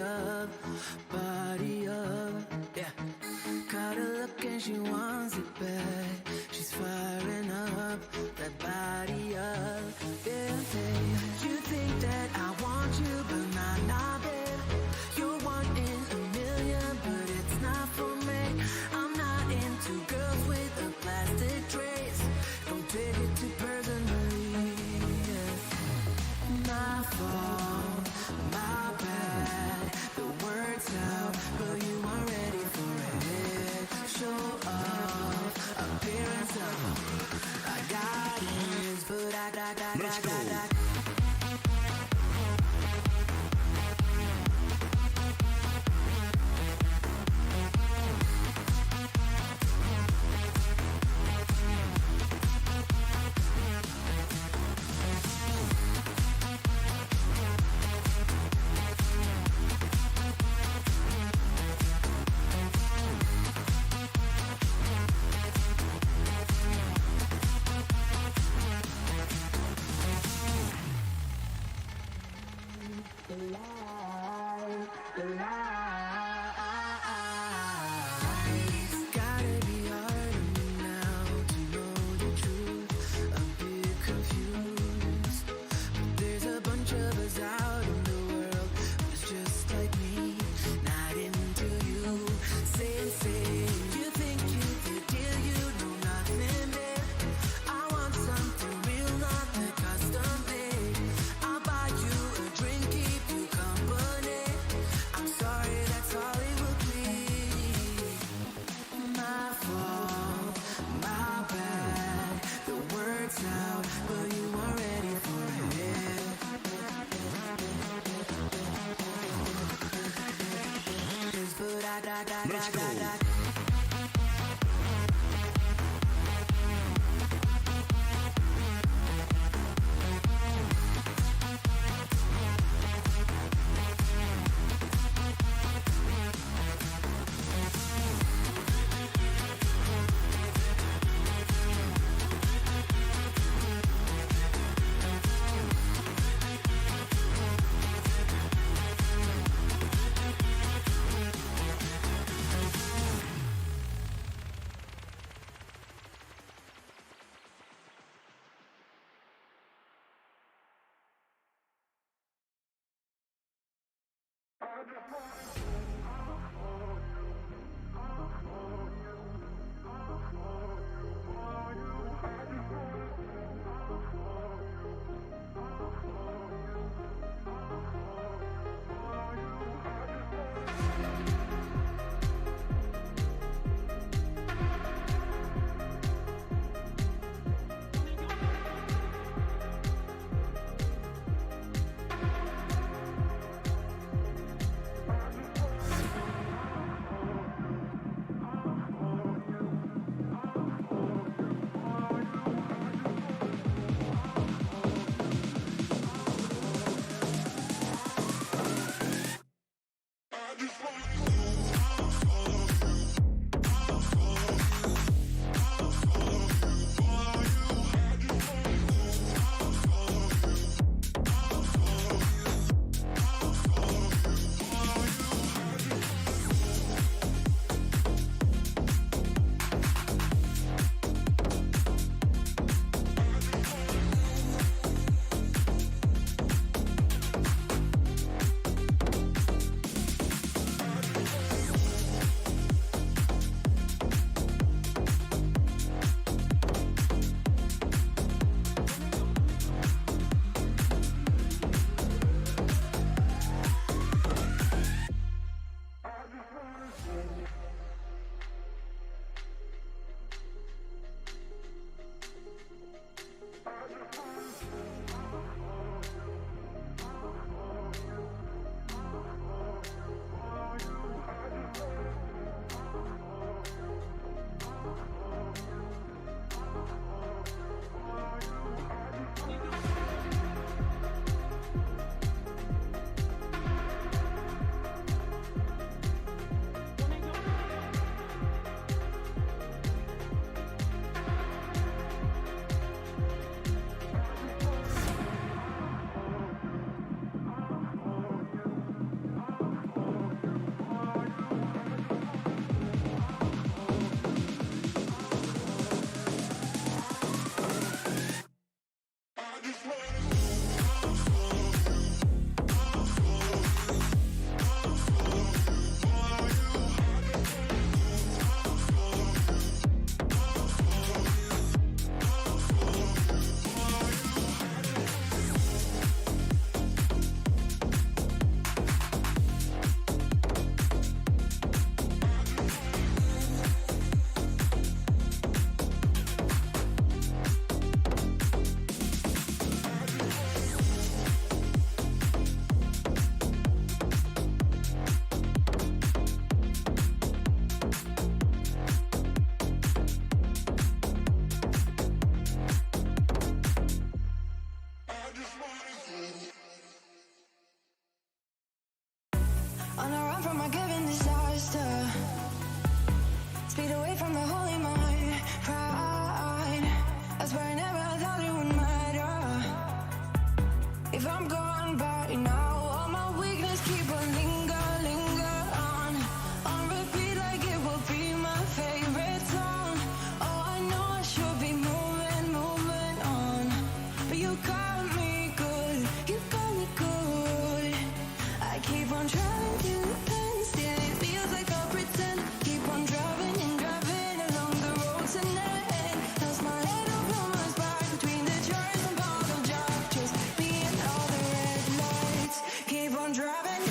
up, body up, yeah. Got a look and she wants it back. She's firing up, that body up, yeah, yeah. You think that I want you, but nah, babe. You're one in a million, but it's not for me. I'm not into girls with a plastic trace. Don't take it too personally, yeah. My fault, my bad. The words out, but you aren't ready for it. Show off, appearance of I got it, but I got. Let's go. I just want faster. Speed away from the holy mind, pride. I swear I never thought it would matter. If I'm gone by now, all my weakness keep on linger on repeat like it will be my favorite song. Oh, I know I should be moving on, but you got me good, you got me good. I keep on trying to stand still, it feels like I'll pretend. Keep on driving along the road tonight. Lost my head over my back between the jars and bottle jars. Just me and all the red lights. Keep on driving.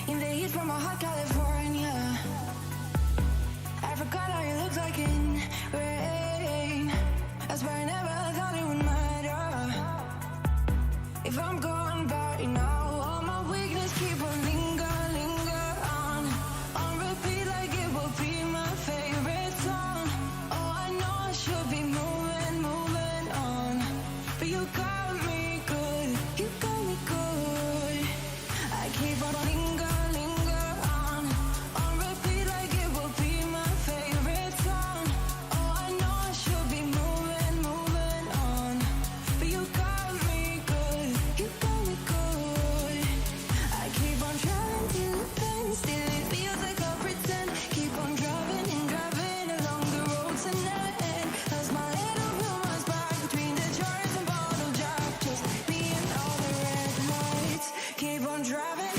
In the heat from a hot California, I forgot how you look like in rain. I swear I never thought it would matter. If I'm gone by now, all my weakness keep on linger on repeat like it will be my favorite song. Oh, I know I should be moving on, but you got me good, you got me good. I keep on linger on repeat like it will be my favorite song. Oh, I know I should be moving on, but you got me good, you got me good. I keep on trying to stand still, it feels like I'll pretend. Keep on driving along the road tonight. Lost my head over my back between the jars and bottle jars. Just me and all the red lights. Keep on driving.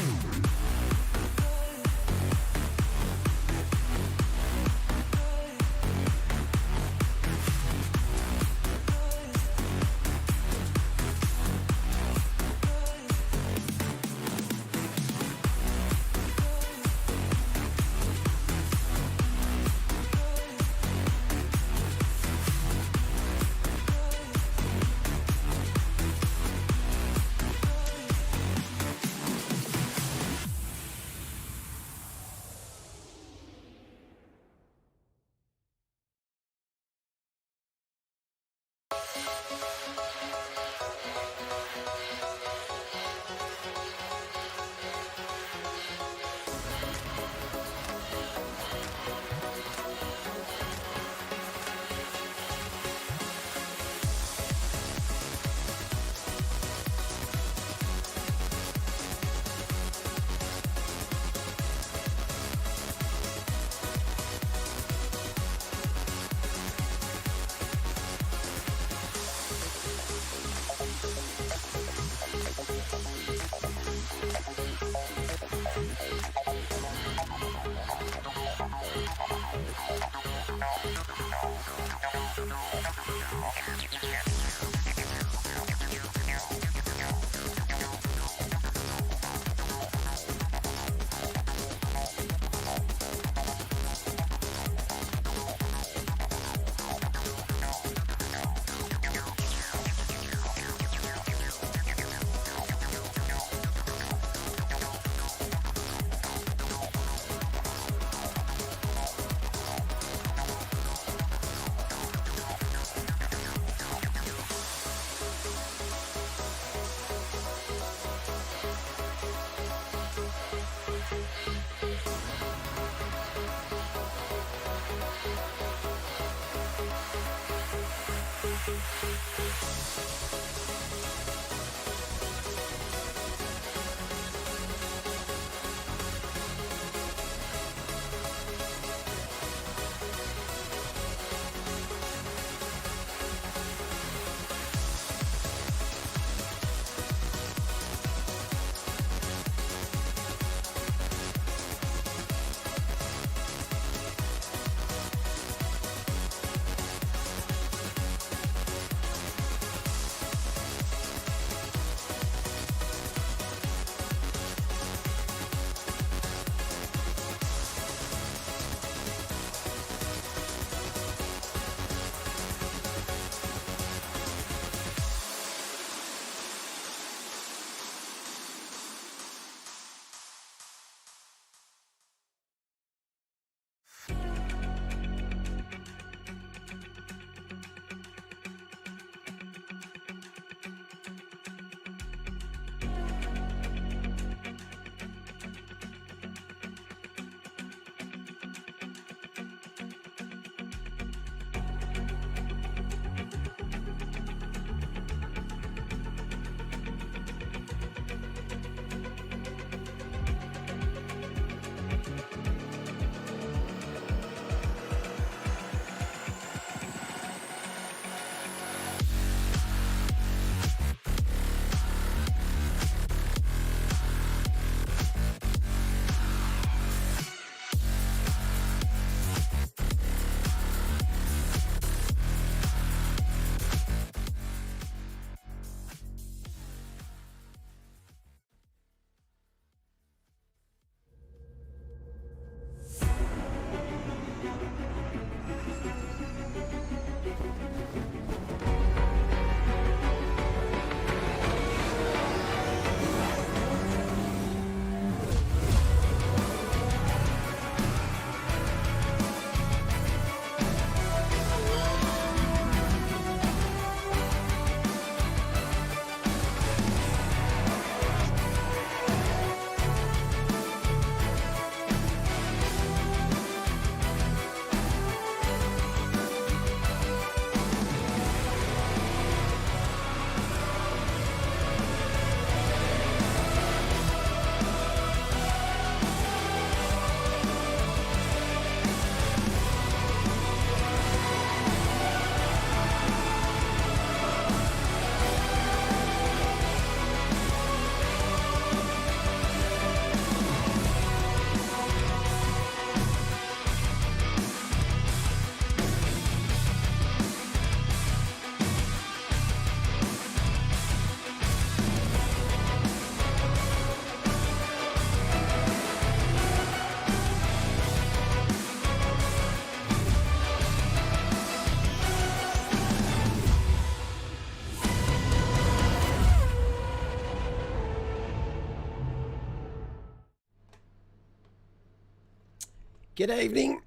Good evening,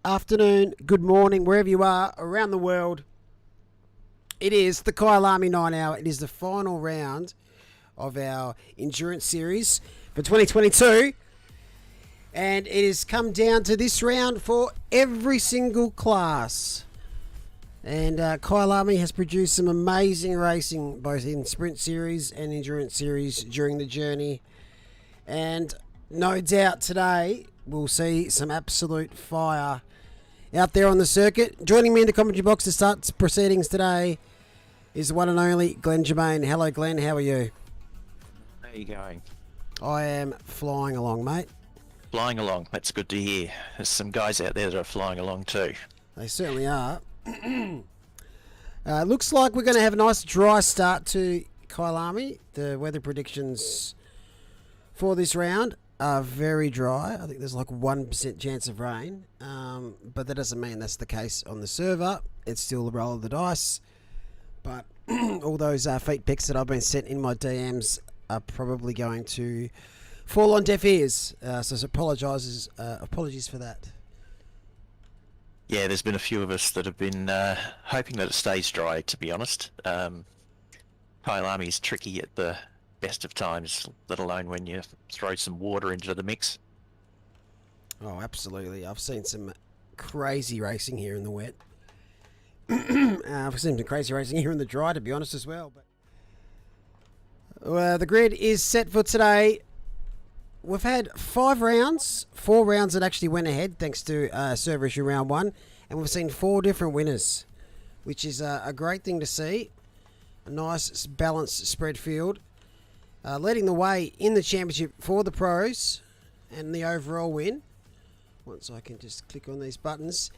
afternoon, good morning, wherever you are around the world. It is the Kyalami 9 Hour. It is the final round of our Endurance Series for 2022. And it has come down to this round for every single class. And Kyalami has produced some amazing racing, both in Sprint Series and Endurance Series during the journey. And no doubt today we'll see some absolute fire out there on the circuit. Joining me in the commentary box to start proceedings today is the one and only Glenn Germain. Hello, Glenn. How are you? How are you going? I am flying along, mate. Flying along. That's good to hear. There's some guys out there that are flying along too. They certainly are. Looks like we're going to have a nice dry start to Kyalami. The weather predictions for this round are very dry. I think there's like 1% chance of rain, but that doesn't mean that's the case on the server. It's still a roll of the dice. But all those feet pics that I've been sent in my DMs are probably going to fall on deaf ears. So apologies for that. Yeah, there's been a few of us that have been hoping that it stays dry, to be honest. Kyalami is tricky at the best of times, let alone when you throw some water into the mix. Oh, absolutely. I've seen some crazy racing here in the wet. I've seen some crazy racing here in the dry, to be honest, as well. But the grid is set for today. We've had 5 rounds, 4 rounds that actually went ahead thanks to server issue round 1, and we've seen 4 different winners, which is a great thing to see. A nice balanced spread field. Leading the way in the championship for the pros and the overall win, once I can just click on these buttons,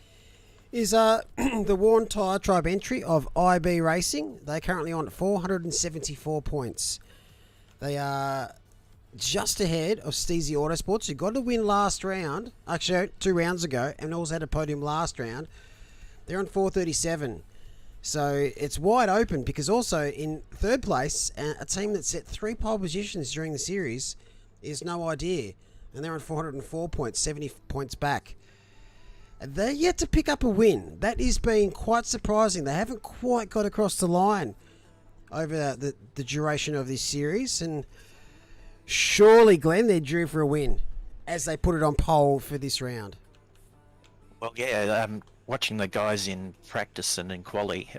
is the Worn Tyre Tribe entry of IB Racing. They're currently on 474 points. They are just ahead of Steezy Autosports, who got a win last round, actually 2 rounds ago, and also had a podium last round. They're on 437. So it's wide open, because also in third place, a team that set 3 pole positions during the series is No Idea. And they're on 404 points, 70 points back. And they're yet to pick up a win. That is being quite surprising. They haven't quite got across the line over the duration of this series. And surely, Glenn, they're due for a win as they put it on pole for this round. Well, yeah, watching the guys in practice and in quali,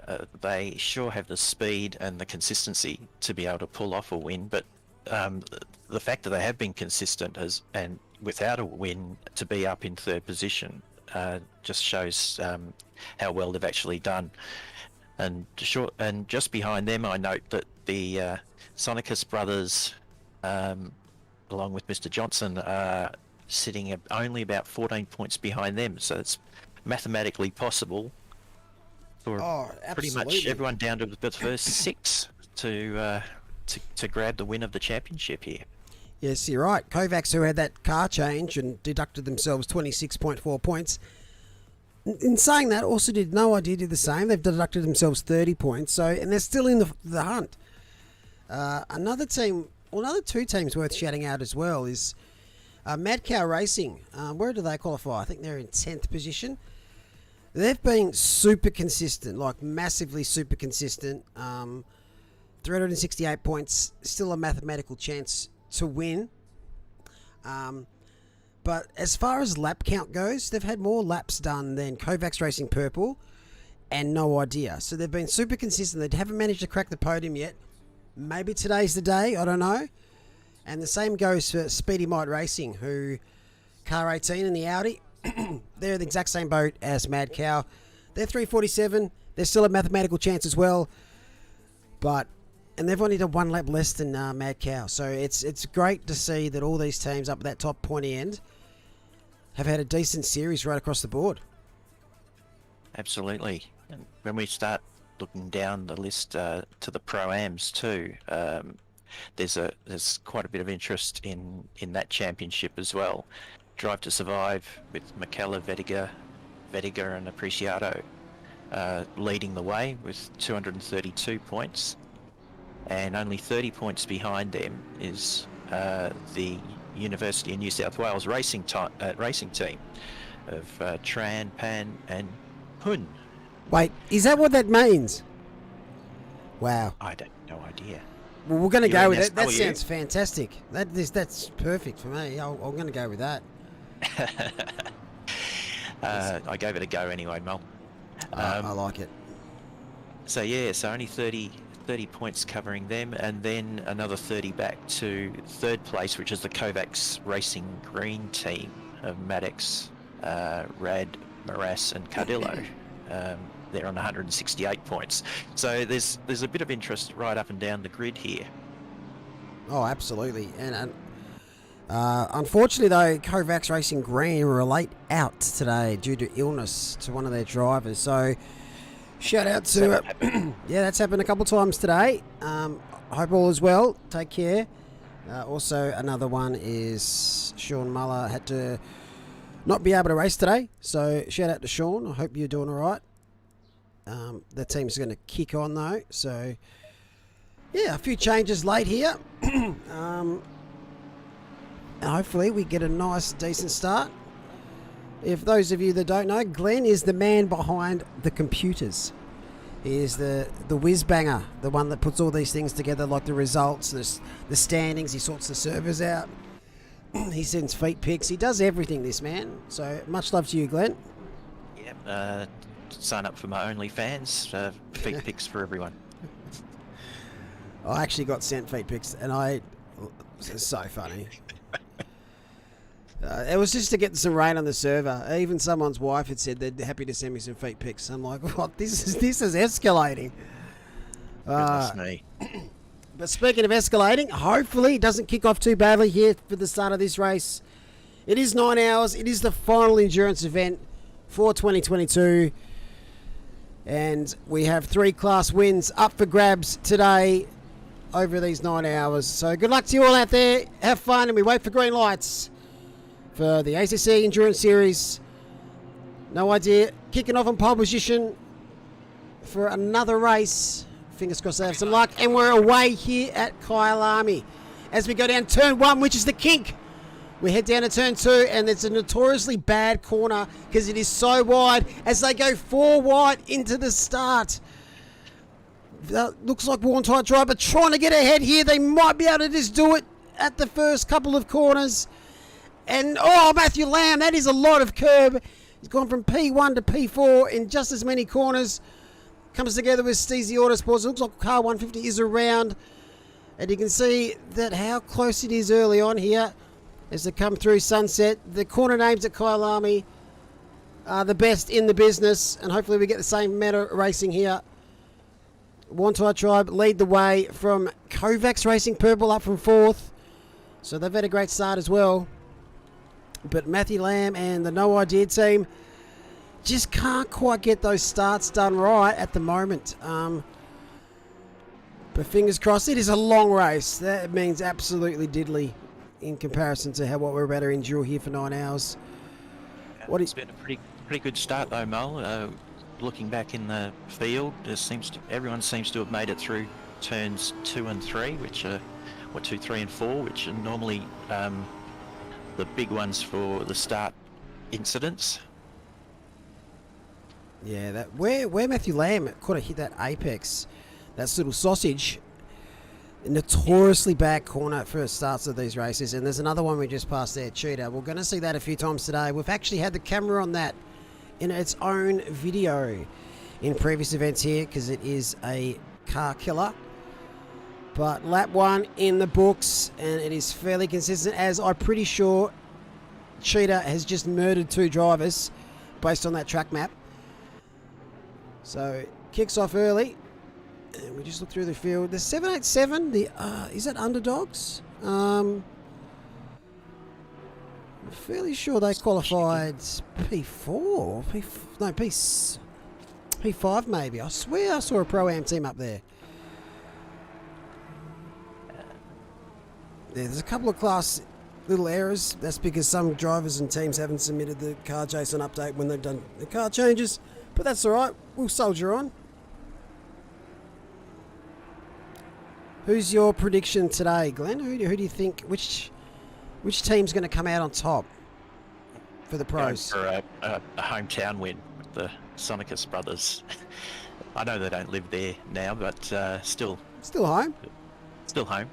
they sure have the speed and the consistency to be able to pull off a win. But the fact that they have been consistent and without a win to be up in third position just shows how well they've actually done. And just behind them, I note that the Sonicus brothers, along with Mr. Johnson, are sitting at only about 14 points behind them. So it's mathematically possible for pretty much everyone down to the first 6 to grab the win of the championship here. Yes, you're right. Kovacs, who had that car change and deducted themselves 26.4 points. In saying that, also did No Idea did the same. They've deducted themselves 30 points, and they're still in the hunt. Another 2 teams worth shouting out as well is Mad Cow Racing. Where do they qualify? I think they're in 10th position. They've been super consistent, like massively super consistent. 368 points, still a mathematical chance to win. But as far as lap count goes, they've had more laps done than Kovacs Racing Purple and No Idea. So they've been super consistent. They haven't managed to crack the podium yet. Maybe today's the day, I don't know. And the same goes for Speedy Might Racing, who car 18 in the Audi. They're in the exact same boat as Mad Cow. They're 347. They're still a mathematical chance as well. And they've only done 1 lap less than Mad Cow. So it's great to see that all these teams up at that top pointy end have had a decent series right across the board. Absolutely. And when we start looking down the list to the Pro-Ams too, there's quite a bit of interest in that championship as well. Drive to Survive with McKellar, Vediger and Apreciado leading the way with 232 points, and only 30 points behind them is the University of New South Wales racing team of Tran, Pan, and Hun. Wait, is that what that means? Wow. I don't no idea. Well, we're going to go with it. That UNSW. sounds fantastic. That's perfect for me. I'm going to go with that. I gave it a go anyway, Mel. I like it. So yeah, so only 30 points covering them, and then another 30 back to third place, which is the Kovacs Racing Green team of Maddox, Rad, Morass and Cardillo. They're on 168 points. So there's a bit of interest right up and down the grid here. Oh, absolutely. And unfortunately, though, Kovacs Racing Green were late out today due to illness to one of their drivers. So shout out to... yeah, that's happened a couple of times today. Hope all is well. Take care. Also, another one is Sean Muller had to not be able to race today. So shout out to Sean. I hope you're doing all right. The team's going to kick on, though. So, yeah, a few changes late here. Hopefully we get a nice, decent start. If those of you that don't know, Glenn is the man behind the computers. He is the whiz banger, the one that puts all these things together, like the results, the standings. He sorts the servers out. He sends feet pics. He does everything, this man. So much love to you, Glenn. Yep. Sign up for my OnlyFans. Feet pics for everyone. I actually got sent feet pics, and it's so funny. It was just to get some rain on the server. Even someone's wife had said they're happy to send me some feet pics. I'm like, what? This is escalating. Goodness me. But speaking of escalating, hopefully it doesn't kick off too badly here for the start of this race. It is 9 hours. It is the final endurance event for 2022. And we have 3 class wins up for grabs today over these 9 hours. So good luck to you all out there. Have fun, and we wait for green lights for the ACC Endurance Series. No idea. Kicking off on pole position for another race. Fingers crossed they have some luck. And we're away here at Kyalami. As we go down turn 1, which is the kink. We head down to turn 2, and it's a notoriously bad corner because it is so wide as they go 4 wide into the start. That looks like Worn Tight Driver trying to get ahead here. They might be able to just do it at the first couple of corners. And, Matthew Lamb, that is a lot of curb. He's gone from P1 to P4 in just as many corners. Comes together with Steezy Autosports. It looks like car 150 is around. And you can see that how close it is early on here as they come through Sunset. The corner names at Kyalami are the best in the business. And hopefully we get the same meta racing here. Worn Tight Tribe lead the way from Kovacs Racing Purple up from 4th. So they've had a great start as well. But Matthew Lamb and the No Idea team just can't quite get those starts done right at the moment. But fingers crossed, it is a long race. That means absolutely diddly in comparison to what we're about to endure here for 9 hours. It's been a pretty good start though, Mel. Looking back in the field, everyone seems to have made it through turns 2 and 3, which are 2, 3, and 4, which are normally the big ones for the start incidents. Yeah, that where Matthew Lamb could have hit that apex, that little sausage, notoriously bad corner for starts of these races. And there's another one we just passed there, Cheetah. We're going to see that a few times today. We've actually had the camera on that in its own video in previous events here because it is a car killer. But lap 1 in the books, and it is fairly consistent, as I'm pretty sure Cheetah has just murdered 2 drivers based on that track map. So kicks off early, and we just look through the field. The 787, is that Underdogs? I'm fairly sure they qualified P4, P5 maybe. I swear I saw a Pro-Am team up there. Yeah, there's a couple of class little errors. That's because some drivers and teams haven't submitted the car JSON update when they've done the car changes. But that's all right. We'll soldier on. Who's your prediction today, Glenn? Who do you think? Which Which team's going to come out on top for the Going pros? for a hometown win with the Sonicus brothers. I know they don't live there now, but still Home. still home.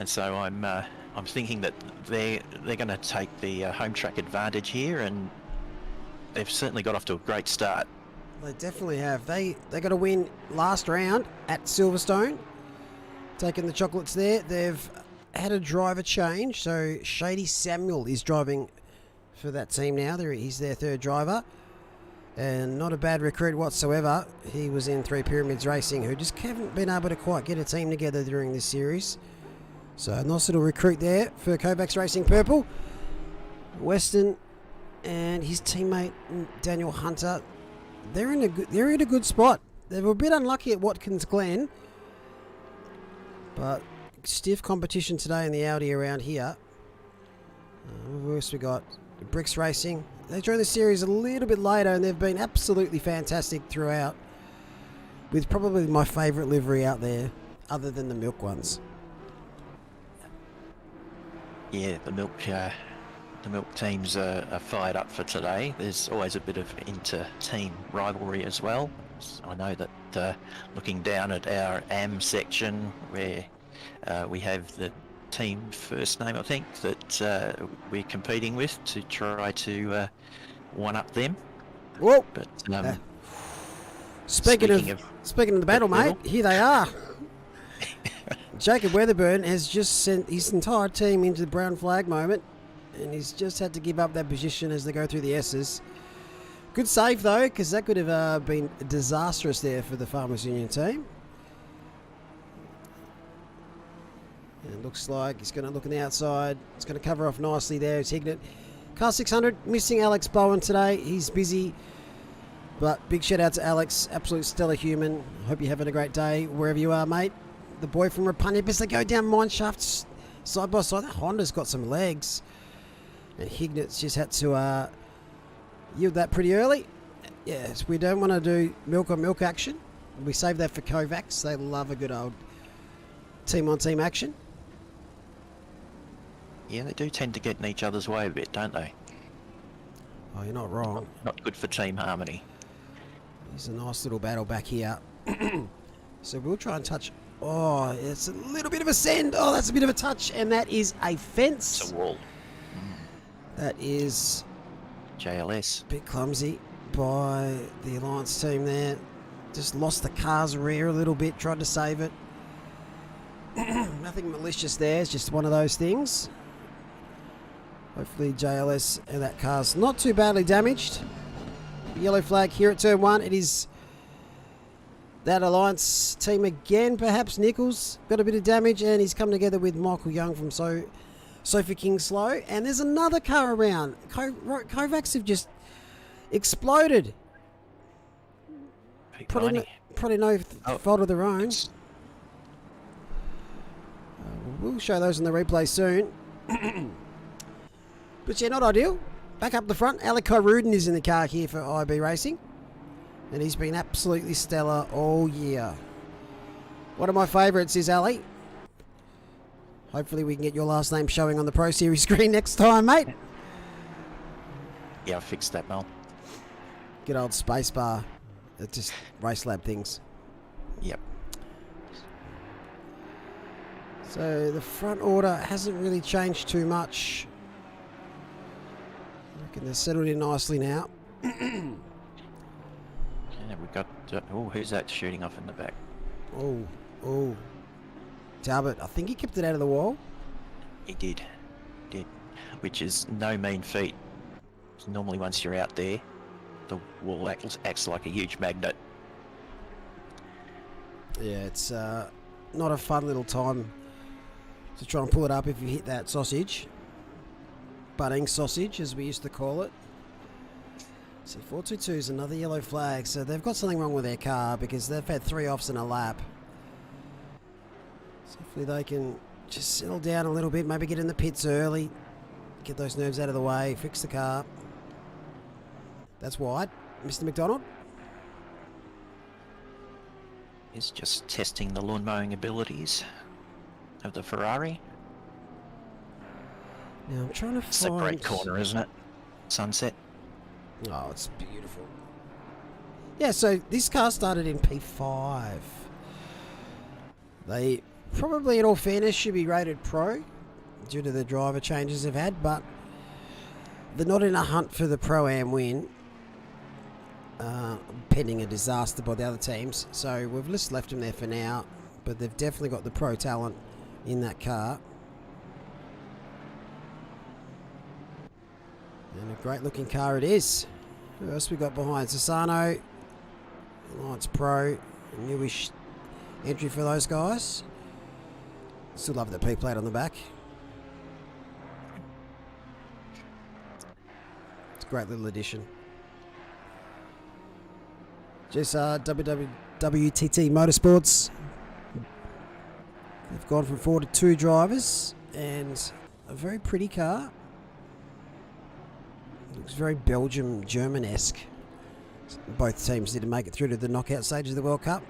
And so I'm thinking that they're going to take the home track advantage here, and they've certainly got off to a great start. They definitely have. They got a win last round at Silverstone, taking the chocolates there. They've had a driver change, so Shady Samuel is driving for that team now. He's their third driver, and not a bad recruit whatsoever. He was in Three Pyramids Racing, who just haven't been able to quite get a team together during this series. So a nice little recruit there for Kovacs Racing Purple. Weston and his teammate Daniel Hunter, they're in a good spot. They were a bit unlucky at Watkins Glen, but stiff competition today in the Audi around here. What else we got? Bricks Racing. They joined the series a little bit later, and they've been absolutely fantastic throughout, with probably my favourite livery out there, other than the milk ones. Yeah, the milk teams are fired up for today. There's always a bit of inter-team rivalry as well. I know that looking down at our AM section, where we have the team first name, I think, that we're competing with to try to one-up them. Whoa! But Speaking of the battle, mate, here they are. Jacob Weatherburn has just sent his entire team into the brown flag moment, and he's just had to give up that position as they go through the S's. Good save, though, because that could have been disastrous there for the Farmers Union team. And it looks like he's going to look on the outside. It's going to cover off nicely there. It's Hignett. Car 600, missing Alex Bowen today. He's busy. But big shout out to Alex, absolute stellar human. Hope you're having a great day wherever you are, mate. The boy from Rapania, as they go down mine shafts side by side. That Honda's got some legs. And Hignett's just had to yield that pretty early. Yes, we don't want to do milk on milk action. We save that for Kovacs. They love a good old team on team action. Yeah, they do tend to get in each other's way a bit, don't they? Oh, you're not wrong. Not good for team harmony. There's a nice little battle back here. So we'll try and touch. Oh, it's a little bit of a send. Oh, that's a bit of a touch. And that is a fence. It's a wall. That is JLS. a bit clumsy by the Alliance team there. Just lost the car's rear a little bit. Tried to save it. Nothing malicious there. It's just one of those things. Hopefully JLS and that car's not too badly damaged. Yellow flag here at turn 1. It is that Alliance team again. Perhaps Nichols got a bit of damage, and he's come together with Michael Young from Sophie Kingslow. And there's another car around. Kovacs have just exploded. Probably no fault of their own. We'll show those in the replay soon. But yeah, not ideal. Back up the front, Alec Rudin is in the car here for IB Racing. And he's been absolutely stellar all year. One of my favourites is Ali. Hopefully we can get your last name showing on the Pro Series screen next time, mate. Yeah, I fixed that, Mel. Good old spacebar. It's just race lab things. Yep. So the front order hasn't really changed too much. I reckon they're settled in nicely now. Yeah, we got. Oh, who's that shooting off in the back? Oh. Talbot, I think he kept it out of the wall. He did. Which is no mean feat. Normally, once you're out there, the wall acts like a huge magnet. Yeah, it's not a fun little time to try and pull it up if you hit that sausage. Budding sausage, as we used to call it. See, 422 is another yellow flag, so they've got something wrong with their car because they've had 3 offs in a lap. So hopefully they can just settle down a little bit, maybe get in the pits early, get those nerves out of the way, fix the car. That's wide. Mr. McDonald. He's just testing the lawn mowing abilities of the Ferrari. Now I'm trying to It's a find... great corner, isn't it? Sunset. Oh, it's beautiful. Yeah, so this car started in P5. They probably, in all fairness, should be rated Pro due to the driver changes they've had, but they're not in a hunt for the Pro-Am win, pending a disaster by the other teams. So we've just left them there for now, but they've definitely got the Pro talent in that car. And a great looking car it is. Who else we got behind? Sassano, Alliance Pro, a newish entry for those guys. Still love the P plate on the back. It's a great little addition. GSR WTT Motorsports. They've gone from 4 to 2 drivers and a very pretty car. Looks very Belgium German-esque. Both teams didn't make it through to the knockout stage of the World Cup.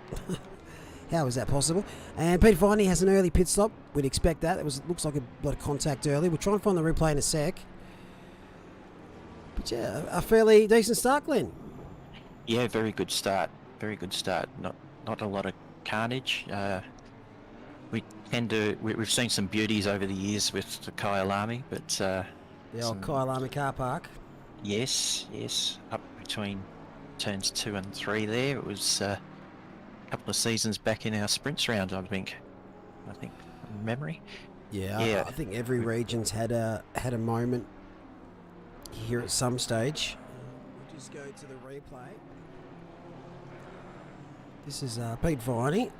How is that possible? And Pete Viney has an early pit stop. We'd expect that. Looks like a lot of contact early. We'll try and find the replay in a sec. But yeah, a fairly decent start, Glenn. Yeah, very good start. Very good start. Not a lot of carnage. We've seen some beauties over the years with the Kyalami, but The old Kyalami car park. yes, up between turns 2 and 3 there. It was a couple of seasons back in our sprints round, I think from memory. Yeah. I think every region's had a moment here at some stage. We'll just go to the replay. This is Pete Viney.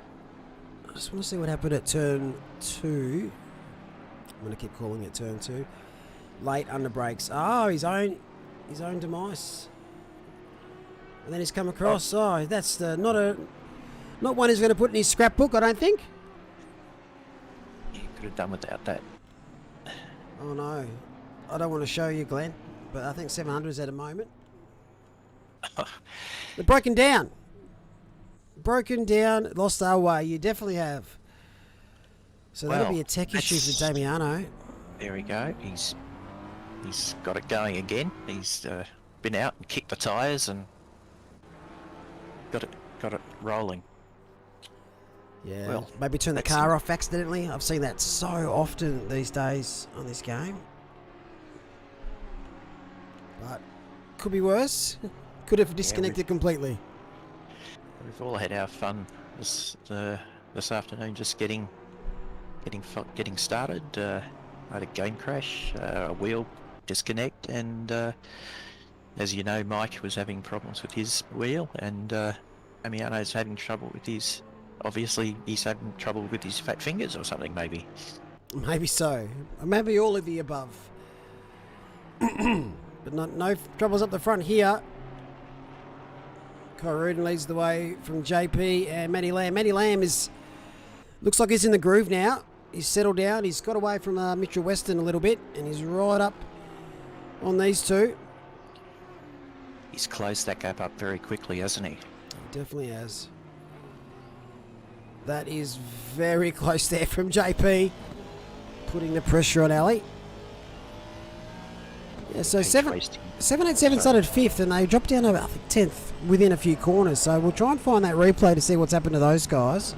I just want to see what happened at turn 2. I'm going to keep calling it turn 2. Late under brakes. Oh, his own demise. And then he's come across. Oh, that's not one he's going to put in his scrapbook, I don't think. You could have done without that. Oh no, I don't want to show you, Glenn, but I think 700's at a moment. They're broken down. Lost our way. You definitely have. So that'll be a tech issue for Damiano. There we go. He's got it going again. He's been out and kicked the tyres and got it rolling. Yeah, Well, maybe turn the car off accidentally. I've seen that so often these days on this game. But could be worse. Could have disconnected completely. We've all had our fun this afternoon, just getting started. I had a game crash, a wheel disconnect, and as you know, Mike was having problems with his wheel, and Amiano's having trouble with his. Obviously, he's having trouble with his fat fingers or something, maybe. Maybe so. Maybe all of the above. But no troubles up the front here. Kyrudin leads the way from JP and Matty Lamb. Matty Lamb looks like he's in the groove now. He's settled down. He's got away from Mitchell Weston a little bit, and he's right up on these two. He's closed that gap up very quickly, hasn't he? He definitely has. That is very close there from JP, putting the pressure on Ali. Yeah, so 787 started 5th, and they dropped down to, I think, 10th within a few corners. So we'll try and find that replay to see what's happened to those guys.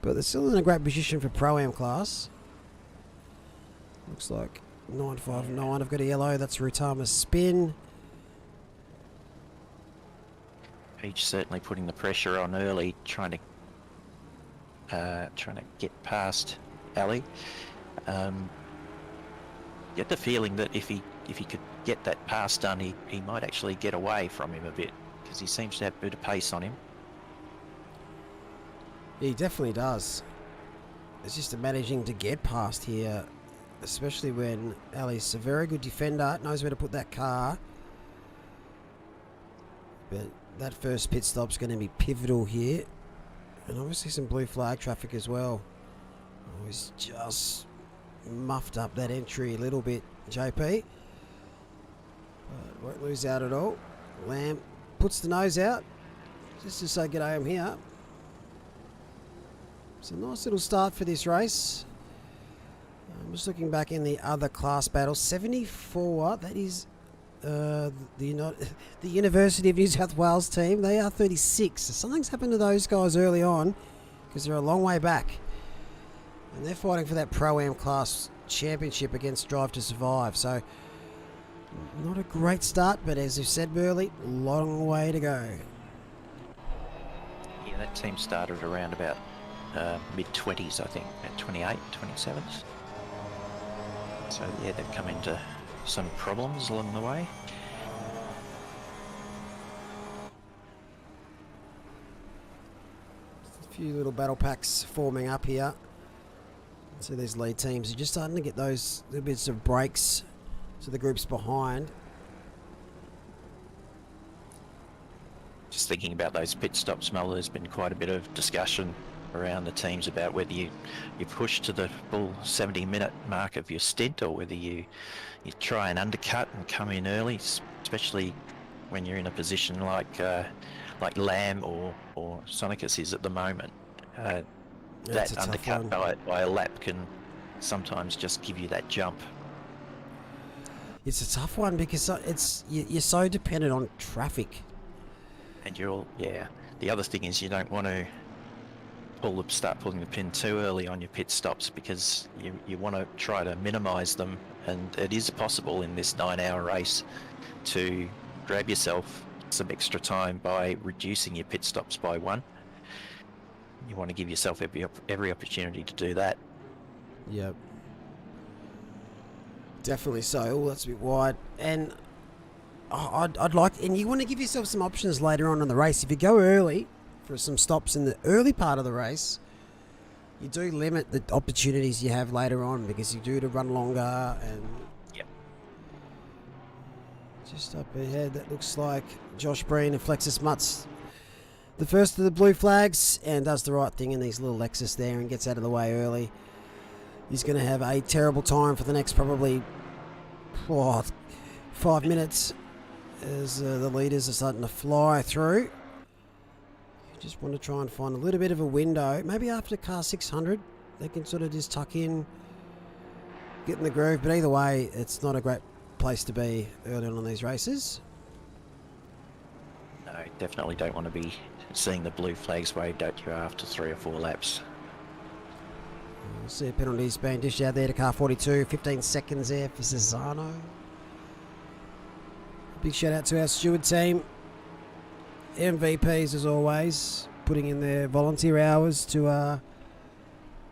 But they're still in a great position for Pro-Am class. Looks like 959 have got a yellow. That's Rutama's spin. He's certainly putting the pressure on early, trying to get past Ali. Get the feeling that if he could get that pass done, he might actually get away from him a bit, because he seems to have a bit of pace on him. He definitely does. It's just managing to get past here, especially when Ali's a very good defender, knows where to put that car. But that first pit stop's going to be pivotal here. And obviously some blue flag traffic as well. Oh, he's just muffed up that entry a little bit, JP. But won't lose out at all. Lamb puts the nose out, just to say g'day, I'm here. It's a nice little start for this race. I'm just looking back in the other class battles. 74, that is the University of New South Wales team. They are 36. So something's happened to those guys early on because they're a long way back. And they're fighting for that Pro-Am class championship against Drive to Survive. So not a great start, but as you said, Burley, long way to go. Yeah, that team started around about mid-20s, I think, at 28, 27. So, yeah, they've come into some problems along the way. A few little battle packs forming up here. So these lead teams are just starting to get those little bits of breaks to the groups behind. Just thinking about those pit stops, Mel, there's been quite a bit of discussion around the teams about whether you push to the full 70-minute mark of your stint or whether you try and undercut and come in early, especially when you're in a position like Lamb or Sonicus is at the moment. That undercut by a lap can sometimes just give you that jump. It's a tough one because you're so dependent on traffic. And the other thing is you don't want to start pulling the pin too early on your pit stops because you want to try to minimise them, and it is possible in this 9-hour race to grab yourself some extra time by reducing your pit stops by 1. You want to give yourself every opportunity to do that. Yep. Definitely so. Oh, that's a bit wide. And I'd like, and you want to give yourself some options later on in the race. If you go early for some stops in the early part of the race, you do limit the opportunities you have later on because you do to run longer. And yep. Just up ahead, that looks like Josh Breen and Flexus Mutz, the first of the blue flags, and does the right thing in these little Lexus there and gets out of the way early. He's going to have a terrible time for the next probably 5 minutes as the leaders are starting to fly through. You just want to try and find a little bit of a window. Maybe after car 600, they can sort of just tuck in, get in the groove. But either way, it's not a great place to be early on these races. No, definitely don't want to be seeing the blue flags waved at you after 3 or 4 laps. We'll see penalties being dished out there to car 42. 15 seconds there for Cesano. Big shout out to our steward team. MVPs as always, putting in their volunteer hours to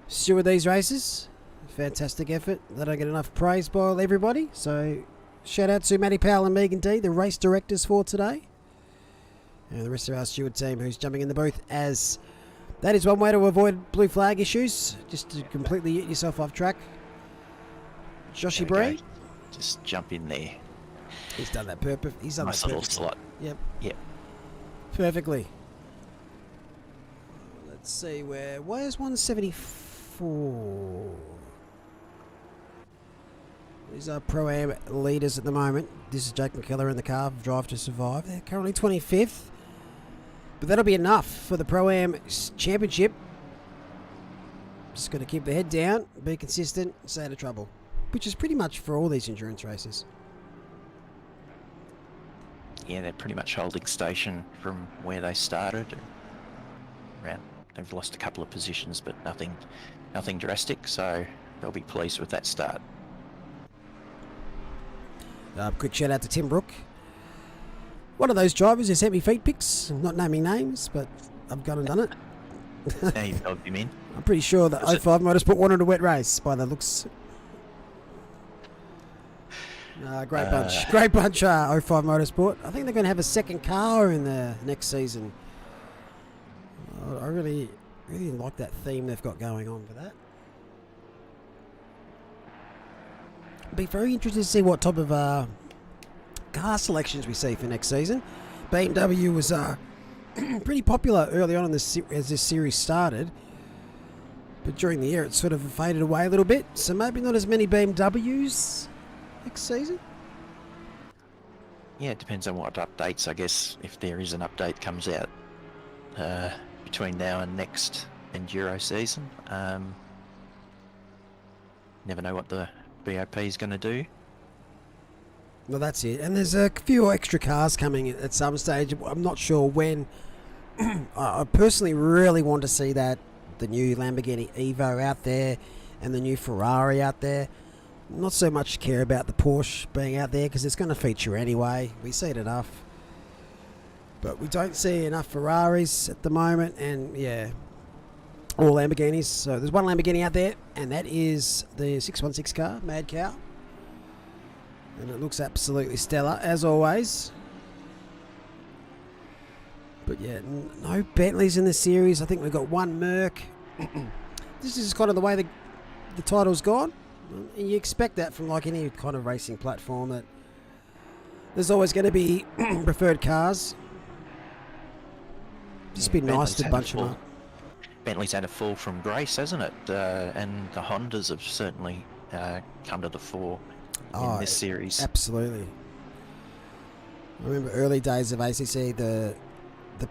steward these races. Fantastic effort. They don't get enough praise by everybody. So shout out to Matty Powell and Megan D, the race directors for today. And the rest of our steward team who's jumping in the booth, as that is one way to avoid blue flag issues, just to completely get yourself off track. Joshy Bree. Just jump in there. He's done that perfect. He's done nice that little perfectly. slot. Yep. Yep. Perfectly. Let's see where's 174? These are Pro-Am leaders at the moment. This is Jake McKellar in the car of Drive to Survive. They're currently 25th. But that'll be enough for the Pro-Am Championship. Just got to keep the head down, be consistent, stay out of trouble. Which is pretty much for all these endurance races. Yeah, they're pretty much holding station from where they started. They've lost a couple of positions, but nothing drastic, so they'll be pleased with that start. Quick shout out to Tim Brook. One of those drivers who sent me feed pics. I'm not naming names, but I've gone and done it. Now you know what you mean. I'm pretty sure that 05 Motorsport wanted a wet race by the looks. Great bunch. Great bunch, 05 Motorsport. I think they're going to have a second car in the next season. I really like that theme they've got going on for that. Be very interested to see what type of car selections we see for next season. BMW was pretty popular early on in this as this series started, but during the year it sort of faded away a little bit. So maybe not as many BMWs next season. Yeah, it depends on what updates. I guess if there is an update comes out between now and next Enduro season. never know what the BOP is going to do. Well, that's it. And there's a few extra cars coming at some stage. I'm not sure when. I personally really want to see the new Lamborghini Evo out there and the new Ferrari out there. Not so much care about the Porsche being out there because it's going to feature anyway. We see it enough. But we don't see enough Ferraris at the moment, and yeah, all Lamborghinis. So there's one Lamborghini out there, and that is the 616 car, Mad Cow. And it looks absolutely stellar, as always. But yeah, no Bentleys in the series. I think we've got one Merc. This is kind of the way the title's gone. And you expect that from like any kind of racing platform, that there's always going to be preferred cars. Just be nice to bunch them up. Bentley's had a fall from grace, hasn't it? And the Hondas have certainly come to the fore in this series. Absolutely. I remember early days of ACC, the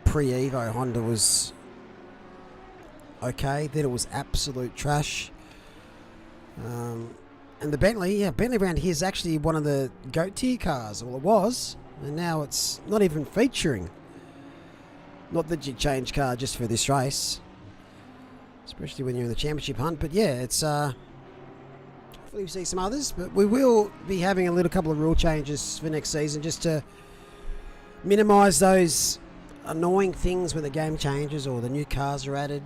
pre-Evo Honda was okay. Then it was absolute trash. And the Bentley around here is actually one of the GOAT tier cars. Well, it was, and now it's not even featuring. Not that you change car just for this race, especially when you're in the championship hunt. But yeah, it's hopefully we see some others. But we will be having a couple of rule changes for next season, just to minimise those annoying things when the game changes or the new cars are added,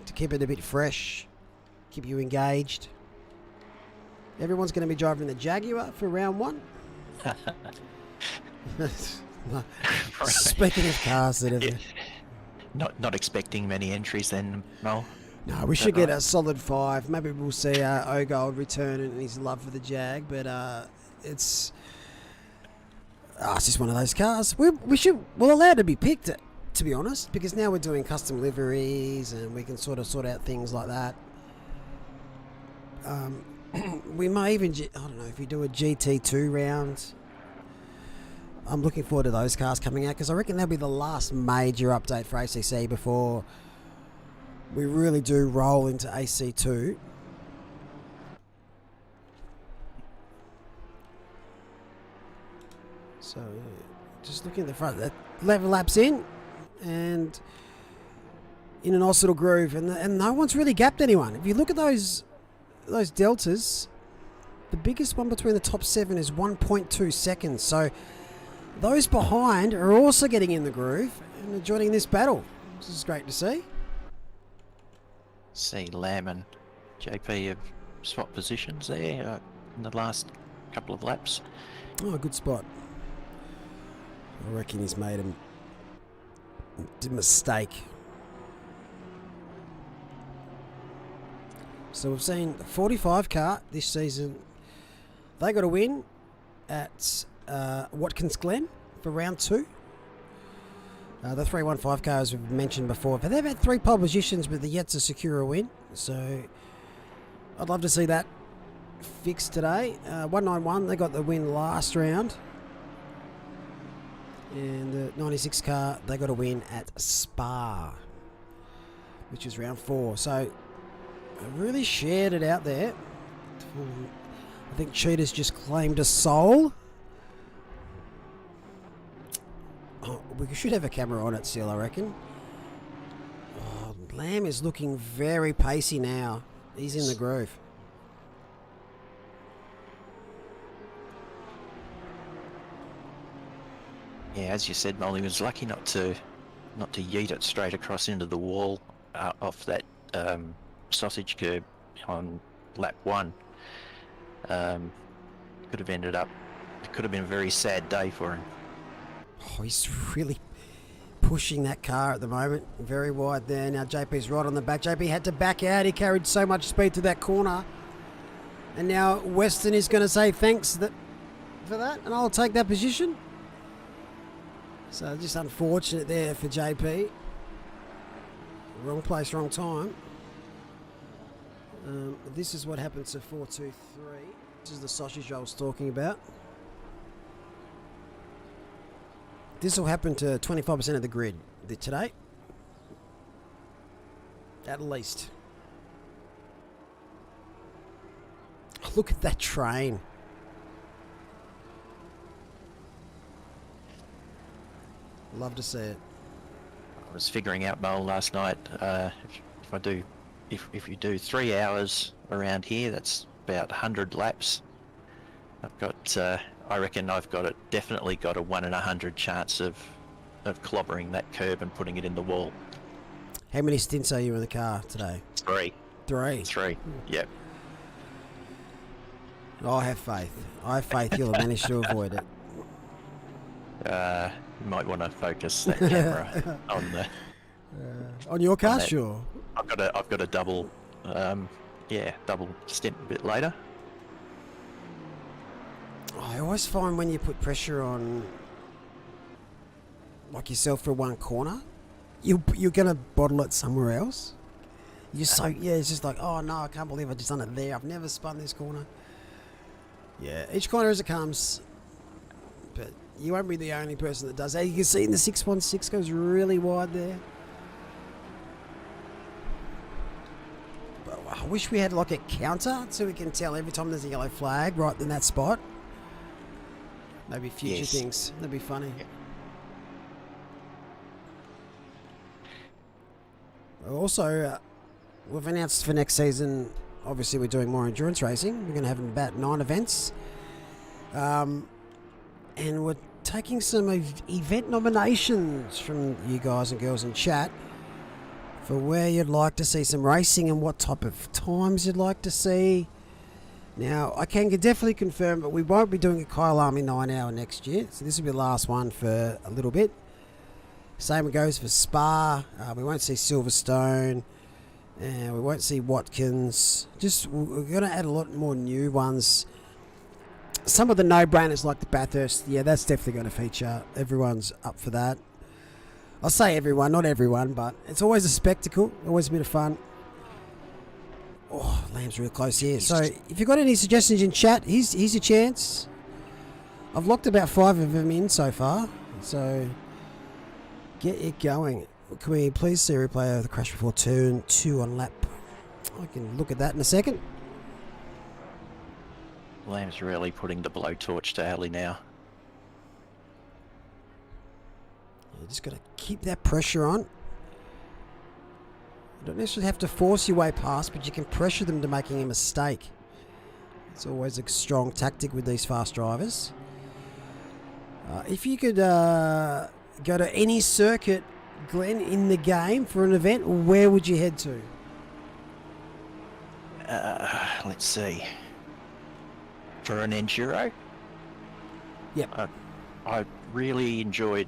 to keep it a bit fresh, keep you engaged. Everyone's going to be driving the Jaguar for round one. Speaking of cars, not expecting many entries then, Noel. No, we should get a solid 5. Maybe we'll see Ogold return and his love for the Jag, but it's just one of those cars. We're allowed to be picked, to be honest, because now we're doing custom liveries and we can sort out things like that. We may even, I don't know, if we do a GT2 round. I'm looking forward to those cars coming out, because I reckon that'll be the last major update for ACC before we really do roll into AC2. So, just looking at the front, that 11 laps in, and in a nice little groove, and no one's really gapped anyone. If you look at those deltas, the biggest one between the top 7 is 1.2 seconds. So those behind are also getting in the groove and are joining this battle. This is great to see. See Lamb and JP have swapped positions there in the last couple of laps. Oh, good spot. I reckon he's made a mistake. So we've seen the 45 car this season. They got a win at Watkins Glen for round 2. The 315 cars we've mentioned before, but they've had 3 pole positions, but they're yet to secure a win. So I'd love to see that fixed today. 191, they got the win last round. And the 96 car, they got a win at Spa, which is round 4. So I really shared it out there. I think Cheetah's just claimed a soul. Oh, we should have a camera on it still, I reckon. Oh, Lamb is looking very pacey now. He's in the groove. Yeah, as you said, Molly was lucky not to yeet it straight across into the wall off that sausage curb on lap 1. Could have ended up. It could have been a very sad day for him. Oh, he's really pushing that car at the moment. Very wide there. Now JP's right on the back. JP had to back out. He carried so much speed to that corner. And now Weston is going to say thanks for that, and I'll take that position. So just unfortunate there for JP. Wrong place, wrong time. This is what happens to 423. This is the sausage I was talking about. This will happen to 25% of the grid today. At least. Look at that train. Love to see it. I was figuring out, Mole, last night, if you do 3 hours around here, that's about 100 laps. I've got, I reckon I've definitely got a 1 in 100 chance of clobbering that curb and putting it in the wall. How many stints are you in the car today? 3. 3. Yep. I have faith. I have faith you'll manage to avoid it. You might want to focus that camera on the. On your car, on that. sure. I've got a double, double stint a bit later. I always find when you put pressure on, like yourself for one corner, you're gonna bottle it somewhere else. It's just like, oh no, I can't believe I just done it there. I've never spun this corner. Yeah, each corner as it comes, but you won't be the only person that does that. You can see in the 616 goes really wide there. But I wish we had like a counter so we can tell every time there's a yellow flag right in that spot. Maybe future things. That'd be funny. Yeah. Also, we've announced for next season, obviously we're doing more endurance racing. We're going to have about 9 events. And we're taking some event nominations from you guys and girls in chat for where you'd like to see some racing and what type of times you'd like to see. Now, I can definitely confirm that we won't be doing a Kyalami 9 hour next year, so this will be the last one for a little bit. Same goes for Spa. We won't see Silverstone, and we won't see Watkins. We're going to add a lot more new ones. Some of the no-brainers like the Bathurst, yeah, that's definitely going to feature. Everyone's up for that. I'll say everyone, not everyone, but it's always a spectacle, always a bit of fun. Oh, Lamb's real close here. So if you've got any suggestions in chat, here's your chance. I've locked about 5 of them in so far, so get it going. Can we please see a replay of the crash before turn 2 on lap? I can look at that in a second. Lamb's really putting the blowtorch to Ali now. You just got to keep that pressure on. You don't necessarily have to force your way past, but you can pressure them to making a mistake. It's always a strong tactic with these fast drivers. If you could go to any circuit, Glenn, in the game for an event, where would you head to? Let's see. For an enduro? Yep. I really enjoyed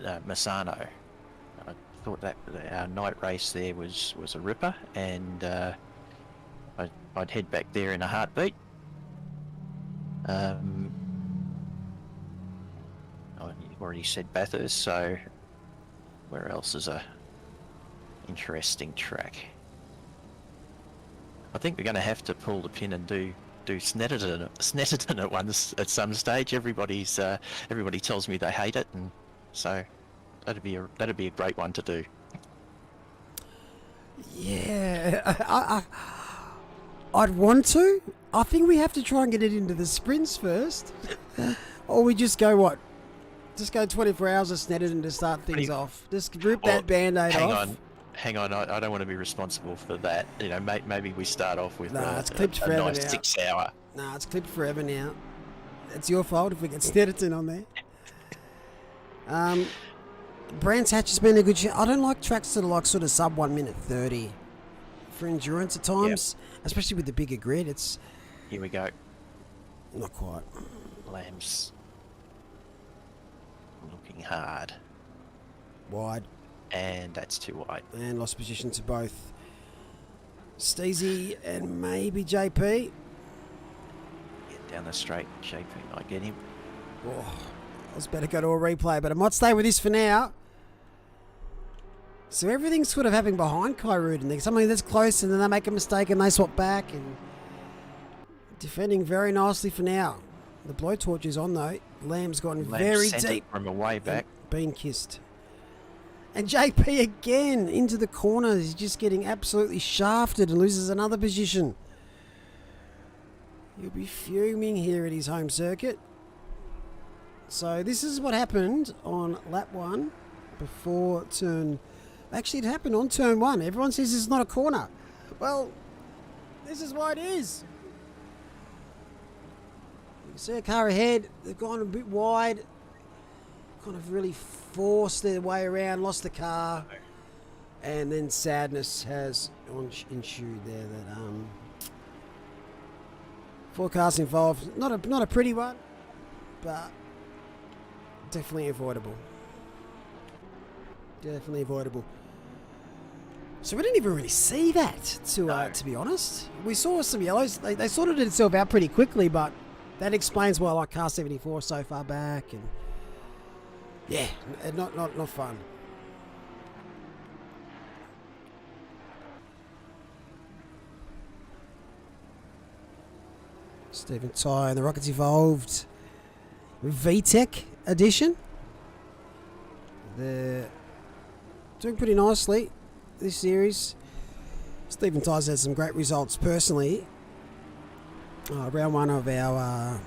Misano. I thought that our night race there was a ripper, and I'd head back there in a heartbeat. I already said Bathurst, so where else is a interesting track? I think we're going to have to pull the pin and do Snetterton at some stage. Everybody tells me they hate it, and so that'd be a great one to do. Yeah, I'd want to. I think we have to try and get it into the sprints first, or we just go what? Just go 24 hours of Snetterton to start things off. Just rip that Band-Aid off. Hang on, I don't want to be responsible for that. You know, maybe we start off with it's clipped forever nice now. 6 hour. Nah, it's clipped forever now. It's your fault if we get Snetterton on there. Brands Hatch has been a good show. I don't like tracks that are like sort of sub 1 minute 30 for endurance at times, especially with the bigger grid. It's Here we go. Not quite. Lamb's looking hard. Wide. And that's too wide. And lost position to both Steezy and maybe JP. Get down the straight. JP might get him. Oh, I was better go to a replay, but I might stay with this for now. So everything's sort of happening behind Kyrud, and there's something that's close, and then they make a mistake and they swap back, and defending very nicely for now. The blowtorch is on though. Lamb's gotten very deep from a way back. Been kissed. And JP again into the corner. He's just getting absolutely shafted and loses another position. He'll be fuming here at his home circuit. So this is what happened on lap 1 before turn... Actually, it happened on turn 1. Everyone says this is not a corner. Well, this is why it is. You can see a car ahead. They've gone a bit wide. Kind of really forced their way around, lost the car. And then sadness has ensued there. That four cars involved. Not a pretty one, but definitely avoidable. Definitely avoidable. So we didn't even really see that, to be honest. We saw some yellows. They sorted itself out pretty quickly, but that explains why I like car 74 so far back. And yeah, not fun. Stephen Ty and the Rockets Evolved VTEC edition. They're doing pretty nicely this series. Stephen Ty's had some great results personally. Round 1 of our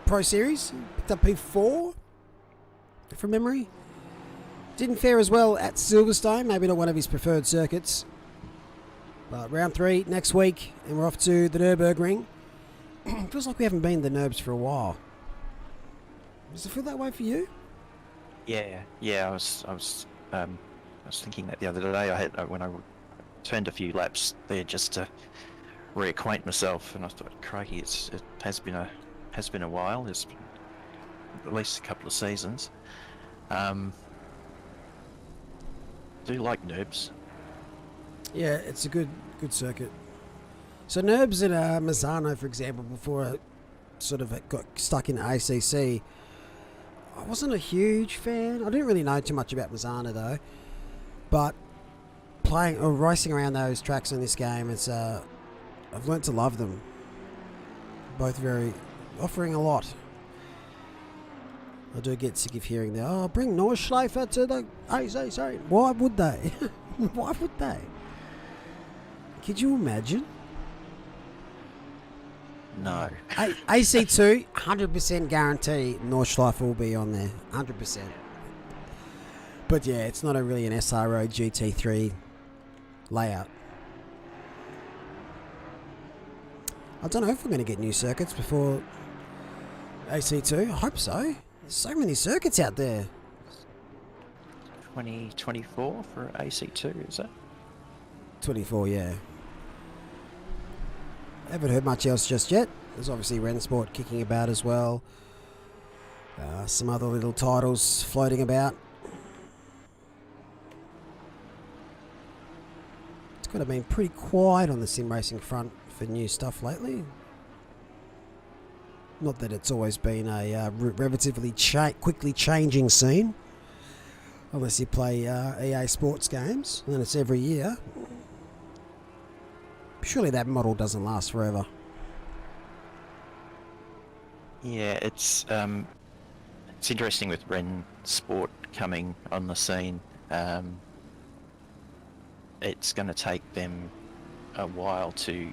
Pro Series. Picked up P4 from memory. Didn't fare as well at Silverstone, maybe not one of his preferred circuits. But round 3 next week, and we're off to the Nürburgring. Feels like we haven't been to the Nurbs for a while. Does it feel that way for you? Yeah. I was thinking that the other day. I had when I turned a few laps there just to reacquaint myself, and I thought, crikey, it has been a while. It's been at least a couple of seasons. Do like Nurbs? Yeah, it's a good circuit. So Nurbs in Mazzano, for example, before I sort of got stuck in ACC, I wasn't a huge fan. I didn't really know too much about Mazzano though, but playing or racing around those tracks in this game, it's I've learnt to love them. Both very offering a lot. I do get sick of hearing that. Oh, bring Nordschleifer to the ACC. Why would they? Why would they? Could you imagine? No. AC2, 100% guarantee Nordschleifer will be on there. 100%. But yeah, it's not really an SRO GT3 layout. I don't know if we're going to get new circuits before AC2. I hope so. There's so many circuits out there. 2024 for AC2, is it? 24, yeah. Haven't heard much else just yet. There's obviously Rensport kicking about as well. Some other little titles floating about. It's kind of been pretty quiet on the sim racing front for new stuff lately. Not that it's always been a relatively quickly changing scene. Unless you play EA Sports games, and it's every year. Surely that model doesn't last forever. Yeah, it's interesting with Ren Sport coming on the scene. It's going to take them a while to.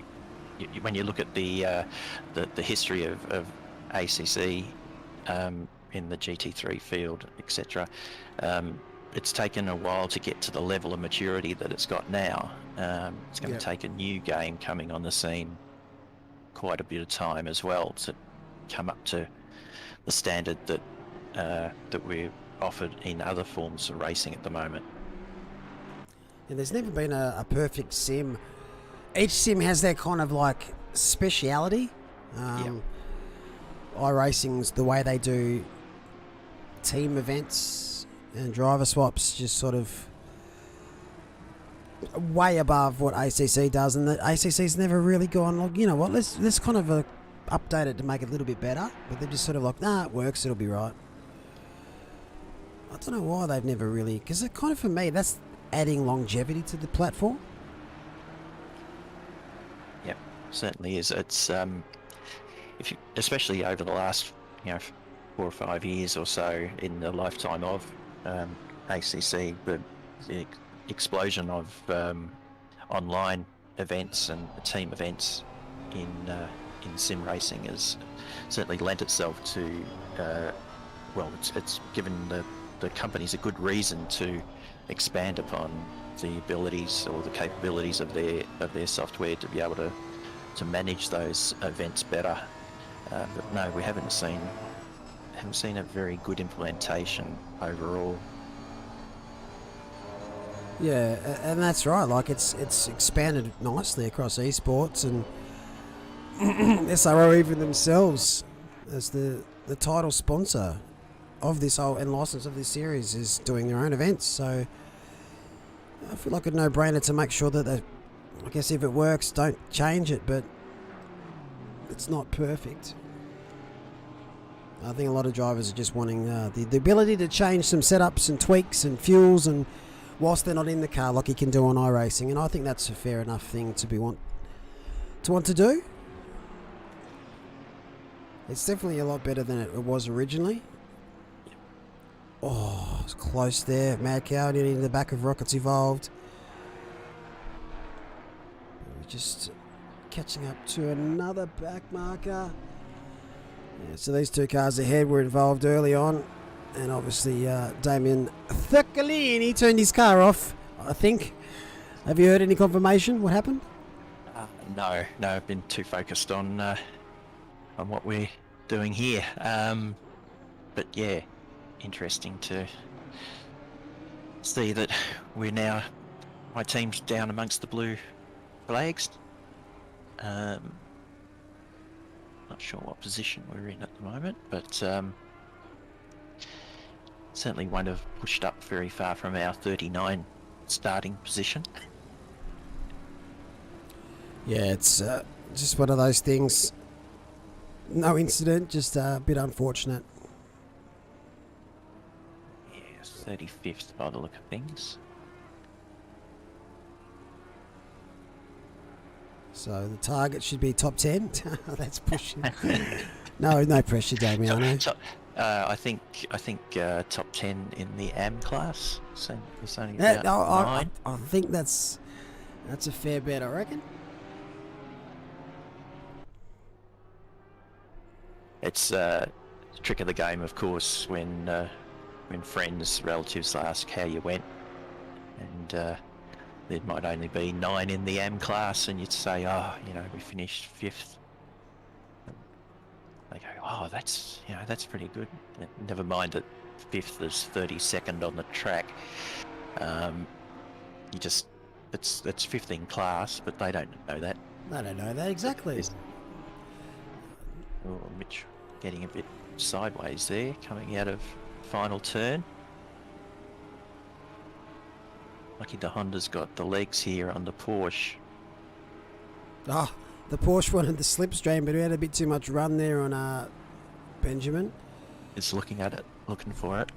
When you look at the history of ACC in the GT3 field, etc., it's taken a while to get to the level of maturity that it's got now. It's going to take a new game coming on the scene quite a bit of time as well to come up to the standard that we're offered in other forms of racing at the moment. And there's never been a perfect sim. Each sim has their kind of like speciality. iRacing's the way they do team events and driver swaps, just sort of way above what ACC does, and the ACC's never really gone, well, you know what, let's kind of update it to make it a little bit better, but they're just sort of like, nah, it works, it'll be right. I don't know why they've never really, because it kind of, for me, that's adding longevity to the platform. Yep, certainly is. It's especially over the last 4 or 5 years or so in the lifetime of ACC, the explosion of online events and team events in in sim racing has certainly lent itself to, well, it's given the companies a good reason to expand upon the abilities or the capabilities of their software to be able to manage those events better. But no, we haven't seen a very good implementation overall. Yeah, and that's right. Like it's expanded nicely across esports, and SRO even themselves as the title sponsor of this whole and license of this series is doing their own events. So I feel like a no-brainer to make sure that I guess if it works, don't change it, but it's not perfect. I think a lot of drivers are just wanting the ability to change some setups and tweaks and fuels, and whilst they're not in the car, like you can do on iRacing, and I think that's a fair enough thing to want to do. It's definitely a lot better than it was originally. Oh, it's close there. Mad Cow nearly in the back of Rockets Evolved. We're just catching up to another back marker. Yeah, so these two cars ahead were involved early on, and obviously Damien Thurcolini turned his car off, I think. Have you heard any confirmation what happened? No, I've been too focused on what we're doing here. But yeah, interesting to see that my team's down amongst the blue flags. Not sure what position we're in at the moment, but certainly won't have pushed up very far from our 39 starting position. Yeah, it's just one of those things. No incident, just a bit unfortunate. Yeah, 35th by the look of things. So the target should be top 10. That's pushing. No pressure, Damiano. I think top 10 in the AM class. So it's only about 9. I think that's a fair bet, I reckon. It's a trick of the game, of course, when friends, relatives ask how you went, and there might only be 9 in the AM class, and you'd say, we finished 5th. They go, oh, that's pretty good. Never mind that 5th is 32nd on the track. It's 5th in class, but they don't know that. They don't know that, exactly. Oh, Mitch getting a bit sideways there, coming out of final turn. Lucky the Honda's got the legs here on the Porsche. Oh, the Porsche wanted the slipstream, but we had a bit too much run there on Benjamin. It's looking for it.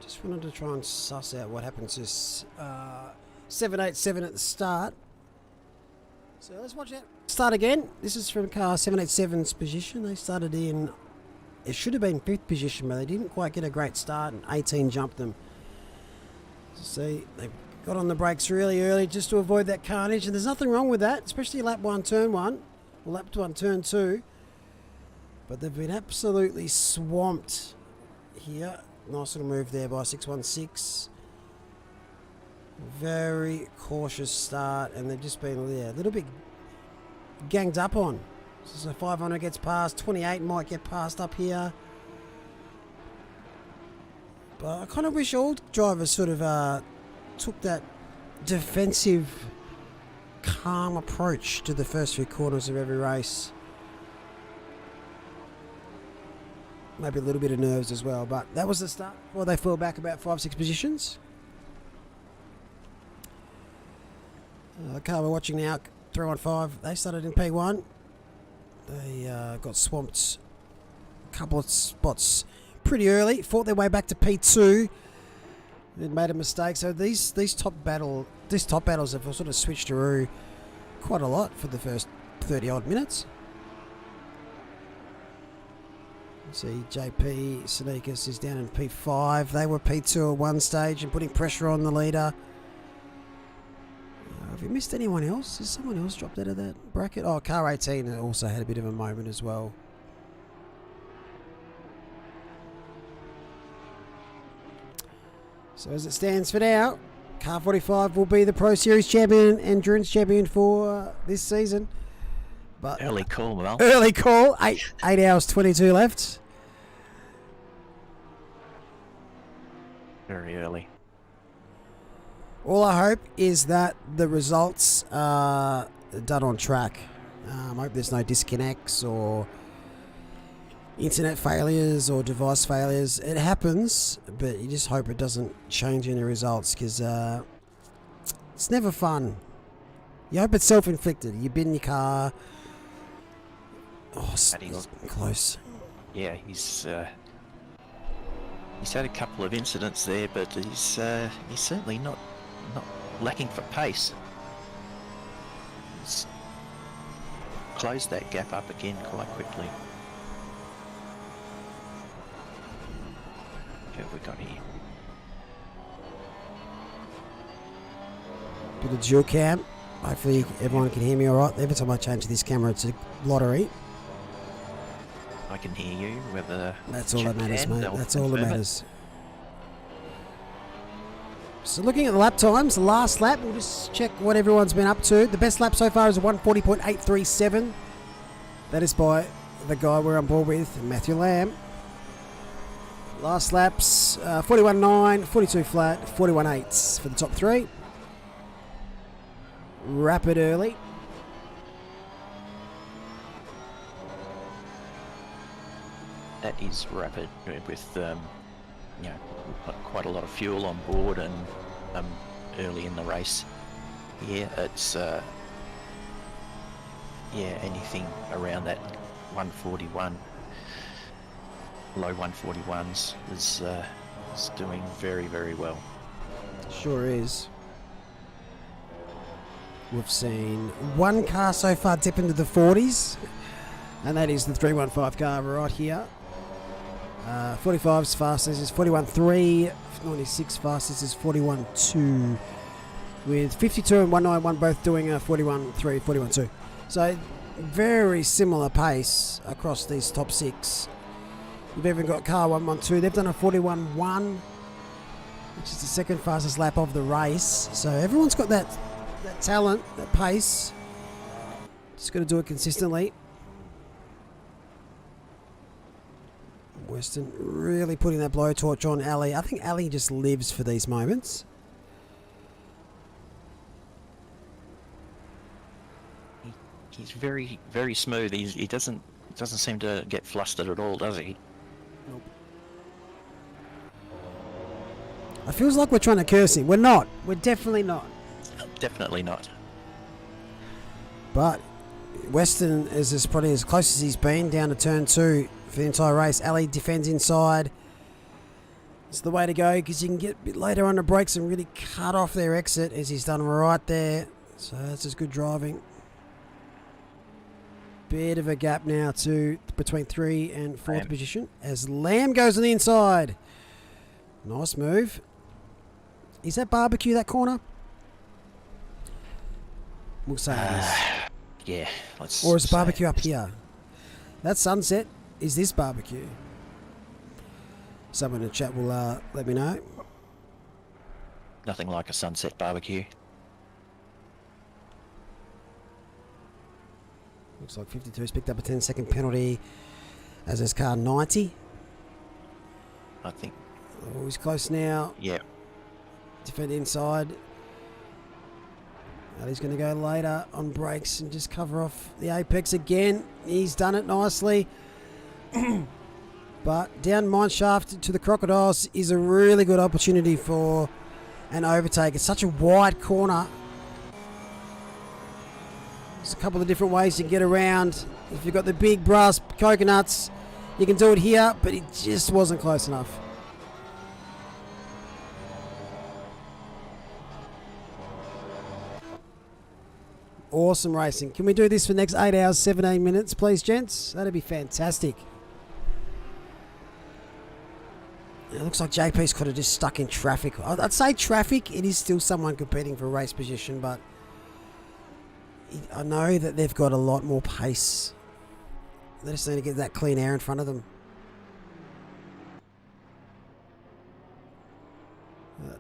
Just wanted to try and suss out what happened to 787 at the start. So let's watch that start again. This is from car 787's position. They started in, it should have been 5th position, but they didn't quite get a great start, and 18 jumped them. See, they got on the brakes really early just to avoid that carnage, and there's nothing wrong with that, especially lap 1, turn 1, or lap 1, turn 2. But they've been absolutely swamped here. Nice little move there by 616. Very cautious start, and they've just been a little bit ganged up on. So 500 gets past, 28 might get past up here. But I kind of wish all drivers sort of took that defensive, calm approach to the first few corners of every race. Maybe a little bit of nerves as well, but that was the start. Well, they fell back about 5-6 positions. The car we're watching now, 315, they started in P1. They got swamped a couple of spots pretty early, fought their way back to P2, then made a mistake. So these top battles have sort of switched through quite a lot for the first 30 odd minutes. See, JP Sneakers is down in P5. They were P2 at one stage and putting pressure on the leader. Have we missed anyone else? Has someone else dropped out of that bracket? Oh, car 18 also had a bit of a moment as well. So as it stands for now, car 45 will be the Pro Series champion, endurance champion for this season. But Early call, Mel. early call, 8 hours 22 left. Very early. All I hope is that the results are done on track. I hope there's no disconnects or internet failures or device failures. It happens, but you just hope it doesn't change any results, because it's never fun. You hope it's self-inflicted. You've been in your car. Oh, close. Yeah, he's had a couple of incidents there, but he's certainly not lacking for pace. He's closed that gap up again quite quickly. What have we got here? Bit of dual cam. Hopefully everyone can hear me all right. Every time I change this camera, it's a lottery. I can hear you. Whether That's all that matters, mate. That's all that matters. So looking at the lap times, the last lap, we'll just check what everyone's been up to. The best lap so far is a 140.837. That is by the guy we're on board with, Matthew Lamb. Last laps, 41.9, 42 flat, 41.8 for the top three. Rapid early. that is rapid with quite a lot of fuel on board, and early in the race here it's anything around that 141, low 141s is doing very, very well. Sure is. We've seen one car so far dip into the 40s, and that is the 315 car right here. 45's fastest is 41.3, 96 fastest is 41.2, with 52 and 191 both doing a 41.3, 41.2. So very similar pace across these top six. You've even got car 112, they've done a 41.1, which is the second fastest lap of the race. So everyone's got that talent, that pace. Just got to do it consistently. Weston really putting that blowtorch on Ali. I think Ali just lives for these moments. He's very, very smooth. He doesn't seem to get flustered at all, does he? Nope. It feels like we're trying to curse him. We're not. We're definitely not. Definitely not. But Weston is probably as close as he's been down to turn 2 for the entire race. Ali defends inside. It's the way to go, because you can get a bit later on the brakes and really cut off their exit, as he's done right there. So that's just good driving. Bit of a gap now to between 3 and 4th position as Lamb goes on the inside. Nice move. Is that barbecue, that corner? We'll say it is. Yeah, let's. Or is barbecue up here? That's Sunset. Is this barbecue? Someone in the chat will let me know. Nothing like a sunset barbecue. Looks like 52's picked up a 10-second penalty, as is car 90. I think. Oh, he's close now. Yeah. Defend inside. And he's going to go later on brakes and just cover off the apex again. He's done it nicely. But down mine shaft to the Crocodiles is a really good opportunity for an overtake. It's such a wide corner. There's a couple of different ways you can get around. If you've got the big brass coconuts, you can do it here, but it just wasn't close enough. Awesome racing. Can we do this for the next 8 hours, 17 minutes, please, gents? That'd be fantastic. It looks like JP's could have just stuck in traffic. I'd say traffic. It is still someone competing for race position, but I know that they've got a lot more pace. They just need to get that clean air in front of them.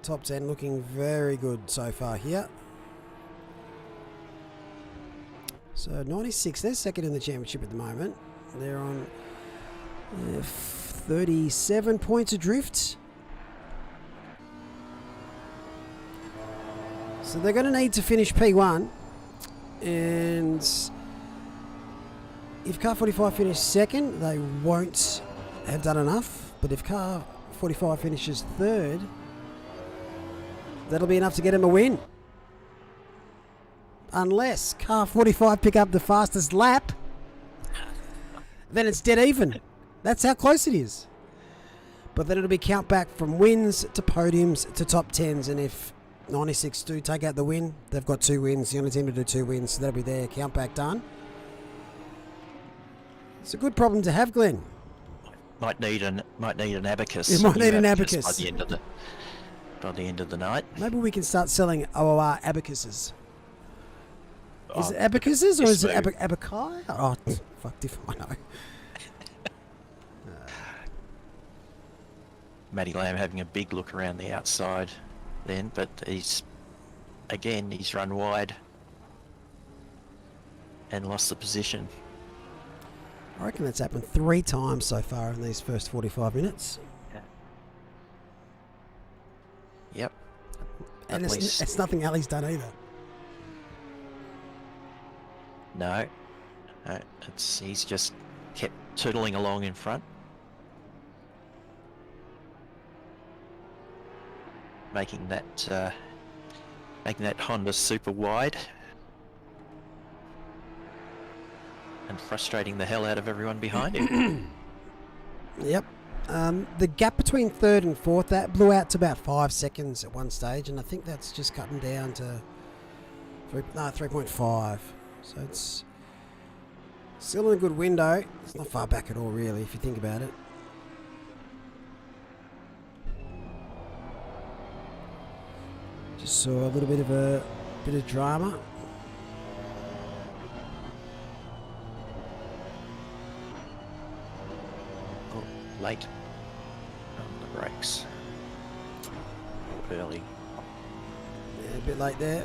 Top 10 looking very good so far here. So 96, they're second in the championship at the moment. They're on 37 points adrift. So they're going to need to finish P1. And if car 45 finish second, they won't have done enough. But if car 45 finishes third, that'll be enough to get him a win. Unless car 45 pick up the fastest lap, then it's dead even. That's how close it is. But then it'll be count back from wins to podiums to top 10s. And if 96 do take out the win, they've got 2 wins. The only team to do 2 wins, so that'll be their count back done. It's a good problem to have, Glenn. Might need an abacus. You might need an abacus by the end of the night. Maybe we can start selling OOR abacuses. Is Oh, it abacuses or is it smooth. abaci? Oh, fucked if I know. Matty Lamb having a big look around the outside then, but he's run wide and lost the position. I reckon that's happened 3 times so far in these first 45 minutes. Yep. And At least. it's nothing Ali's done either. No, he's just kept tootling along in front. Making that Honda super wide. And frustrating the hell out of everyone behind him. Yep. The gap between third and fourth, that blew out to about 5 seconds at one stage, and I think that's just cutting down to 3.5. So it's still in a good window. It's not far back at all, really, if you think about it. Just saw a little bit of drama. Oh, late on the brakes. Early. Yeah, a bit late there.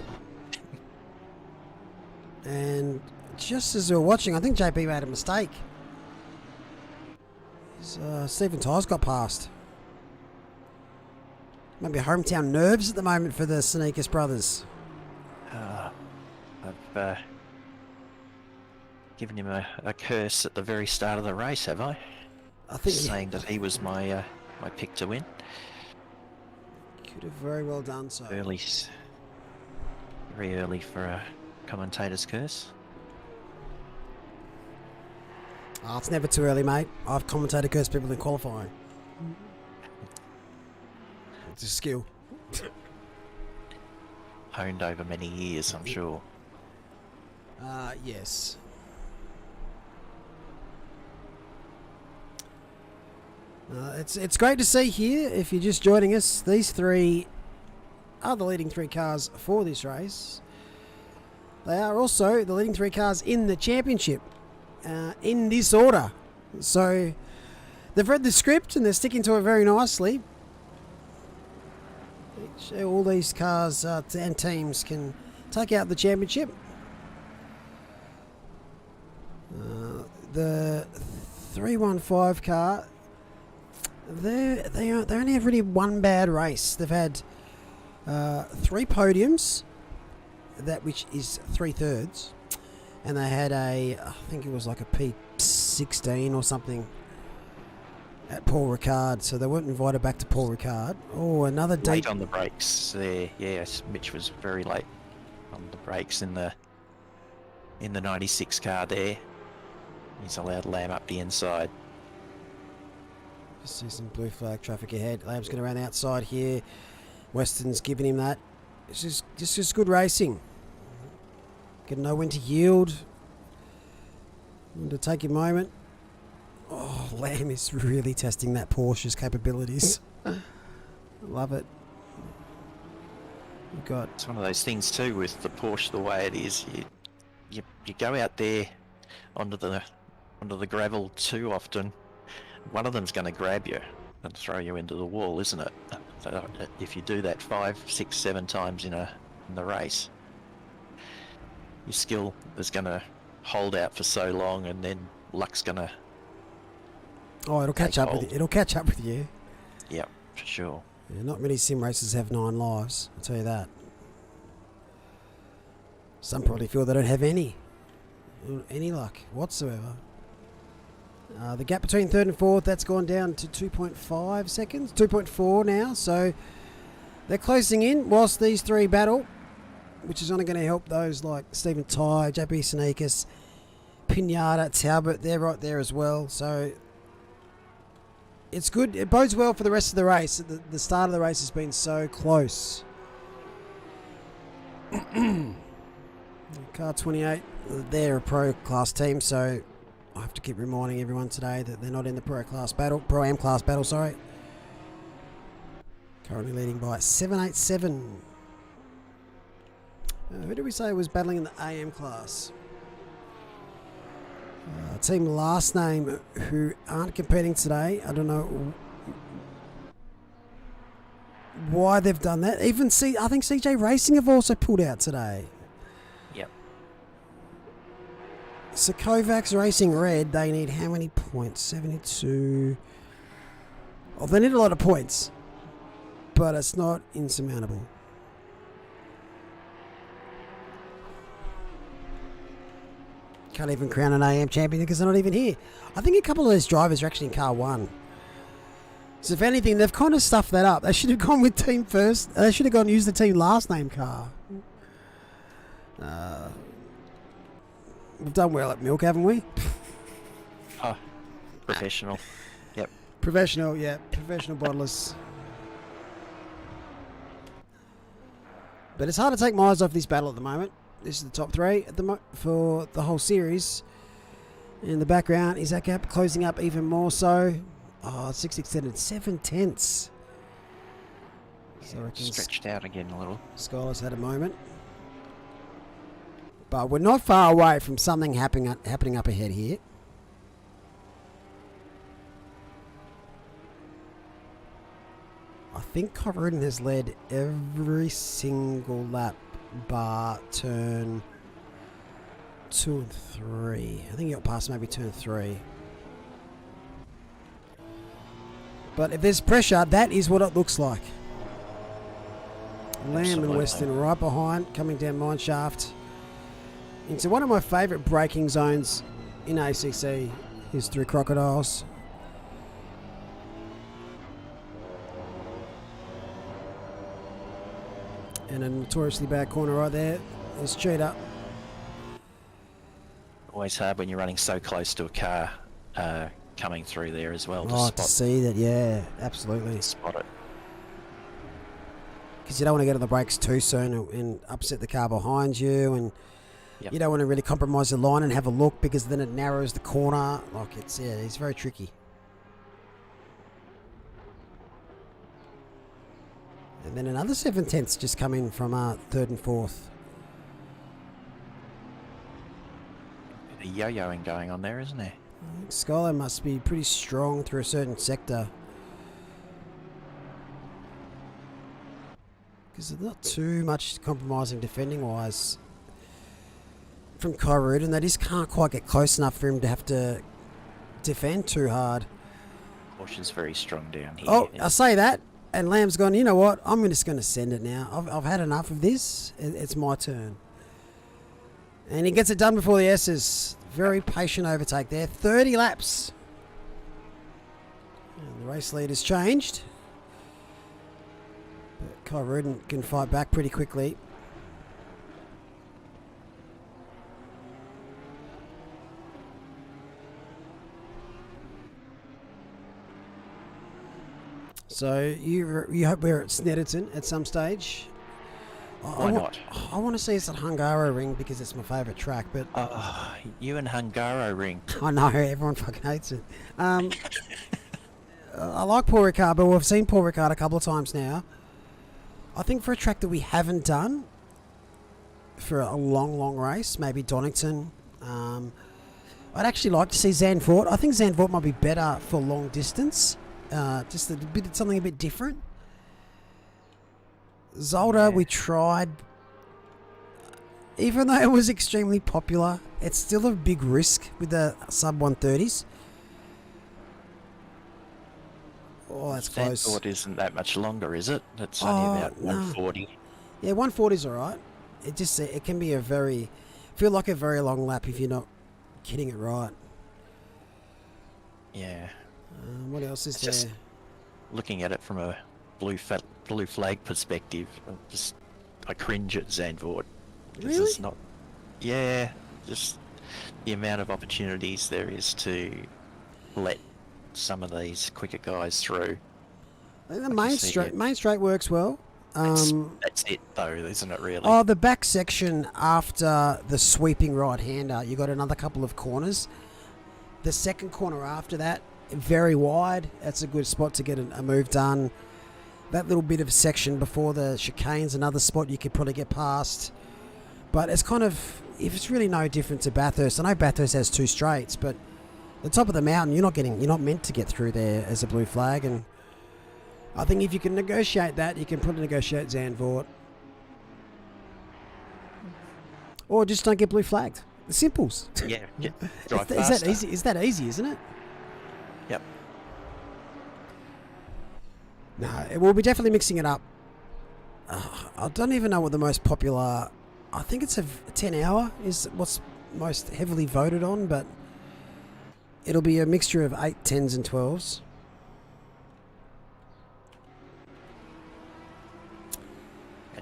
And just as we were watching, I think JP made a mistake. Stephen Tyres got past. Maybe hometown nerves at the moment for the Sneakers brothers. I've given him a curse at the very start of the race, have I? I think Saying that he was my pick to win. Could have very well done so. Very early for a commentator's curse. Oh, it's never too early, mate. I've commentator cursed people in qualifying. It's a skill. Honed over many years, I'm sure. Yes. It's great to see here. If you're just joining us, these 3 are the leading 3 cars for this race. They are also the leading 3 cars in the championship, in this order. So they've read the script and they're sticking to it very nicely. All these cars and teams can take out the championship. The 315 car, they only have really one bad race. They've had 3 podiums, which is 3/3, and they had I think it was like a P16 or something at Paul Ricard, so they weren't invited back to Paul Ricard. Oh, another deep... Late on the brakes there. Yes, Mitch was very late on the brakes in the 96 car there. He's allowed Lamb up the inside. Just see some blue flag traffic ahead. Lamb's going around the outside here. Weston's giving him that. It's just good racing. Got to know when to yield, when to take your moment. Oh, Lamb is really testing that Porsche's capabilities. Love it. You've got... It's one of those things too with the Porsche the way it is. you go out there onto the gravel too often, one of them's going to grab you and throw you into the wall, isn't it? So if you do that 5, 6, 7 times in the race, your skill is going to hold out for so long, and then luck's going to. Oh, it'll catch up with you. It'll catch up with you. Yep, for sure. Yeah, not many sim races have 9 lives, I'll tell you that. Some probably feel they don't have any luck whatsoever. The gap between 3rd and 4th, that's gone down to 2.5 seconds, 2.4 now, so they're closing in whilst these 3 battle, which is only going to help those like Stephen Ty, JP Sneakers, Pinata, Talbot, they're right there as well, so it's good. It bodes well for the rest of the race. The start of the race has been so close. Car 28, they're a pro class team, so I have to keep reminding everyone today that they're not in the pro am class battle, sorry. Currently leading by 787. Who did we say was battling in the AM class? Team last name who aren't competing today. I don't know why they've done that. Even I think CJ Racing have also pulled out today. Yep. So Kovacs Racing Red, they need how many points? 72. Oh, they need a lot of points, but it's not insurmountable. Can't even crown an AM champion because they're not even here. I think a couple of those drivers are actually in car 1. So if anything, they've kind of stuffed that up. They should have gone with team first. They should have gone and used the team last name car. We've done well at Milk, haven't we? Oh, professional. Yep. Professional, yeah. Professional bottlers. But it's hard to take my eyes off this battle at the moment. This is the top 3 at for the whole series. In the background is that gap closing up even more so. Oh, 6 extended, 7 tenths. So I reckon Stretched out again a little. Skylar's had a moment. But we're not far away from something happening up ahead here. I think Coverton has led every single lap bar turn 2 and 3. I think he got past maybe turn 3. But if there's pressure, that is what it looks like. Lamb and Weston right behind, coming down Mineshaft into one of my favourite braking zones in ACC is through Crocodiles. And a notoriously bad corner right there is Cheetah. Always hard when you're running so close to a car coming through there as well. To see that, yeah, absolutely. Spot it. Because you don't want to get on the brakes too soon and upset the car behind you, and you don't want to really compromise the line and have a look because then it narrows the corner. Like it's very tricky. And then another 7 tenths just come in from 3rd and 4th. A yo-yoing going on there, isn't there? I think Skylar must be pretty strong through a certain sector. Because there's not too much compromising defending-wise from Kyrud, and they just can't quite get close enough for him to have to defend too hard. Caution's very strong down here. Oh, I say that. And Lamb's gone, you know what, I'm just going to send it now. I've had enough of this. It's my turn. And he gets it done before the S's. Very patient overtake there. 30 laps. And the race lead has changed. But Kyle Rudin can fight back pretty quickly. So you hope we're at Snetterton at some stage. Why not? I want to see us at Hungaro Ring because it's my favourite track. But you and Hungaro Ring. I know everyone fucking hates it. I like Paul Ricard, but we've seen Paul Ricard a couple of times now. I think for a track that we haven't done for a long race. Maybe Donington. I'd actually like to see Zandvoort. I think Zandvoort might be better for long distance. Just something a bit different. Zolder, we tried. Even though it was extremely popular, it's still a big risk with the sub 130s. Oh, that's close. Zandvoort isn't that much longer, is it? It's only about 140. Yeah, 140's alright. It can be feel like a very long lap if you're not getting it right. Yeah. What else is Just there? looking at it from a blue flag perspective, I cringe at Zandvoort. Really? It's not. Yeah, just the amount of opportunities there is to let some of these quicker guys through. I think the main straight works well. That's it though, isn't it really? Oh, the back section after the sweeping right-hander, you got another couple of corners. The second corner after that, very wide. That's a good spot to get a move done. That little bit of section before the chicane's another spot you could probably get past. But it's kind of, if it's really no different to Bathurst. I know Bathurst has 2 straights, but the top of the mountain, you're not meant to get through there as a blue flag. And I think if you can negotiate that, you can probably negotiate Zandvoort. Or just don't get blue flagged. The simples. Yeah, Is drive that faster. easy? Is that easy, isn't it? Yep. No, we'll be definitely mixing it up. I don't even know what the most popular... I think it's a 10-hour is what's most heavily voted on, but it'll be a mixture of 8, 10s and 12s.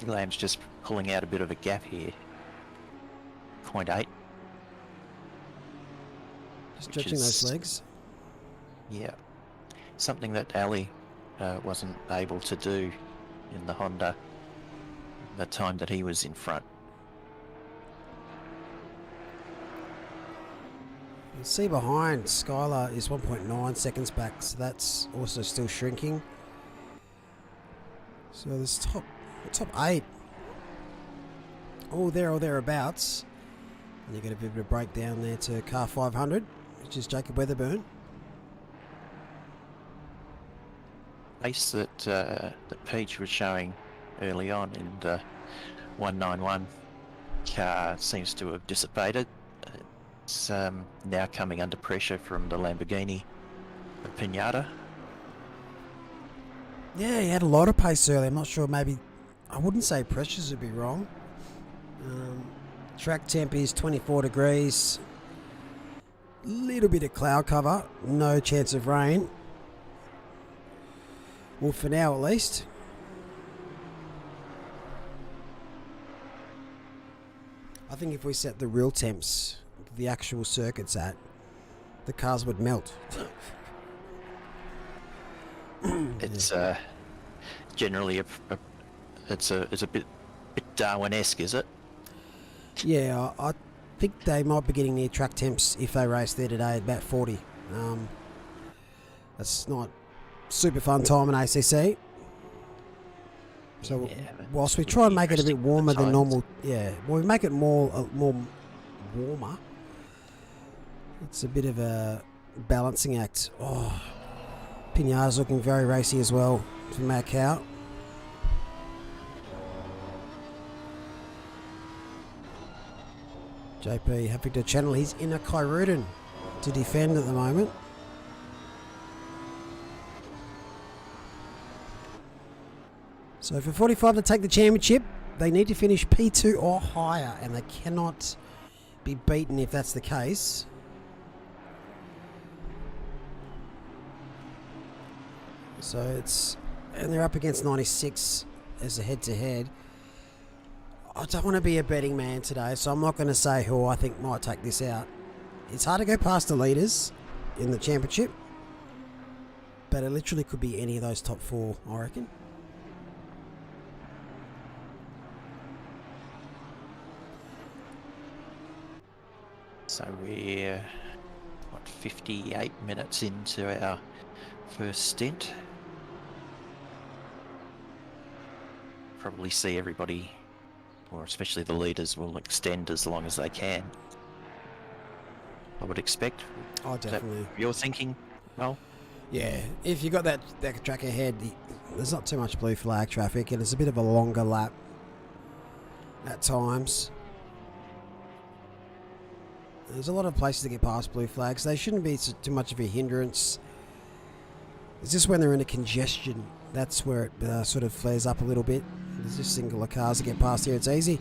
Lamb's just pulling out a bit of a gap here. 0.8. Just stretching those legs. Yeah. Something that Ali wasn't able to do in the Honda the time that he was in front. You see behind, Skylar is 1.9 seconds back, so that's also still shrinking. So this top 8, all there or thereabouts. And you get a bit of a breakdown there to car 500, which is Jacob Weatherburn. Pace that Peach was showing early on in the 191 car seems to have dissipated. It's now coming under pressure from the Lamborghini Pinata. Yeah, he had a lot of pace early. I'm not sure, maybe, I wouldn't say pressures would be wrong. Track temp is 24 degrees. Little bit of cloud cover. No chance of rain. Well, for now at least. I think if we set the real temps, the actual circuits at, the cars would melt. It's generally it's a bit Darwin-esque, is it? Yeah, I think they might be getting near track temps if they race there today at about 40. That's not super fun time in ACC. So Yeah, whilst we try and make it a bit warmer than times. normal, we make it more warmer. It's a bit of a balancing act. Oh, Pinata's looking very racy as well for Macau. JP having to channel his inner Kyrudin to defend at the moment. So for 45 to take the championship, they need to finish P2 or higher, and they cannot be beaten if that's the case. So and they're up against 96 as a head-to-head. I don't want to be a betting man today, so I'm not going to say who I think might take this out. It's hard to go past the leaders in the championship, but it literally could be any of those top 4, I reckon. So we're 58 minutes into our first stint. Probably see everybody or especially the leaders, will extend as long as they can. I would expect. Oh, Is that definitely. you're thinking, well, Yeah, if you got that track ahead, there's not too much blue flag traffic, and it's a bit of a longer lap at times. There's a lot of places to get past blue flags. They shouldn't be too much of a hindrance. It's just when they're in a congestion, that's where it sort of flares up a little bit. There's just singular cars to get past here. It's easy.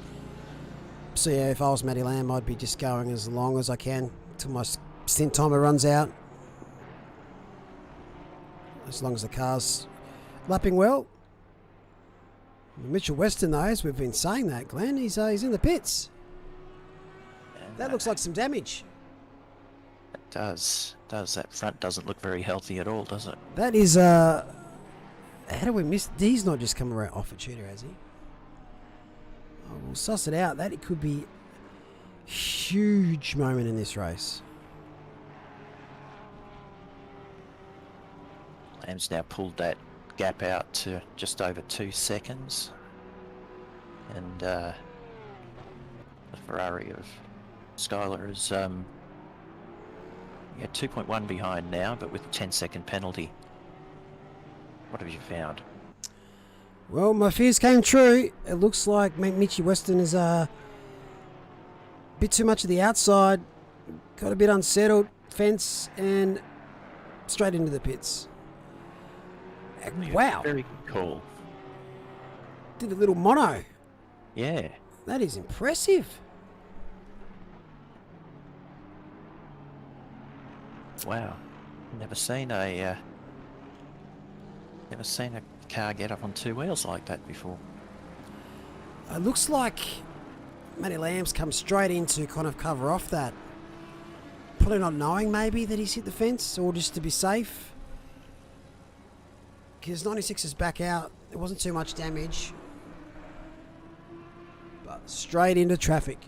So yeah, if I was Matty Lamb, I'd be just going as long as I can till my stint timer runs out. As long as the car's lapping well. Mitchell Weston, though, as we've been saying that, Glenn, he's in the pits. That looks like some damage. it does. That front doesn't look very healthy at all, does it? That is, how do we miss? He's not just come around off a cheater, has he? Oh, we'll suss it out. That it could be a huge moment in this race. Lamb's now pulled that gap out to just over 2 seconds. And the Ferrari of Skylar is 2.1 behind now, but with a 10-second penalty. What have you found? Well, my fears came true. It looks like Mitchy Weston is a bit too much of the outside. Got a bit unsettled. Fence and straight into the pits. Wow. Very good call. Did a little mono. Yeah. That is impressive. Wow. Never seen a car get up on two wheels like that before. It looks like Matty Lamb's come straight in to kind of cover off that. Probably not knowing maybe that he's hit the fence, or just to be safe. Because 96 is back out. There wasn't too much damage. But straight into traffic.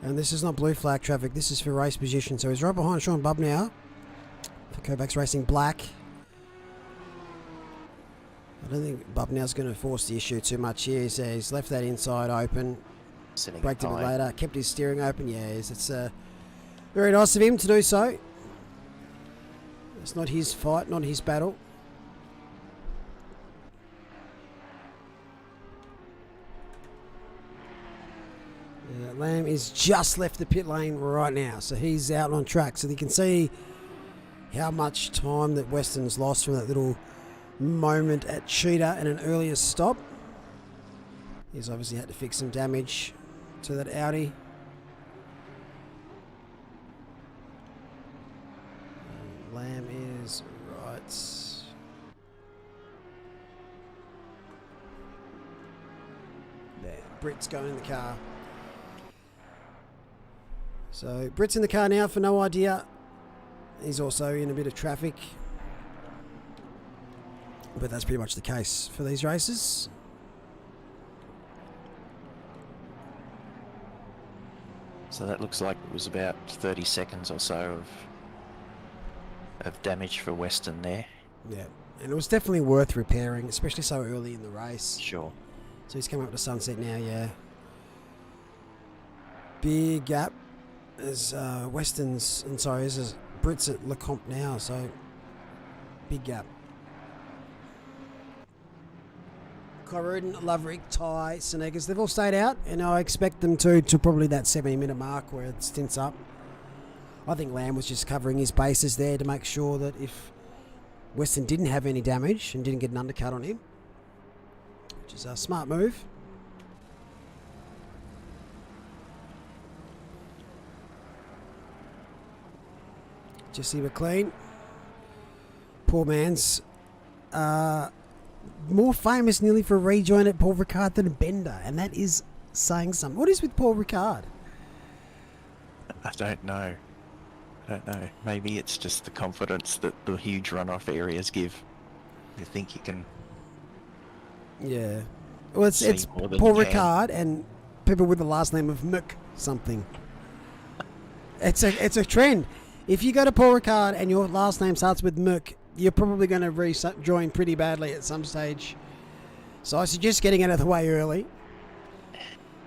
And this is not blue flag traffic. This is for race position. So he's right behind Sean Bubb now. For Kovacs Racing Black. I don't think Bubnow's going to force the issue too much here. He's left that inside open. Sitting Braked a bit high. later. Kept his steering open. Yeah, it's very nice of him to do so. It's not his fight, not his battle. Lamb is just left the pit lane right now, so he's out on track. So you can see how much time that Weston's lost from that little moment at Cheetah and an earlier stop. He's obviously had to fix some damage to that Audi. Lamb is right. There, Britt's going in the car. So Britt's in the car now for no idea. He's also in a bit of traffic. But that's pretty much the case for these races. So that looks like it was about 30 seconds or so of damage for Weston there. Yeah, and it was definitely worth repairing, especially so early in the race. Sure. So he's coming up to sunset now, yeah. Big gap as Weston's, and sorry, this is Britt's at Lecomte now, so big gap. Corruden, Loverick, Ty, Senegas, they've all stayed out, and I expect them to probably that 70-minute mark where it stints up. I think Lamb was just covering his bases there to make sure that if Weston didn't have any damage and didn't get an undercut on him, which is a smart move. Jesse McLean, poor man's more famous nearly for a rejoin at Paul Ricard than a Bender, and that is saying something. What is with Paul Ricard? I don't know. Maybe it's just the confidence that the huge runoff areas give. You think you can... Yeah. Well, it's See more than Paul you can. Ricard and people with the last name of Mc something. It's a trend. If you go to Paul Ricard and your last name starts with Mc, you're probably going to rejoin pretty badly at some stage So I suggest getting it out of the way early,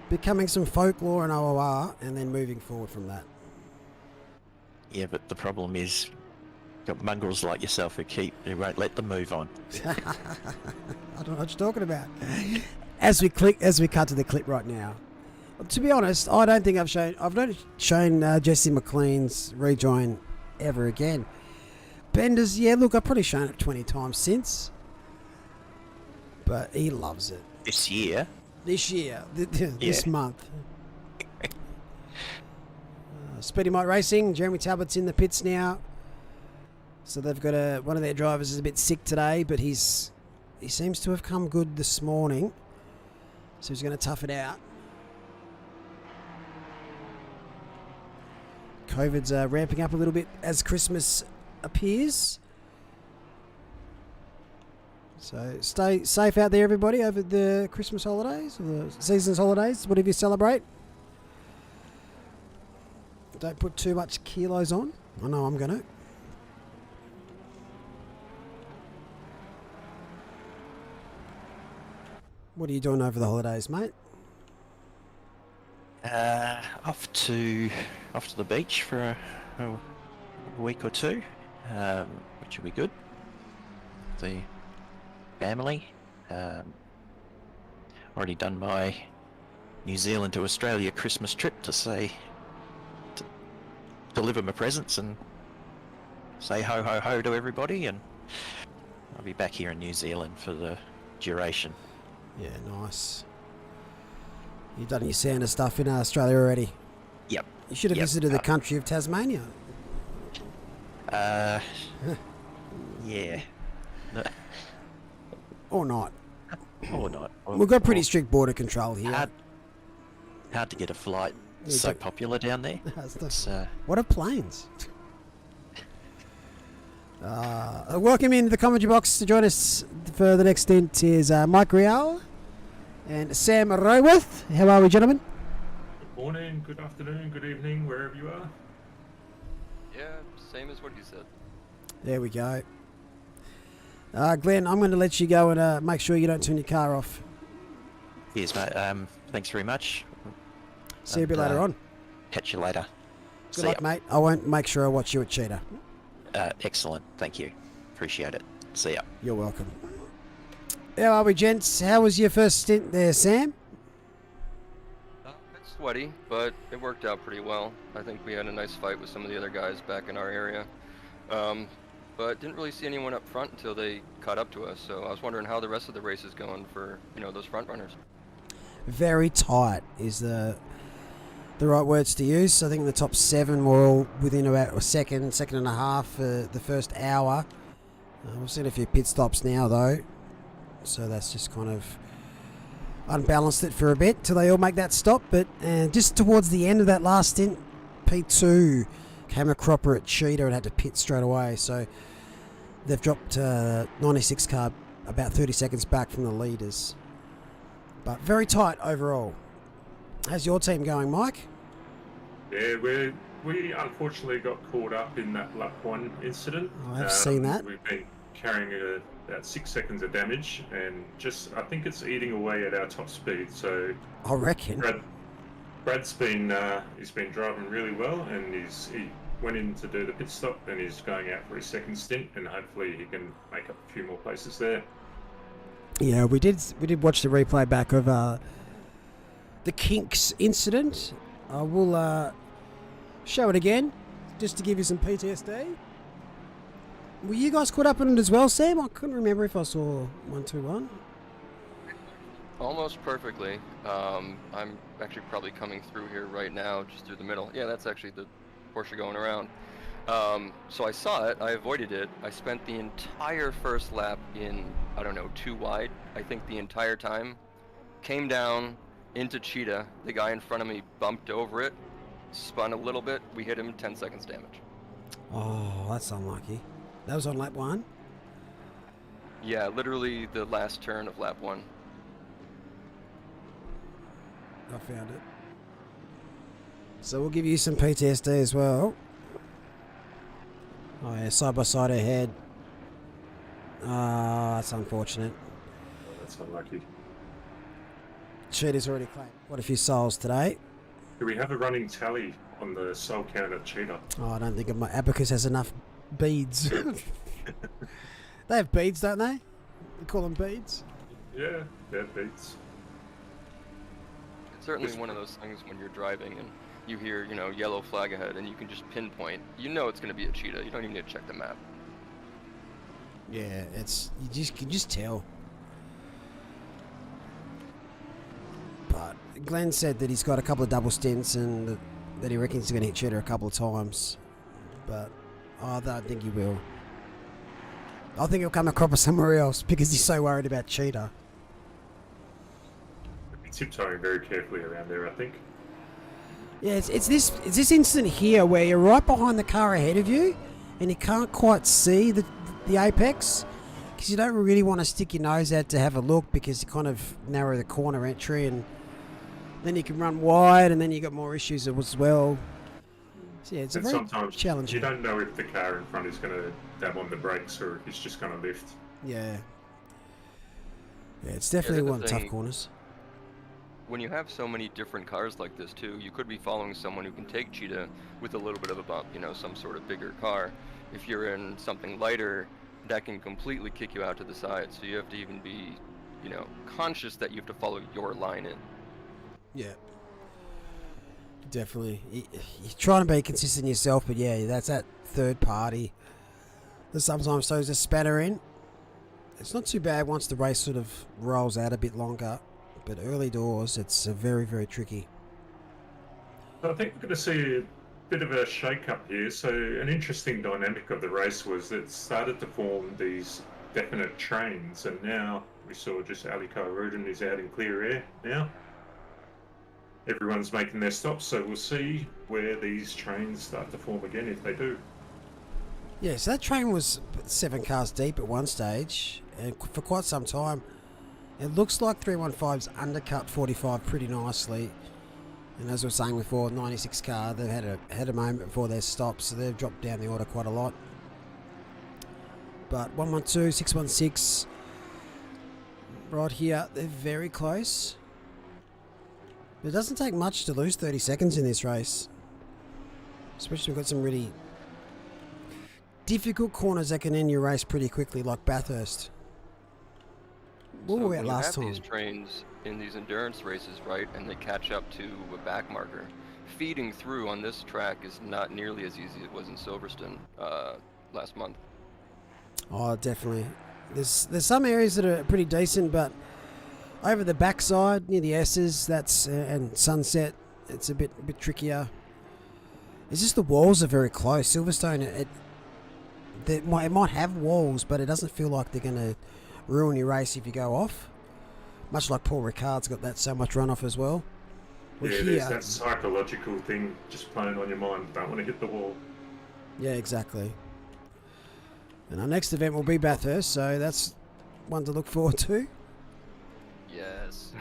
becoming some folklore and OOR, and then moving forward from that. Yeah, but the problem is, got mongrels like yourself who won't let them move on. I don't know what you're talking about. As we cut to the clip right now. To be honest, I don't think I've not shown Jesse McLean's rejoin ever again. Bender's, yeah, look, I've probably shown it 20 times since, but he loves it. This year? This month. Speedy Mite Racing, Jeremy Talbot's in the pits now. So they've got one of their drivers is a bit sick today, but he seems to have come good this morning. So he's going to tough it out. COVID's ramping up a little bit as Christmas appears. So stay safe out there, everybody, over the Christmas holidays, or the season's holidays, whatever you celebrate. Don't put too much kilos on. I know I'm going to. What are you doing over the holidays, mate? Off to the beach for a week or two, which will be good. The family. Already done my New Zealand to Australia Christmas trip to deliver my presents and say ho ho ho to everybody, and I'll be back here in New Zealand for the duration. Yeah, nice. You've done your Santa stuff in Australia already. Yep. You should have visited the country of Tasmania. Yeah. No. Or not. Or not. We've got pretty strict border control here. Hard to get a flight. Yeah, So popular down there. What are planes? Welcome into the commentary box. To join us for the next stint is Mike Rial and Sam Roworth. How are we, gentlemen? Good morning, good afternoon, good evening, wherever you are. Yeah, same as what you said. There we go. Glenn, I'm going to let you go and make sure you don't turn your car off. Yes, mate. Thanks very much. See you a bit later on. Catch you later. Good luck, mate. I won't make sure I watch you at Cheetah. Excellent. Thank you. Appreciate it. See ya. You're welcome. How are we, gents? How was your first stint there, Sam? A bit sweaty, but it worked out pretty well. I think we had a nice fight with some of the other guys back in our area. But didn't really see anyone up front until they caught up to us. So I was wondering how the rest of the race is going for, those front runners. Very tight is the right words to use. I think the top 7 were all within about a second and a half for the first hour. We've seen a few pit stops now, though. So that's just kind of unbalanced it for a bit till they all make that stop. But just towards the end of that last stint, P2 came a cropper at Cheetah and had to pit straight away. So they've dropped 96 car about 30 seconds back from the leaders. But very tight overall. How's your team going, Mike? Yeah, we unfortunately got caught up in that lap 1 incident. I have seen that. We've been carrying about 6 seconds of damage, and I think it's eating away at our top speed. So I reckon. Brad's been he's been driving really well, and he went in to do the pit stop, and he's going out for his second stint, and hopefully he can make up a few more places there. Yeah, we did watch the replay back of the Kinks incident. I will show it again just to give you some PTSD. Were you guys caught up in it as well, Sam? I couldn't remember if I saw 1-2-1. Almost perfectly. I'm actually probably coming through here right now, just through the middle. Yeah, that's actually the Porsche going around. So I saw it, I avoided it. I spent the entire first lap in, 2 wide, I think the entire time. Came down into Cheetah. The guy in front of me bumped over it, spun a little bit. We hit him, 10 seconds damage. Oh, that's unlucky. That was on lap 1? Yeah, literally the last turn of lap 1. I found it. So we'll give you some PTSD as well. Oh yeah, side by side ahead. Ah, that's unfortunate. That's unlucky. Cheetah's already claimed quite a few souls today. Do we have a running tally on the soul count of Cheetah? Oh, I don't think my abacus has enough beads. They have beads, don't they? You call them beads? Yeah, that beats. It's certainly one of those things when you're driving and you hear, you know, yellow flag ahead, and you can just pinpoint. You know it's going to be a cheetah. You don't even need to check the map. Yeah, you can just tell. But Glenn said that he's got a couple of double stints and that he reckons he's going to hit Cheetah a couple of times. But I don't think he will. I think he'll come a cropper somewhere else because he's so worried about Cheetah. Tiptoeing very carefully around there, I think. Yeah, it's this instant here where you're right behind the car ahead of you and you can't quite see the apex because you don't really want to stick your nose out to have a look because you kind of narrow the corner entry and then you can run wide and then you got more issues as well. So yeah, it's and a very sometimes challenging. you don't know if the car in front is going to dab on the brakes or if it's just going to lift. Yeah. Yeah, it's definitely one of the tough thing- corners. When you have so many different cars like this too, you could be following someone who can take cheetah with a little bit of a bump, you know, some sort of bigger car. If you're in something lighter, that can completely kick you out to the side. So you have to even be, you know, conscious that you have to follow your line in. Yeah. Definitely. You're trying to be consistent yourself, but yeah, that's that third party that sometimes throws a spanner in. It's not too bad once the race sort of rolls out a bit longer, but early doors, it's very, very tricky. So I think we're going to see a bit of a shake-up here. So an interesting dynamic of the race was that it started to form these definite trains, and now we saw just Ali Khairudin is out in clear air now. Everyone's making their stops, so we'll see where these trains start to form again if they do. Yeah, so that train was 7 cars deep at one stage, and for quite some time. It looks like 315's undercut 45 pretty nicely. And as we were saying before, 96 car, they've had a moment before their stop, so they've dropped down the order quite a lot. But 112, 616, right here, they're very close. But it doesn't take much to lose 30 seconds in this race. Especially we've got some really difficult corners that can end your race pretty quickly, like Bathurst. What were we at last time? These trains in these endurance races, right, and they catch up to a back marker. Feeding through on this track is not nearly as easy as it was in Silverstone last month. Oh, definitely. There's some areas that are pretty decent, but over the backside near the S's, that's and Sunset, it's a bit trickier. It's just the walls are very close. Silverstone, it might have walls, but it doesn't feel like they're going to ruin your race if you go off. Much like Paul Ricard's got that so much runoff as well. There's that psychological thing just playing on your mind. Don't want to hit the wall. Yeah, exactly. And our next event will be Bathurst, so that's one to look forward to. Yes.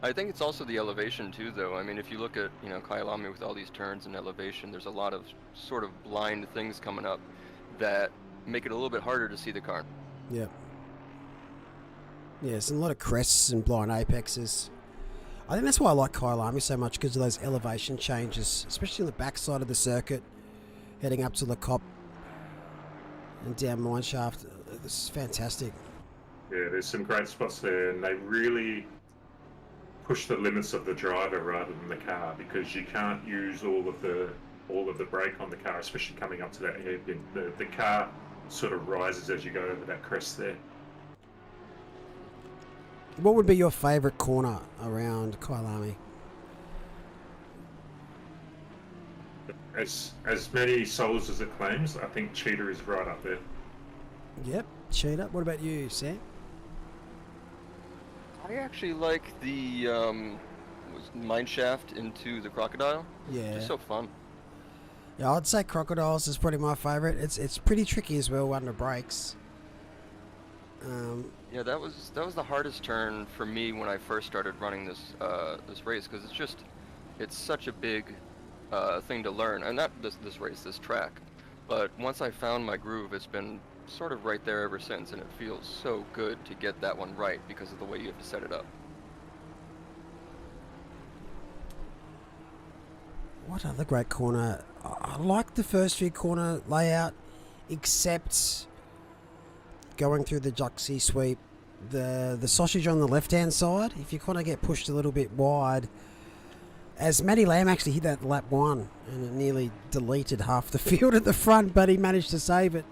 I think it's also the elevation too, though. I mean, if you look at, you know, Kyalami with all these turns and elevation, there's a lot of sort of blind things coming up that make it a little bit harder to see the car. Yeah. Yes, and a lot of crests and blind apexes. I think that's why I like Kyalami so much, because of those elevation changes, especially on the backside of the circuit, heading up to Le Cop and down Mineshaft. This is fantastic. Yeah, there's some great spots there, and they really push the limits of the driver rather than the car, because you can't use all of the brake on the car, especially coming up to that hairpin. The car sort of rises as you go over that crest there. What would be your favourite corner around Kyalami? As many souls as it claims, I think Cheetah is right up there. Yep, Cheetah. What about you, Sam? I actually like the mineshaft into the crocodile. Yeah. Just so fun. Yeah, I'd say Crocodiles is probably my favourite. It's pretty tricky as well under brakes. Yeah, that was the hardest turn for me when I first started running this race, because it's such a big thing to learn, and not this track, but once I found my groove, it's been sort of right there ever since, and it feels so good to get that one right because of the way you have to set it up. What other great corner? I like the first few corner layout, except going through the Juxie sweep, the sausage on the left hand side. If you kind of get pushed a little bit wide, as Matty Lamb actually hit that lap 1 and it nearly deleted half the field at the front, but he managed to save it.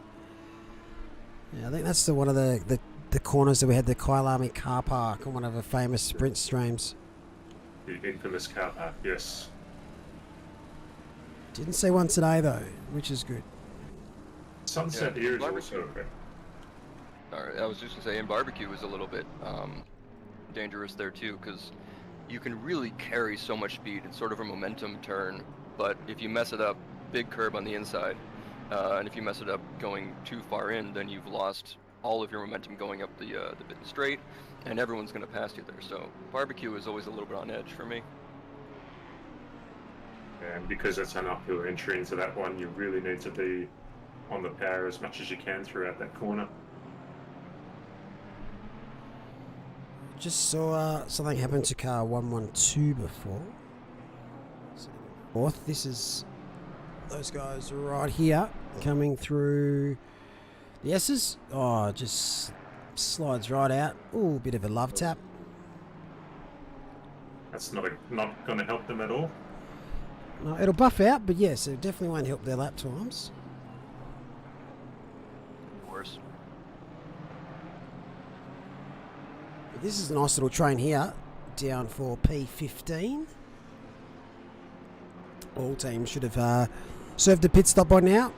Yeah, I think that's one of the corners that we had the Kyalami car park on one of the famous sprint streams. The infamous car park, yes. Didn't see one today though, which is good. Sunset here is also okay. Alright, I was just gonna say, and barbecue is a little bit dangerous there too, because you can really carry so much speed. It's sort of a momentum turn, but if you mess it up, big curb on the inside, and if you mess it up going too far in, then you've lost all of your momentum going up the bit straight, and everyone's gonna pass you there. So barbecue is always a little bit on edge for me. And because it's an uphill entry into that one, you really need to be on the power as much as you can throughout that corner. Just saw something happen to car 112 before. So, fourth, this is those guys right here coming through the S's. Oh, just slides right out. Ooh, bit of a love tap. That's not going to help them at all. No, it'll buff out, but yes, it definitely won't help their lap times. Of course. But this is a nice little train here, down for P15. All teams should have served a pit stop by now.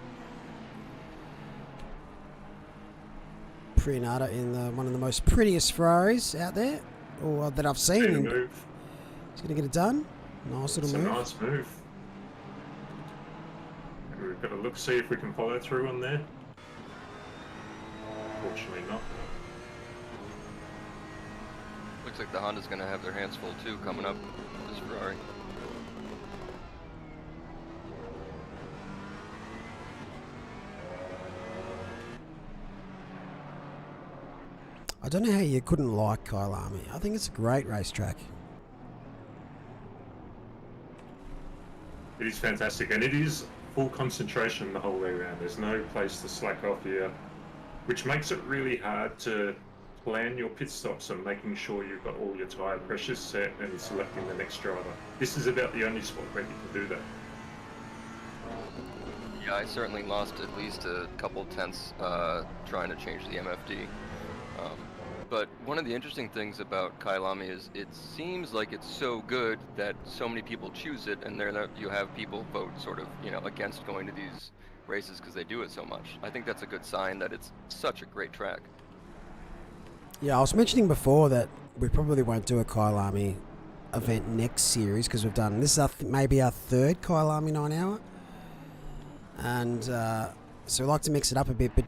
Prionata in one of the most prettiest Ferraris out there, or that I've seen. He's going to get it done. Nice little move. It's a nice move. We've got to look, see if we can follow through on there. Fortunately not. Looks like the Honda's going to have their hands full too coming up this Ferrari. I don't know how you couldn't like Kyalami. I think it's a great racetrack. It is fantastic, and it is full concentration the whole way around. There's no place to slack off here, which makes it really hard to plan your pit stops and making sure you've got all your tyre pressures set and selecting the next driver. This is about the only spot where you can do that. Yeah, I certainly lost at least a couple tenths trying to change the MFD. But one of the interesting things about Kyalami is it seems like it's so good that so many people choose it, and there you have people vote sort of, against going to these races because they do it so much. I think that's a good sign that it's such a great track. Yeah, I was mentioning before that we probably won't do a Kyalami event next series because we've done this is maybe our third Kyalami 9 hour, and so we like to mix it up a bit. But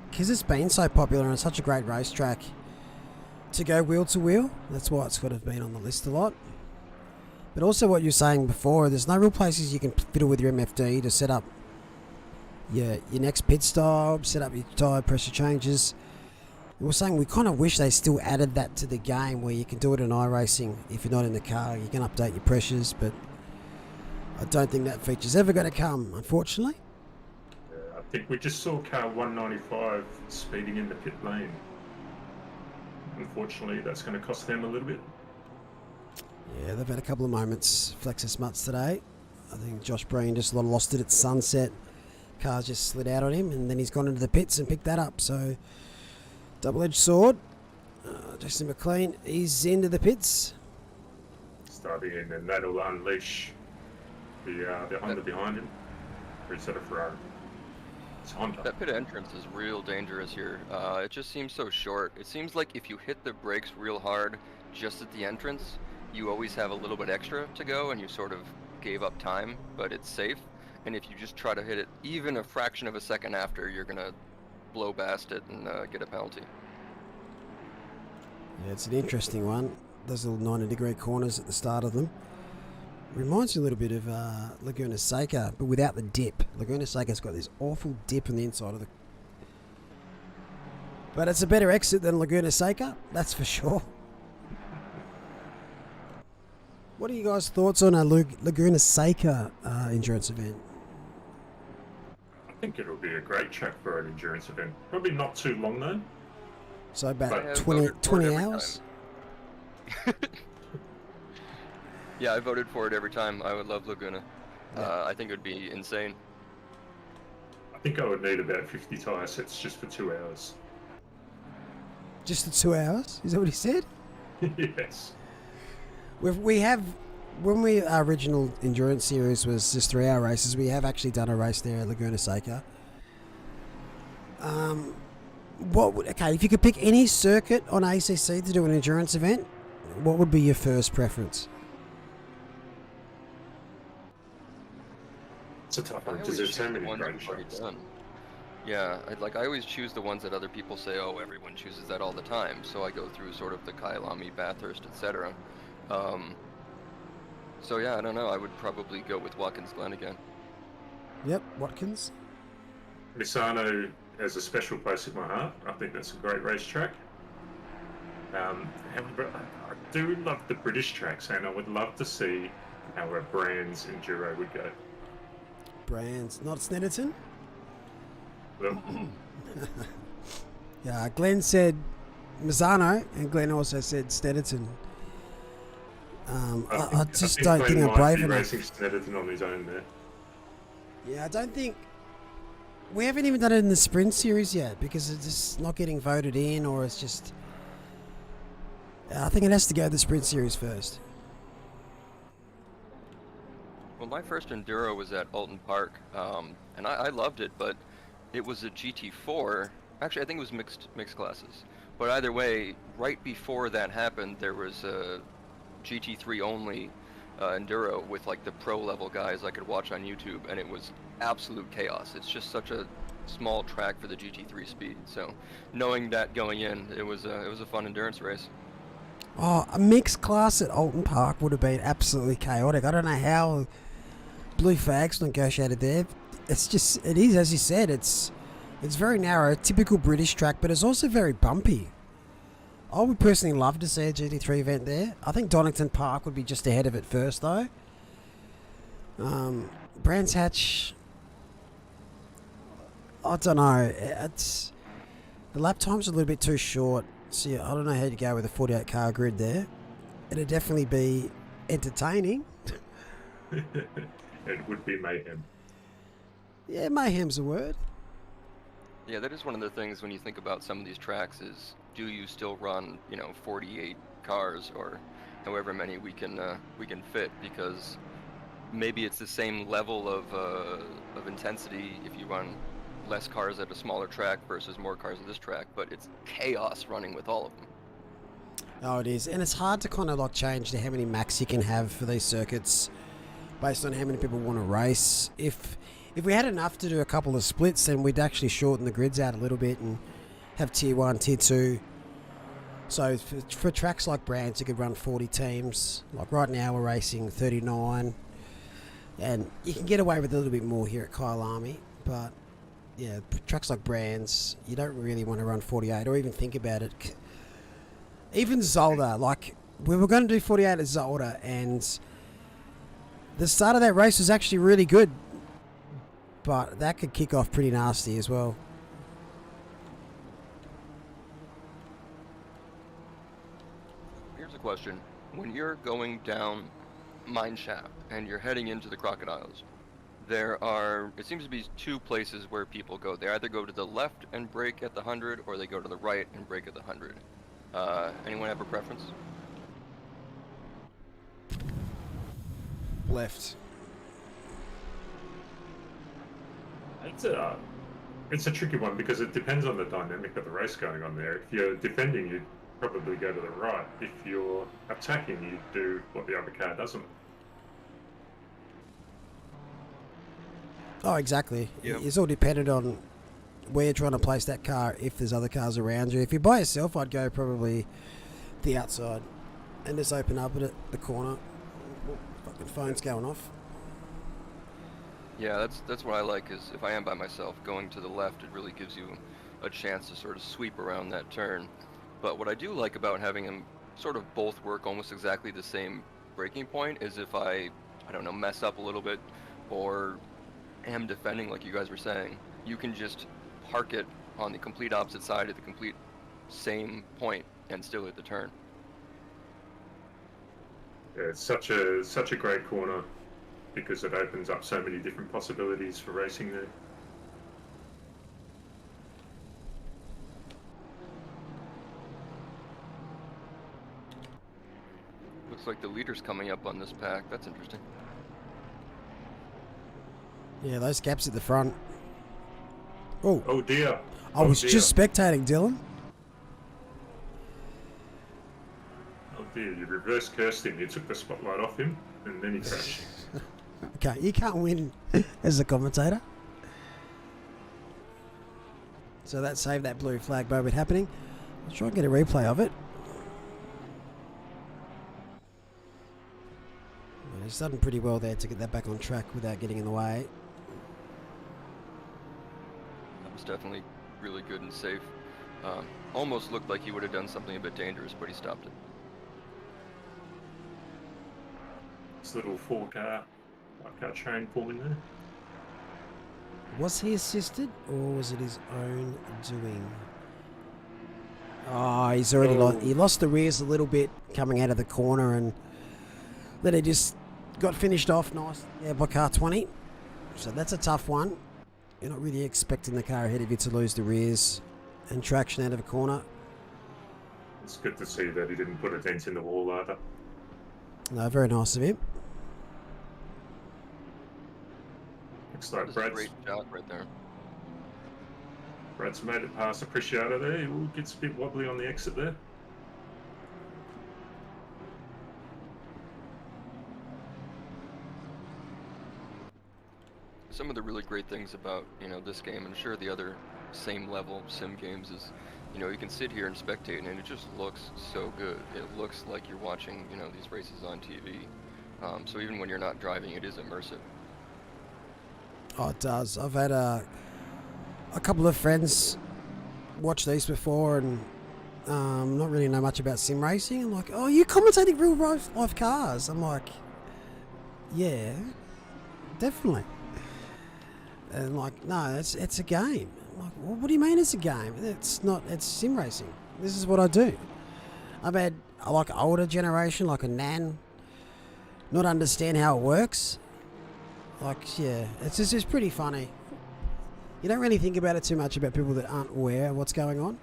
because it's been so popular and it's such a great racetrack to go wheel to wheel, that's why it's sort of been on the list a lot. But also what you're saying before, there's no real places you can fiddle with your MFD to set up your next pit stop, set up your tyre pressure changes. And we're saying we kind of wish they still added that to the game where you can do it in iRacing. If you're not in the car, you can update your pressures, but I don't think that feature's ever going to come, unfortunately. I think we just saw car 195 speeding in the pit lane. Unfortunately, that's going to cost them a little bit. Yeah, they've had a couple of moments, Flexus Mutts today. I think Josh Breen just lost it at sunset. Cars just slid out on him, and then he's gone into the pits and picked that up. So, double-edged sword. Justin McLean, he's into the pits. Starting in, and that'll unleash the Honda behind him. Or is that a Ferrari? It's Honda. That pit entrance is real dangerous here. It just seems so short. It seems like if you hit the brakes real hard just at the entrance, you always have a little bit extra to go and you sort of gave up time, but it's safe. And if you just try to hit it even a fraction of a second after, you're going to blow past it and get a penalty. Yeah, it's an interesting one. Those little 90-degree corners at the start of them. Reminds me a little bit of Laguna Seca, but without the dip. Laguna Seca's got this awful dip on the inside of But it's a better exit than Laguna Seca, that's for sure. What are you guys' thoughts on a Laguna Seca endurance event? I think it'll be a great track for an endurance event. Probably not too long though. So about I have 20, voted for it 20 every hours? Yeah, I voted for it every time. I would love Laguna. I think it would be insane. I think I would need about 50 tyre sets just for 2 hours. Just the 2 hours? Is that what he said? Yes. We have, when our original endurance series was just 3 hour races, we have actually done a race there at Laguna Seca. Okay, if you could pick any circuit on ACC to do an endurance event, what would be your first preference? It's a tough I one always because there's choose so the many ones great we've already shots. done. Yeah, I always choose the ones that other people say, oh, everyone chooses that all the time. So I go through sort of the Kyalami, Bathurst, etc. So yeah, I don't know. I would probably go with Watkins Glen again. Yep, Watkins. Misano has a special place in my heart. I think that's a great racetrack. However, I do love the British tracks, and I would love to see how a Brands Enduro would go. Brands, not Snetterton? Well, Yeah, Glenn said Mazzano, and Glenn also said Snetterton. I just don't think Glenn I'm might brave be enough. racing Snetterton on his own there. Yeah, I don't think... We haven't even done it in the sprint series yet because it's just not getting voted in, or it's just... I think it has to go to the sprint series first. Well, my first Enduro was at Alton Park, and I loved it, but it was a GT4. Actually, I think it was mixed classes. But either way, right before that happened, there was a GT3 only Enduro with like the pro level guys I could watch on YouTube, and it was absolute chaos. It's just such a small track for the GT3 speed. So, knowing that going in, it was a fun endurance race. Oh, a mixed class at Alton Park would have been absolutely chaotic. I don't know how Blue Flags negotiated there. It is, as you said, it's very narrow, typical British track, but it's also very bumpy. I would personally love to see a GT3 event there. I think Donington Park would be just ahead of it first, though. Brands Hatch, I don't know. The lap time's a little bit too short. So yeah, I don't know how to go with a 48 car grid there. It'd definitely be entertaining. It would be mayhem. Yeah, mayhem's a word. Yeah, that is one of the things when you think about some of these tracks is, do you still run, 48 cars or however many we can fit? Because maybe it's the same level of intensity if you run less cars at a smaller track versus more cars at this track, but it's chaos running with all of them. Oh, it is. And it's hard to kind of like change to how many max you can have for these circuits based on how many people want to race. If we had enough to do a couple of splits, then we'd actually shorten the grids out a little bit and have tier 1, tier 2. So for tracks like Brands, you could run 40 teams. Like right now we're racing 39. And you can get away with a little bit more here at Kyalami, but yeah, tracks like Brands, you don't really want to run 48 or even think about it. Even Zolder, like we were going to do 48 at Zolder, and the start of that race was actually really good, but that could kick off pretty nasty as well. Here's a question. When you're going down Mine Shaft and you're heading into the Crocodiles, it seems to be two places where people go. They either go to the left and brake at the 100, or they go to the right and brake at the 100. Anyone have a preference? Left. It's a tricky one because it depends on the dynamic of the race going on there. If you're defending, you'd probably go to the right. If you're attacking, you do what the other car doesn't. Oh, exactly. Yep. It's all dependent on where you're trying to place that car, if there's other cars around you. If you're by yourself, I'd go probably the outside and just open up at the corner. Oh, fucking phone's going off. Yeah, that's what I like, is if I am by myself, going to the left, it really gives you a chance to sort of sweep around that turn. But what I do like about having them sort of both work almost exactly the same braking point is if I don't know, mess up a little bit or am defending like you guys were saying, you can just park it on the complete opposite side at the complete same point and still hit the turn. Yeah, it's such a great corner because it opens up so many different possibilities for racing there. Looks like the leader's coming up on this pack. That's interesting. Yeah, those gaps at the front. Oh, Oh dear. I was just spectating, Dylan. Oh dear, you reverse cursed him. You took the spotlight off him and then he crashed. Okay, you can't win as a commentator. So that saved that blue flag moment happening. Let's try and get a replay of it. Well, he's done pretty well there to get that back on track without getting in the way. That was definitely really good and safe. Almost looked like he would have done something a bit dangerous, but he stopped it. This little four-car train pulling there. Was he assisted or was it his own doing? Oh, he's already he lost the rears a little bit coming out of the corner, and then he just got finished off nice by car 20. So that's a tough one. You're not really expecting the car ahead of you to lose the rears and traction out of a corner. It's good to see that he didn't put a dent in the wall either. No, very nice of him. Looks like That's a great shot right there. Brad's made it past Appreciator there. He gets a bit wobbly on the exit there. Some of the really great things about, this game, and sure the other same level sim games is, you can sit here and spectate and it just looks so good. It looks like you're watching, these races on TV. So even when you're not driving, it is immersive. Oh, it does. I've had a couple of friends watch these before and not really know much about sim racing. I'm like, oh, you commentating real life cars? I'm like, yeah, definitely. And like, no, it's a game. I'm like, well, what do you mean it's a game? It's not. It's sim racing. This is what I do. I've had like older generation, like a nan, not understand how it works. Like, yeah, it's pretty funny. You don't really think about it too much about people that aren't aware of what's going on.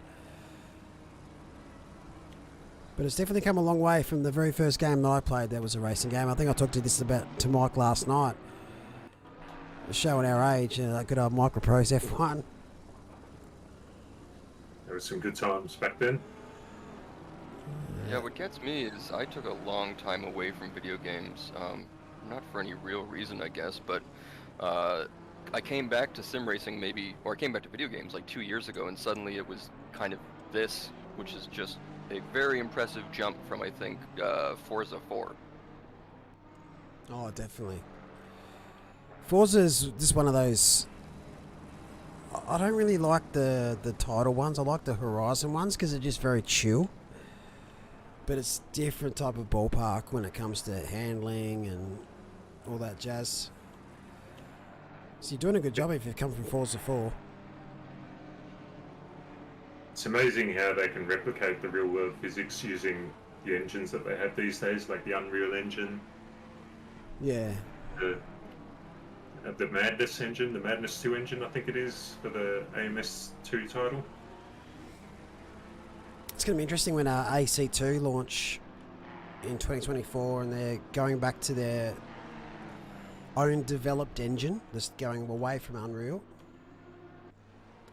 But it's definitely come a long way from the very first game that I played that was a racing game. I think I talked to Mike last night. Showing our age, good old Microprose F1. There were some good times back then. Yeah, what gets me is I took a long time away from video games. Not for any real reason, I guess, but I came back to sim racing I came back to video games like 2 years ago, and suddenly it was kind of this, which is just a very impressive jump from, I think, Forza 4. Oh, definitely. Forza's just one of those. I don't really like the title ones. I like the Horizon ones because they're just very chill. But it's different type of ballpark when it comes to handling and all that jazz. So you're doing a good job if you've come from Forza 4. It's amazing how they can replicate the real world physics using the engines that they have these days, like the Unreal Engine. Yeah. The Madness engine, the Madness 2 engine, I think it is, for the AMS2 title. It's going to be interesting when AC2 launch in 2024 and they're going back to their own developed engine, just going away from Unreal.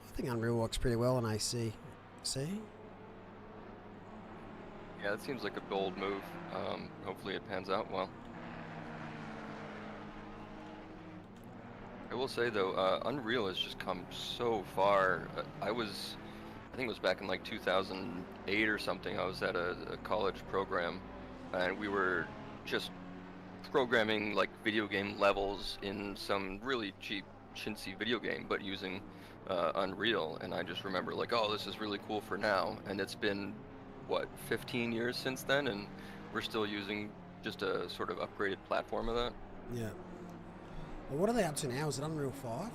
I think Unreal works pretty well on AC. See? Yeah, it seems like a bold move. Hopefully it pans out well. I will say though, Unreal has just come so far. I think it was back in like 2008 or something. I was at a college program, and we were just programming like video game levels in some really cheap chintzy video game, but using unreal, and I just remember like, oh, this is really cool for now, and it's been what 15 years since then, and we're still using just a sort of upgraded platform of that. Yeah. Well, what are they up to now? Is it Unreal 5? I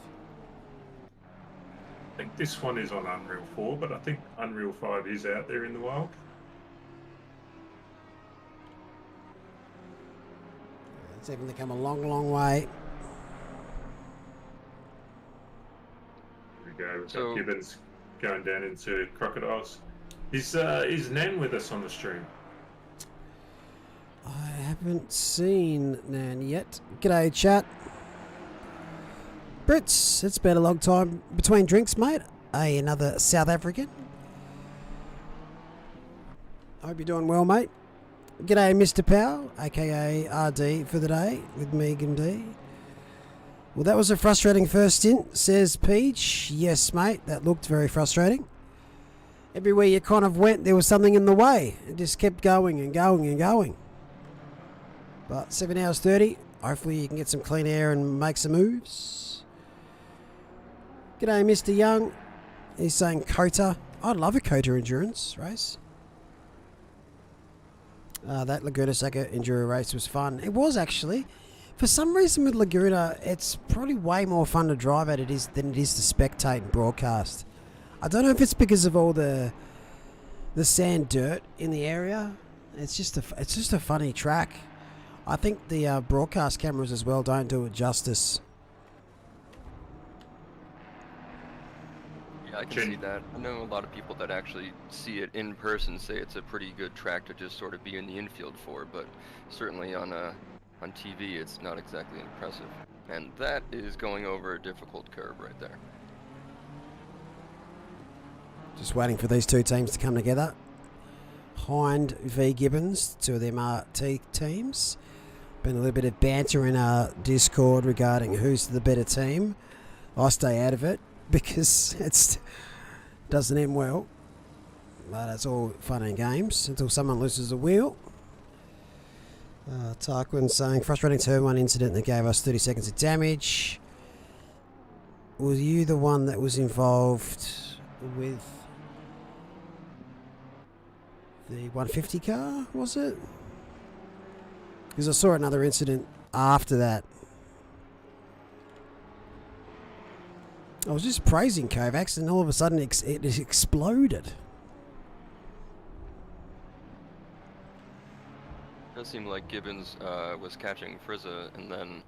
think this one is on Unreal 4, but I think Unreal 5 is out there in the wild. It's even come a long, long way. Here we go. We've So- got Gibbons going down into Crocodiles. Is Nan with us on the stream? I haven't seen Nan yet. G'day, chat. Brits, it's been a long time between drinks, mate. Hey, another South African. I hope you're doing well, mate. G'day, Mr. Powell, aka RD for the day with Megan D. Well, that was a frustrating first stint, says Peach. Yes, mate, that looked very frustrating. Everywhere you kind of went, there was something in the way. It just kept going and going and going. But 7 hours 30, hopefully you can get some clean air and make some moves. G'day, Mr. Young. He's saying Kota. I'd love a Kota endurance race. That Laguna Seca enduro race was fun. It was actually. For some reason with Laguna, it's probably way more fun to drive at than it is to spectate and broadcast. I don't know if it's because of all the sand dirt in the area. It's just a funny track. I think the broadcast cameras as well don't do it justice. Yeah, I can see that. I know a lot of people that actually see it in person say it's a pretty good track to just sort of be in the infield for, but certainly on TV it's not exactly impressive. And that is going over a difficult curve right there. Just waiting for these two teams to come together. Hind v Gibbons, two of them are teams. Been a little bit of banter in our Discord regarding who's the better team. I stay out of it because it doesn't end well. But it's all fun and games until someone loses a wheel. Tarquin saying, frustrating turn 1 incident that gave us 30 seconds of damage. Was you the one that was involved with the 150 car, was it? Because I saw another incident after that. I was just praising Kovacs and all of a sudden it exploded. It does seem like Gibbons was catching Frizza, and then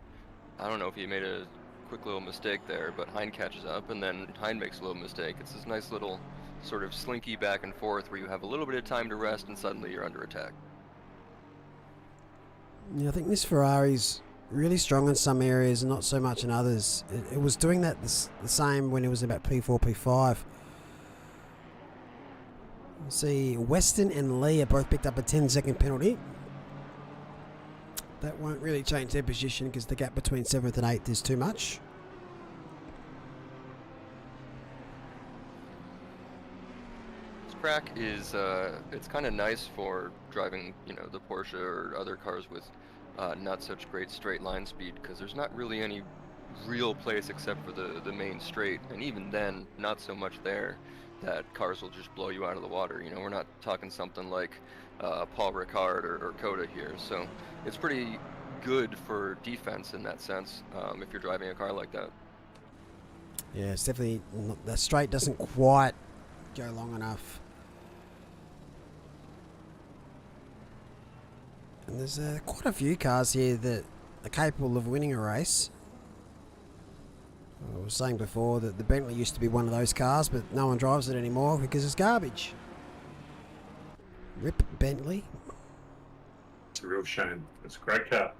I don't know if he made a quick little mistake there, but Hind catches up, and then Hind makes a little mistake. It's this nice little sort of slinky back and forth where you have a little bit of time to rest, and suddenly you're under attack. Yeah, I think this Ferrari's really strong in some areas and not so much in others. It was doing that the same when it was about P4, P5. See, Weston and Lee are both picked up a 10-second penalty. That won't really change their position because the gap between 7th and 8th is too much. This track is it's kind of nice for driving, the Porsche or other cars with not such great straight line speed, because there's not really any real place except for the main straight, and even then not so much there that cars will just blow you out of the water. We're not talking something like Paul Ricard or Coda here, so it's pretty good for defense in that sense if you're driving a car like that. Yeah, it's definitely the straight doesn't quite go long enough. And there's quite a few cars here that are capable of winning a race. I was saying before that the Bentley used to be one of those cars, but no one drives it anymore because it's garbage. Rip Bentley. It's a real shame. It's a great car.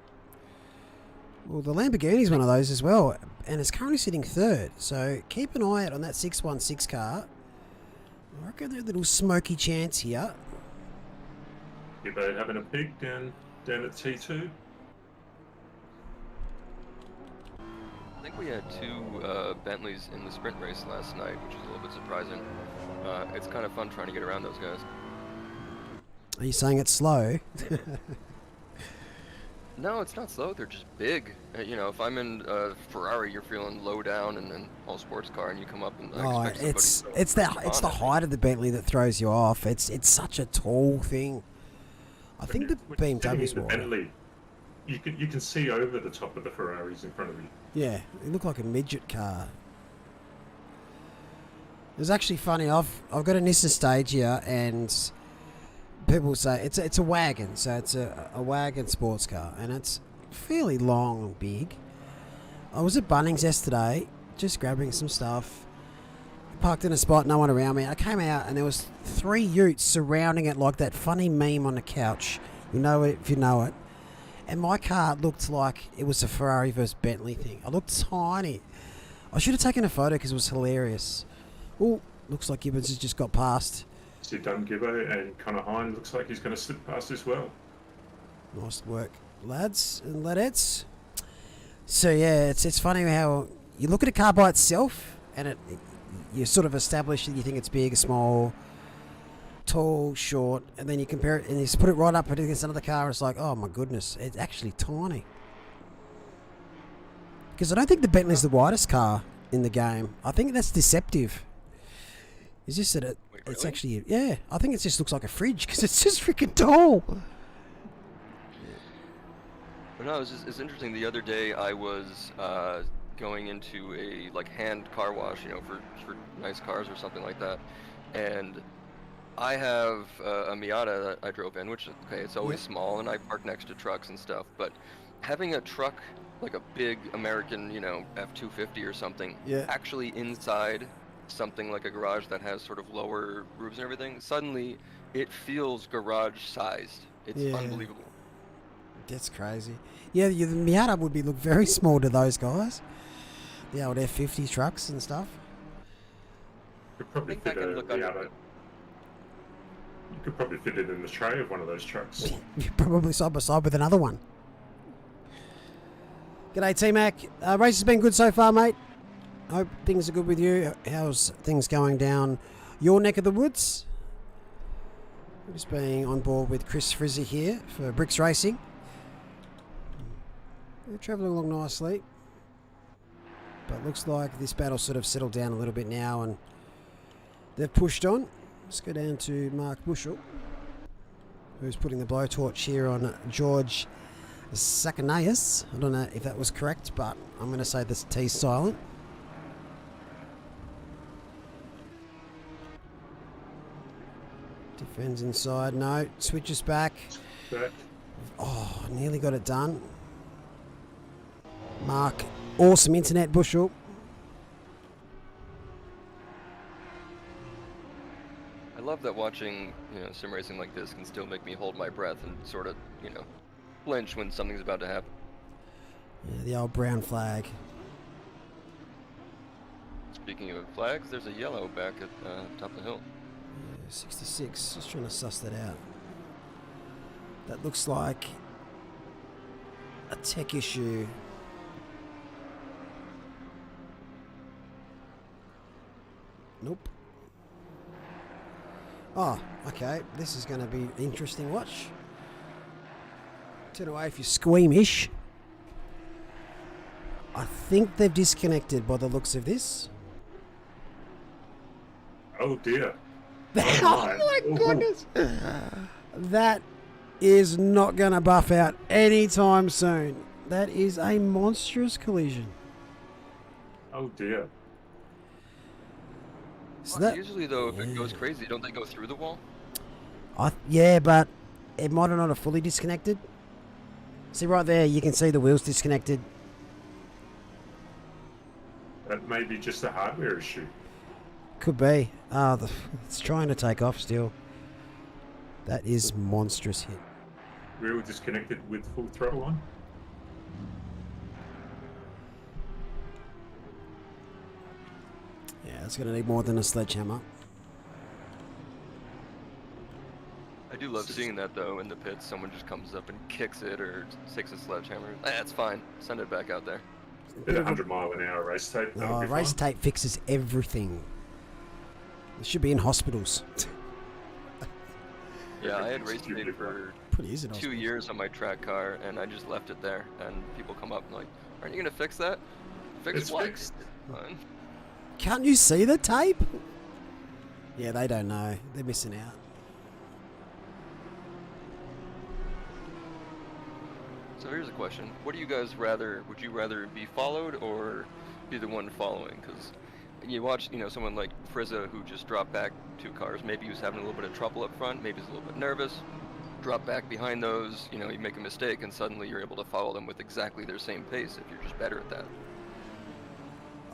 Well, the Lamborghini's one of those as well, and it's currently sitting 3rd. So keep an eye out on that 616 car. I reckon there's a little smoky chance here. Gibbo having a peek down at T2. I think we had 2 Bentleys in the sprint race last night, which is a little bit surprising. It's kind of fun trying to get around those guys. Are you saying it's slow? No, it's not slow. They're just big. You know, if I'm in a Ferrari, you're feeling low down, and then all sports car, and you come up and Oh, expect somebody it's the on it. height of the Bentley that throws you off. It's such a tall thing. I think the When you're sitting BMW's in the wider. Bentley, you can see over the top of the Ferraris in front of you. Yeah, it looked like a midget car. It was actually funny. I've got a Nissan Stage here, and people say it's a wagon, so it's a wagon sports car, and it's fairly long and big. I was at Bunnings yesterday, just grabbing some stuff. Parked in a spot, no one around me. I came out, and there was 3 utes surrounding it like that funny meme on the couch. You know it if you know it. And my car looked like it was a Ferrari versus Bentley thing. I looked tiny. I should have taken a photo because it was hilarious. Oh, looks like Gibbons has just got past. See Dunn Gibbo and Connor Hine looks like he's going to slip past as well. Nice work, lads and ladettes. So yeah, it's funny how you look at a car by itself, and you sort of establish that you think it's big, small, tall, short, and then you compare it and you put it right up against another car, and it's like, oh my goodness, it's actually tiny. Because I don't think the Bentley's the widest car in the game. I think that's deceptive. It's just that it's really? actually, yeah, I think it just looks like a fridge because it's just freaking tall. But no, it's interesting. The other day, I was going into a hand car wash, you know, for nice cars or something like that, and I have a Miata that I drove in, which okay, it's always small, and I park next to trucks and stuff. But having a truck like a big American, you know, F-250 or something, actually inside something like a garage that has sort of lower roofs and everything, suddenly it feels garage sized. It's unbelievable. That's crazy. Yeah, the Miata would look very small to those guys. The old F-50 trucks and stuff. You could probably I think fit I can a look under Miata. it. You could probably fit it in the tray of one of those trucks. Probably side by side with another one. G'day, T-Mac. Race has been good so far, mate. Hope things are good with you. How's things going down your neck of the woods? We're just being on board with Chris Frizzy here for Bricks Racing. We're travelling along nicely. But looks like this battle sort of settled down a little bit now, and they've pushed on. Let's go down to Mark Bushell, who's putting the blowtorch here on George Sakanaeus. I don't know if that was correct, but I'm going to say this T's silent. Defends inside, no. Switches back. Oh, nearly got it done. Mark, awesome internet, Bushell. I love that watching, you know, sim racing like this can still make me hold my breath and sort of, you know, flinch when something's about to happen. Yeah, the old brown flag. Speaking of flags, there's a yellow back at top of the hill. Yeah, 66. Just trying to suss that out. That looks like a tech issue. Nope. Oh, okay. This is going to be an interesting watch. Turn away if you're squeamish. I think they've disconnected by the looks of this. Oh dear. Oh my goodness. That is not going to buff out anytime soon. That is a monstrous collision. Oh dear. So Usually, though, if it goes crazy, don't they go through the wall? yeah, but it might have not have fully disconnected. See right there, you can see the wheels disconnected. That may be just a hardware issue. Could be. It's trying to take off still. That is monstrous hit. Wheel disconnected with full throttle on. Yeah, it's going to need more than a sledgehammer. I do love seeing that, though, in the pits. Someone just comes up and kicks it or takes a sledgehammer. That's fine. Send it back out there. Bit of 100-mile-an-hour race tape. No, race tape fixes everything. It should be in hospitals. Yeah, I had race tape for What is it? 2 years on my track car, and I just left it there. And people come up and like, aren't you gonna fix that? Fix It's what? fixed. Fine. Can't you see the tape? Yeah, they don't know. They're missing out. So here's a question: would you rather be followed or be the one following? Because you watch, someone like Frizza who just dropped back 2 cars. Maybe he was having a little bit of trouble up front. Maybe he's a little bit nervous. Drop back behind those. You make a mistake, and suddenly you're able to follow them with exactly their same pace if you're just better at that.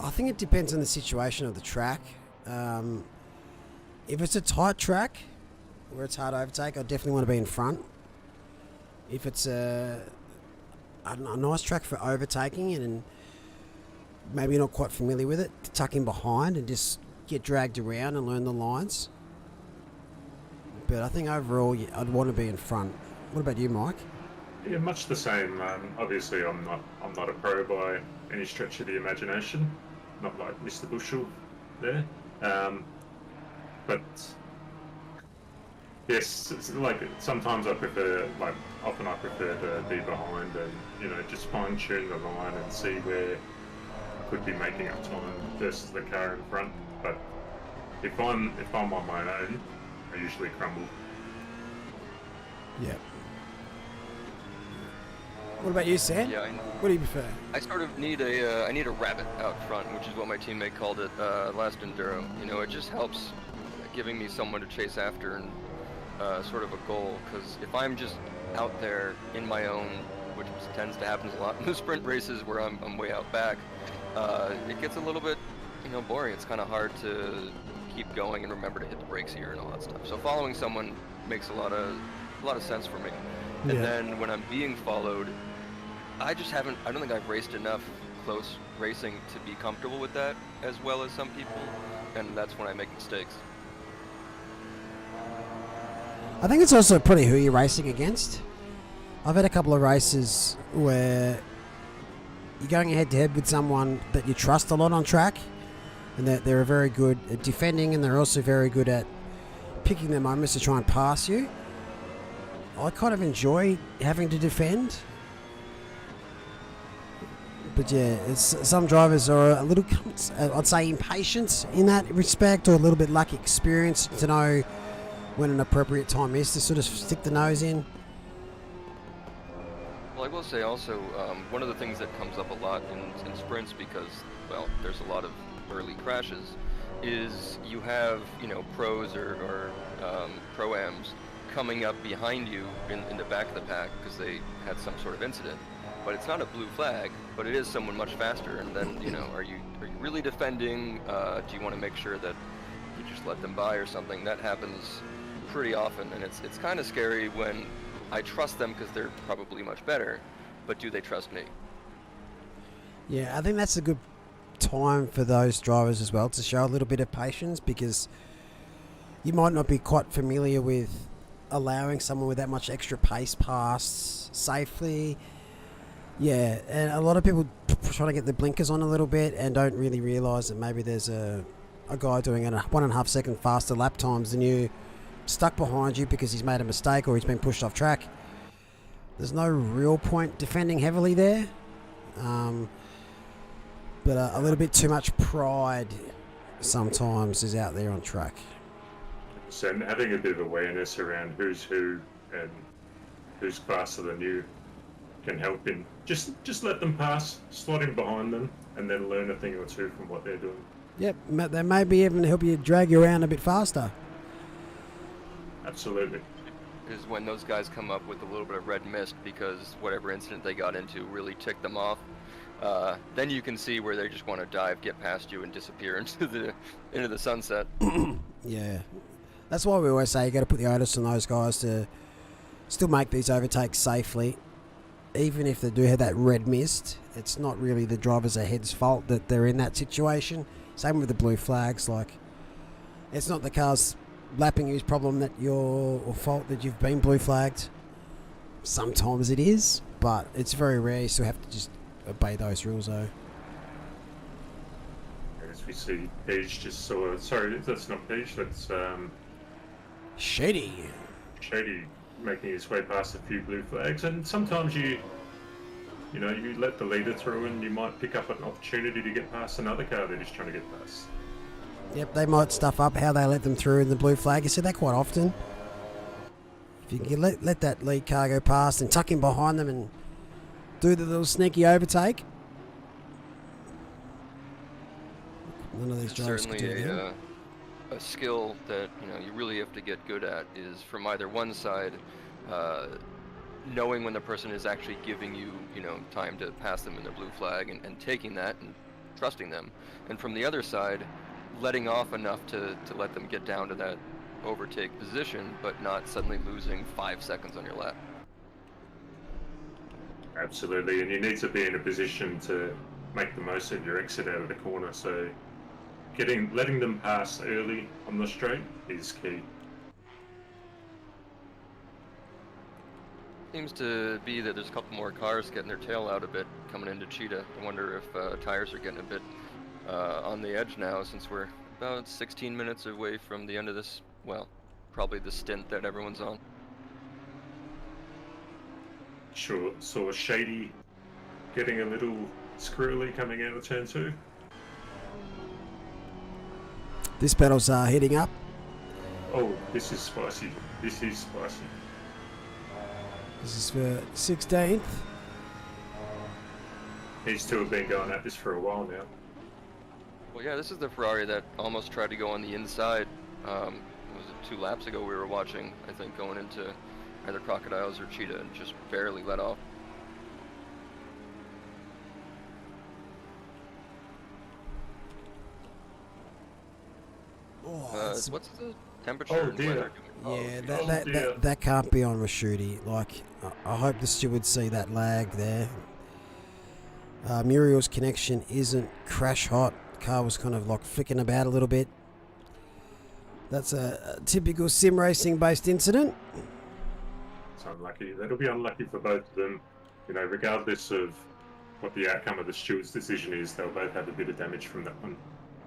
I think it depends on the situation of the track. If it's a tight track where it's hard to overtake, I definitely want to be in front. If it's a nice track for overtaking and maybe you're not quite familiar with it, to tuck in behind and just get dragged around and learn the lines. But I think overall, I'd want to be in front. What about you, Mike? Yeah, much the same. Obviously, I'm not a pro by any stretch of the imagination. Not like Mr. Bushel there. But yes, it's like sometimes I prefer, often I prefer to be behind and just fine tune the line and see where I could be making up time versus the car in front. But if I'm on my own, I usually crumble. Yeah. What about you, Sam? Yeah, What do you prefer? I sort of need a rabbit out front, which is what my teammate called it last Enduro. It just helps giving me someone to chase after and sort of a goal. Because if I'm just out there in my own, which tends to happen a lot in the sprint races where I'm way out back, it gets a little bit boring. It's kind of hard to keep going and remember to hit the brakes here and all that stuff. So following someone makes a lot of sense for me. And then when I'm being followed, I don't think I've raced enough close racing to be comfortable with that as well as some people, and that's when I make mistakes. I think it's also pretty who you're racing against. I've had a couple of races where you're going head to head with someone that you trust a lot on track, and that they're very good at defending, and they're also very good at picking their moments to try and pass you. I kind of enjoy having to defend. But yeah, some drivers are a little, I'd say, impatient in that respect, or a little bit lack experience to know when an appropriate time is to sort of stick the nose in. Well, I will say also, one of the things that comes up a lot in sprints, because, well, there's a lot of early crashes, is you have, pros or pro-ams coming up behind you in the back of the pack because they had some sort of incident. But it's not a blue flag, but it is someone much faster. And then, are you really defending? Do you want to make sure that you just let them by or something? That happens pretty often, and it's kind of scary when I trust them because they're probably much better, but do they trust me? Yeah, I think that's a good time for those drivers as well to show a little bit of patience, because you might not be quite familiar with allowing someone with that much extra pace pass safely. Yeah, and a lot of people try to get the blinkers on a little bit and don't really realise that maybe there's a guy doing a 1.5 second faster lap times than you, stuck behind you because he's made a mistake or he's been pushed off track. There's no real point defending heavily there. But a little bit too much pride sometimes is out there on track. So having a bit of awareness around who's who and who's faster than you can help in. Just let them pass, slot in behind them, and then learn a thing or two from what they're doing. Yep, they may be even help you drag you around a bit faster. Absolutely. Because when those guys come up with a little bit of red mist because whatever incident they got into really ticked them off, then you can see where they just want to dive, get past you, and disappear into the sunset. Yeah, that's why we always say you got to put the onus on those guys to still make these overtakes safely. Even if they do have that red mist, it's not really the driver's ahead's fault that they're in that situation. Same with the blue flags. Like, it's not the car's lapping you's problem that or fault that you've been blue flagged. Sometimes it is, but it's very rare. You still have to just obey those rules, though. As we see, Paige just saw. Sorry, that's not Paige. That's Shady. Shady making his way past a few blue flags, and sometimes you let the leader through and you might pick up an opportunity to get past another car that he's trying to get past. Yep, they might stuff up how they let them through in the blue flag. You see that quite often. If you can let that lead car go past and tuck in behind them and do the little sneaky overtake. None of these drivers can do Certainly that. a skill that you really have to get good at is from either one side, knowing when the person is actually giving you time to pass them in their blue flag and taking that and trusting them, and from the other side, letting off enough to let them get down to that overtake position, but not suddenly losing 5 seconds on your lap. Absolutely, and you need to be in a position to make the most of your exit out of the corner. So, letting them pass early on the straight is key. Seems to be that there's a couple more cars getting their tail out a bit coming into Cheetah. I wonder if tires are getting a bit on the edge now, since we're about 16 minutes away from the end of this, well, probably the stint that everyone's on. Sure, saw Shady getting a little squirrely coming out of turn 2. This battle's heating up. Oh, this is spicy. This is spicy. This is for 16th. These two have been going at this for a while now. Well, yeah, this is the Ferrari that almost tried to go on the inside. Was it 2 laps ago we were watching, I think, going into either Crocodiles or Cheetah, and just barely let off. What's the temperature and weather doing? Yeah, that can't be on Rashuti. Like, I hope the stewards see that lag there. Muriel's connection isn't crash hot. Car was kind of like flicking about a little bit. That's a typical sim racing based incident. It's unlucky. That'll be unlucky for both of them. Regardless of what the outcome of the steward's decision is, they'll both have a bit of damage from that one.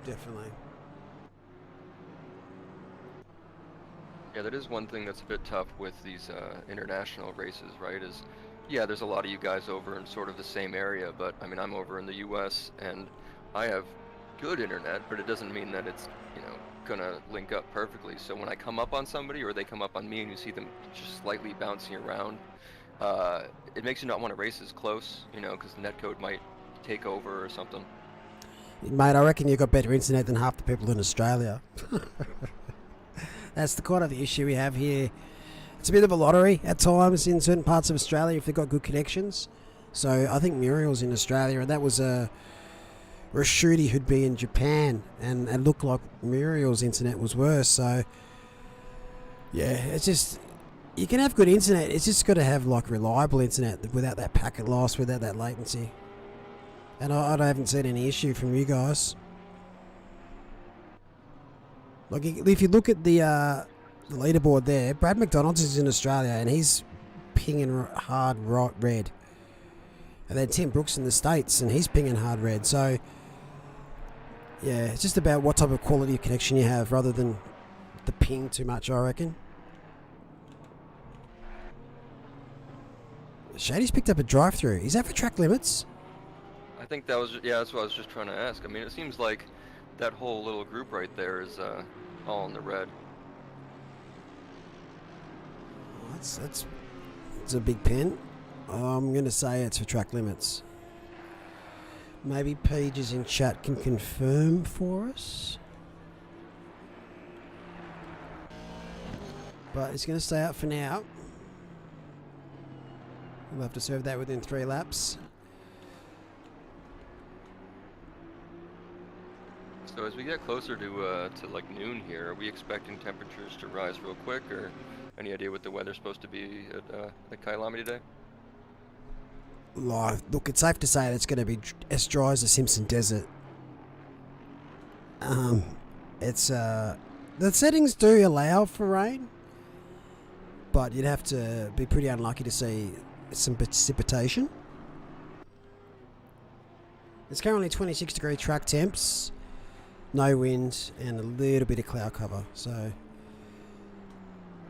Definitely. Yeah, that is one thing that's a bit tough with these international races, right? Yeah, there's a lot of you guys over in sort of the same area, but I mean, I'm over in the US and I have good internet, but it doesn't mean that it's, gonna link up perfectly. So when I come up on somebody or they come up on me and you see them just slightly bouncing around, it makes you not want to race as close, because the netcode might take over or something. Mate, I reckon you've got better internet than half the people in Australia. That's the kind of the issue we have here. It's a bit of a lottery at times in certain parts of Australia if they've got good connections. So I think Muriel's in Australia, and that was a Rashuti who'd be in Japan, and it looked like Muriel's internet was worse. So yeah, it's just, you can have good internet, it's just got to have like reliable internet without that packet loss, without that latency. And I haven't seen any issue from you guys. Like, if you look at the leaderboard there, Brad McDonald's is in Australia and he's pinging hard red. And then Tim Brooks in the States and he's pinging hard red. So yeah, it's just about what type of quality of connection you have rather than the ping too much, I reckon. Shady's picked up a drive-through. Is that for track limits? I think that was, yeah, that's what I was just trying to ask. I mean, it seems like that whole little group right there is all in the red. That's a big pin. I'm going to say it's for track limits. Maybe Pages in chat can confirm for us. But it's going to stay out for now. We'll have to serve that within 3 laps. So as we get closer to like noon here, are we expecting temperatures to rise real quick, or any idea what the weather's supposed to be at Kyalami today? Look, it's safe to say that it's going to be as dry as the Simpson Desert. It's the settings do allow for rain, but you'd have to be pretty unlucky to see some precipitation. It's currently 26-degree track temps, no wind, and a little bit of cloud cover. So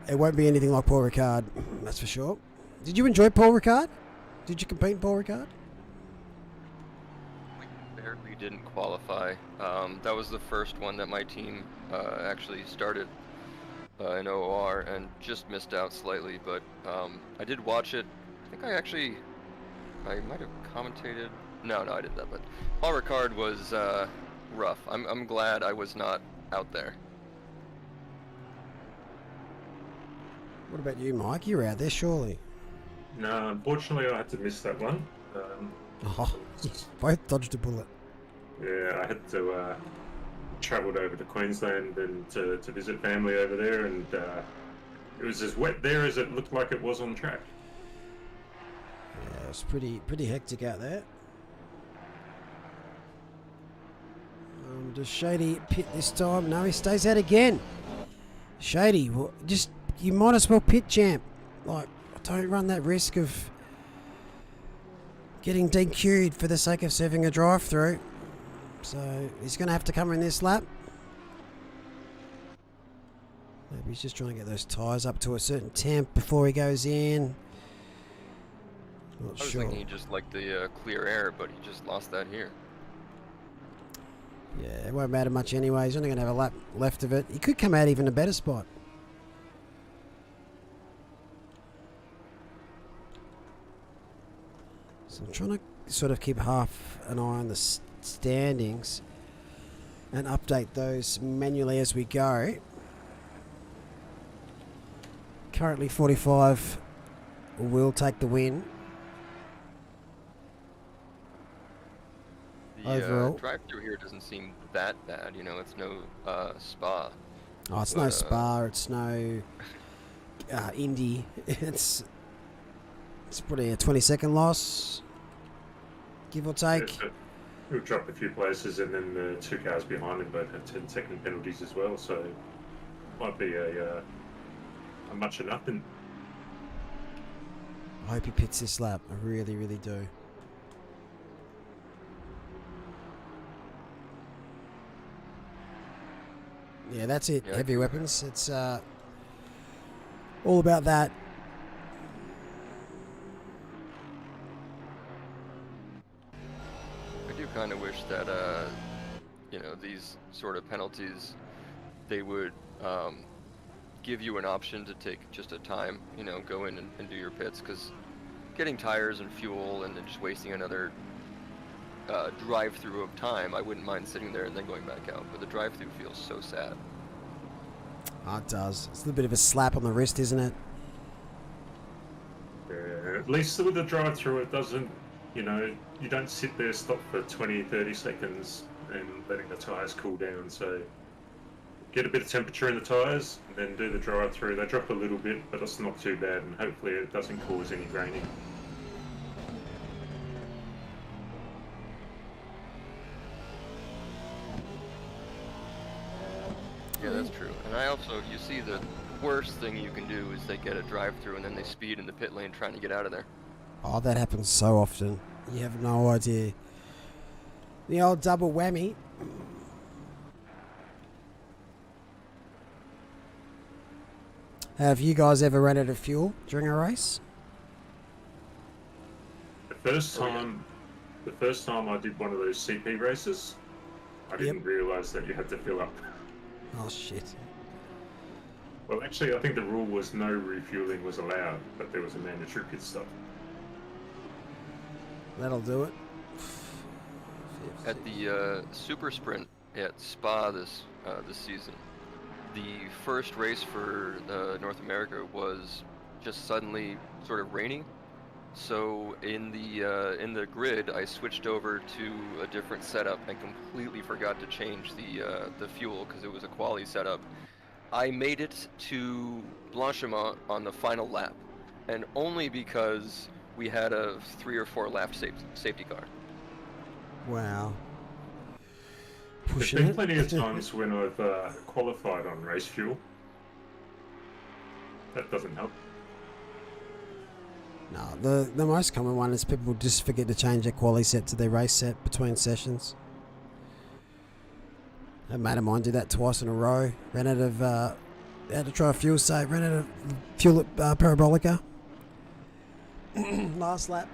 It won't be anything like Paul Ricard, that's for sure. Did you enjoy Paul Ricard? Did you compete in Paul Ricard? We barely didn't qualify. That was the first one that my team actually started in OOR and just missed out slightly, but I did watch it. I think I might have commentated. No, I didn't that, but Paul Ricard was rough. I'm glad I was not out there. What about you, Mike? You were out there, surely. No, unfortunately, I had to miss that one. Both dodged a bullet. Yeah, I had to travelled over to Queensland and to visit family over there, and it was as wet there as it looked like it was on track. Yeah, it was pretty hectic out there. Does Shady pit this time? No, he stays out again. Shady, well, you might as well pit, champ. Like, don't run that risk of getting DQ'd for the sake of serving a drive-through. So he's going to have to come in this lap. Maybe he's just trying to get those tyres up to a certain temp before he goes in. Not I was sure. thinking he just liked the clear air, but he just lost that here. Yeah, it won't matter much anyway. He's only going to have a lap left of it. He could come out even a better spot. So I'm trying to sort of keep half an eye on the standings and update those manually as we go. Currently 45 will take the win. The Overall. drive-through here doesn't seem that bad. You know, it's no spa. Oh, it's no Spa, it's no Indy. It's probably a 20-second loss, give or take. We've dropped a few places, and then the two cars behind him both had 10-second penalties as well, so might be a much of nothing. I hope he pits this lap. I really, really do. Yeah, that's it. Yeah. Heavy weapons. It's all about that. I do kind of wish that, you know, these sort of penalties, they would give you an option to take just a time, you know, go in and do your pits, because getting tires and fuel and then just wasting another drive-through of time, I wouldn't mind sitting there and then going back out, but the drive-through feels so sad. Oh, it does. It's a little bit of a slap on the wrist, isn't it? Yeah, at least with the drive-through, it doesn't, you know, you don't sit there, stop for 20-30 seconds and letting the tyres cool down. So get a bit of temperature in the tyres and then do the drive-through. They drop a little bit, but it's not too bad, and hopefully it doesn't cause any graining. Yeah, that's true. And I also, you see, the worst thing you can do is they get a drive-through and then they speed in the pit lane trying to get out of there. Oh, that happens so often. You have no idea. The old double whammy. Have you guys ever run out of fuel during a race? The first time I did one of those CP races, I didn't realise that you had to fill up. Oh, shit. Well, actually, I think the rule was no refueling was allowed, but there was a mandatory pit stop. That'll do it. At the Super Sprint at Spa this season, the first race for North America was just suddenly sort of raining. So in the grid, I switched over to a different setup and completely forgot to change the fuel because it was a quali setup. I made it to Blanchimont on the final lap, and only because we had a 3 or 4 lap safety car. Wow. There's Pushing been it. plenty of times when I've qualified on race fuel. That doesn't help. No, the most common one is people just forget to change their quali set to their race set between sessions. A mate of mine did that twice in a row. Ran out of had to try a fuel save. Ran out of fuel at Parabolica. Last lap.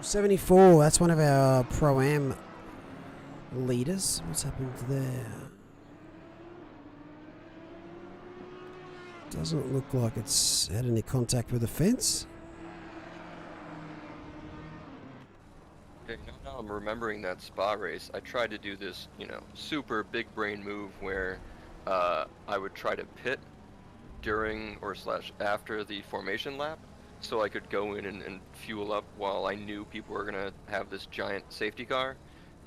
74. That's one of our Pro-Am leaders. What's happened there? Doesn't look like it's had any contact with the fence. Okay, now I'm remembering that spa race. I tried to do this, super big brain move where I would try to pit during or / after the formation lap, so I could go in and fuel up while I knew people were gonna have this giant safety car,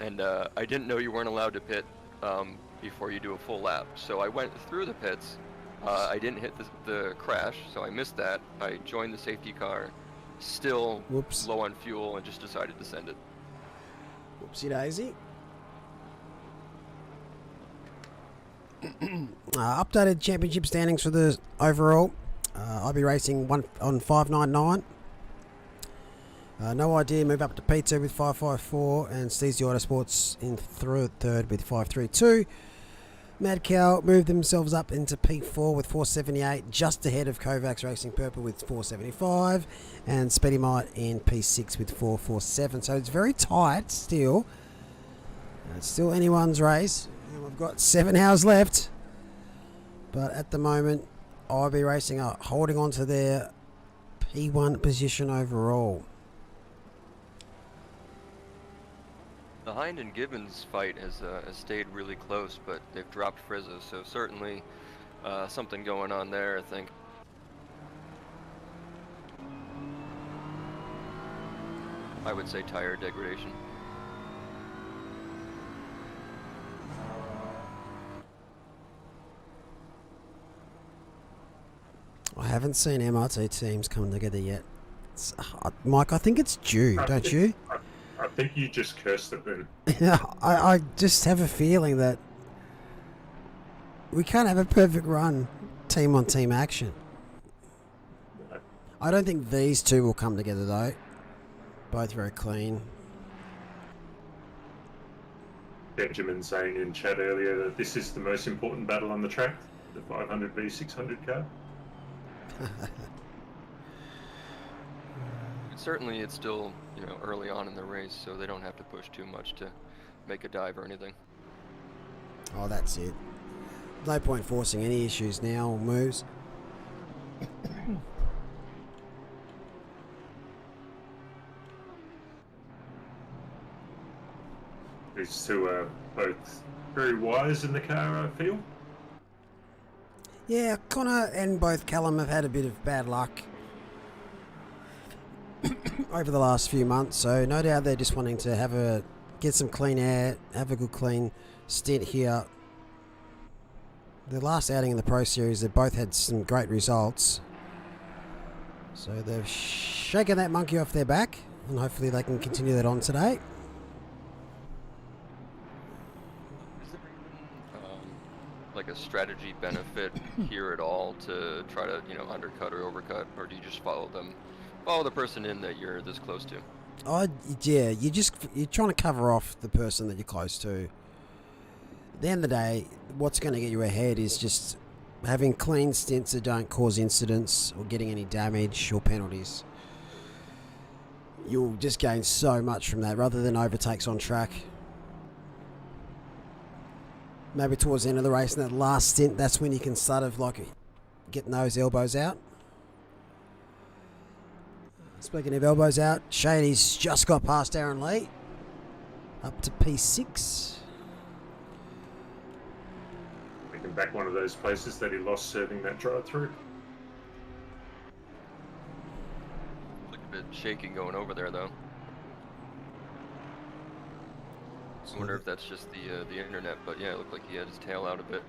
and I didn't know you weren't allowed to pit before you do a full lap. So I went through the pits. I didn't hit the crash, so I missed that. I joined the safety car, still Whoops. low on fuel, and just decided to send it. Whoopsie daisy. Updated championship standings for the overall. I'll be racing one on 599. No Idea move up to P2 with 554, and Steve's the Autosports in third with 532. Mad Cow moved themselves up into P4 with 478, just ahead of Kovacs Racing Purple with 475, and Speedy Might in P6 with 447. So it's very tight still. It's still anyone's race. And we've got 7 hours left. But at the moment, IB Racing are holding on to their P1 position overall. The Hind and Gibbons fight has stayed really close, but they've dropped Frizzo, so certainly something going on there, I think. I would say tire degradation. I haven't seen MRT teams come together yet. Mike, I think it's due, don't you? I think you just cursed at them. I just have a feeling that we can't have a perfect run team on team action. I don't think these two will come together though. Both very clean. Benjamin saying in chat earlier that this is the most important battle on the track, the 500 v 600 car. Certainly it's still, early on in the race, so they don't have to push too much to make a dive or anything. Oh, that's it. No point forcing any issues now or moves. These two are both very wise in the car, I feel. Yeah, Connor and both Callum have had a bit of bad luck over the last few months, so no doubt they're just wanting to get some clean air, have a good clean stint here. The last outing in the Pro Series, they both had some great results, so they've shaken that monkey off their back, and hopefully they can continue that on today. Is there like a strategy benefit here at all to try to undercut or overcut, or do you just follow the person in that you're this close to? Oh yeah, you're trying to cover off the person that you're close to. At the end of the day, what's going to get you ahead is just having clean stints that don't cause incidents or getting any damage or penalties. You'll just gain so much from that rather than overtakes on track. Maybe towards the end of the race in that last stint, that's when you can sort of getting those elbows out. Speaking of elbows out, Shady's just got past Aaron Lee. Up to P6. Making back one of those places that he lost serving that drive-through. Looked a bit shaky going over there, though. I wonder if that's just the internet, but yeah, it looked like he had his tail out a bit.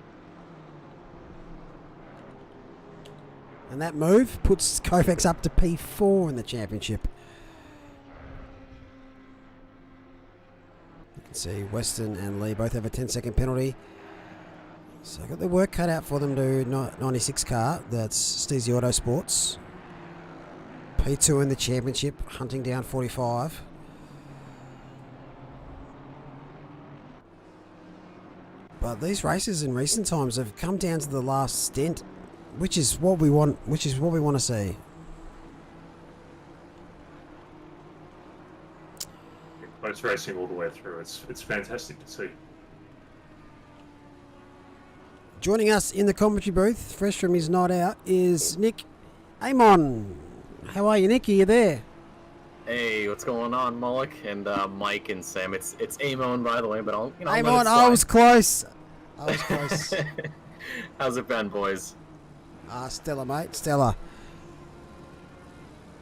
And that move puts Kovacs up to P4 in the championship. You can see Weston and Lee both have a 10-second penalty. So got the work cut out for them to 96 car. That's Steezy Autosports. P2 in the championship, hunting down 45. But these races in recent times have come down to the last stint. which is what we want. Which is what we want to see. Close racing all the way through. It's fantastic to see. Joining us in the commentary booth, fresh from his night out, is Nick Amon. How are you, Nick? Are you there? Hey, what's going on, Mullock and Mike and Sam? It's Amon, by the way, but I'll Amon, I was close. I was close. How's it been, boys? Stella, mate. Stella.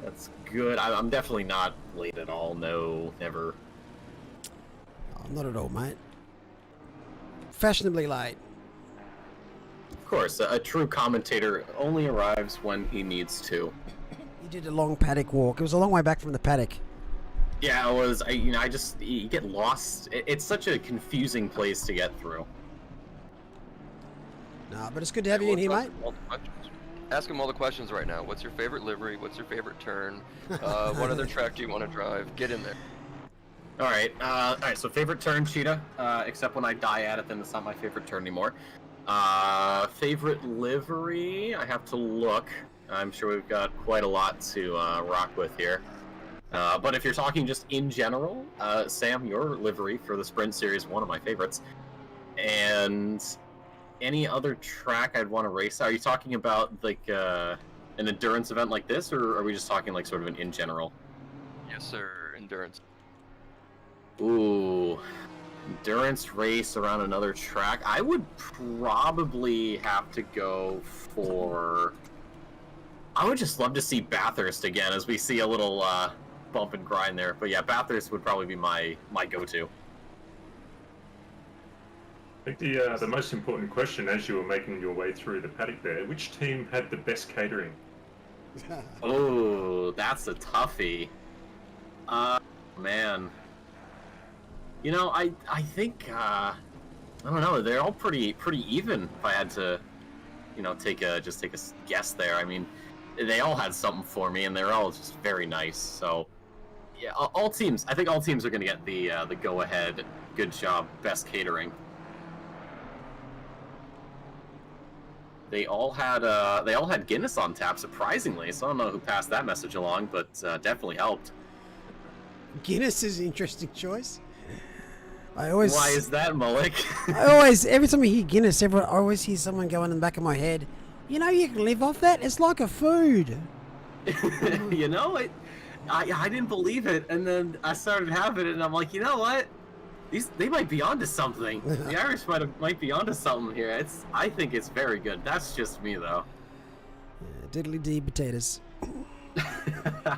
That's good. I'm definitely not late at all. No, never. Oh, not at all, mate. Fashionably late. Of course, a true commentator only arrives when he needs to. You did a long paddock walk. It was a long way back from the paddock. Yeah, it was. You get lost. It's such a confusing place to get through. No, but it's good to have you in here, mate. Ask him all the questions right now. What's your favorite livery? What's your favorite turn? What other track do you want to drive? Get in there. All right. So favorite turn, Cheetah. Except when I die at it, then it's not my favorite turn anymore. Favorite livery? I have to look. I'm sure we've got quite a lot to rock with here. But if you're talking just in general, Sam, your livery for the Sprint Series, one of my favorites. And any other track I'd want to race? Are you talking about like an endurance event like this, or are we just talking like sort of an in general? Yes, sir. Endurance. Ooh, endurance race around another track. I would probably have to go for. I would just love to see Bathurst again, as we see a little bump and grind there. But yeah, Bathurst would probably be my go-to. I think the most important question as you were making your way through the paddock there, which team had the best catering? Oh, that's a toughie. Man. You know, I think I don't know. They're all pretty even. If I had to, take a guess there. I mean, they all had something for me, and they're all just very nice. So, yeah, all teams. I think all teams are going to get the go-ahead. Good job, best catering. They all had Guinness on tap, surprisingly. So I don't know who passed that message along, but definitely helped. Guinness is an interesting choice. Why is that, Mullock? Every time I hear Guinness, I always hear someone go in the back of my head. You can live off that. It's like a food. I didn't believe it, and then I started having it, and I'm like, you know what? They might be onto something. The Irish might be onto something here. I think it's very good. That's just me, though. Yeah, diddly dee potatoes. I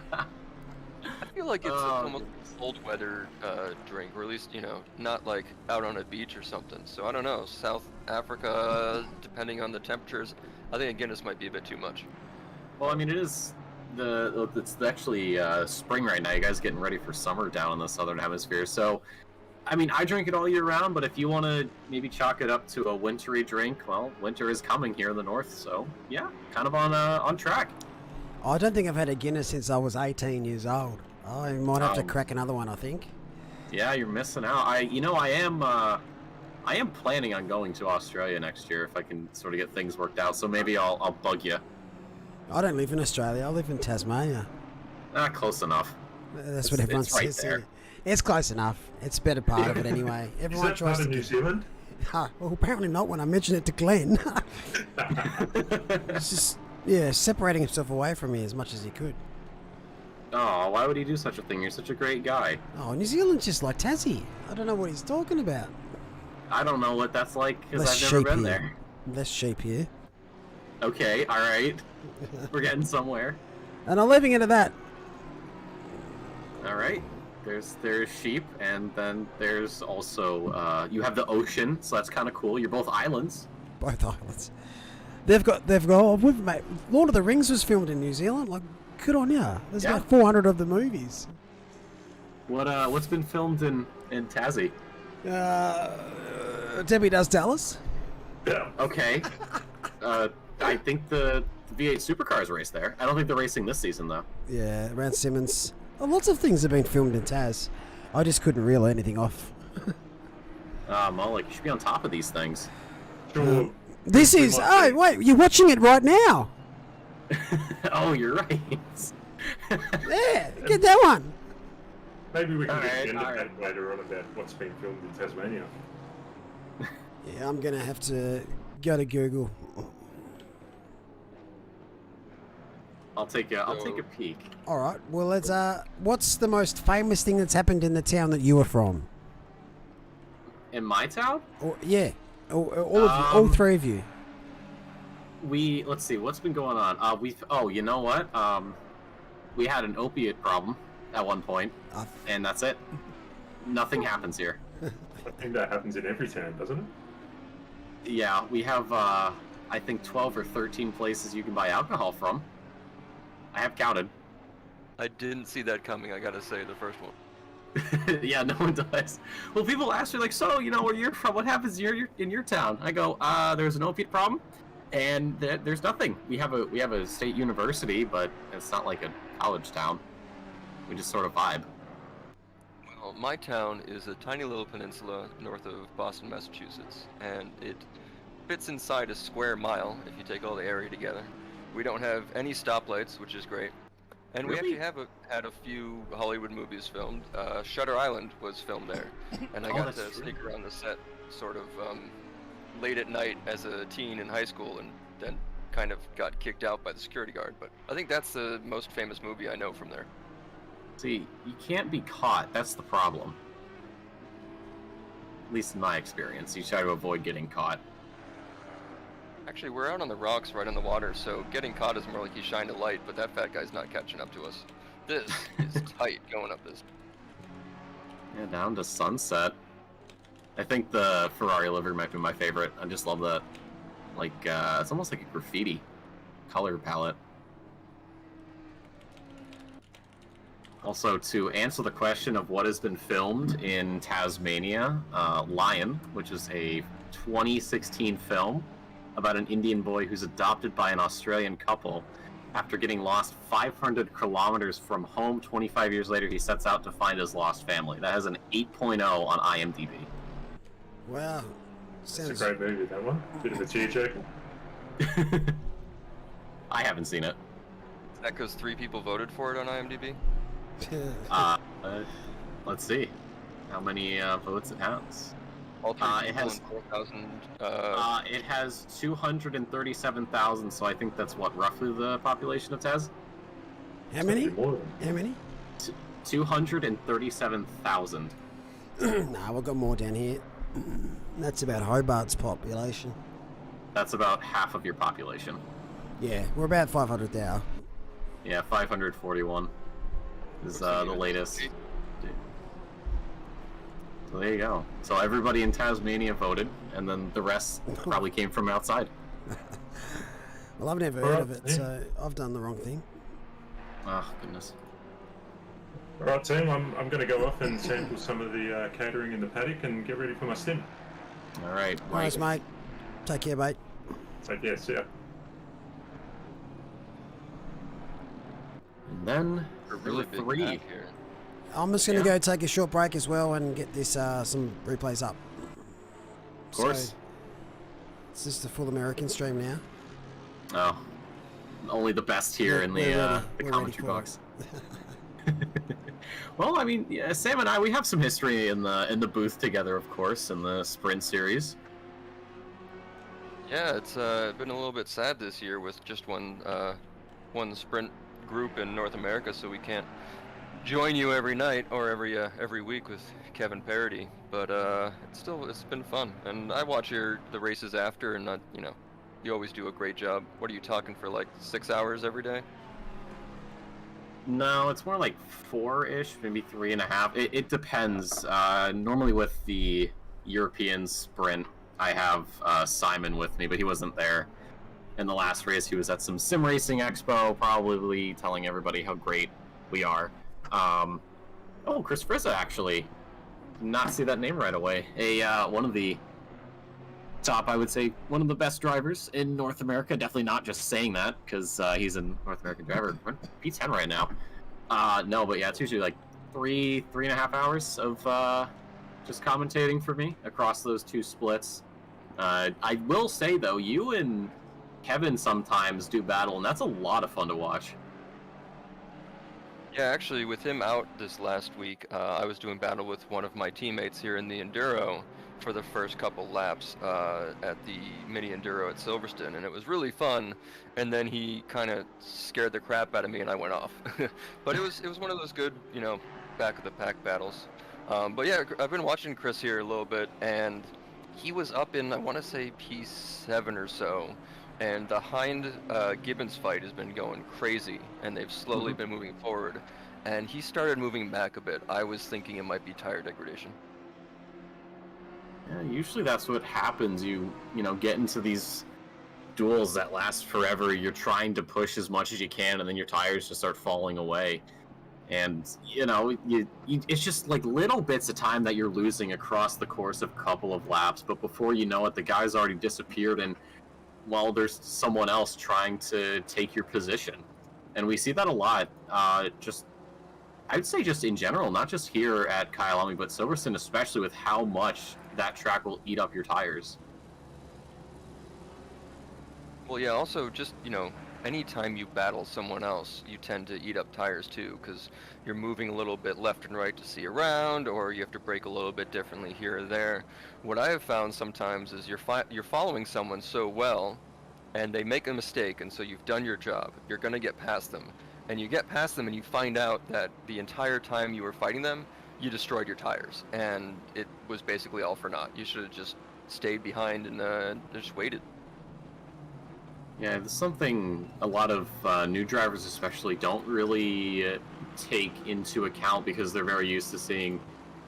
feel like it's almost a cold weather drink, or at least, not like out on a beach or something. So I don't know. South Africa, depending on the temperatures, I think a Guinness might be a bit too much. Well, I mean, it's actually spring right now. You guys getting ready for summer down in the southern hemisphere. So, I mean, I drink it all year round, but if you want to maybe chalk it up to a wintry drink, well, winter is coming here in the north. So, yeah, kind of on track. I don't think I've had a Guinness since I was 18 years old. I might have to crack another one, I think. Yeah, you're missing out. I am planning on going to Australia next year if I can sort of get things worked out. So maybe I'll bug you. I don't live in Australia. I live in Tasmania. Close enough. That's what everyone it's right says. there. It's close enough. It's a better part of it anyway. Everyone Is that tries part to of New Zealand? Well, apparently not when I mention it to Glenn. It's just separating himself away from me as much as he could. Oh, why would he do such a thing? You're such a great guy. Oh, New Zealand's just like Tassie. I don't know what he's talking about. I don't know what that's like because Less I've never been sheep there. here. Less sheep here. Okay, all right. We're getting somewhere. And I'm leaving it at that. All right. There's sheep, and then there's also you have the ocean, so that's kind of cool. You're both islands. Both islands. They've got. Mate, Lord of the Rings was filmed in New Zealand. Like, good on ya. There's about 400 of the movies. What's been filmed in Tassie? Debbie Does Dallas. Yeah. Okay. I think the V8 Supercars race there. I don't think they're racing this season though. Yeah, around Simmons. Well, lots of things have been filmed in Taz. I just couldn't reel anything off. Mullock, you should be on top of these things. Sure. This We is... might Oh, wait, you're watching it right now. Oh, you're right. Yeah, get that one. Maybe we can get Alright, an end of alright. that later on about what's been filmed in Tasmania. Yeah, I'm going to have to go to Google. I'll take a peek. All right, well, let's... what's the most famous thing that's happened in the town that you were from? In my town, Or, yeah, all of you, all three of you. let's see what's been going on. Oh, you know what? We had an opiate problem at one point, and that's it. Nothing happens here. I think that happens in every town, doesn't it? Yeah, we have I think 12 or 13 places you can buy alcohol from. I have counted. I didn't see that coming, I gotta say, the first one. Yeah, no one does. Well, people ask me like, so where you're from? What happens in your town? I go, there's an opiate problem, and there's nothing. We have a state university, but it's not like a college town. We just sort of vibe. Well, my town is a tiny little peninsula north of Boston, Massachusetts, and it fits inside a square mile if you take all the area together. We don't have any stoplights, which is great. And we Really? actually had a few Hollywood movies filmed. Shutter Island was filmed there, and I Oh, got that's to true. sneak around the set sort of late at night as a teen in high school, and then kind of got kicked out by the security guard. But I think that's the most famous movie I know from there. See, you can't be caught. That's the problem. At least in my experience, you try to avoid getting caught. Actually, we're out on the rocks right on the water, so getting caught is more like he shined a light, but that fat guy's not catching up to us. This is tight going up this. Yeah, down to Sunset. I think the Ferrari livery might be my favorite. I just love that. Like, it's almost like a graffiti color palette. Also, to answer the question of what has been filmed in Tasmania, Lion, which is a 2016 film about an Indian boy who's adopted by an Australian couple. After getting lost 500 kilometers from home, 25 years later, he sets out to find his lost family. That has an 8.0 on IMDb. Wow. It's Sounds... a great movie, that one. Bit of a tearjerker. I haven't seen it. Is that because 3 people voted for it on IMDb? Let's see how many votes it has. All 3 It people has- and 4,000. It has 237,000, so I think that's what, roughly the population of Taz? How many? More than How many? 237,000. Nah, we've got more down here. That's about Hobart's population. That's about half of your population. Yeah, we're about 500 now. Yeah, 541 is the latest. So there you go. So everybody in Tasmania voted, and then the rest probably came from outside. Well, I've never heard of it, so I've done the wrong thing. Oh, goodness. Alright, team, I'm going to go off and sample some of the catering in the paddock and get ready for my stint. All right. Nice, mate. Take care, mate. Take care, see ya. And then We're there really were big 3. pack here. I'm just going to Yeah. go take a short break as well and get this some replays up. Of course. So, it's just the full American stream now. Oh, only the best here We're- in we're ready. the We're ready commentary for box. Well, I mean, yeah, Sam and I, we have some history in the booth together, of course, in the sprint series. Yeah, it's been a little bit sad this year with just one sprint group in North America, so we can't join you every night or every week with Kevin Parody. But it's been fun, and I watch the races after, and you always do a great job. What are you talking for, like 6 hours every day? No, it's more like 4-ish, maybe 3.5. It depends. Normally with the European sprint, I have Simon with me, but he wasn't there. In the last race, he was at some sim racing expo, probably telling everybody how great we are. Oh, Chris Frizza, actually. Did not see that name right away. One of the top, I would say, one of the best drivers in North America. Definitely not just saying that, because he's a North American driver. We're P10 right now. No, but yeah, it's usually like 3.5 hours of just commentating for me across those 2 splits. I will say, though, you and Kevin sometimes do battle, and that's a lot of fun to watch. Yeah, actually, with him out this last week, I was doing battle with one of my teammates here in the Enduro for the first couple laps at the mini Enduro at Silverstone, and it was really fun. And then he kind of scared the crap out of me, and I went off. But it was one of those good, back of the pack battles. But yeah, I've been watching Chris here a little bit, and he was up in, I want to say, P7 or so. And the Hind Gibbons fight has been going crazy, and they've slowly been moving forward. And he started moving back a bit. I was thinking it might be tire degradation. Yeah, usually that's what happens. You get into these duels that last forever. You're trying to push as much as you can, and then your tires just start falling away. And it's just like little bits of time that you're losing across the course of a couple of laps. But before you know it, the guy's already disappeared, and well, there's someone else trying to take your position. And we see that a lot. I'd say just in general, not just here at Kyalami, but Silverstone especially, with how much that track will eat up your tires. Well, yeah, also just, anytime you battle someone else, you tend to eat up tires too, because you're moving a little bit left and right to see around, or you have to brake a little bit differently here or there. What I have found sometimes is you're following someone so well, and they make a mistake, and so you've done your job. You're going to get past them. And you get past them, and you find out that the entire time you were fighting them, you destroyed your tires, and it was basically all for naught. You should have just stayed behind and just waited. Yeah, there's something a lot of new drivers especially don't really take into account, because they're very used to seeing,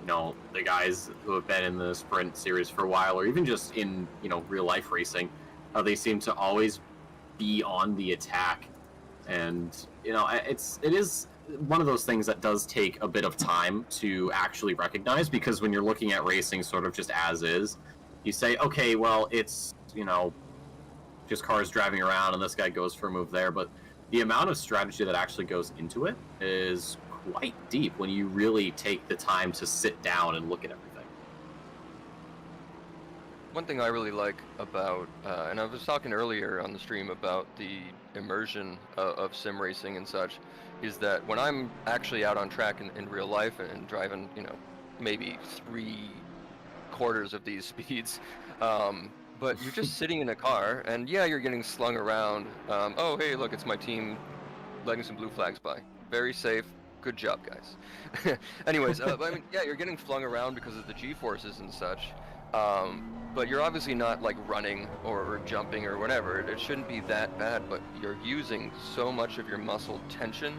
the guys who have been in the sprint series for a while, or even just in, real life racing, how they seem to always be on the attack. And, it is one of those things that does take a bit of time to actually recognize, because when you're looking at racing sort of just as is, you say, okay, well, it's, just cars driving around and this guy goes for a move there, but the amount of strategy that actually goes into it is quite deep when you really take the time to sit down and look at everything. One thing I really like about, and I was talking earlier on the stream about the immersion of sim racing and such, is that when I'm actually out on track in real life and driving, maybe 3/4 of these speeds, but you're just sitting in a car, and yeah, you're getting slung around. Oh, hey, look, it's my team letting some blue flags by. Very safe. Good job, guys. Anyways, but I mean, yeah, you're getting flung around because of the G-forces and such. But you're obviously not like running or jumping or whatever. It shouldn't be that bad, but you're using so much of your muscle tension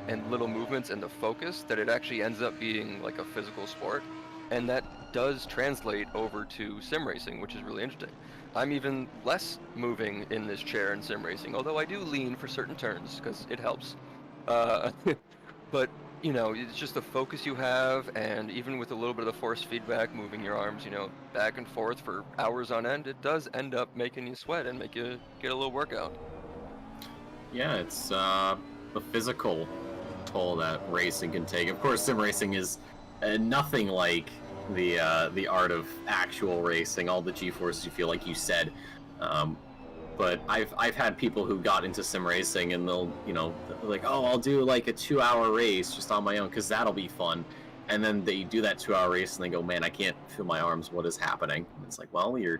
and little movements and the focus that it actually ends up being like a physical sport. And that does translate over to sim racing, which is really interesting. I'm even less moving in this chair in sim racing, although I do lean for certain turns because it helps. But, it's just the focus you have, and even with a little bit of the force feedback, moving your arms, back and forth for hours on end, it does end up making you sweat and make you get a little workout. Yeah, it's the physical toll that racing can take. Of course, sim racing is nothing like the art of actual racing, all the G-forces you feel, like you said. But I've had people who got into sim racing, and they'll, like, oh, I'll do like a 2-hour race just on my own because that'll be fun. And then they do that 2-hour race and they go, man, I can't feel my arms. What is happening? And it's like, well, you're,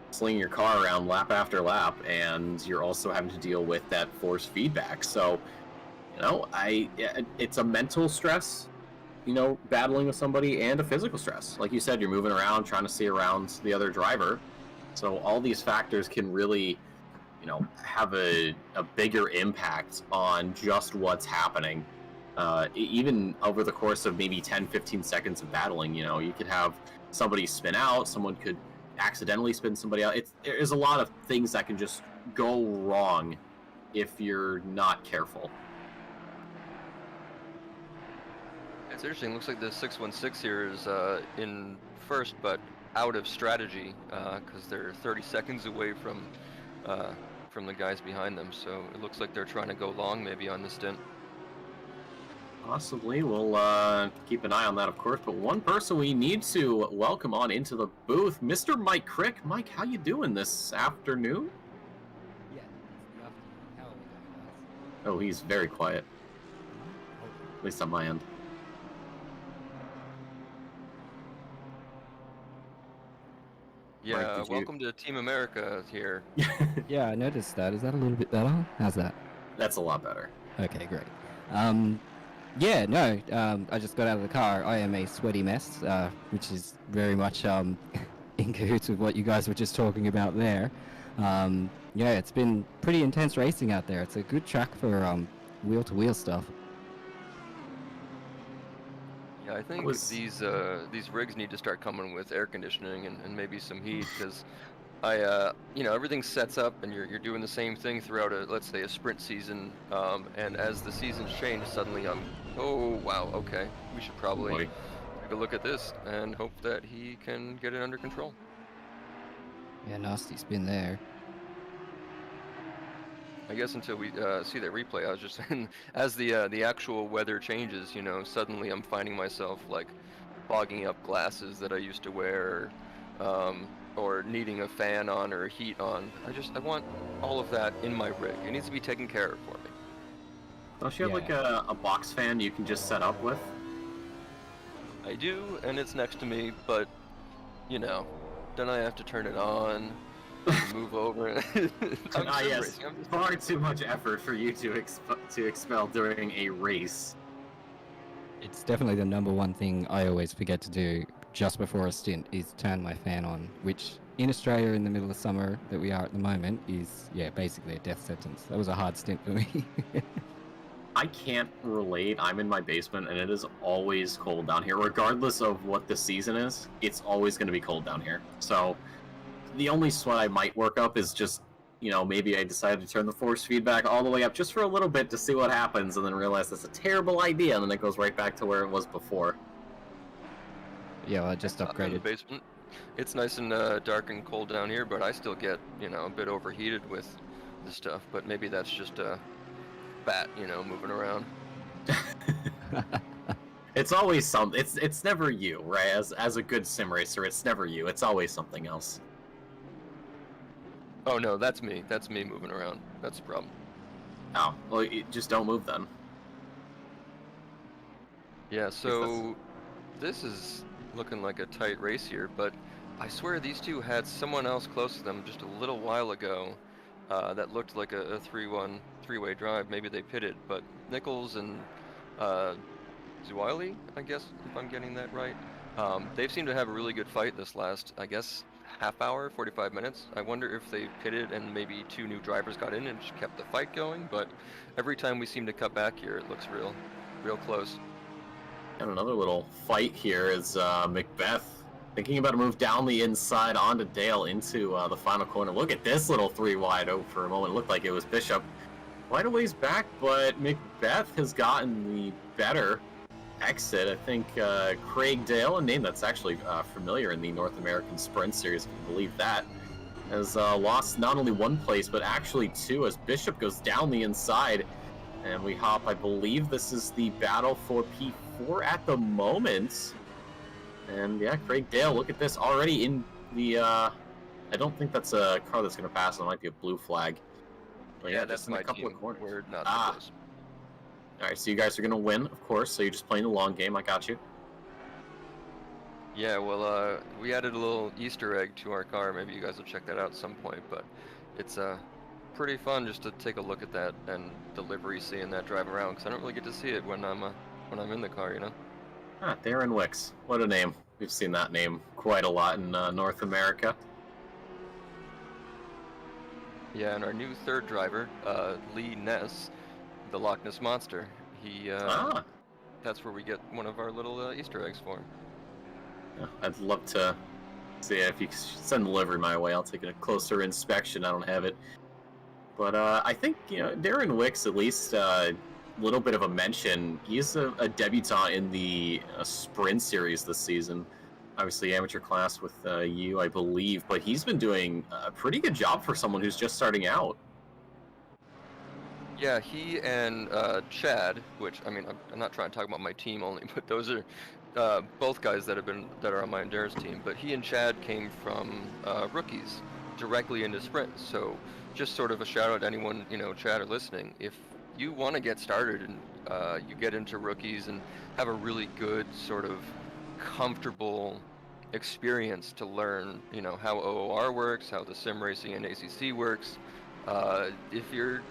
slinging your car around lap after lap, and you're also having to deal with that force feedback. So, it's a mental stress, battling with somebody, and a physical stress. Like you said, you're moving around, trying to see around the other driver. So all these factors can really, have a bigger impact on just what's happening. Even over the course of maybe 10, 15 seconds of battling, you could have somebody spin out, someone could accidentally spin somebody out. There's a lot of things that can just go wrong if you're not careful. It's interesting. Looks like the 616 here is in first, but out of strategy because they're 30 seconds away from the guys behind them. So it looks like they're trying to go long maybe on the stint. Possibly. We'll keep an eye on that, of course. But one person we need to welcome on into the booth, Mr. Mike Crick. Mike, how you doing this afternoon? Yeah, it's the afternoon. How are we doing, guys? Oh, he's very quiet. At least on my end. Yeah, Mike, did you- welcome to Team America here. Yeah, I noticed that. Is that a little bit better? How's that? That's a lot better. Okay, great. Yeah, no, I just got out of the car. I am a sweaty mess, which is very much in cahoots with what you guys were just talking about there. Yeah, it's been pretty intense racing out there. It's a good track for wheel-to-wheel stuff. Yeah, I think these rigs need to start coming with air conditioning and maybe some heat, because everything sets up and you're doing the same thing throughout let's say a sprint season, and as the seasons change, suddenly oh wow, okay, we should probably take a look at this and hope that he can get it under control. Yeah, nasty spin there. I guess until we see that replay, I was just saying, as the actual weather changes, suddenly I'm finding myself like fogging up glasses that I used to wear, or needing a fan on or heat on. I want all of that in my rig. It needs to be taken care of for me. Don't you have like a box fan you can just set up with? I do, and it's next to me, but then I have to turn it on, move over. Yes, far too much effort for you to expel during a race. It's definitely the number one thing I always forget to do just before a stint is turn my fan on, which in Australia in the middle of summer that we are at the moment is, basically a death sentence. That was a hard stint for me. I can't relate. I'm in my basement and it is always cold down here. Regardless of what the season is, it's always going to be cold down here. So the only sweat I might work up is just, maybe I decided to turn the force feedback all the way up just for a little bit to see what happens, and then realize that's a terrible idea, and then it goes right back to where it was before. Yeah, well, I just In the upgraded. basement. It's nice and dark and cold down here, but I still get, a bit overheated with the stuff. But maybe that's just a bat, moving around. It's always something. It's never you, right? As a good sim racer, it's never you. It's always something else. Oh no, that's me. That's me moving around. That's the problem. Oh, well, you just don't move then. Yeah, so this is looking like a tight race here, but I swear these two had someone else close to them just a little while ago that looked like a 3-1 three-way drive. Maybe they pitted, but Nichols and Zuwali, I guess, if I'm getting that right, they've seemed to have a really good fight this last, I guess, half hour, 45 minutes. I wonder if they pitted and maybe two new drivers got in and just kept the fight going, but every time we seem to cut back here, it looks real close. And another little fight here is Macbeth thinking about a move down the inside onto Dale into the final corner. Look at this little three wide out for a moment. It looked like it was Bishop quite a ways back, but Macbeth has gotten the better exit. I think Craig Dale, a name that's actually familiar in the North American Sprint Series, if you believe that, has lost not only one place, but actually two, as Bishop goes down the inside. And we hop, I believe this is the battle for P4 at the moment. And yeah, Craig Dale, look at this, already in the, I don't think that's a car that's going to pass, it might be a blue flag. But Yeah, just that's in a my couple team. of corners. We're not Ah. close. Alright, so you guys are going to win, of course, so you're just playing the long game, I got you. Yeah, well, we added a little Easter egg to our car. Maybe you guys will check that out at some point, but it's pretty fun just to take a look at that and the livery, seeing that drive around, because I don't really get to see it when I'm in the car, Ah, Darren Wicks, what a name. We've seen that name quite a lot in North America. Yeah, and our new third driver, Lee Ness, the Loch Ness Monster. He that's where we get one of our little Easter eggs for him. Yeah, I'd love to see if you send the livery my way. I'll take a closer inspection. I don't have it. But I think, Darren Wicks, at least a little bit of a mention. He's a debutant in the Sprint Series this season. Obviously, amateur class with you, I believe. But he's been doing a pretty good job for someone who's just starting out. Yeah, he and Chad, which I mean, I'm not trying to talk about my team only, but those are both guys that are on my endurance team. But he and Chad came from rookies directly into sprints. So just sort of a shout out to anyone, Chad or listening. If you want to get started and you get into rookies and have a really good sort of comfortable experience to learn, how OOR works, how the sim racing and ACC works. If you're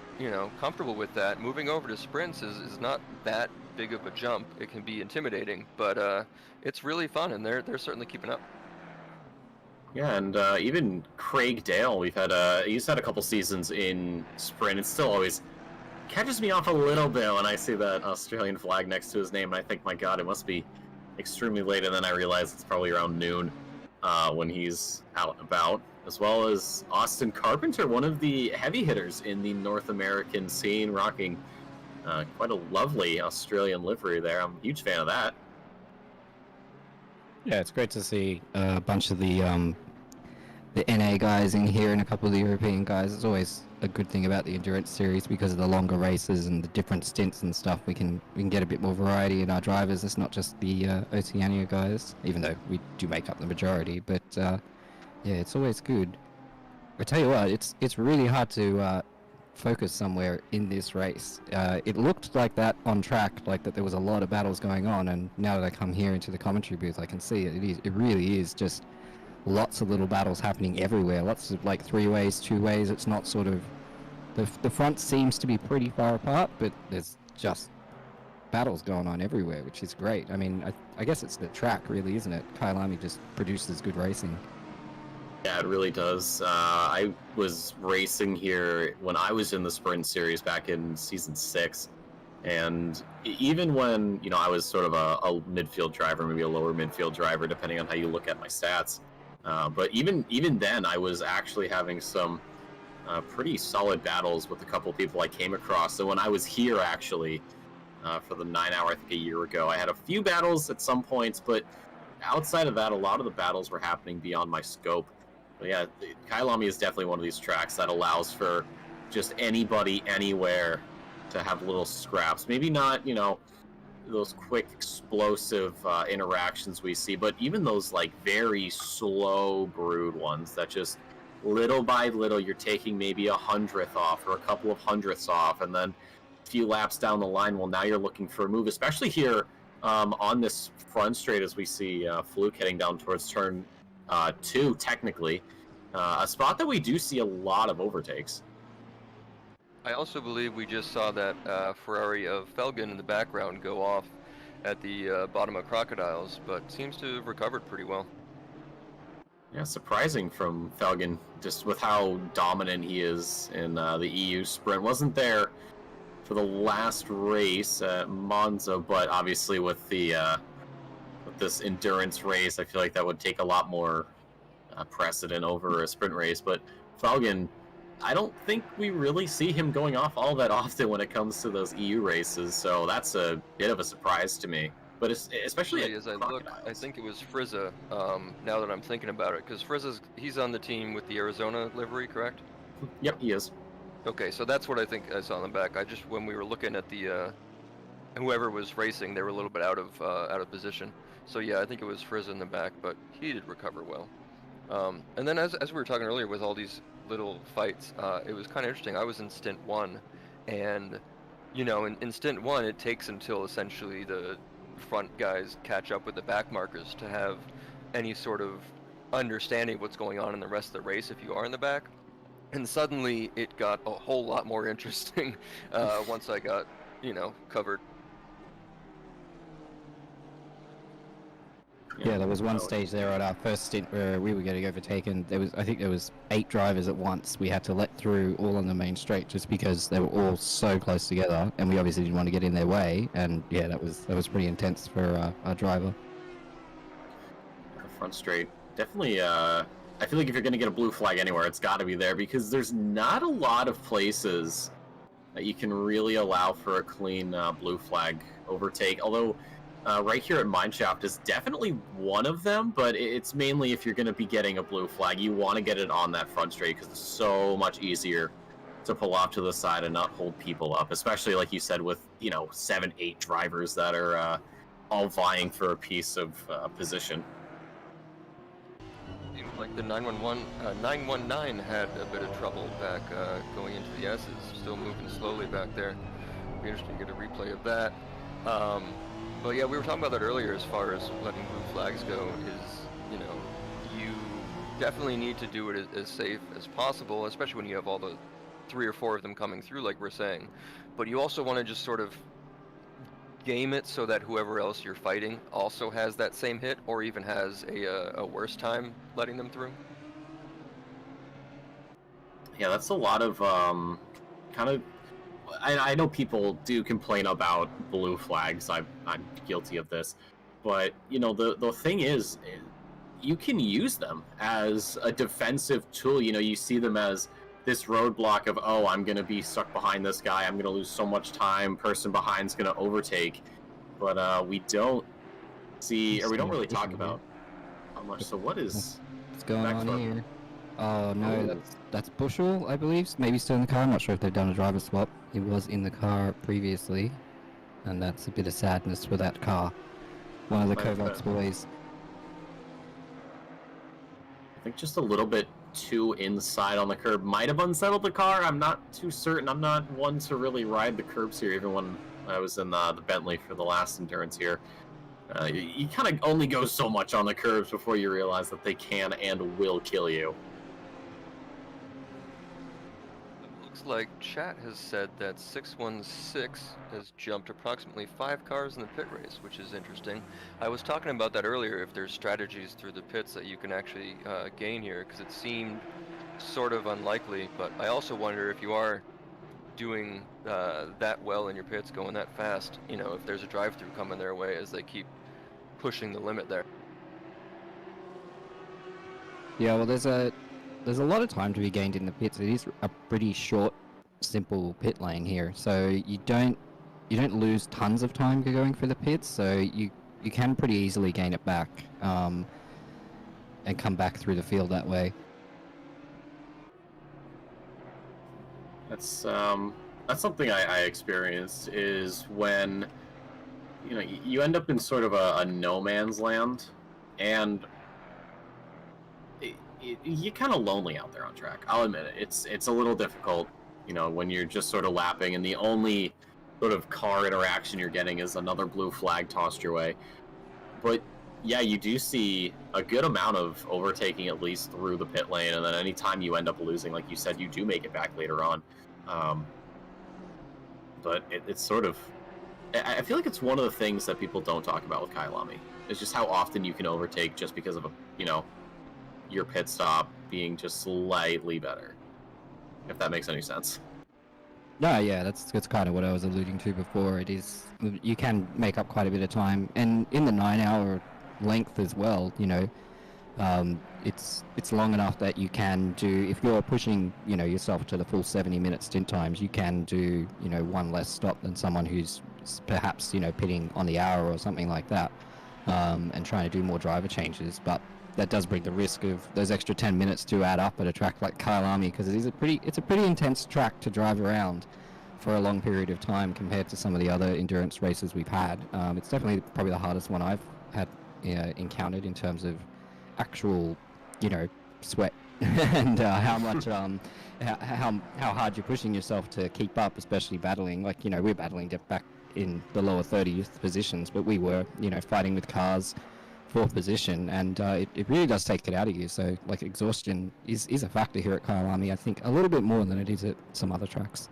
comfortable with that, moving over to sprints is not that big of a jump. It can be intimidating, but it's really fun, and they're certainly keeping up. Yeah, and even Craig Dale, he's had a couple seasons in sprint. It still always catches me off a little bit when I see that Australian flag next to his name, and I think, my God, it must be extremely late, and then I realize it's probably around noon when he's out and about. As well as Austin Carpenter, one of the heavy hitters in the North American scene, rocking quite a lovely Australian livery there. I'm a huge fan of that. Yeah, it's great to see a bunch of the NA guys in here and a couple of the European guys. It's always a good thing about the Endurance Series because of the longer races and the different stints and stuff. We can get a bit more variety in our drivers. It's not just the Oceania guys, even though we do make up the majority. But yeah, it's always good. I tell you what, it's really hard to focus somewhere in this race. It looked like that on track, like that there was a lot of battles going on, and now that I come here into the commentary booth, I can see it. It really is just lots of little battles happening everywhere. Lots of like 3-ways, 2-ways. It's not sort of the front seems to be pretty far apart, but there's just battles going on everywhere, which is great. I mean, I guess it's the track, really, isn't it? Kyalami just produces good racing. Yeah, it really does. I was racing here when I was in the sprint series back in season 6, and even when I was sort of a midfield driver, maybe a lower midfield driver, depending on how you look at my stats. But even then, I was actually having some pretty solid battles with a couple of people I came across. So when I was here, actually, for the 9-hour, I think a year ago, I had a few battles at some points, but outside of that, a lot of the battles were happening beyond my scope. But yeah, Kyalami is definitely one of these tracks that allows for just anybody, anywhere, to have little scraps. Maybe not, those quick, explosive interactions we see, but even those like very slow brewed ones that just little by little you're taking maybe 100th off or a couple of 100ths off, and then a few laps down the line, well, now you're looking for a move, especially here on this front straight as we see Fluke heading down towards turn 2, technically. A spot that we do see a lot of overtakes. I also believe we just saw that Ferrari of Felgen in the background go off at the bottom of Crocodiles, but seems to have recovered pretty well. Yeah, surprising from Felgen, just with how dominant he is in the EU sprint. Wasn't there for the last race at Monza, but obviously with this endurance race, I feel like that would take a lot more precedent over a sprint race. But Felgen, I don't think we really see him going off all that often when it comes to those EU races, so that's a bit of a surprise to me. But especially as I look, I think it was Frizza, now that I'm thinking about it, because he's on the team with the Arizona livery, correct? Yep, he is. Okay, so that's what I think I saw in the back. When we were looking at the whoever was racing, they were a little bit out of position. So yeah, I think it was Frizza in the back, but he did recover well. And then as we were talking earlier with all these little fights, it was kind of interesting. I was in stint 1, and in stint 1 it takes until essentially the front guys catch up with the back markers to have any sort of understanding of what's going on in the rest of the race if you are in the back. And suddenly it got a whole lot more interesting once I got covered. Yeah, there was one stage there at our first stint where we were getting overtaken. I think there was 8 drivers at once. We had to let through all on the main straight just because they were all so close together, and we obviously didn't want to get in their way. And yeah, that was pretty intense for our driver. The front straight, definitely. I feel like if you're going to get a blue flag anywhere, it's got to be there because there's not a lot of places that you can really allow for a clean blue flag overtake. Although. Right here at Mineshaft is definitely one of them, but it's mainly if you're going to be getting a blue flag, you want to get it on that front straight because it's so much easier to pull off to the side and not hold people up, especially like you said with 7-8 drivers that are all vying for a piece of position. Seems like the 919 had a bit of trouble back going into the S's, still moving slowly back there. Be interesting to get a replay of that. But yeah, we were talking about that earlier as far as letting blue flags go is, you definitely need to do it as safe as possible, especially when you have all the 3 or 4 of them coming through like we're saying. But you also want to just sort of game it so that whoever else you're fighting also has that same hit or even has a worse time letting them through. Yeah, that's a lot of kind of. I know people do complain about blue flags. I'm guilty of this, but the thing is, you can use them as a defensive tool. You see them as this roadblock of, oh, I'm going to be stuck behind this guy. I'm going to lose so much time. Person behind's going to overtake. But we don't see, or we don't really talk about how much. So what's going on here? Oh no, that's Bushel, I believe. Maybe still in the car. I'm not sure if they've done a driver swap. He was in the car previously, and that's a bit of sadness for that car. One of the Kovacs boys. I think just a little bit too inside on the curb might have unsettled the car. I'm not too certain. I'm not one to really ride the curbs here, even when I was in the Bentley for the last endurance here. You kind of only go so much on the curbs before you realize that they can and will kill you. It looks like chat has said that 616 has jumped approximately 5 cars in the pit race, which is interesting. I was talking about that earlier, if there's strategies through the pits that you can actually gain here, because it seemed sort of unlikely, but I also wonder if you are doing that well in your pits, going that fast, if there's a drive-through coming their way as they keep pushing the limit there. Yeah, well, there's a lot of time to be gained in the pits. It is a pretty short, simple pit lane here, so you don't lose tons of time going for the pits. So you can pretty easily gain it back and come back through the field that way. That's something I experienced, is when you end up in sort of a no man's land, and you're kind of lonely out there on track. I'll admit it. It's a little difficult, when you're just sort of lapping, and the only sort of car interaction you're getting is another blue flag tossed your way. But yeah, you do see a good amount of overtaking, at least through the pit lane, and then anytime you end up losing, like you said, you do make it back later on. But it's sort of, I feel like it's one of the things that people don't talk about with Kyalami. It's just how often you can overtake just because of your pit stop being just slightly better, if that makes any sense. No, yeah, that's kind of what I was alluding to before. It is, you can make up quite a bit of time, and in the 9-hour length as well, it's long enough that you can do, if you're pushing yourself to the full 70-minute stint times, you can do one less stop than someone who's perhaps pitting on the hour or something like that, and trying to do more driver changes. But that does bring the risk of those extra 10 minutes to add up at a track like Kyalami, because it's a pretty intense track to drive around for a long period of time compared to some of the other endurance races we've had. It's definitely probably the hardest one I've had encountered in terms of actual sweat and how much how hard you're pushing yourself to keep up, especially battling, like we're battling to get back in the lower 30th positions, but we were fighting with cars for position, and it really does take it out of you. So like exhaustion is a factor here at Kyalami, I think, a little bit more than it is at some other tracks.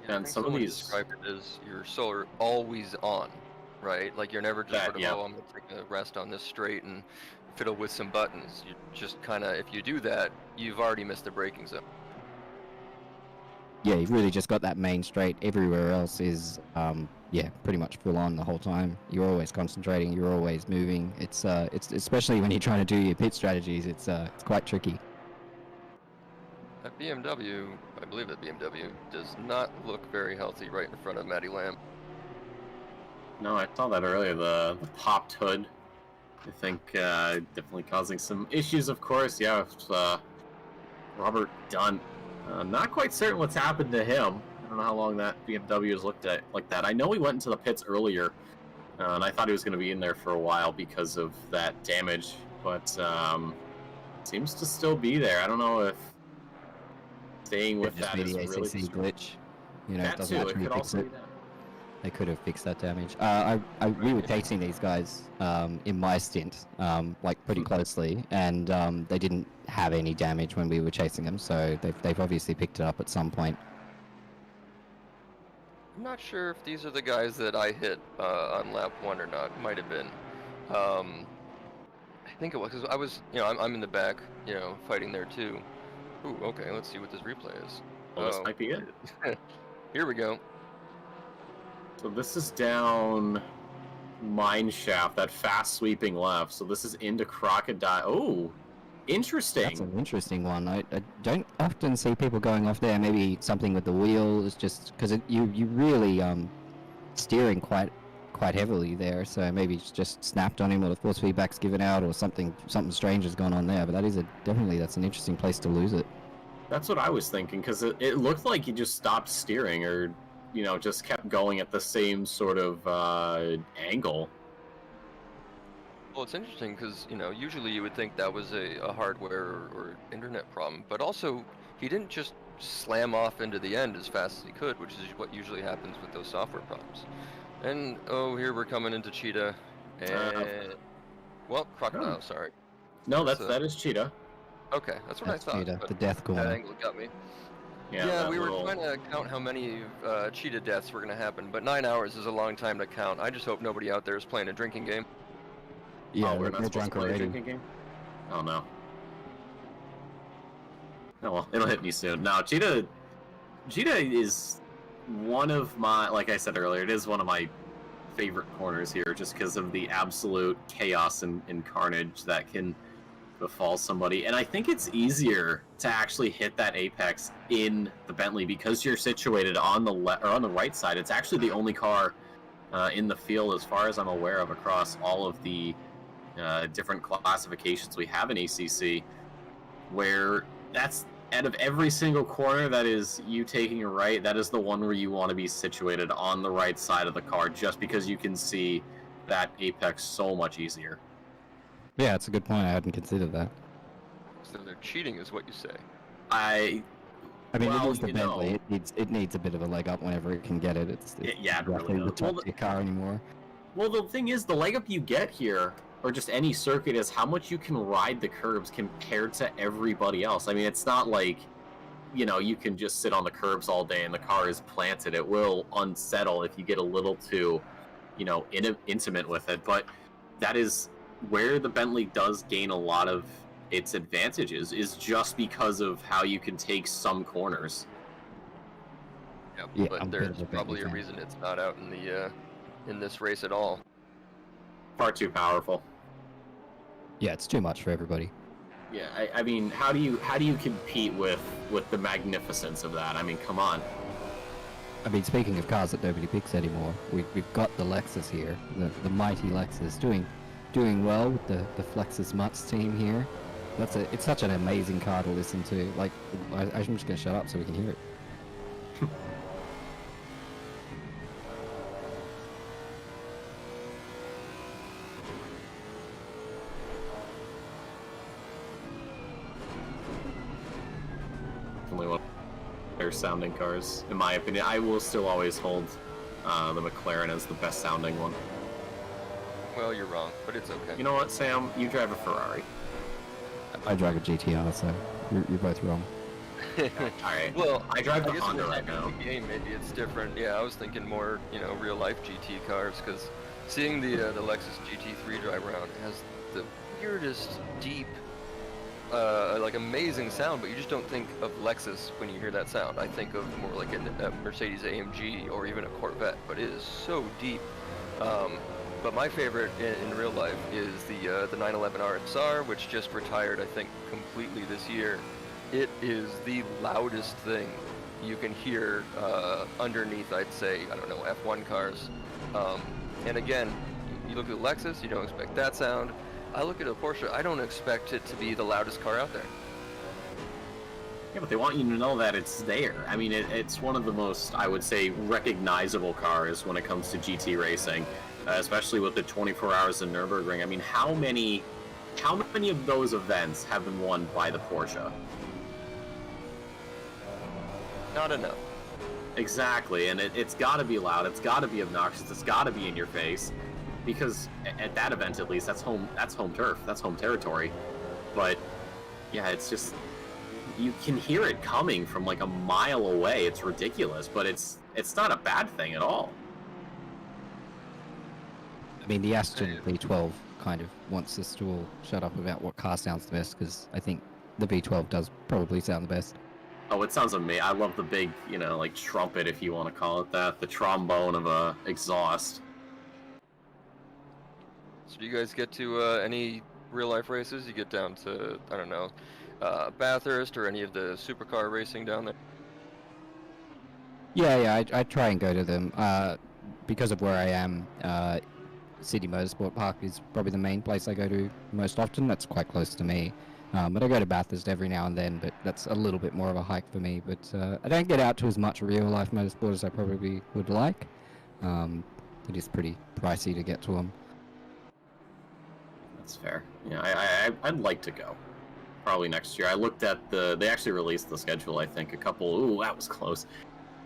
Yeah, and some of these describe it as you're so always on, right? Like you're never just sort of, oh, I'm gonna take a rest on this straight and fiddle with some buttons. You just kind of, if you do that, you've already missed the braking zone. Yeah, you've really just got that main straight. Everywhere else is pretty much full on the whole time. You're always concentrating, you're always moving. It's especially when you're trying to do your pit strategies, it's quite tricky. That BMW, I believe that BMW does not look very healthy right in front of Matty Lamb. No, I saw that earlier, the popped hood. I think definitely causing some issues, of course. Yeah, with Robert Dunn Not quite certain what's happened to him. I don't know how long that BMW has looked at like that. I know he went into the pits earlier, and I thought he was going to be in there for a while because of that damage, but seems to still be there. I don't know if staying with Just that be is the really ACC glitch. You know, it that doesn't too. It actually could fix also it. be that. They could have fixed that damage. We were chasing these guys in my stint, like pretty closely, and they didn't have any damage when we were chasing them. So they've obviously picked it up at some point. I'm not sure if these are the guys that I hit on lap 1 or not. Might have been. I think it was because I was, I'm in the back, fighting there too. Ooh, okay. Let's see what this replay is. Well, this might be it. Here we go. So this is down mine shaft, that fast sweeping left. So this is into Crocodile. Oh, interesting. That's an interesting one. I don't often see people going off there. Maybe something with the wheel is just because you really steering quite heavily there. So maybe it's just snapped on him, or the force feedback's given out, or something strange has gone on there. But that is that's an interesting place to lose it. That's what I was thinking, because it looked like he just stopped steering, or just kept going at the same sort of angle. Well, it's interesting because, usually you would think that was a hardware or internet problem, but also he didn't just slam off into the end as fast as he could, which is what usually happens with those software problems. And, here we're coming into Cheetah, and, Crocodile, sorry. No, that is Cheetah. Okay, that's what That's I thought. Cheetah, but the death corner. that angle got me. Yeah, we were trying to count how many cheetah deaths were going to happen, but 9 hours is a long time to count. I just hope nobody out there is playing a drinking game. Yeah, we're they're not supposed drunk to play a already. drinking game? Oh, no. Oh, well, it'll hit me soon. Now, Cheetah is one of my, like I said earlier, it is one of my favorite corners here, just because of the absolute chaos and carnage that can befall somebody. And I think it's easier to actually hit that apex in the Bentley because you're situated on the on the right side. It's actually the only car in the field, as far as I'm aware of, across all of the different classifications we have in ACC, where that's out of every single corner that is you taking a right, that is the one where you want to be situated on the right side of the car, just because you can see that apex so much easier. Yeah, that's a good point. I hadn't considered that. So they're cheating is what you say. I mean, Well, it is the you Bentley. know. It needs a bit of a leg up whenever it can get it. It's Yeah, it really roughly the does. top Well, tier car anymore. Well, the thing is, the leg up you get here, or just any circuit, is how much you can ride the curbs compared to everybody else. I mean, it's not like, you can just sit on the curbs all day and the car is planted. It will unsettle if you get a little too, intimate with it. But that is where the Bentley does gain a lot of its advantages, is just because of how you can take some corners. Yeah, But I'm a bit there's of a probably a Bentley fan. reason it's not out in the in this race at all. Far too powerful. Yeah, it's too much for everybody. Yeah, I mean, how do you compete with the magnificence of that? I mean, come on. I mean, speaking of cars that nobody picks anymore, we've got the Lexus here, the mighty Lexus, doing well with the Flexus Mutts team here. It's such an amazing car to listen to. Like, I'm just gonna shut up so we can hear it. Definitely one of the better sounding cars, in my opinion. I will still always hold the McLaren as the best sounding one. Well, you're wrong, but it's okay. You know what, Sam? You drive a Ferrari. I drive a GTR, so you're both wrong. Alright. Well, I drive the guess Honda when right you're now. in the game, maybe it's different. Yeah, I was thinking more, real life GT cars, because seeing the Lexus GT3 drive around has the weirdest, deep, like amazing sound, but you just don't think of Lexus when you hear that sound. I think of more like a Mercedes AMG or even a Corvette, but it is so deep. But my favorite in real life is the 911 RSR, which just retired, I think, completely this year. It is the loudest thing you can hear underneath, I'd say, I don't know, F1 cars. And again, you look at the Lexus, you don't expect that sound. I look at a Porsche, I don't expect it to be the loudest car out there. Yeah, but they want you to know that it's there. I mean, it's one of the most, I would say, recognizable cars when it comes to GT racing, especially with the 24 hours of Nürburgring. I mean, how many of those events have been won by the Porsche? Not enough. Exactly, and it's got to be loud. It's got to be obnoxious. It's got to be in your face, because at that event, at least, that's home turf. That's home territory. But yeah, it's just, you can hear it coming from like a mile away. It's ridiculous, but it's not a bad thing at all. I mean, the Aston V12 kind of wants us to all shut up about what car sounds the best, because I think the V12 does probably sound the best. Oh, it sounds amazing. I love the big, like trumpet, if you want to call it that, the trombone of a exhaust. So do you guys get to any real-life races? You get down to, I don't know, Bathurst or any of the supercar racing down there? Yeah, I try and go to them. Because of where I am, City Motorsport Park is probably the main place I go to most often. That's quite close to me. But I go to Bathurst every now and then, but that's a little bit more of a hike for me. But I don't get out to as much real-life motorsport as I probably would like. It is pretty pricey to get to them. That's fair. Yeah, I'd like to go. Probably next year. I looked at they actually released the schedule, I think, ooh, that was close.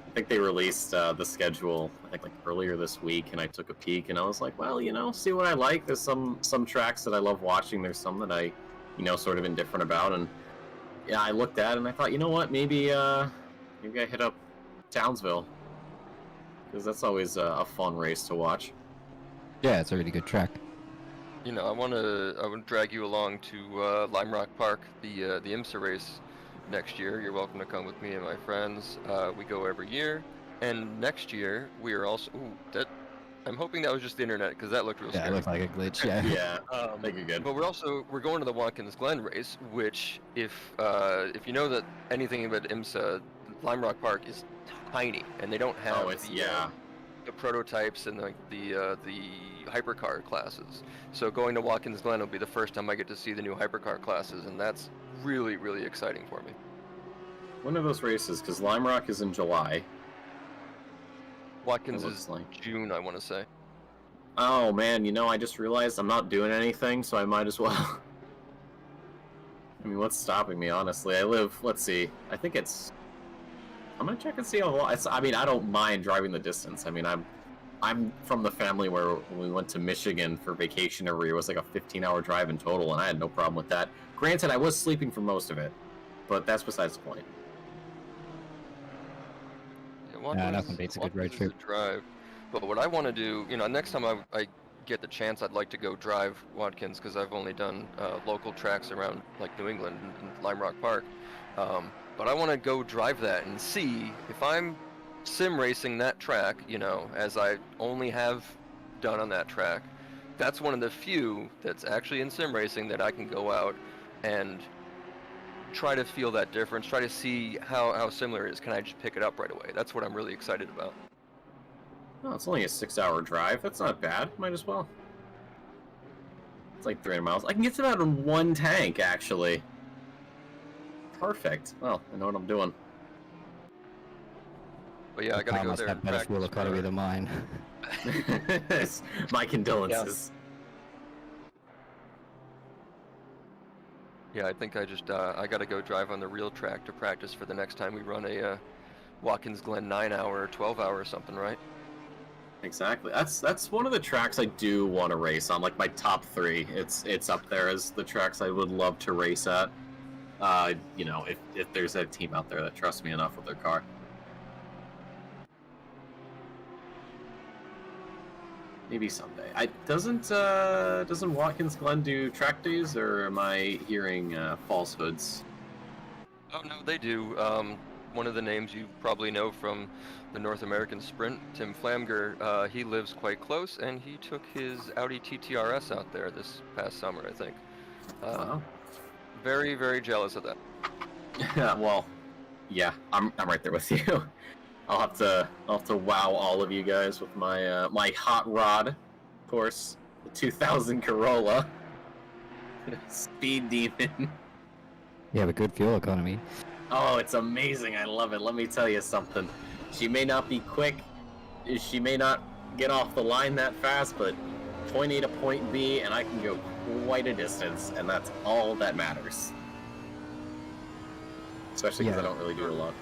I think they released the schedule, I think, like earlier this week, and I took a peek, and I was like, well, see what I like. There's some tracks that I love watching. There's some that I, sort of indifferent about, and yeah, I looked at it and I thought, you know what, maybe I hit up Townsville, because that's always a fun race to watch. Yeah, it's a really good track. I want to drag you along to Lime Rock Park, the IMSA race next year. You're welcome to come with me and my friends. We go every year, and next year we are also. I'm hoping that was just the internet, because that looked real scary. Yeah, it looked like a glitch. Yeah. Yeah, I think you're good. But we're going to the Watkins Glen race, which if you know that anything about IMSA, Lime Rock Park is tiny, and they don't have the prototypes and the hypercar classes. So going to Watkins Glen will be the first time I get to see the new hypercar classes, and that's really, really exciting for me. When are those races? Because Lime Rock is in July. Watkins is June, I want to say. Oh man, I just realized I'm not doing anything, so I might as well. I mean, what's stopping me, honestly? I live, let's see, I think it's... I'm gonna check and see how long... I mean, I don't mind driving the distance. I mean, I'm from the family where we went to Michigan for vacation every year. It was like a 15-hour drive in total, and I had no problem with that. Granted, I was sleeping for most of it, but that's besides the point. Yeah, nothing beats a good road trip. Drive. But what I want to do, next time I get the chance, I'd like to go drive Watkins, because I've only done local tracks around like New England and Lime Rock Park. But I want to go drive that and see if I'm sim racing that track, as I only have done on that track. That's one of the few that's actually in sim racing that I can go out and try to feel that difference, try to see how similar it is. Can I just pick it up right away? That's what I'm really excited about. Oh, it's only a 6-hour drive. That's not bad. Might as well. It's like 300 miles. I can get to that in one tank, actually. Perfect. Well, I know what I'm doing. But yeah, I gotta go must there have and better practice fuel economy than mine. My condolences. Yeah, I think I gotta go drive on the real track to practice for the next time we run a Watkins Glen 9-hour or 12-hour or something, right? Exactly. That's one of the tracks I do want to race on, like my top 3. It's up there as the tracks I would love to race at. If there's a team out there that trusts me enough with their car. Maybe someday. Doesn't Watkins Glen do track days, or am I hearing falsehoods? Oh no, they do. One of the names you probably know from the North American Sprint, Tim Flamger, he lives quite close, and he took his Audi TTRS out there this past summer, I think. Wow. Very, very jealous of that. Well, yeah, I'm right there with you. I'll have to wow all of you guys with my my hot rod, of course, the 2000 Corolla, Speed Demon. Yeah, but good fuel economy. Oh, it's amazing. I love it. Let me tell you something. She may not be quick. She may not get off the line that fast, but point A to point B, and I can go quite a distance, and that's all that matters. Especially because I don't really do it a lot.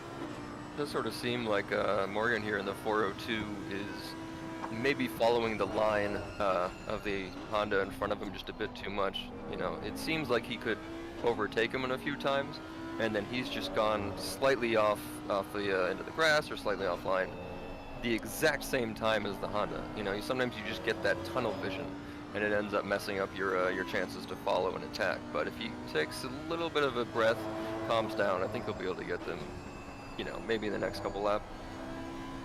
It does sort of seem like Morgan here in the 402 is maybe following the line of the Honda in front of him just a bit too much. You know, it seems like he could overtake him in a few times, and then he's just gone slightly off the into the grass or slightly offline the exact same time as the Honda. You know, sometimes you just get that tunnel vision, and it ends up messing up your chances to follow and attack. But if he takes a little bit of a breath, calms down, I think he'll be able to get them, you know, maybe in the next couple laps.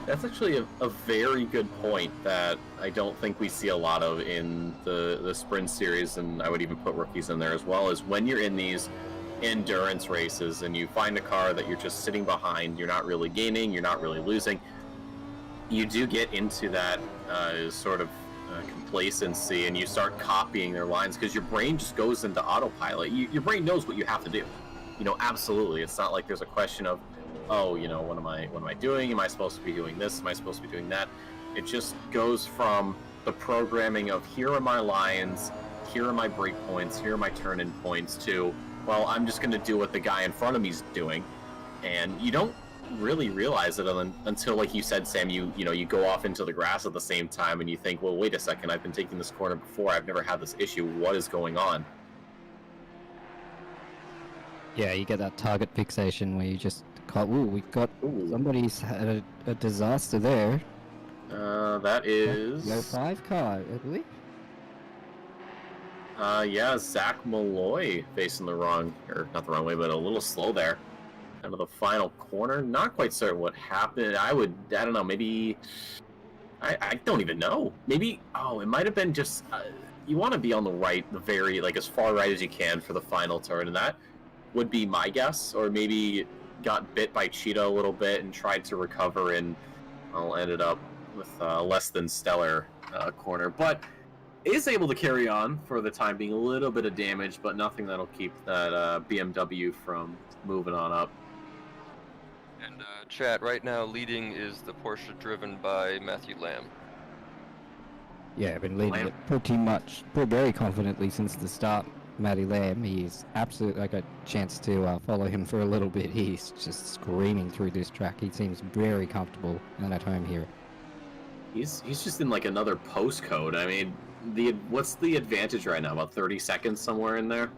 That's actually a very good point that I don't think we see a lot of in the sprint series, and I would even put rookies in there as well, is when you're in these endurance races and you find a car that you're just sitting behind, you're not really gaining, you're not really losing, you do get into that sort of complacency, and you start copying their lines because your brain just goes into autopilot. Your brain knows what you have to do. You know, absolutely. It's not like there's a question of, oh, you know, what am I doing? Am I supposed to be doing this? Am I supposed to be doing that? It just goes from the programming of here are my lines, here are my break points, here are my turn-in points, to, well, I'm just going to do what the guy in front of me's doing. And you don't really realize it until, like you said, Sam, you go off into the grass at the same time and you think, well, wait a second, I've been taking this corner before, I've never had this issue, what is going on? Yeah, you get that target fixation where you just somebody's had a disaster there. That is... No 5 car, I believe. Yeah, Zach Malloy facing not the wrong way, but a little slow there. Out of the final corner, not quite certain what happened. I don't know, maybe... I don't even know. Maybe, it might have been just... you want to be on the right, as far right as you can for the final turn, and that would be my guess, or maybe got bit by Cheetah a little bit and tried to recover and ended up with a less than stellar corner, but is able to carry on for the time being. A little bit of damage, but nothing that'll keep that BMW from moving on up. And chat, right now leading is the Porsche driven by Matthew Lamb. Yeah, I've been leading it pretty very confidently since the start. Matty Lamb, he's absolutely like a chance to follow him for a little bit. He's just screaming through this track. He seems very comfortable and at home here. He's just in like another postcode. I mean, what's the advantage right now? About 30 seconds somewhere in there?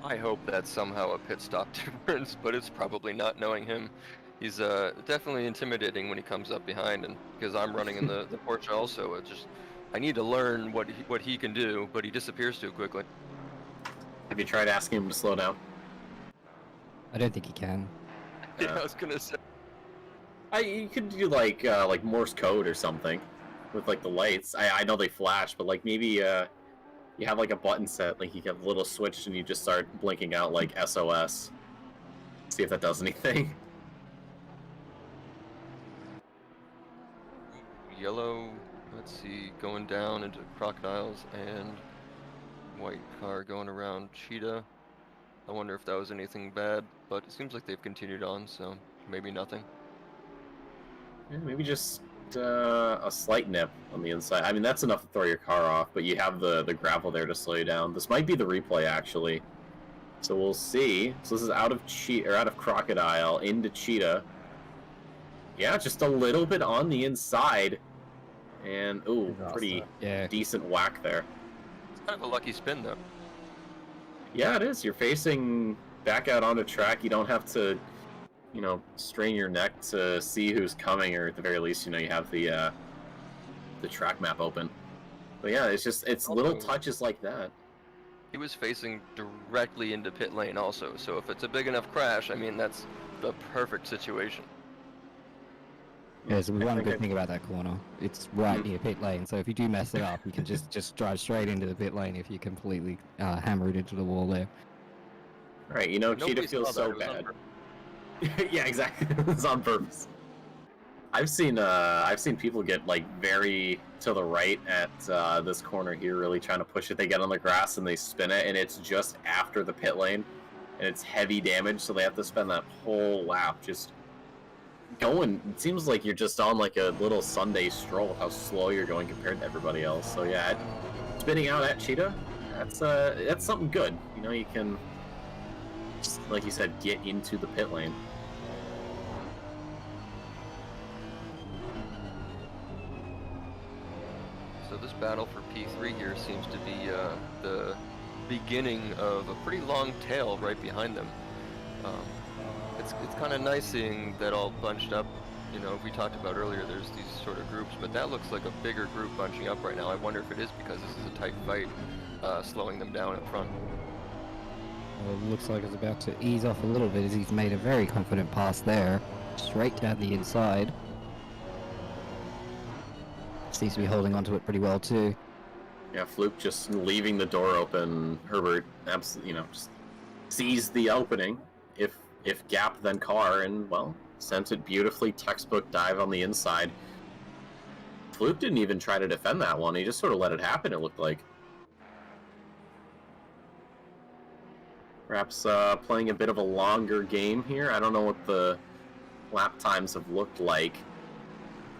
I hope that's somehow a pit stop difference, but it's probably not, knowing him. He's definitely intimidating when he comes up behind, and because I'm running in the Porsche also, I need to learn what he can do, but he disappears too quickly. Have you tried asking him to slow down? I don't think he can. Yeah, I was gonna say. You could do like Morse code or something with like the lights. I know they flash, but like maybe you have like a button set, like you have a little switch and you just start blinking out like SOS. See if that does anything. Yellow, let's see, going down into crocodiles, and white car going around Cheetah. I wonder if that was anything bad, but it seems like they've continued on, so maybe nothing. Yeah, maybe just a slight nip on the inside. I mean, that's enough to throw your car off, but you have the gravel there to slow you down. This might be the replay, actually. So we'll see. So this is out of Crocodile into Cheetah. Yeah, just a little bit on the inside. And, ooh, pretty decent whack there. It's kind of a lucky spin, though. Yeah, it is. You're facing back out onto track. You don't have to, strain your neck to see who's coming, or at the very least, you have the track map open. But yeah, it's little touches like that. He was facing directly into pit lane also, so if it's a big enough crash, I mean, that's the perfect situation. Yeah, so one good thing about that corner, it's right near pit lane, so if you do mess it up, you can just drive straight into the pit lane if you completely hammer it into the wall there. Right, Cheetah feels so bad. Yeah, exactly. It's on purpose. I've seen people get like very to the right at this corner here, really trying to push it. They get on the grass and they spin it, and it's just after the pit lane. and it's heavy damage, so they have to spend that whole lap just going. It seems like you're just on like a little Sunday stroll with how slow you're going compared to everybody else. So yeah, spinning out at Cheetah, that's something good. You know, you can just, like you said, get into the pit lane. So this battle for P3 here seems to be the beginning of a pretty long tail right behind them. It's kind of nice seeing that all bunched up. You know, we talked about earlier, there's these sort of groups, but that looks like a bigger group bunching up right now. I wonder if it is because this is a tight fight, slowing them down in front. Well, it looks like it's about to ease off a little bit as he's made a very confident pass there, straight down the inside. Seems to be holding onto it pretty well too. Yeah, Fluke just leaving the door open. Herbert, absolutely, you know, just sees the opening. If gap, then car, and well, sent it beautifully. Textbook dive on the inside. Fluke didn't even try to defend that one. He just sort of let it happen, it looked like. Perhaps playing a bit of a longer game here. I don't know what the lap times have looked like,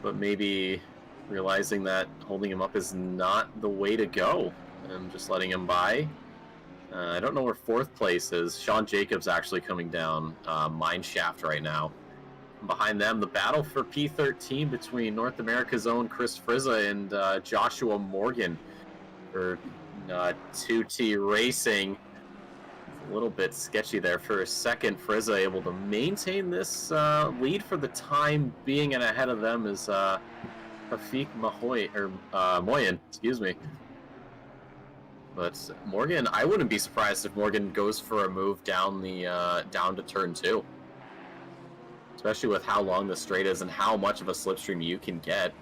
but maybe realizing that holding him up is not the way to go and just letting him by. I don't know where fourth place is. Sean Jacobs actually coming down mine shaft right now. Behind them, the battle for P13 between North America's own Chris Frizza and Joshua Morgan for 2T Racing. It's a little bit sketchy there for a second. Frizza able to maintain this lead for the time being, and ahead of them is Hafik Moyen, excuse me. But Morgan, I wouldn't be surprised if Morgan goes for a move down the down to turn 2. Especially with how long the straight is and how much of a slipstream you can get.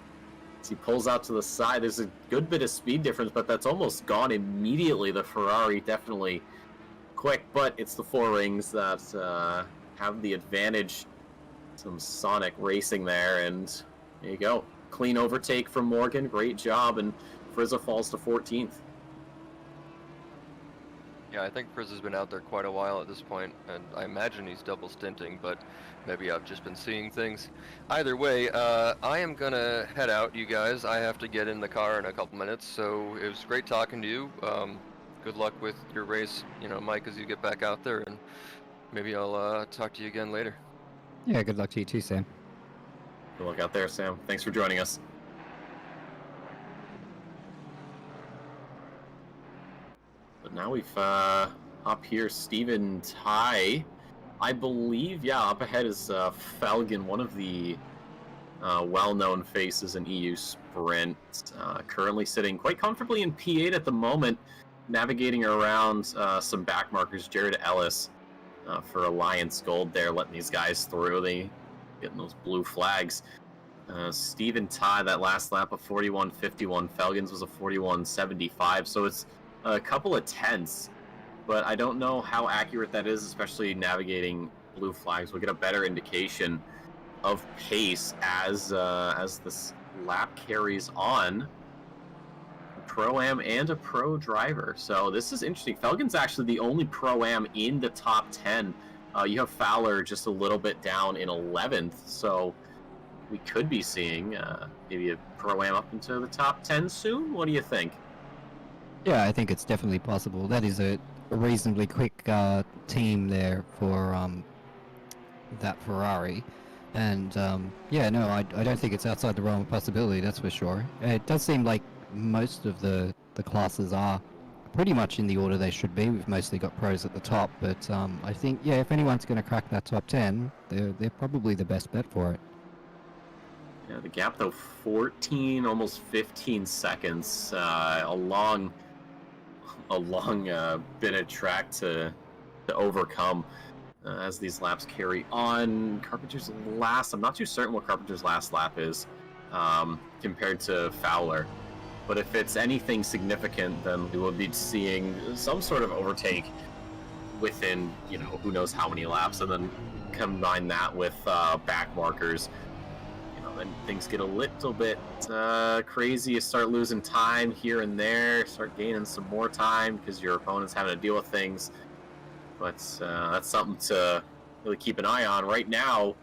As he pulls out to the side, there's a good bit of speed difference, but that's almost gone immediately. The Ferrari definitely quick, but it's the four rings that have the advantage. Some Sonic racing there, and there you go. Clean overtake from Morgan, great job, and Frizza falls to 14th. Yeah, I think Frizza's been out there quite a while at this point, and I imagine he's double stinting, but maybe I've just been seeing things. Either way, I am gonna head out, you guys. I have to get in the car in a couple minutes, so it was great talking to you. Good luck with your race, you know, Mike, as you get back out there, and maybe I'll talk to you again later. Yeah, good luck to you too, Sam. Good luck out there, Sam. Thanks for joining us. But now we've up here, Stephen Ty. I believe, yeah, up ahead is Felgen, one of the well-known faces in EU Sprint. Currently sitting quite comfortably in P8 at the moment, navigating around some back markers. Jared Ellis for Alliance Gold there, letting these guys through. They getting those blue flags. Stephen Ty, that last lap of 41.51. Felgen's was a 41.75, so it's a couple of tenths, but I don't know how accurate that is, especially navigating blue flags. We'll get a better indication of pace as this lap carries on. A Pro-Am and a Pro driver. So this is interesting. Felgen's actually the only Pro-Am in the top 10. You have Fowler just a little bit down in 11th, so we could be seeing maybe a Pro-Am up into the top 10 soon. What do you think? Yeah, I think it's definitely possible. That is a reasonably quick team there for that Ferrari. And yeah, no, I don't think it's outside the realm of possibility, that's for sure. It does seem like most of the classes are pretty much in the order they should be. We've mostly got pros at the top, but I think, yeah, if anyone's going to crack that top 10, they're probably the best bet for it. Yeah, the gap, though, 14, almost 15 seconds. A long bit of track to overcome as these laps carry on. Carpenter's last, I'm not too certain what Carpenter's last lap is compared to Fowler, but if it's anything significant, then we will be seeing some sort of overtake within, you know, who knows how many laps, and then combine that with back markers. Then things get a little bit crazy. You start losing time here and there, start gaining some more time because your opponent's having to deal with things. But that's something to really keep an eye on. Right now,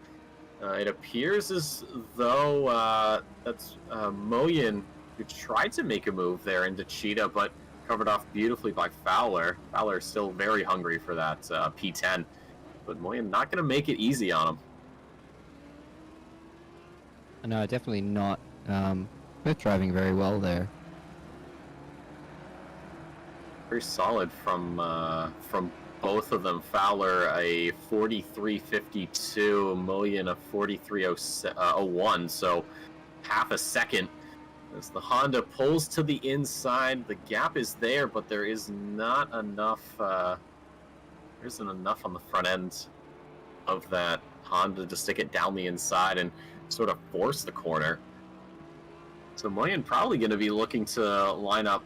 it appears as though that's Moyen who tried to make a move there into Cheetah, but covered off beautifully by Fowler. Fowler is still very hungry for that P10, but Moyen not going to make it easy on him. No, definitely not. Both driving very well there. Very solid from both of them. Fowler a 43.52, Moyen a 43.01, so half a second. As the Honda pulls to the inside, the gap is there, but there is not enough. There isn't enough on the front end of that Honda to stick it down the inside and sort of force the corner. So Moyen probably going to be looking to line up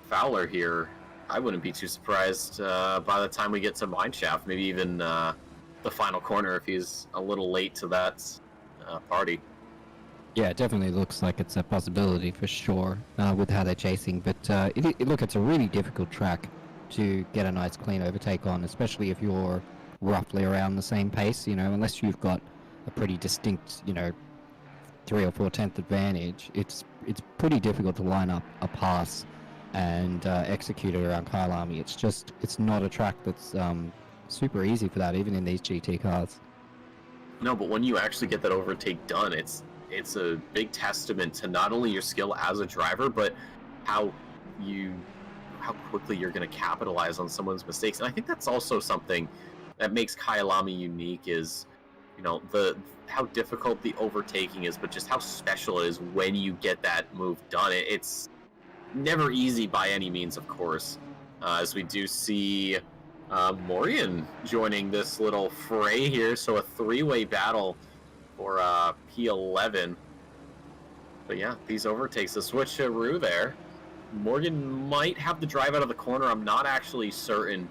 Fowler here. I wouldn't be too surprised by the time we get to Mineshaft, maybe even the final corner if he's a little late to that party. Yeah, it definitely looks like it's a possibility for sure with how they're chasing. But look, it's a really difficult track to get a nice clean overtake on, especially if you're roughly around the same pace, unless you've got a pretty distinct, 3 or 4 tenth advantage. It's pretty difficult to line up a pass and execute it around Kyalami. It's not a track that's super easy for that, even in these GT cars. No, but when you actually get that overtake done, it's a big testament to not only your skill as a driver, but how quickly you're going to capitalize on someone's mistakes. And I think that's also something that makes Kyalami unique is, how difficult the overtaking is, but just how special it is when you get that move done. It's never easy by any means, of course, as we do see Morian joining this little fray here. So a three-way battle for P11. But yeah, these overtakes, the switcheroo there. Morgan might have the drive out of the corner. I'm not actually certain,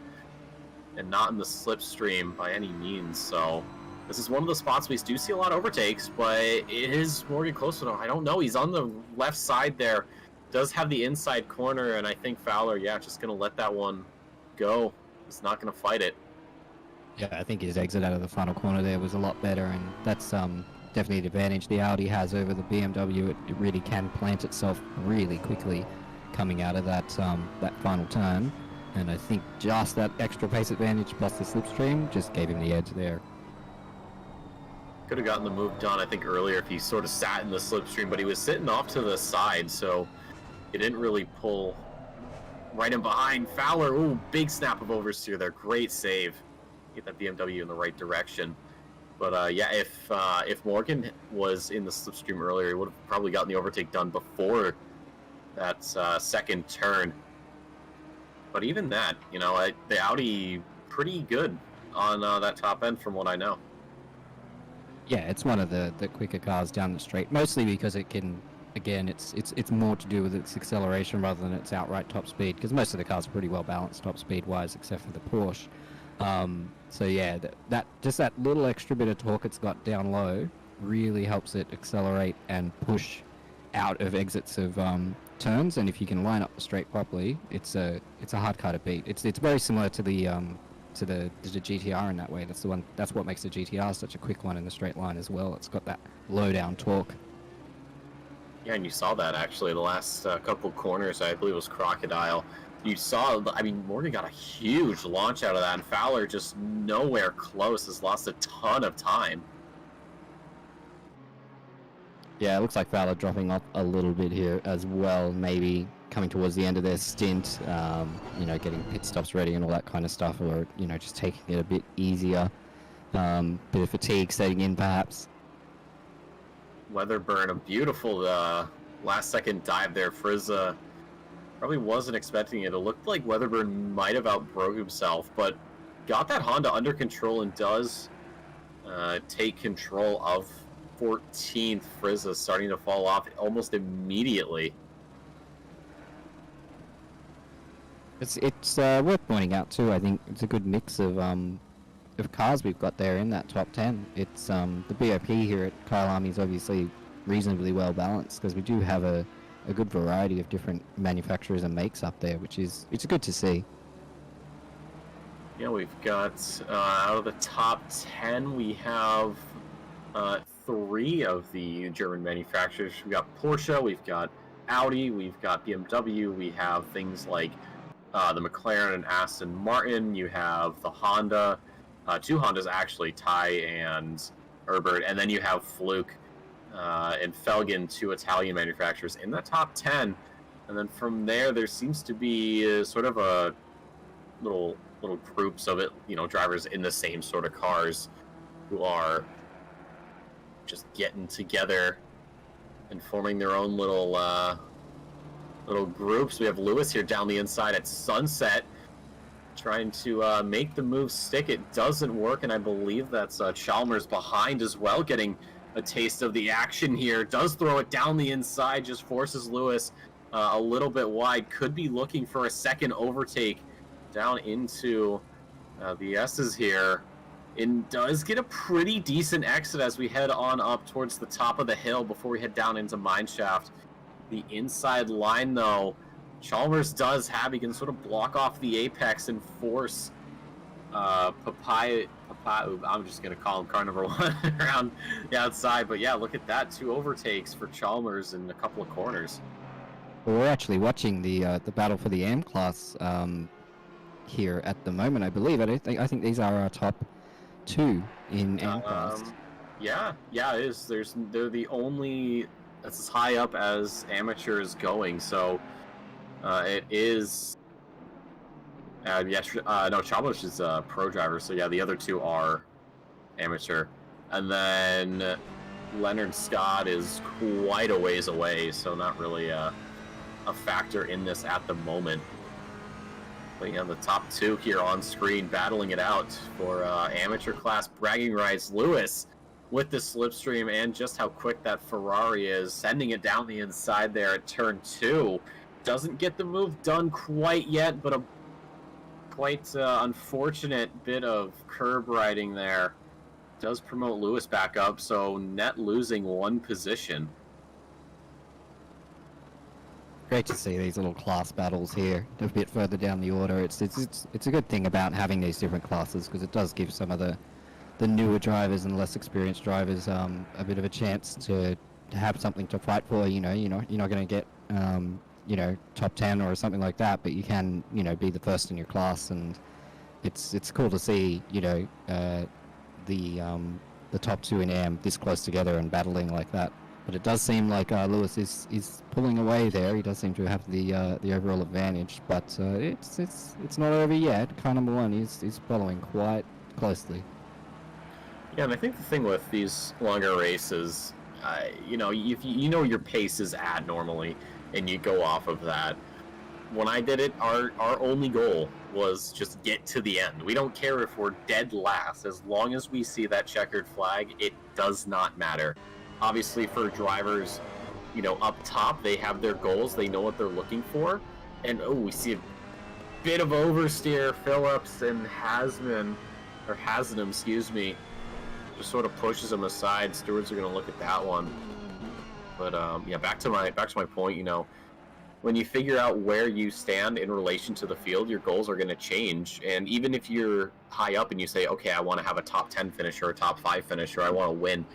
and not in the slipstream by any means. So this is one of the spots we do see a lot of overtakes, but it is Morgan close enough. I don't know. He's on the left side there. Does have the inside corner, and I think Fowler, just going to let that one go. He's not going to fight it. Yeah, I think his exit out of the final corner there was a lot better, and that's definitely the advantage the Audi has over the BMW. It really can plant itself really quickly coming out of that final turn, and I think just that extra pace advantage plus the slipstream just gave him the edge there. Could have gotten the move done, I think, earlier if he sort of sat in the slipstream, but he was sitting off to the side, so he didn't really pull right in behind. Fowler, ooh, big snap of oversteer there. Great save. Get that BMW in the right direction. But if Morgan was in the slipstream earlier, he would have probably gotten the overtake done before that second turn. But even that, the Audi pretty good on that top end from what I know. Yeah, it's one of the quicker cars down the straight, mostly because it can, again, it's more to do with its acceleration rather than its outright top speed, because most of the cars are pretty well balanced top speed wise, except for the Porsche. So yeah, that little extra bit of torque it's got down low really helps it accelerate and push out of exits of turns. And if you can line up the straight properly, it's a hard car to beat. It's very similar to the GTR in that way. That's what makes the GTR such a quick one in the straight line as well. It's got that low down torque. Yeah, and you saw that actually the last couple corners. I believe it was Crocodile. You saw, Morgan got a huge launch out of that, and Fowler just nowhere close, has lost a ton of time. Yeah, it looks like Fowler dropping off a little bit here as well, maybe coming towards the end of their stint, getting pit stops ready and all that kind of stuff, or, just taking it a bit easier. Bit of fatigue setting in, perhaps. Weatherburn, a beautiful last-second dive there. Frizza probably wasn't expecting it. It looked like Weatherburn might have outbroke himself, but got that Honda under control and does take control of 14th. Frizza starting to fall off almost immediately. It's worth pointing out too. I think it's a good mix of cars we've got there in that top 10. It's the BOP here at Kyalami is obviously reasonably well balanced, because we do have a good variety of different manufacturers and makes up there, which is good to see. Yeah, we've got out of the top 10, we have 3 of the German manufacturers. We've got Porsche, we've got Audi, we've got BMW, we have things like the McLaren and Aston Martin, you have the Honda, 2 Hondas actually, Thai and Herbert, and then you have Fluke and Felgen, 2 Italian manufacturers in the top 10. And then from there seems to be sort of a little groups of it, drivers in the same sort of cars who are just getting together and forming their own little groups. We have Lewis here down the inside at Sunset, trying to make the move stick. It doesn't work, and I believe that's Chalmers behind as well, getting a taste of the action here. Does throw it down the inside, just forces Lewis a little bit wide. Could be looking for a second overtake down into the S's here. And does get a pretty decent exit as we head on up towards the top of the hill before we head down into Mineshaft. The inside line, though, Chalmers does have. He can sort of block off the apex and force Papaya, I'm just going to call him car number 1 around the outside. But yeah, look at that. 2 overtakes for Chalmers in a couple of corners. Well, we're actually watching the battle for the AM class here at the moment, I believe. I think these are our top 2 in AM class. Yeah, it is. They're the only that's as high up as amateur is going. So it is. No, Chalmers is a pro driver. So yeah, the other 2 are amateur, and then Leonard Scott is quite a ways away, so not really a factor in this at the moment. But yeah, the top 2 here on screen battling it out for amateur class bragging rights. Lewis with the slipstream and just how quick that Ferrari is, sending it down the inside there at turn 2. Doesn't get the move done quite yet, but a quite unfortunate bit of curb riding there does promote Lewis back up, so net losing 1 position. Great to see these little class battles here a bit further down the order. It's a good thing about having these different classes, because it does give some of the newer drivers and less experienced drivers a bit of a chance to have something to fight for. You're not going to get top 10 or something like that, but you can be the first in your class, and it's cool to see the top 2 in AM this close together and battling like that. But it does seem like Lewis is pulling away there. He does seem to have the overall advantage, but it's not over yet. Car number 1 is following quite closely. Yeah, and I think the thing with these longer races, if your pace is at normally, and you go off of that. When I did it, our only goal was just get to the end. We don't care if we're dead last. As long as we see that checkered flag, it does not matter. Obviously, for drivers, up top, they have their goals. They know what they're looking for. And, we see a bit of oversteer. Phillips and Hasnam, just sort of pushes them aside. Stewards are going to look at that one. But back to my point. When you figure out where you stand in relation to the field, your goals are going to change. And even if you're high up and you say, okay, I want to have a top 10 finish or a top 5 finish, or I want to win,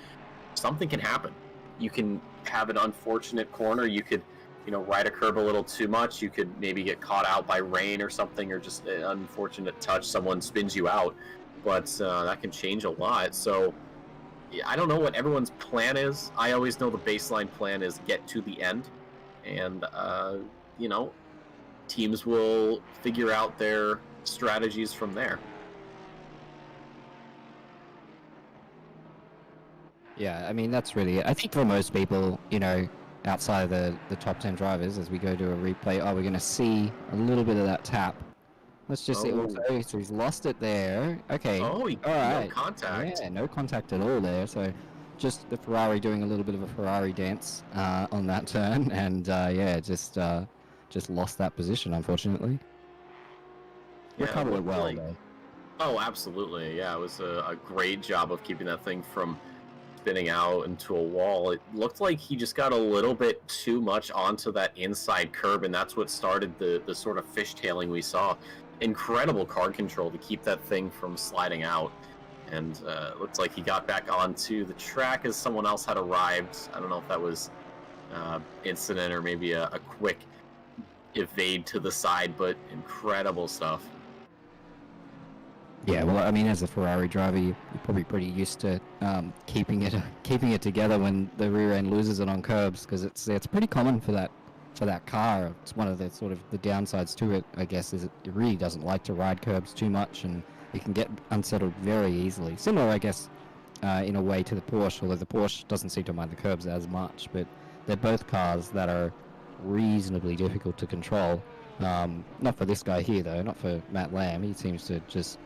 something can happen. You can have an unfortunate corner. You could, ride a curb a little too much. You could maybe get caught out by rain or something, or just an unfortunate touch. Someone spins you out. But that can change a lot. So I don't know what everyone's plan is. I always know the baseline plan is get to the end. And, teams will figure out their strategies from there. Yeah, I mean, that's really it. I think for most people, outside of the top 10 drivers, as we go to a replay, we're going to see a little bit of that tap. Let's just see. Okay, so he's lost it there. Okay. All right. No contact. Yeah, no contact at all there. So just the Ferrari doing a little bit of a Ferrari dance on that turn, and just lost that position, unfortunately. Recovered it well, though. Oh, absolutely. Yeah, it was a great job of keeping that thing from spinning out into a wall. It looked like he just got a little bit too much onto that inside curb, and that's what started the sort of fishtailing we saw. Incredible car control to keep that thing from sliding out. And looks like he got back onto the track as someone else had arrived. I don't know if that was incident or maybe a quick evade to the side, but incredible stuff. Yeah, well, I mean, as a Ferrari driver, you're probably pretty used to keeping it together when the rear end loses it on curbs, because it's pretty common for that car. It's one of the sort of the downsides to it, I guess, is it really doesn't like to ride curbs too much, and it can get unsettled very easily. Similar, I guess, in a way to the Porsche, although the Porsche doesn't seem to mind the curbs as much, but they're both cars that are reasonably difficult to control. Not for this guy here, though, not for Matt Lamb. He seems to just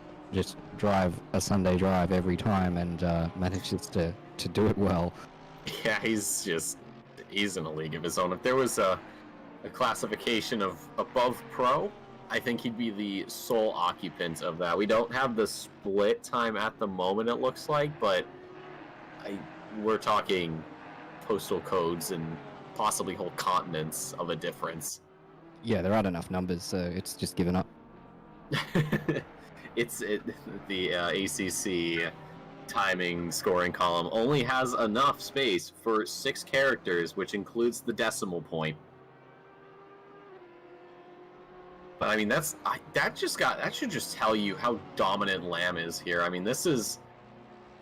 drive a Sunday drive every time and manages to do it well. Yeah, he's in a league of his own. If there was a classification of above pro, I think he'd be the sole occupant of that. We don't have the split time at the moment, it looks like, but we're talking postal codes and possibly whole continents of a difference. Yeah, there aren't enough numbers, so it's just given up. The ACC timing scoring column only has enough space for 6 characters, which includes the decimal point. But I mean, that should just tell you how dominant Lamb is here. I mean, this is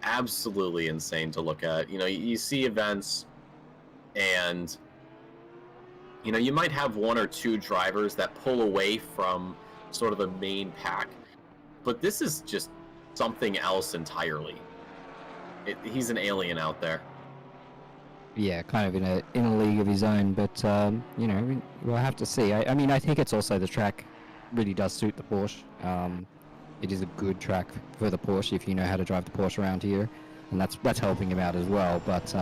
absolutely insane to look at. You know, you see events, and you know, you might have 1 or 2 drivers that pull away from sort of the main pack, but this is just something else entirely. He's an alien out there. Yeah, kind of in a league of his own, but you know, we'll have to see. I mean, I think it's also the track really does suit the Porsche. It is a good track for the Porsche if you know how to drive the Porsche around here, and that's helping him out as well. But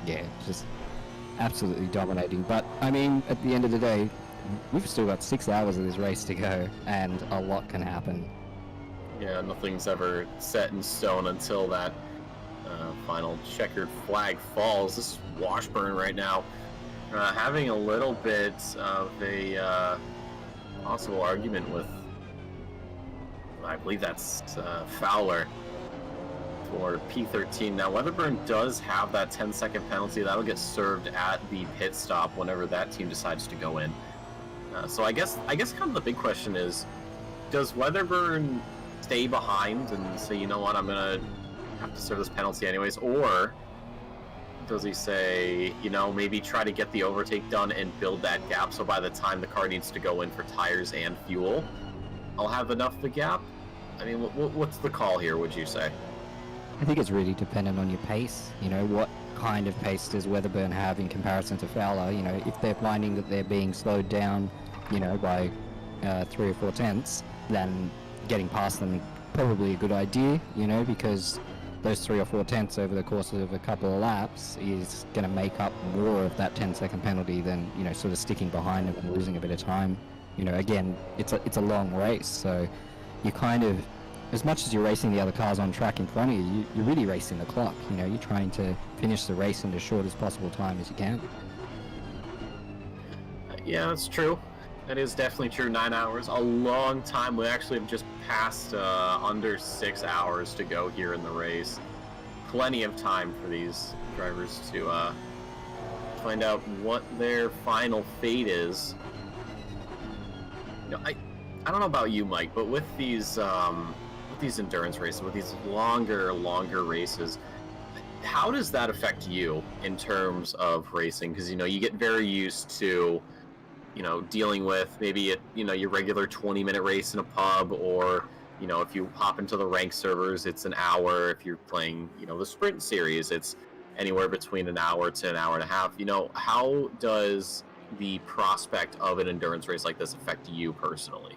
yeah, just absolutely dominating. But I mean, at the end of the day, we've still got 6 hours of this race to go, and a lot can happen. Yeah, nothing's ever set in stone until that final checkered flag falls. This is Washburn right now having a little bit of a possible argument with, I believe that's Fowler for P13. Now, Weatherburn does have that 10-second penalty. That'll get served at the pit stop whenever that team decides to go in. So I guess kind of the big question is, does Weatherburn stay behind and say, you know what, I'm going to have to serve this penalty anyways, or does he say, you know, maybe try to get the overtake done and build that gap so by the time the car needs to go in for tires and fuel, I'll have enough of a gap? I mean, what's the call here, would you say? I think it's really dependent on your pace. You know, what kind of pace does Weatherburn have in comparison to Fowler? You know, if they're finding that they're being slowed down, you know, by 3 or 4 tenths, then getting past them probably a good idea, you know, because those 3 or 4 tenths over the course of a couple of laps is going to make up more of that 10-second penalty than, you know, sort of sticking behind them and losing a bit of time. You know, again, it's a long race, so you kind of, as much as you're racing the other cars on track in front of you, you're really racing the clock. You know, you're trying to finish the race in as short as possible time as you can. Yeah, that's true. That is definitely true. 9 hours, a long time. We actually have just passed under 6 hours to go here in the race. Plenty of time for these drivers to find out what their final fate is. You know, I don't know about you, Mike, but with these endurance races, with these longer races, how does that affect you in terms of racing? Because, you know, you get very used to, you know, dealing with maybe your regular 20-minute race in a pub, or, you know, if you hop into the ranked servers, it's an hour. If you're playing, you know, the sprint series, it's anywhere between an hour to an hour and a half. You know, how does the prospect of an endurance race like this affect you personally?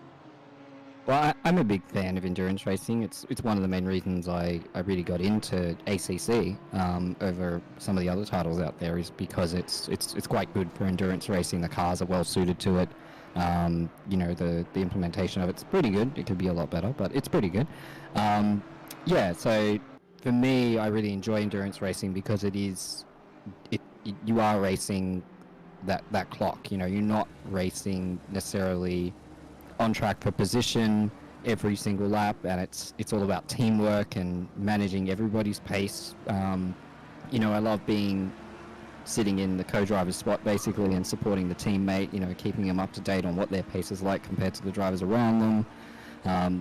Well, I'm a big fan of endurance racing. It's one of the main reasons I really got into ACC over some of the other titles out there, is because it's quite good for endurance racing. The cars are well suited to it. You know, the implementation of it's pretty good. It could be a lot better, but it's pretty good. Yeah, so for me, I really enjoy endurance racing because you are racing that clock. You know, you're not racing necessarily on track for position every single lap, and it's all about teamwork and managing everybody's pace. You know, I love sitting in the co-driver's spot basically and supporting the teammate, you know, keeping them up to date on what their pace is like compared to the drivers around them,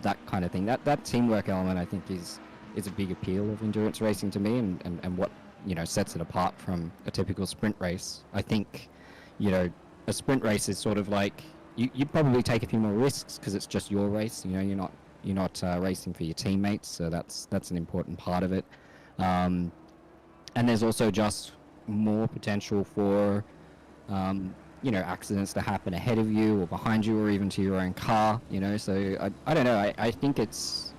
that kind of thing. That teamwork element, I think, is a big appeal of endurance racing to me, and what, you know, sets it apart from a typical sprint race. I think, you know, a sprint race is sort of like, you probably take a few more risks because it's just your race. You know, you're not racing for your teammates, so that's an important part of it. And there's also just more potential for you know, accidents to happen ahead of you or behind you or even to your own car. You know, so I don't know. I think it's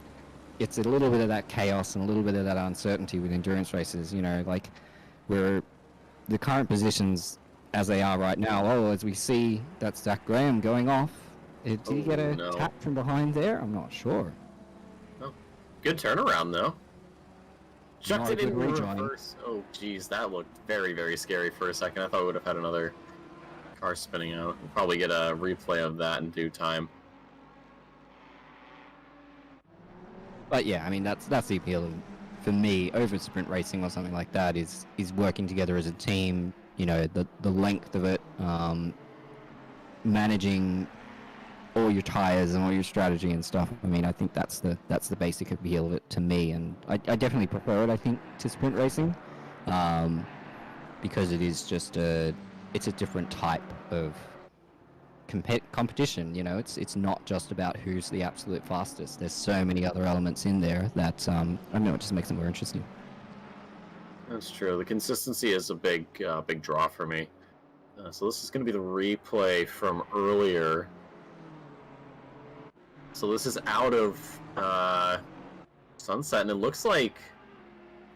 a little bit of that chaos and a little bit of that uncertainty with endurance races. You know, like where the current positions as they are right now. Oh, as we see, that's Zach Graham going off. Did he get a tap from behind there? I'm not sure. Oh, good turnaround though. Chucked it in rejoin. reverse. Oh, geez, that looked very, very scary for a second. I thought we would have had another car spinning out. We'll probably get a replay of that in due time. But yeah, I mean, that's the appeal of, for me, over sprint racing or something like that is working together as a team. You know, the length of it, managing all your tires and all your strategy and stuff. I mean, I think that's the basic appeal of it to me, and I definitely prefer it, I think, to sprint racing, because it is just it's a different type of competition. You know, it's not just about who's the absolute fastest. There's so many other elements in there that I don't know, it just makes it more interesting. That's true. The consistency is a big draw for me. So this is going to be the replay from earlier. So this is out of Sunset, and it looks like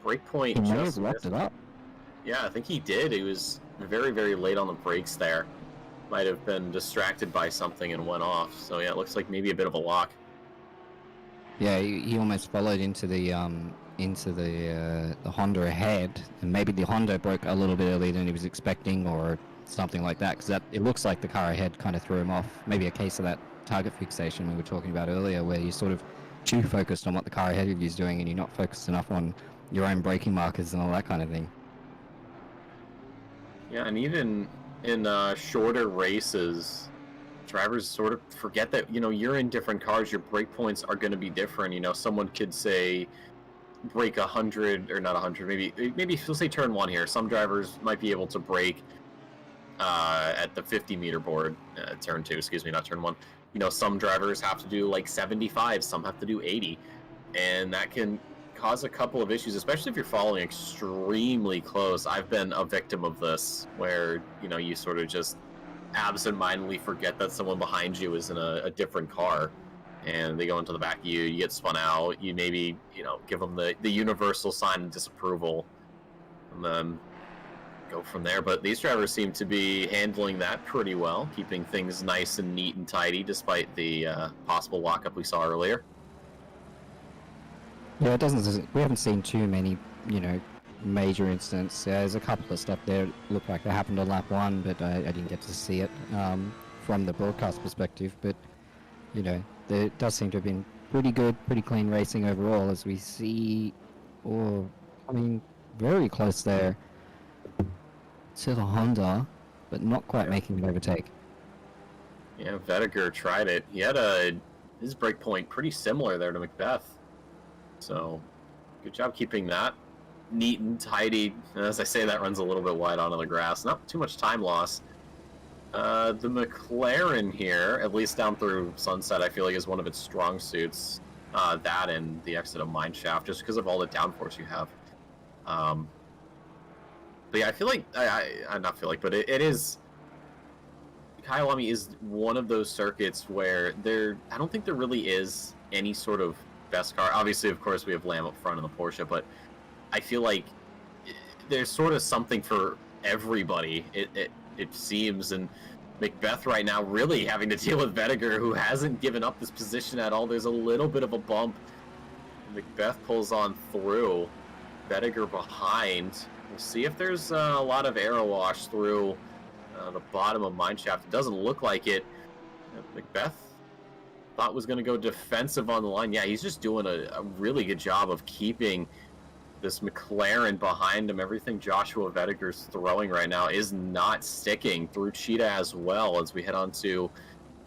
Breakpoint He may just have left it up. Yeah, I think he did. He was very, very late on the brakes there. Might have been distracted by something and went off. So yeah, it looks like maybe a bit of a lock. Yeah, he almost followed into the Honda ahead, and maybe the Honda broke a little bit earlier than he was expecting, or something like that. Because it looks like the car ahead kind of threw him off. Maybe a case of that target fixation we were talking about earlier, where you're sort of too focused on what the car ahead of you is doing, and you're not focused enough on your own braking markers and all that kind of thing. Yeah, and even in shorter races, drivers sort of forget that, you know, you're in different cars, your brake points are going to be different. You know, someone could say brake 100, or not 100, maybe we'll say turn 1 here. Some drivers might be able to brake at the 50 meter board, turn 2, excuse me, not turn 1. You know, some drivers have to do like 75, some have to do 80, and that can cause a couple of issues, especially if you're following extremely close. I've been a victim of this, where, you know, you sort of just absentmindedly forget that someone behind you is in a different car, and they go into the back of you, you get spun out, you maybe, you know, give them the universal sign of disapproval, and then go from there. But these drivers seem to be handling that pretty well, keeping things nice and neat and tidy despite the possible lockup we saw earlier. Yeah, we haven't seen too many, you know, major incidents. There's a couple of stuff there looked like they happened on lap 1, but I didn't get to see it from the broadcast perspective. But, you know, there does seem to have been pretty good, pretty clean racing overall, as we see, I mean, very close there to the Honda, but not quite making an overtake. Yeah, Vediger tried it. He had his break point pretty similar there to Macbeth. So, good job keeping that neat and tidy. And as I say, that runs a little bit wide onto the grass. Not too much time loss. The McLaren here, at least down through Sunset, I feel like is one of its strong suits. That and the exit of Mineshaft, just because of all the downforce you have. But yeah, I feel like, I not feel like, but it is, Kyalami is one of those circuits where I don't think there really is any sort of best car. Obviously, of course, we have Lamb up front in the Porsche, but I feel like there's sort of something for everybody, it seems, and Macbeth right now really having to deal with Vediger, who hasn't given up this position at all. There's a little bit of a bump Macbeth pulls on through. Vediger behind. We'll see if there's a lot of arrow wash through the bottom of Mineshaft. It doesn't look like it. Macbeth thought was going to go defensive on the line. Yeah, he's just doing a really good job of keeping this McLaren behind him. Everything Joshua Vediger's throwing right now is not sticking through Cheetah as well. As we head on to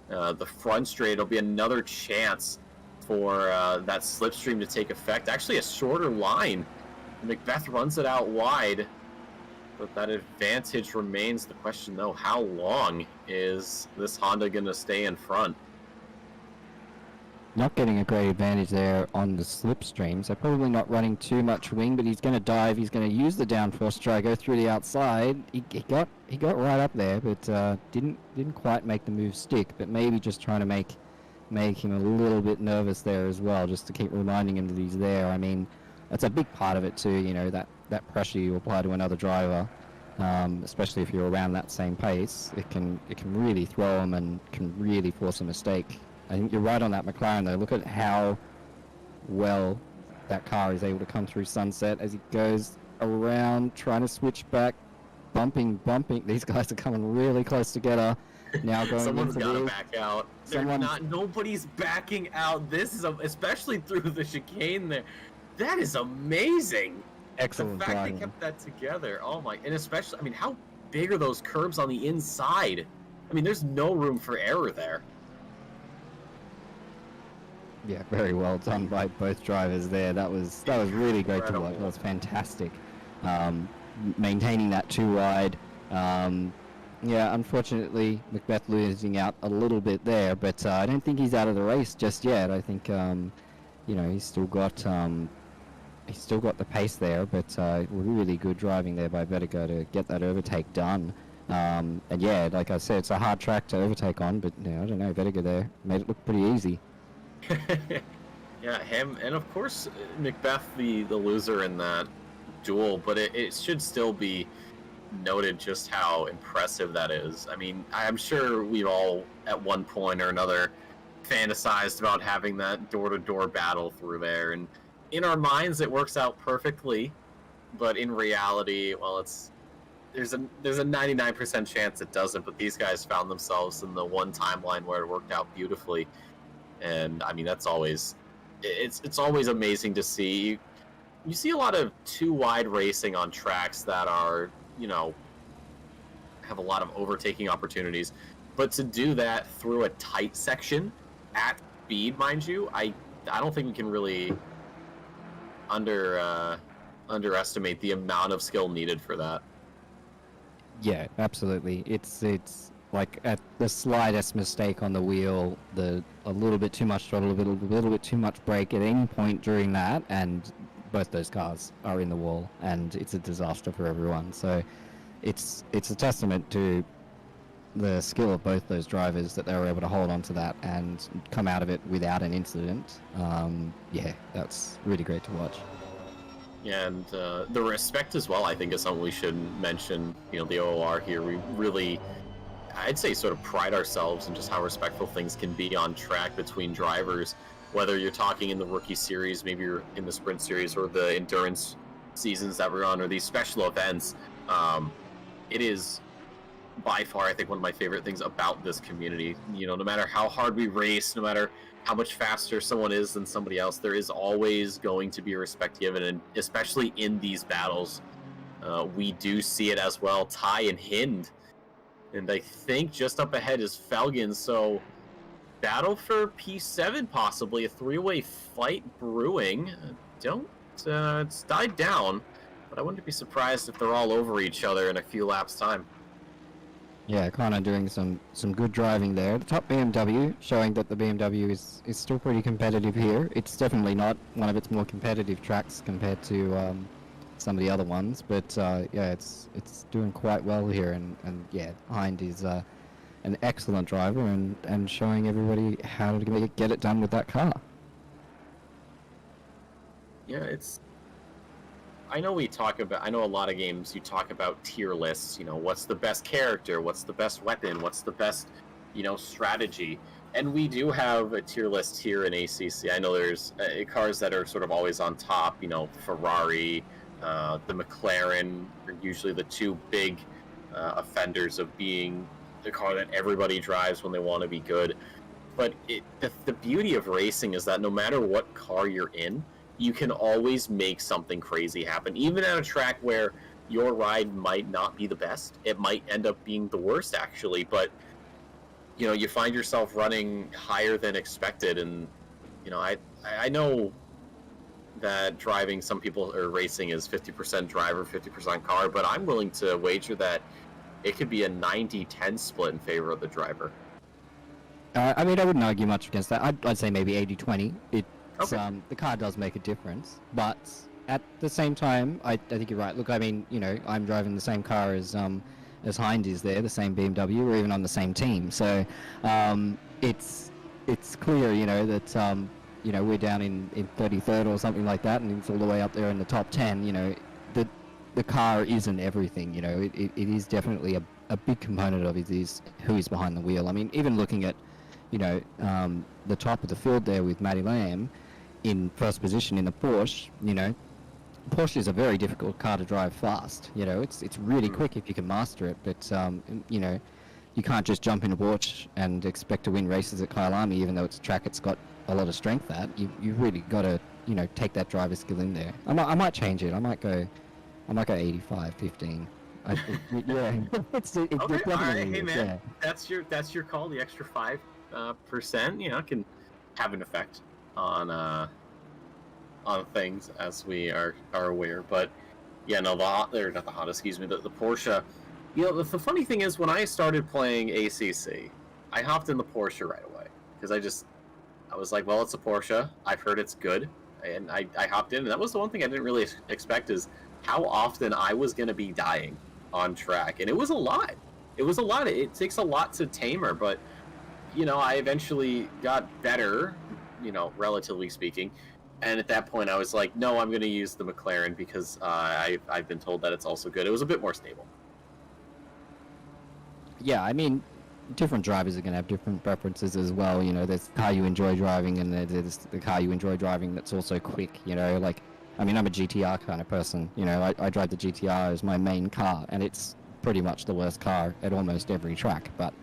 the front straight, it'll be another chance for that slipstream to take effect. Actually, a shorter line. Macbeth runs it out wide, but that advantage remains. The question, though, how long is this Honda going to stay in front? Not getting a great advantage there on the slipstream, so probably not running too much wing, but he's going to dive. He's going to use the downforce to try go through the outside. He got right up there, but didn't quite make the move stick. But maybe just trying to make him a little bit nervous there as well, just to keep reminding him that he's there. I mean, that's a big part of it too. You know, that pressure you apply to another driver, especially if you're around that same pace, it can really throw him and can really force a mistake. I think you're right on that McLaren though. Look at how well that car is able to come through Sunset as he goes around, trying to switch back, bumping. These guys are coming really close together. Now going Someone's into got to the back out. Nobody's backing out. This is especially through the chicane there. That is amazing. Excellent The fact driving. they kept that together. Oh my! And especially, I mean, how big are those curbs on the inside? I mean, there's no room for error there. Yeah, very well done by both drivers there. That was really great to watch. Incredible. That was fantastic. Maintaining that too wide. Yeah, unfortunately, Macbeth losing out a little bit there, but I don't think he's out of the race just yet. I think you know, he's still got the pace there, but really good driving there by Vediger to get that overtake done. And yeah, like I said, it's a hard track to overtake on, but you know, I don't know, Vediger there made it look pretty easy. Yeah, him, and of course Macbeth the loser in that duel, but it should still be noted just how impressive that is. I mean, I'm sure we've all at one point or another fantasized about having that door-to-door battle through there, and in our minds it works out perfectly, but in reality, well, there's a 99% chance it doesn't. But these guys found themselves in the one timeline where it worked out beautifully. And I mean, that's always, it's always amazing to see. You see a lot of too wide racing on tracks that are, you know, have a lot of overtaking opportunities, but to do that through a tight section at speed, mind you, I don't think we can really underestimate the amount of skill needed for that. Yeah, absolutely. It's like at the slightest mistake on the wheel, a little bit too much throttle, a little bit too much brake at any point during that, and both those cars are in the wall, and it's a disaster for everyone. So it's a testament to the skill of both those drivers that they were able to hold on to that and come out of it without an incident. Yeah, that's really great to watch. Yeah, and the respect as well, I think, is something we should mention. You know, the OOR here, we really, I'd say, sort of pride ourselves in just how respectful things can be on track between drivers, whether you're talking in the rookie series, maybe you're in the sprint series, or the endurance seasons that we're on, or these special events. It is by far, I think, one of my favorite things about this community. You know, no matter how hard we race, no matter how much faster someone is than somebody else, there is always going to be respect given, and especially in these battles, we do see it as well. Ty and Hind, and I think just up ahead is Felgen, so battle for P7 possibly, a three-way fight brewing. It's died down, but I wouldn't be surprised if they're all over each other in a few laps time. Yeah, kind of doing some good driving there. The top BMW, showing that the BMW is still pretty competitive here. It's definitely not one of its more competitive tracks compared to some of the other ones, but yeah, it's doing quite well here, and yeah, Hind is an excellent driver and showing everybody how to get it done with that car. Yeah, I know a lot of games you talk about tier lists, you know, what's the best character, what's the best weapon, what's the best, you know, strategy. And we do have a tier list here in ACC. I know there's cars that are sort of always on top. Ferrari, the McLaren are usually the two big offenders of being the car that everybody drives when they want to be good. But the beauty of racing is that no matter what car you're in, you can always make something crazy happen. Even at a track where your ride might not be the best, it might end up being the worst, actually. But you find yourself running higher than expected, and I know that driving, some people or racing is 50% driver, 50% car, but I'm willing to wager that it could be a 90-10 split in favor of the driver. I mean, I wouldn't argue much against that. I'd say maybe 80-20. Okay. The car does make a difference, but at the same time, I think you're right. Look, I mean, I'm driving the same car as Hind is there, the same BMW. We're even on the same team, so it's clear, that we're down in 33rd or something like that, and it's all the way up there in the top 10. The car isn't everything. It is definitely a big component of it is who is behind the wheel. I mean, even looking at the top of the field there with Matty Lamb in first position in the Porsche. Porsche is a very difficult car to drive fast. It's really quick if you can master it, but you can't just jump in a Porsche and expect to win races at Kyalami, even though it's a track it's got a lot of strength at. You've really got to take that driver skill in there. I might change it. I might go 85-15. Yeah, it's Okay, definitely all right, hey is, man, yeah. that's your call. The extra 5%, can have an effect on things, as we are aware. But yeah, no, they're not the Honda. Excuse me, the Porsche. The funny thing is, when I started playing ACC, I hopped in the Porsche right away because I was like, well, it's a Porsche. I've heard it's good, and I hopped in. And that was the one thing I didn't really expect, is how often I was going to be dying on track, and it was a lot. It takes a lot to tame her, but I eventually got better, relatively speaking. And at that point, I was like, no, I'm going to use the McLaren because I've been told that it's also good. It was a bit more stable. Yeah, I mean, different drivers are going to have different preferences as well. There's the car you enjoy driving, and there's the car you enjoy driving that's also quick. Like, I mean, I'm a GTR kind of person. I drive the GTR as my main car, and it's pretty much the worst car at almost every track. But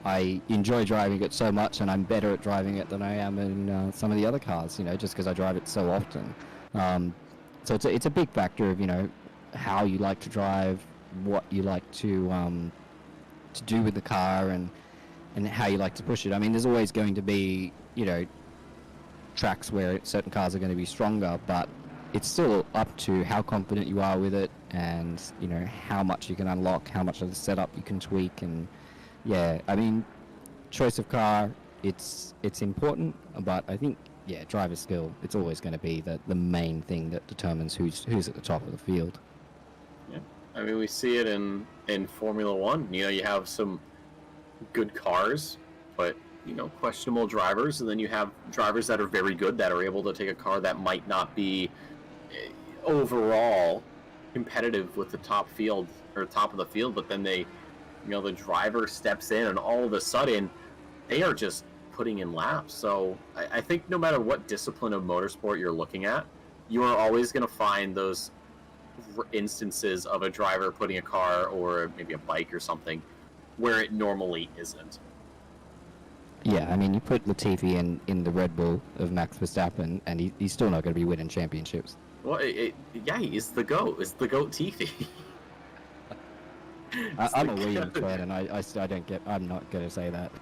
I enjoy driving it so much, and I'm better at driving it than I am in some of the other cars, just because I drive it so often. So it's a big factor of, how you like to drive, what you like to do with the car, and how you like to push it. I mean, there's always going to be, tracks where certain cars are going to be stronger, but it's still up to how confident you are with it, and, how much you can unlock, how much of the setup you can tweak. And yeah, I mean, choice of car, it's important, but I think, yeah, driver skill, it's always going to be the main thing that determines who's at the top of the field. Yeah, I mean, we see it in Formula One. You have some good cars, but questionable drivers, and then you have drivers that are very good that are able to take a car that might not be overall competitive with the top of the field, but then they, the driver steps in, and all of a sudden they are just putting in laps. So I think no matter what discipline of motorsport you're looking at, you are always going to find those instances of a driver putting a car or maybe a bike or something where it normally isn't. Yeah, I mean, you put Latifi in the Red Bull of Max Verstappen, and he's still not going to be winning championships. Well, yeah, he's the GOAT. It's the GOAT Tifi. I'm a Williams fan, and I don't get. I'm not going to say that.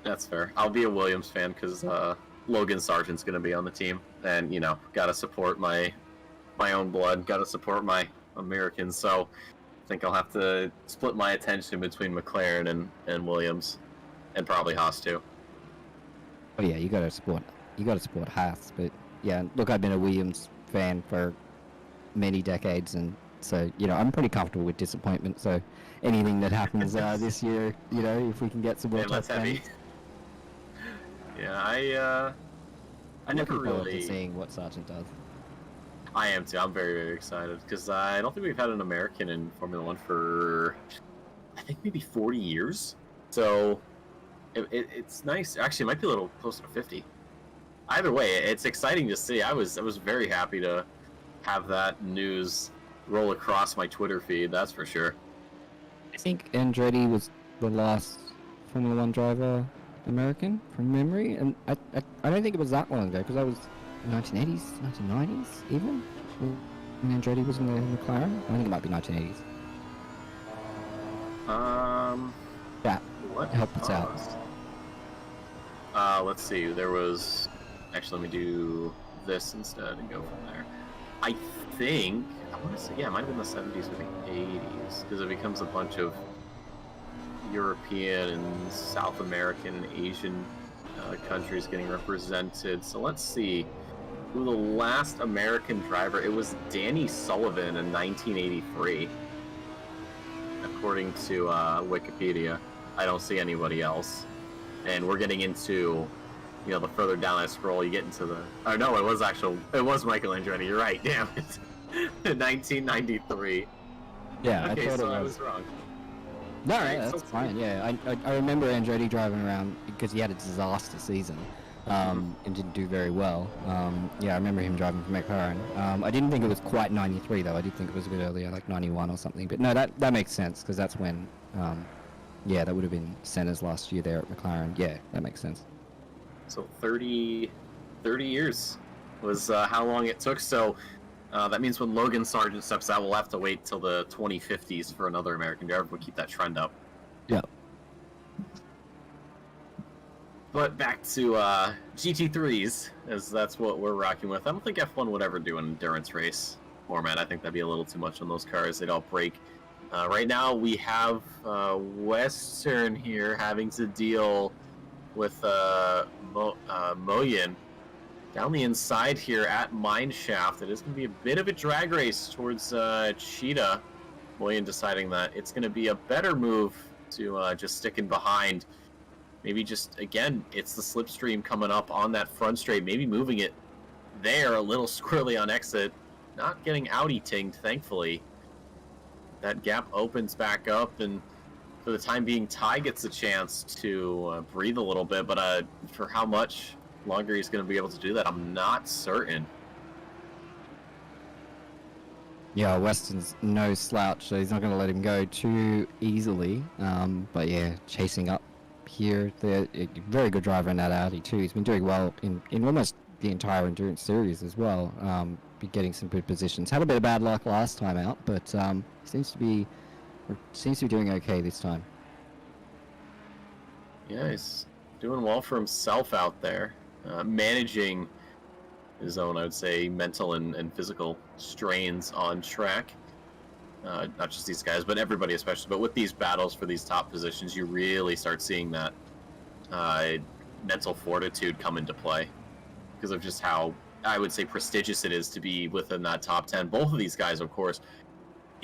That's fair. I'll be a Williams fan because Logan Sargent's going to be on the team, and got to support my own blood. Got to support my Americans. So I think I'll have to split my attention between McLaren and Williams, and probably Haas too. Oh yeah, you got to support Haas, but yeah, look, I've been a Williams fan for many decades, and so I'm pretty comfortable with disappointment. So anything that happens this year, if we can get some more top heavy. Yeah, I'm never looking forward really to seeing what Sargent does. I am too. I'm very, very excited because I don't think we've had an American in Formula One for I think maybe 40 years. So it's nice. Actually, it might be a little closer to 50. Either way, it's exciting to see. I was very happy to have that news roll across my Twitter feed. That's for sure. I think Andretti was the last Formula One driver American from memory, and I don't think it was that long ago because that was 1980s, 1990s even. When Andretti was in the McLaren. I think it might be 1980s. Yeah, What? help us out. Let's see. There was. Actually, let me do this instead and go from there. I think I want to say, yeah, it might have been the 70s or the 80s because it becomes a bunch of European and South American, Asian countries getting represented. So let's see. Who the last American driver? It was Danny Sullivan in 1983, according to Wikipedia. I don't see anybody else, and we're getting into, you know, the further down I scroll, you get into the. Oh no, it was Michael Andretti. You're right. Damn it. 1993. Yeah, Okay, I thought so it I was. was wrong. No, Right, yeah, so that's fine. Yeah, I remember Andretti driving around because he had a disaster season, and didn't do very well. Yeah, I remember him driving for McLaren. I didn't think it was quite 93 though. I did think it was a bit earlier, like 91 or something. But no, that makes sense because that's when, yeah, that would have been Senna's last year there at McLaren. Yeah, that makes sense. So 30 years was how long it took. So that means when Logan Sargent steps out, we'll have to wait till the 2050s for another American driver. We'll keep that trend up. Yeah. But back to GT3s, as that's what we're rocking with. I don't think F1 would ever do an endurance race format. I think that'd be a little too much on those cars. They'd all break. Right now we have Western here having to deal with Moyen down the inside here at Mineshaft. It is going to be a bit of a drag race towards Cheetah. Moyen deciding that it's going to be a better move to just stick in behind. Maybe just, again, it's the slipstream coming up on that front straight. Maybe moving it there, a little squirrely on exit. Not getting Audi tinged, thankfully. That gap opens back up, and for the time being, Ty gets a chance to breathe a little bit, but for how much longer he's going to be able to do that, I'm not certain. Yeah, Weston's no slouch, so he's not going to let him go too easily. But yeah, chasing up here, very good driver in that Audi too. He's been doing well in almost the entire Endurance Series as well. Be getting some good positions. Had a bit of bad luck last time out, but seems to be doing okay this time. Yeah, he's doing well for himself out there, managing his own, I would say, mental and physical strains on track. Not just these guys, but everybody especially. But with these battles for these top positions, you really start seeing that mental fortitude come into play because of just how, I would say, prestigious it is to be within that top 10. Both of these guys, of course,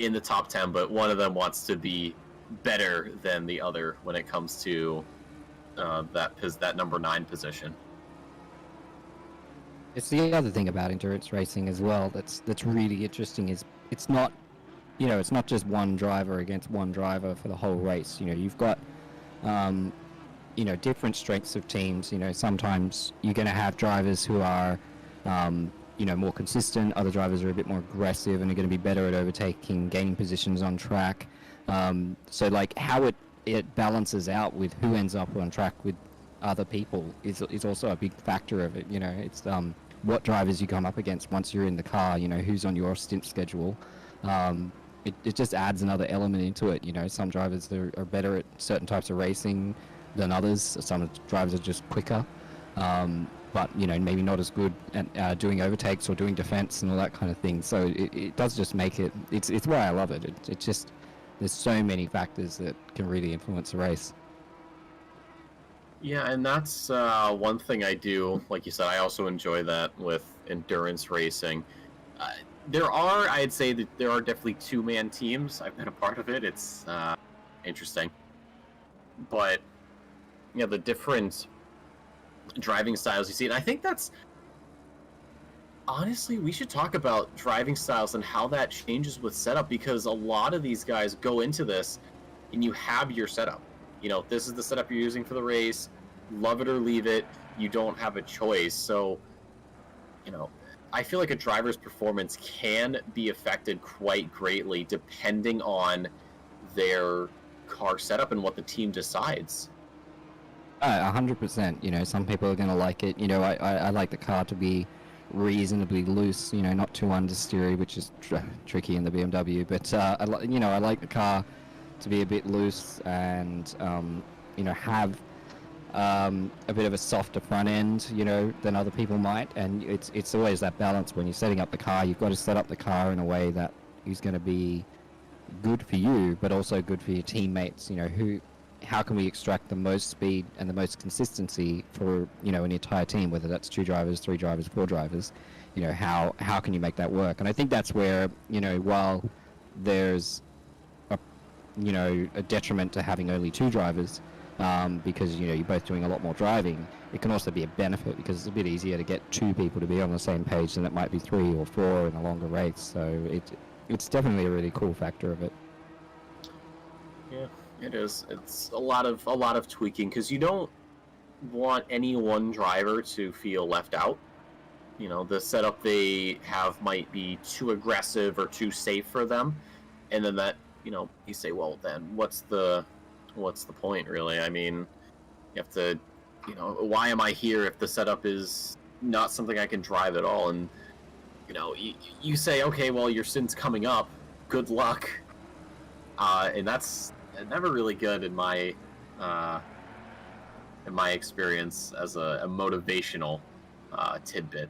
in the top 10, but one of them wants to be better than the other when it comes to that number 9 position. It's the other thing about endurance racing as well that's really interesting is it's not, you know, it's not just one driver against one driver for the whole race. You know, you've got, you know, different strengths of teams. You know, sometimes you're going to have drivers who are, you know, more consistent. Other drivers are a bit more aggressive and are going to be better at overtaking, gaining positions on track. So, like, how it balances out with who ends up on track with other people is also a big factor of it. You know, it's what drivers you come up against once you're in the car. You know, who's on your stint schedule. It just adds another element into it. You know, some drivers are better at certain types of racing than others. Some drivers are just quicker, but, you know, maybe not as good at doing overtakes or doing defense and all that kind of thing. So it does just make it, it's why I love it. It just, there's so many factors that can really influence a race. Yeah, and that's one thing I do. Like you said, I also enjoy that with endurance racing. I'd say that there are definitely 2-man teams. I've been a part of it. It's interesting. But, you know, the different driving styles you see, and I think that's, honestly, we should talk about driving styles and how that changes with setup, because a lot of these guys go into this and you have your setup. this is the setup you're using for the race. Love it or leave it. You don't have a choice. So, I feel like a driver's performance can be affected quite greatly depending on their car setup and what the team decides. 100%. Some people are going to like it. I like the car to be reasonably loose. Not too understeery, which is tricky in the BMW. But I like the car to be a bit loose and have a bit of a softer front end, than other people might. And it's always that balance when you're setting up the car. You've got to set up the car in a way that is going to be good for you, but also good for your teammates. How can we extract the most speed and the most consistency for an entire team, whether that's 2 drivers, 3 drivers, 4 drivers? How can you make that work? And I think that's where while there's a detriment to having only 2 drivers, because you're both doing a lot more driving, it can also be a benefit because it's a bit easier to get 2 people to be on the same page than it might be 3 or 4 in a longer race. So it's definitely a really cool factor of it. Yeah, it is. It's a lot of tweaking because you don't want any one driver to feel left out. The setup they have might be too aggressive or too safe for them, and then that you say, well, then what's the point, really? I mean, you have to, why am I here if the setup is not something I can drive at all? And you say, okay, well, your sin's coming up. Good luck. And that's never really good in my experience as a motivational tidbit.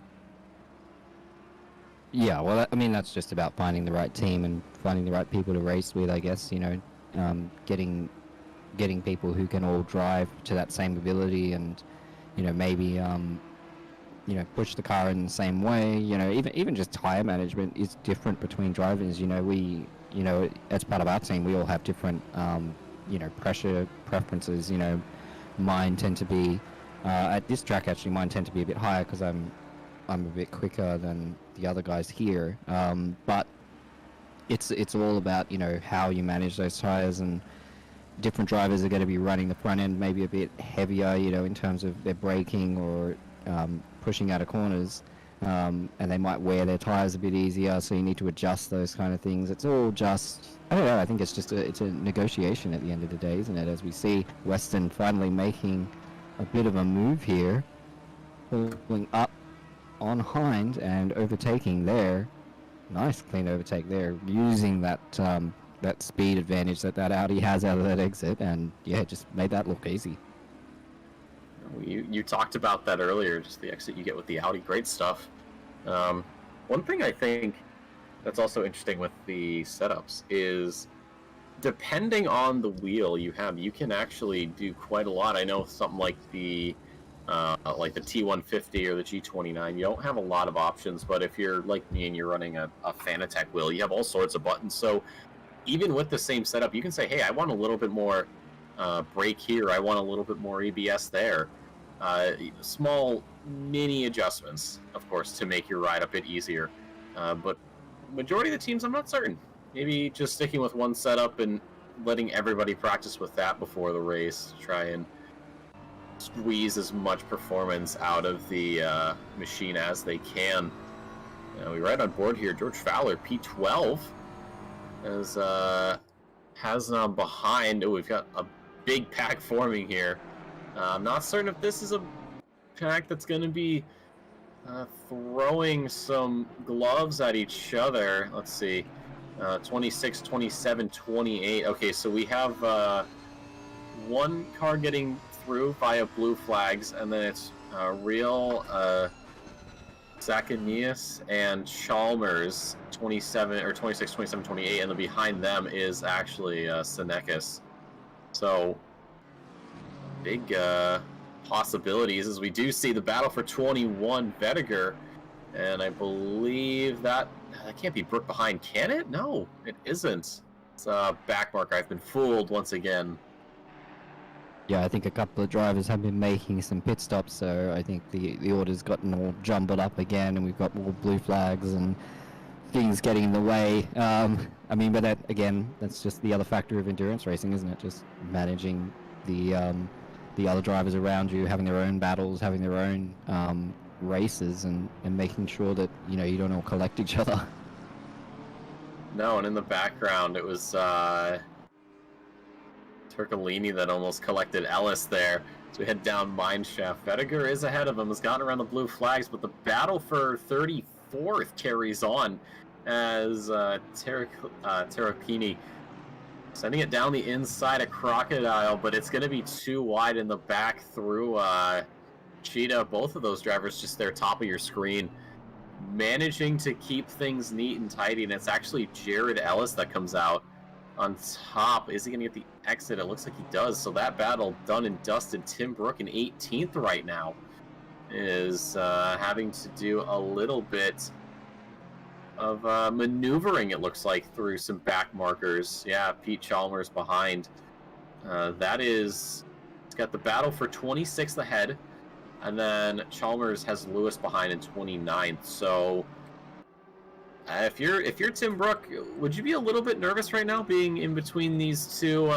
Yeah, well, that's just about finding the right team and finding the right people to race with, I guess. Getting people who can all drive to that same ability, and maybe push the car in the same way. Even just tire management is different between drivers. We as part of our team, we all have different pressure preferences. Mine tend to be at this track, actually mine tend to be a bit higher because I'm a bit quicker than the other guys here, but it's all about how you manage those tires. And different drivers are going to be running the front end maybe a bit heavier, in terms of their braking or pushing out of corners, and they might wear their tires a bit easier, so you need to adjust those kind of things. It's all just, I don't know, I think it's just it's a negotiation at the end of the day, isn't it? As we see Western finally making a bit of a move here, pulling up on Hind and overtaking there. Nice clean overtake there, using that that speed advantage that Audi has out of that exit, and yeah, just made that look easy. You talked about that earlier, just the exit you get with the Audi. Great stuff. One thing I think that's also interesting with the setups is depending on the wheel you have, you can actually do quite a lot. I know something like the T150 or the G29, you don't have a lot of options, but if you're like me and you're running a Fanatec wheel, you have all sorts of buttons. So even with the same setup, you can say, hey, I want a little bit more brake here, I want a little bit more ABS there. Small mini adjustments, of course, to make your ride a bit easier. But majority of the teams, I'm not certain. Maybe just sticking with one setup and letting everybody practice with that before the race, try and squeeze as much performance out of the machine as they can. We right on board here, George Fowler, P12, has behind. Oh, we've got a big pack forming here. I'm not certain if this is a pack that's going to be throwing some gloves at each other. Let's see. 26, 27, 28. Okay, so we have one car getting through via blue flags, and then it's Real Zacharias and Chalmers, 27 or 26, 27, 28, and then behind them is actually Senekis. So big possibilities as we do see the battle for 21 Vetiger, and I believe that can't be Brooke behind, can it? No, it isn't. It's a back marker. I've been fooled once again. Yeah, I think a couple of drivers have been making some pit stops, so I think the order's gotten all jumbled up again, and we've got more blue flags and things getting in the way. But that, again, that's just the other factor of endurance racing, isn't it? Just managing the other drivers around you having their own battles, having their own races, and making sure that you don't all collect each other. No, and in the background it was Turcolini that almost collected Ellis there. So we head down Mineshaft. Vediger is ahead of him, has gotten around the blue flags, but the battle for 34th carries on as Terracini sending it down the inside of Crocodile, but it's going to be too wide in the back through Cheetah. Both of those drivers just there, top of your screen, managing to keep things neat and tidy, and it's actually Jared Ellis that comes out on top. Is he going to get the exit? It looks like he does. So that battle done and dusted. Tim Brook in 18th right now is having to do a little bit of maneuvering, it looks like, through some back markers. Yeah, Pete Chalmers behind. It's got the battle for 26th ahead, and then Chalmers has Lewis behind in 29th. So if you're Tim Brook, would you be a little bit nervous right now, being in between these two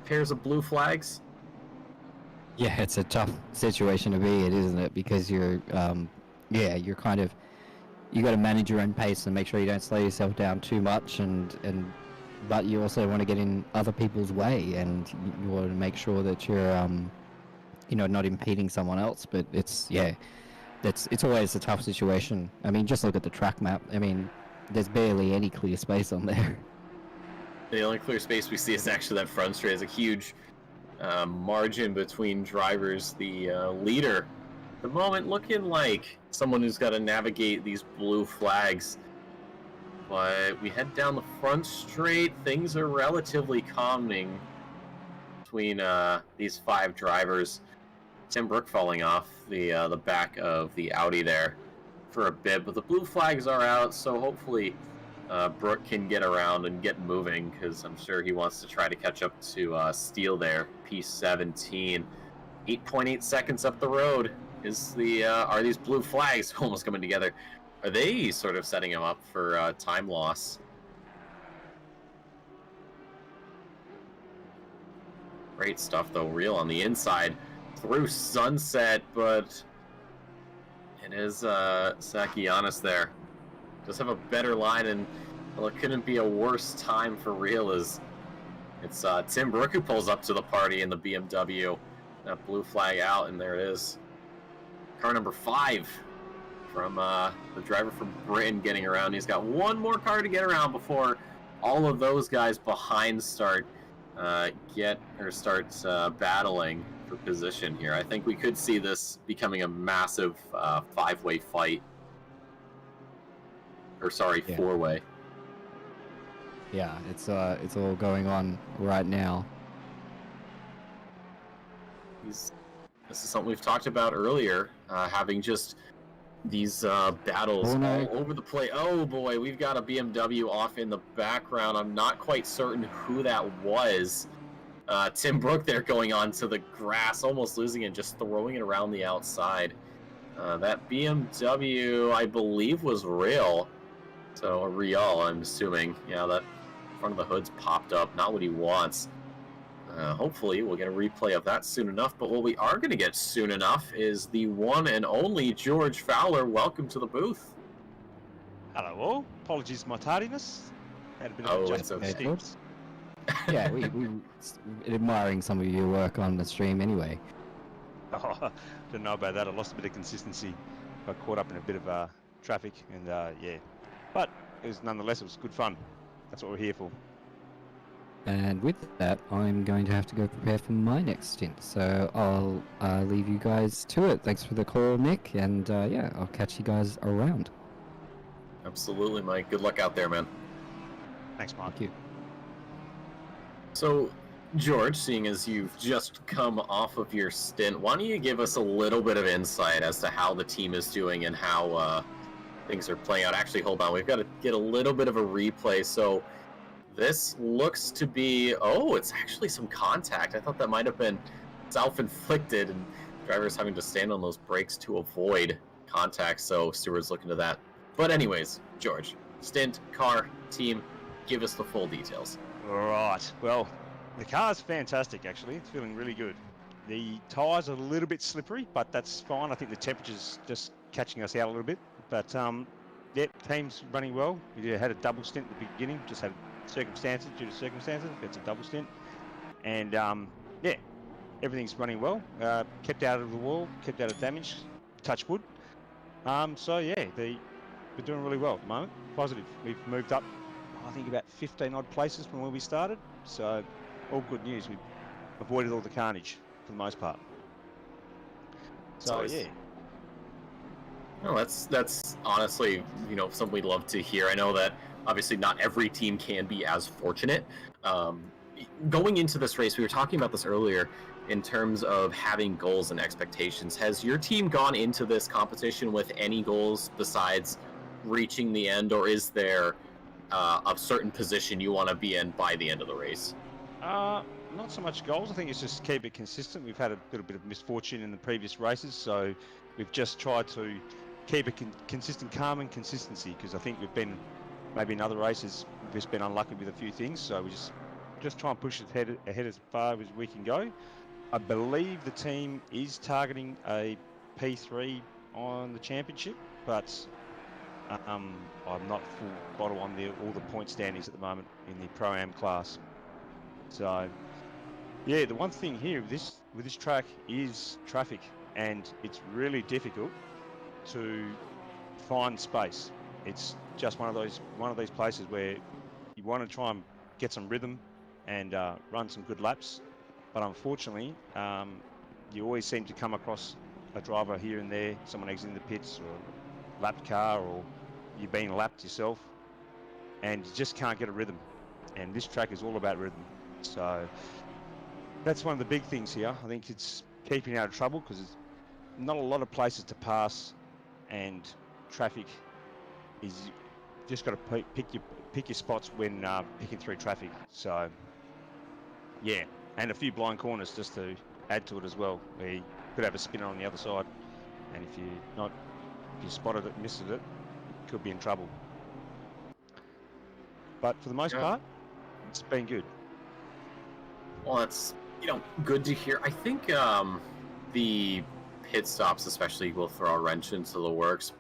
pairs of blue flags? Yeah, it's a tough situation to be in, isn't it? Because you're kind of, you got to manage your own pace and make sure you don't slow yourself down too much, but you also want to get in other people's way, and you want to make sure that you're not impeding someone else. But it's always a tough situation. I mean, just look at the track map. I mean, there's barely any clear space on there. The only clear space we see is actually that front straight. There's a huge margin between drivers. The leader at the moment looking like someone who's got to navigate these blue flags. But we head down the front straight. Things are relatively calming between these 5 drivers. Tim Brook falling off the back of the Audi there for a bit, but the blue flags are out, so hopefully Brook can get around and get moving, because I'm sure he wants to try to catch up to Steele there. P17, 8.8 seconds up the road. Are these blue flags almost coming together? Are they sort of setting him up for time loss? Great stuff though, real on the inside through Sunset, but it is Sakianis there. Does have a better line, and well, it couldn't be a worse time for real as it's Tim Brook who pulls up to the party in the BMW. That blue flag out, and there it is. Car number 5 from the driver from Britain getting around. He's got one more car to get around before all of those guys behind start battling for position here. I think we could see this becoming a massive 5-way fight. Or sorry, 4-way. Yeah, it's all going on right now. This is something we've talked about earlier, having just these battles all over the place. Oh boy, we've got a BMW off in the background. I'm not quite certain who that was. Tim Brook there going onto the grass, almost losing it, just throwing it around the outside. That BMW, I believe, was Real. So, Real, I'm assuming. Yeah, that front of the hood's popped up. Not what he wants. Hopefully, we'll get a replay of that soon enough. But what we are going to get soon enough is the one and only George Fowler. Welcome to the booth. Hello all. Apologies for my tardiness. Had a bit of adjustment. Yeah, we admiring some of your work on the stream anyway. Oh, didn't know about that. I lost a bit of consistency. Got caught up in a bit of traffic, and yeah. But nonetheless, it was good fun. That's what we're here for. And with that, I'm going to have to go prepare for my next stint. So I'll leave you guys to it. Thanks for the call, Nick. And yeah, I'll catch you guys around. Absolutely, Mike. Good luck out there, man. Thanks, Mike. Thank you. So, George, seeing as you've just come off of your stint, why don't you give us a little bit of insight as to how the team is doing and how things are playing out? Actually, hold on. We've got to get a little bit of a replay. So, this looks to be... Oh, it's actually some contact. I thought that might have been self-inflicted and drivers having to stand on those brakes to avoid contact. So, stewards look into that. But anyways, George, stint, car, team, give us the full details. Right. Well, The car's fantastic, actually. It's feeling really good. The tyres are a little bit slippery, but that's fine. I think the temperature's just catching us out a little bit. But, yeah, team's running well. We had a double stint at the beginning, just had circumstances, due to circumstances. It's a double stint. And, yeah, everything's running well. Kept out of the wall, kept out of damage, touch wood. So, yeah, we're doing really well at the moment. Positive. We've moved up, I think, about 15 odd places from where we started. So, all good news. We've avoided all the carnage for the most part. So, yeah. No, that's honestly, something we'd love to hear. I know that obviously not every team can be as fortunate. Going into this race, we were talking about this earlier in terms of having goals and expectations. Has your team gone into this competition with any goals besides reaching the end, or is there a certain position you want to be in by the end of the race? Not so much goals. I think it's just keep it consistent. We've had a little bit of misfortune in the previous races, so we've just tried to keep a consistent calm and consistency, because I think we've been, maybe in other races, we've just been unlucky with a few things, so we just try and push it ahead as far as we can go. I believe the team is targeting a P3 on the championship, but I'm not full bottle on all the point standings at the moment in the Pro-Am class. So, yeah, the one thing here with this track is traffic, and it's really difficult to find space. It's just one of these places where you want to try and get some rhythm and run some good laps, but unfortunately, you always seem to come across a driver here and there, someone exiting the pits, or a lapped car, or you're being lapped yourself, and you just can't get a rhythm. And this track is all about rhythm. So that's one of the big things here. I think it's keeping out of trouble, because there's not a lot of places to pass, and traffic is just got to pick your spots when picking through traffic. So yeah, and a few blind corners just to add to it as well, where you could have a spinner on the other side, and if you spotted it, missed it, you could be in trouble. But for the most part, it's been good. Well, that's good to hear. I think the pit stops especially will throw a wrench into the works.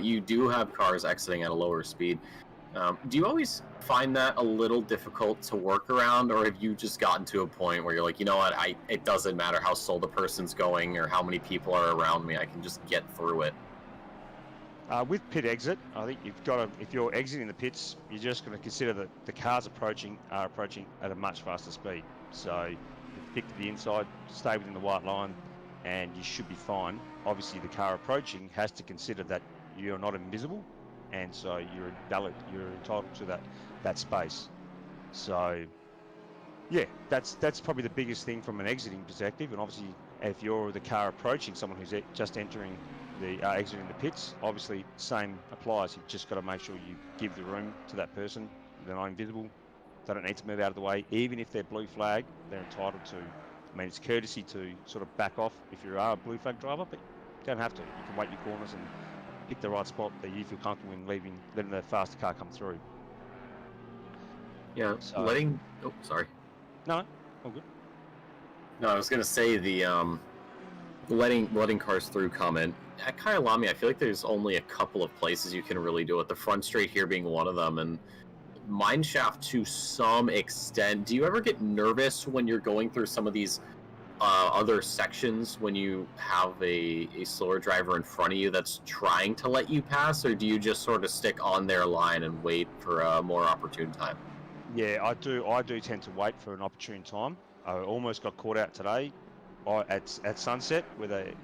You do have cars exiting at a lower speed. Do you always find that a little difficult to work around, or have you just gotten to a point where you're like, you know what, it doesn't matter how slow the person's going or how many people are around me, I can just get through it? With pit exit, I think if you're exiting the pits, you're just going to consider that the cars are approaching at a much faster speed. So you pick to the inside, stay within the white line, and you should be fine. Obviously, the car approaching has to consider that you're not invisible, and so you're entitled to that space. So yeah, that's probably the biggest thing from an exiting perspective. And obviously, if you're the car approaching someone who's just entering exiting the pits, obviously same applies. You've just got to make sure you give the room to that person. They're not invisible. They don't need to move out of the way. Even if they're blue flag, they're entitled to. I mean, it's courtesy to sort of back off if you are a blue flag driver, but you don't have to. You can wait your corners and pick the right spot that you feel comfortable in letting the faster car come through. Yeah, so, sorry. No, all good. No, I was gonna say the letting cars through comment. At Kyalami, I feel like there's only a couple of places you can really do it. The front straight here being one of them, and mineshaft to some extent. Do you ever get nervous when you're going through some of these other sections when you have a slower driver in front of you that's trying to let you pass, or do you just sort of stick on their line and wait for a more opportune time? Yeah, I do tend to wait for an opportune time. I almost got caught out today at sunset where they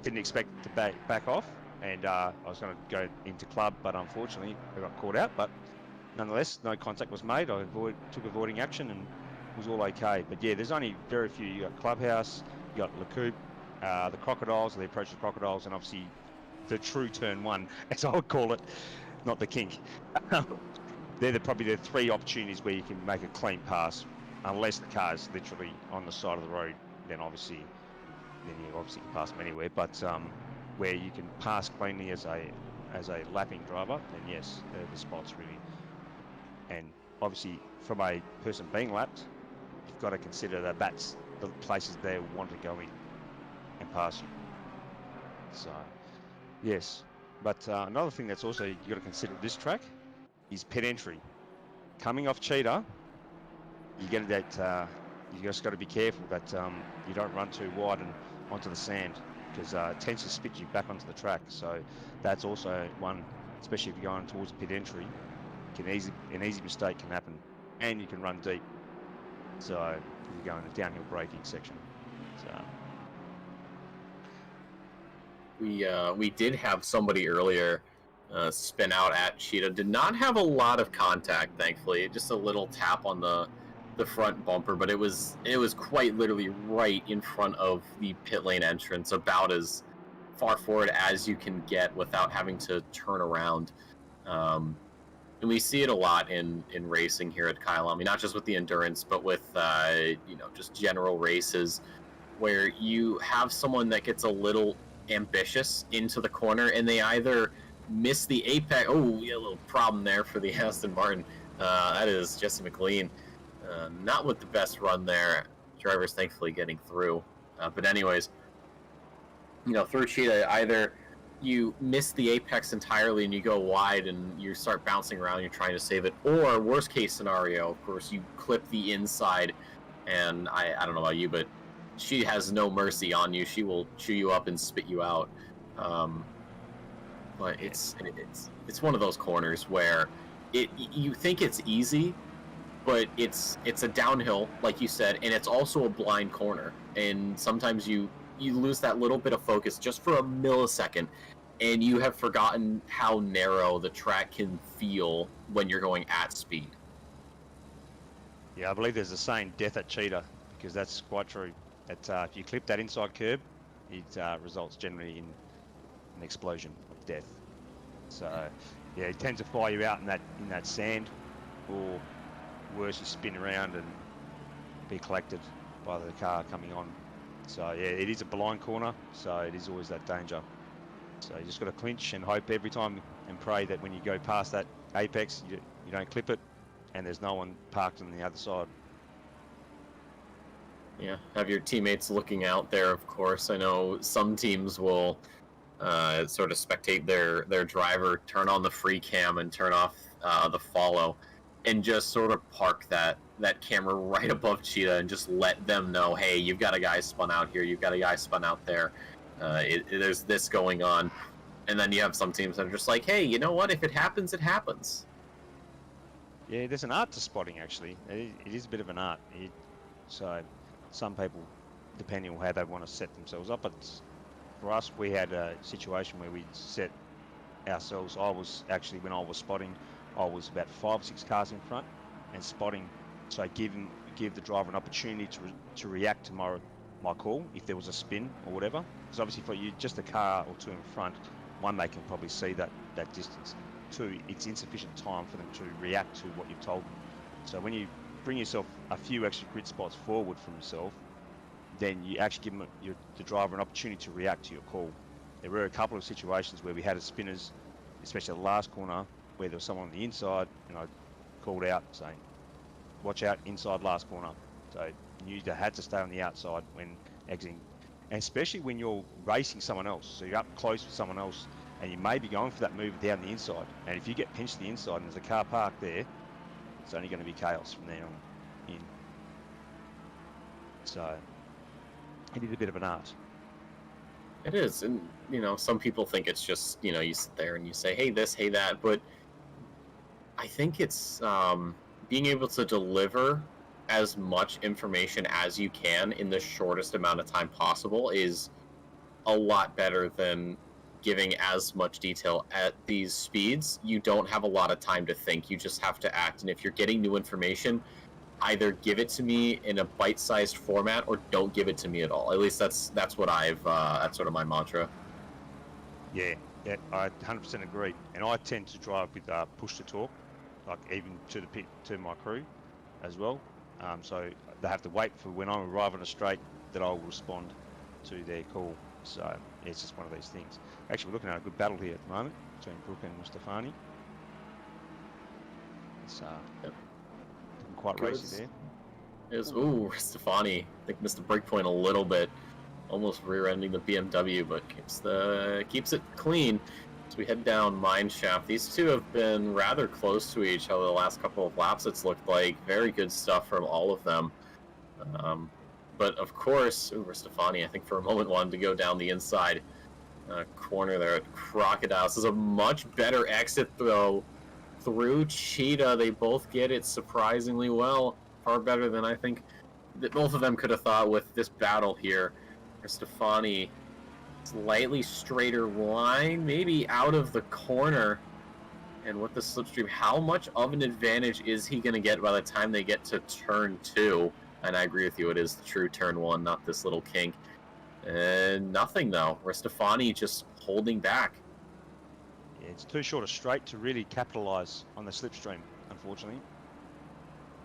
didn't expect to back off, and I was going to go into club, but unfortunately I got caught out. But nonetheless, no contact was made. I took avoiding action and was all okay. But yeah, there's only very few. You got Clubhouse, you got Le Coupe, the Crocodiles, the approach to Crocodiles, and obviously the true turn one, as I would call it, not the kink. They're probably the three opportunities where you can make a clean pass, unless the car is literally on the side of the road. Then you obviously can pass them anywhere. But where you can pass cleanly as a lapping driver, then yes, they're the spots really. And obviously, from a person being lapped, you've got to consider that that's the places they want to go in and pass you. So, yes. But another thing that's also you got to consider this track is pit entry. Coming off Cheetah, you get that. You just got to be careful that you don't run too wide and onto the sand, because it tends to spit you back onto the track. So that's also one, especially if you're going towards pit entry, an easy mistake can happen, and you can run deep. So if you're going a downhill braking section. So we did have somebody earlier spin out at Cheetah. Did not have a lot of contact, thankfully. Just a little tap on the front bumper, but it was quite literally right in front of the pit lane entrance, about as far forward as you can get without having to turn around. And we see it a lot in racing here at Kyalami, not just with the endurance, but with just general races, where you have someone that gets a little ambitious into the corner and they either miss the apex. Oh, yeah, a little problem there for the Aston Martin. That is Jesse McLean. Not with the best run there. Driver's thankfully getting through. But anyways, through Cheetah, either you miss the apex entirely and you go wide and you start bouncing around, you're trying to save it, or worst case scenario, of course, you clip the inside, and I don't know about you, but she has no mercy on you. She will chew you up and spit you out. But it's one of those corners where you think it's easy, but it's a downhill, like you said, and it's also a blind corner. And sometimes you lose that little bit of focus just for a millisecond, and you have forgotten how narrow the track can feel when you're going at speed. yeah, I believe there's a saying, death at Cheetah, because that's quite true. That if you clip that inside curb, it results generally in an explosion of death. So yeah, it tends to fire you out in that sand, or worse, you spin around and be collected by the car coming on. So yeah, it is a blind corner, so it is always that danger. So you just got to clinch and hope every time and pray that when you go past that apex, you don't clip it, and there's no one parked on the other side. Yeah, have your teammates looking out there, of course. I know some teams will sort of spectate their driver, turn on the free cam and turn off the follow, and just sort of park that camera right above Cheetah and just let them know, hey, you've got a guy spun out here, you've got a guy spun out there, there's this going on. And then you have some teams that are just like, hey, you know what, if it happens, it happens. Yeah, there's an art to spotting, actually. It is a bit of an art. So some people, depending on how they want to set themselves up, but for us, we had a situation where we set ourselves. I was actually, when I was spotting, I was about 5 or 6 cars in front and spotting, so give the driver an opportunity to react to my call if there was a spin or whatever. Because obviously for you, just a car or two in front, one, they can probably see that distance. Two, it's insufficient time for them to react to what you've told them. So when you bring yourself a few extra grid spots forward from yourself, then you actually give the driver an opportunity to react to your call. There were a couple of situations where we had spinners, especially the last corner, where there was someone on the inside, and I called out saying, watch out, inside last corner. So you had to stay on the outside when exiting, and especially when you're racing someone else. So you're up close with someone else, and you may be going for that move down the inside. And if you get pinched to the inside and there's a car parked there, it's only going to be chaos from there on in. So it is a bit of an art. It is, and some people think it's just you sit there and you say, hey this, hey that, but I think it's being able to deliver as much information as you can in the shortest amount of time possible is a lot better than giving as much detail. At these speeds, you don't have a lot of time to think, you just have to act. And if you're getting new information, either give it to me in a bite-sized format or don't give it to me at all. At least that's what that's sort of my mantra. Yeah, I 100% agree. And I tend to drive with push to talk, like even to the pit, to my crew as well. So they have to wait for when I arrive on a straight that I will respond to their call. So it's just one of these things. Actually, we're looking at a good battle here at the moment between Brooke and Mustafani. It's looking quite racy there. Stefani, I think missed the brake point a little bit, almost rear-ending the BMW, but keeps it clean. So we head down mine shaft. These two have been rather close to each other the last couple of laps. It's looked like very good stuff from all of them. But of course, Stefani, I think for a moment wanted to go down the inside corner there at Crocodile. This is a much better exit though through Cheetah. They both get it surprisingly well, far better than I think that both of them could have thought with this battle here. Stefani, slightly straighter line, maybe out of the corner. And with the slipstream, how much of an advantage is he going to get by the time they get to turn 2? And I agree with you, it is the true turn 1, not this little kink. And nothing though. Stefani just holding back. Yeah, it's too short a straight to really capitalise on the slipstream, unfortunately.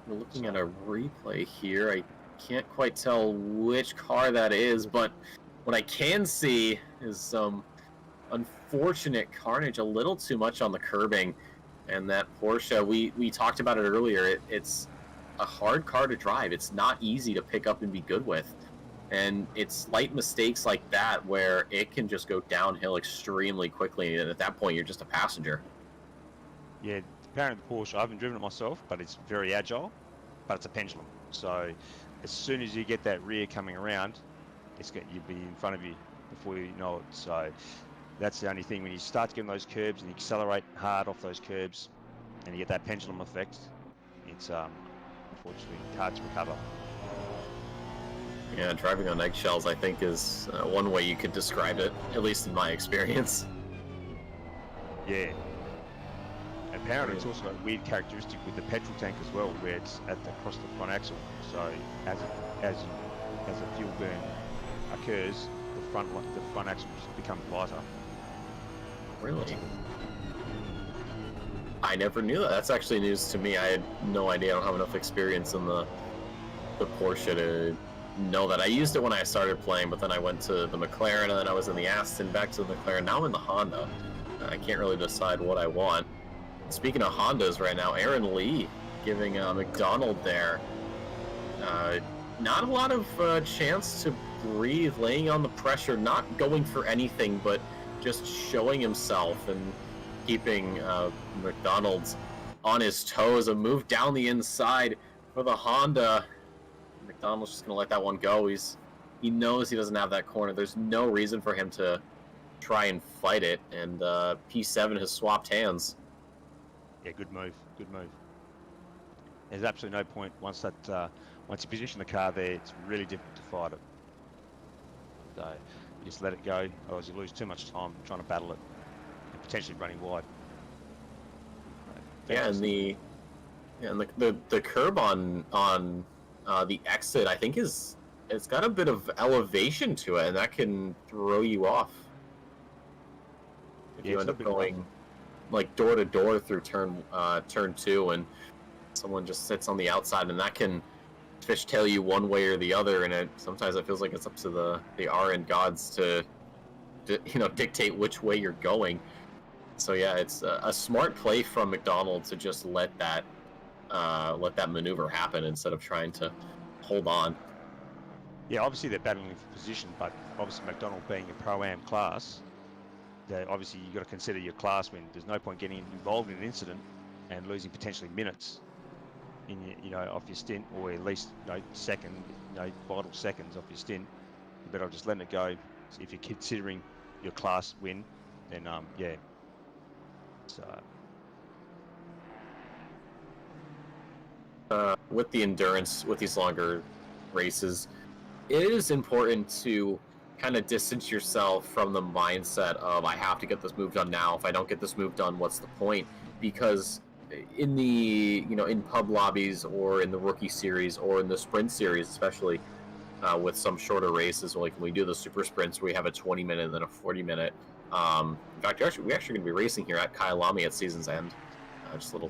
We're looking at a replay here. I can't quite tell which car that is, but what I can see is some unfortunate carnage, a little too much on the curbing. And that Porsche, we talked about it earlier, it's a hard car to drive. It's not easy to pick up and be good with. And it's slight mistakes like that where it can just go downhill extremely quickly, and at that point you're just a passenger. Yeah, apparently the Porsche, I haven't driven it myself, but it's very agile, but it's a pendulum. So as soon as you get that rear coming around, you'll be in front of you before you know it. So that's the only thing. When you start getting those curbs and you accelerate hard off those curbs and you get that pendulum effect, it's unfortunately hard to recover. Yeah, driving on eggshells, I think, is one way you could describe it, at least in my experience. Yeah. Apparently, it's also got a weird characteristic with the petrol tank as well, where it's across the front axle. So as a fuel burn occurs, the front axle becomes lighter. Really? I never knew that. That's actually news to me. I had no idea. I don't have enough experience in the Porsche to know that. I used it when I started playing, but then I went to the McLaren, and then I was in the Aston, back to the McLaren. Now I'm in the Honda. I can't really decide what I want. Speaking of Hondas right now, Aaron Lee giving McDonald there. Not a lot of chance to breathe, laying on the pressure, not going for anything, but just showing himself and keeping McDonald's on his toes. A move down the inside for the Honda. McDonald's just going to let that one go. He knows he doesn't have that corner. There's no reason for him to try and fight it, and P7 has swapped hands. Yeah, good move. Good move. There's absolutely no point once you position the car there. It's really difficult to fight it. So you just let it go, otherwise you lose too much time trying to battle it and potentially running wide. Yeah, and the curb on the exit, I think it's got a bit of elevation to it, and that can throw you off. If you end up going like door to door through turn 2, and someone just sits on the outside, and that can fishtail you one way or the other, and sometimes it feels like it's up to the RN gods to dictate which way you're going. So yeah, it's a smart play from McDonald to just let that maneuver happen instead of trying to hold on. Yeah, obviously they're battling for position, but obviously McDonald being a Pro-Am class, obviously you've got to consider your class when there's no point getting involved in an incident and losing potentially minutes in your, off your stint, or at least vital seconds off your stint. You better just letting it go. So if you're considering your class win, then yeah. So with the endurance, with these longer races, it is important to kind of distance yourself from the mindset of, I have to get this move done now. If I don't get this move done, what's the point? Because in the in pub lobbies, or in the rookie series, or in the sprint series, especially with some shorter races, like when we do the super sprints, we have a 20-minute and then a 40-minute. In fact, we're actually going to be racing here at Kyalami at season's end. Just a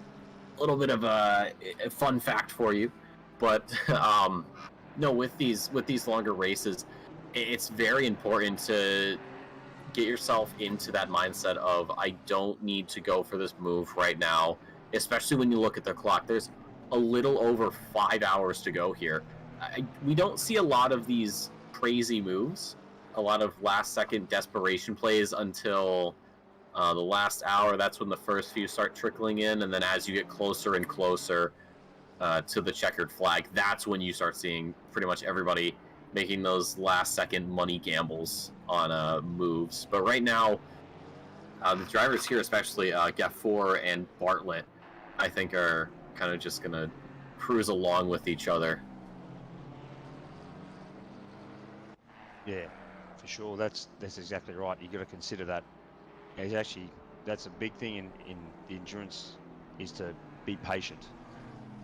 little bit of a fun fact for you, but no, with these longer races, it's very important to get yourself into that mindset of, I don't need to go for this move right now, especially when you look at the clock. There's a little over 5 hours to go here. We don't see a lot of these crazy moves, a lot of last-second desperation plays until the last hour. That's when the first few start trickling in, and then as you get closer and closer to the checkered flag, that's when you start seeing pretty much everybody making those last-second money gambles on moves. But right now, the drivers here, especially Gafour and Bartlett, I think are kind of just going to cruise along with each other. Yeah, for sure. That's exactly right. You got to consider that. That's a big thing in the endurance, is to be patient.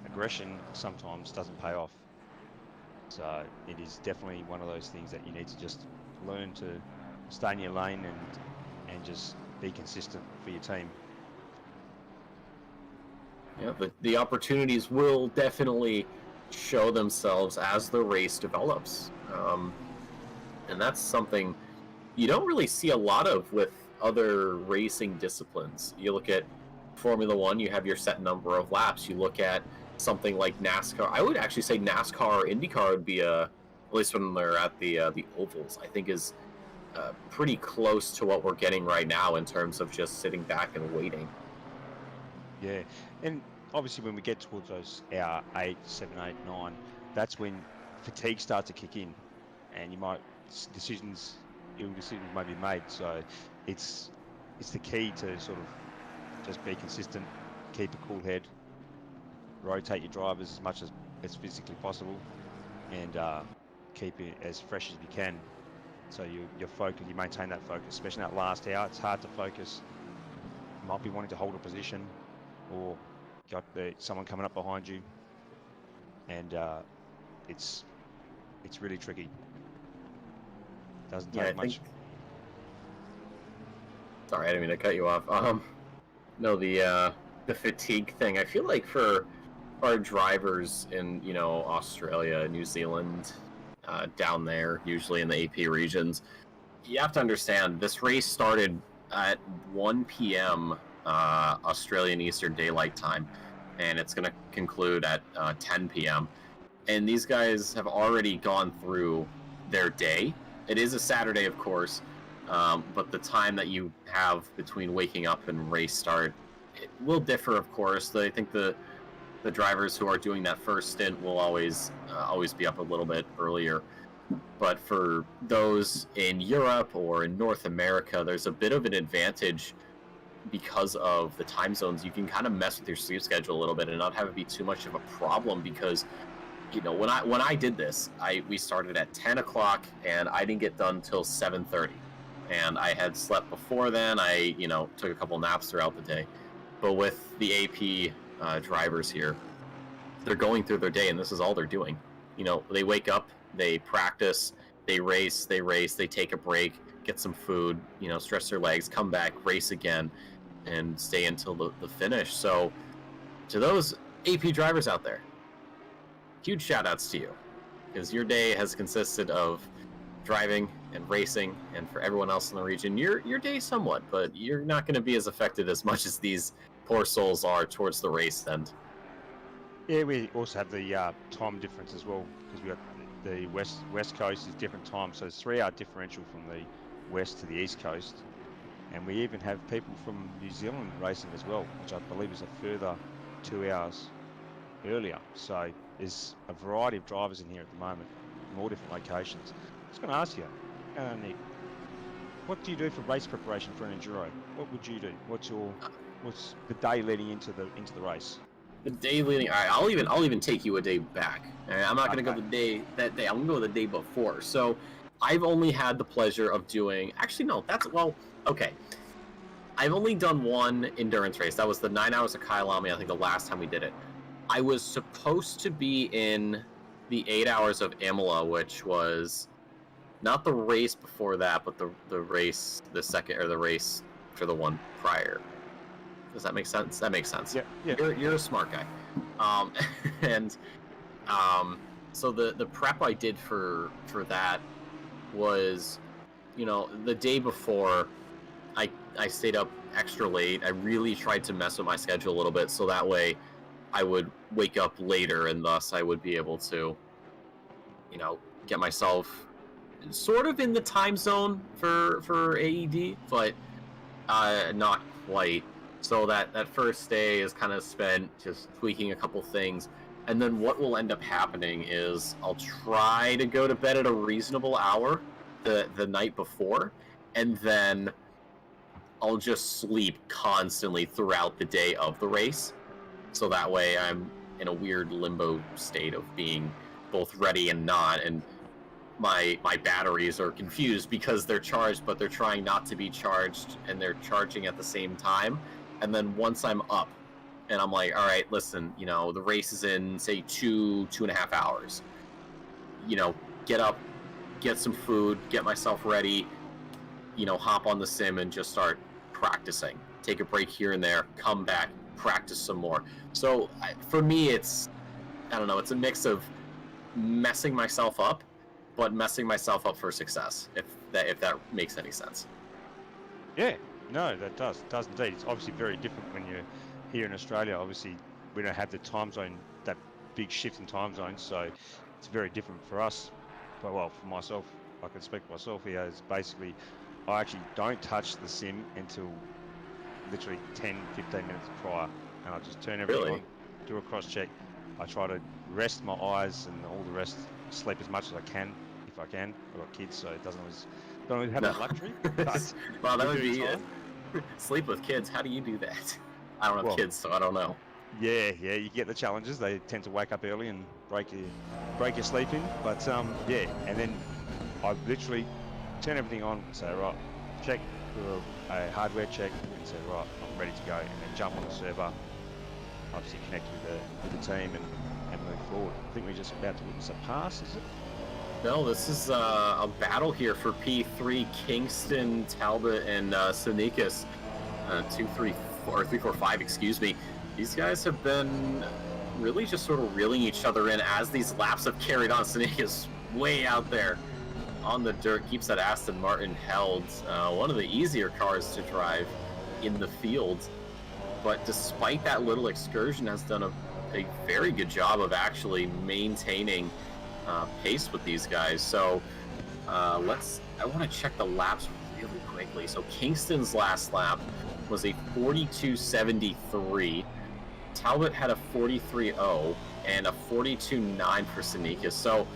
Aggression sometimes doesn't pay off. So it is definitely one of those things that you need to just learn to stay in your lane and just be consistent for your team. Yeah, the opportunities will definitely show themselves as the race develops. And that's something you don't really see a lot of with other racing disciplines. You look at Formula One, you have your set number of laps. You look at something like NASCAR. I would actually say NASCAR or IndyCar would be at least when they're at the ovals, I think is pretty close to what we're getting right now in terms of just sitting back and waiting. Yeah, and obviously when we get towards those hour 8, 7, 8, 9, that's when fatigue starts to kick in, and you might ill decisions may be made. So it's the key to sort of just be consistent, keep a cool head, rotate your drivers as much as physically possible, and keep it as fresh as you can. So your focus, you maintain that focus, especially in that last hour. It's hard to focus. You might be wanting to hold a position, or got someone coming up behind you, and it's really tricky. Doesn't take much. Sorry, I didn't mean to cut you off. No, the fatigue thing. I feel like for our drivers in Australia, New Zealand, down there, usually in the AP regions, you have to understand this race started at 1 p.m. Australian Eastern Daylight Time, and it's going to conclude at 10 p.m. And these guys have already gone through their day. It is a Saturday, of course, but the time that you have between waking up and race start, it will differ, of course. I think the drivers who are doing that first stint will always be up a little bit earlier. But for those in Europe or in North America, there's a bit of an advantage because of the time zones. You can kind of mess with your sleep schedule a little bit and not have it be too much of a problem, because when I did this, we started at 10 o'clock and I didn't get done till 7:30, and I had slept before then. I took a couple naps throughout the day. But with the AP drivers here, they're going through their day, and this is all they're doing. They wake up, they practice, they race, they take a break, get some food, stretch their legs, come back, race again, and stay until the finish. So to those AP drivers out there, huge shout outs to you, because your day has consisted of driving and racing, and for everyone else in the region, your day somewhat, but you're not going to be as affected as much as these poor souls are towards the race end. Yeah, we also have the time difference as well, because we got the west coast is different time, so it's 3-hour differential from the west to the east coast, and we even have people from New Zealand racing as well, which I believe is a further 2 hours earlier. So there's a variety of drivers in here at the moment, from all different locations. I was going to ask you, Nick, what do you do for race preparation for an enduro? What would you do? What's the day leading into the race? The day leading, all right, I'll even take you a day back. I'm not going to go that day. I'm going to go the day before. So I've only had the pleasure of doing, actually no, okay. I've only done one endurance race. That was the 9 hours of Kyalami, I think the last time we did it. I was supposed to be in the 8 hours of Imola, which was not the race before that, but the race, the second, or the race for the one prior. Does that make sense? That makes sense. Yeah. You're a smart guy. So the prep I did for that was, the day before, I stayed up extra late. I really tried to mess with my schedule a little bit, so that way I would wake up later, and thus I would be able to, you know, get myself sort of in the time zone for AED, but not quite. So that first day is kind of spent just tweaking a couple things. And then what will end up happening is I'll try to go to bed at a reasonable hour the night before, and then I'll just sleep constantly throughout the day of the race. So that way I'm in a weird limbo state of being both ready and not, and my batteries are confused because they're charged, but they're trying not to be charged, and they're charging at the same time. And then once I'm up, and I'm like, all right, listen, you know, the race is in, say, 2.5 hours. You know, get up, get some food, get myself ready, you know, hop on the sim and just start practicing. Take a break here and there, come back, practice some more. So for me, it's, I don't know, it's a mix of messing myself up, but messing myself up for success, if that makes any sense. Yeah, no, that does indeed. It's obviously very different when you're here in Australia. Obviously, we don't have the time zone, that big shift in time zones, so it's very different for us. But well, for myself, I can speak for myself here, is basically I actually don't touch the sim until literally 10, 15 minutes prior, and I just turn everything on, do a cross check. I try to rest my eyes and all the rest, sleep as much as I can, if I can. I've got kids, so it don't always have that luxury. But well, that would be sleep with kids. How do you do that? I don't have kids, so I don't know. Yeah, you get the challenges. They tend to wake up early and break your sleep in. But yeah, and then I literally turn everything on, say, right, check, do a hardware check, and say, right, I'm ready to go, and then jump on the server, obviously connect with the team and move forward. I think we're just about to witness a pass, is it? No, this is a battle here for P3. Kingston, Talbot, and Sonikas, 2, 3, 4, 3, 4, 5, excuse me. These guys have been really just sort of reeling each other in as these laps have carried on. Sonikas way out there on the dirt, keeps that Aston Martin held. One of the easier cars to drive in the field. But despite that little excursion, has done a very good job of actually maintaining pace with these guys. So I want to check the laps really quickly. So Kingston's last lap was a 42.73. Talbot had a 43.0 and a 42.9 for Sonikas. So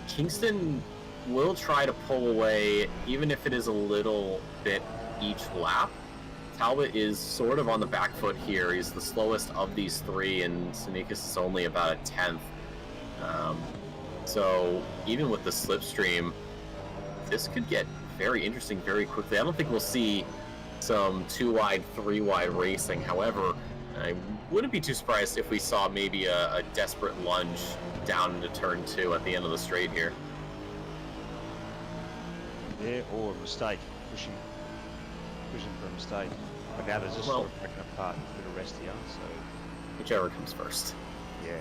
Kingston will try to pull away, even if it is a little bit each lap. Talbot is sort of on the back foot here. He's the slowest of these three, and Sonikas is only about a 10th. So even with the slipstream, this could get very interesting very quickly. I don't think we'll see some 2-wide, 3-wide racing. However, I wouldn't be too surprised if we saw maybe a desperate lunge down into turn 2 at the end of the straight here. Yeah, or a mistake, pushing for a mistake. But now they're just sort of breaking apart with a bit of rest here, so whichever comes first. Yeah.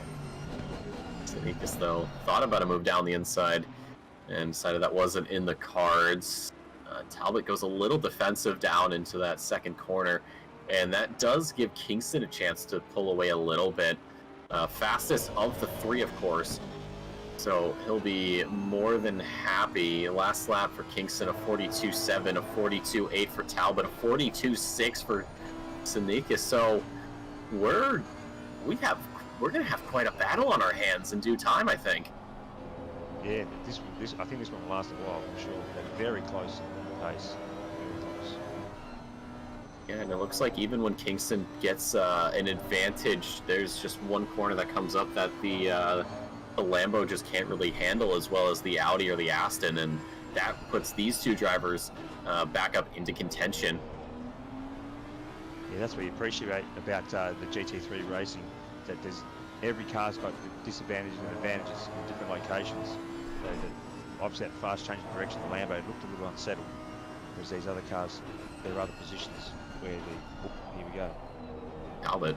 Sonikas, though, thought about a move down the inside and decided that wasn't in the cards. Talbot goes a little defensive down into that second corner, and that does give Kingston a chance to pull away a little bit. Fastest of the three, of course, so he'll be more than happy. Last lap for Kingston, a 42.7, a 42.8 for Talbot, a 42.6 for Sonikas. So we're going to have quite a battle on our hands in due time, I think. Yeah, I think this one will last a while, for sure. They're very close pace. Very close. Yeah, and it looks like even when Kingston gets an advantage, there's just one corner that comes up that the Lambo just can't really handle, as well as the Audi or the Aston, and that puts these two drivers back up into contention. Yeah, that's what you appreciate about the GT3 racing, that there's every car's got disadvantages and advantages in different locations. So that obviously that fast change of direction, the Lambo looked a little unsettled, whereas these other cars, there are other positions where here we go. Talbot.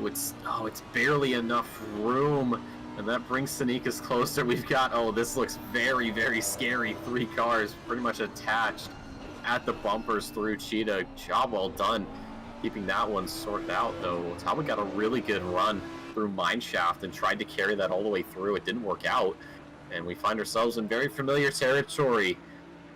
It's barely enough room, and that brings Sonikas closer. We've got, this looks very, very scary. 3 cars pretty much attached at the bumpers through Cheetah. Job well done. keeping that one sorted out, though. Talbot got a really good run through Mineshaft and tried to carry that all the way through. It didn't work out, and we find ourselves in very familiar territory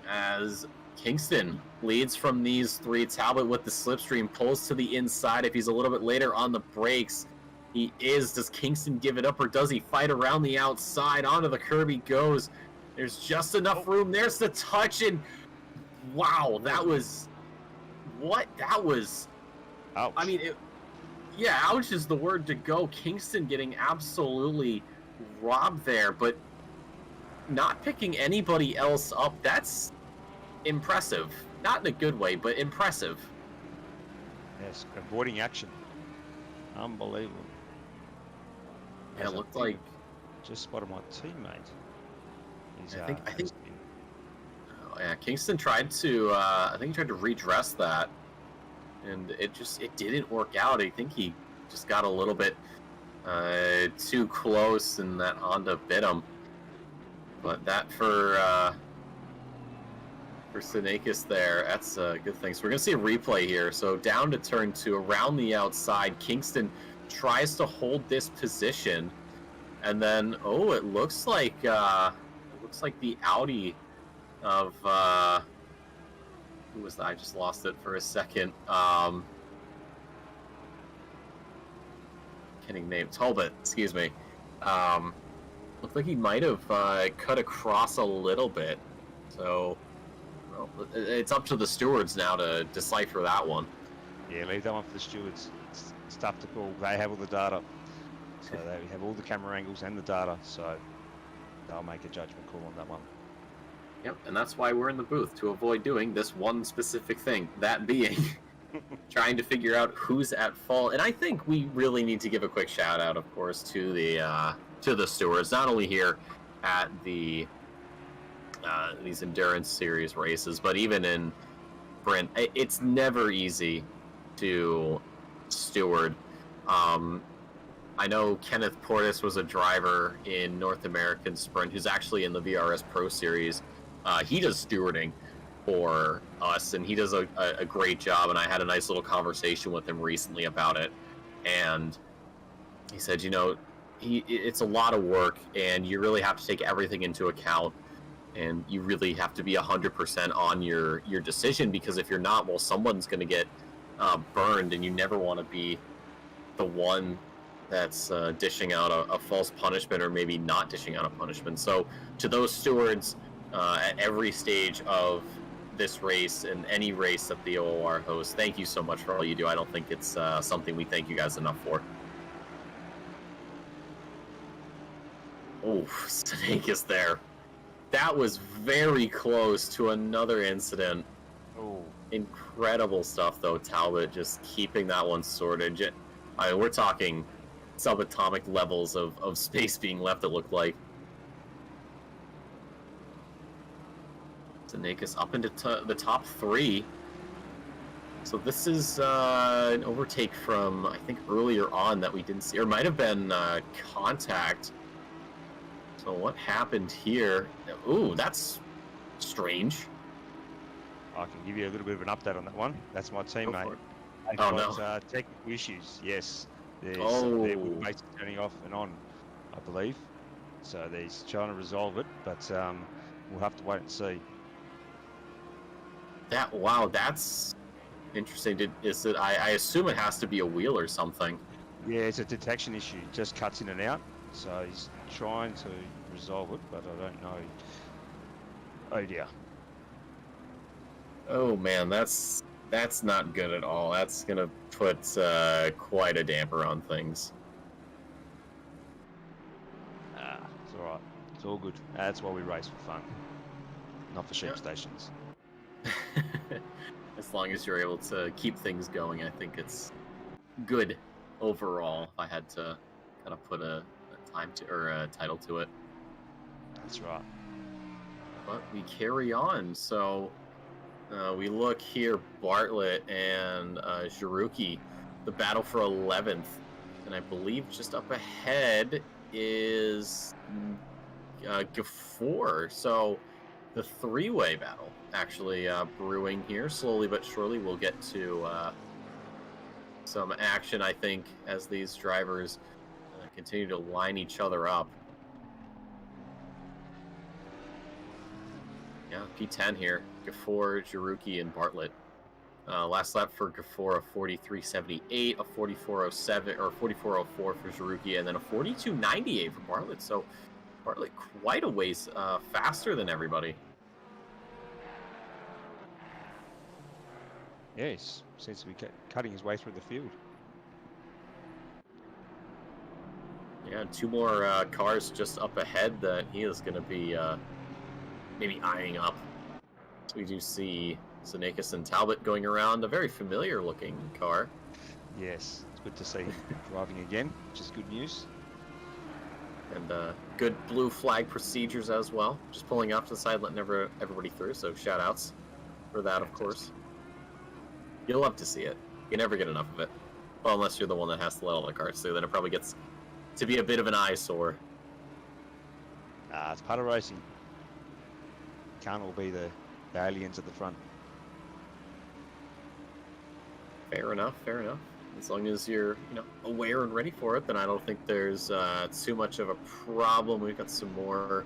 as Kingston leads from these three. Talbot with the slipstream pulls to the inside. If he's a little bit later on the brakes, he is. Does Kingston give it up, or does he fight around the outside? Onto the curb he goes. There's just enough room. There's the touch, and wow, that was... What? That was... Ouch. I mean, yeah, ouch is the word to go. Kingston getting absolutely robbed there, but not picking anybody else up. That's impressive. Not in a good way, but impressive. Yes, avoiding action. Unbelievable. Yeah, it looked like... Just spotted my teammate. He's, I think... Oh, yeah, Kingston tried to... I think he tried to redress that, and it didn't work out. I think he just got a little bit too close, and that Honda bit him. But that for Sinakis there, that's a good thing. So we're going to see a replay here. So down to turn 2, around the outside, Kingston tries to hold this position, and then, oh, it looks like the Audi of... who was that? I just lost it for a second. Getting named Talbot, excuse me. Looked like he might have cut across a little bit. So, well, it's up to the stewards now to decipher that one. Yeah, leave that one for the stewards. It's tough to call. They have all the data. So they have all the camera angles and the data. So they'll make a judgment call on that one. Yep, and that's why we're in the booth, to avoid doing this one specific thing, that being trying to figure out who's at fault. And I think we really need to give a quick shout out, of course, to the stewards, not only here at the these endurance series races, but even in Brent. It's never easy to steward. I know Kenneth Portis was a driver in North American Sprint who's actually in the VRS Pro Series. He does stewarding for us, and he does a great job, and I had a nice little conversation with him recently about it, and he said, you know, it's a lot of work, and you really have to take everything into account, and you really have to be 100% on your decision, because if you're not, well, someone's going to get burned, and you never want to be the one that's dishing out a false punishment, or maybe not dishing out a punishment. So to those stewards at every stage of this race and any race that the OOR hosts, thank you so much for all you do. I don't think it's something we thank you guys enough for. Oh, Snake is there. That was very close to another incident. Oh, Incredible stuff, though. Talbot just keeping that one sorted. I mean, we're talking subatomic levels of space being left, it looked like. Zanakis up into the top 3. So this is an overtake from, I think, earlier on that we didn't see, or might have been contact. So what happened here? Ooh, that's strange. I can give you a little bit of an update on that one. That's my teammate. They've Oh, got, no. Technical issues, yes. Their Oh. wheelbase turning off and on, I believe. So they're trying to resolve it, but we'll have to wait and see. Wow, that's interesting. Is it? I assume it has to be a wheel or something. Yeah, it's a detection issue. It just cuts in and out. So he's trying to resolve it, but I don't know. Oh dear. Oh man, that's not good at all. That's gonna put quite a damper on things. It's all right. It's all good. That's why we race for fun, not for sheep stations. As long as you're able to keep things going, I think it's good overall. If I had to kind of put a time to or a title to it. That's right. But we carry on. So we look here, Bartlett and Jiruki, the battle for 11th, and I believe just up ahead is Gafour. So the three-way battle actually brewing here slowly but surely. We'll get to some action, I think, as these drivers continue to line each other up. Yeah, P10 here. Gafour, Jiruki, and Bartlett. Last lap for Gafour, a 43.78, a 44.07 or 44.04 for Jiruki, and then a 42.98 for Bartlett. So Bartlett quite a ways faster than everybody. Yes, seems to be cutting his way through the field. Yeah, two more cars just up ahead that he is going to be maybe eyeing up. So we do see Zanakis and Talbot going around a very familiar looking car. Yes, it's good to see him driving again, which is good news. And good blue flag procedures as well. Just pulling off to the side, letting everybody through. So shout outs for that, of course. You'll love to see it. You never get enough of it. Well, unless you're the one that has to let all the cars through, then it probably gets to be a bit of an eyesore. It's part of racing. Can't all be the aliens at the front. Fair enough, fair enough. As long as you're, aware and ready for it, then I don't think there's too much of a problem. We've got some more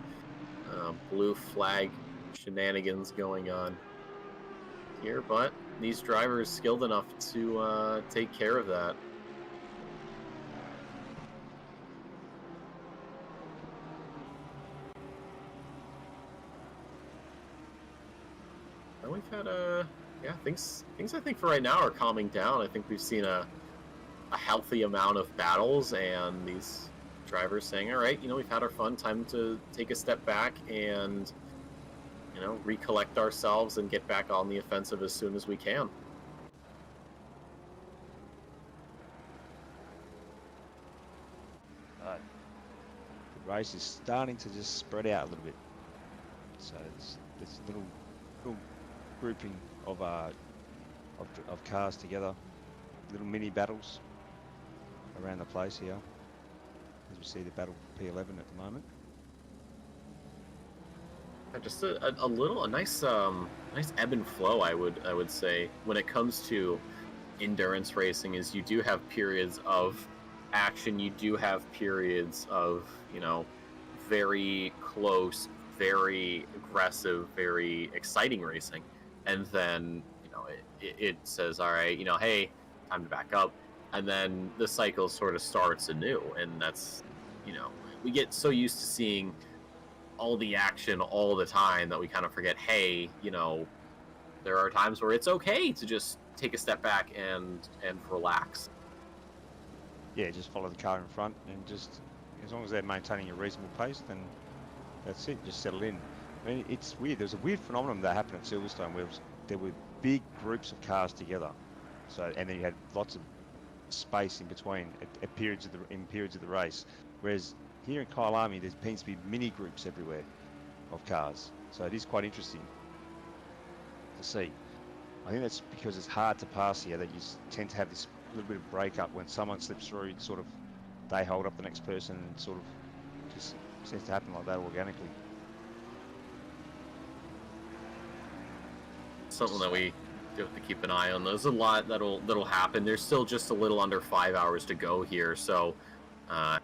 blue flag shenanigans going on here, but these drivers skilled enough to take care of that. And we've had things I think for right now are calming down. I think we've seen a healthy amount of battles, and these drivers saying, all right, we've had our fun, time to take a step back and recollect ourselves and get back on the offensive as soon as we can. The race is starting to just spread out a little bit. So there's little grouping of cars together, little mini battles around the place here, as we see the battle P11 at the moment. Just a nice ebb and flow, I would say, when it comes to endurance racing. Is you do have periods of action, you do have periods of very close, very aggressive, very exciting racing, and then it says, all right, hey, time to back up, and then the cycle sort of starts anew. And that's we get so used to seeing all the action all the time that we kind of forget, hey, there are times where it's okay to just take a step back and relax. Yeah, just follow the car in front, and just as long as they're maintaining a reasonable pace, then that's it, just settle in. I mean, it's weird. There's a weird phenomenon that happened at Silverstone where there were big groups of cars together, and then you had lots of space in between at periods of the race, whereas here in Kyalami there seems to be mini groups everywhere of cars, so it is quite interesting to see. I think that's because it's hard to pass here, that you tend to have this little bit of break up when someone slips through. It's sort of they hold up the next person, and sort of just seems to happen like that organically. Something that we do have to keep an eye on. There's a lot that'll happen. There's still just a little under 5 hours to go here, so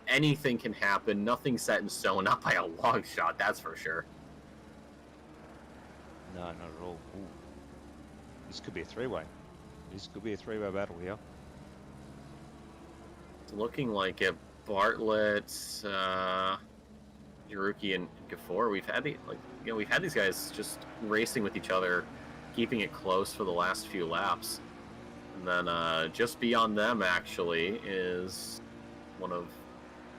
anything can happen. Nothing's set in stone, not by a long shot, that's for sure. No, not at all. Ooh. This could be a three-way. This could be a three-way battle here. It's looking like it. Bartlett, Jiruki, and Gafour. We've had these guys just racing with each other, keeping it close for the last few laps. And then just beyond them, actually, is one of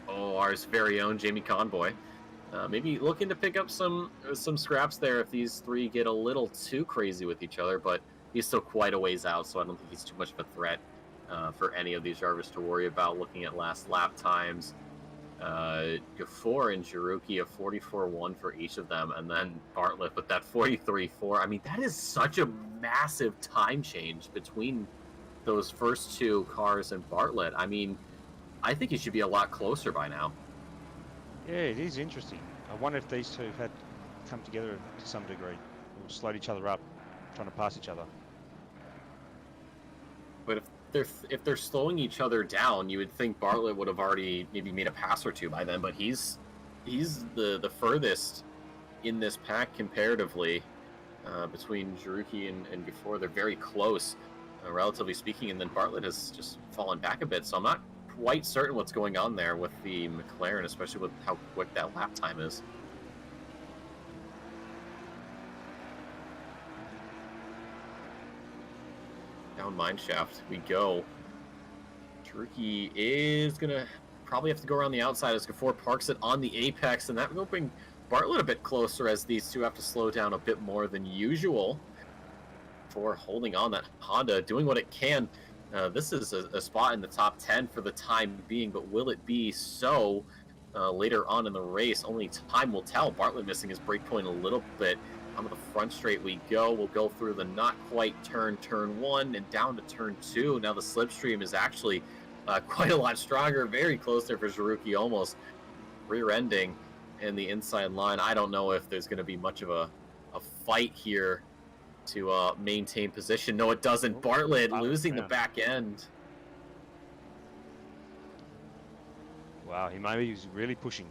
ours very own Jamie Conboy. Maybe looking to pick up some scraps there if these three get a little too crazy with each other, but he's still quite a ways out, so I don't think he's too much of a threat for any of these drivers to worry about. Looking at last lap times, Gafour and Jiruki, a 44.1 for each of them, and then Bartlett with that 43.4. I mean, that is such a massive time change between those first two cars and Bartlett. I mean, I think he should be a lot closer by now. Yeah, it is interesting. I wonder if these two had come together to some degree, or slowed each other up, trying to pass each other. But they're slowing each other down, you would think Bartlett would have already maybe made a pass or two by then, but he's the furthest in this pack comparatively between Jaruki and before. They're very close, relatively speaking, and then Bartlett has just fallen back a bit. So I'm not quite certain what's going on there with the McLaren, especially with how quick that lap time is. Down mineshaft we go. Jaruki is gonna probably have to go around the outside as Gafour parks it on the apex, and that will bring Bartlett a bit closer as these two have to slow down a bit more than usual for holding on. That Honda doing what it can. This is a spot in the top 10 for the time being, but will it be so later on in the race? Only time will tell. Bartlett missing his brake point a little bit. On the front straight we go. We'll go through the not quite turn 1, and down to turn 2. Now the slipstream is actually quite a lot stronger. Very close there for Jaruki, almost rear-ending in the inside line. I don't know if there's going to be much of a fight here to maintain position. No, it doesn't. Bartlett losing the back end. Wow, he was really pushing.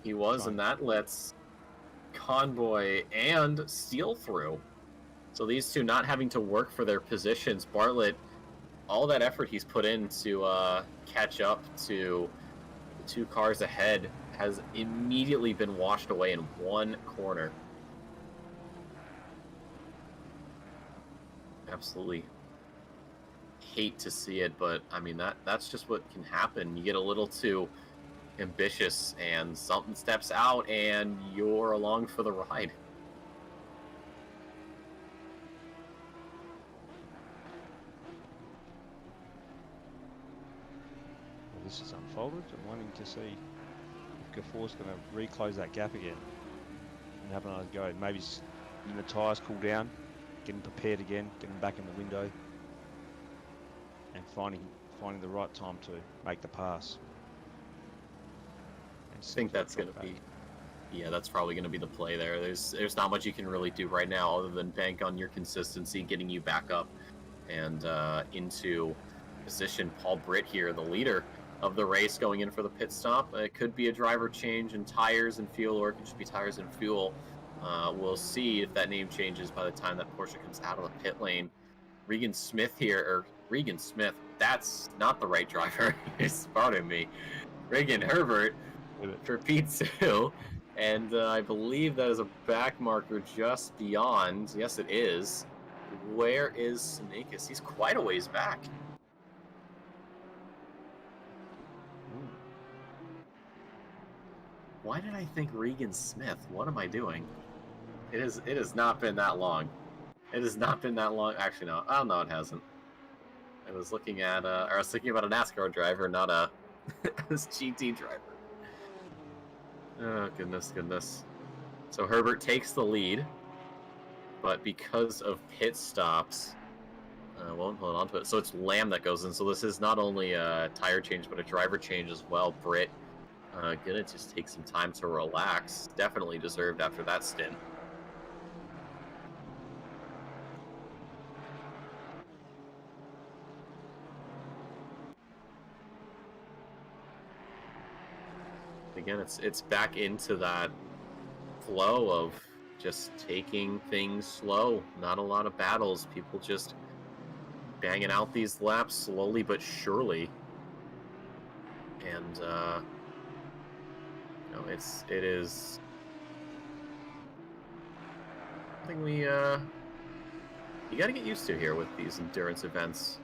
He was, and that lets Convoy and Steele through. So these two not having to work for their positions. Bartlett, all that effort he's put in to catch up to the two cars ahead has immediately been washed away in one corner. Absolutely hate to see it, but I mean that's just what can happen. You get a little too ambitious and something steps out and you're along for the ride. Well, this is unfolded. I'm wanting to see if Gafour's going to reclose that gap again and have another go. Maybe letting the tyres cool down, getting prepared again, getting back in the window, and finding the right time to make the pass. I think that's going to be, yeah, that's probably going to be the play there. There's not much you can really do right now other than bank on your consistency, getting you back up and into position. Paul Britt here, the leader of the race, going in for the pit stop. It could be a driver change in tires and fuel, or it could just be tires and fuel. We'll see if that name changes by the time that Porsche comes out of the pit lane. Regan Smith here, or Regan Smith, that's not the right driver. Pardon me. Regan Herbert for P2, and I believe that is a back marker just beyond. Yes, it is. Where is Sinakis? He's quite a ways back. Why did I think Regan Smith? What am I doing? It has not been that long. It has not been that long. Actually, no. Oh, no, it hasn't. I was looking at, or I was thinking about a NASCAR driver, not a GT driver. Oh, goodness. So Herbert takes the lead, but because of pit stops, won't hold on to it. So it's Lamb that goes in. So this is not only a tire change, but a driver change as well. Britt gonna just take some time to relax. Definitely deserved after that stint. Again, it's back into that flow of just taking things slow. Not a lot of battles. People just banging out these laps slowly but surely. And it is something we you got to get used to here with these endurance events.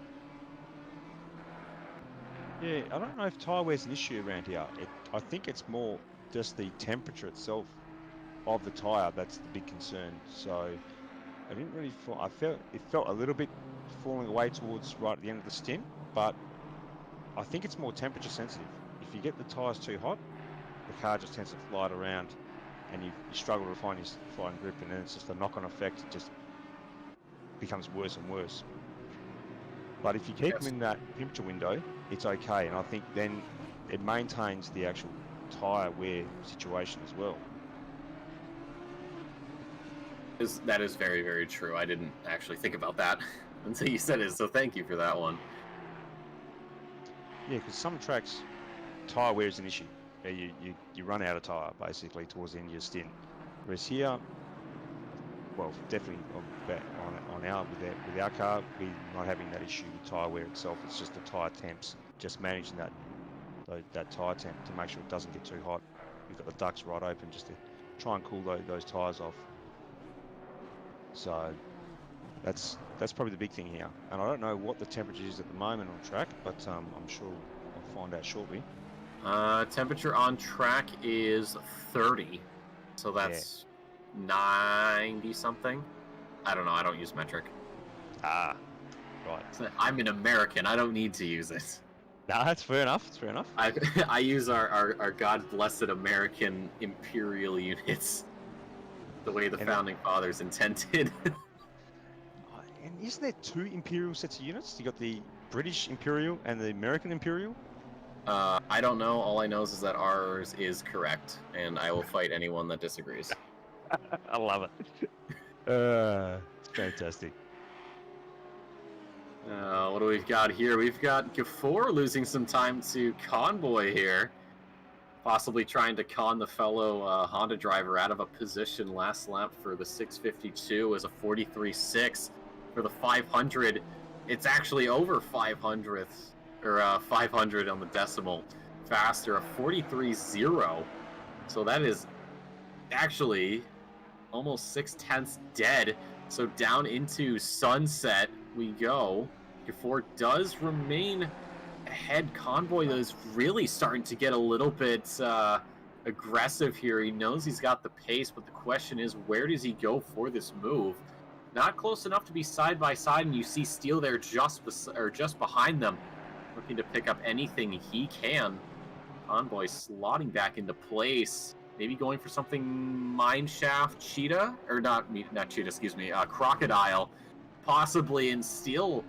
Yeah, I don't know if tyre wear's an issue around here. I think it's more just the temperature itself of the tyre that's the big concern. So I didn't really it felt a little bit falling away towards right at the end of the stint, but I think it's more temperature sensitive. If you get the tyres too hot, the car just tends to glide around and you struggle to find grip, and then it's just a knock-on effect. It just becomes worse and worse. But if you keep them in that temperature window, it's okay, and I think then it maintains the actual tyre wear situation as well. That is very, very true. I didn't actually think about that until you said it, so thank you for that one. Yeah, because some tracks, tyre wear is an issue. Yeah, you run out of tyre basically towards the end of your stint. Whereas here, well, definitely on our with our car, we're not having that issue with tyre wear itself. It's just the tyre temps, just managing that tyre temp to make sure it doesn't get too hot. We've got the ducts right open just to try and cool those tyres off. So that's probably the big thing here. And I don't know what the temperature is at the moment on track, but I'm sure I'll find out shortly. Temperature on track is 30, so that's 90 something. I don't know. I don't use metric. Ah, right. I'm an American. I don't need to use it. No, that's fair enough. It's fair enough. I use our God blessed American imperial units, the way the founding fathers intended. And isn't there 2 imperial sets of units? You got the British imperial and the American imperial. I don't know. All I know is that ours is correct, and I will fight anyone that disagrees. I love it. It's fantastic. What do we've got here? We've got Gafor losing some time to Convoy here. Possibly trying to con the fellow Honda driver out of a position last lap for the 652 as a 43.6. For the 500, it's actually over 500th, or 500 on the decimal faster, a 43.0. So that is actually almost 6/10 dead. So down into sunset we go. Gafor does remain ahead. Convoy is really starting to get a little bit aggressive here. He knows he's got the pace, but the question is, where does he go for this move? Not close enough to be side by side, and you see Steele there just behind them, looking to pick up anything he can. Convoy slotting back into place. Maybe going for something mineshaft cheetah, or not cheetah, excuse me, crocodile, possibly, and Steele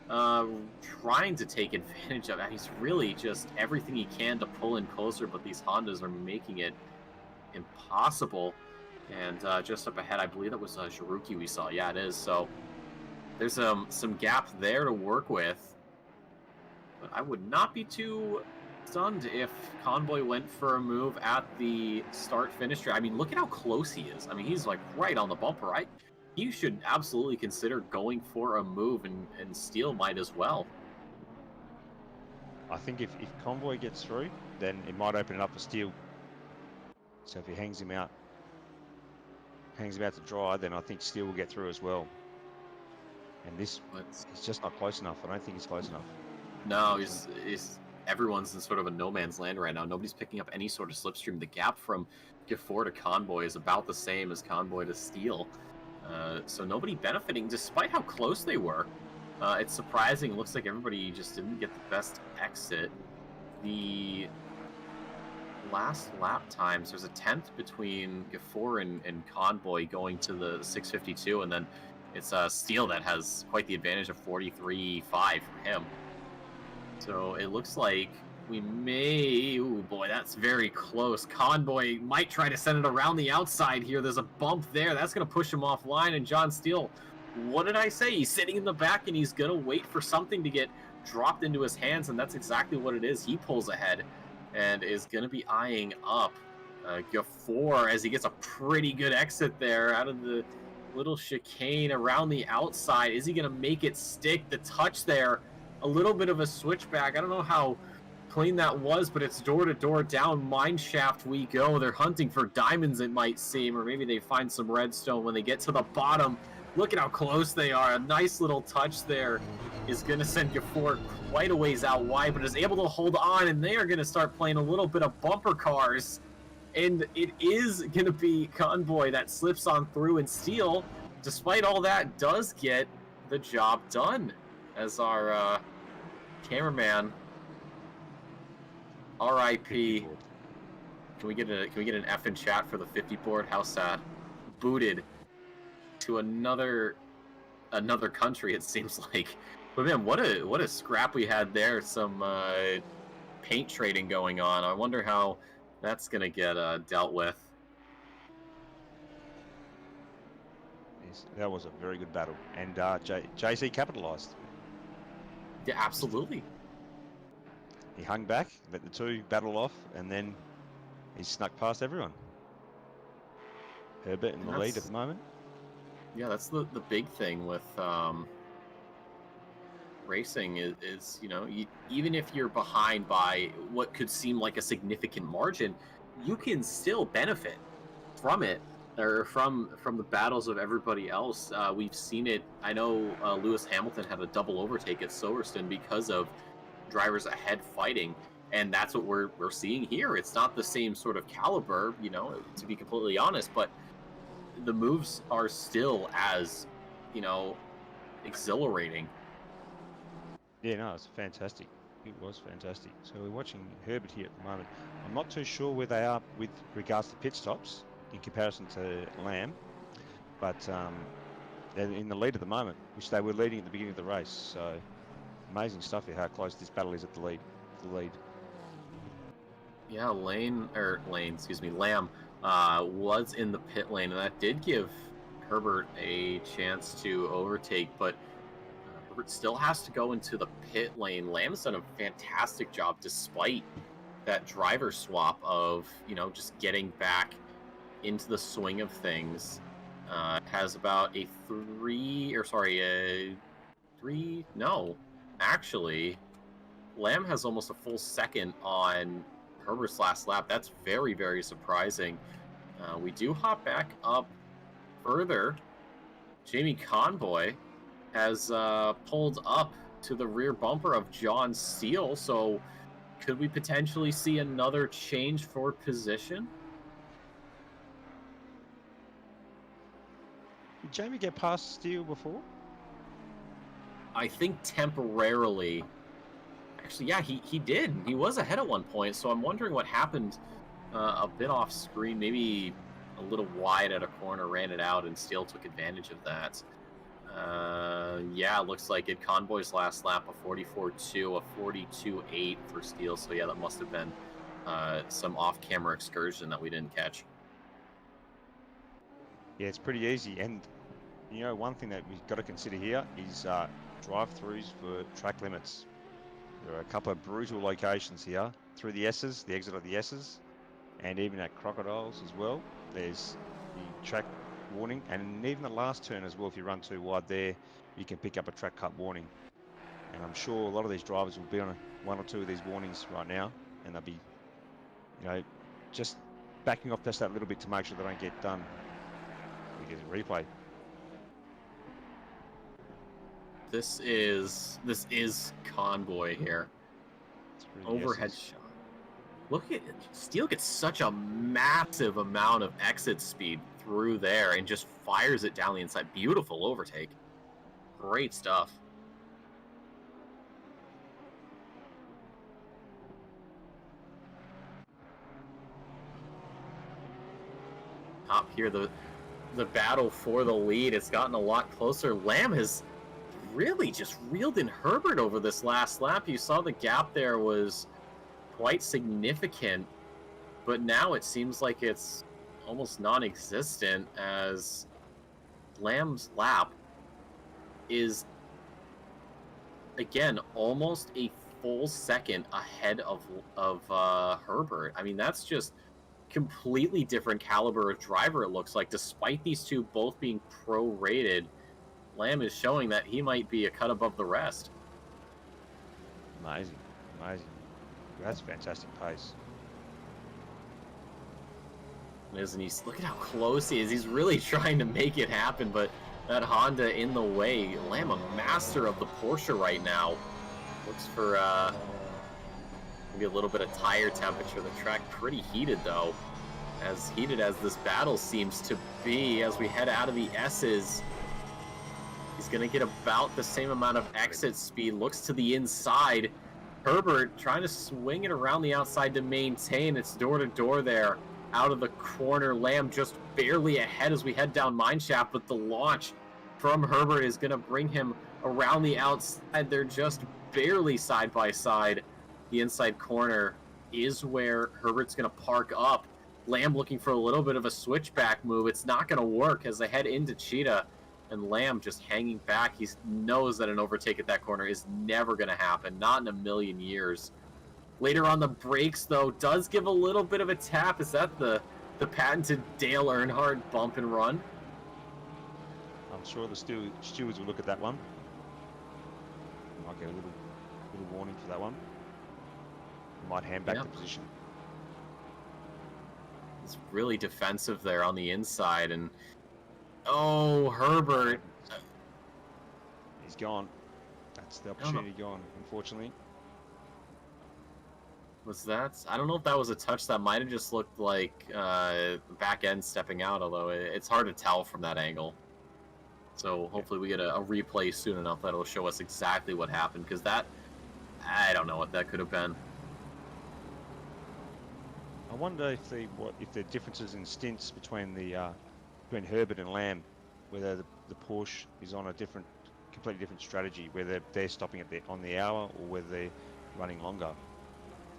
trying to take advantage of it. He's really just everything he can to pull in closer, but these Hondas are making it impossible. And just up ahead, I believe that was Jiruki we saw. Yeah, it is. So there's some gap there to work with. But I would not be too stunned if Convoy went for a move at the start-finish. I mean, look at how close he is. I mean, he's like right on the bumper, right? He should absolutely consider going for a move, and Steele might as well. I think if Convoy gets through, then it might open it up for Steele. So if he hangs him out to dry, then I think Steele will get through as well. And this, it's just not close enough. I don't think he's close enough. No, everyone's in sort of a no man's land right now. Nobody's picking up any sort of slipstream. The gap from Gafor to Convoy is about the same as Convoy to Steele. So nobody benefiting, despite how close they were. It's surprising. It looks like everybody just didn't get the best exit. The last lap times, there's a 10th between Gafor and Convoy going to the 652, and then it's Steele that has quite the advantage of 43.5 for him. So it looks like we may... Ooh, boy, that's very close. Convoy might try to send it around the outside here. There's a bump there. That's going to push him offline. And John Steele, what did I say? He's sitting in the back, and he's going to wait for something to get dropped into his hands, and that's exactly what it is. He pulls ahead and is going to be eyeing up Gafor as he gets a pretty good exit there out of the little chicane around the outside. Is he going to make it stick? The touch there, a little bit of a switchback. I don't know how clean that was, but it's door to door down mine shaft we go. They're hunting for diamonds, it might seem, or maybe they find some redstone when they get to the bottom. Look at how close they are. A nice little touch there is going to send Gafor quite a ways out wide, but is able to hold on, and they are going to start playing a little bit of bumper cars. And it is going to be Convoy that slips on through, and Steele, despite all that, does get the job done. As our cameraman, R.I.P. Can we get an F in chat for the 50 board? How sad. Booted to another country, it seems like. But man, what a scrap we had there. Some paint trading going on. I wonder how that's gonna get dealt with. Yes, that was a very good battle, and JC capitalized. Yeah, absolutely. he hung back, let the two battle off, and then he snuck past everyone. Herbert in the lead at the moment. Yeah, that's the big thing with racing is you know, even if you're behind by what could seem like a significant margin, you can still benefit from it, or from the battles of everybody else. We've seen it. I know Lewis Hamilton had a double overtake at Silverstone because of drivers ahead fighting, and that's what we're seeing here. It's not the same sort of caliber, you know, to be completely honest, but the moves are still as, you know, exhilarating. Yeah, no, it's fantastic. It was fantastic. So we're watching Herbert here at the moment. I'm not too sure where they are with regards to pit stops in comparison to Lamb, but they're in the lead at the moment, which they were leading at the beginning of the race. So amazing stuff here, how close this battle is at the lead. Yeah, Lamb was in the pit lane, and that did give Herbert a chance to overtake, but Herbert still has to go into the pit lane. Lamb's done a fantastic job despite that driver swap of, you know, just getting back into the swing of things. Has about a actually, Lamb has almost a full second on Herbert's last lap. That's very, very surprising. We do hop back up further. Jamie Convoy has pulled up to the rear bumper of John Steele, so could we potentially see another change for position? Did Jamie get past Steele before? I think temporarily. Actually, yeah, he did. He was ahead at one point, so I'm wondering what happened a bit off screen. Maybe a little wide at a corner, ran it out, and Steele took advantage of that. Yeah, it looks like it. Convoy's last lap, a 44.2, a 42.8 for Steele. So yeah, that must have been some off-camera excursion that we didn't catch. Yeah, it's pretty easy. And, you know, one thing that we've got to consider here is drive-throughs for track limits. There are a couple of brutal locations here through the S's, the exit of the S's, and even at Crocodiles as well. There's the track warning, and even the last turn as well. If you run too wide there, you can pick up a track cut warning. And I'm sure a lot of these drivers will be on one or two of these warnings right now, and they'll be, you know, just backing off just that little bit to make sure they don't get done. We get a replay. This is Convoy here. Overhead shot. Look at it. Steele gets such a massive amount of exit speed through there and just fires it down the inside. Beautiful overtake. Great stuff. Up here, the battle for the lead, it's gotten a lot closer. Lamb has really just reeled in Herbert over this last lap. You saw the gap there was quite significant, but now it seems like it's almost non-existent, as Lamb's lap is again almost a full second ahead of Herbert. I mean, that's just completely different caliber of driver, it looks like. Despite these two both being pro-rated, Lamb is showing that he might be a cut above the rest. Amazing. That's fantastic pace. Isn't he? Look at how close he is. He's really trying to make it happen, but that Honda in the way. Lamb, a master of the Porsche right now. Looks for maybe a little bit of tire temperature. The track pretty heated, though. As heated as this battle seems to be, as we head out of the S's. He's going to get about the same amount of exit speed. Looks to the inside. Herbert trying to swing it around the outside to maintain. It's door-to-door there. Out of the corner. Lamb just barely ahead as we head down Mineshaft, but the launch from Herbert is going to bring him around the outside. They're just barely side by side. The inside corner is where Herbert's going to park up. Lamb looking for a little bit of a switchback move. It's not going to work as they head into Cheetah, and Lamb just hanging back. He knows that an overtake at that corner is never going to happen, not in a million years. Later on the brakes, though, does give a little bit of a tap. Is that the patented Dale Earnhardt bump and run? I'm sure the stewards will look at that one. Might get a little warning for that one. Might hand back the position. It's really defensive there on the inside, and oh, Herbert. He's gone. That's the opportunity gone, unfortunately. Was that? I don't know if that was a touch. That might have just looked like back end stepping out, although it's hard to tell from that angle. So hopefully we get a replay soon enough that'll show us exactly what happened, because that, I don't know what that could have been. I wonder if the differences in stints between Herbert and Lamb, whether the Porsche is on a completely different strategy, whether they're stopping on the hour or whether they're running longer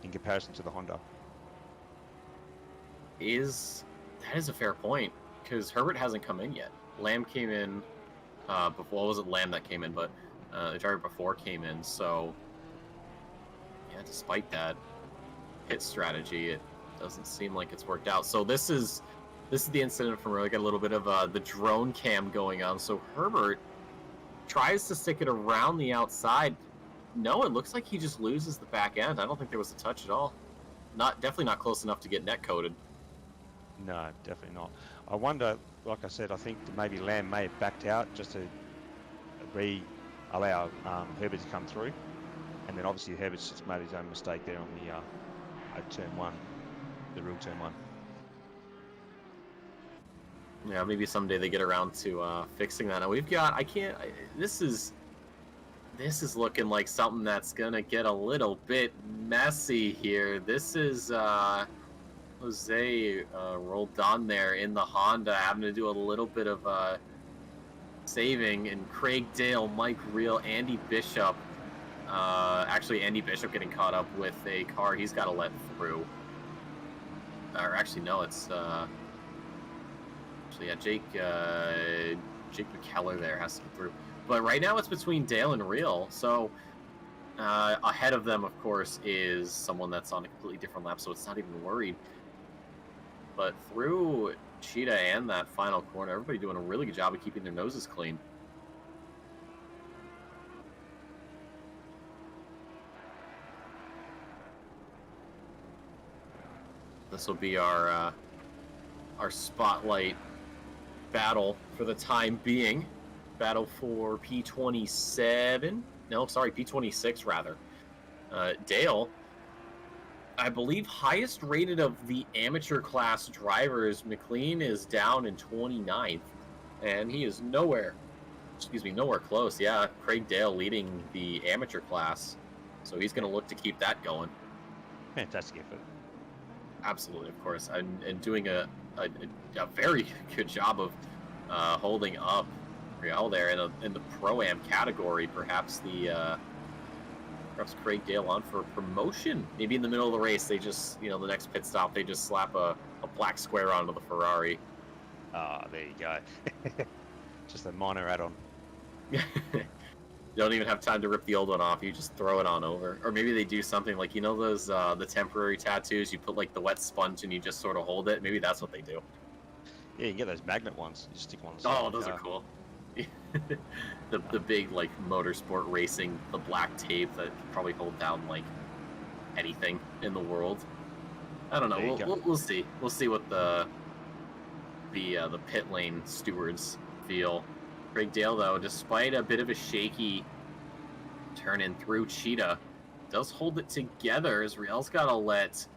in comparison to the Honda. That is a fair point, because Herbert hasn't come in yet. Lamb came in before. Was it Lamb that came in? But the driver before came in. So yeah, despite that pit strategy, it doesn't seem like it's worked out. So this is the incident from where we got a little bit of the drone cam going on. So Herbert tries to stick it around the outside. No, it looks like he just loses the back end. I don't think there was a touch at all. Definitely not close enough to get net coded. No, definitely not. I wonder, like I said, I think that maybe Lamb may have backed out just to allow Herbert to come through, and then obviously Herbert's just made his own mistake there on the turn one, the real turn one. Yeah, maybe someday they get around to fixing that. Now we've got, this is looking like something that's gonna get a little bit messy here. This is Jose Roldan there in the Honda, having to do a little bit of saving, and Craig Dale, Mike Reel, Andy Bishop. Actually, Andy Bishop getting caught up with a car he's got to let through. Or actually, no, it's Jake McKellar there has to get through. But right now it's between Dale and Reel. So ahead of them, of course, is someone that's on a completely different lap, so it's not even worried. But through Cheetah and that final corner, everybody doing a really good job of keeping their noses clean. This will be our spotlight battle for the time being. Battle for P27. No, sorry, P26 rather. Dale, I believe highest rated of the amateur class drivers. McLean is down in 29th, and he is nowhere close. Yeah, Craig Dale leading the amateur class, so he's going to look to keep that going. Fantastic effort. Absolutely, of course, and doing a very good job of holding up Riel there in the Pro-Am category. Perhaps Craig Dale on for promotion. Maybe in the middle of the race, they just, the next pit stop, they just slap a black square onto the Ferrari. Ah, there you go. Just a minor add-on. You don't even have time to rip the old one off. You just throw it on over. Or maybe they do something like, those the temporary tattoos, you put like the wet sponge and you just sort of hold it. Maybe that's what they do. Yeah, you can get those magnet ones. You just stick them on the side. Oh, those are cool. the big like motorsport racing, the black tape that can probably hold down like anything in the world. I don't know. We'll see. We'll see what the pit lane stewards feel. Craig Dale, though, despite a bit of a shaky turn in through Cheetah, does hold it together. As Riel's got to let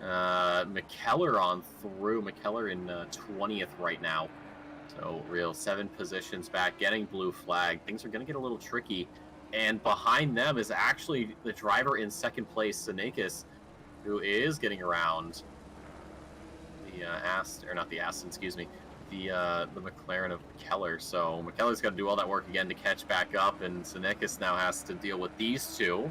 McKellar on through. McKellar in 20th right now. So Riel 7 positions back, getting blue flag. Things are going to get a little tricky. And behind them is actually the driver in second place, Senakis, who is getting around the McLaren of McKellar. So McKellar's got to do all that work again to catch back up, and Senakis now has to deal with these two.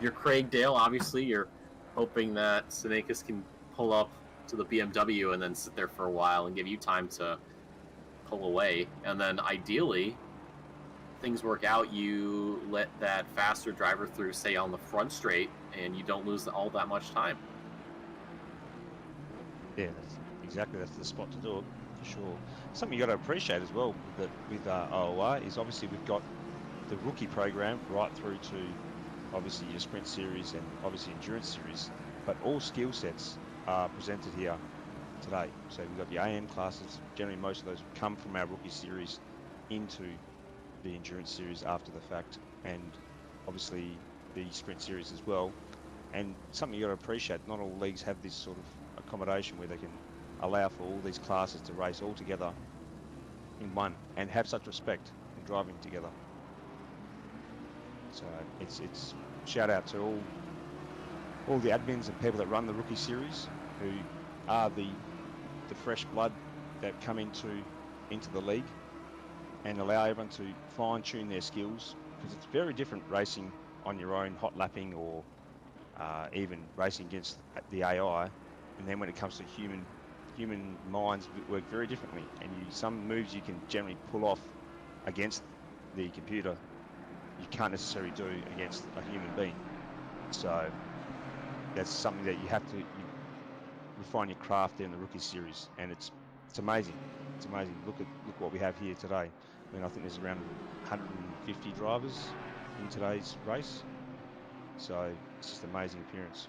You're Craig Dale, obviously. You're hoping that Senakis can pull up to the BMW and then sit there for a while and give you time to pull away. And then ideally, things work out, you let that faster driver through, say on the front straight, and you don't lose all that much time. Yeah, that's the spot to do it for sure. Something you got to appreciate as well with OOR is obviously we've got the rookie program right through to obviously your sprint series and obviously endurance series, but all skill sets are presented here today. So we've got the AM classes. Generally, most of those come from our rookie series into the endurance series after the fact, and obviously the sprint series as well. And something you got to appreciate, not all leagues have this sort of accommodation where they can allow for all these classes to race all together in one and have such respect in driving together. So it's shout out to all the admins and people that run the rookie series, who are the fresh blood that come into the league and allow everyone to fine tune their skills, because it's very different racing on your own, hot lapping, or even racing against the AI. And then when it comes to human minds work very differently, and some moves you can generally pull off against the computer you can't necessarily do against a human being. So that's something that you have to refine your craft there in the rookie series, and it's amazing. It's amazing. Look what we have here today. I mean, I think there's around 150 drivers in today's race, so it's just an amazing appearance.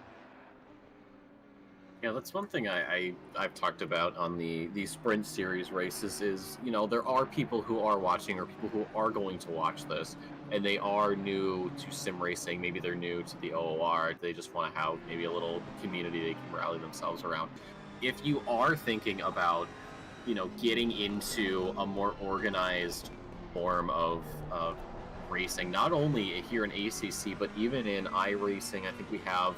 Yeah, that's one thing I've talked about on these sprint series races is, you know, there are people who are watching, or people who are going to watch this, and they are new to sim racing. Maybe they're new to the OOR. They just want to have maybe a little community they can rally themselves around. If you are thinking about, you know, getting into a more organized form of racing, not only here in ACC, but even in iRacing, I think we have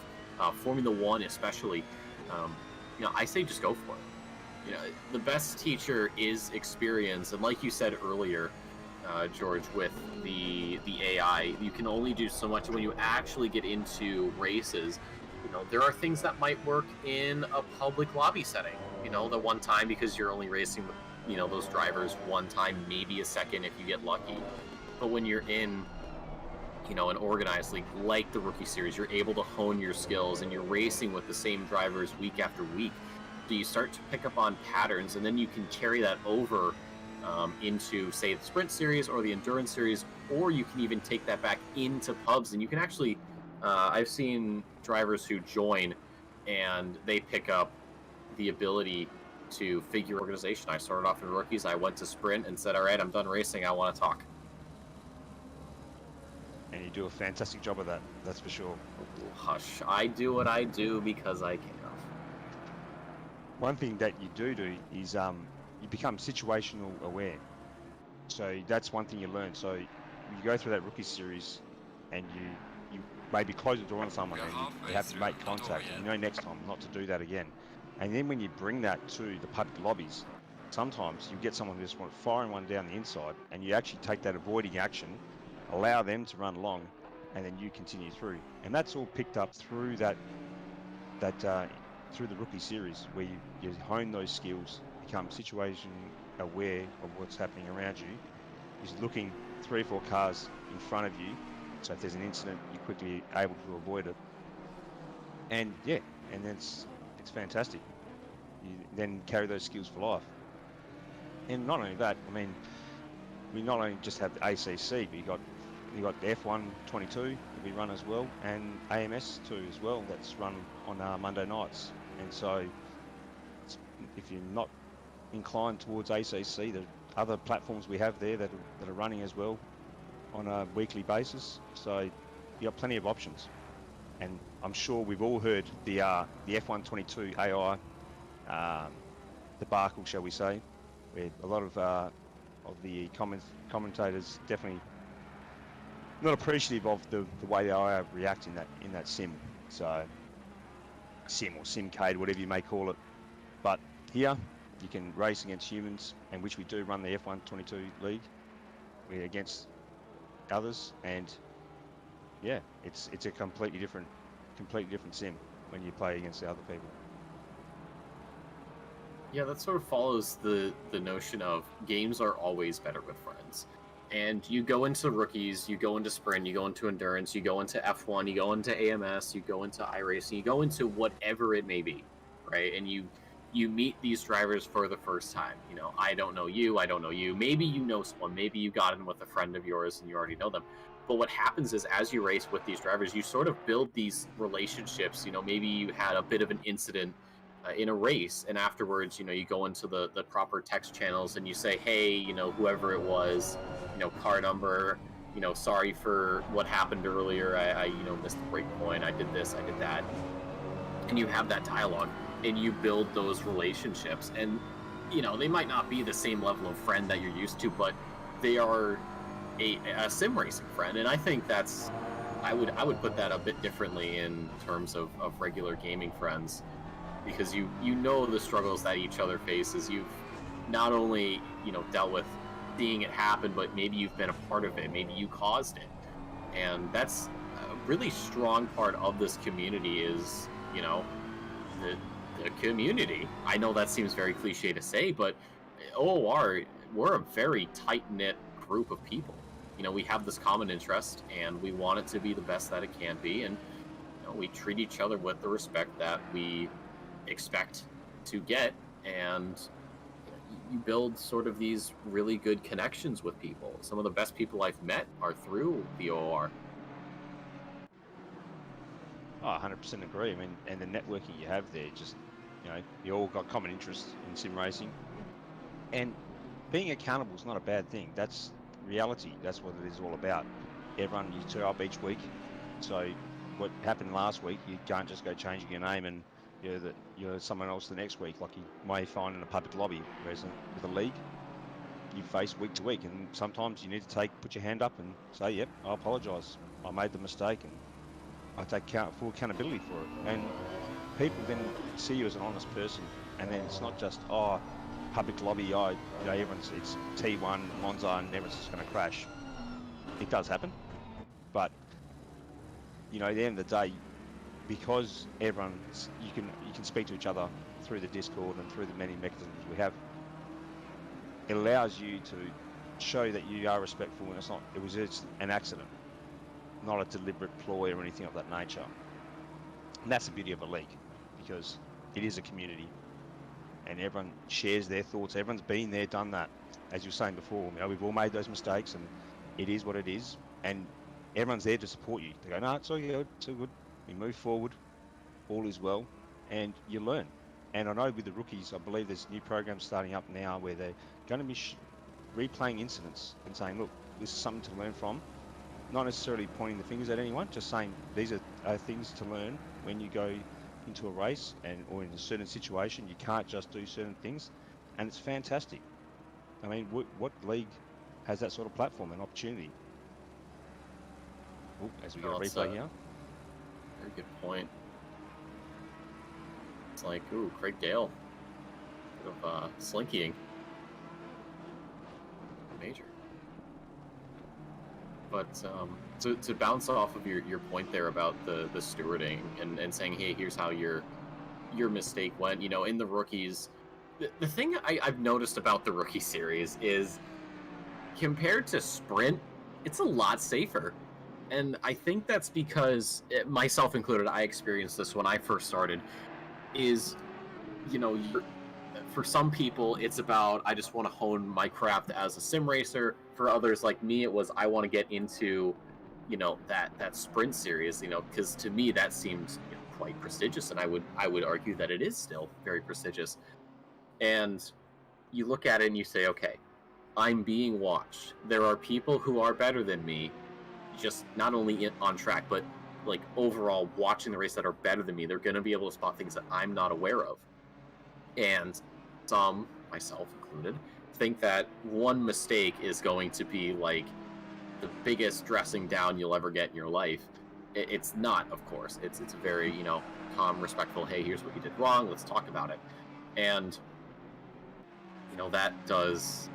Formula One especially. You know, I say just go for it. You know, the best teacher is experience, and like you said earlier, George, with the AI, you can only do so much. When you actually get into races, you know, there are things that might work in a public lobby setting. You know, the one time, because you're only racing with, you know, those drivers one time, maybe a second if you get lucky. But when you're in, you know, an organized league like the rookie series, you're able to hone your skills, and you're racing with the same drivers week after week. So you start to pick up on patterns, and then you can carry that over into, say, the sprint series or the endurance series, or you can even take that back into pubs. And you can actually, I've seen drivers who join and they pick up the ability to figure organization. I started off in rookies, I went to sprint and said, all right, I'm done racing, I want to talk. And you do a fantastic job of that, that's for sure. Hush, I do what I do because I can. One thing that you do is you become situational aware. So that's one thing you learn. So you go through that rookie series and you maybe close the door on someone and you have to make contact, and you know next time not to do that again. And then when you bring that to the public lobbies, sometimes you get someone who just wants firing one down the inside, and you actually take that avoiding action, allow them to run along, and then you continue through. And that's all picked up through through the rookie series, where you hone those skills, become situation aware of what's happening around you. You're looking 3 or 4 cars in front of you, so if there's an incident, you're quickly able to avoid it. And yeah, and then it's fantastic. You then carry those skills for life. And not only that, I mean, we not only just have the ACC, but you got the F1 22 that we run as well, and AMS 2 as well, that's run on Monday nights. And so if you're not inclined towards ACC, there are other platforms we have there that are running as well on a weekly basis. So you got plenty of options. And I'm sure we've all heard the F1 22 AI debacle, shall we say, where a lot of the commentators definitely not appreciative of the way the AI react in that sim. So sim or simcade, whatever you may call it. But here you can race against humans, and which we do run the F1 22 league. We're against others, and yeah, it's a completely different sim when you play against the other people. Yeah, that sort of follows the notion of games are always better with friends. And you go into rookies, you go into sprint, you go into endurance, you go into F1, you go into AMS, you go into iRacing, you go into whatever it may be, right? And you meet these drivers for the first time. You know, I don't know you, I don't know you. Maybe you know someone, maybe you got in with a friend of yours and you already know them. But what happens is as you race with these drivers, you sort of build these relationships. You know, maybe you had a bit of an incident in a race, and afterwards, you know, you go into the proper text channels and you say, hey, you know, whoever it was, you know, car number, you know, sorry for what happened earlier. I you know, missed the break point. I did this, I did that. And you have that dialogue and you build those relationships. And, you know, they might not be the same level of friend that you're used to, but they are a sim racing friend. And I think that's, I would put that a bit differently in terms of regular gaming friends, because you know the struggles that each other faces. You've not only, you know, dealt with seeing it happen, but maybe you've been a part of it, maybe you caused it. And that's a really strong part of this community is, you know, the community. I know that seems very cliche to say, but OOR, we're a very tight-knit group of people. You know, we have this common interest and we want it to be the best that it can be, and you know, we treat each other with the respect that we expect to get, and you build sort of these really good connections with people. Some of the best people I've met are through the OOR. Oh, 100% agree. I mean, and the networking you have there, just, you know, you all got common interests in sim racing, and being accountable is not a bad thing. That's reality. That's what it is all about. Everyone, you turn up each week. So what happened last week, you can't just go changing your name and you're someone else the next week, like you may find in a public lobby. Whereas with a league, you face week to week, and sometimes you need to put your hand up and say, yep, I apologise, I made the mistake, and I take full accountability for it. And people then see you as an honest person, and then it's not just, oh, public lobby, you know, it's T1 Monza and everyone's just going to crash. It does happen, but you know, at the end of the day, because everyone, you can speak to each other through the Discord and through the many mechanisms we have, it allows you to show that you are respectful, and it was just an accident, not a deliberate ploy or anything of that nature. And that's the beauty of a league, because it is a community and everyone shares their thoughts. Everyone's been there, done that. As you were saying before, you know, we've all made those mistakes, and it is what it is, and everyone's there to support you. They go, no, it's all good, it's all good. We move forward, all is well, and you learn. And I know with the rookies, I believe there's new programs starting up now where they're going to be replaying incidents and saying, look, this is something to learn from. Not necessarily pointing the fingers at anyone, just saying these are things to learn when you go into a race or in a certain situation. You can't just do certain things, and it's fantastic. I mean, what league has that sort of platform and opportunity? Ooh, as we get a replay here. Very good point. It's like, ooh, Craig Dale. Bit of slinkying. Major. But to bounce off of your point there about the stewarding and saying, hey, here's how your mistake went, you know, in the rookies, the thing I've noticed about the rookie series is compared to sprint, it's a lot safer. And I think that's because, myself included, I experienced this when I first started, is, you know, for some people, it's about, I just want to hone my craft as a sim racer. For others like me, it was, I want to get into, you know, that sprint series, you know, because to me, that seems, you know, quite prestigious. And I would argue that it is still very prestigious. And you look at it and you say, okay, I'm being watched. There are people who are better than me, just not only on track, but like overall watching the race that are better than me. They're going to be able to spot things that I'm not aware of. And some, myself included, think that one mistake is going to be like the biggest dressing down you'll ever get in your life. It's not, of course. It's a very, you know, calm, respectful, hey, here's what you did wrong, let's talk about it. And, you know, that does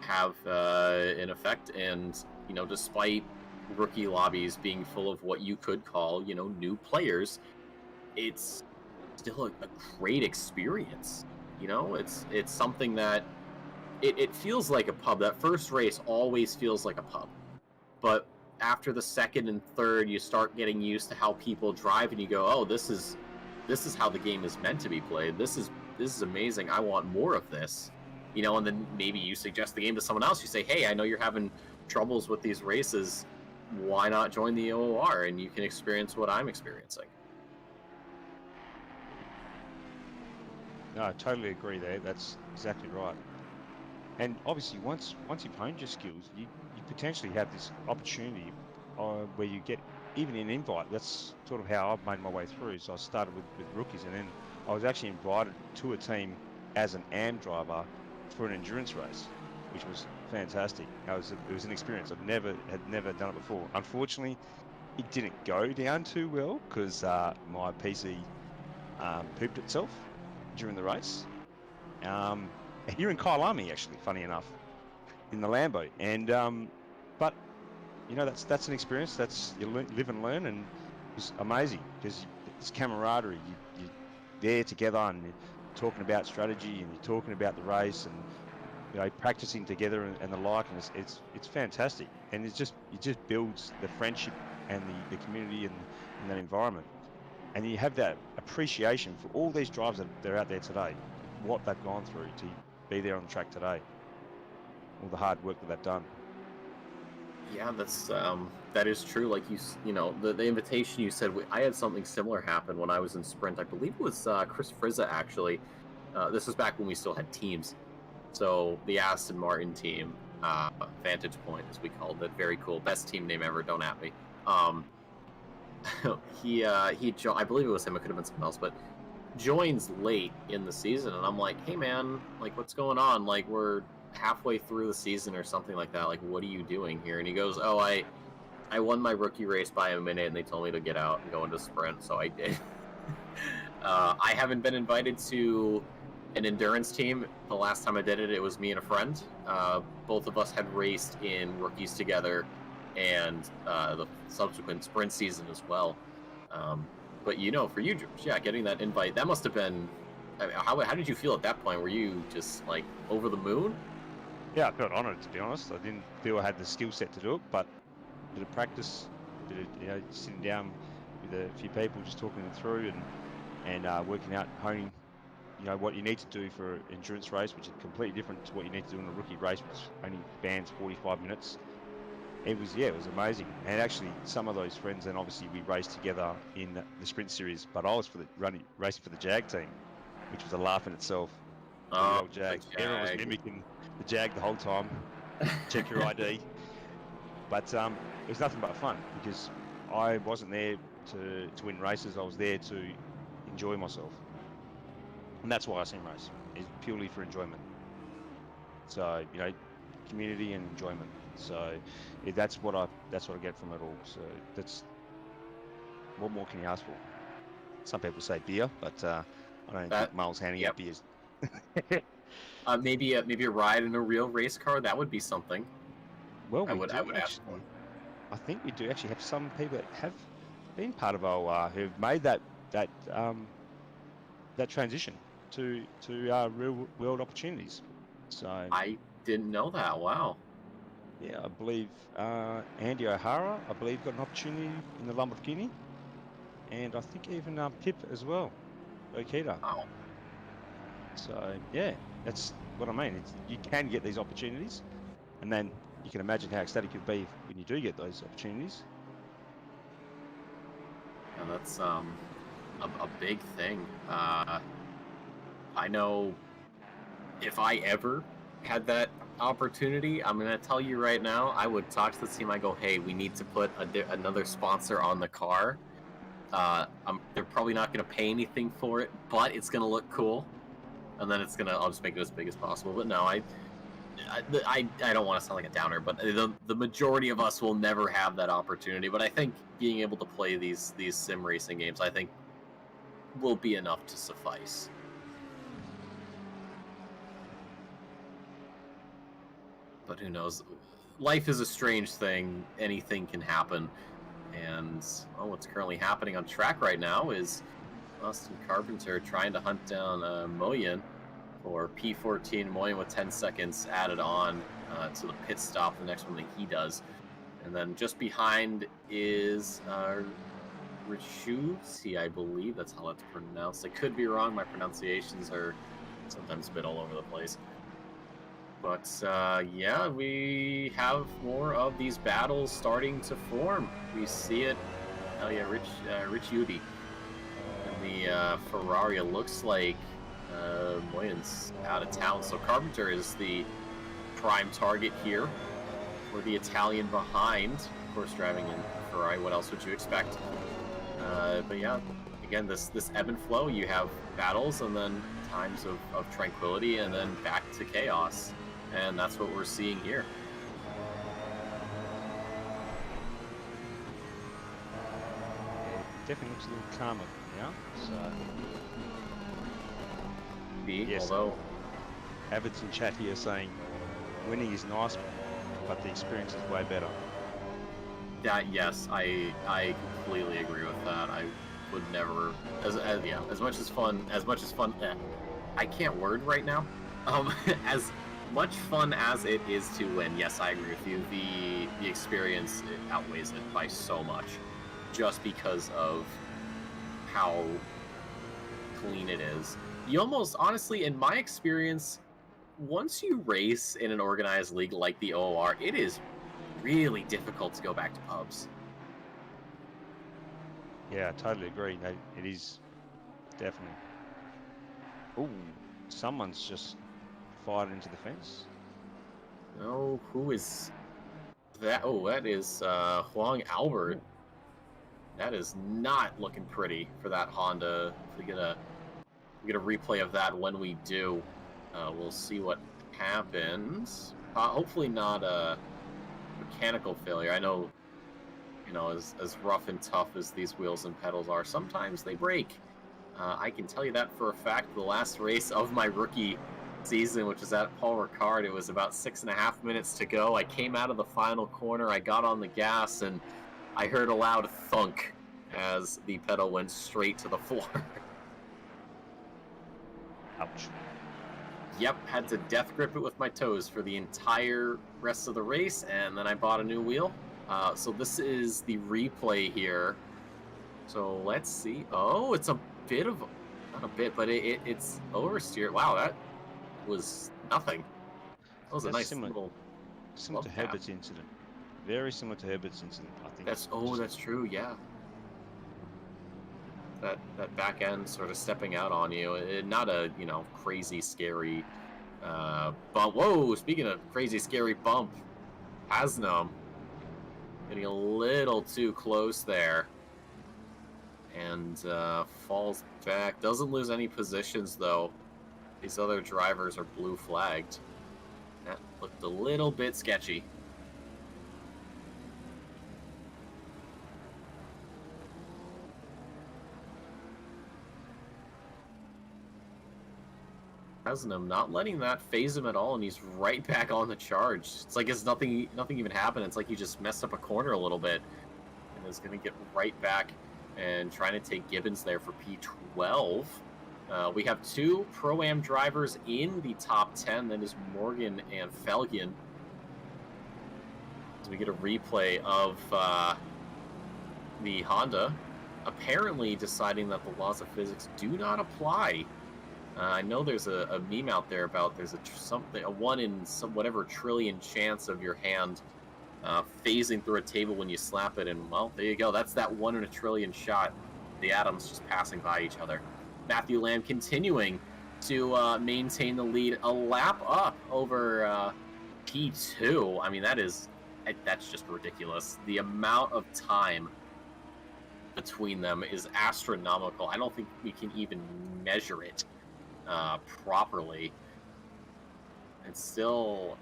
have an effect. And, you know, despite rookie lobbies being full of what you could call, you know, new players, it's still a great experience. You know, it's something that it feels like a pub. That first race always feels like a pub, but after the second and third, you start getting used to how people drive, and you go, "Oh, this is how the game is meant to be played. This is amazing. I want more of this." You know, and then maybe you suggest the game to someone else. You say, "Hey, I know you're having troubles with these races. Why not join the OOR and you can experience what I'm experiencing?" No, I totally agree there. That's exactly right. And obviously, once you've honed your skills, you potentially have this opportunity where you get even an invite. That's sort of how I've made my way through. So I started with rookies, and then I was actually invited to a team as an AM driver for an endurance race, which was fantastic. It was an experience. Had never done it before. Unfortunately, it didn't go down too well because my PC pooped itself during the race. Here in Kyalami, actually, funny enough, in the Lambo. And but you know, that's an experience. That's you live and learn, and it's amazing because it's camaraderie. You're there together, and you're talking about strategy, and you're talking about the race, and you know, practicing together and the like. And it's fantastic, and it just builds the friendship and the community and that environment. And you have that appreciation for all these drivers that are out there today, what they've gone through to be there on the track today, all the hard work that they've done. Yeah, that is true. Like you know, the invitation you said, I had something similar happen when I was in sprint. I believe it was Chris Frizza actually. This was back when we still had teams. So the Aston Martin team, Vantage Point as we called it, very cool, best team name ever. Don't at me. I believe it was him. It could have been someone else, but joins late in the season, and I'm like, "Hey man, like what's going on? Like we're halfway through the season or something like that. Like what are you doing here?" And he goes, "Oh, I won my rookie race by a minute, and they told me to get out and go into sprint, so I did." I haven't been invited to an endurance team. The last time I did it, it was me and a friend. Both of us had raced in rookies together, and the subsequent sprint season as well. But you know, for you, George, yeah, getting that invite, that must have been. I mean, how did you feel at that point? Were you just like over the moon? Yeah, I felt honoured, to be honest. I didn't feel I had the skill set to do it, but a bit of practice, sitting down with a few people, just talking them through and working out, honing, what you need to do for an endurance race, which is completely different to what you need to do in a rookie race, which only spans 45 minutes. It was amazing. And actually, some of those friends, and obviously we raced together in the sprint series, but I was racing for the Jag team, which was a laugh in itself. The old Jag. Everyone was mimicking the Jag the whole time. Check your ID. But it was nothing but fun because I wasn't there to win races. I was there to enjoy myself. And that's why I sim race, is purely for enjoyment. So, community and enjoyment. So that's what I get from it all. So that's, what more can you ask for? Some people say beer, but I don't think Mull's handing out beers. Maybe a ride in a real race car, that would be something. Well, I would ask for. I think we do actually have some people that have been part of OOR who've made that transition to real world opportunities. So I didn't know that. Wow. Yeah, I believe Andy O'Hara, got an opportunity in the Lamborghini, and I think even Pip as well, Okita. Wow. So yeah, that's what I mean. You can get these opportunities, and then you can imagine how ecstatic you'll be when you do get those opportunities. And that's a big thing. I know if I ever had that opportunity, I'm going to tell you right now, I would talk to the team. I go, hey, we need to put another sponsor on the car. They're probably not going to pay anything for it, but it's going to look cool. And then I'll just make it as big as possible. But no, I don't want to sound like a downer, but the majority of us will never have that opportunity. But I think being able to play these sim racing games, I think, will be enough to suffice. But who knows? Life is a strange thing. Anything can happen. And what's currently happening on track right now is Austin Carpenter trying to hunt down Moyen. for P14 Moyen with 10 seconds added on to the pit stop, the next one that he does. And then just behind is Richuzi, I believe that's how it's pronounced. I could be wrong. My pronunciations are sometimes a bit all over the place. But yeah, we have more of these battles starting to form. We see it. Oh yeah, Rich Udi. And the Ferrari, it looks like Moyen's out of town. So Carpenter is the prime target here for the Italian behind. Of course, driving in Ferrari, what else would you expect? But yeah, again, this ebb and flow. You have battles and then times of tranquility and then back to chaos. And that's what we're seeing here. Definitely looks a little calmer now. So yes, although Avid's in chat here saying winning is nice, but the experience is way better. Yes, I completely agree with that. I would never, as much as fun. I can't word right now. As much fun as it is to win, yes, I agree with you. The experience, it outweighs it by so much, just because of how clean it is. You almost, honestly, in my experience, once you race in an organized league like the OOR, it is really difficult to go back to pubs. Yeah, I totally agree. It is definitely. Ooh, someone's just fired into the fence. Oh, who is that? Oh, that is Huang Albert. That is not looking pretty for that Honda. If we get a replay of that when we do, we'll see what happens. Hopefully not a mechanical failure. I know, as rough and tough as these wheels and pedals are, sometimes they break. I can tell you that for a fact. The last race of my rookie season, which was at Paul Ricard, it was about 6.5 minutes to go. I came out of the final corner, I got on the gas, and I heard a loud thunk as the pedal went straight to the floor. Ouch. Yep, had to death grip it with my toes for the entire rest of the race, and then I bought a new wheel. So this is the replay here. So let's see. Oh, it's a bit of, not a bit, but it's oversteer. Wow, that was nothing. That was a nice little. Similar to Herbert's incident. Very similar to Herbert's incident, I think. That's true. Yeah. That back end sort of stepping out on you. Not a crazy scary bump. Whoa! Speaking of crazy scary bump, Hasnam getting a little too close there, and falls back. Doesn't lose any positions though. These other drivers are blue flagged. That looked a little bit sketchy. Hasn't not letting that phase him at all, and he's right back on the charge. It's like it's nothing even happened. It's like he just messed up a corner a little bit, and is going to get right back and trying to take Gibbons there for P12. We have two Pro-Am drivers in the top 10. That is Morgan and Felgen. So we get a replay of the Honda apparently deciding that the laws of physics do not apply. I know there's a meme out there about there's a 1 in some whatever trillion chance of your hand phasing through a table when you slap it, and well, there you go. That's that 1 in a trillion shot. The atoms just passing by each other. Matthew Lamb continuing to maintain the lead, a lap up over P2. I mean, that's just ridiculous. The amount of time between them is astronomical. I don't think we can even measure it properly. And still,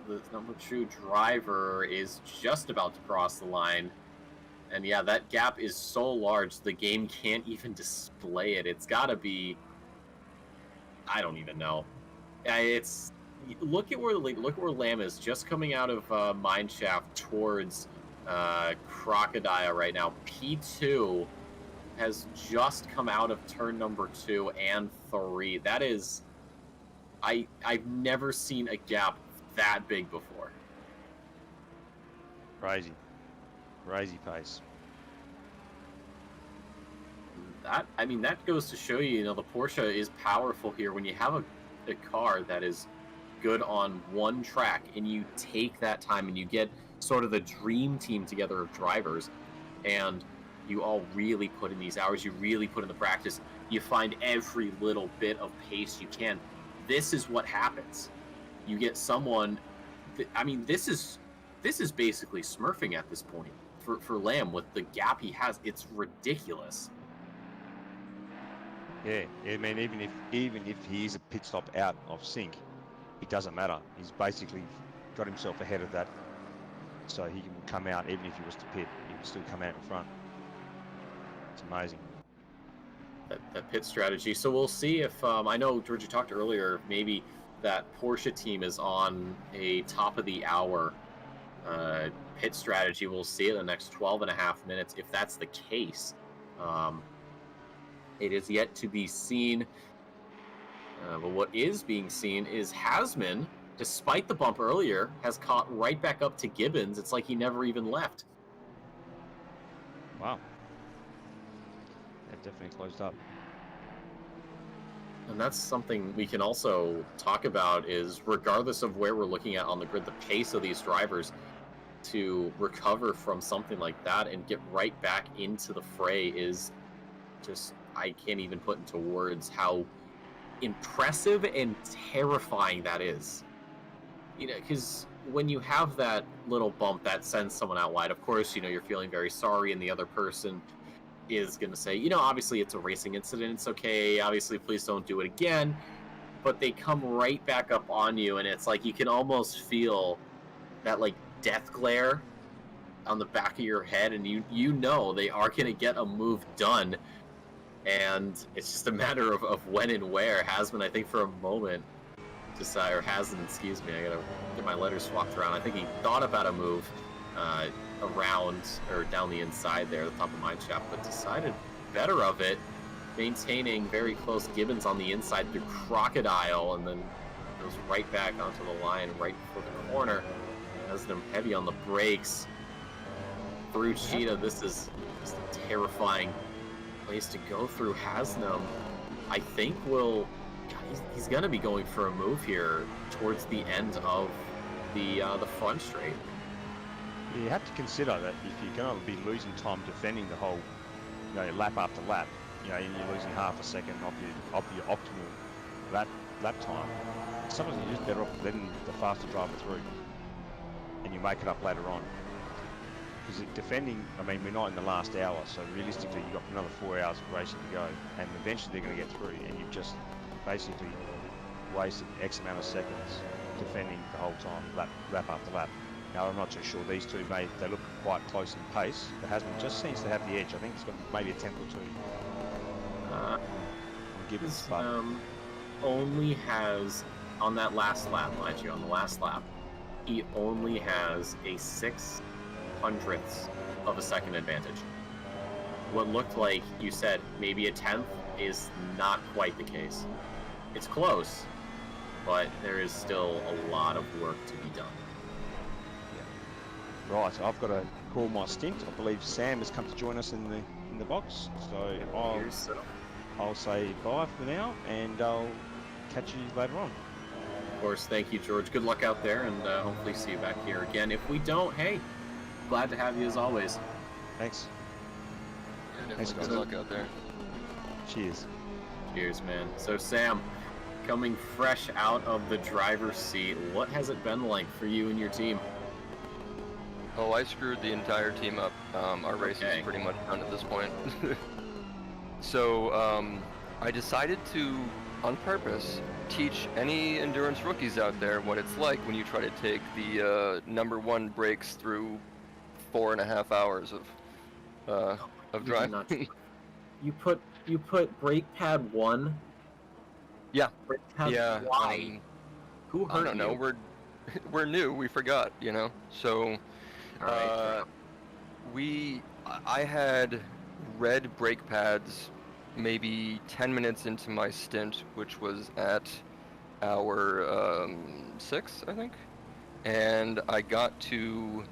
the number 2 driver is just about to cross the line. And yeah, that gap is so large, the game can't even display it. It's got to be, I don't even know. Look at where Lamb is, just coming out of Mineshaft towards Crocodile right now. P2 has just come out of turn number 2 and 3. That is I've never seen a gap that big before. Crazy pace. That goes to show you, the Porsche is powerful here. When you have a car that is good on one track and you take that time and you get sort of the dream team together of drivers, and you all really put in these hours, you really put in the practice, you find every little bit of pace you can. This is what happens. You get someone, this is basically smurfing at this point for Lamb with the gap he has. It's ridiculous. Yeah. I mean, even if he is a pit stop out of sync, it doesn't matter. He's basically got himself ahead of that, so he can come out. Even if he was to pit, he can still come out in front. It's amazing. That pit strategy. So we'll see if I know, George, you talked earlier, maybe that Porsche team is on a top of the hour pit strategy. We'll see it in the next 12 and a half minutes if that's the case. It is yet to be seen. But what is being seen is Hasman, despite the bump earlier, has caught right back up to Gibbons. It's like he never even left. Wow. They've definitely closed up. And that's something we can also talk about, is regardless of where we're looking at on the grid, the pace of these drivers to recover from something like that and get right back into the fray is just, I can't even put into words how impressive and terrifying that is. Because when you have that little bump that sends someone out wide, of course, you're feeling very sorry, and the other person is going to say, obviously it's a racing incident, it's okay, obviously please don't do it again. But they come right back up on you, and it's like you can almost feel that like death glare on the back of your head, and you know they are going to get a move done. And it's just a matter of when and where. Hasman, I think, for a moment, or Hassan, excuse me, I gotta get my letters swapped around. I think he thought about a move around or down the inside there, the top of my shaft, but decided better of it, maintaining very close Gibbons on the inside through Crocodile, and then goes right back onto the line right before the corner. Has them heavy on the brakes through Cheetah. This is just a terrifying place to go through. Hasnam, I think, he's going to be going for a move here towards the end of the front straight. You have to consider that if you're going to be losing time defending the whole, lap after lap, and you're losing half a second off your optimal lap time, sometimes you're just better off letting the faster driver through, and you make it up later on. Because defending, we're not in the last hour, so realistically you've got another 4 hours of racing to go, and eventually they're going to get through, and you've just basically wasted X amount of seconds defending the whole time, lap after lap. Now, I'm not too sure. These two, they look quite close in pace. The Hasman just seems to have the edge. I think it's got maybe a tenth or two. Gibbons, only has, on that last lap, mind you, on the last lap, he only has a 6/100th of a second advantage. What looked like, you said, maybe a tenth is not quite the case. It's close, but there is still a lot of work to be done. Right, so I've got to call my stint. I believe Sam has come to join us in the box, so I'll say bye for now, and I'll catch you later on. Of course, thank you, George. Good luck out there, and hopefully see you back here again. If we don't, hey, glad to have you as always. Thanks. Yeah, Thanks, good guys. luck out there. Cheers. Cheers, man. So, Sam, coming fresh out of the driver's seat, what has it been like for you and your team? Oh, I screwed the entire team up. Our race is pretty much done at this point. So, I decided to, on purpose, teach any endurance rookies out there what it's like when you try to take the #1 breaks through 4.5 hours of driving. You put brake pad 1. Yeah. Brake pad, Yeah. why? Who hurt I don't know. you? We're new. We forgot. So. All right. I had red brake pads maybe 10 minutes into my stint, which was at hour 6, I think. And I got to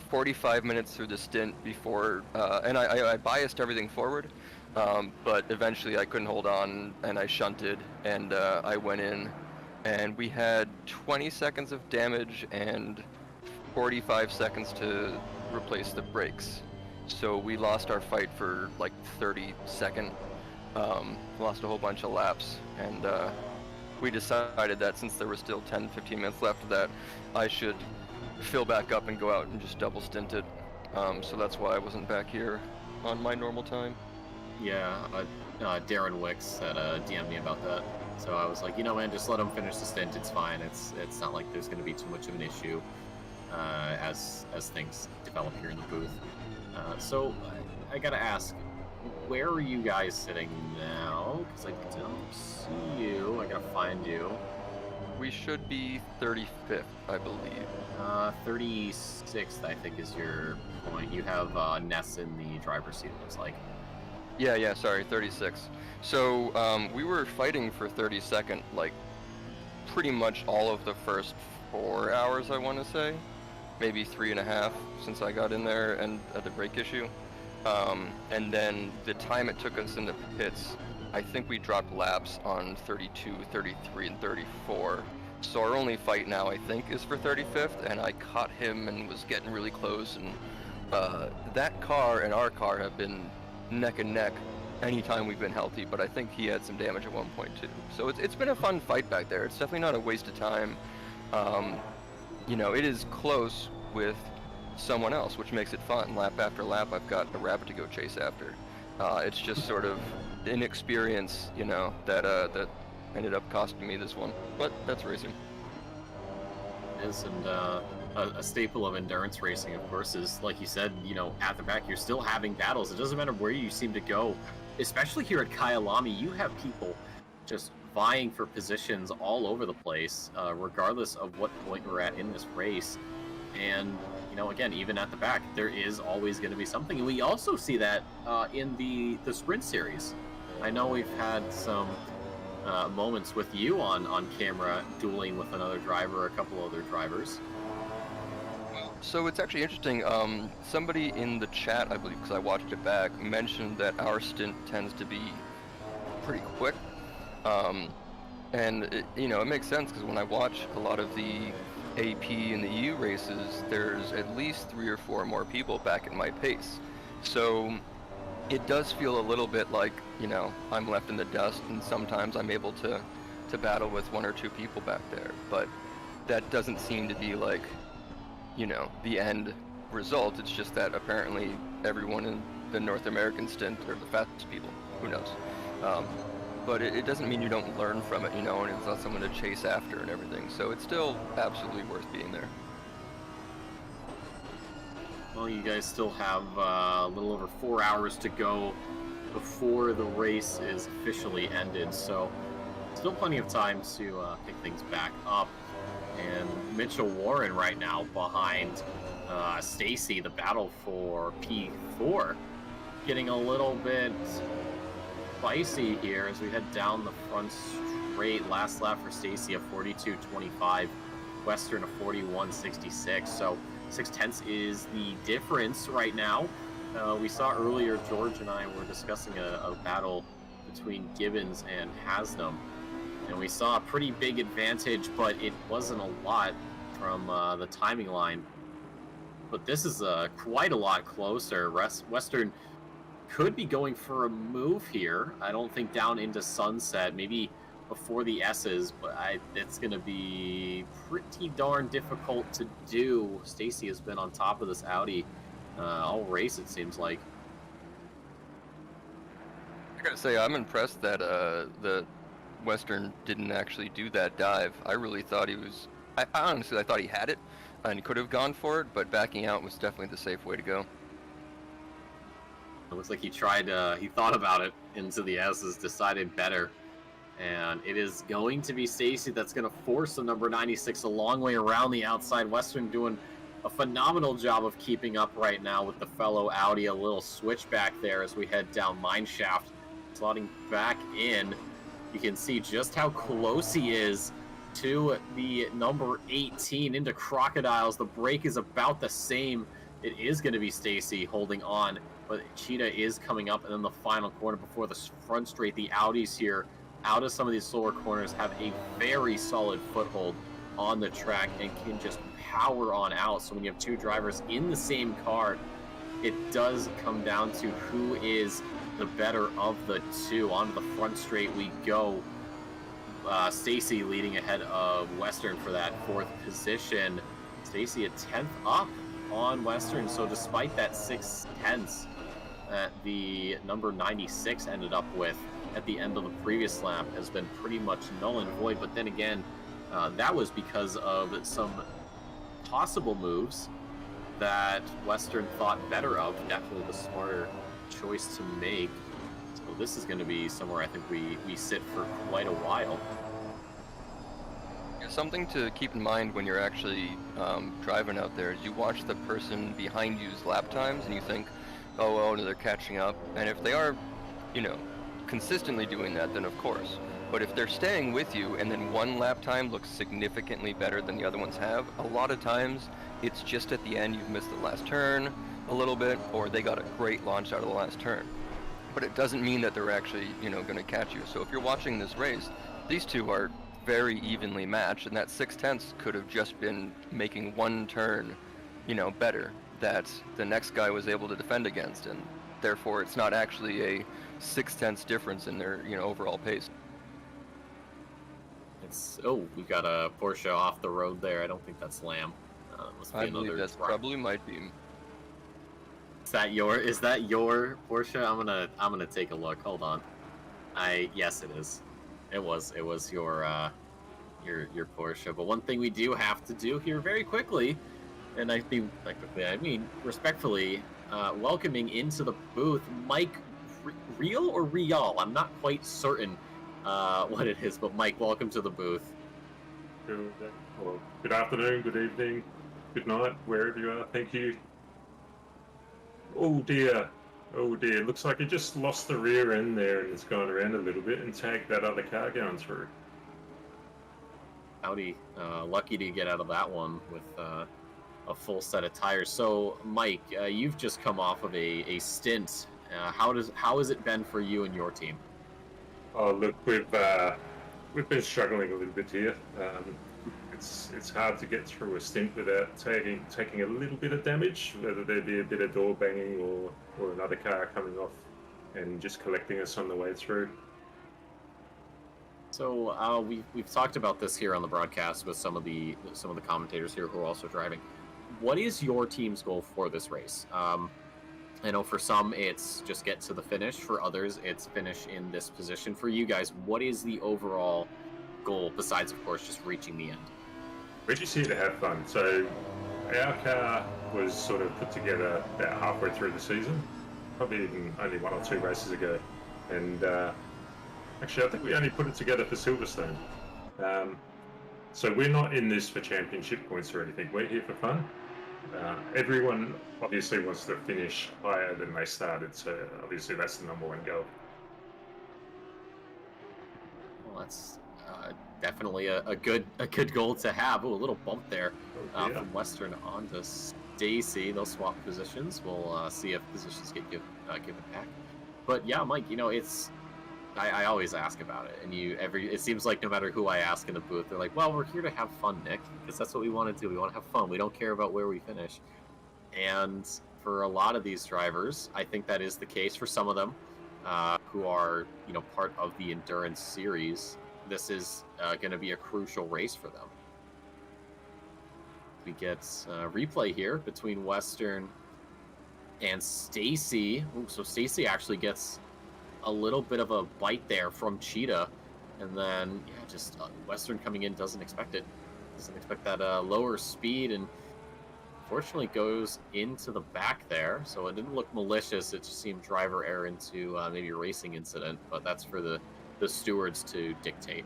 45 minutes through the stint before, and I biased everything forward, but eventually I couldn't hold on and I shunted and I went in, and we had 20 seconds of damage and 45 seconds to replace the brakes. So we lost our fight for like 30-second, lost a whole bunch of laps, and we decided that since there were still 10-15 minutes left, that I should fill back up and go out and just double stint it. So that's why I wasn't back here on my normal time. Yeah, Darren Wicks had DM'd me about that. So I was like, you know, man, just let him finish the stint. It's fine. It's not like there's going to be too much of an issue as things develop here in the booth. So I gotta ask, where are you guys sitting now? Because I don't see you. I gotta find you. We should be 35th, I believe. 36th, I think, is your point. You have Ness in the driver's seat, it looks like. Yeah, sorry, 36. So we were fighting for 32nd, like pretty much all of the first 4 hours, I want to say. Maybe 3.5 since I got in there and at the brake issue. And then the time it took us in the pits, I think we dropped laps on 32, 33, and 34. So our only fight now, I think, is for 35th, and I caught him and was getting really close, and that car and our car have been neck and neck anytime we've been healthy, but I think he had some damage at one point too. So it's been a fun fight back there. It's definitely not a waste of time. You know, it is close with someone else, which makes it fun. Lap after lap, I've got a rabbit to go chase after. It's just sort of inexperience, you know, that ended up costing me this one. But that's racing. It is, and a staple of endurance racing, of course, is, like you said, you know, at the back, you're still having battles. It doesn't matter where you seem to go. Especially here at Kyalami, you have people just vying for positions all over the place, regardless of what point we're at in this race. And, you know, again, even at the back, there is always going to be something. And we also see that in the sprint series. I know we've had some moments with you on camera dueling with another driver, a couple other drivers. So it's actually interesting. Somebody in the chat, I believe, because I watched it back, mentioned that our stint tends to be pretty quick. And, you know, it makes sense because when I watch a lot of the AP and the EU races, there's at least 3 or 4 more people back at my pace. So it does feel a little bit like, you know, I'm left in the dust, and sometimes I'm able to battle with 1 or 2 people back there. But that doesn't seem to be like, you know, the end result. It's just that apparently everyone in the North American stint are the fastest people. Who knows? But it doesn't mean you don't learn from it, you know, and it's not someone to chase after and everything. So it's still absolutely worth being there. Well, you guys still have a little over 4 hours to go before the race is officially ended. So still plenty of time to pick things back up. And Mitchell Warren right now behind Stacy, the battle for P4, getting a little bit spicy here as we head down the front straight. Last lap for Stacy, a 42.25, Western a 41.66. So 0.6 is the difference right now. We saw earlier George and I were discussing a battle between Gibbons and Hasnam, and we saw a pretty big advantage, but it wasn't a lot from the timing line. But this is quite a lot closer. Western could be going for a move here. I don't think down into Sunset, maybe before the S's, but it's going to be pretty darn difficult to do. Stacy has been on top of this Audi all race, it seems like. I gotta say, I'm impressed that the Western didn't actually do that dive. I really thought he was... I honestly thought he had it and he could have gone for it, but backing out was definitely the safe way to go. It looks like he tried, he thought about it into the S's, decided better. And it is going to be Stacy that's going to force the number 96 a long way around the outside. Western doing a phenomenal job of keeping up right now with the fellow Audi. A little switchback there as we head down Mineshaft, slotting back in. You can see just how close he is to the number 18 into Crocodiles. The break is about the same. It is going to be Stacy holding on, but Cheetah is coming up. And then the final corner before the front straight, the Audis here, out of some of these slower corners, have a very solid foothold on the track and can just power on out. So when you have two drivers in the same car, it does come down to who is the better of the two. Onto the front straight we go. Stacy leading ahead of Western for that fourth position. Stacy a 10th up on Western, so despite that 6/10 that the number 96 ended up with at the end of the previous lap has been pretty much null and void. But then again, that was because of some possible moves that Western thought better of. Definitely the smarter choice to make. So this is going to be somewhere I think we sit for quite a while. Yeah, something to keep in mind when you're actually driving out there is you watch the person behind you's lap times and you think, oh, well, they're catching up. And if they are, consistently doing that, then of course. But if they're staying with you and then one lap time looks significantly better than the other ones have, a lot of times it's just at the end you've missed the last turn a little bit, or they got a great launch out of the last turn. But it doesn't mean that they're actually, going to catch you. So if you're watching this race, these two are very evenly matched, and that 6/10 could have just been making one turn, better that the next guy was able to defend against, and therefore it's not actually a 6/10 difference in their, overall pace. We got a Porsche off the road there. I don't think that's Lamb. I believe that's probably might be. Is that your Porsche? I'm gonna take a look. Hold on. Yes, it is. It was your Porsche. But one thing we do have to do here very quickly, and I mean respectfully, welcoming into the booth Mike Real or Real. I'm not quite certain what it is, but Mike, welcome to the booth. Good afternoon, good evening, good night, wherever you are. Thank you. Oh dear, looks like he just lost the rear end there and it's gone around a little bit and tagged that other car going through. Howdy, lucky to get out of that one with a full set of tires. So Mike, you've just come off of a stint. How has it been for you and your team? Oh look, we've been struggling a little bit here. It's hard to get through a stint without taking a little bit of damage, whether there be a bit of door banging or another car coming off and just collecting us on the way through. So we've talked about this here on the broadcast with some of the commentators here who are also driving. What is your team's goal for this race? I know for some it's just get to the finish. For others, it's finish in this position. For you guys, what is the overall goal besides, of course, just reaching the end? We're just here to have fun. So our car was sort of put together about halfway through the season, probably even only 1 or 2 races ago. And actually, I think we only put it together for Silverstone. So we're not in this for championship points or anything. We're here for fun. Everyone obviously wants to finish higher than they started, so obviously that's the number one goal. Well, that's definitely a good goal to have. Oh, a little bump there from Western onto Stacy. They'll swap positions. We'll see if positions get given back. But yeah, Mike, it's I always ask about it, and it seems like no matter who I ask in the booth, they're like, well, we're here to have fun, Nick, because that's what we want to do. We want to have fun. We don't care about where we finish. And for a lot of these drivers, I think that is the case for some of them who are, part of the Endurance Series. This is going to be a crucial race for them. We get a replay here between Western and Stacy. So Stacy actually gets a little bit of a bite there from Cheetah, and then just Western coming in doesn't expect that lower speed, and unfortunately goes into the back there. So it didn't look malicious, it just seemed driver error into maybe a racing incident, but that's for the stewards to dictate.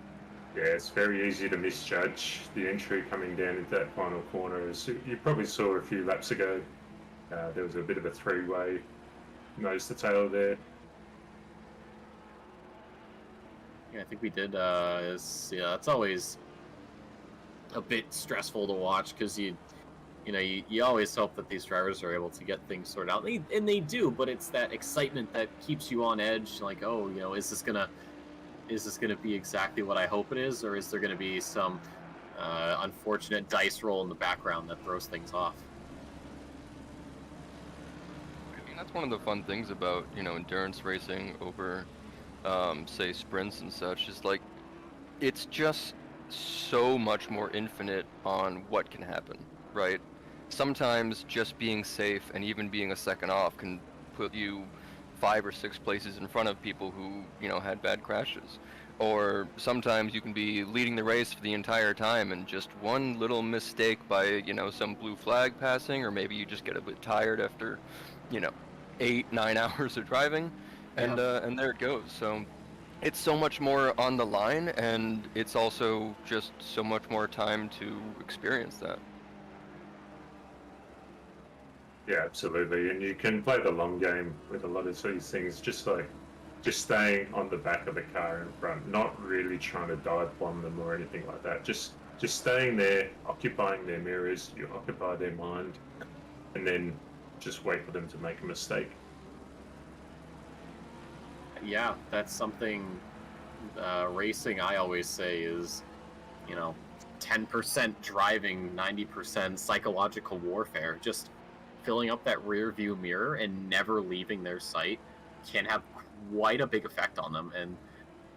Yeah, it's very easy to misjudge the entry coming down into that final corner. As you probably saw a few laps ago, there was a bit of a three-way nose to tail there. Yeah, I think we did. That's always a bit stressful to watch because you always hope that these drivers are able to get things sorted out, and they do. But it's that excitement that keeps you on edge. Like, oh, is this gonna be exactly what I hope it is, or is there gonna be some unfortunate dice roll in the background that throws things off? I mean, that's one of the fun things about endurance racing over, say, sprints and such. Is like, it's just so much more infinite on what can happen, right? Sometimes just being safe and even being a second off can put you 5 or 6 places in front of people who had bad crashes. Or sometimes you can be leading the race for the entire time and just one little mistake by some blue flag passing, or maybe you just get a bit tired after 8-9 hours of driving, and there it goes. So it's so much more on the line, and it's also just so much more time to experience that. Yeah, absolutely. And you can play the long game with a lot of these things, just staying on the back of the car in front, not really trying to dive bomb them or anything like that. Just staying there, occupying their mirrors, you occupy their mind, and then just wait for them to make a mistake. Yeah, that's something racing I always say is, 10% driving, 90% psychological warfare. Just filling up that rear view mirror and never leaving their sight can have quite a big effect on them. And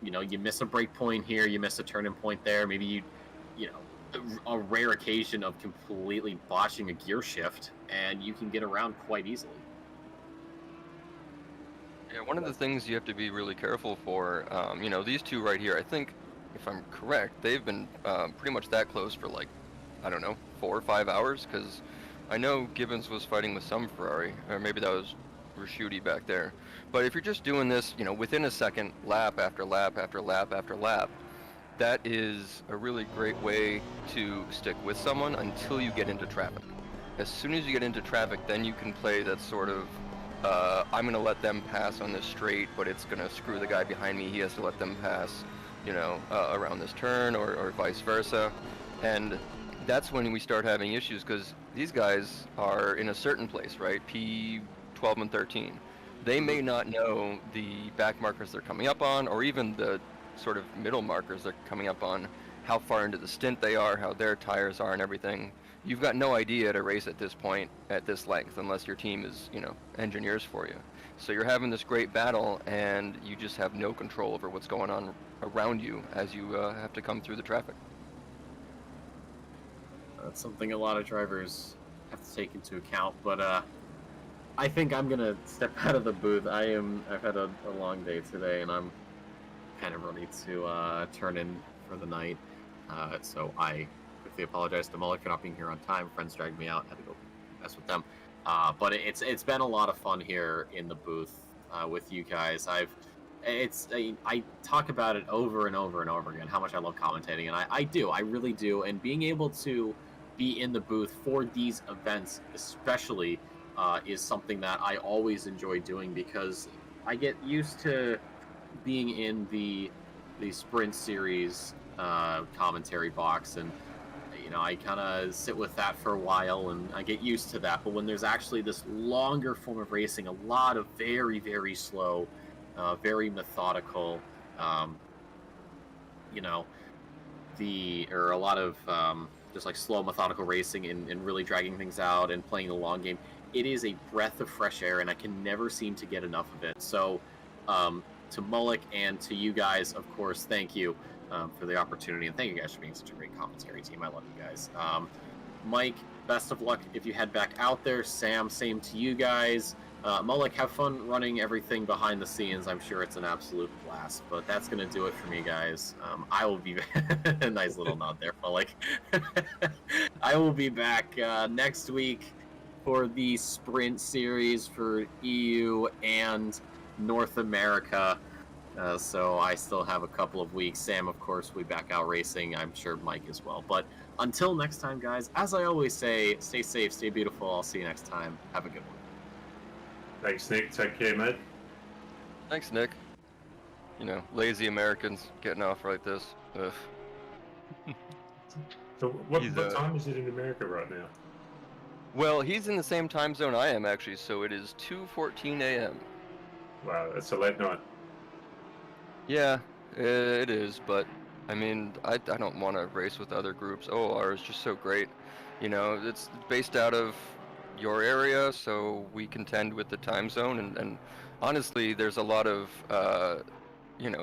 you miss a break point here, you miss a turning point there, maybe a rare occasion of completely botching a gear shift, and you can get around quite easily. Yeah, one of the things you have to be really careful for, these two right here, I think, if I'm correct, they've been pretty much that close for 4 or 5 hours, because I know Gibbons was fighting with some Ferrari, or maybe that was Raschuti back there. But if you're just doing this, within a second, lap after lap after lap after lap, that is a really great way to stick with someone until you get into traffic. As soon as you get into traffic, then you can play that sort of, I'm going to let them pass on this straight, but it's going to screw the guy behind me. He has to let them pass, around this turn, or vice versa. And that's when we start having issues, because these guys are in a certain place, right? P12 and 13. They may not know the back markers they're coming up on, or even the sort of middle markers they're coming up on, how far into the stint they are, how their tires are and everything. You've got no idea to race at this point, at this length, unless your team is, engineers for you. So you're having this great battle, and you just have no control over what's going on around you as you have to come through the traffic. That's something a lot of drivers have to take into account, but I think I'm gonna step out of the booth. I've had a long day today, and I'm kind of ready to turn in for the night. So I quickly apologize to Mullet for not being here on time. Friends dragged me out, had to go mess with them. But it's been a lot of fun here in the booth with you guys. I talk about it over and over and over again, how much I love commentating, and I really do. And being able to be in the booth for these events especially is something that I always enjoy doing, because I get used to being in the sprint series commentary box, and I kind of sit with that for a while and I get used to that. But when there's actually this longer form of racing, a lot of very, very slow, very methodical, a lot of just like slow, methodical racing and really dragging things out and playing the long game, it is a breath of fresh air, and I can never seem to get enough of it. So to Mullick and to you guys, of course, thank you for the opportunity, and thank you guys for being such a great commentary team. I love you guys. Mike, best of luck if you head back out there. Sam, same to you guys. Mullick, have fun running everything behind the scenes. I'm sure it's an absolute blast, but that's going to do it for me, guys. I will be a nice little nod there, Mullick. I will be back next week for the sprint series for EU and North America. So I still have a couple of weeks. Sam, of course, will be back out racing. I'm sure Mike as well. But until next time, guys, as I always say, stay safe, stay beautiful. I'll see you next time. Have a good one. Thanks, Nick. Take care, mate. Thanks, Nick. Lazy Americans getting off like this. Ugh. So what He's, what time is it in America right now? Well, he's in the same time zone I am actually, so it is 2:14 a.m. Wow, that's a late night. Yeah, it is, but I mean, I don't want to race with other groups. OR is just so great. You know, it's based out of your area, so we contend with the time zone, and honestly, there's a lot of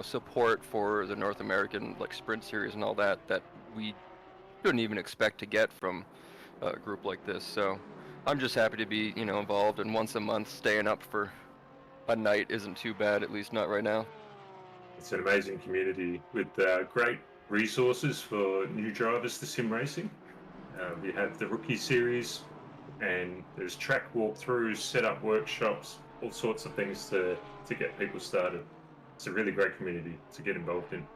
support for the North American like sprint series and all that we couldn't even expect to get from a group like this. So I'm just happy to be, involved, and once a month staying up for a night isn't too bad, at least not right now. It's an amazing community with great resources for new drivers to sim racing. We have the Rookie Series, and there's track walkthroughs, setup workshops, all sorts of things to get people started. It's a really great community to get involved in.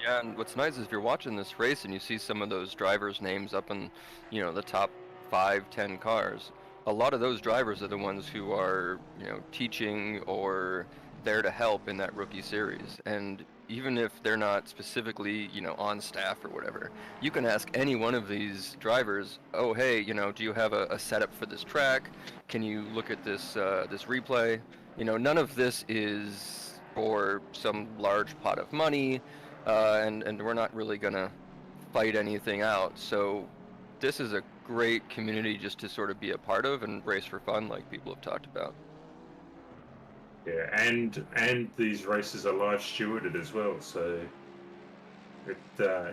Yeah, and what's nice is if you're watching this race and you see some of those drivers' names up in, the top 5, 10 cars, a lot of those drivers are the ones who are, teaching or there to help in that rookie series. And even if they're not specifically, on staff or whatever, you can ask any one of these drivers, oh, hey, do you have a setup for this track? Can you look at this this replay? None of this is for some large pot of money. And we're not really gonna fight anything out. So this is a great community just to sort of be a part of and race for fun, like people have talked about. Yeah, and these races are live stewarded as well, so it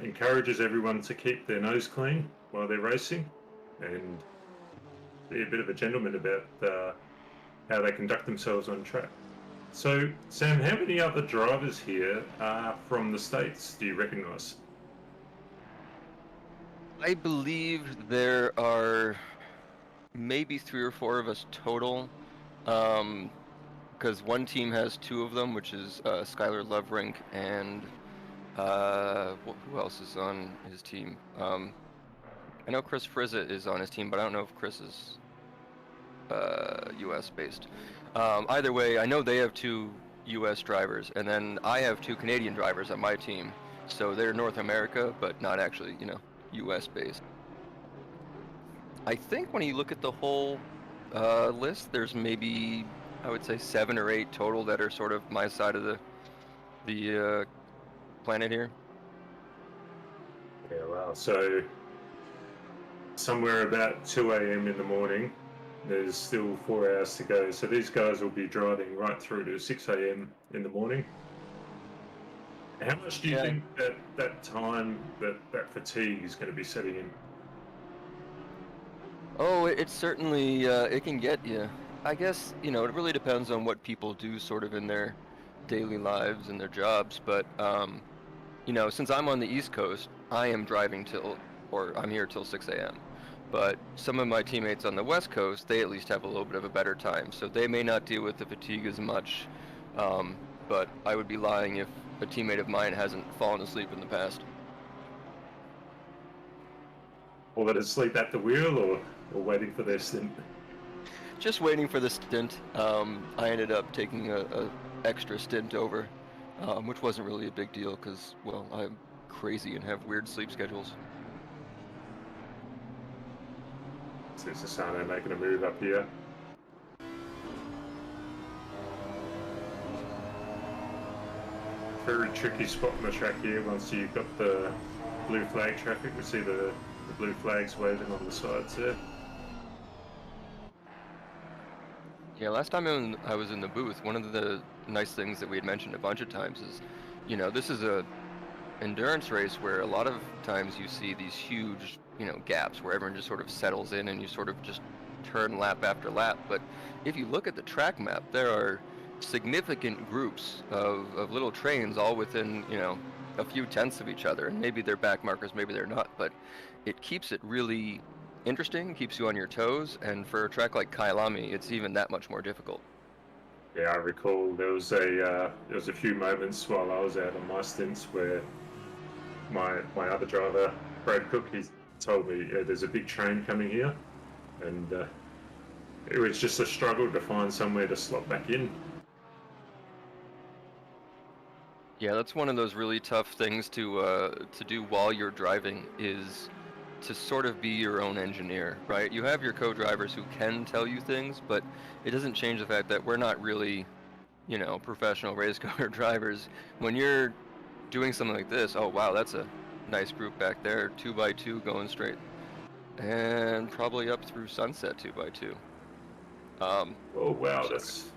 encourages everyone to keep their nose clean while they're racing, and be a bit of a gentleman about how they conduct themselves on track. So, Sam, how many other drivers here are from the States do you recognise? I believe there are maybe 3 or 4 of us total, because one team has 2 of them, which is Skylar Loverink and who else is on his team? I know Chris Frizza is on his team, but I don't know if Chris is U.S. based. Either way, I know they have 2 U.S. drivers, and then I have 2 Canadian drivers on my team. So they're North America, but not actually, U.S. based. I think when you look at the whole list, there's maybe, I would say, 7 or 8 total that are sort of my side of the planet here. Yeah, wow. So somewhere about 2 a.m. in the morning, there's still 4 hours to go. So these guys will be driving right through to 6 a.m. in the morning. How much do you think that time, that fatigue is going to be setting in? Oh, it certainly it can get you. I guess, it really depends on what people do sort of in their daily lives and their jobs. But, since I'm on the East Coast, I am driving I'm here till 6 a.m. But some of my teammates on the West Coast, they at least have a little bit of a better time. So they may not deal with the fatigue as much. But I would be lying if a teammate of mine hasn't fallen asleep in the past. Or that asleep at the wheel, or waiting for their stint? Just waiting for the stint. I ended up taking a extra stint over, which wasn't really a big deal because, well, I'm crazy and have weird sleep schedules. There's Asano making a move up here. Very tricky spot on the track here once you've got the blue flag traffic. We see the blue flags waving on the sides there. Yeah, last time I was in the booth, one of the nice things that we had mentioned a bunch of times is, this is a endurance race where a lot of times you see these huge, gaps where everyone just sort of settles in and you sort of just turn lap after lap. But if you look at the track map, there are significant groups of little trains all within, a few tenths of each other. And maybe they're back markers, maybe they're not, but it keeps it really interesting, keeps you on your toes, and for a track like Kyalami, it's even that much more difficult. Yeah, I recall there was a few moments while I was out on my stints where my other driver, Brad Cook, he told me there's a big train coming here, and it was just a struggle to find somewhere to slot back in. Yeah, that's one of those really tough things to do while you're driving, is to sort of be your own engineer, right? You have your co-drivers who can tell you things, but it doesn't change the fact that we're not really, professional race car drivers. When you're doing something like this, oh wow, that's a nice group back there, 2x2 going straight, and probably up through sunset 2x2. Oh wow, So-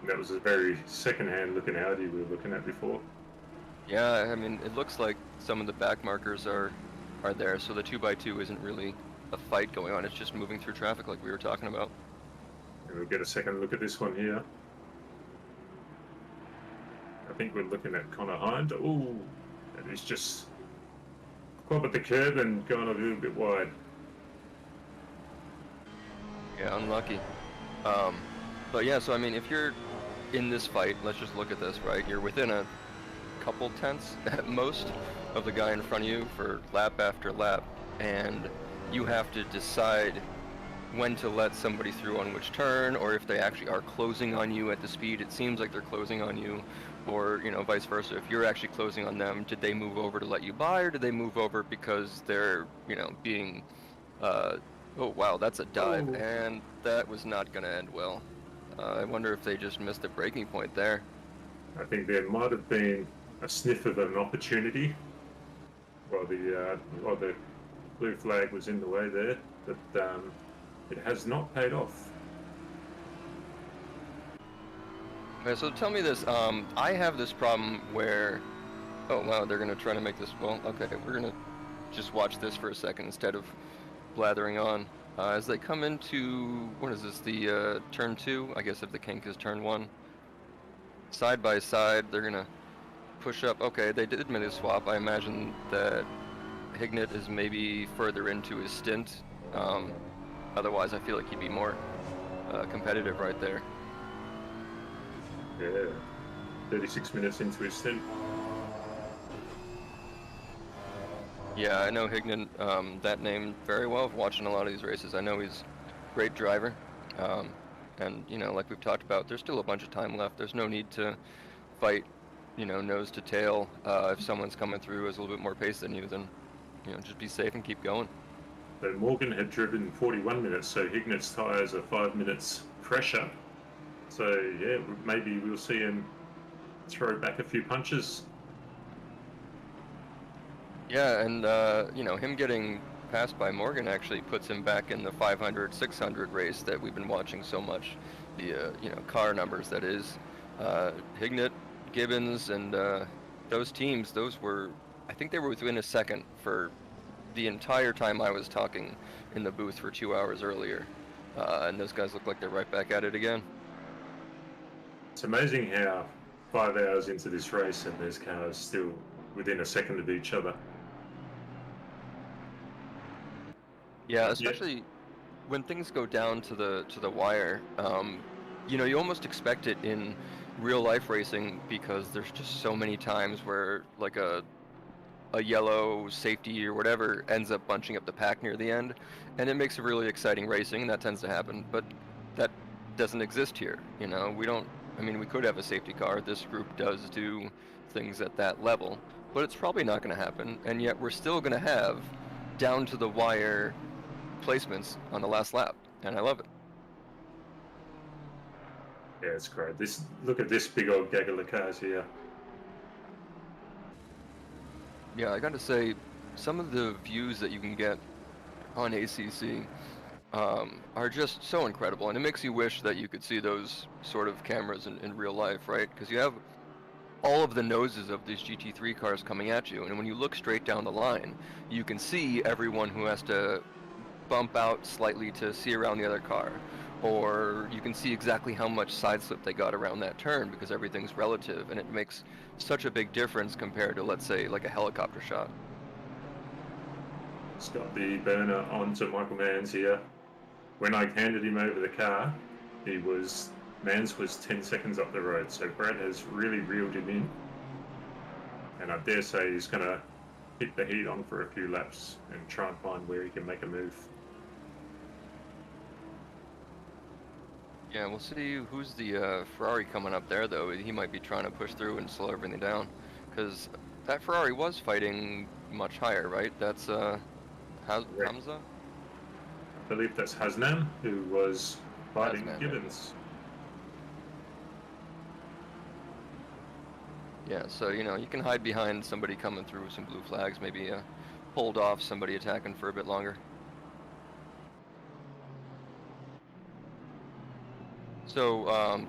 that was a very second-hand looking Audi we were looking at before. Yeah, I mean, it looks like some of the back markers are there, so the 2x2 isn't really a fight going on. It's just moving through traffic like we were talking about. And we'll get a second look at this one here. I think we're looking at Connor Hind. Oh, and he's just caught at the curb and gone a little bit wide. Yeah, unlucky. But yeah, so I mean, if you're in this fight, let's just look at this, right? You're within a couple tenths at most of the guy in front of you for lap after lap, and you have to decide when to let somebody through on which turn, or if they actually are closing on you at the speed it seems like they're closing on you, or vice versa. If you're actually closing on them, did they move over to let you by, or did they move over because they're being oh wow, that's a dive. Oh. And that was not going to end well. I wonder if they just missed the breaking point there. I think there might have been a sniff of an opportunity while the blue flag was in the way there, but it has not paid off. Okay, so tell me this. I have this problem where, oh wow, they're gonna try to make this. Well, okay, we're gonna just watch this for a second instead of blathering on. As they come into, what is this? The turn 2. I guess if the kink is turn 1. Side by side, they're gonna push up. Okay, they did make a swap. I imagine that Hignett is maybe further into his stint. Otherwise, I feel like he'd be more competitive right there. Yeah, 36 minutes into his stint. Yeah, I know Hignett, that name very well, watching a lot of these races. I know he's a great driver. And, like we've talked about, there's still a bunch of time left. There's no need to fight, nose to tail. If someone's coming through with a little bit more pace than you, then, just be safe and keep going. So Morgan had driven 41 minutes, so Hignett's tyres are 5 minutes fresher. So, yeah, maybe we'll see him throw back a few punches. Yeah, and, him getting passed by Morgan actually puts him back in the 500, 600 race that we've been watching so much. The, car numbers, that is. Hignett, Gibbons, and those teams, I think they were within a second for the entire time I was talking in the booth for 2 hours earlier. And those guys look like they're right back at it again. It's amazing how 5 hours into this race and there's cars still within a second of each other. Yeah, especially when things go down to the wire. You almost expect it in real life racing because there's just so many times where like a yellow safety or whatever ends up bunching up the pack near the end, and it makes it really exciting racing, and that tends to happen. But that doesn't exist here. We don't. I mean, we could have a safety car. This group does do things at that level, but it's probably not going to happen. And yet we're still going to have down to the wire placements on the last lap, and I love it. Yeah, it's great. Look at this big old gaggle of cars here. Yeah, I gotta say, some of the views that you can get on ACC are just so incredible, and it makes you wish that you could see those sort of cameras in real life, right? Because you have all of the noses of these GT3 cars coming at you, and when you look straight down the line, you can see everyone who has to bump out slightly to see around the other car, or you can see exactly how much side slip they got around that turn because everything's relative, and it makes such a big difference compared to, let's say, like a helicopter shot. It's got the burner onto Michael Manns here. When I handed him over the car, Manns was 10 seconds up the road, so Brad has really reeled him in, and I dare say he's going to hit the heat on for a few laps and try and find where he can make a move. Yeah, we'll see who's the Ferrari coming up there, though. He might be trying to push through and slow everything down, because that Ferrari was fighting much higher, right? That's Hamza? I believe that's Hasnan, who was fighting Hasnan, Gibbons. Yeah, so, you know, you can hide behind somebody coming through with some blue flags, maybe hold off somebody attacking for a bit longer. So,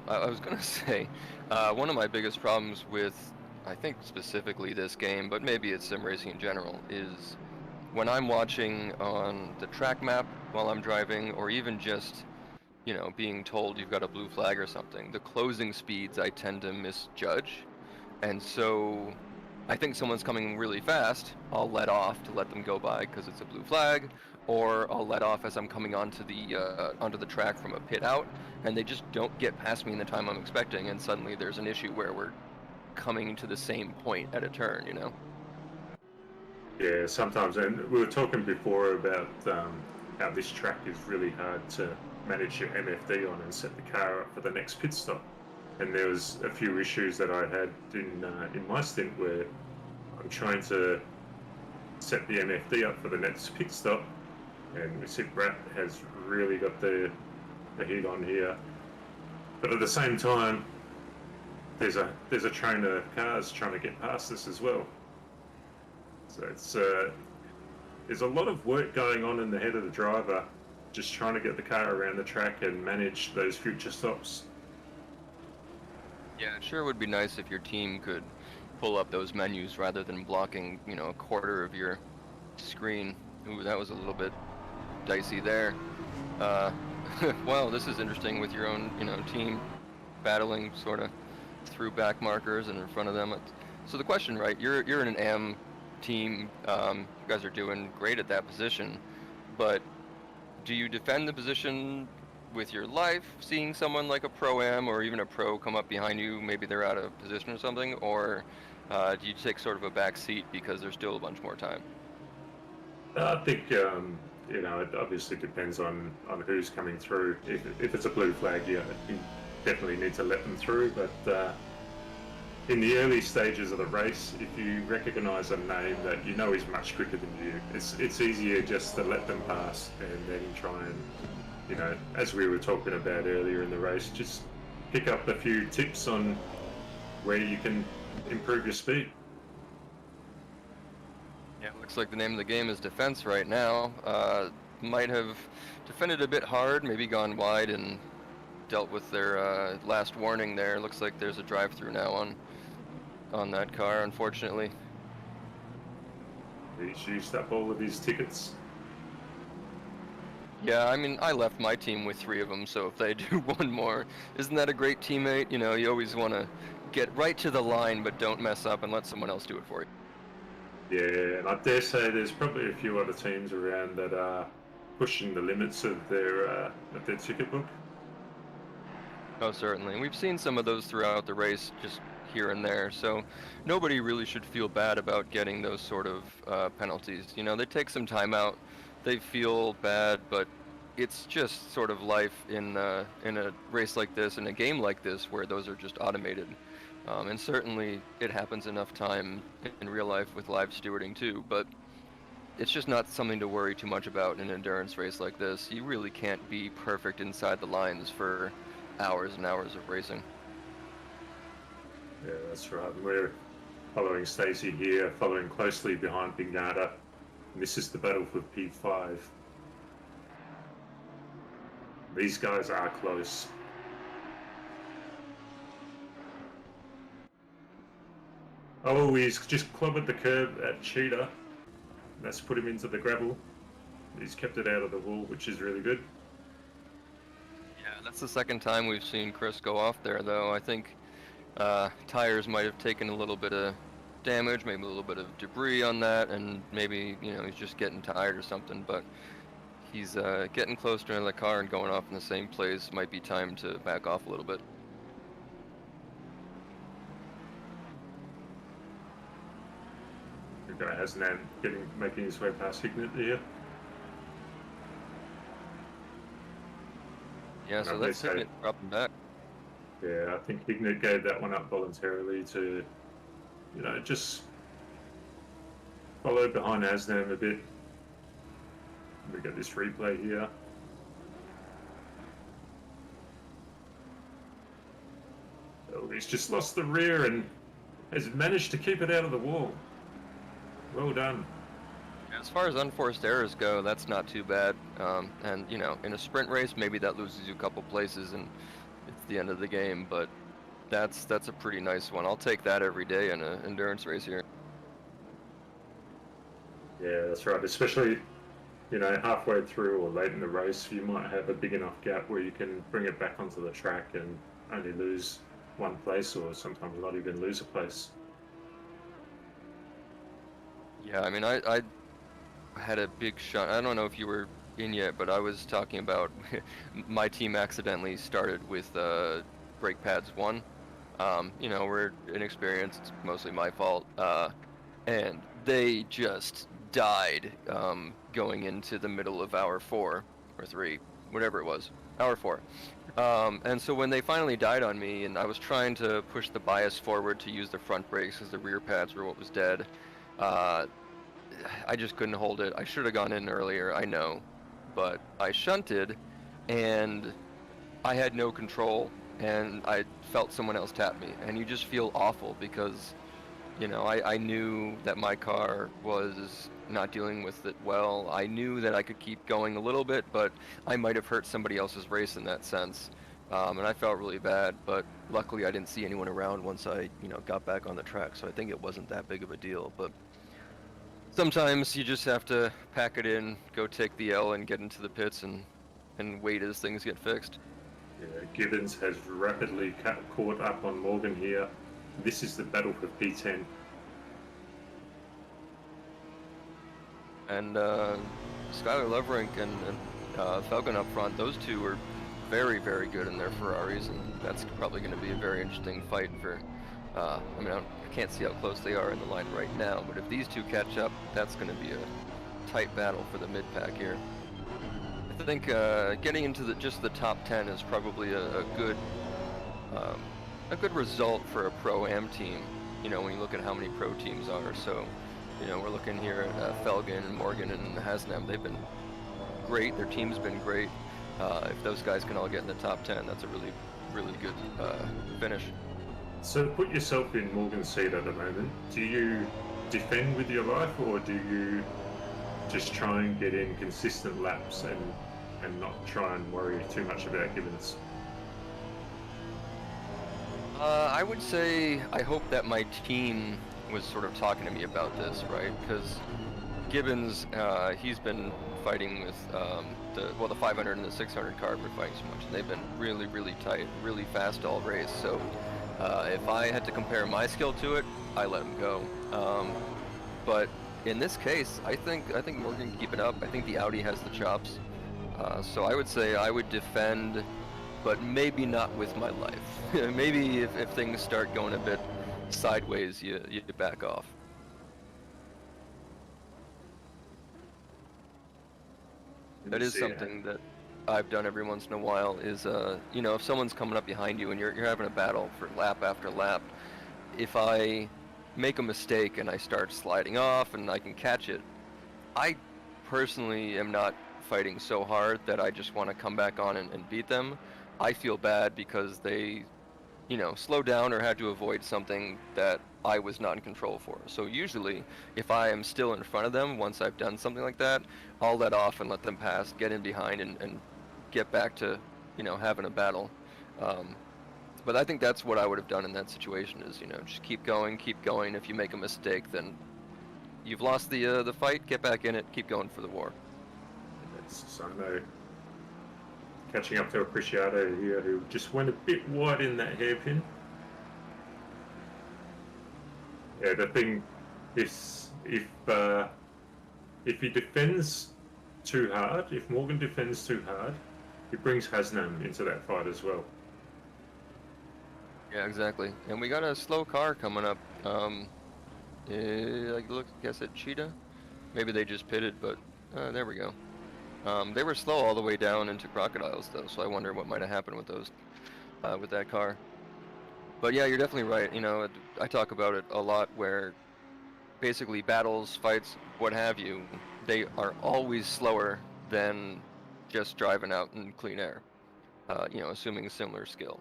I was gonna say, one of my biggest problems with, I think specifically this game, but maybe it's sim racing in general, is when I'm watching on the track map while I'm driving, or even just, you know, being told you've got a blue flag or something, the closing speeds I tend to misjudge. And so I think someone's coming really fast, I'll let off to let them go by because it's a blue flag, or I'll let off as I'm coming onto the track from a pit out, and they just don't get past me in the time I'm expecting, and suddenly there's an issue where we're coming to the same point at a turn, you know? Yeah, sometimes, and we were talking before about how this track is really hard to manage your MFD on and set the car up for the next pit stop. And there was a few issues that I had in my stint where I'm trying to set the MFD up for the next pit stop, and we see Brett has really got the heat on here. But at the same time, there's a train of cars trying to get past us as well. So it's there's a lot of work going on in the head of the driver, just trying to get the car around the track and manage those future stops. Yeah, it sure would be nice if your team could pull up those menus rather than blocking, you know, a quarter of your screen. Ooh, that was a little bit dicey there. Well, this is interesting with your own, you know, team battling sort of through back markers and in front of them. So the question, right? You're in an AM team. You guys are doing great at that position, but do you defend the position with your life, seeing someone like a pro-am or even a pro come up behind you, maybe they're out of position or something, or do you take sort of a back seat because there's still a bunch more time? I think you know, it obviously depends on who's coming through. If it's a blue flag, yeah, you definitely need to let them through. But in the early stages of the race, if you recognise a name that you know is much quicker than you, it's easier just to let them pass and then try and, you know, as we were talking about earlier in the race, just pick up a few tips on where you can improve your speed. Yeah, looks like the name of the game is defense right now. Might have defended a bit hard, maybe gone wide and dealt with their last warning there. Looks like there's a drive-through now on that car, unfortunately. He's used up all of his tickets. Yeah, I mean, I left my team with 3 of them, so if they do one more, isn't that a great teammate? You know, you always want to get right to the line, but don't mess up and let someone else do it for you. Yeah, and I dare say there's probably a few other teams around that are pushing the limits of their ticket book. Oh, certainly. And we've seen some of those throughout the race, just here and there. So nobody really should feel bad about getting those sort of penalties. You know, they take some time out, they feel bad, but it's just sort of life in a race like this, in a game like this, where those are just automated. And certainly it happens enough time in real life with live stewarding too, but it's just not something to worry too much about in an endurance race like this. You really can't be perfect inside the lines for hours and hours of racing. Yeah, that's right. We're following Stacey here, following closely behind Pinata. And this is the battle for P5. These guys are close. Oh, he's just clobbered the curb at Cheetah. That's put him into the gravel. He's kept it out of the wall, which is really good. Yeah, that's the second time we've seen Chris go off there, though. I think tires might have taken a little bit of damage, maybe a little bit of debris on that, and maybe, you know, he's just getting tired or something, but he's getting close to the car and going off in the same place. Might be time to back off a little bit. The guy has Nan making his way past Hignett here. Yeah, so And let's they say- Ignit drop him back. Yeah, I think Ignit gave that one up voluntarily to, just follow behind Asnam a bit. We got this replay here. Oh, he's just lost the rear and has managed to keep it out of the wall. Well done. As far as unforced errors go, that's not too bad. And in a sprint race, maybe that loses you a couple places and it's the end of the game. But that's a pretty nice one. I'll take that every day in an endurance race here. Yeah, that's right. Especially, halfway through or late in the race, you might have a big enough gap where you can bring it back onto the track and only lose one place, or sometimes not even lose a place. Yeah, I mean, I had a big shot. I don't know if you were in yet, but I was talking about my team accidentally started with brake pads 1. We're inexperienced, it's mostly my fault. And they just died going into the middle of hour 4 or 3, whatever it was, hour 4. And so when they finally died on me, and I was trying to push the bias forward to use the front brakes because the rear pads were what was dead, I just couldn't hold it. I should have gone in earlier, I know, but I shunted, and I had no control, and I felt someone else tap me, and you just feel awful because, I knew that my car was not dealing with it well. I knew that I could keep going a little bit, but I might have hurt somebody else's race in that sense, and I felt really bad, but luckily I didn't see anyone around once I, got back on the track, so I think it wasn't that big of a deal, but sometimes you just have to pack it in, go take the L, and get into the pits and wait as things get fixed. Yeah, Gibbons has rapidly caught up on Morgan here. This is the battle for P10. And Skylar Leverink and Falcon up front, those two are very, very good in their Ferraris, and that's probably going to be a very interesting fight for, I can't see how close they are in the line right now, but if these two catch up, that's going to be a tight battle for the mid-pack here. I think getting into just the top 10 is probably a good result for a pro-am team, when you look at how many pro teams are. So, we're looking here at Felgen and Morgan and Hasnam. They've been great. Their team's been great. If those guys can all get in the top 10, that's a really, really good finish. So put yourself in Morgan's seat at the moment. Do you defend with your life, or do you just try and get in consistent laps and not try and worry too much about Gibbons? I would say I hope that my team was sort of talking to me about this, right? Because Gibbons, he's been fighting with the 500 and the 600 car have been fighting so much, and they've been really, really tight, really fast all race. So if I had to compare my skill to it, I let him go. But in this case, I think Morgan can keep it up. I think the Audi has the chops. So I would say I would defend, but maybe not with my life. Maybe if things start going a bit sideways, you back off. That is something that I've done every once in a while is, if someone's coming up behind you and you're having a battle for lap after lap, if I make a mistake and I start sliding off and I can catch it, I personally am not fighting so hard that I just want to come back on and beat them. I feel bad because they, slowed down or had to avoid something that I was not in control for. So usually, if I am still in front of them once I've done something like that, I'll let off and let them pass, get in behind, and get back to, having a battle. But I think that's what I would have done in that situation is, just keep going. If you make a mistake, then you've lost the fight, get back in it, keep going for the war. So I know, catching up to Apreciado here, who just went a bit wide in that hairpin. Yeah, the thing is, if he defends too hard, if Morgan defends too hard, he brings Hasnam into that fight as well. Yeah, exactly. And we got a slow car coming up. I guess at Cheetah. Maybe they just pitted, but there we go. They were slow all the way down into Crocodiles though, so I wonder what might have happened with those, with that car. But yeah, you're definitely right. You know, I talk about it a lot where basically battles, fights, what have you, they are always slower than just driving out in clean air, you know, assuming a similar skill.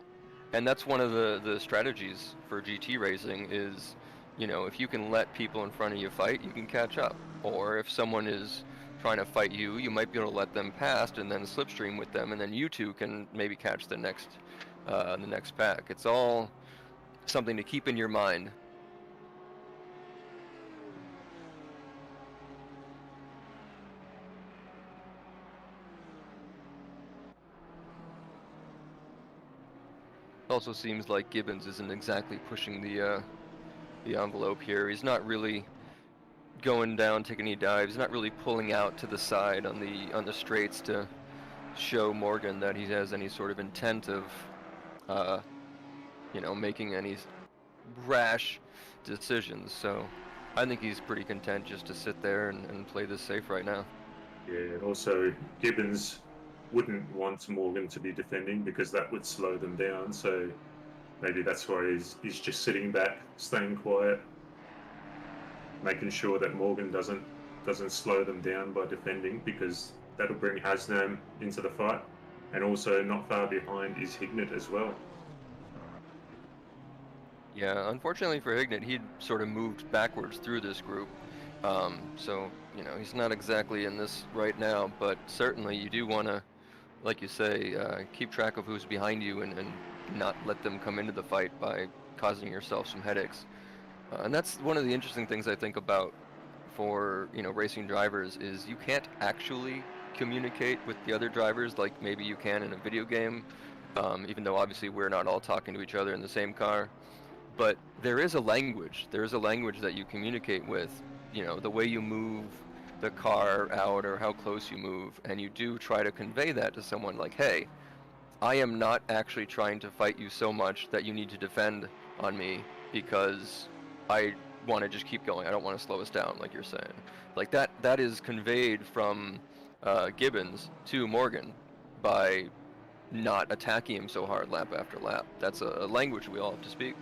And that's one of the strategies for GT racing is, you know, if you can let people in front of you fight, you can catch up. Or if someone is trying to fight you, you might be able to let them past and then slipstream with them, and then you two can maybe catch the next pack. It's all something to keep in your mind. It also seems like Gibbons isn't exactly pushing the envelope here. He's not really going down, taking any dives. He's not really pulling out to the side on the straights to show Morgan that he has any sort of intent of, you know, making any rash decisions. So I think he's pretty content just to sit there and play this safe right now. Yeah, and also Gibbons wouldn't want Morgan to be defending because that would slow them down. So maybe that's why he's just sitting back, staying quiet, making sure that Morgan doesn't slow them down by defending, because that'll bring Hasnam into the fight. And also not far behind is Hignett as well. Yeah, unfortunately for Hignett, he'd sort of moved backwards through this group. So, you know, he's not exactly in this right now, but certainly you do want to, like you say, keep track of who's behind you and not let them come into the fight by causing yourself some headaches. And that's one of the interesting things I think about for, you know, racing drivers is you can't actually communicate with the other drivers like maybe you can in a video game, even though obviously we're not all talking to each other in the same car. But there is a language. There is a language that you communicate with, you know, the way you move the car out or how close you move, and you do try to convey that to someone like, hey, I am not actually trying to fight you so much that you need to defend on me because I want to just keep going. I don't want to slow us down, like you're saying. Like that is conveyed from Gibbons to Morgan by not attacking him so hard lap after lap. That's a language we all have to speak.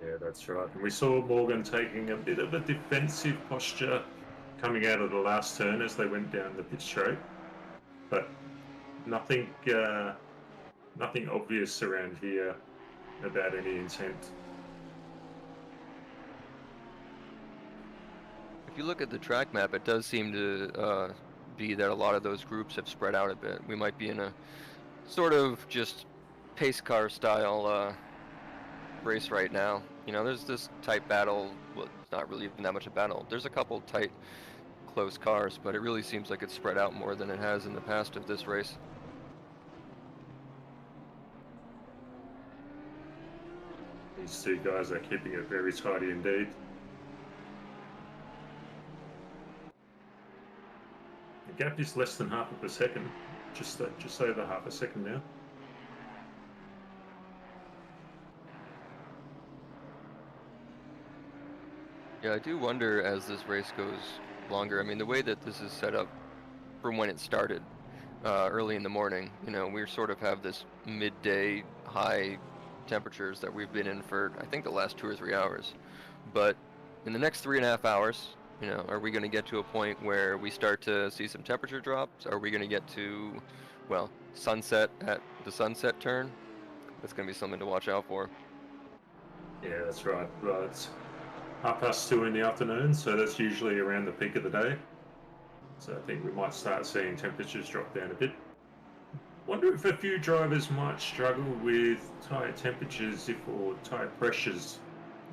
Yeah, that's right. And we saw Morgan taking a bit of a defensive posture coming out of the last turn as they went down the pit straight, but nothing obvious around here about any intent. If you look at the track map, it does seem to be that a lot of those groups have spread out a bit. We might be in a sort of just pace car style race right now. You know, there's this tight battle. Well, it's not really even that much a battle. There's a couple tight, close cars, but it really seems like it's spread out more than it has in the past of this race. These two guys are keeping it very tidy indeed. The gap is less than half of a second, just over half a second now. Yeah, I do wonder as this race goes longer. I mean, the way that this is set up from when it started early in the morning, you know, we sort of have this midday high temperatures that we've been in for, I think, the last 2 or 3 hours. But in the next 3.5 hours, you know, are we going to get to a point where we start to see some temperature drops? Are we going to get to, well, sunset at the sunset turn? That's going to be something to watch out for. Yeah, that's right. Well, it's 2:30 in the afternoon, so that's usually around the peak of the day. So I think we might start seeing temperatures drop down a bit. Wonder if a few drivers might struggle with tyre temperatures or tyre pressures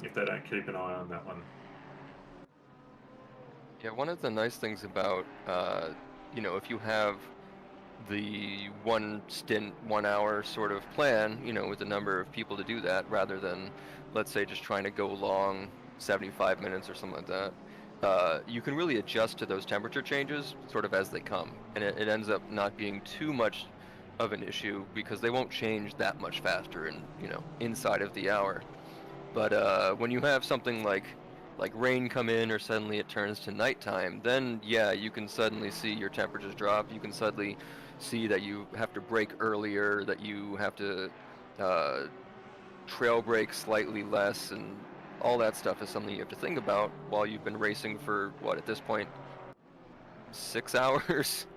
if they don't keep an eye on that one. Yeah, one of the nice things about, you know, if you have the one stint, 1 hour sort of plan, you know, with a number of people to do that, rather than, let's say, just trying to go long 75 minutes or something like that, you can really adjust to those temperature changes sort of as they come. And it ends up not being too much of an issue because they won't change that much faster and, you know, inside of the hour. But when you have something like like rain come in or suddenly it turns to nighttime, then yeah, you can suddenly see your temperatures drop. You can suddenly see that you have to brake earlier, that you have to trail brake slightly less, and all that stuff is something you have to think about while you've been racing for, what, at this point, 6 hours?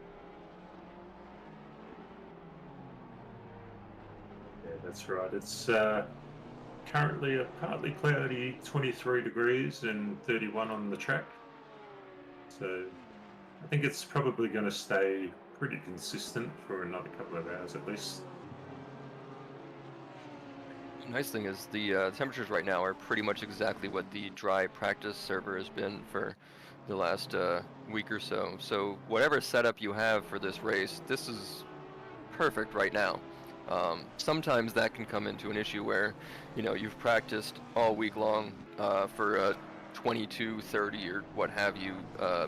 Yeah, that's right. It's currently a partly cloudy 23 degrees and 31 on the track. So I think it's probably going to stay pretty consistent for another couple of hours at least. The nice thing is the temperatures right now are pretty much exactly what the dry practice server has been for the last week or so. So whatever setup you have for this race, this is perfect right now. Sometimes that can come into an issue where, you know, you've practiced all week long for a 22, 30 or what have you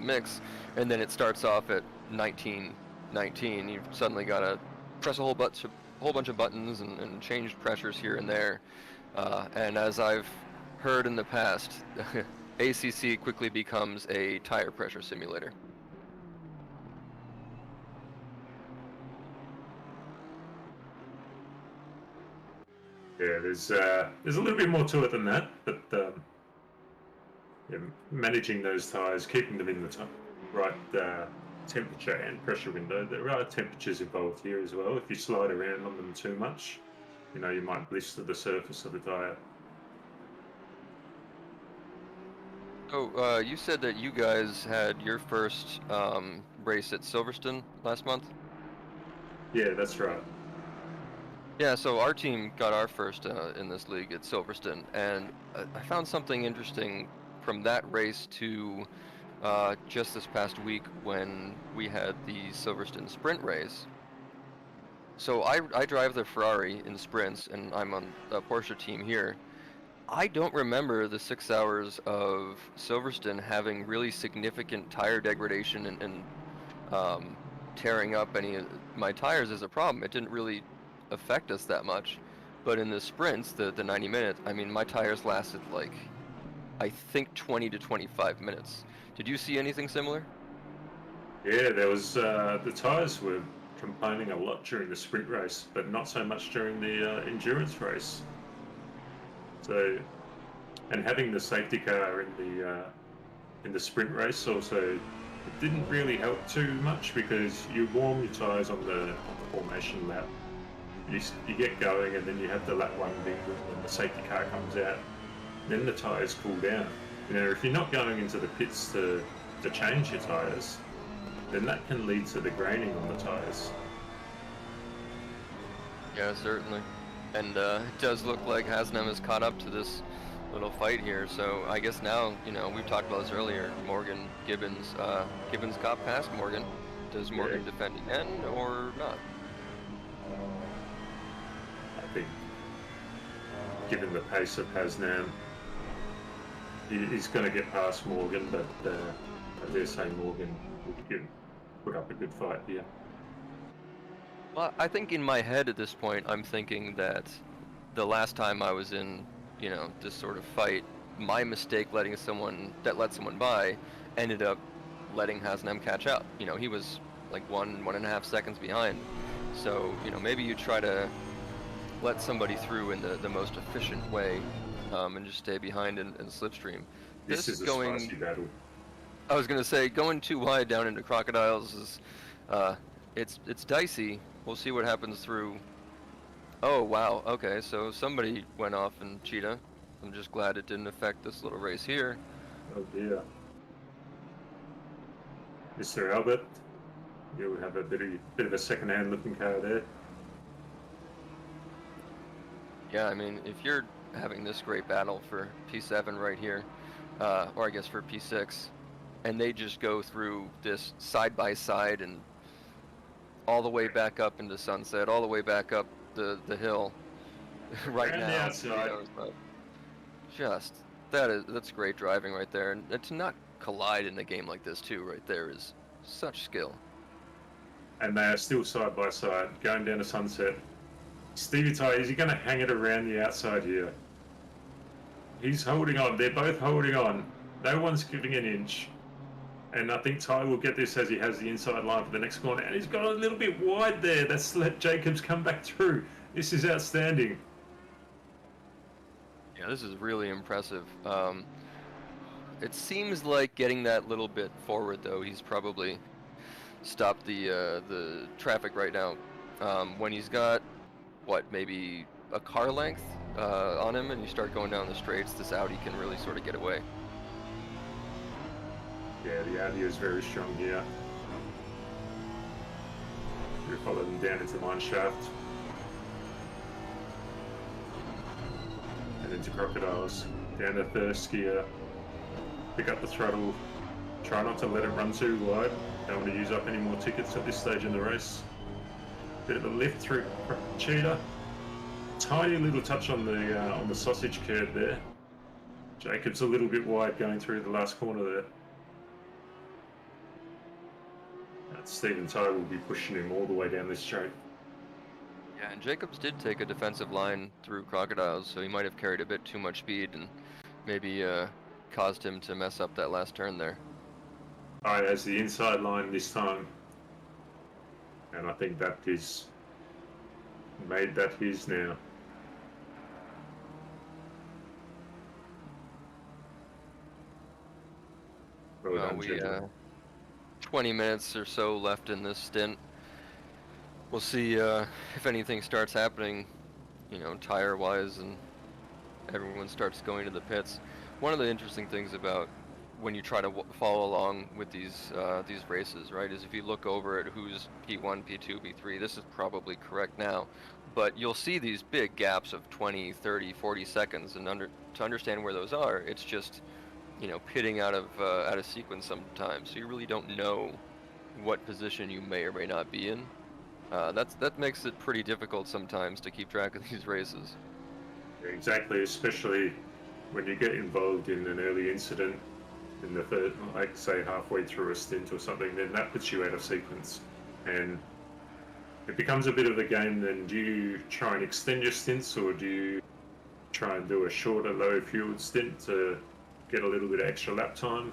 mix, and then it starts off at 19, 19. You've suddenly got to press a whole bunch of buttons and change pressures here and there. And as I've heard in the past, ACC quickly becomes a tire pressure simulator. Yeah, there's a little bit more to it than that, but yeah, managing those tyres, keeping them in the right temperature and pressure window. There are temperatures involved here as well. If you slide around on them too much, you know, you might blister the surface of the tyre. So you said that you guys had your first race at Silverstone last month? Yeah, that's right. Yeah, so our team got our first in this league at Silverstone, and I found something interesting from that race to just this past week when we had the Silverstone sprint race. So I drive the Ferrari in sprints, and I'm on the Porsche team here. I don't remember the 6 hours of Silverstone having really significant tire degradation and tearing up any of my tires as a problem. It didn't really affect us that much, but in the sprints, the 90 minutes, I mean, my tires lasted like, I think 20 to 25 minutes. Did you see anything similar? Yeah, there was the tyres were complaining a lot during the sprint race, but not so much during the endurance race. So, and having the safety car in the sprint race also, it didn't really help too much because you warm your tyres on the formation lap. You get going, and then you have the lap one big when the safety car comes out. Then the tyres cool down. You know, if you're not going into the pits to change your tyres, then that can lead to the graining on the tyres. Yeah, certainly. And it does look like Hasnam has caught up to this little fight here. So I guess now, you know, we've talked about this earlier. Morgan, Gibbons. Gibbons got past Morgan. Does Morgan defend again or not? I think, given the pace of Hasnam, he's going to get past Morgan, but I dare say Morgan would put up a good fight here. Well, I think in my head at this point, I'm thinking that the last time I was in, you know, this sort of fight, my mistake let someone by ended up letting Hasnam catch up. You know, he was like 1.5 seconds behind. So, you know, maybe you try to let somebody through in the most efficient way and just stay behind and slipstream. This is a spicy battle. I was gonna say, going too wide down into Crocodiles is, it's dicey. We'll see what happens through. Oh wow, okay, so somebody went off in Cheetah. I'm just glad it didn't affect this little race here. Oh dear. Mr. Albert, you have a bit of a second-hand looking car there. Yeah, I mean, if you're having this great battle for P7 right here, or I guess for P6, and they just go through this side by side and all the way back up into Sunset, all the way back up the hill right And now. the outside. Just that's great driving right there, and to not collide in a game like this too, right there is such skill. And they are still side by side, going down to Sunset. Stevie Ty, is he going to hang it around the outside here? He's holding on. They're both holding on. No one's giving an inch. And I think Ty will get this as he has the inside line for the next corner. And he's got a little bit wide there. That's let Jacobs come back through. This is outstanding. Yeah, this is really impressive. It seems like getting that little bit forward, though, he's probably stopped the traffic right now. When he's got, what, maybe a car length on him and you start going down the straights, this Audi can really sort of get away. Yeah, the Audi is very strong here. We follow them down into the mine shaft. And into Crocodiles. Down to first gear. Pick up the throttle. Try not to let it run too wide. Don't want to use up any more tickets at this stage in the race. Bit of a lift through Cheetah. Tiny little touch on the sausage curb there. Jacob's a little bit wide going through the last corner there. Stephen Ty will be pushing him all the way down this straight. Yeah, and Jacobs did take a defensive line through Crocodiles, so he might have carried a bit too much speed and maybe caused him to mess up that last turn there. Alright, has the inside line this time. And I think that is made that his now. Well done, We gentlemen. 20 minutes or so left in this stint. We'll see if anything starts happening, you know, tire-wise, and everyone starts going to the pits. One of the interesting things about when you try to follow along with these races, right, is if you look over at who's P1, P2, P3, this is probably correct now, but you'll see these big gaps of 20, 30, 40 seconds, and to understand where those are, it's just, you know, pitting out of sequence sometimes, so you really don't know what position you may or may not be in. That makes it pretty difficult sometimes to keep track of these races. Exactly, especially when you get involved in an early incident in the third, like say halfway through a stint or something, then that puts you out of sequence. And it becomes a bit of a game then. Do you try and extend your stints, or do you try and do a shorter, low-fueled stint to get a little bit of extra lap time?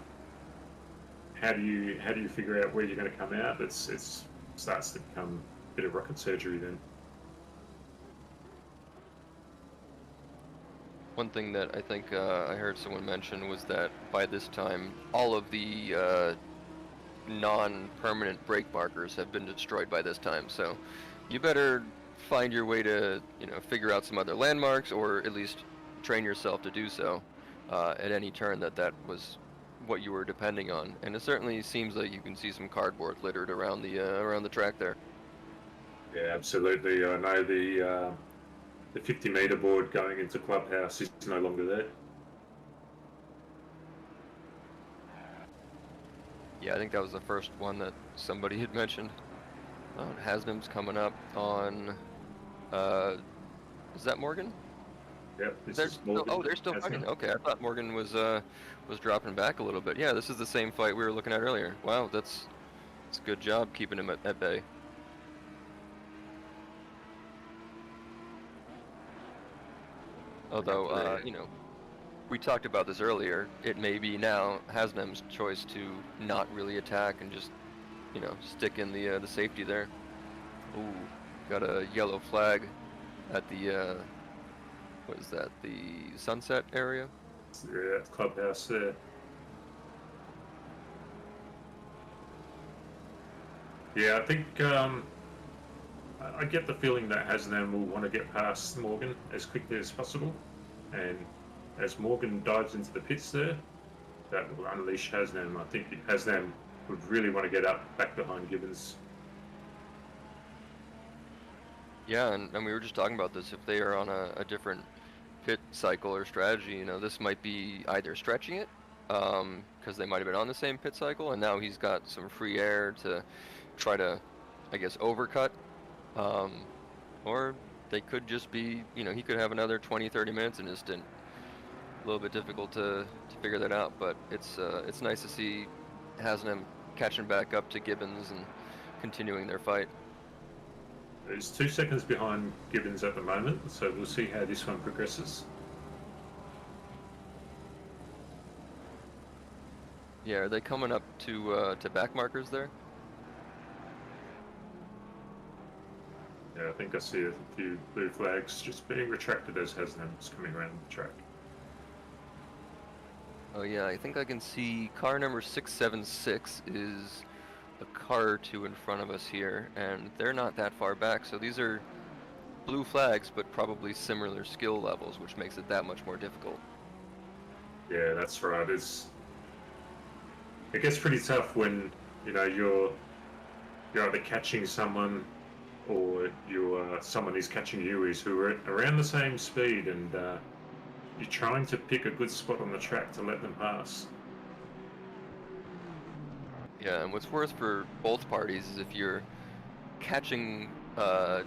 How do you figure out where you're going to come out? It starts to become a bit of rocket surgery then. One thing that I think I heard someone mention was that by this time, all of the non-permanent brake markers have been destroyed by this time. So you better find your way to, you know, figure out some other landmarks, or at least train yourself to do so at any turn that was what you were depending on. And it certainly seems like you can see some cardboard littered around the track there. Yeah, absolutely. I know the 50-meter board going into Clubhouse is no longer there. Yeah, I think that was the first one that somebody had mentioned. Hasnam's coming up on, is that Morgan? Yep, this is Morgan. Oh, they're still fighting. Okay, I thought Morgan was dropping back a little bit. Yeah, this is the same fight we were looking at earlier. Wow, that's a good job keeping him at bay. Although, you know, we talked about this earlier, it may be now Hasnam's choice to not really attack and just, you know, stick in the safety there. Ooh, got a yellow flag at the, what is that, the sunset area? Yeah, Clubhouse there. Yeah, I think I get the feeling that Hasnam will want to get past Morgan as quickly as possible, and as Morgan dives into the pits there, that will unleash Hasnam. I think Hasnam would really want to get up back behind Gibbons. Yeah, and we were just talking about this. If they are on a different pit cycle or strategy, you know, this might be either stretching it, because they might have been on the same pit cycle, and now he's got some free air to try to, I guess, overcut. Or they could just be, you know, he could have another 20-30 minutes in his stint. A little bit difficult to figure that out, but it's nice to see Hasnam catching back up to Gibbons and continuing their fight. He's 2 seconds behind Gibbons at the moment, so we'll see how this one progresses. Yeah, are they coming up to back markers there? Yeah, I think I see a few blue flags just being retracted as Hasnam's coming around the track. Oh yeah, I think I can see car number 676 is a car or two in front of us here, and they're not that far back, so these are blue flags, but probably similar skill levels, which makes it that much more difficult. Yeah, that's right. It gets pretty tough when you're either catching someone or someone is catching you who are around the same speed, and you're trying to pick a good spot on the track to let them pass. Yeah, and what's worse for both parties is if you're catching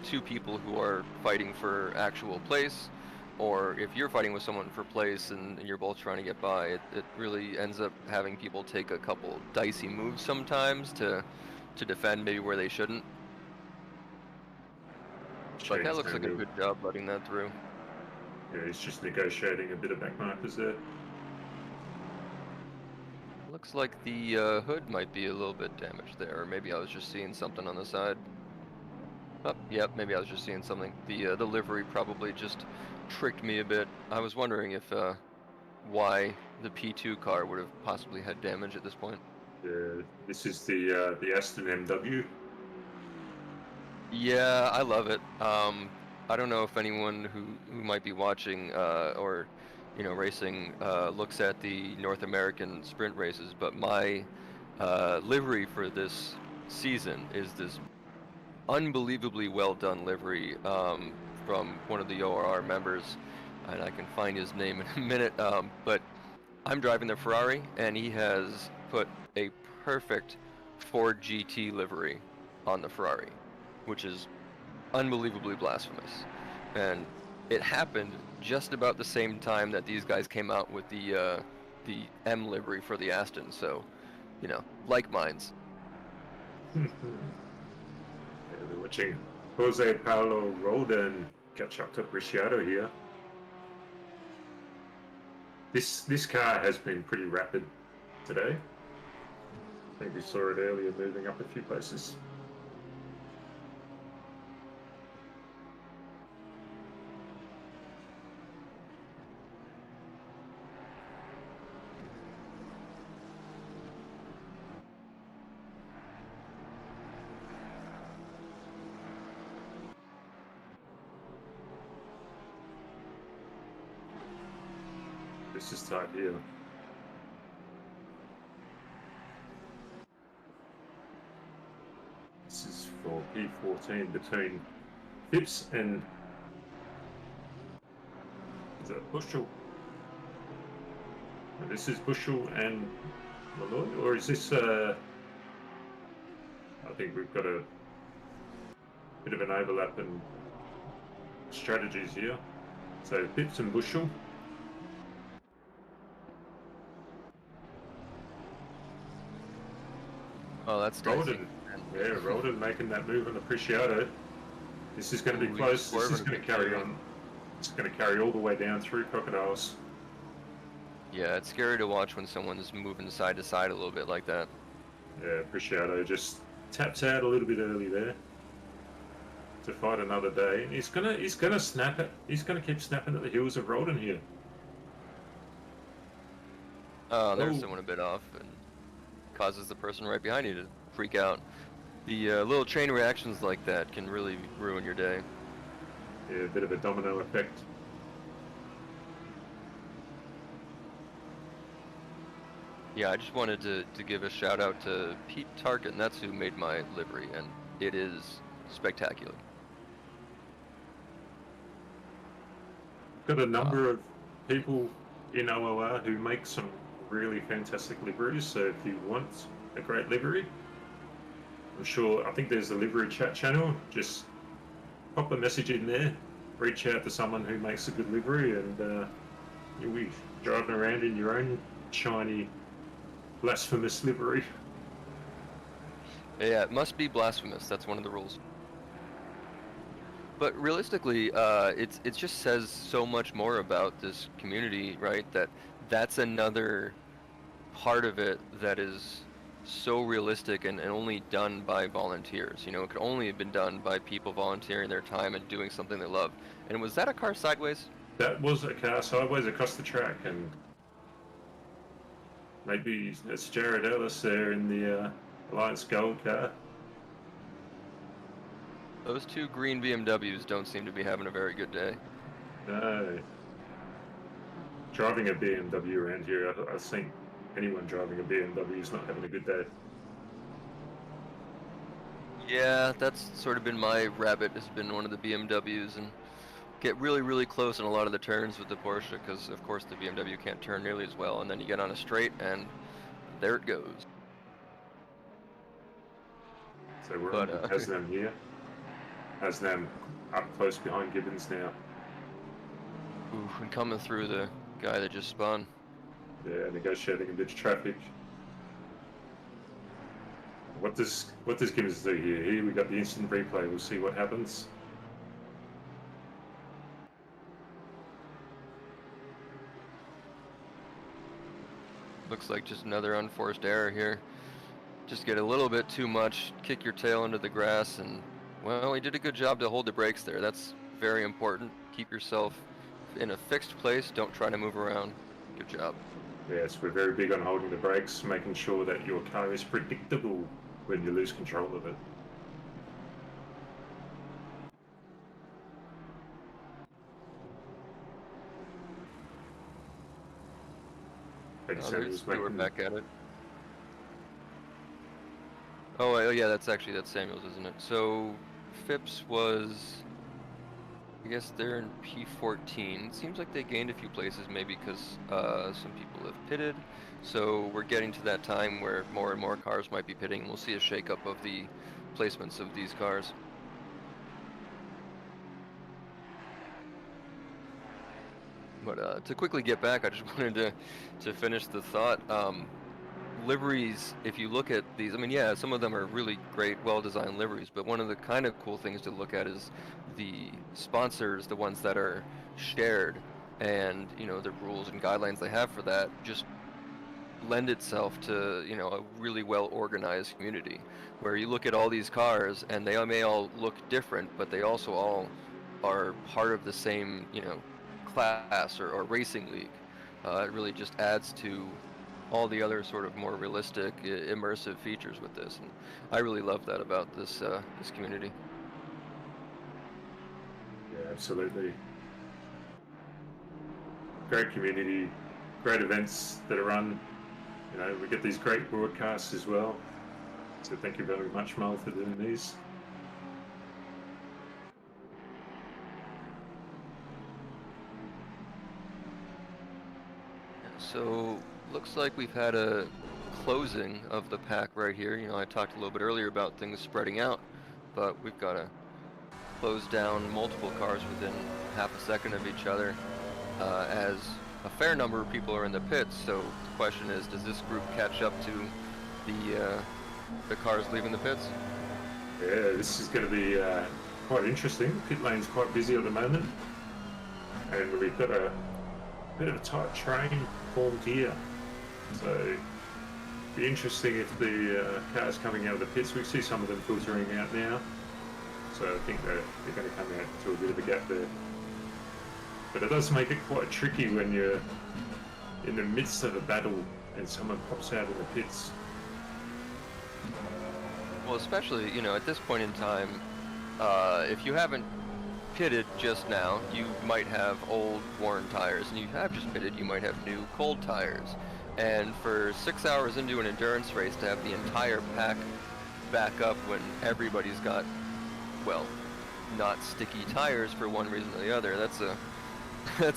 two people who are fighting for actual place, or if you're fighting with someone for place and you're both trying to get by, it really ends up having people take a couple dicey moves sometimes to defend maybe where they shouldn't. But that looks like a good job letting that through. Yeah, he's just negotiating a bit of back markers there. Looks like the hood might be a little bit damaged there, or maybe I was just seeing something on the side. Oh, yep, maybe I was just seeing something. The livery probably just tricked me a bit. I was wondering if why the P2 car would have possibly had damage at this point. Yeah, this is the Aston MW. Yeah, I love it. I don't know if anyone who might be watching or racing looks at the North American sprint races, but my livery for this season is this unbelievably well done livery from one of the ORR members, and I can find his name in a minute. But I'm driving the Ferrari, and he has put a perfect Ford GT livery on the Ferrari, which is unbelievably blasphemous. And it happened just about the same time that these guys came out with the M livery for the Aston. So, like minds. Yeah, we're watching Jose Paulo Roldan catch up to Ricciardo here. This car has been pretty rapid today. I think we saw it earlier moving up a few places. This is tight here. This is for P14 between Phipps and is it Bushel? And this is Bushel and Malloy, or is this I think we've got a bit of an overlap in strategies here. So Phipps and Bushel. Oh, that's Roldan. Yeah, Roldan making that move on the Preciado. This is going to be close. This is going to carry on. It's going to carry all the way down through Crocodiles. Yeah, it's scary to watch when someone's moving side to side a little bit like that. Yeah, Preciado just taps out a little bit early there to fight another day. He's gonna snap it. He's gonna keep snapping at the heels of Roldan here. Oh, there's someone a bit off and causes the person right behind you to freak out. The little chain reactions like that can really ruin your day. Yeah, a bit of a domino effect. Yeah, I just wanted to give a shout out to Pete Tarkin. That's who made my livery, and it is spectacular. Got a number of people in OOR who make some really fantastic liveries, so if you want a great livery, I think there's a livery chat channel, just pop a message in there, reach out to someone who makes a good livery, and you'll be driving around in your own shiny, blasphemous livery. Yeah, it must be blasphemous. That's one of the rules. But realistically, it just says so much more about this community, right? That's another part of it that is so realistic and only done by volunteers. You know, it could only have been done by people volunteering their time and doing something they love. And was that a car sideways? That was a car sideways across the track, and maybe it's Jared Ellis there in the Alliance Gold car. Those two green BMWs don't seem to be having a very good day. No. Driving a BMW around here, I think anyone driving a BMW is not having a good day. Yeah, that's sort of been my rabbit, has been one of the BMWs, and get really, really close in a lot of the turns with the Porsche, because of course the BMW can't turn nearly as well, and then you get on a straight, and there it goes. So we're on Hasnam here. Hasnam up close behind Gibbons now. Ooh, and coming through the guy that just spun. Yeah, negotiating a bit of traffic. What does Gibbons do here? Here we got the instant replay. We'll see what happens. Looks like just another unforced error here. Just get a little bit too much, kick your tail into the grass, and well, he did a good job to hold the brakes there. That's very important. Keep yourself in a fixed place. Don't try to move around. Good job. Yes, we're very big on holding the brakes, making sure that your car is predictable when you lose control of it. We're back at it. Oh yeah, that's Samuels, isn't it? So Phipps was, I guess they're in P14. It seems like they gained a few places, maybe because some people have pitted. So we're getting to that time where more and more cars might be pitting. We'll see a shakeup of the placements of these cars. But to quickly get back, I just wanted to finish the thought. Liveries, if you look at these, I mean, yeah, some of them are really great, well-designed liveries, but one of the kind of cool things to look at is the sponsors, the ones that are shared, and, you know, the rules and guidelines they have for that just lend itself to, you know, a really well-organized community, where you look at all these cars, and they may all look different, but they also all are part of the same, you know, class or racing league. It really just adds to all the other sort of more realistic, immersive features with this, and I really love that about this this community. Yeah, absolutely. Great community, great events that are run. You know, we get these great broadcasts as well. So thank you very much, Mal, for doing these. So looks like we've had a closing of the pack right here. You know, I talked a little bit earlier about things spreading out, but we've got to close down multiple cars within half a second of each other, as a fair number of people are in the pits. So the question is, does this group catch up to the cars leaving the pits? Yeah, this is going to be quite interesting. Pit lane's quite busy at the moment, and we've got a bit of a tight train formed here. So it'd be interesting if the cars coming out of the pits. We see some of them filtering out now. So I think they're going to come out to a bit of a gap there. But it does make it quite tricky when you're in the midst of a battle and someone pops out in the pits. Well, especially, you know, at this point in time, if you haven't pitted just now, you might have old worn tires, and you have just pitted, you might have new cold tires. And for 6 hours into an endurance race to have the entire pack back up when everybody's got, well, not sticky tires for one reason or the other, that's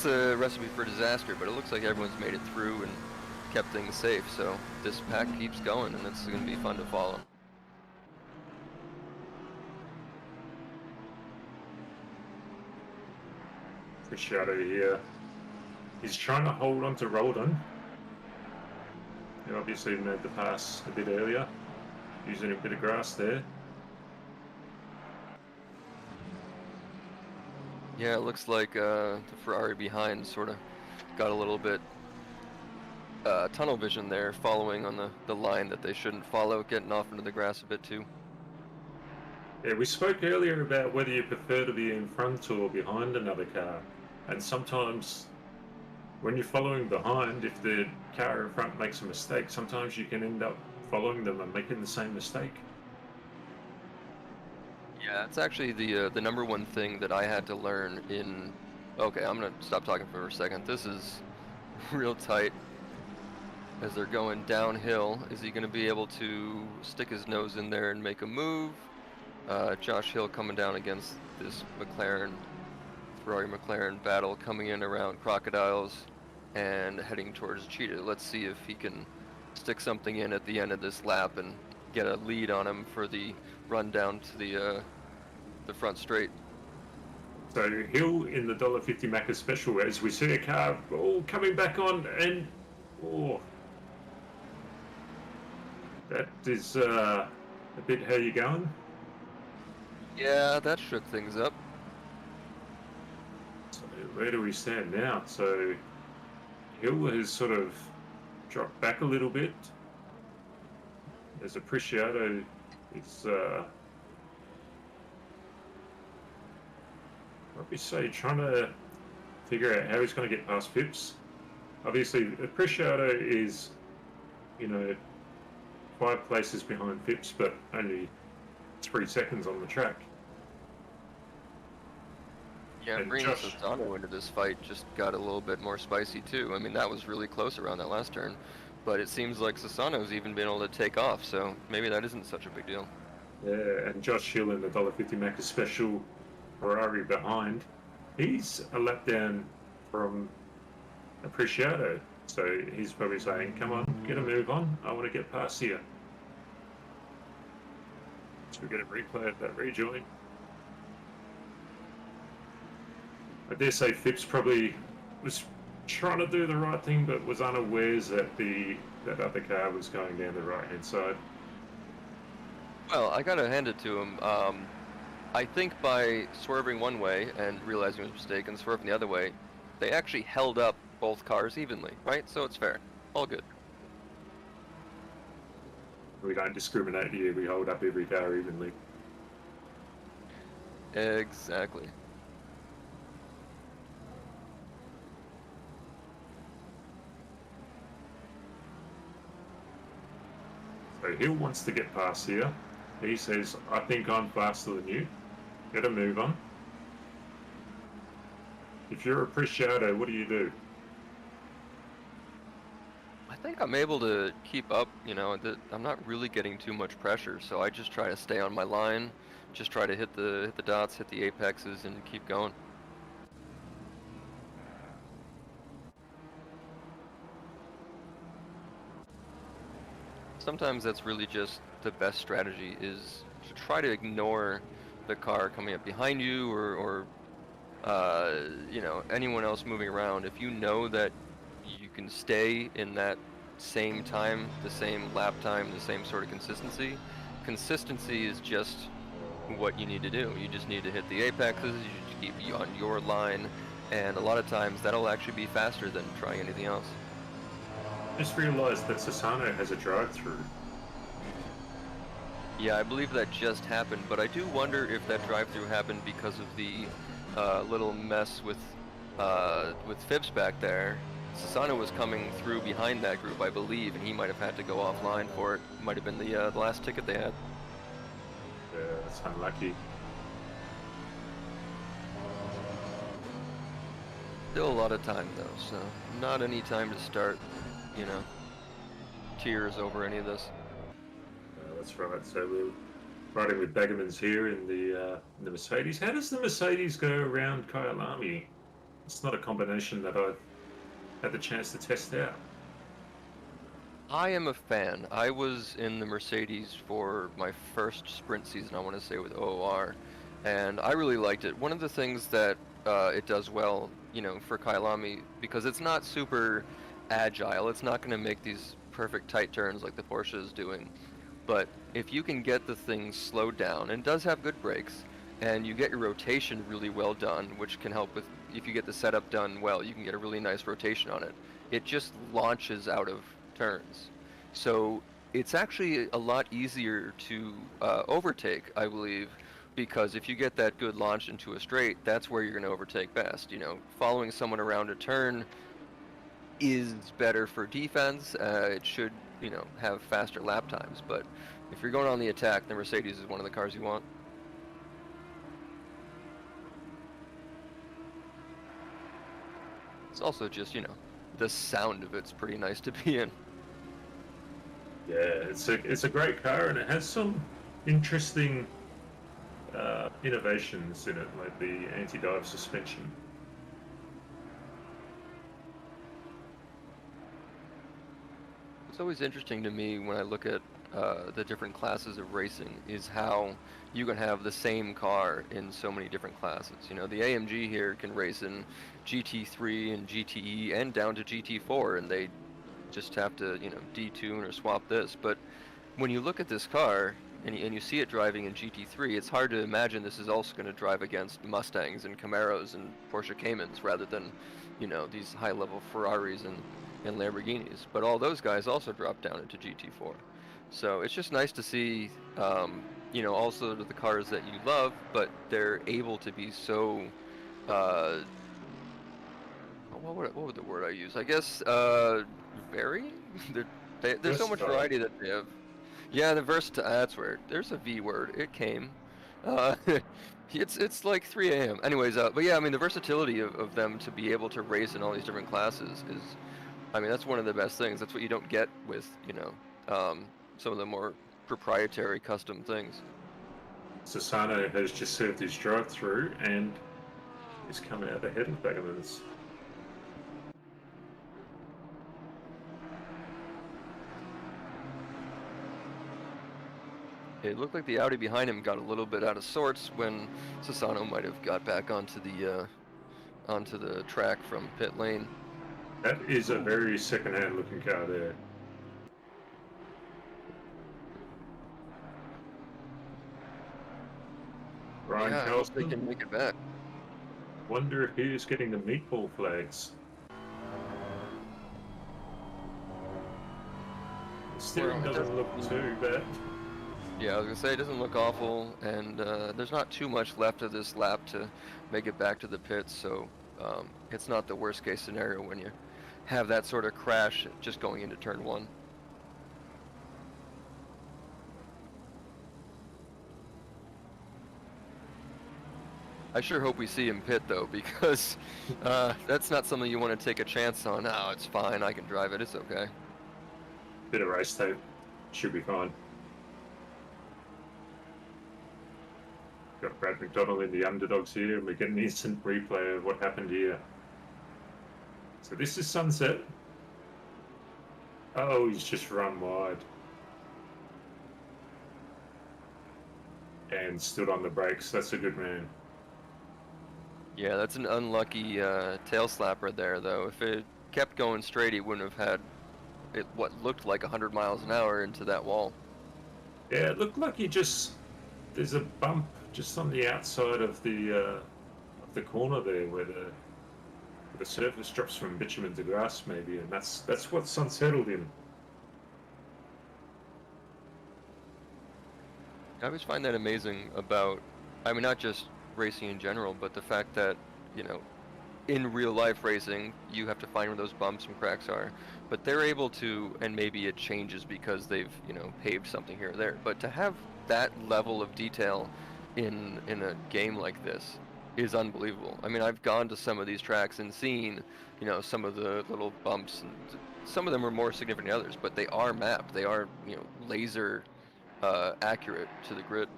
a recipe for disaster. But it looks like everyone's made it through and kept things safe, so this pack keeps going, and it's going to be fun to follow. Shadow here. He's trying to hold on to Roldan. He obviously made the pass a bit earlier, using a bit of grass there. Yeah, it looks like the Ferrari behind sort of got a little bit tunnel vision there, following on the line that they shouldn't follow, getting off into the grass a bit too. Yeah, we spoke earlier about whether you prefer to be in front or behind another car. And sometimes when you're following behind, if the car in front makes a mistake, sometimes you can end up following them and making the same mistake. Yeah, it's actually the number one thing that I had to learn in... Okay, I'm gonna stop talking for a second. This is real tight. As they're going downhill, is he gonna be able to stick his nose in there and make a move? Josh Hill coming down against this Ferrari McLaren battle, coming in around Crocodiles and heading towards Cheetah. Let's see if he can stick something in at the end of this lap and get a lead on him for the run down to the front straight. So Hill in the $1.50 Macca special, as we see a car coming back on, and that is a bit how you going. Yeah, that shook things up. So where do we stand now? So Hill has sort of dropped back a little bit. As Appreciato is what we say, trying to figure out how he's going to get past Phipps. Obviously, Appreciato is, 5 places behind Phipps, but only 3 seconds on the track. Yeah, And bringing Josh- Sassano into this fight just got a little bit more spicy too. I mean, that was really close around that last turn, but it seems like Sassano's even been able to take off, so maybe that isn't such a big deal. Yeah, and Josh Hill in the $1.50 Macca special, Ferrari behind. He's a lap down from Appreciato, so he's probably saying, come on, get a move on, I want to get past here. So we get a replay of that rejoin. I dare say Phipps probably was trying to do the right thing, but was unawares that that other car was going down the right-hand side. Well, I gotta hand it to him. I think by swerving one way and realizing his mistake and swerving the other way, they actually held up both cars evenly, right? So it's fair. All good. We don't discriminate here, we hold up every car evenly. Exactly. So Hill wants to get past here. He says, I think I'm faster than you. Get a move on. If you're Appreciato, what do you do? I think I'm able to keep up, I'm not really getting too much pressure, so I just try to stay on my line, just try to hit the dots, hit the apexes, and keep going. Sometimes that's really just the best strategy, is to try to ignore the car coming up behind you or anyone else moving around. If you know that you can stay in that same time, the same lap time, the same sort of consistency. Consistency is just what you need to do. You just need to hit the apexes, you just keep on your line, and a lot of times that'll actually be faster than trying anything else. Just realised that Sassano has a drive-through. Yeah, I believe that just happened, but I do wonder if that drive-through happened because of the little mess with Phipps back there. Sassano was coming through behind that group, I believe, and he might have had to go offline for it. Might have been the last ticket they had. Yeah, that's unlucky. Still a lot of time though, so not any time to start, tears over any of this. That's right. So we're riding with Baggermans here in the Mercedes. How does the Mercedes go around Kyalami? It's not a combination that I've had the chance to test out. I am a fan. I was in the Mercedes for my first sprint season, I want to say, with OOR, and I really liked it. One of the things that it does well, for Kyalami, because it's not super agile, it's not going to make these perfect tight turns like the Porsche is doing, but if you can get the thing slowed down, and it does have good brakes, and you get your rotation really well done, which can help with, if you get the setup done well, you can get a really nice rotation on it. It just launches out of turns. So it's actually a lot easier to overtake, I believe, because if you get that good launch into a straight, that's where you're going to overtake best. You know, following someone around a turn is better for defense. It should, you know, have faster lap times, but if you're going on the attack, the Mercedes is one of the cars you want. It's also just, you know, the sound of it's pretty nice to be in. Yeah, it's a great car, and it has some interesting innovations in it, like the anti-dive suspension. It's always interesting to me when I look at the different classes of racing is how you can have the same car in so many different classes. You know, the AMG here can race in GT3 and GTE and down to GT4, and they just have to, you know, detune or swap this. But when you look at this car and you see it driving in GT3, it's hard to imagine this is also going to drive against Mustangs and Camaros and Porsche Caymans rather than, you know, these high-level Ferraris and Lamborghinis. But all those guys also drop down into GT4. So it's just nice to see, you know, also the cars that you love, but they're able to be so, what would the word I use? I guess, varying? There's so much Versatile. variety that they have. Yeah, the versatile, that's where, there's a V word, it came. Uh, it's like 3 a.m. Anyways, but yeah, I mean, the versatility of them to be able to race in all these different classes is, I mean, that's one of the best things. That's what you don't get with, you know, some of the more proprietary custom things. Sassano has just served his drive-through and is coming out ahead of Baggermans. It looked like the Audi behind him got a little bit out of sorts when Sassano might have got back onto the track from pit lane. That is a very second-hand looking car there. Ryan Yeah, I hope they Carlson, can make it back. wonder if he is getting the meatball flags. The steering Well, it doesn't look too bad. Yeah, I was gonna say it doesn't look awful, and there's not too much left of this lap to make it back to the pits, so it's not the worst case scenario when you have that sort of crash just going into turn one. I sure hope we see him pit though, because that's not something you want to take a chance on. No, it's fine, I can drive it, it's okay. Bit of race tape, should be fine. Got Brad McDonald in the underdogs here, and we get an instant replay of what happened here. So this is Sunset. Oh, he's just run wide. And stood on the brakes. That's a good man. Yeah, that's an unlucky tail slapper there, though. If it kept going straight, he wouldn't have had it, what looked like 100 miles an hour into that wall. Yeah, it looked like he just... There's a bump just on the outside of the corner there where the surface drops from bitumen to grass maybe, and that's what's unsettled him. I always find that amazing about, I mean, not just racing in general, but the fact that, you know, in real life racing, you have to find where those bumps and cracks are, but they're able to, and maybe it changes because they've, you know, paved something here or there, but to have that level of detail in a game like this is unbelievable. I mean, I've gone to some of these tracks and seen, you know, some of the little bumps, and some of them are more significant than others, but they are mapped. They are, you know, laser accurate to the grid.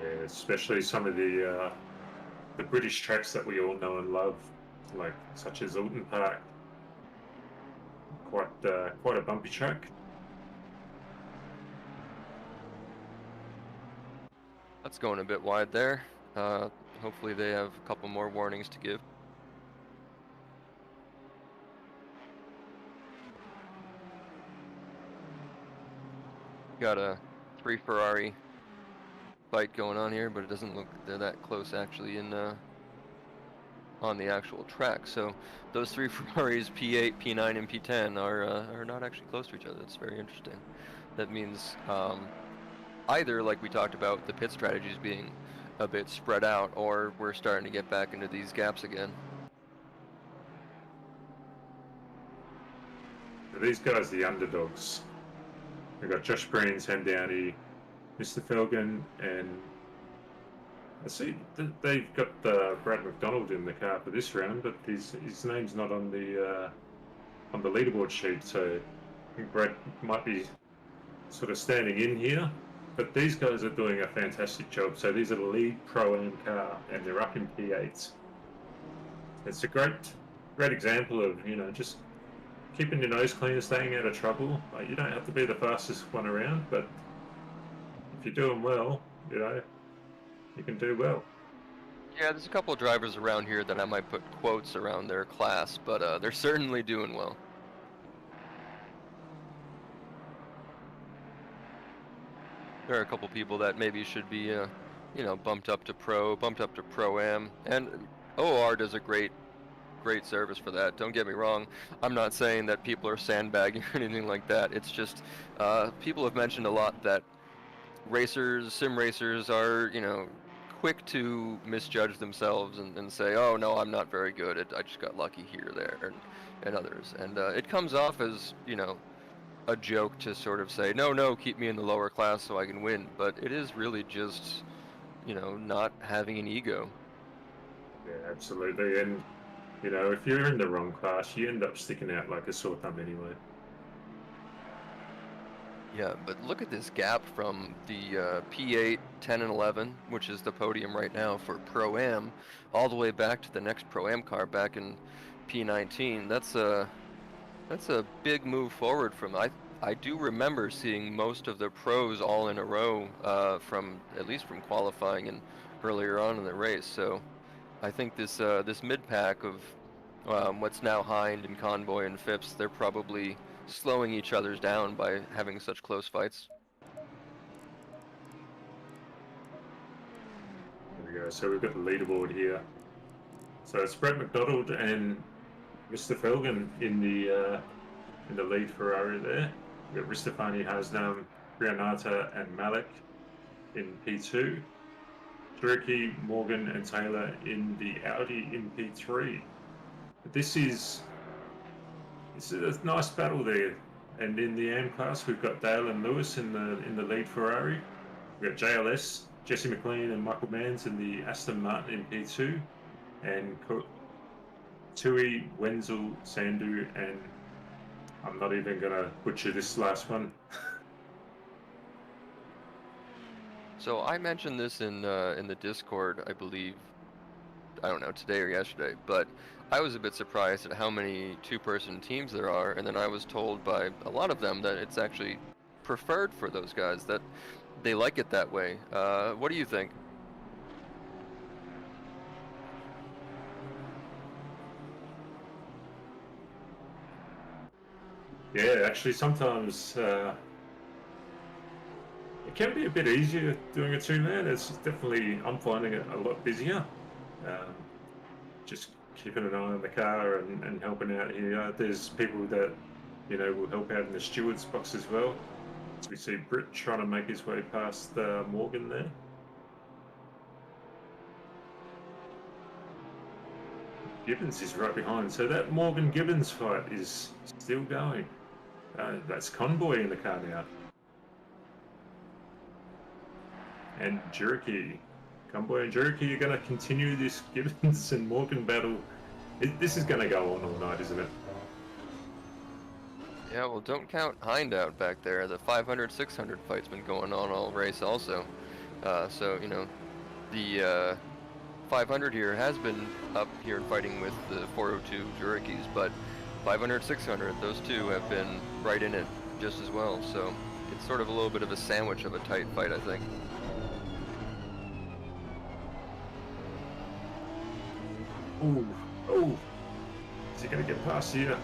Yeah, especially some of the British tracks that we all know and love, like such as Alton Park. Quite a bumpy track. That's going a bit wide there. Hopefully they have a couple more warnings to give. Got a three Ferrari fight going on here, but it doesn't look they're that close actually in on the actual track. So those three Ferraris, P8, P9, and P10 are not actually close to each other. That's very interesting. That means either, like we talked about, the pit strategies being a bit spread out, or we're starting to get back into these gaps again. These guys are the underdogs. We've got Josh Breen, Sam Downey, Mr. Felgen, and I see they've got Brad McDonald in the car for this round, but his name's not on the leaderboard sheet, so I think Brad might be sort of standing in here. But these guys are doing a fantastic job. So these are the lead Pro-Am car, and they're up in P8s. It's a great example of, you know, just keeping your nose clean and staying out of trouble. Like, you don't have to be the fastest one around, but if you're doing well, you know, you can do well. Yeah, there's a couple of drivers around here that I might put quotes around their class, but they're certainly doing well. There are a couple people that maybe should be, you know, bumped up to Pro-Am, and OR does a great service for that. Don't get me wrong. I'm not saying that people are sandbagging or anything like that. It's just people have mentioned a lot that sim racers are, you know, quick to misjudge themselves and say, oh no, I'm not very good. I just got lucky here, there, and others. And it comes off as, you know, a joke to sort of say, no, keep me in the lower class so I can win. But it is really just, you know, not having an ego. Yeah, absolutely. And, you know, if you're in the wrong class, you end up sticking out like a sore thumb anyway. Yeah, but look at this gap from the P8, 10, and 11, which is the podium right now for Pro-Am, all the way back to the next Pro-Am car back in P19. That's a big move forward from. I do remember seeing most of the pros all in a row at least from qualifying and earlier on in the race. So I think this mid pack of what's now Hind and Convoy and Phipps, they're probably slowing each other's down by having such close fights. There we go. So we've got the leaderboard here. So it's Brett McDonald and Mr. Felgen in the lead Ferrari there. We've got Ristafani, Hasnam, Brianata, and Malik in P2. Turkey, Morgan, and Taylor in the Audi in P3. This is a nice battle there. And in the AM class, we've got Dale and Lewis in the lead Ferrari. We've got JLS, Jesse McLean, and Michael Manns in the Aston Martin in P2, and Tui, Wenzel, Sandu, and I'm not even gonna butcher this last one. So I mentioned this in the Discord, I believe, I don't know, today or yesterday, but I was a bit surprised at how many two-person teams there are, and then I was told by a lot of them that it's actually preferred for those guys, that they like it that way. What do you think? Yeah, actually sometimes it can be a bit easier doing a two-man. It's definitely, I'm finding it a lot busier. Just keeping an eye on the car and helping out here. There's people that, you know, will help out in the stewards box as well. We see Britt trying to make his way past Morgan there. Gibbons is right behind, so that Morgan Gibbons fight is still going. That's Convoy in the car now. And Juriki. Convoy and Juriki are going to continue this Gibbons and Morgan battle. This is going to go on all night, isn't it? Yeah, well, don't count Hind out back there. The 500, 600 fight's been going on all race also. So, you know, the 500 here has been up here fighting with the 402 Jurikis, but 500, 600, those two have been right in it just as well. So it's sort of a little bit of a sandwich of a tight fight, I think. Oh, is he going to get past here?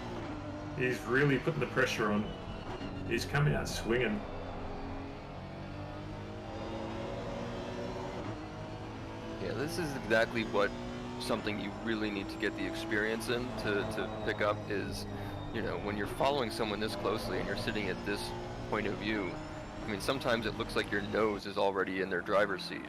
He's really putting the pressure on. He's coming out swinging. Yeah, this is exactly what something you really need to get the experience in to pick up is, when you're following someone this closely and you're sitting at this point of view, I mean, sometimes it looks like your nose is already in their driver's seat.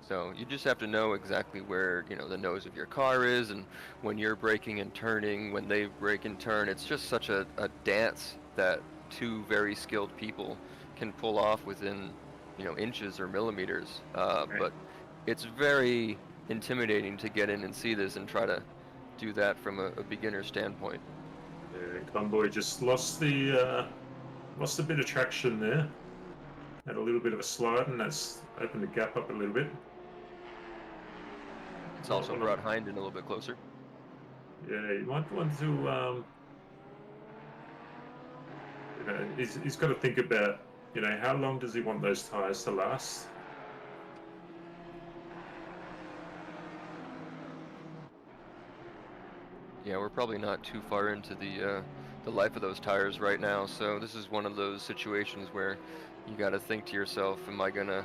So you just have to know exactly where, the nose of your car is, and when you're braking and turning, when they brake and turn. It's just such a dance that two very skilled people can pull off within, inches or millimeters. But it's very intimidating to get in and see this and try to do that from a beginner standpoint. Yeah, Convoy just lost a bit of traction there. Had a little bit of a slide, and that's opened the gap up a little bit. It's also brought Hind in a little bit closer. Yeah, you might want to. He's got to think about, how long does he want those tyres to last? Yeah, we're probably not too far into the life of those tires right now, so this is one of those situations where you got to think to yourself, am I gonna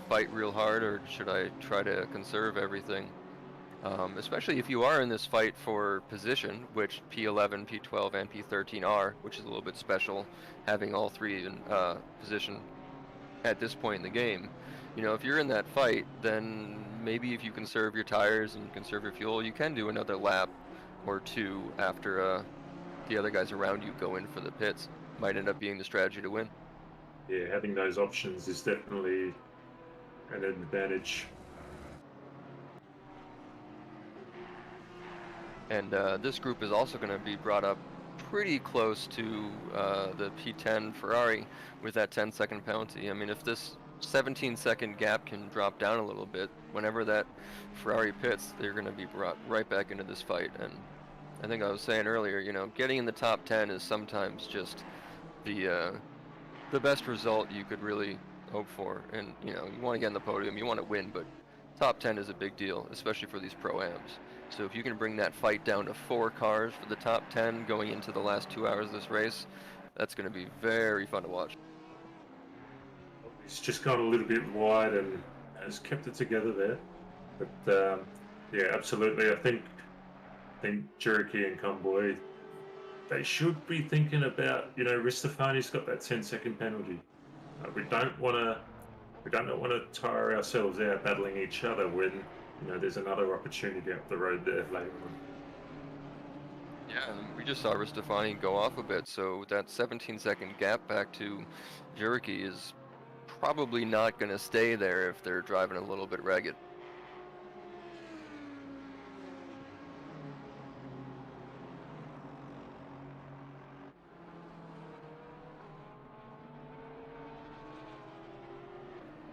fight real hard, or should I try to conserve everything? Especially if you are in this fight for position, which P11, P12, and P13 are, which is a little bit special, having all three in position at this point in the game. If you're in that fight, then maybe if you conserve your tires and conserve your fuel, you can do another lap or two after the other guys around you go in for the pits. Might end up being the strategy to win. Yeah, having those options is definitely an advantage. And this group is also going to be brought up pretty close to the P10 Ferrari with that 10-second penalty. I mean, if this 17-second gap can drop down a little bit, whenever that Ferrari pits, they're going to be brought right back into this fight. And I think I was saying earlier, getting in the top 10 is sometimes just the best result you could really hope for. And, you want to get in the podium, you want to win, but top 10 is a big deal, especially for these Pro-Ams. So if you can bring that fight down to 4 cars for the top 10 going into the last 2 hours of this race, that's going to be very fun to watch. He's just gone a little bit wide and has kept it together there. But yeah, absolutely. I think Cherokee and Convoy, they should be thinking about, Ristofani's got that 10-second penalty. We don't want to tire ourselves out battling each other when there's another opportunity up the road there later on. Yeah, and we just saw Ristofani go off a bit, so that 17-second gap back to Cherokee is probably not going to stay there if they're driving a little bit ragged.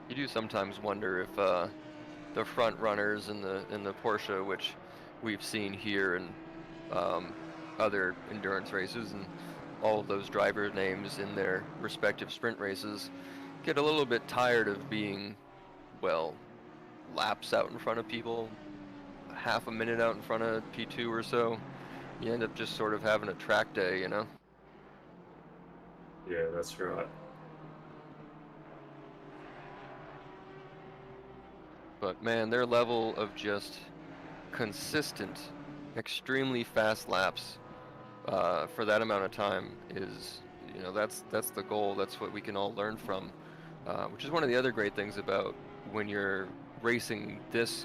You do sometimes wonder if the front runners in the Porsche, which we've seen here and other endurance races, and all of those driver names in their respective sprint races, get a little bit tired of being, laps out in front of people, half a minute out in front of P2 or so. You end up just sort of having a track day, Yeah, that's right. But man, their level of just consistent, extremely fast laps for that amount of time is, that's the goal. That's what we can all learn from, which is one of the other great things about when you're racing this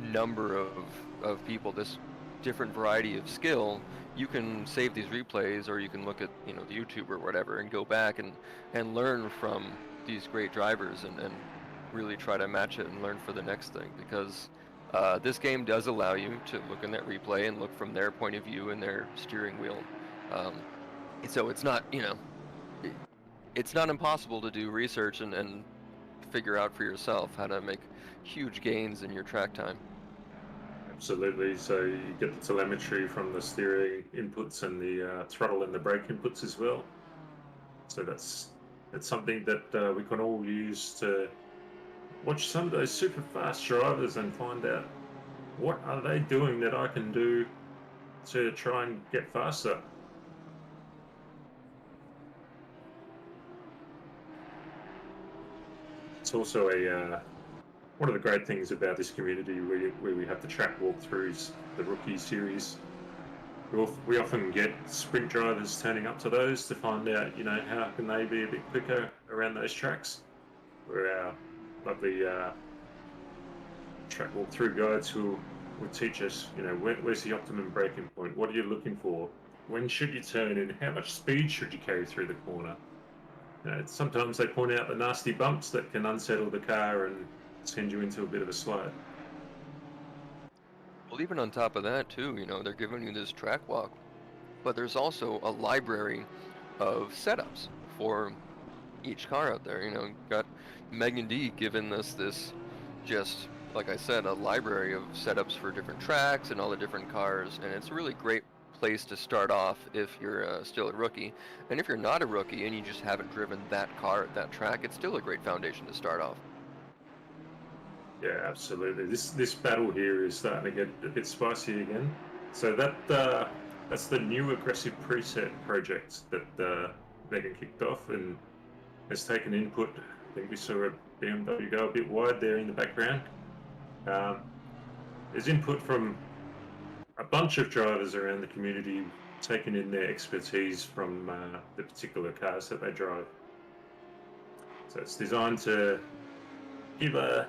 number of people, this different variety of skill. You can save these replays, or you can look at the YouTube or whatever and go back and learn from these great drivers and really try to match it and learn for the next thing, because this game does allow you to look in that replay and look from their point of view and their steering wheel. So it's not, it's not impossible to do research and figure out for yourself how to make huge gains in your track time. Absolutely. So you get the telemetry from the steering inputs and the throttle and the brake inputs as well. So that's something that we can all use to watch some of those super fast drivers and find out what are they doing that I can do to try and get faster. it's also a one of the great things about this community where we have the track walkthroughs, the rookie series. We often get sprint drivers turning up to those to find out, you know, how can they be a bit quicker around those tracks. Where our lovely track walkthrough guides will teach us, you know, where's the optimum braking point? What are you looking for? When should you turn in? How much speed should you carry through the corner? You know, sometimes they point out the nasty bumps that can unsettle the car and send you into a bit of a slide. Well, even on top of that too, you know, they're giving you this track walk, but there's also a library of setups for each car out there. You know, got Megan D giving us this, just like I said, a library of setups for different tracks and all the different cars, and it's a really great place to start off if you're still a rookie. And if you're not a rookie and you just haven't driven that car at that track, it's still a great foundation to start off. Yeah, absolutely. This battle here is starting to get a bit spicy again. So that's the new aggressive preset project that Megan kicked off and has taken input. I think we saw a BMW go a bit wide there in the background. There's input from a bunch of drivers around the community taking in their expertise from the particular cars that they drive. So it's designed to give a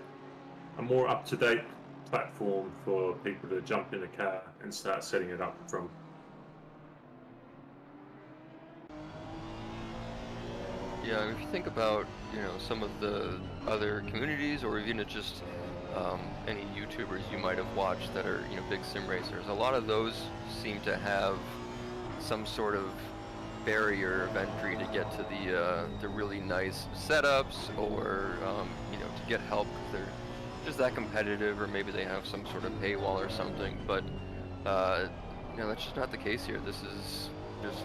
more up-to-date platform for people to jump in a car and start setting it up from. Yeah, if you think about, you know, some of the other communities or even just any YouTubers you might have watched that are, you know, big sim racers, a lot of those seem to have some sort of barrier of entry to get to the really nice setups, or you know, to get help because they're just that competitive, or maybe they have some sort of paywall or something. But you know, that's just not the case here. This is just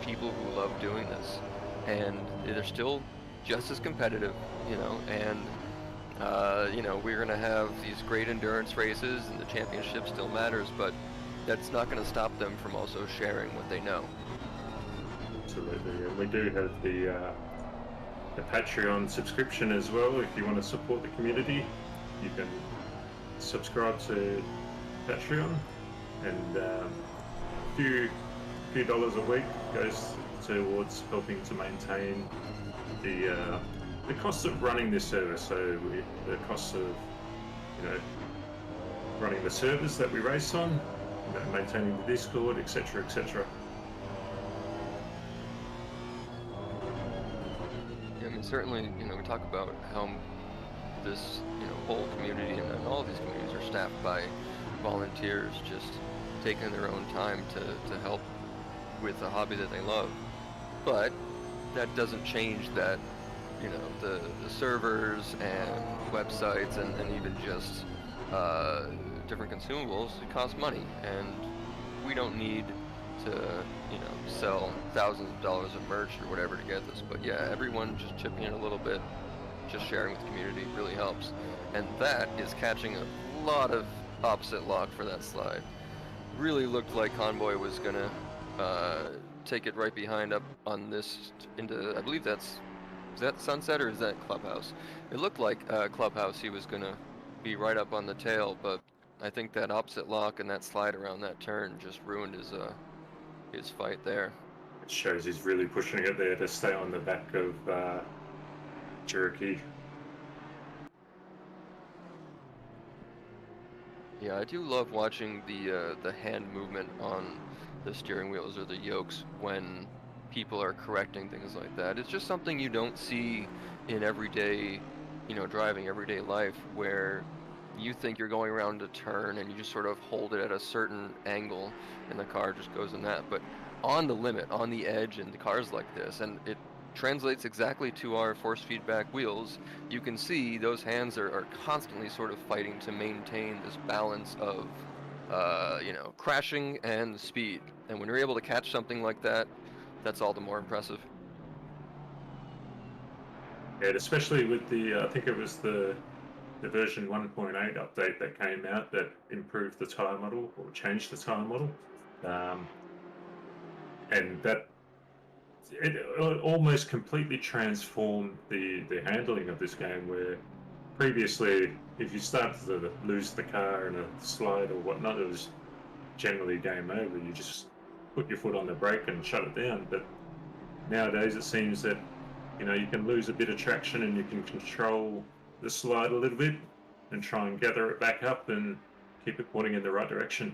people who love doing this, and they're still just as competitive, you know, and you know, we're gonna have these great endurance races and the championship still matters, but that's not gonna stop them from also sharing what they know. Absolutely, and we do have the Patreon subscription as well. If you want to support the community, you can subscribe to Patreon, and a few dollars a week goes towards helping to maintain the costs of running this service. So the costs of, you know, running the servers that we race on, you know, maintaining the Discord, etc., etc. Yeah, I mean, certainly, you know, we talk about how this, you know, whole community and all of these communities are staffed by volunteers just taking their own time to help with a hobby that they love. But that doesn't change that, you know, the servers and websites and even just different consumables, it costs money, and we don't need to, you know, sell thousands of dollars of merch or whatever to get this. But yeah, everyone just chipping in a little bit, just sharing with the community really helps. And that is catching a lot of opposite lock for that slide. Really looked like Convoy was gonna take it right behind up on this into, I believe is that Sunset or is that Clubhouse? It looked like Clubhouse. He was gonna be right up on the tail, but I think that opposite lock and that slide around that turn just ruined his fight there. It shows he's really pushing it there to stay on the back of Cherokee. Yeah, I do love watching the hand movement on the steering wheels or the yokes when people are correcting things like that. It's just something you don't see in everyday, you know, driving, everyday life, where you think you're going around a turn and you just sort of hold it at a certain angle and the car just goes in that. But on the limit, on the edge, in the cars like this, and it translates exactly to our force feedback wheels, you can see those hands are constantly sort of fighting to maintain this balance of you know, crashing and speed. And when you're able to catch something like that, that's all the more impressive. Yeah, especially with the, I think it was the version 1.8 update that came out that improved the tyre model or changed the tyre model. And that it almost completely transformed the handling of this game, where previously, if you started to lose the car in a slide or whatnot, it was generally game over. You just put your foot on the brake and shut it down. But nowadays, it seems that you can lose a bit of traction and you can control the slide a little bit and try and gather it back up and keep it pointing in the right direction.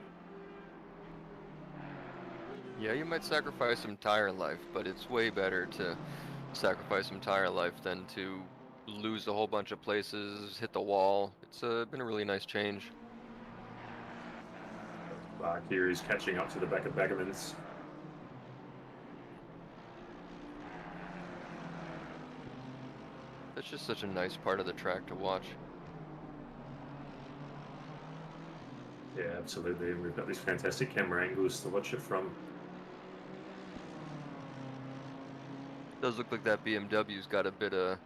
Yeah, you might sacrifice some tire life, but it's way better to sacrifice some tire life than to lose a whole bunch of places, hit the wall. It's been a really nice change. Clark here is catching up to the back of Baggermans. It's just such a nice part of the track to watch. Yeah, absolutely. And we've got these fantastic camera angles to watch it from. Does look like that BMW's got a bit of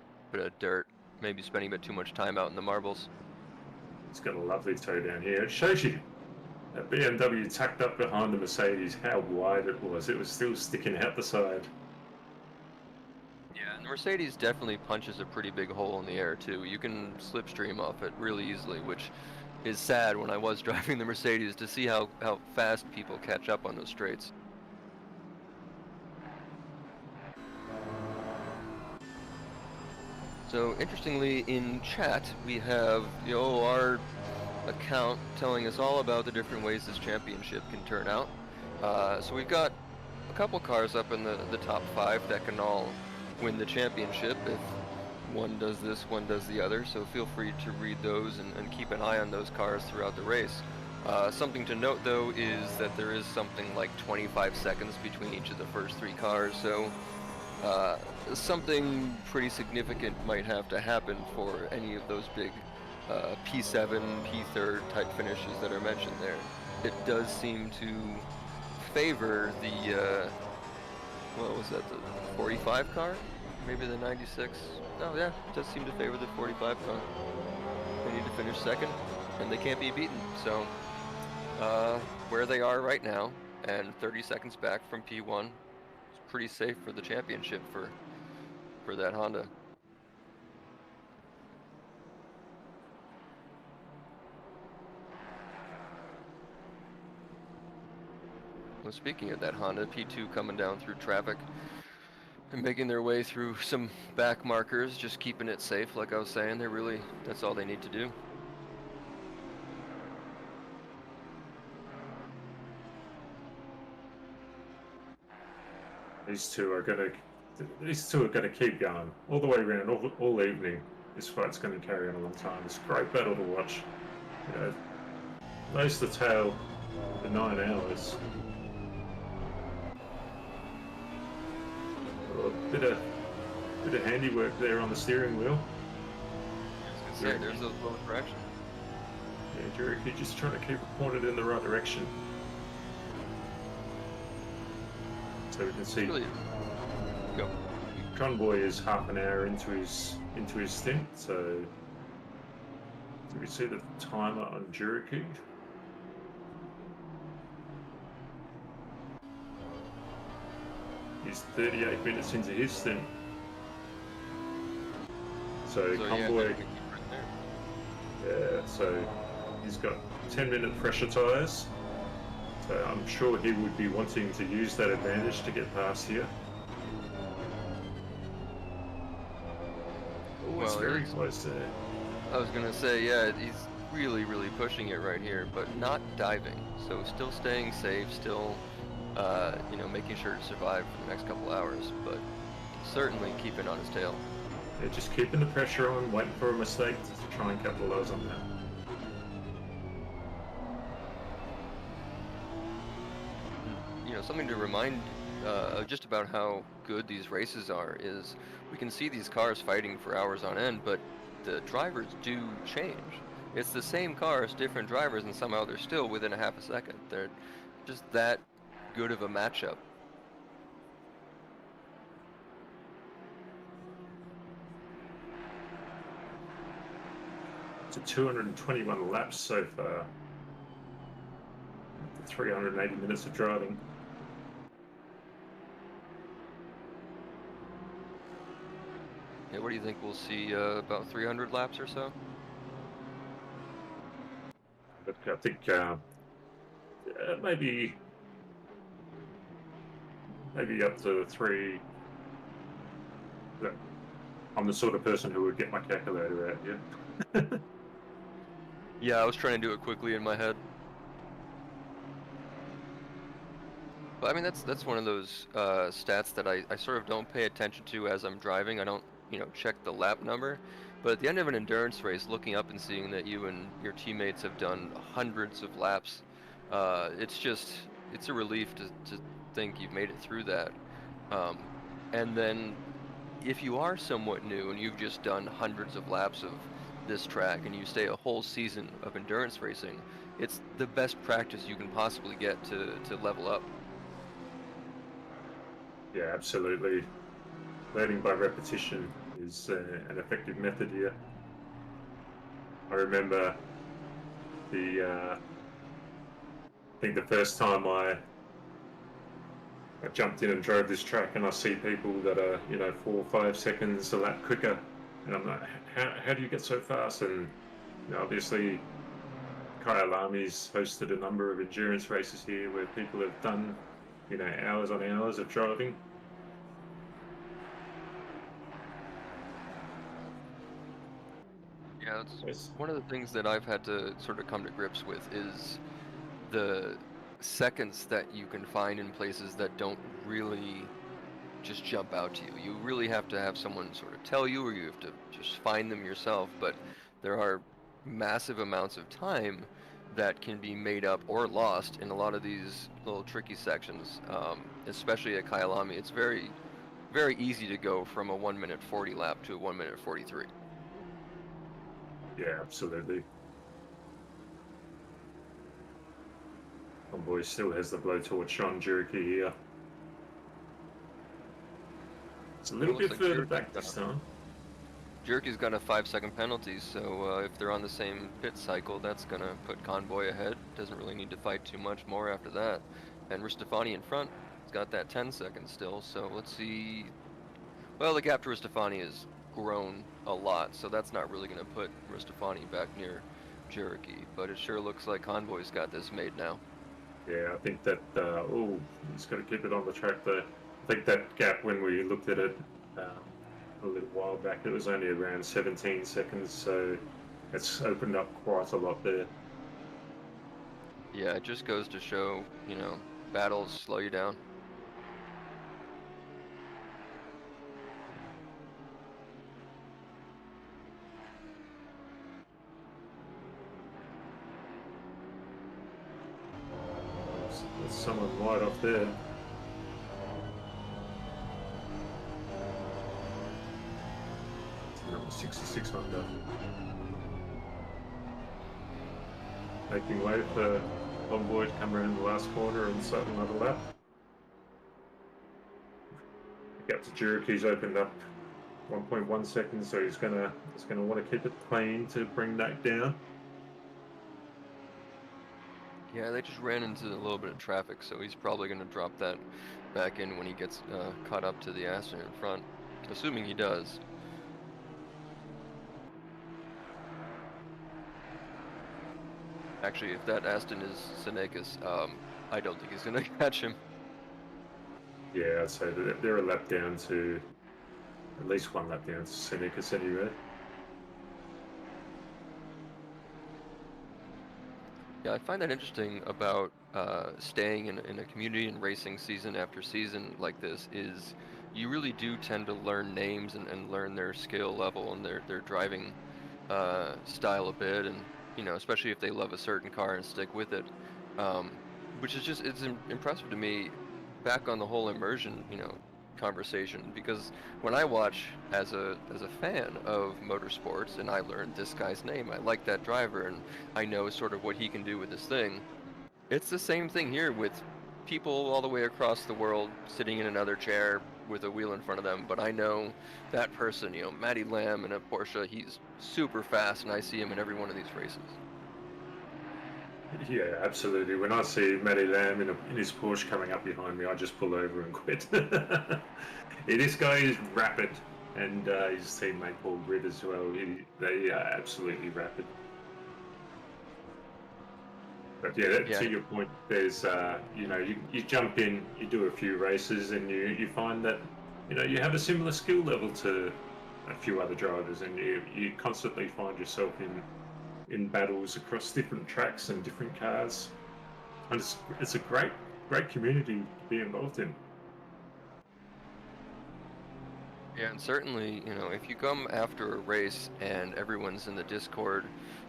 dirt. Maybe spending a bit too much time out in the marbles. It's got a lovely toe down here. It shows you that BMW tucked up behind the Mercedes, how wide it was. It was still sticking out the side. Yeah, and the Mercedes definitely punches a pretty big hole in the air too. You can slipstream off it really easily, which is sad when I was driving the Mercedes to see how fast people catch up on those straights. So interestingly, in chat we have our account telling us all about the different ways this championship can turn out. So we've got a couple cars up in the top 5 that can all win the championship if one does this, one does the other. So feel free to read those and keep an eye on those cars throughout the race. Something to note though is that there is something like 25 seconds between each of the first 3 cars. So something pretty significant might have to happen for any of those big P7, P3 type finishes that are mentioned there. It does seem to favor the, what was that, the 45 car? Maybe the 96? Oh yeah, it does seem to favor the 45 car. They need to finish second, and they can't be beaten. So, where they are right now, and 30 seconds back from P1, it's pretty safe for the championship for that Honda. Well, speaking of that Honda, P2 coming down through traffic and making their way through some back markers, just keeping it safe, like I was saying. That's all they need to do. These two are going to keep going all the way around, all evening. This fight's going to carry on a long time. It's a great battle to watch. Nose to tail for 9 hours. A bit of handiwork there on the steering wheel. I was gonna say, there's those both directions. Yeah, Jericho just trying to keep it pointed in the right direction. So we can see Go. Convoy is half an hour into his stint. So do we see the timer on Jericho? He's 38 minutes into his stint. So Convoy, yeah, so he's got 10-minute pressure tyres. So I'm sure he would be wanting to use that advantage to get past here. Oh, it's very close there. I was gonna say, yeah, he's really pushing it right here, but not diving. So still staying safe, still making sure to survive for the next couple hours, but certainly keeping on his tail. Yeah, just keeping the pressure on, waiting for a mistake to try and capitalize on that. Something to remind just about how good these races are is we can see these cars fighting for hours on end, but the drivers do change. It's the same cars, different drivers, and somehow they're still within a half a second. They're just that good of a matchup. To 221 laps so far. 380 minutes of driving. what do you think? We'll see about 300 laps or so? But I think maybe up to 3. But I'm the sort of person who would get my calculator out, yeah. Yeah, I was trying to do it quickly in my head. But I mean, that's one of those stats that I sort of don't pay attention to as I'm driving. I don't, check the lap number. But at the end of an endurance race, looking up and seeing that you and your teammates have done hundreds of laps, it's a relief to think you've made it through that. And then if you are somewhat new and you've just done hundreds of laps of this track and you stay a whole season of endurance racing, it's the best practice you can possibly get to level up. Yeah, absolutely. Learning by repetition is an effective method here. I remember I think the first time I jumped in and drove this track, and I see people that are 4 or 5 seconds a lap quicker, and I'm like, how do you get so fast? And obviously Kyalami's hosted a number of endurance races here where people have done hours on hours of driving. Yeah, it's one of the things that I've had to sort of come to grips with is the seconds that you can find in places that don't really just jump out to you. You really have to have someone sort of tell you, or you have to just find them yourself. But there are massive amounts of time that can be made up or lost in a lot of these little tricky sections, especially at Kyalami. It's very, very easy to go from a 1 minute 40 lap to a 1 minute 43. Yeah, absolutely. Convoy still has the blowtorch on Jericho here. It's a little bit like further back this time. Jerky's got a 5-second penalty, so if they're on the same pit cycle, that's going to put Convoy ahead. Doesn't really need to fight too much more after that. And Ristofani in front, he's got that 10 seconds still, so let's see. Well, the gap to Ristofani has grown a lot, so that's not really going to put Ristofani back near Jericho, but it sure looks like Convoy's got this made now. Yeah, I think that, he's got to keep it on the track there. I think that gap, when we looked at it a little while back, it was only around 17 seconds, so it's opened up quite a lot there. Yeah, it just goes to show, battles slow you down. There's someone right off there. Number 66 under. Making way for Convoy to come around the last corner and start another lap. The gap to Jericho's opened up 1.1 seconds, so he's gonna want to keep it clean to bring that down. Yeah, they just ran into a little bit of traffic, so he's probably going to drop that back in when he gets caught up to the Aston in front, assuming he does. Actually, if that Aston is Senecas, I don't think he's going to catch him. Yeah, I'd say that they're a lap down to, at least 1 lap down to Senecas anyway. Yeah, I find that interesting about staying in a community and racing season after season like this is you really do tend to learn names and learn their skill level and their driving style a bit, and especially if they love a certain car and stick with it, which is just it's impressive to me. Back on the whole immersion conversation, because when I watch as a fan of motorsports and I learned this guy's name, I like that driver and I know sort of what he can do with this thing. It's the same thing here with people all the way across the world sitting in another chair with a wheel in front of them, but I know that person, Matty Lamb in a Porsche, he's super fast and I see him in every one of these races. Yeah, absolutely. When I see Matty Lamb in his Porsche coming up behind me, I just pull over and quit. This guy is rapid, and his teammate Paul Britt as well. They are absolutely rapid. But yeah, Yeah. to your point, there's you jump in, you do a few races, and you find that you have a similar skill level to a few other drivers, and you constantly find yourself in battles across different tracks and different cars, and it's a great community to be involved in. Yeah, and certainly, if you come after a race and everyone's in the Discord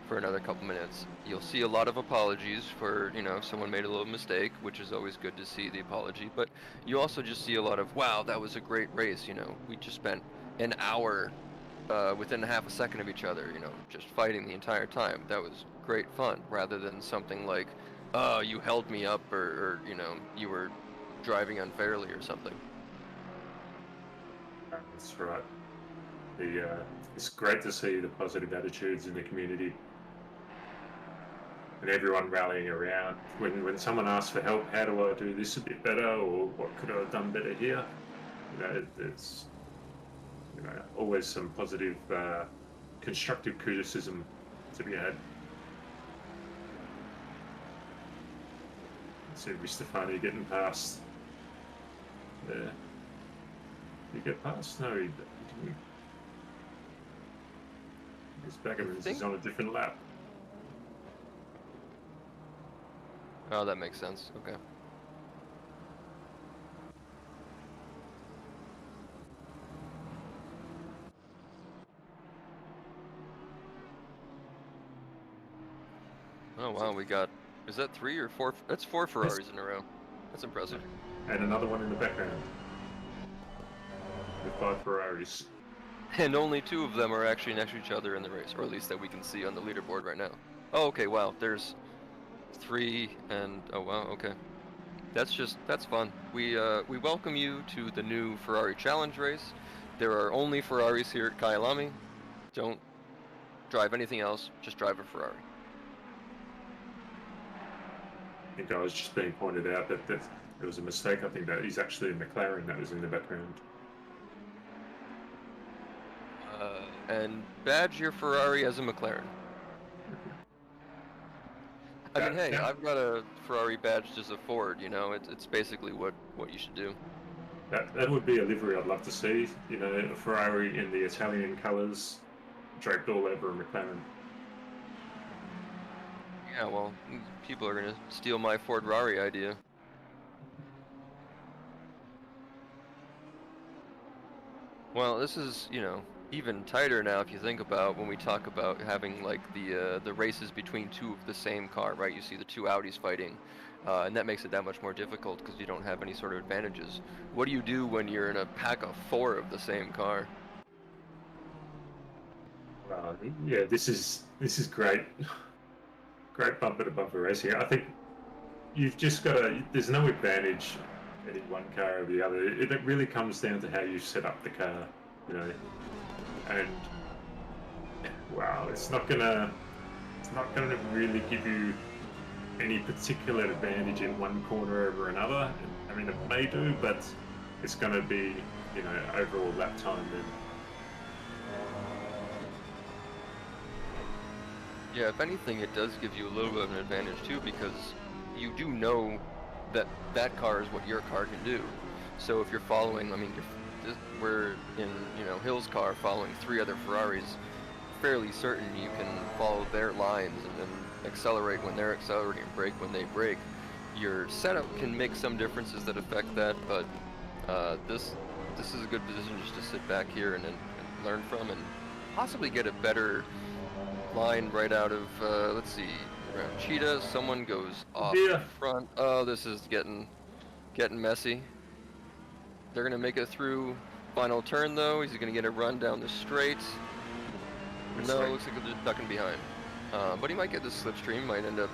for another couple minutes, you'll see a lot of apologies for, if someone made a little mistake, which is always good to see the apology, but you also just see a lot of, wow, that was a great race, we just spent an hour within half a second of each other, just fighting the entire time. That was great fun, rather than something like, oh, you held me up, or you were driving unfairly or something. That's right. It's great to see the positive attitudes in the community and everyone rallying around. When someone asks for help, how do I do this a bit better, or what could I have done better here? It's always some positive, constructive criticism to be had. See Ristafani getting past there. Did he get past? No, he didn't. His Baggermans is on a different lap. Oh, that makes sense. Okay. Oh wow, we got, is that 3 or 4? That's 4 Ferraris in a row. That's impressive. And another one in the background with 5 Ferraris. And only 2 of them are actually next to each other in the race, or at least that we can see on the leaderboard right now. Oh, okay, wow, there's 3 and, oh wow, okay. That's fun. We welcome you to the new Ferrari Challenge race. There are only Ferraris here at Kyalami. Don't drive anything else, just drive a Ferrari. I think I was just being pointed out that there was a mistake. I think that he's actually a McLaren that was in the background. And badge your Ferrari as a McLaren. I mean, hey, I've got a Ferrari badged as a Ford, it's basically what you should do. That would be a livery I'd love to see, a Ferrari in the Italian colours, draped all over a McLaren. Yeah, well, people are gonna steal my Ford Rari idea. Well, this is, even tighter now if you think about when we talk about having like the races between 2 of the same car, right? You see the 2 Audis fighting, and that makes it that much more difficult because you don't have any sort of advantages. What do you do when you're in a pack of 4 of the same car? Yeah, this is great. Great bumper to bumper racing. I think you've just got to. There's no advantage any one car or the other. It really comes down to how you set up the car, And wow, it's not gonna really give you any particular advantage in one corner over another. I mean, it may do, but it's going to be, overall lap time then. Yeah, if anything, it does give you a little bit of an advantage too, because you do know that that car is what your car can do. So if you're following, I mean, we're in, Hill's car following 3 other Ferraris, fairly certain you can follow their lines and then accelerate when they're accelerating and brake when they brake. Your setup can make some differences that affect that, but this is a good position just to sit back here and learn from and possibly get a better line right out of, let's see, around Cheetah. Someone goes off the front. Oh, this is getting messy. They're going to make it through final turn, though. Is he going to get a run down the straight? No, looks like they're ducking behind. But he might get the slipstream, might end up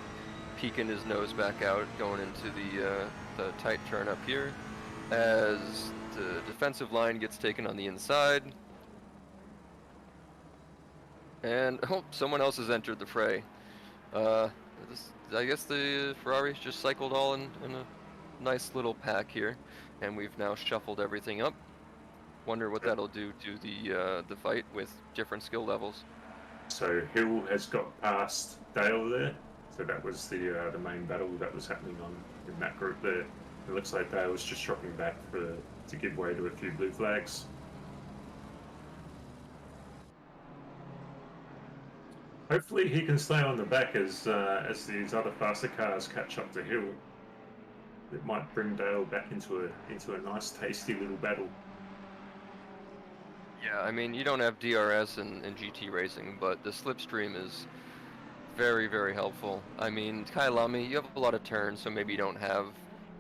peeking his nose back out, going into the tight turn up here. As the defensive line gets taken on the inside. And, oh, someone else has entered the fray. I guess the Ferraris just cycled all in a nice little pack here. And we've now shuffled everything up. Wonder what that'll do to the fight with different skill levels. So Hill has got past Dale there. So that was the main battle that was happening on in that group there. It looks like Dale was just dropping back to give way to a few blue flags. Hopefully he can stay on the back as these other faster cars catch up to Hill. It might bring Dale back into a nice, tasty little battle. Yeah, I mean, you don't have DRS and GT racing, but the slipstream is very, very helpful. I mean, Kyalami, you have a lot of turns, so maybe you don't have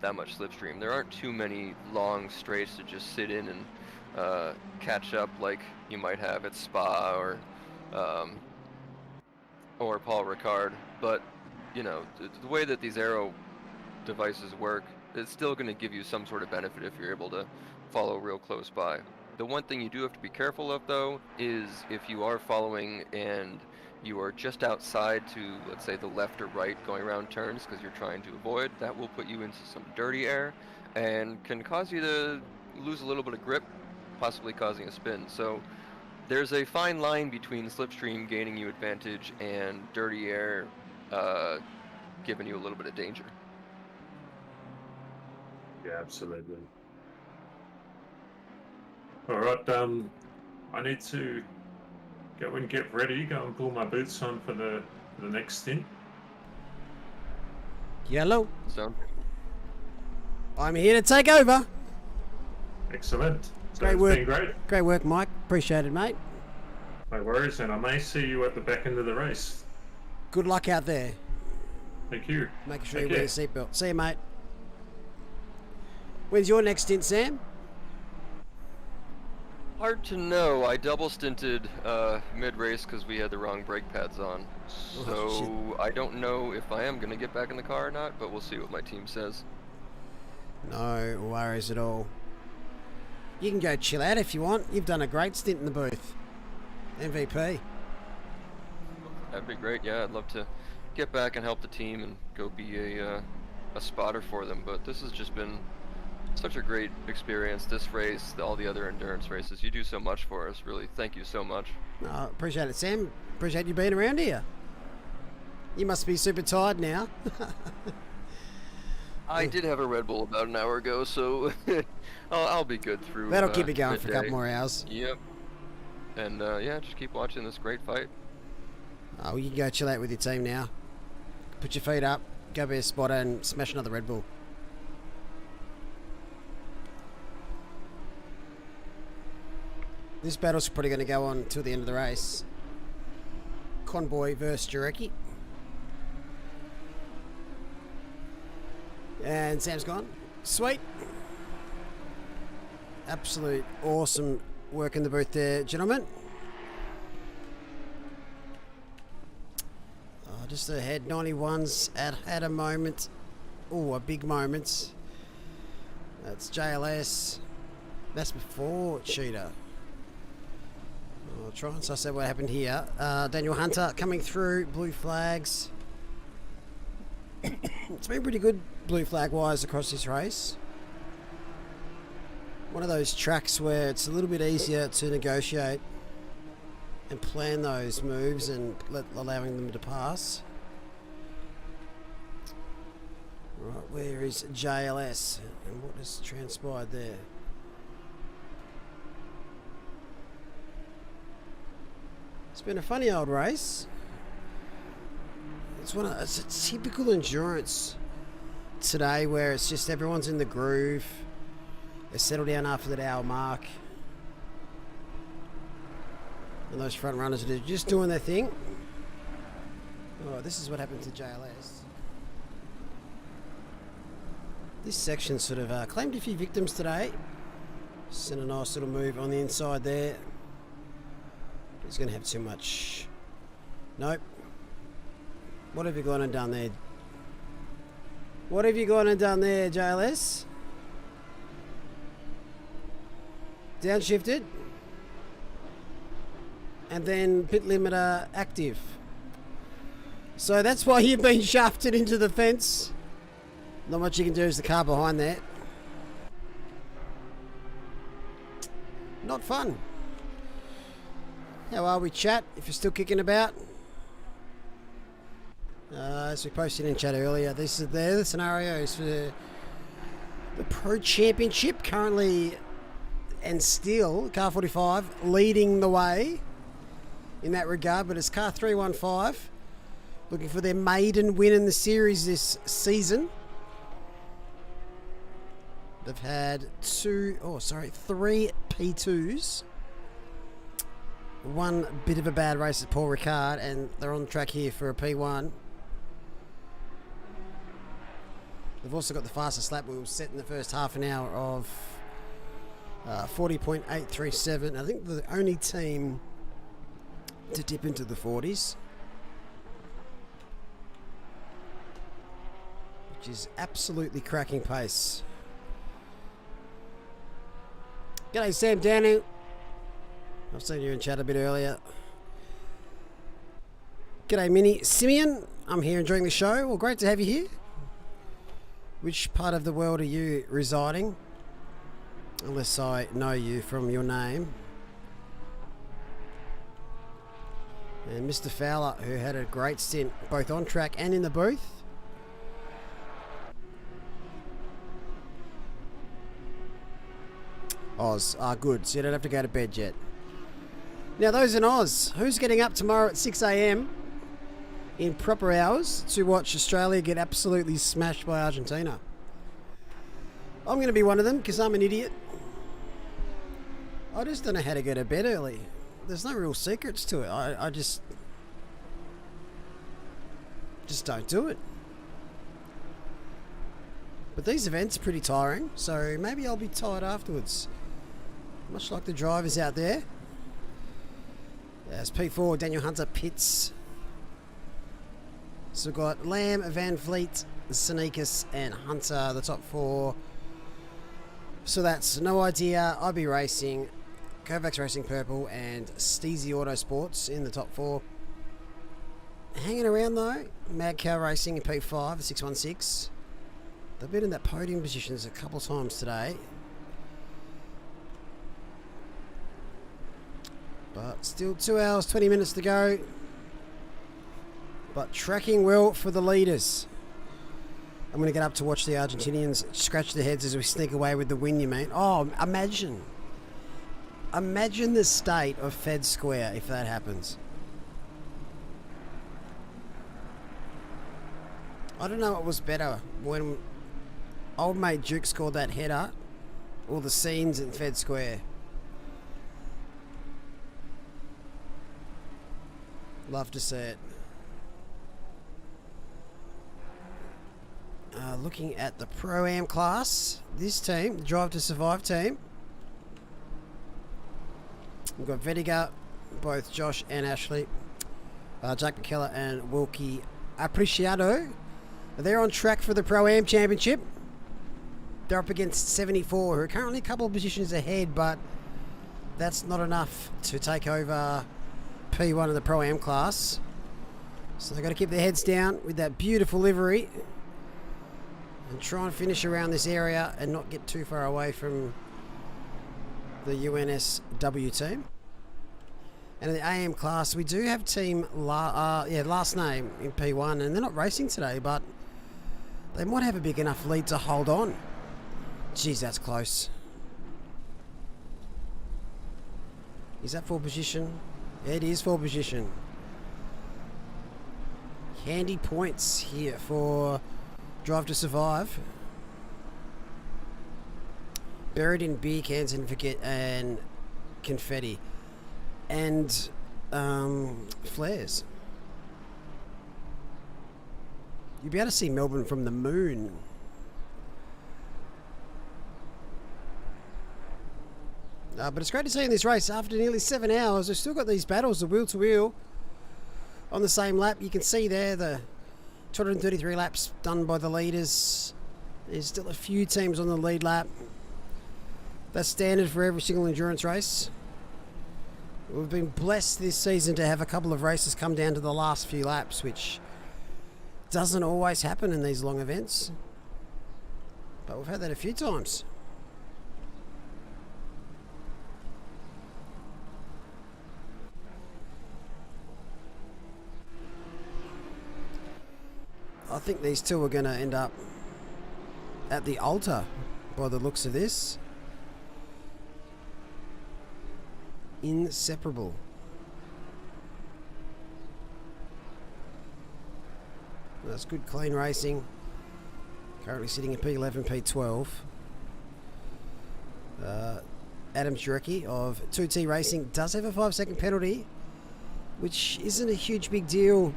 that much slipstream. There aren't too many long straights to just sit in and catch up like you might have at Spa or Paul Ricard. But, you know, the way that these aero devices work, it's still going to give you some sort of benefit if you're able to follow real close by. The one thing you do have to be careful of, though, is if you are following and you are just outside to, let's say, the left or right going around turns because you're trying to avoid, that will put you into some dirty air and can cause you to lose a little bit of grip, possibly causing a spin. So there's a fine line between slipstream gaining you advantage and dirty air giving you a little bit of danger. Yeah, absolutely. All right, I need to go and get ready, go and pull my boots on for the next stint. Yellow. So I'm here to take over. Excellent. So Great it's work. been great. Great work, Mike. Appreciate it, mate. No worries, and I may see you at the back end of the race. Good luck out there. Thank you. Making sure Take you wear your seatbelt. See you, mate. When's your next stint, Sam? hard to know. I double stinted mid-race because we had the wrong brake pads on. So I don't know if I am going to get back in the car or not, but we'll see what my team says. No worries at all. You can go chill out if you want. You've done a great stint in the booth. MVP. That'd be great. Yeah, I'd love to get back and help the team and go be a spotter for them. But this has just been such a great experience. This race, all the other endurance races. You do so much for us. Really, thank you so much. Appreciate it, Sam. Appreciate you being around here. You must be super tired now. I did have a Red Bull about an hour ago, so I'll be good through. That'll keep you going for a midday. couple more hours. Yep. And yeah, just keep watching this great fight. Oh, you can go chill out with your team now. Put your feet up, go be a spotter and smash another Red Bull. This battle's probably going to go on till the end of the race. Convoy versus Jarecki. And Sam's gone. Sweet. Absolute awesome work in the booth there, gentlemen. Just ahead, 91's had a moment. Oh, a big moment. That's JLS. That's before Cheetah. I'll try and suss out what happened here. Daniel Hunter coming through, blue flags. It's been pretty good blue flag wise across this race. One of those tracks where it's a little bit easier to negotiate and plan those moves and allowing them to pass. Right, where is JLS and what has transpired there? It's been a funny old race. It's a typical endurance today where it's just everyone's in the groove. They settle down after that hour mark. And those front runners are just doing their thing. Oh, this is what happened to JLS. This section sort of claimed a few victims today. Sent a nice little move on the inside there. He's going to have too much. Nope. What have you gone and done there? What have you gone and done there, JLS? Downshifted. And then pit limiter active. So that's why you've been shafted into the fence. Not much you can do as the car behind that. Not fun. How are we, chat? If you're still kicking about. As we posted in chat earlier, these are the scenarios for the Pro Championship. Currently and still, Car 45 leading the way in that regard, but it's Car 315 looking for their maiden win in the series this season. They've had three P2s. One bit of a bad race at Paul Ricard, and they're on the track here for a P1. They've also got the fastest lap we were set in the first half an hour of 40.837. I think they're the only team to dip into the 40s, which is absolutely cracking pace. G'day, Sam Downing. I've seen you in chat a bit earlier. G'day, Minnie Simeon. I'm here enjoying the show. Well, great to have you here. Which part of the world are you residing? Unless I know you from your name. And Mr. Fowler, who had a great stint both on track and in the booth. Oz are good, so you don't have to go to bed yet. Now, those in Oz, who's getting up tomorrow at 6 a.m. in proper hours to watch Australia get absolutely smashed by Argentina? I'm going to be one of them because I'm an idiot. I just don't know how to go to bed early. There's no real secrets to it. I just don't do it. But these events are pretty tiring, so maybe I'll be tired afterwards. Much like the drivers out there. As P4, Daniel Hunter pits. So we've got Lamb, Van Vliet, Sneakers, and Hunter, the top four. So that's No Idea, IB Racing, Kovacs Racing Purple, and Steezy Autosports in the top four. Hanging around though, Mad Cow Racing in P5, the 616. They've been in that podium positions a couple of times today. But still 2 hours, 20 minutes to go. But tracking well for the leaders. I'm going to get up to watch the Argentinians scratch their heads as we sneak away with the win, you mean? Oh, imagine. Imagine the state of Fed Square if that happens. I don't know what was better, when old mate Duke scored that header or the scenes in Fed Square. Love to see it. Looking at the Pro-Am class, this team, the Drive to Survive team, we've got Vediga, both Josh and Ashley, Jack McKellar and Wilkie Apreciado. They're on track for the Pro-Am Championship. They're up against 74, who are currently a couple of positions ahead, but that's not enough to take over P1 of the Pro-Am class. So they've got to keep their heads down with that beautiful livery and try and finish around this area and not get too far away from the UNSW team. And in the AM class, we do have team last name in P1, and they're not racing today, but they might have a big enough lead to hold on. Jeez, that's close. Is that full position? It is full position. Handy points here for Drive to Survive. Buried in beer cans and confetti. And flares. You'll be able to see Melbourne from the moon. But it's great to see in this race, after nearly 7 hours, we've still got these battles of wheel to wheel on the same lap. You can see there the 233 laps done by the leaders. There's still a few teams on the lead lap. That's standard for every single endurance race. We've been blessed this season to have a couple of races come down to the last few laps, which doesn't always happen in these long events. But we've had that a few times. I think these two are going to end up at the altar by the looks of this. Inseparable. That's good clean racing. Currently sitting in P11, P12. Adam Jurecki of 2T Racing does have a 5-second penalty, which isn't a huge big deal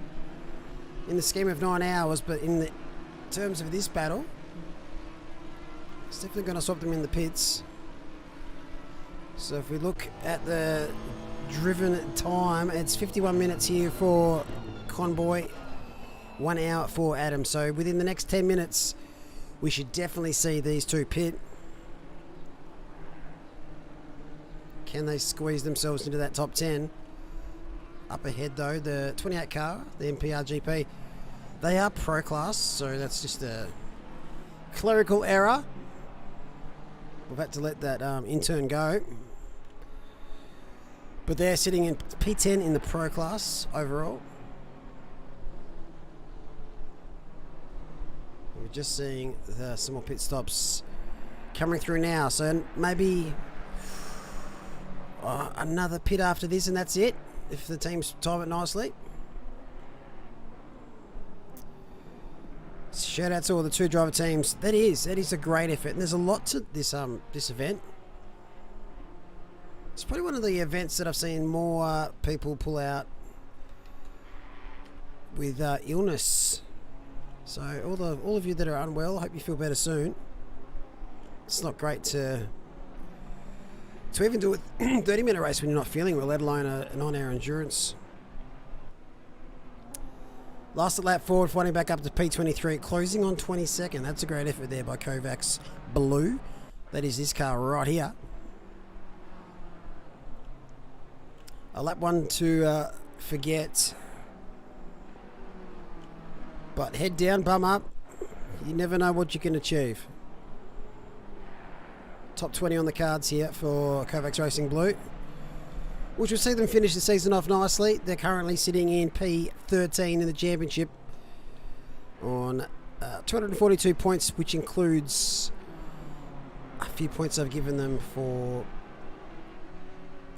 in the scheme of 9 hours, but in the terms of this battle, it's definitely going to stop them in the pits. So if we look at the driven time, it's 51 minutes here for Conboy, 1 hour for Adam. So within the next 10 minutes, we should definitely see these two pit. Can they squeeze themselves into that top 10? Up ahead though, the 28 car, the MPRGP, they are pro class, so that's just a clerical error. We've had to let that intern go. But they're sitting in P10 in the pro class overall. We're just seeing some more pit stops coming through now, so maybe another pit after this and that's it, if the teams time it nicely. Shout out to all the 2 driver teams. That is a great effort, and there's a lot to this this event. It's probably one of the events that I've seen more people pull out with illness. So all of you that are unwell, I hope you feel better soon. It's not great to even do a 30-minute race when you're not feeling well, let alone a 9-hour endurance. Last lap forward, fighting back up to P23, closing on 22nd. That's a great effort there by Kovacs Blue. That is this car right here. A lap one to forget. But head down, bum up. You never know what you can achieve. Top 20 on the cards here for Kovacs Racing Blue, which will see them finish the season off nicely. They're currently sitting in P13 in the championship on 242 points, which includes a few points I've given them for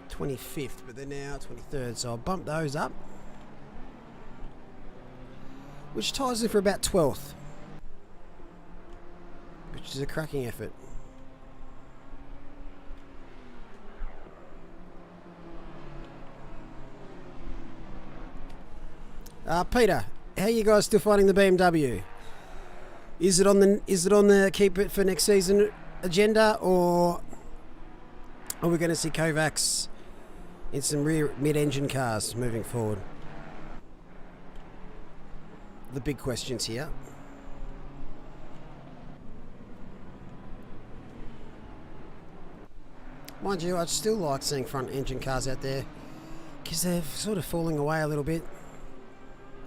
25th, but they're now 23rd, so I'll bump those up, which ties them for about 12th, which is a cracking effort. Peter, how are you guys still finding the BMW? Is it on the keep it for next season agenda, or are we going to see Kovacs in some rear mid-engine cars moving forward? The big questions here. Mind you, I'd still like seeing front engine cars out there because they're sort of falling away a little bit.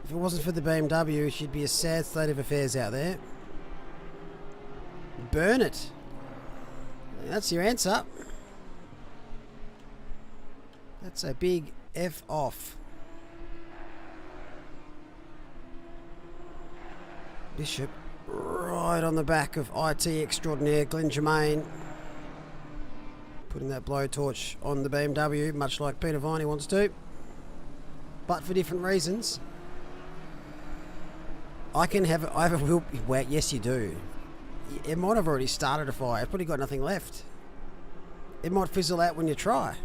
If it wasn't for the BMW, it should be a sad state of affairs out there. Burn it. That's your answer. That's a big F off. Bishop right on the back of IT extraordinaire Glenn Germain, putting that blowtorch on the BMW, much like Peter Viney wants to, but for different reasons. I have a wheel. Well, yes, you do. It might have already started a fire. It's probably got nothing left. It might fizzle out when you try.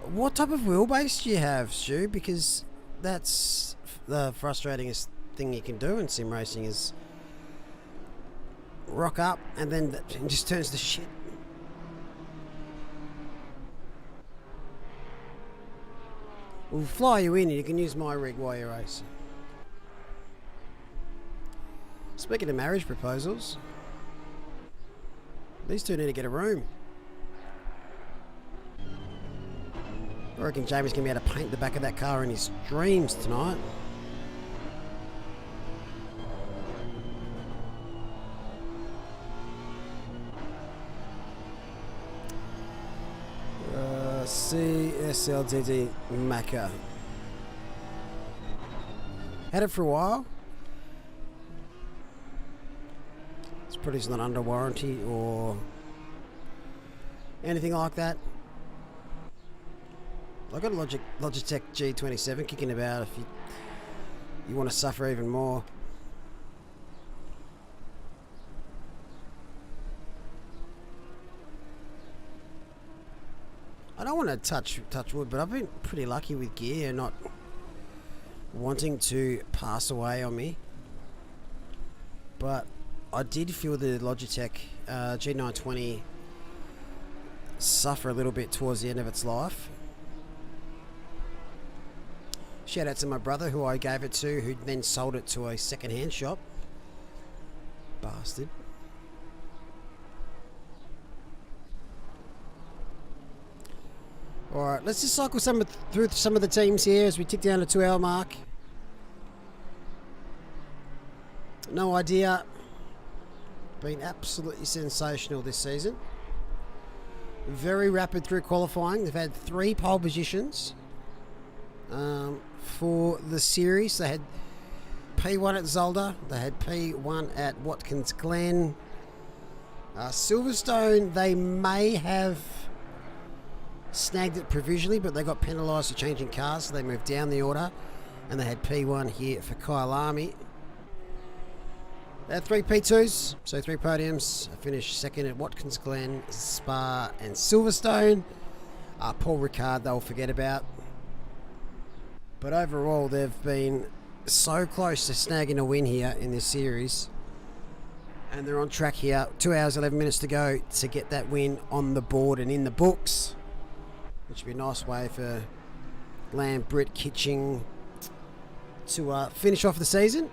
What type of wheelbase do you have, Stu? Because that's the frustratingest thing you can do in sim racing is rock up and then it just turns to shit. We'll fly you in and you can use my rig while you race. Speaking of marriage proposals, these two need to get a room. I reckon Jamie's going to be able to paint the back of that car in his dreams tonight. CSLDD Macca. Had it for a while. This product's not under warranty or anything like that. I've got a Logitech G27 kicking about if you want to suffer even more. I don't want to touch wood, but I've been pretty lucky with gear not wanting to pass away on me. But I did feel the Logitech G920 suffer a little bit towards the end of its life. Shout out to my brother who I gave it to, who then sold it to a second-hand shop. Bastard. Alright, let's just cycle through some of the teams here as we tick down the 2-hour mark. No idea. Been absolutely sensational this season. Very rapid through qualifying. They've had 3 pole positions for the series. They had P1 at Zolder. They had P1 at Watkins Glen. Silverstone, they may have snagged it provisionally, but they got penalised for changing cars, so they moved down the order. And they had P1 here for Kyalami. They had 3 P2s, so 3 podiums. I finished second at Watkins Glen, Spa and Silverstone. Paul Ricard they'll forget about. But overall, they've been so close to snagging a win here in this series. And they're on track here. 2 hours, 11 minutes to go to get that win on the board and in the books. Which would be a nice way for Lamb, Britt, Kitching to finish off the season.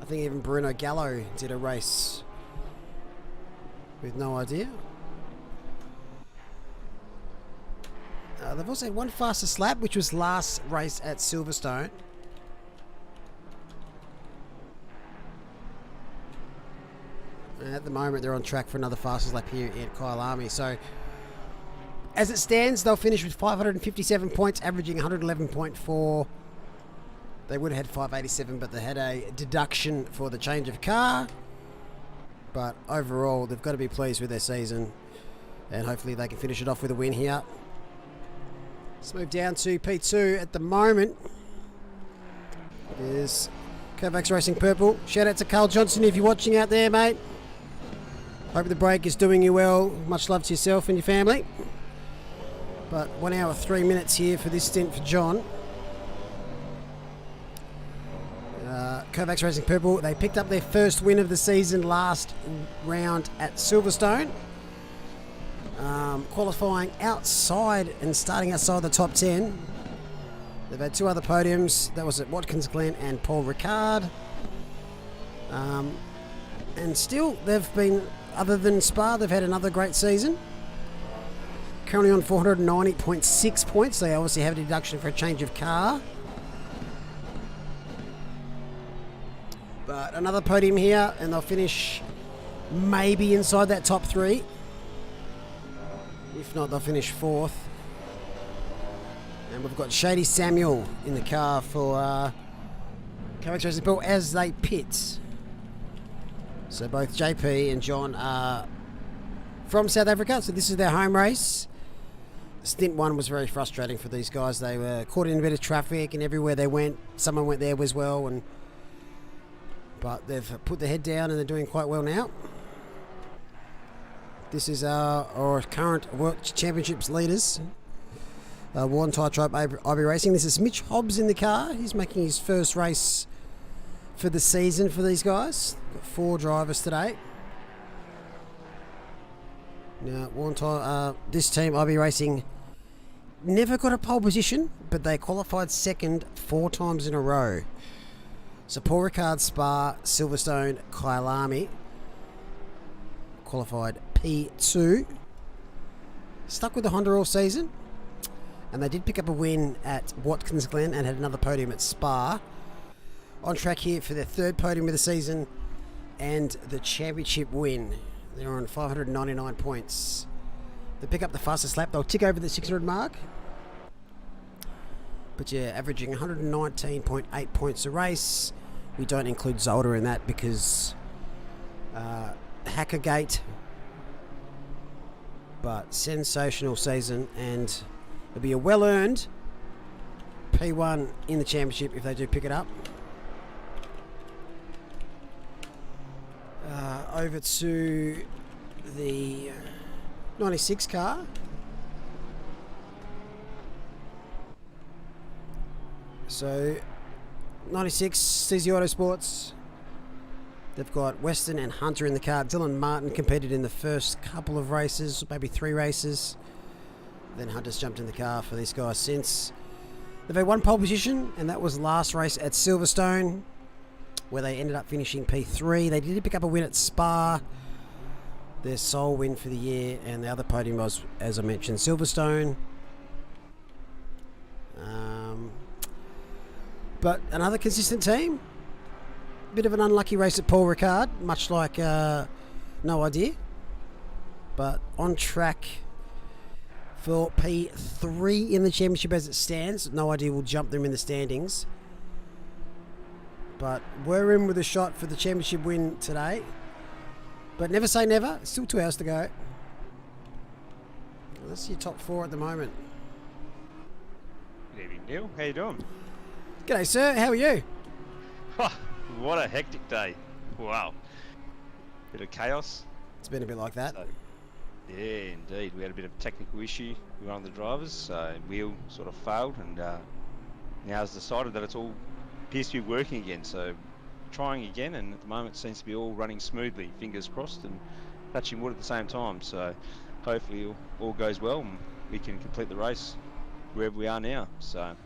I think even Bruno Gallo did a race with no idea. They've also had one fastest lap, which was last race at Silverstone. And at the moment, they're on track for another fastest lap here at Kyalami. So, as it stands, they'll finish with 557 points, averaging 111.4. They would have had 587, but they had a deduction for the change of car. But overall, they've got to be pleased with their season. And hopefully they can finish it off with a win here. Let's move down to P2 at the moment. It is Kovacs Racing Purple. Shout out to Carl Johnson if you're watching out there, mate. Hope the break is doing you well. Much love to yourself and your family. But 1 hour, 3 minutes here for this stint for John. Kovacs Racing Purple, they picked up their first win of the season last round at Silverstone. Qualifying outside and starting outside the top 10. They've had 2 other podiums. That was at Watkins Glen and Paul Ricard. And still, they've been, other than Spa, they've had another great season. Currently on 490.6 points. They obviously have a deduction for a change of car. But another podium here, and they'll finish maybe inside that top 3. If not, they'll finish 4th. And we've got Shady Samuel in the car for Kovacs Racing Purple as they pit. So both JP and John are from South Africa, so this is their home race. Stint 1 was very frustrating for these guys. They were caught in a bit of traffic, and everywhere they went, someone went there as well. But they've put their head down and they're doing quite well now. This is our current World Championships leaders. Warren Type IB Racing. This is Mitch Hobbs in the car. He's making his first race for the season for these guys. Got 4 drivers today. Now, this team, IB Racing, never got a pole position, but they qualified second 4 times in a row. So Paul Ricard, Spa, Silverstone, Kyalami qualified P2. Stuck with the Honda all season. And they did pick up a win at Watkins Glen and had another podium at Spa. On track here for their 3rd podium of the season and the championship win. They're on 599 points. They pick up the fastest lap. They'll tick over the 600 mark. But yeah, averaging 119.8 points a race. We don't include Zolder in that because Hackergate. But sensational season, and it'll be a well-earned P1 in the championship if they do pick it up. Over to the 96 car. So 96 CZ Autosports. They've got Weston and Hunter in the car. Dylan Martin competed in the first couple of races, maybe 3 races. Then Hunter's jumped in the car for these guys since. They've had one pole position, and that was last race at Silverstone, where they ended up finishing P3. They did pick up a win at Spa, their sole win for the year, and the other podium was, as I mentioned, Silverstone. But another consistent team. Bit of an unlucky race at Paul Ricard, much like No Idea. But on track for P3 in the championship as it stands. No Idea will jump them in the standings. But we're in with a shot for the championship win today. But never say never. Still 2 hours to go. That's your top 4 at the moment. Good evening, Neil. How you doing? G'day, sir. How are you? What a hectic day. Wow. Bit of chaos. It's been a bit like that. So, yeah, indeed. We had a bit of a technical issue with one of the drivers. So wheel sort of failed, and now it's decided that it's all appears to be working again. So trying again, and at the moment it seems to be all running smoothly. Fingers crossed, and touching wood at the same time. So hopefully all goes well, and we can complete the race wherever we are now. So.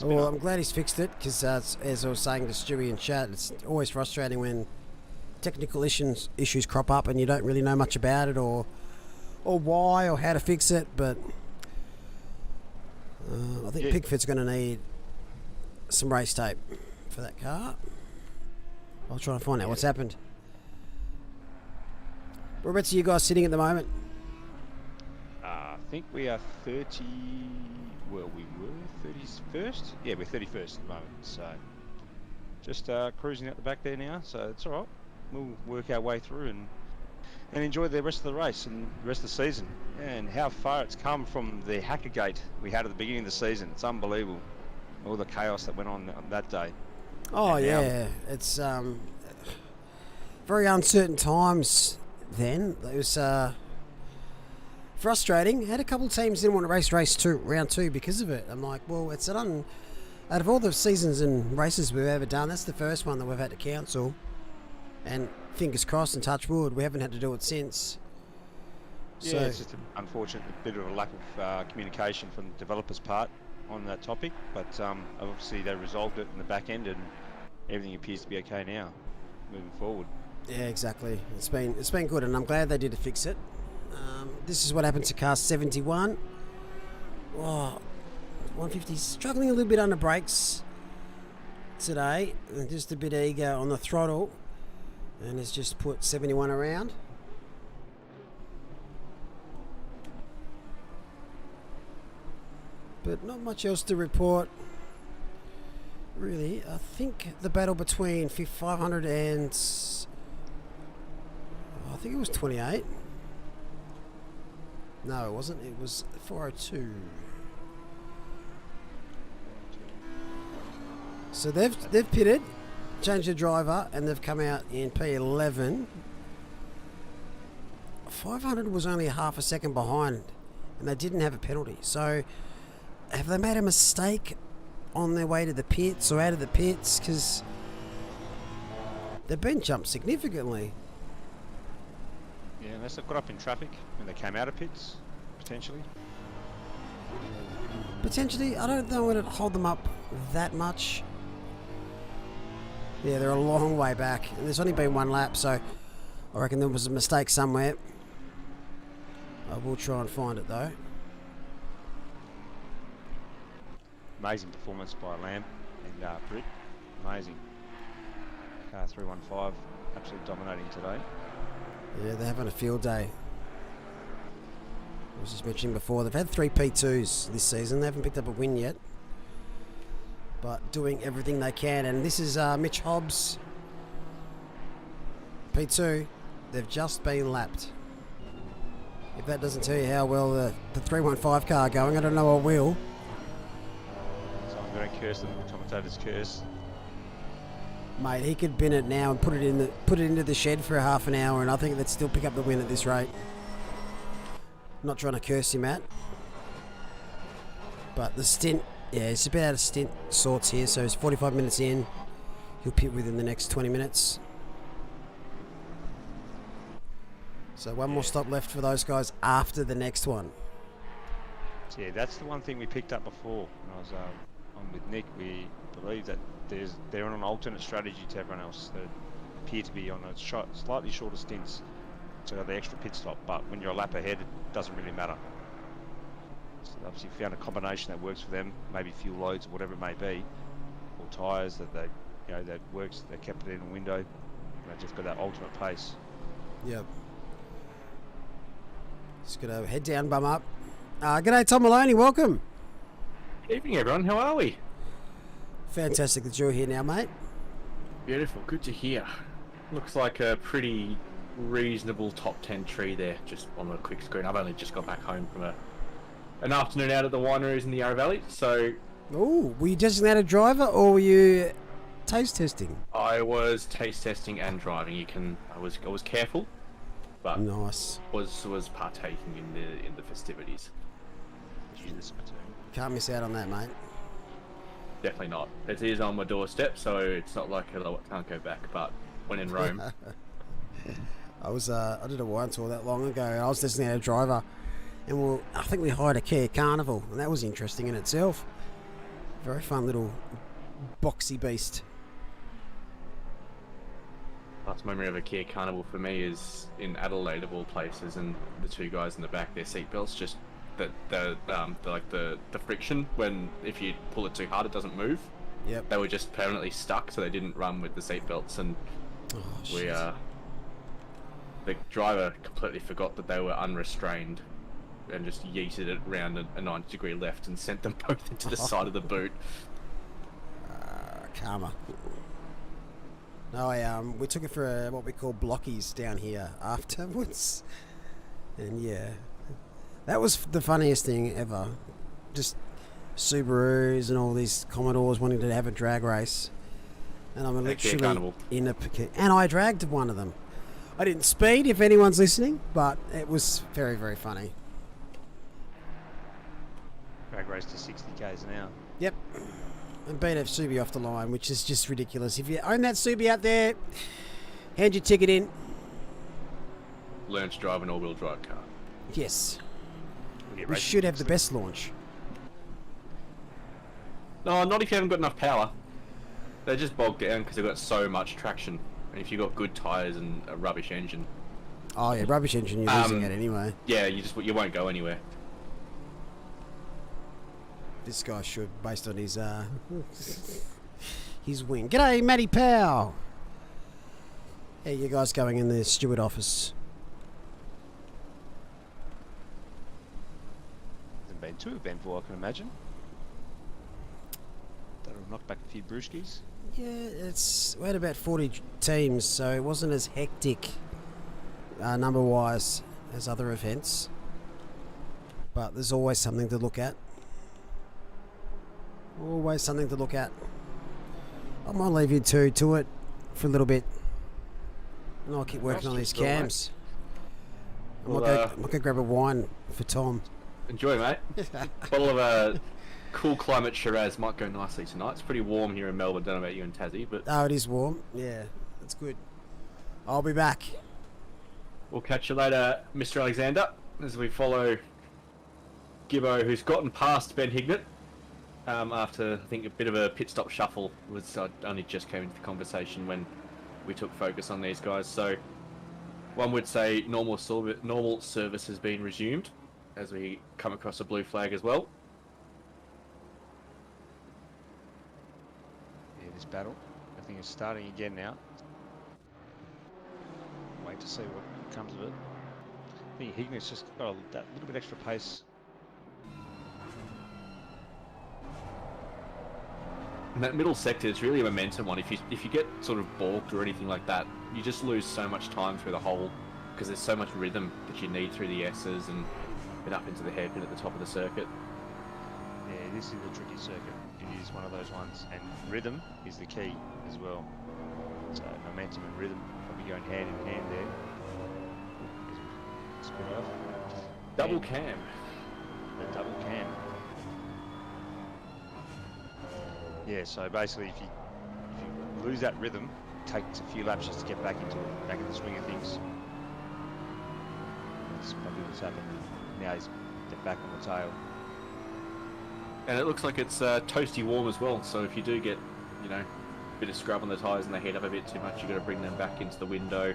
Well, I'm glad he's fixed it, because as I was saying to Stewie in chat, it's always frustrating when technical issues crop up and you don't really know much about it or why or how to fix it. But I think Pigford's going to need some race tape for that car. I'll try and find out what's happened. Whereabouts are you guys sitting at the moment? I think we are 30. Well, we were 31st. Yeah, we're 31st at the moment. So just cruising out the back there now. So it's all right. We'll work our way through and enjoy the rest of the race and the rest of the season. And how far it's come from the Hackergate we had at the beginning of the season. It's unbelievable. All the chaos that went on that day. Oh, yeah. It's very uncertain times then. It was frustrating. Had a couple of teams didn't want to race round 2 because of it. I'm like, well, it's out of all the seasons and races we've ever done, that's the first one that we've had to cancel. And fingers crossed and touch wood, we haven't had to do it since. Yeah, So it's just an unfortunate bit of a lack of communication from the developers' part on that topic. But obviously they resolved it in the back end, and everything appears to be okay now, moving forward. yeah, exactly. It's been good, and I'm glad they did fix it. This is what happened to car 71. Oh, 150 struggling a little bit under brakes today, and just a bit eager on the throttle, and has just put 71 around. But not much else to report, really. I think the battle between 500 and I think it was 28. No, it wasn't. It was 402. So they've pitted, changed the driver, and they've come out in P11. 500 was only half a second behind, and they didn't have a penalty. So have they made a mistake on their way to the pits or out of the pits? Because they've been jumped significantly. Yeah, unless they've got up in traffic when they came out of pits, potentially. Potentially, I don't know when it'd hold them up that much. Yeah, they're a long way back, and there's only been one lap, so I reckon there was a mistake somewhere. I will try and find it though. Amazing performance by Lamb and Britt. Amazing. Car 315, absolutely dominating today. Yeah, they're having a field day. I was just mentioning before, they've had 3 P2s this season. They haven't picked up a win yet, but doing everything they can. And this is Mitch Hobbs, P2. They've just been lapped. If that doesn't tell you how well the 315 car going, I don't know what will. So I'm going to curse them. The commentator's curse. Mate, he could bin it now and put it into the shed for a half an hour, and I think they'd still pick up the win at this rate. Not trying to curse him, Matt. But the stint, yeah, it's a bit out of stint sorts here, so it's 45 minutes in. He'll pit within the next 20 minutes. So one more stop left for those guys after the next one. Yeah, that's the one thing we picked up before. When I was on with Nick, we believe that they're on an alternate strategy to everyone else. They appear to be on a slightly shorter stints, so they got the extra pit stop. But when you're a lap ahead, it doesn't really matter. So they obviously found a combination that works for them, maybe fuel loads or whatever it may be, or tyres that that works. They kept it in a window. They just got that alternate pace. Yep. Just gonna head down, bum up. G'day, Tom Maloney. Welcome. Evening, everyone. How are we? Fantastic that you're here now, mate. Beautiful. Good to hear. Looks like a pretty reasonable top 10 tree there, just on a quick screen. I've only just got back home from an afternoon out at the wineries in the Yarra Valley, so... Oh, were you designated driver or were you taste testing? I was taste testing and driving. I was careful, but nice. was partaking in the festivities. Can't miss out on that, mate. Definitely not. It is on my doorstep, so it's not like I can't go back, but when in Rome... I did a wine tour that long ago. I was designated driver, and I think we hired a Kia Carnival, and that was interesting in itself. Very fun little boxy beast. Last memory of a Kia Carnival for me is in Adelaide, of all places, and the two guys in the back, their seatbelts just the friction when if you pull it too hard, it doesn't move. Yep. They were just permanently stuck, so they didn't run with the seatbelts, and the driver completely forgot that they were unrestrained and just yeeted it round a 90-degree left and sent them both into the side of the boot. Karma. No, we took it for what we call blockies down here afterwards, and yeah, that was the funniest thing ever. Just Subarus and all these Commodores wanting to have a drag race, and I'm literally in a and I dragged one of them. I didn't speed, if anyone's listening, but it was very, very funny. Drag race to 60 k's an hour. Yep. And beat a Subi off the line, which is just ridiculous. If you own that Subi out there, hand your ticket in. Learn to drive an all-wheel drive car. Yes. We should have the best launch. No, not if you haven't got enough power. They just bog down because they've got so much traction. And if you've got good tyres and a rubbish engine... Oh yeah, rubbish engine, you're losing it anyway. Yeah, you won't go anywhere. This guy should, based on his his wing. G'day, Matty Powell. How you guys going in the steward office? Hasn't been too eventful, I can imagine. That'll knock back a few brewskis. Yeah, we had about 40 teams, so it wasn't as hectic number-wise as other events. But there's always something to look at. Always something to look at. I might leave you two to it for a little bit. And I'll keep working on these cams. I might go grab a wine for Tom. Enjoy, mate. Bottle of cool climate Shiraz might go nicely tonight. It's pretty warm here in Melbourne. Don't know about you in Tassie, but... Oh, it is warm. Yeah, that's good. I'll be back. We'll catch you later, Mr. Alexander, as we follow Gibbo, who's gotten past Ben Hignett. After, I think, a bit of a pit stop shuffle. Only just came into the conversation when we took focus on these guys. So, one would say normal service has been resumed as we come across a blue flag as well. Yeah, this battle, I think, is starting again now. Wait to see what comes of it. think Hignet's just got that little bit extra pace. And that middle sector is really a momentum one. If you get sort of balked or anything like that, you just lose so much time through the hole because there's so much rhythm that you need through the S's and get up into the hairpin at the top of the circuit. Yeah, this is a tricky circuit. It is one of those ones, and rhythm is the key as well. So momentum and rhythm probably going hand in hand there. Spin off. Double And cam. the double cam. Yeah, so basically if you lose that rhythm, it takes a few laps just to get back in the swing of things. That's probably what's happened. Now he's back on the tail. And it looks like it's toasty warm as well, so if you do get, a bit of scrub on the tyres and they heat up a bit too much, you've got to bring them back into the window,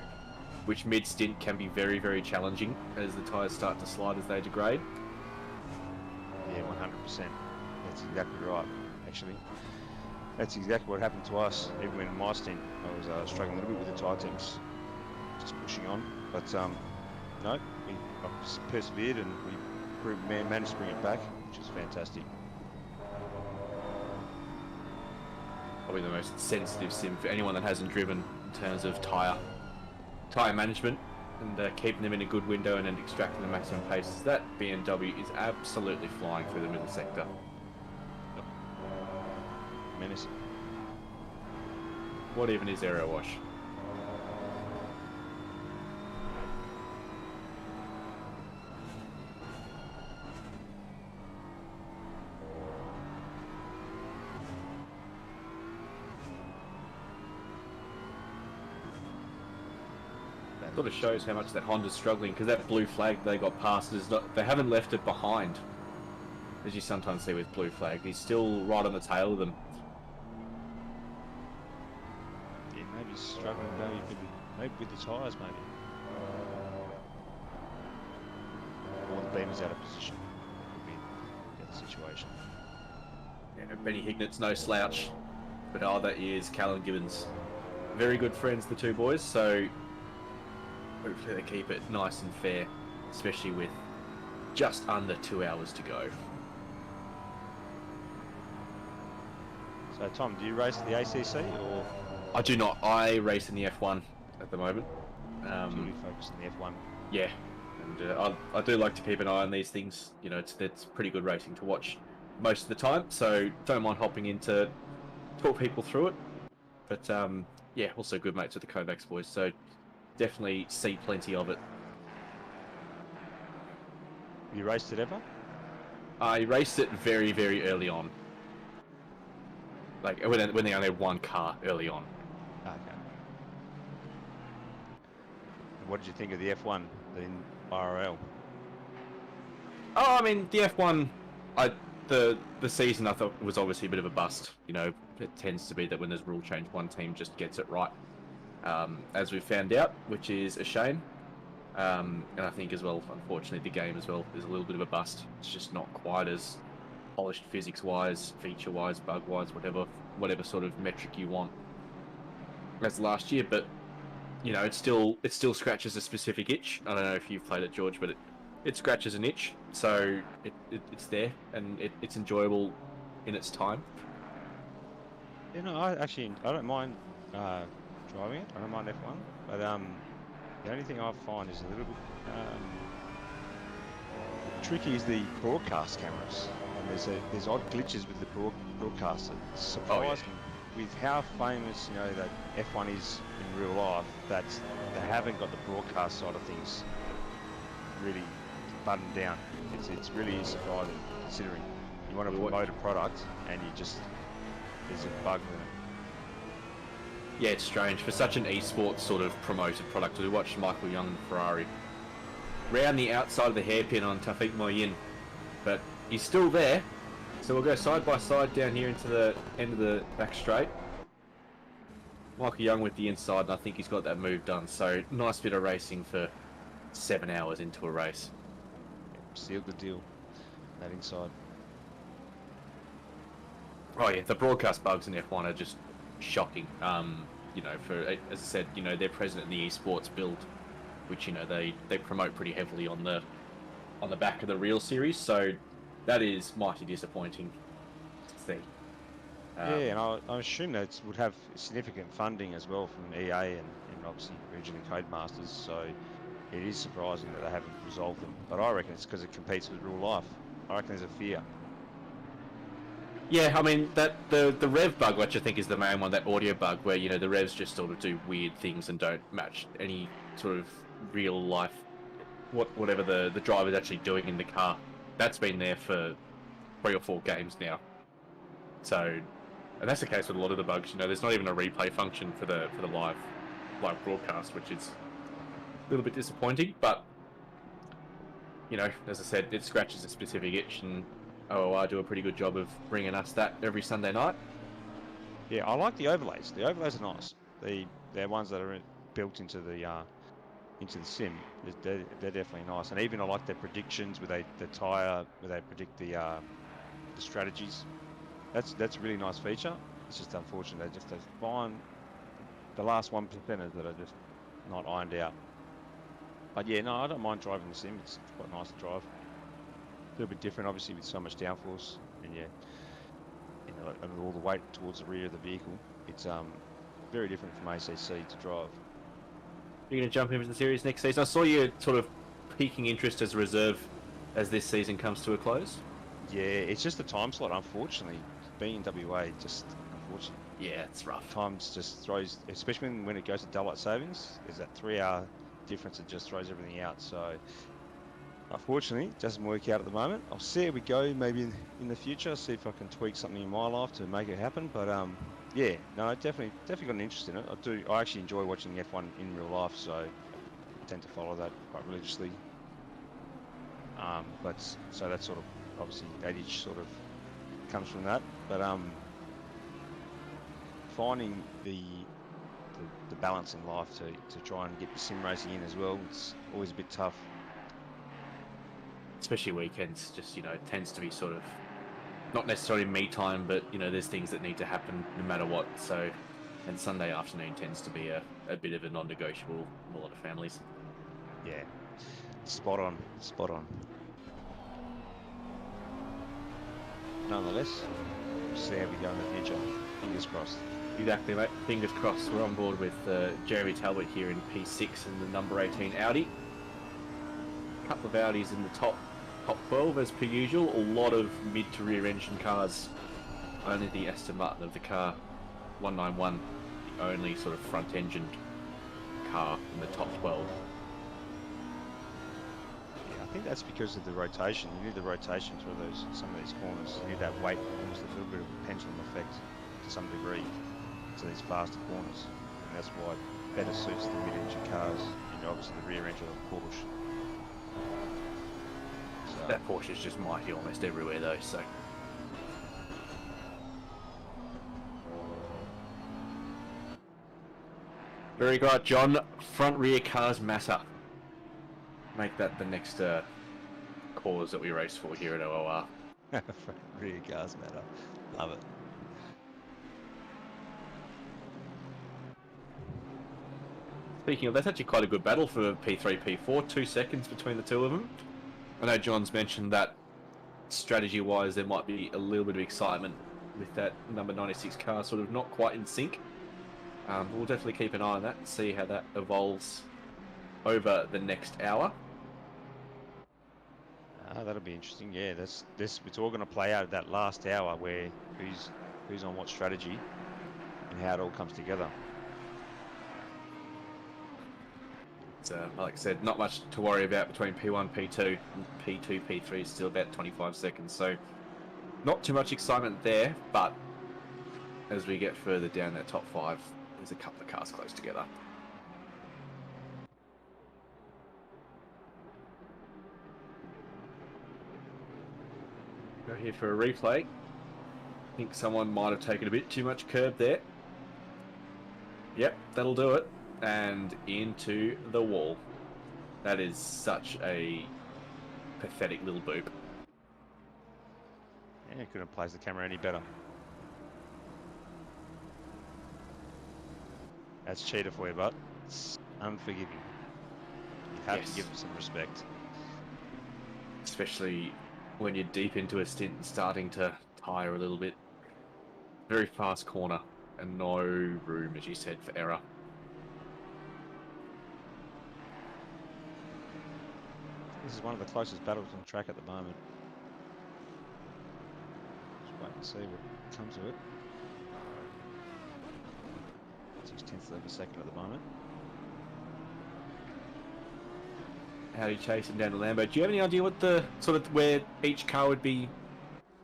which mid-stint can be very, very challenging as the tyres start to slide as they degrade. Yeah, 100%. That's exactly right, actually. That's exactly what happened to us. Even in my stint, I was struggling a little bit with the tyre temps, just pushing on. But no, we persevered and we managed to bring it back, which was fantastic. Probably the most sensitive sim for anyone that hasn't driven in terms of tyre management and keeping them in a good window and then extracting the maximum pace. That BMW is absolutely flying through the middle sector. Menacing. What even is aero wash? Sort of shows how much that Honda's struggling, because that blue flag they got past is not, they haven't left it behind, as you sometimes see with blue flag. He's still right on the tail of them. Yeah, maybe he's struggling, maybe with the tyres, maybe. Or the beam is out of position. Could be the other situation. Yeah, Benny Hignet's no slouch, but that is Callum Gibbons. Very good friends, the two boys, so hopefully they keep it nice and fair, especially with just under 2 hours to go. So Tom, do you race the ACC or I do not. I race in the F1 at the moment. purely focus on the F1? Yeah, and I do like to keep an eye on these things. It's pretty good racing to watch most of the time, so don't mind hopping in to talk people through it. But yeah, also good mates with the Kovacs boys, so definitely see plenty of it. Have you raced it ever? I raced it very, very early on. Like when they only had one car early on. Okay. And what did you think of the F1 in IRL? Oh, I mean, the F1, the season I thought was obviously a bit of a bust. It tends to be that when there's rule change, one team just gets it right. As we found out, which is a shame. And I think as well, unfortunately, the game as well is a little bit of a bust. It's just not quite as polished physics-wise, feature-wise, bug-wise, whatever sort of metric you want as last year. But it still scratches a specific itch. I don't know if you've played it, George, but it scratches an itch. So it's there and it's enjoyable in its time. I don't mind driving it. I don't mind F1, but the only thing I find is a little bit tricky is the broadcast cameras. And there's odd glitches with the broadcast. It's surprising with how famous that F1 is in real life that they haven't got the broadcast side of things really buttoned down. It's really surprising considering you want to promote a product and there's a bug with it. Yeah, it's strange. For such an esports sort of promoted product, we watched Michael Young and Ferrari round the outside of the hairpin on Taufik Moyin, but he's still there. So we'll go side by side down here into the end of the back straight. Michael Young with the inside, and I think he's got that move done. So nice bit of racing for 7 hours into a race. Sealed the deal. That inside. Oh yeah, the broadcast bugs in F1 are just shocking. As I said, they're present in the esports build which they promote pretty heavily on the back of the real series. So that is mighty disappointing to see. Yeah, and I assume that would have significant funding as well from EA and obviously originally Codemasters. So it is surprising that they haven't resolved them. But I reckon it's because it competes with real life. I reckon there's a fear. Yeah, I mean that the rev bug, which I think is the main one, that audio bug, where the revs just sort of do weird things and don't match any sort of real life, whatever the driver's actually doing in the car. That's been there for 3 or 4 games now. So, and that's the case with a lot of the bugs. There's not even a replay function for the live broadcast, which is a little bit disappointing. But as I said, it scratches a specific itch, and OOR do a pretty good job of bringing us that every Sunday night. Yeah, I like the overlays. The overlays are nice. They're ones that are built into the sim. They're definitely nice. And even I like their predictions where the tyre, where they predict the strategies. That's a really nice feature. It's just unfortunate they find the last 1%ers that are just not ironed out. But yeah, no, I don't mind driving the sim. It's quite nice to drive. A little bit different, obviously, with so much downforce, and and all the weight towards the rear of the vehicle. It's very different from ACC to drive. You're going to jump into the series next season. I saw you sort of piquing interest as a reserve as this season comes to a close. Yeah, it's just the time slot, unfortunately. Being in WA, just unfortunate. Yeah, it's rough. Times just throws, especially when it goes to daylight savings, there's that 3-hour difference that just throws everything out. So, unfortunately, it doesn't work out at the moment. I'll see how we go maybe in the future, see if I can tweak something in my life to make it happen. But yeah, no, definitely got an interest in it. I actually enjoy watching F1 in real life, so I tend to follow that quite religiously. But so that's sort of obviously adage sort of comes from that. But finding the balance in life to try and get the sim racing in as well, it's always a bit tough. Especially weekends, just it tends to be sort of not necessarily me time, but there's things that need to happen no matter what. So, and Sunday afternoon tends to be a bit of a non-negotiable in a lot of families. Yeah, spot on. Nonetheless, we'll see how we go in the future. Fingers crossed. Exactly, mate. Fingers crossed. We're on board with Jeremy Talbot here in P6 and the number 18 Audi. A couple of Audis in the top 12 as per usual. A lot of mid to rear engine cars. Only the Aston Martin of the car 191, the only sort of front engined car in the top 12. Yeah, I think that's because of the rotation. You need the rotation through some of these corners. You need that weight, almost a little bit of a pendulum effect to some degree to these faster corners. And that's why it better suits the mid-engine cars and obviously the rear engine of Porsche. So, That Porsche is just mighty almost everywhere though, so. Very good, John. Front rear cars matter. Make that the next cause that we race for here at OOR. rear cars matter. Love it. Speaking of, that's actually quite a good battle for P3, P4. 2 seconds between the two of them. I know John's mentioned that strategy-wise there might be a little bit of excitement with that number 96 car sort of not quite in sync. But we'll definitely keep an eye on that and see how that evolves over the next hour. That'll be interesting. Yeah, it's all going to play out that last hour where who's on what strategy and how it all comes together. Like I said, not much to worry about between P1, P2, and P2, P3 is still about 25 seconds, so not too much excitement there, but as we get further down that top 5, there's a couple of cars close together. Go here for a replay. I think someone might have taken a bit too much curb there. Yep, that'll do it. And into the wall. That is such a pathetic little boop. Yeah, couldn't have placed the camera any better. That's cheater for you, but it's unforgiving. have Yes. to give them some respect. Especially when you're deep into a stint and starting to tire a little bit. Very fast corner and no room, as you said, for error. This is one of the closest battles on the track at the moment. Just wait and see what comes of it. 6/10 of a second at the moment. Audi chasing down the Lambo. Do you have any idea what the sort of where each car would be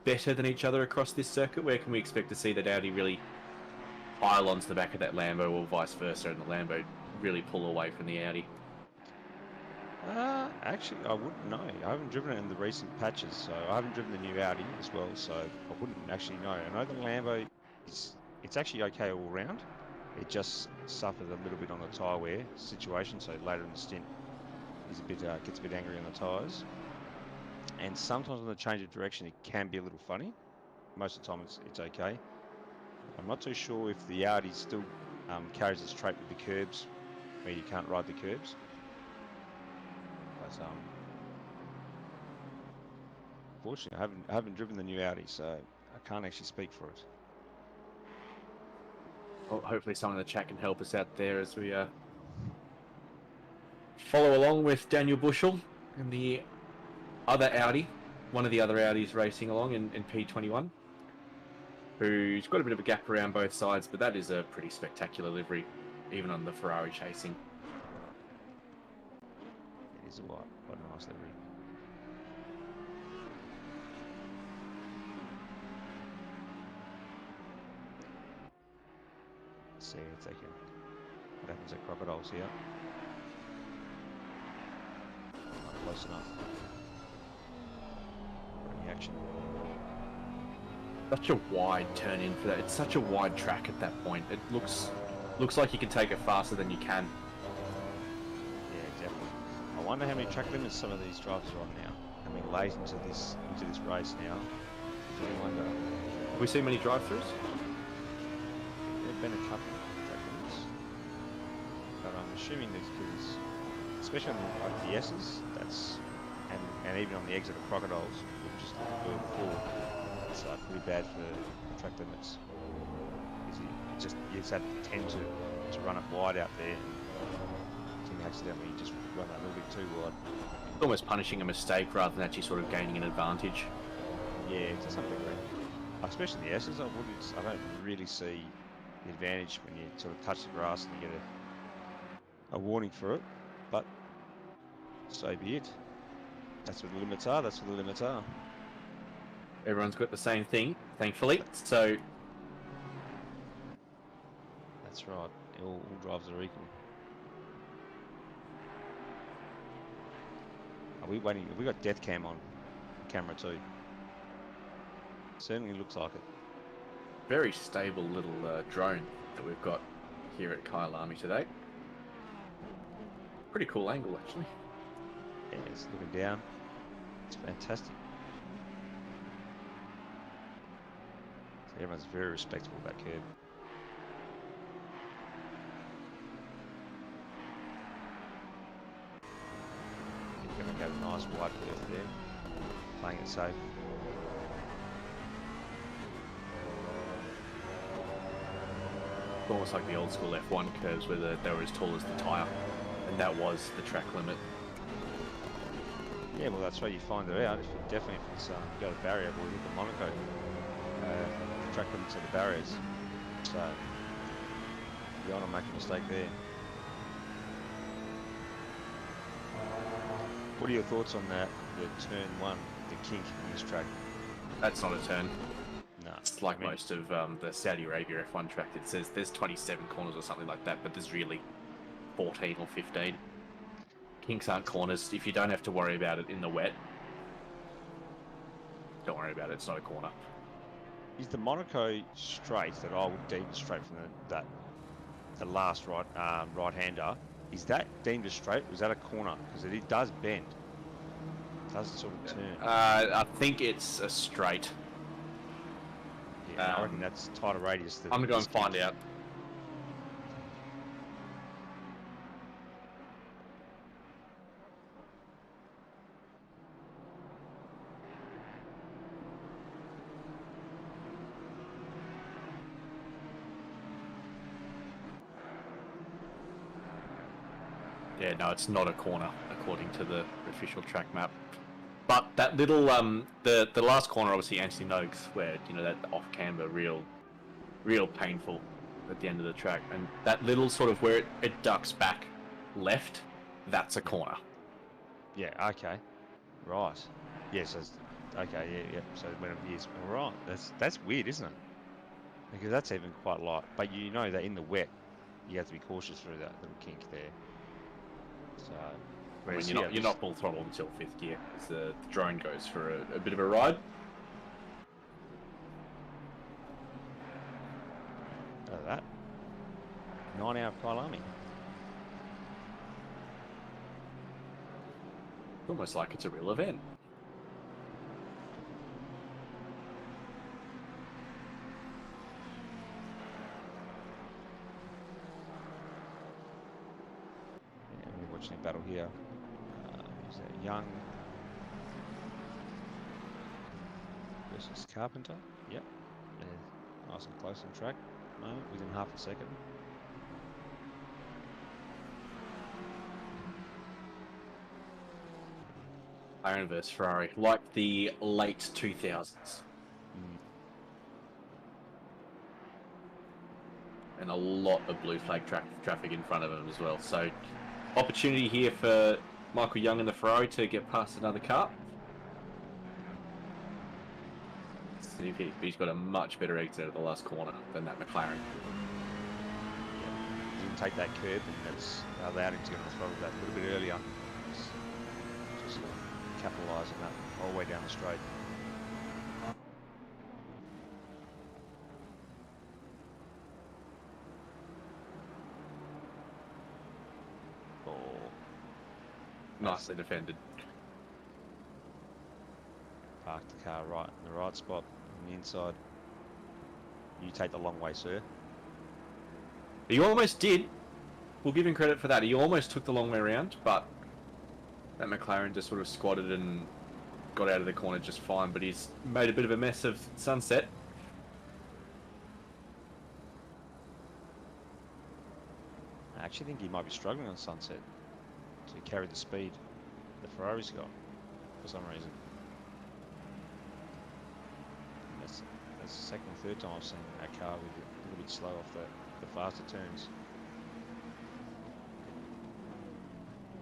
better than each other across this circuit? Where can we expect to see that Audi really pile onto the back of that Lambo, or vice versa, and the Lambo really pull away from the Audi? Actually, I wouldn't know. I haven't driven it in the recent patches, so I haven't driven the new Audi as well, so I wouldn't actually know. I know the Lambo it's actually okay all round. It just suffers a little bit on the tyre wear situation, so later in the stint is a bit gets a bit angry on the tyres. And sometimes on the change of direction it can be a little funny. Most of the time it's okay. I'm not too sure if the Audi still carries its trait with the curbs, where you can't ride the curbs. But fortunately, I haven't driven the new Audi, so I can't actually speak for it. Well, hopefully someone in the chat can help us out there as we follow along with Daniel Bushell and the other Audi, one of the other Audis racing along in P21, who's got a bit of a gap around both sides, but that is a pretty spectacular livery, even on the Ferrari chasing. It is quite a nice livery. Let's see if they can. What happens at Crocodiles here? Not close enough. Any action? Such a wide turn in for that. It's such a wide track at that point. It looks like you can take it faster than you can. Yeah, definitely. I wonder how many track limits some of these drivers are on now. Coming late into this race now. I really wonder. Have we seen many drive-throughs? There've been a couple of track limits, but I'm assuming there's because, especially on the S's, and even on the exit of Crocodiles, which just were before, it's pretty bad for track limits. Because you just have to tend to run it wide out there, and you can accidentally just run that a little bit too wide. Almost punishing a mistake rather than actually sort of gaining an advantage. Yeah, to some degree. Especially the S's, I don't really see the advantage when you sort of touch the grass and you get a warning for it, but so be it. That's what the limits are. That's what the limits are. Everyone's got the same thing, thankfully. So That's right. All drives are equal. Are we waiting? Have we got death cam on camera too? Certainly looks like it. very stable little drone that we've got here at Kyalami today. Pretty cool angle, actually. Yeah, it's looking down. It's fantastic. So everyone's very respectful of that curb. You're going to get a nice wide curve there. Playing it safe. Almost like the old school F1 curves where they were as tall as the tyre, and that was the track limit. Yeah, well, that's where you find it out. Definitely if it's you got a barrier, we'll hit the Monaco track limits of the barriers. So you don't want to make a mistake there. What are your thoughts on that? The turn one, the kink in this track? That's not a turn. No, It's like most of the Saudi Arabia F1 track. It says there's 27 corners or something like that, but there's really 14 or 15. Kinks aren't corners. If you don't have to worry about it in the wet, don't worry about it. It's not a corner. Is the Monaco straight that I would deem straight from the last right-hander? Is that deemed a straight? Or is that a corner? Because it does bend. It does sort of turn. I think it's a straight. Yeah, I reckon that's tighter radius. I'm going to go and find out. Yeah, no, it's not a corner according to the official track map. But that little the last corner, obviously Anthony Noakes, where that off camber, real painful at the end of the track, and that little sort of where it ducks back left, that's a corner. Yeah. Okay. Right. Yes. Okay. Yeah. So when it is, all right. That's weird, isn't it? Because that's even quite light. But you know that in the wet, you have to be cautious through that little kink there. So. I mean, you're not full throttle until 5th gear. The drone goes for a bit of a ride. Look at that. 9 out of Kyalami. Almost like it's a real event. Yeah, we're watching a battle here. Is that Young versus Carpenter? Yep. They're nice and close on track. Moment within half a second. McLaren versus Ferrari, like the late 2000s. And a lot of blue flag traffic in front of him as well. So, opportunity here for Michael Young and the Ferrari to get past another car. He's got a much better exit at the last corner than that McLaren. Didn't take that curb, and that's allowed him to get on the throttle that a little bit earlier. Just capitalise on that all the way down the straight. Oh, Nicely defended. Park the car right in the right spot on the inside. You take the long way, sir. He almost did. We'll give him credit for that. He almost took the long way around, but that McLaren just sort of squatted and got out of the corner just fine. But he's made a bit of a mess of Sunset. I actually think he might be struggling on Sunset to carry the speed the Ferrari's got for some reason. That's the second or third time I've seen that car with a little bit slow off the faster turns.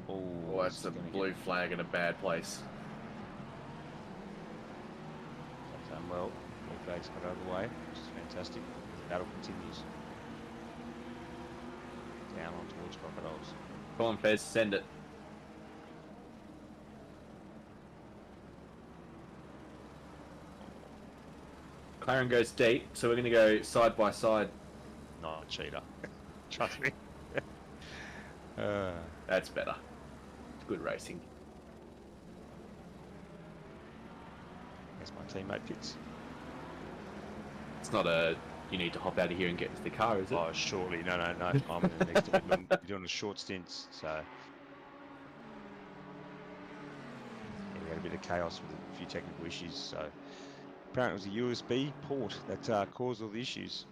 Oh, that's a blue flag in a bad place. Done well. Blue flag's got out of the way, which is fantastic. The battle continues. Down on towards Crocodiles. Come on, Fez, send it. McLaren goes deep, so we're going to go side by side. Not a cheater. Trust me. That's better. Good racing. That's my teammate Pitts. It's not a you need to hop out of here and get into the car, is it? Oh, surely. No. I'm in the next to be doing a short stints, so. Yeah, we had a bit of chaos with a few technical issues, so. Apparently it was a USB port that caused all the issues.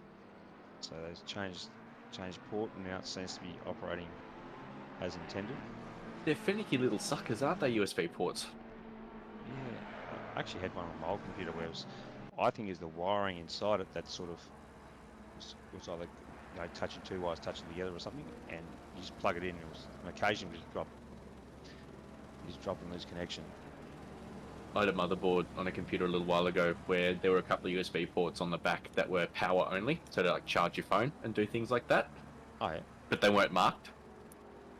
So they've changed port, and now it seems to be operating as intended. They're finicky little suckers, aren't they, USB ports? Yeah, I actually had one on my old computer where it was, I think is the wiring inside it that sort of was either touching two wires touching together or something, and you just plug it in. It was on occasion you just drop and lose connection. I had a motherboard on a computer a little while ago where there were a couple of USB ports on the back that were power only, so to charge your phone and do things like that. Oh yeah. But they weren't marked,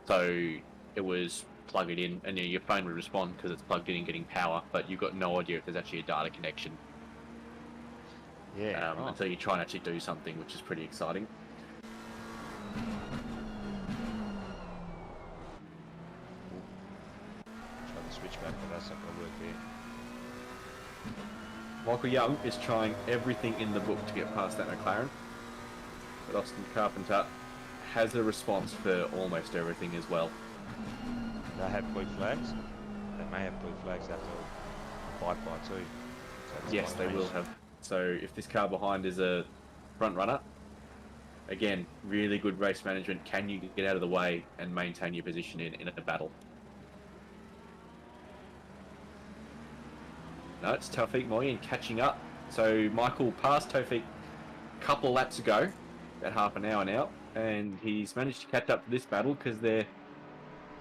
so it was plug it in, and your phone would respond because it's plugged in and getting power, but you've got no idea if there's actually a data connection. Yeah. Until you try and actually do something, which is pretty exciting. Try the switch back, but that's not going to work there. Michael Young is trying everything in the book to get past that McLaren, but Austin Carpenter has a response for almost everything as well. They have blue flags. They may have blue flags they have to abide by too. So Yes, they will have. So if this car behind is a front runner, again, really good race management. Can you get out of the way and maintain your position in a battle? No, it's Tawfiq Moyen catching up. So Michael passed Tawfiq a couple of laps ago, about half an hour now, and he's managed to catch up to this battle because they're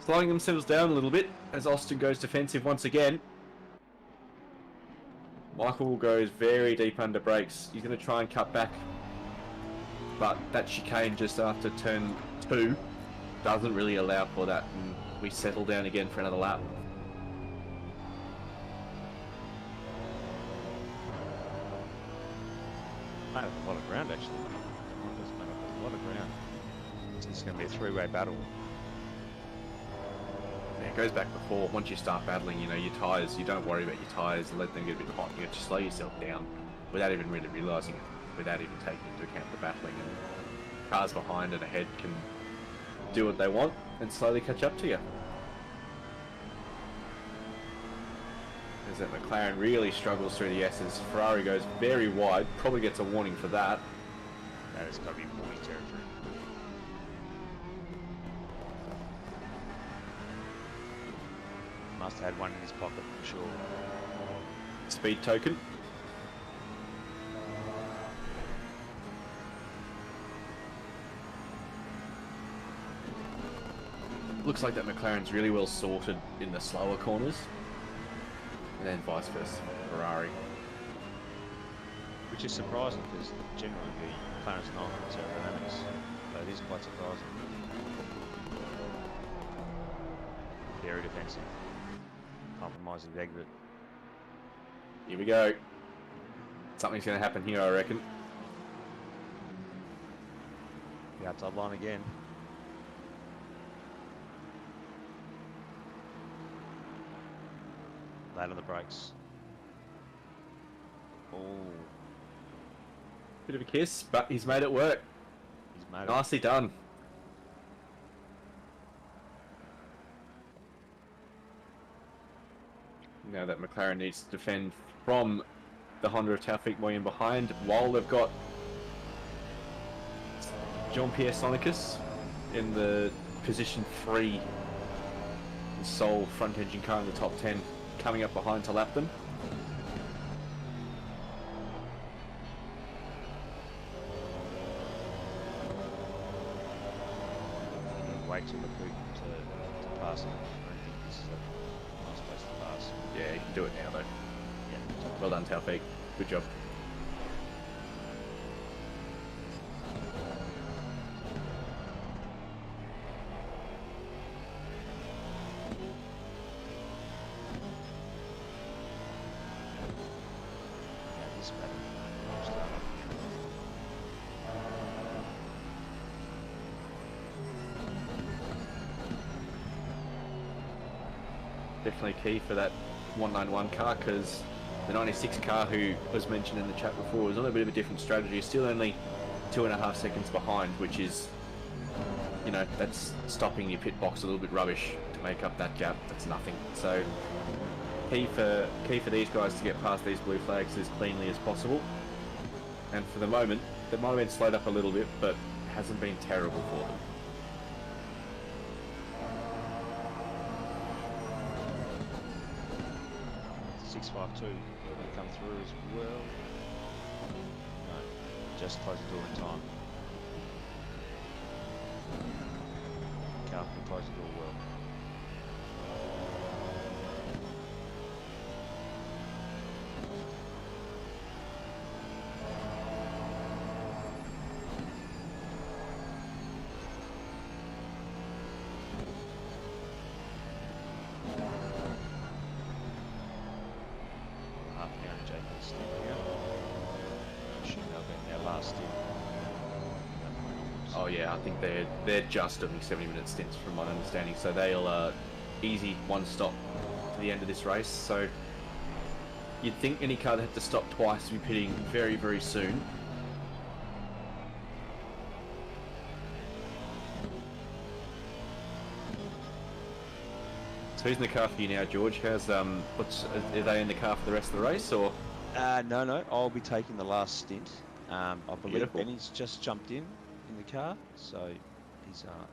slowing themselves down a little bit as Austin goes defensive once again. Michael goes very deep under brakes. He's going to try and cut back, but that chicane just after turn 2 doesn't really allow for that, and we settle down again for another lap. Made up a lot of ground actually. Honda's made up a lot of ground. It's going to be a three-way battle. Yeah, it goes back before. Once you start battling, you know, your tyres, you don't worry about your tyres, let them get a bit hot. You have to slow yourself down without even really realising it, without even taking into account the battling. And cars behind and ahead can do what they want and slowly catch up to you. As that McLaren really struggles through the S's. Ferrari goes very wide, probably gets a warning for that. That has got to be warning territory. Must have had one in his pocket for sure. Speed token. Looks like that McLaren's really well sorted in the slower corners. And then vice versa, Ferrari. Which is surprising because generally the McLaren's not aerodynamics, but it is quite surprising. Very defensive. Compromising the exit. Here we go. Something's going to happen here, I reckon. The outside line again. Late on the brakes. Oh. Bit of a kiss, but he's made it work. He's made it. Nicely done. Now that McLaren needs to defend from the Honda of Tawfiq Moyen behind, while they've got Jean-Pierre Sonicus in the position 3, the sole front engine car in the top 10, coming up behind to lap them. Wait till the boot to pass him. I don't think this is a nice place to pass. Yeah, you can do it now though. Yeah. Well done, Tawfiq. Good job. Yeah, this battle. Definitely key for that 191 car, because the 96 car, who was mentioned in the chat before, was on a bit of a different strategy. Still only 2.5 seconds behind, which is, you know, that's stopping your pit box a little bit rubbish to make up that gap. That's nothing. So key for these guys to get past these blue flags as cleanly as possible. And for the moment, they might have been slowed up a little bit, but it hasn't been terrible for them. Will come through as well. No, just close the door in time. Car can close the door well. Oh yeah, I think they're just doing 70-minute stints from my understanding, so they'll easy one stop to the end of this race. So you'd think any car that had to stop twice would be pitting very, very soon. So who's in the car for you now, George? How's are they in the car for the rest of the race, or? No, I'll be taking the last stint. I believe Beautiful. Benny's just jumped in the car, so he's got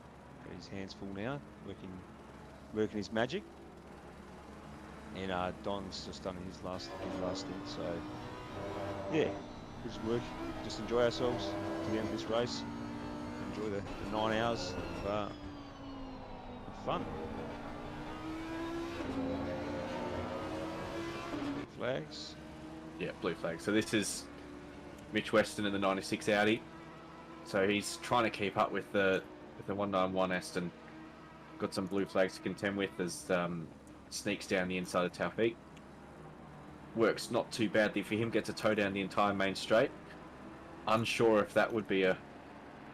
his hands full now, working his magic. And Don's just done his last stint, so yeah, we'll just work, just enjoy ourselves to the end of this race. Enjoy the 9 hours of fun. Flags. Yeah, blue flag. So this is Mitch Weston in the 96 Audi. So he's trying to keep up with the 191 Aston. Got some blue flags to contend with as sneaks down the inside of Taufik. Works not too badly for him. Gets a tow down the entire main straight. Unsure if that would be a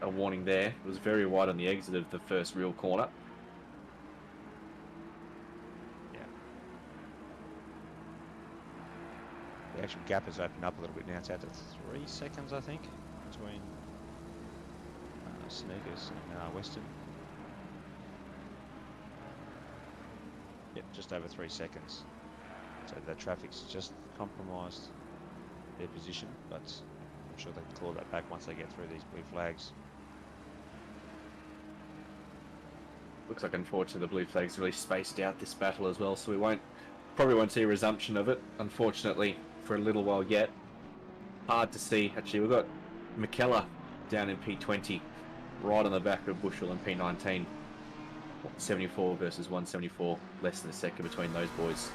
warning there. It was very wide on the exit of the first real corner. The actual gap has opened up a little bit now. It's out to 3 seconds, I think, between Sneakers and Weston. Yep, just over 3 seconds. So the traffic's just compromised their position, but I'm sure they can claw that back once they get through these blue flags. Looks like, unfortunately, the blue flag's really spaced out this battle as well, so we probably won't see a resumption of it, unfortunately, for a little while yet. Hard to see. Actually, we've got McKellar down in P20, right on the back of Bushel and P19. 74 versus 174, less than a second between those boys.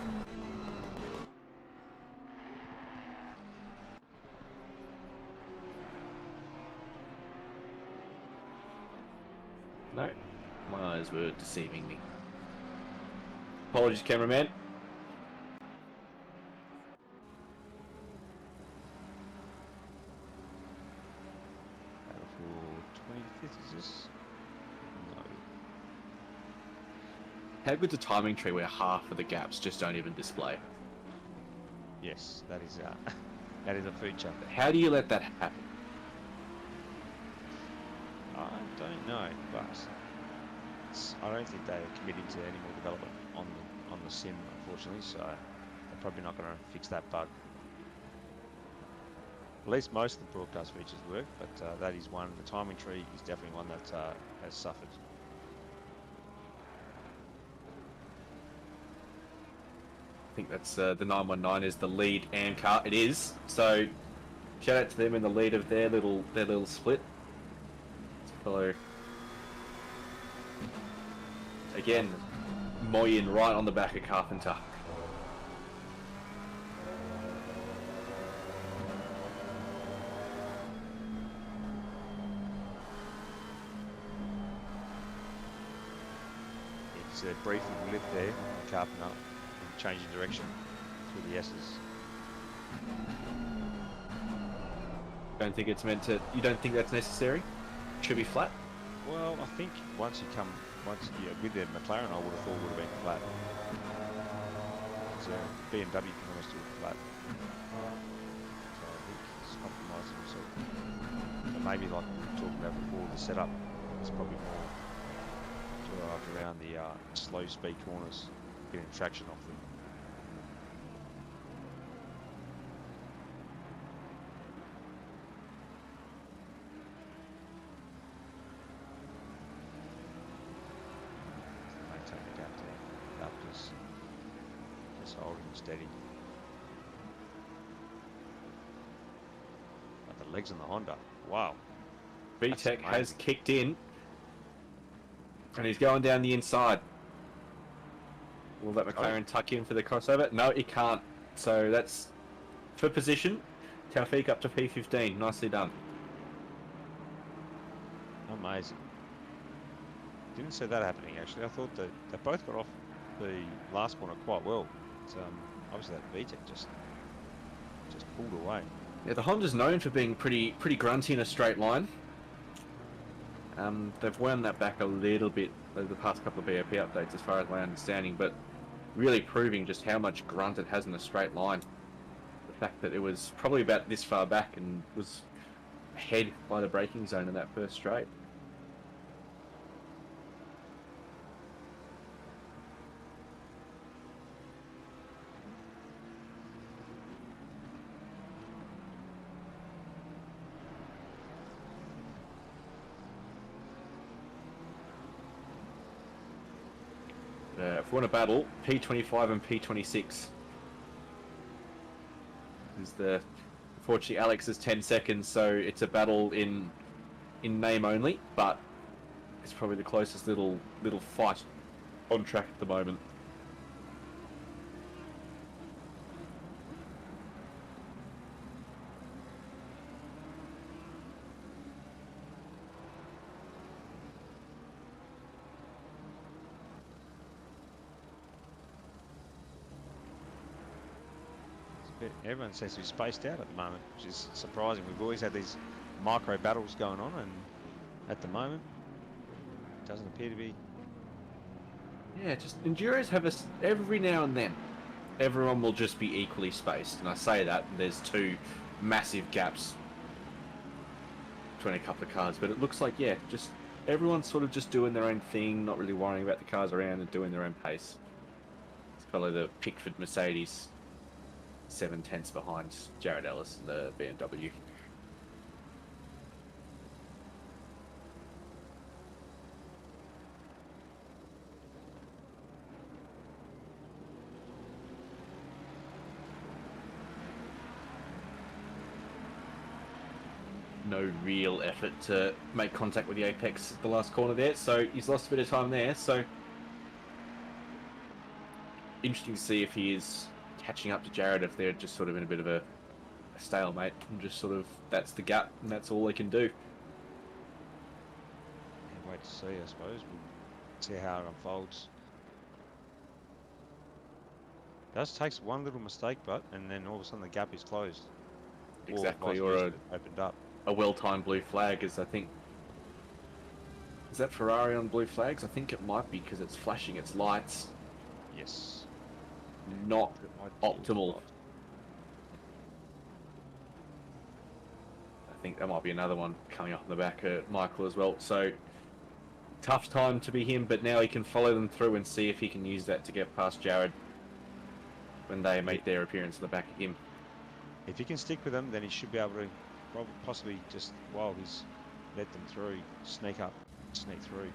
No, my eyes were deceiving me. Apologies, cameraman. For 25th, is this? No. How good's a timing tree where half of the gaps just don't even display? Yes, that is that is a feature. How do you let that happen? I don't know, but I don't think they're committing to any more development on the sim, unfortunately. So they're probably not going to fix that bug. At least most of the broadcast features work, but that is one. The timing tree is definitely one that has suffered. I think that's the 919 is the lead AM car. It is. So shout out to them in the lead of their little split. Follow again. Moyen right on the back of Carpenter. It's a brief little lift there, Carpenter, and changing direction through the S's. Don't think it's meant to. You don't think that's necessary? Should be flat. Well, I think once with the McLaren, I would have thought would have been flat. So BMW can almost do it flat. So I think he's compromising himself. But maybe like we were talking about before, the setup is probably more to around the slow speed corners, getting traction off them. Maintain the gap there. Up just holding steady. But the legs on the Honda, wow. VTEC has kicked in. And he's going down the inside. Will that McLaren tuck in for the crossover? No, he can't. So that's for position. Taufik up to P15. Nicely done. Amazing. Didn't see that happening actually. I thought that they both got off the last corner quite well. But, obviously that VTEC just pulled away. Yeah, the Honda's known for being pretty grunty in a straight line. They've wound that back a little bit over the past couple of BOP updates as far as my understanding, but really proving just how much grunt it has in a straight line. The fact that it was probably about this far back and was ahead by the braking zone in that first straight. if we want to battle, P25 and P26 is the. Unfortunately, Alex is 10 seconds, so it's a battle in name only, but it's probably the closest little fight on track at the moment. Everyone seems to be spaced out at the moment, which is surprising. We've always had these micro battles going on, and at the moment, it doesn't appear to be. Yeah, just enduros have us every now and then. Everyone will just be equally spaced, and I say that there's two massive gaps between a couple of cars, but it looks like just everyone's sort of just doing their own thing, not really worrying about the cars around and doing their own pace. It's probably the Pickford Mercedes 7/10 behind Jared Ellis and the BMW. No real effort to make contact with the apex at the last corner there, so he's lost a bit of time there. So interesting to see if he is catching up to Jared, if they're just sort of in a bit of a stalemate and just sort of that's the gap and that's all they can do. Can't wait to see, I suppose. We'll see how it unfolds. It does take one little mistake, and then all of a sudden the gap is closed. Exactly, or or opened up. a well-timed blue flag is, I think, is that Ferrari on blue flags? I think it might be because it's flashing its lights. Yes. Not optimal. I think there might be another one coming up in the back at Michael as well. So tough time to be him, but now he can follow them through and see if he can use that to get past Jared when they make their appearance in the back of him. If he can stick with them, then he should be able to possibly just, while he's led them through, sneak through.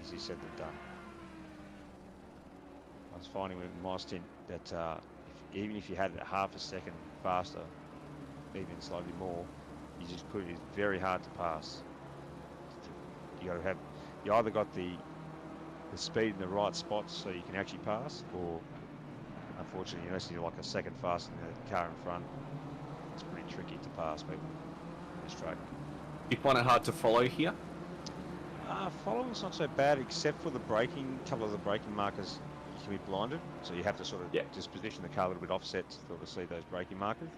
Easier said than done. I was finding with my stint that even if you had it half a second faster, even slightly more, it's very hard to pass. You either got the speed in the right spots so you can actually pass, or unfortunately, unless you're like a second faster than the car in front, it's pretty tricky to pass people on this track. You find it hard to follow here? Following's not so bad, except for the braking. A couple of the braking markers, you can be blinded, so you have to sort of just position the car a little bit offset to sort of see those braking markers.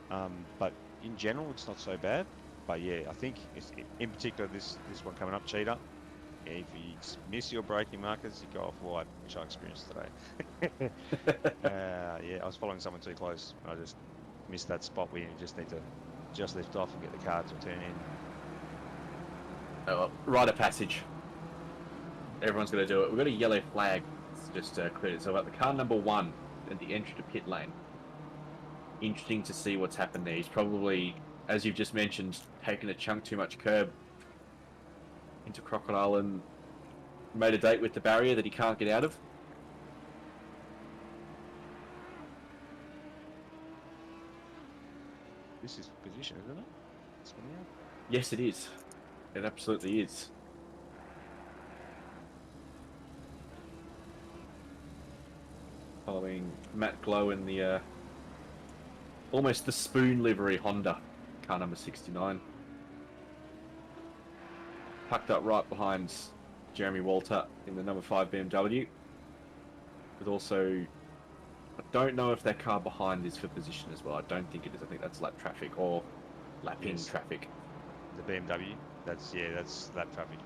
But in general, it's not so bad. But yeah, I think in particular this one coming up, Cheetah. If you miss your braking markers, you go off wide, which I experienced today. Yeah, I was following someone too close. I just missed that spot where you just need to just lift off and get the car to turn in. Oh, well, rite of passage. Everyone's going to do it. We've got a yellow flag. It's just cleared itself up. The car number 1 at the entry to pit lane. Interesting to see what's happened there. He's probably, as you've just mentioned, taken a chunk too much curb into Crocodile and made a date with the barrier that he can't get out of. This is position, isn't it? Yes, it is. It absolutely is. Following Matt Glow in the almost the spoon livery Honda, car number 69. Tucked up right behind Jeremy Walter in the number 5 BMW. With also, I don't know if that car behind is for position as well. I don't think it is. I think that's lap traffic or lapping traffic. The BMW, that's lap traffic.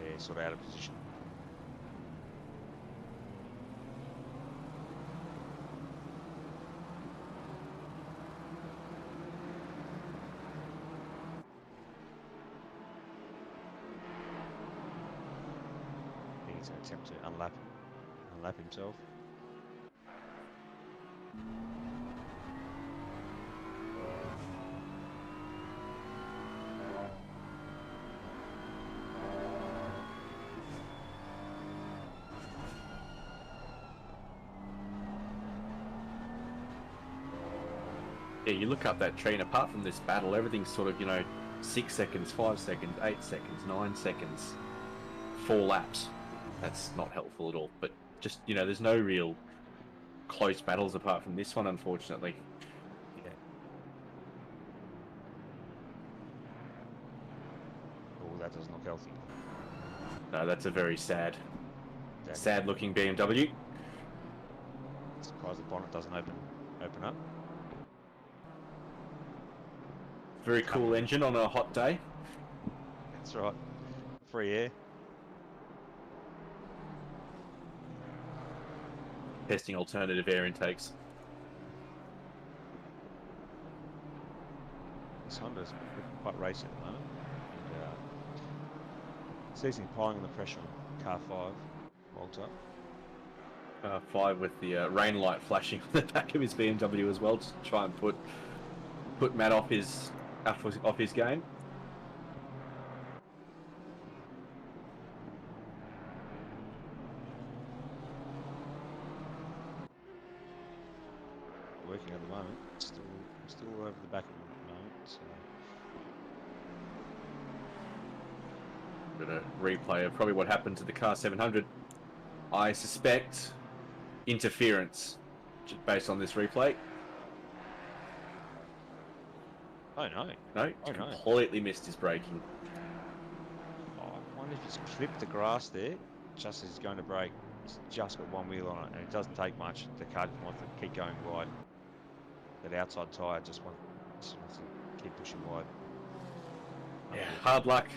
They're sort of out of position. He's going to attempt to unlap himself. Yeah, you look up that tree, and apart from this battle, everything's sort of, 6 seconds, 5 seconds, 8 seconds, 9 seconds, 4 laps. That's not helpful at all. But just, there's no real close battles apart from this one, unfortunately. Yeah. Oh, that doesn't look healthy. No, that's a very sad looking BMW. Surprised the bonnet doesn't open up. Very cool engine on a hot day. That's right. Free air. Testing alternative air intakes. This Honda's quite racing at the moment. And, seemingly piling on the pressure on car 5, Walter. 5 with the rain light flashing on the back of his BMW as well, to try and put Matt off his game. Working at the moment. Still over the back of him at the moment. So. Bit of replay of probably what happened to the car 700. I suspect interference, just based on this replay. Oh no. No, completely missed his braking. Oh, I wonder if he's clipped the grass there, just as he's going to brake. He's just got one wheel on it, and it doesn't take much. The car just wants to keep going wide. That outside tyre just wants to keep pushing wide. Yeah, hard luck,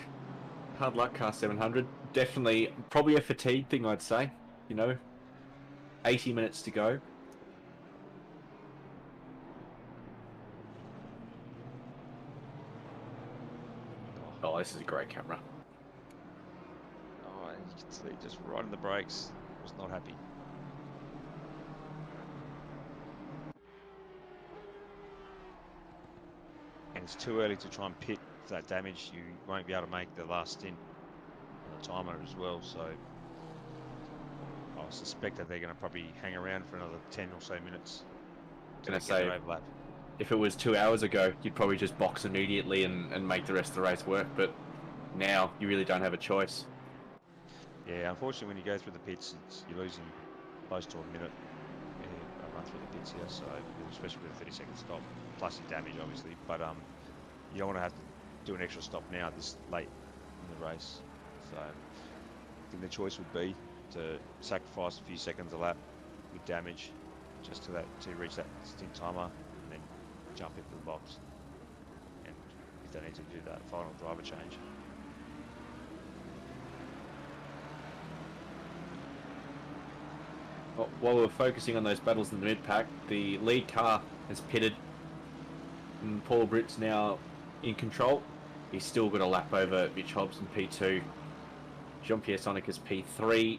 car 700. Definitely, probably a fatigue thing, I'd say. 80 minutes to go. Oh, this is a great camera. Oh, you can see just right in the brakes. Was not happy. And it's too early to try and pit for that damage. You won't be able to make the last stint on the timer as well. So I suspect that they're going to probably hang around for another 10 or so minutes. Gonna say, overlap. If it was 2 hours ago, you'd probably just box immediately and make the rest of the race work. But now you really don't have a choice. Yeah, unfortunately, when you go through the pits, you're losing close to a minute. I run through the pits here, so especially with a 30-second stop, plus your damage, obviously. But you don't want to have to do an extra stop now this late in the race. So I think the choice would be to sacrifice a few seconds a lap with damage, just to reach that stint timer, and then jump into the box. And if they need to do that final driver change. While we're focusing on those battles in the mid-pack, the lead car has pitted, and Paul Britt's now in control. He's still got a lap over Mitch Hobbs in P2. Jean-Pierre Sonic is P3,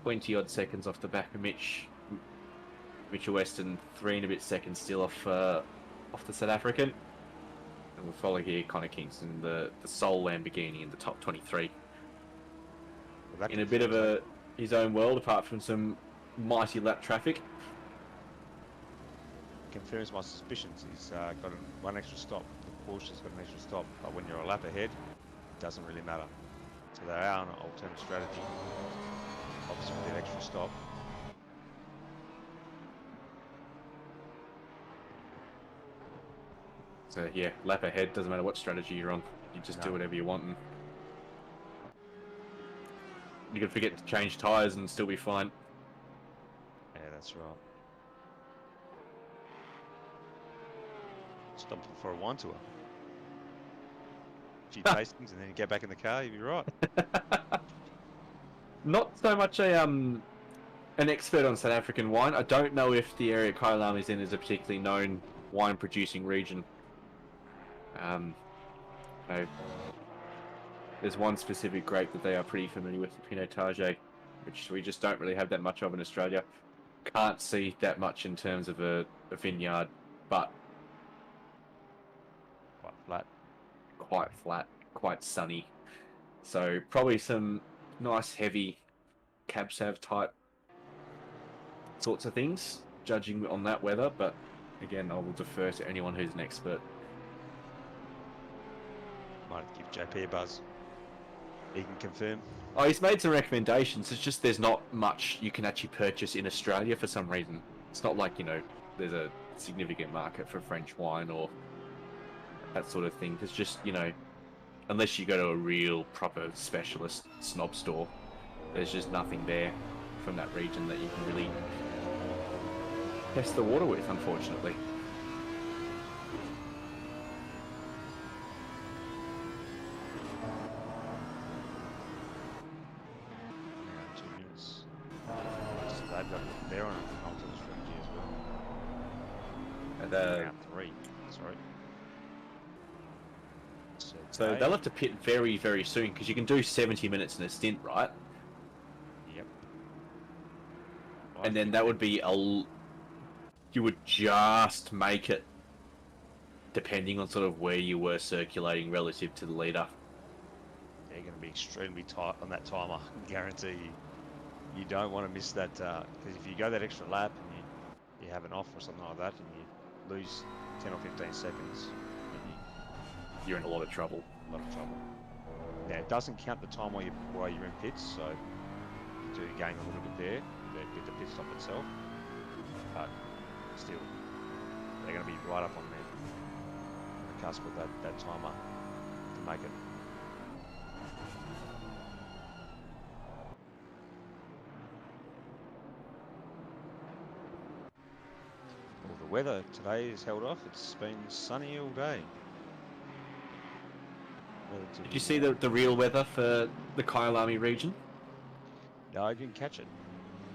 20-odd seconds off the back of Mitchell Weston, 3 and a bit seconds still off the South African. And we'll follow here Connor Kingston, the sole Lamborghini in the top 23. Well, in a bit of his own world, apart from some mighty lap traffic. Confirms my suspicions. He's got one extra stop. The Porsche's got an extra stop, but when you're a lap ahead, it doesn't really matter. So they are on an alternate strategy. Obviously with that extra stop. So yeah, lap ahead, doesn't matter what strategy you're on. You just do whatever you want. And you can forget to change tyres and still be fine. Yeah, that's right. Stop for a wine tour. A few tastings and then you get back in the car, you'll be right. Not so much an expert on South African wine. I don't know if the area Kyalami is in is a particularly known wine producing region. There's one specific grape that they are pretty familiar with, the Pinot Target, which we just don't really have that much of in Australia. Can't see that much in terms of a vineyard, but quite flat, quite sunny. So probably some nice heavy cab sav type sorts of things, judging on that weather, but again, I will defer to anyone who's an expert. Might give JP a buzz. He can confirm. Oh, he's made some recommendations. It's just there's not much you can actually purchase in Australia for some reason. It's not like, there's a significant market for French wine or that sort of thing. It's just, unless you go to a real proper specialist snob store, there's just nothing there from that region that you can really test the water with, unfortunately. Around 2 minutes. So they've got their own ultimate strategy as well. And, Round 3. Sorry. so they'll have to pit very, very soon because you can do 70 minutes in a stint, right? Yep. And then that would be you would just make it depending on sort of where you were circulating relative to the leader. They're going to be extremely tight on that timer, I guarantee you. You don't want to miss that, because if you go that extra lap and you have an off or something like that and you lose 10 or 15 seconds, then You're in a lot of trouble. a lot of trouble. Now, it doesn't count the time while you're in pits, so you do gain a little bit there with the pit stop itself, but still, they're going to be right up on the cusp of that timer to make it. Well, the weather today is held off. It's been sunny all day. Did you see the real weather for the Kyalami region? No, I didn't catch it.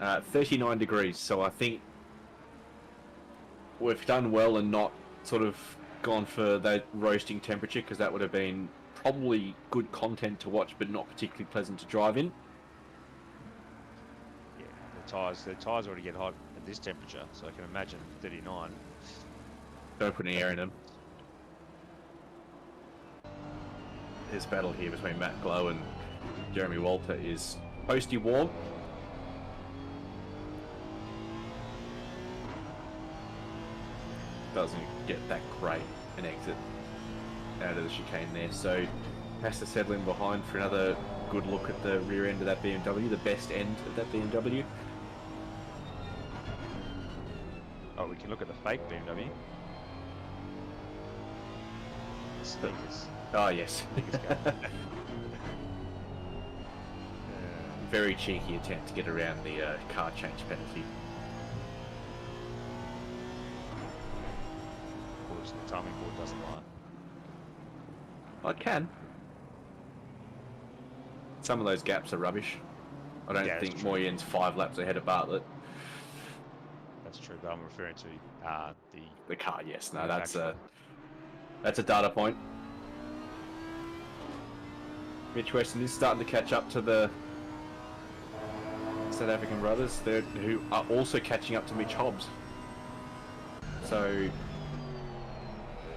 39 degrees, so I think we've done well and not sort of gone for that roasting temperature, because that would have been probably good content to watch but not particularly pleasant to drive in. Yeah, the tyres already get hot at this temperature, so I can imagine 39. Don't put any air in them. This battle here between Matt Glow and Jeremy Walter is posty warm. Doesn't get that great an exit out of the chicane there, so has to settle in behind for another good look at the rear end of that BMW, the best end of that BMW. Oh, we can look at the fake BMW. The sneakers. Oh yes. Very cheeky attempt to get around the car change penalty. Of course, the timing board doesn't lie. Oh, it can. Some of those gaps are rubbish. I don't think Moyen's 5 laps ahead of Bartlett. That's true, but I'm referring to the car. Yes, no, that's a data point. Mitch Weston is starting to catch up to the South African brothers, who are also catching up to Mitch Hobbs. So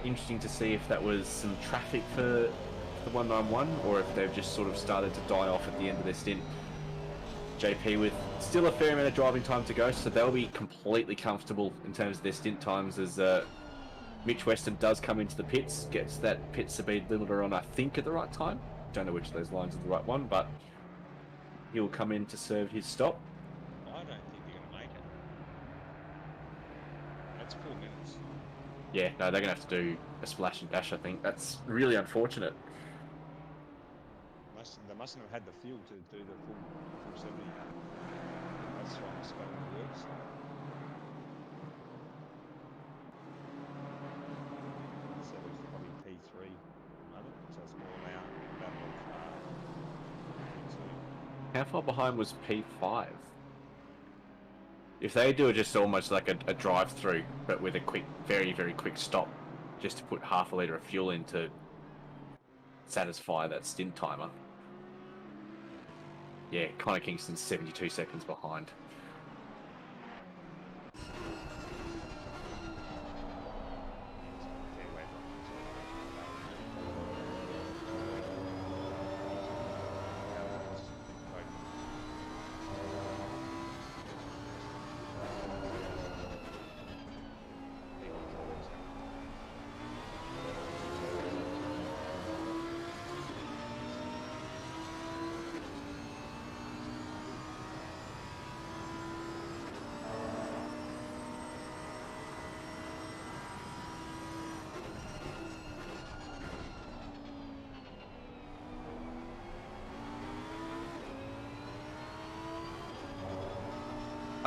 interesting to see if that was some traffic for the 191 or if they've just sort of started to die off at the end of their stint. JP with still a fair amount of driving time to go, so they'll be completely comfortable in terms of their stint times as Mitch Weston does come into the pits, gets that pit speed limiter on, I think, at the right time. Don't know which of those lines is the right one, but he'll come in to serve his stop. I don't think they're going to make it. That's 4 minutes. Yeah, no, they're going to have to do a splash and dash, I think. That's really unfortunate. They mustn't have had the fuel to do the full 70. That's why I'm supposed to work. So it's probably P3 moment, so it's more now battle of P2. How far behind was P5? If they do it just almost like a drive-through, but with a quick, very, very quick stop, just to put half a litre of fuel in to satisfy that stint timer. Yeah, Connor Kingston's 72 seconds behind.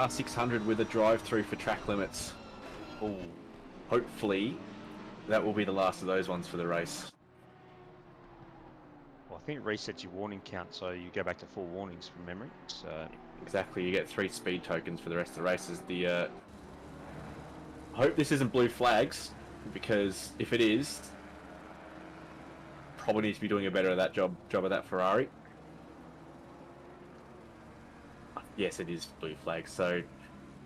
car 600 with a drive-through for track limits. Oh, hopefully that will be the last of those ones for the race. Well, I think it resets your warning count, so you go back to 4 warnings from memory. So Exactly, you get 3 speed tokens for the rest of the races. I hope this isn't blue flags, because if it is, probably need to be doing a better at that job of that Ferrari. Yes, it is blue flags. So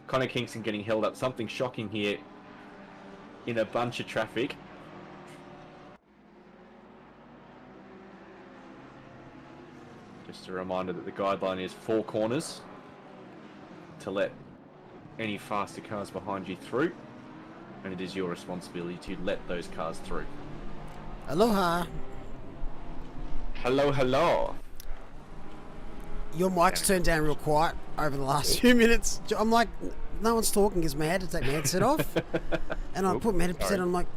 Connor Kingston getting held up. Something shocking here in a bunch of traffic. Just a reminder that the guideline is 4 corners to let any faster cars behind you through, and it is your responsibility to let those cars through. Aloha. Hello, hello. Your mic's turned down real quiet over the last few minutes. I'm like, no one's talking because I had to take my headset off. And I put my headset on, I'm like,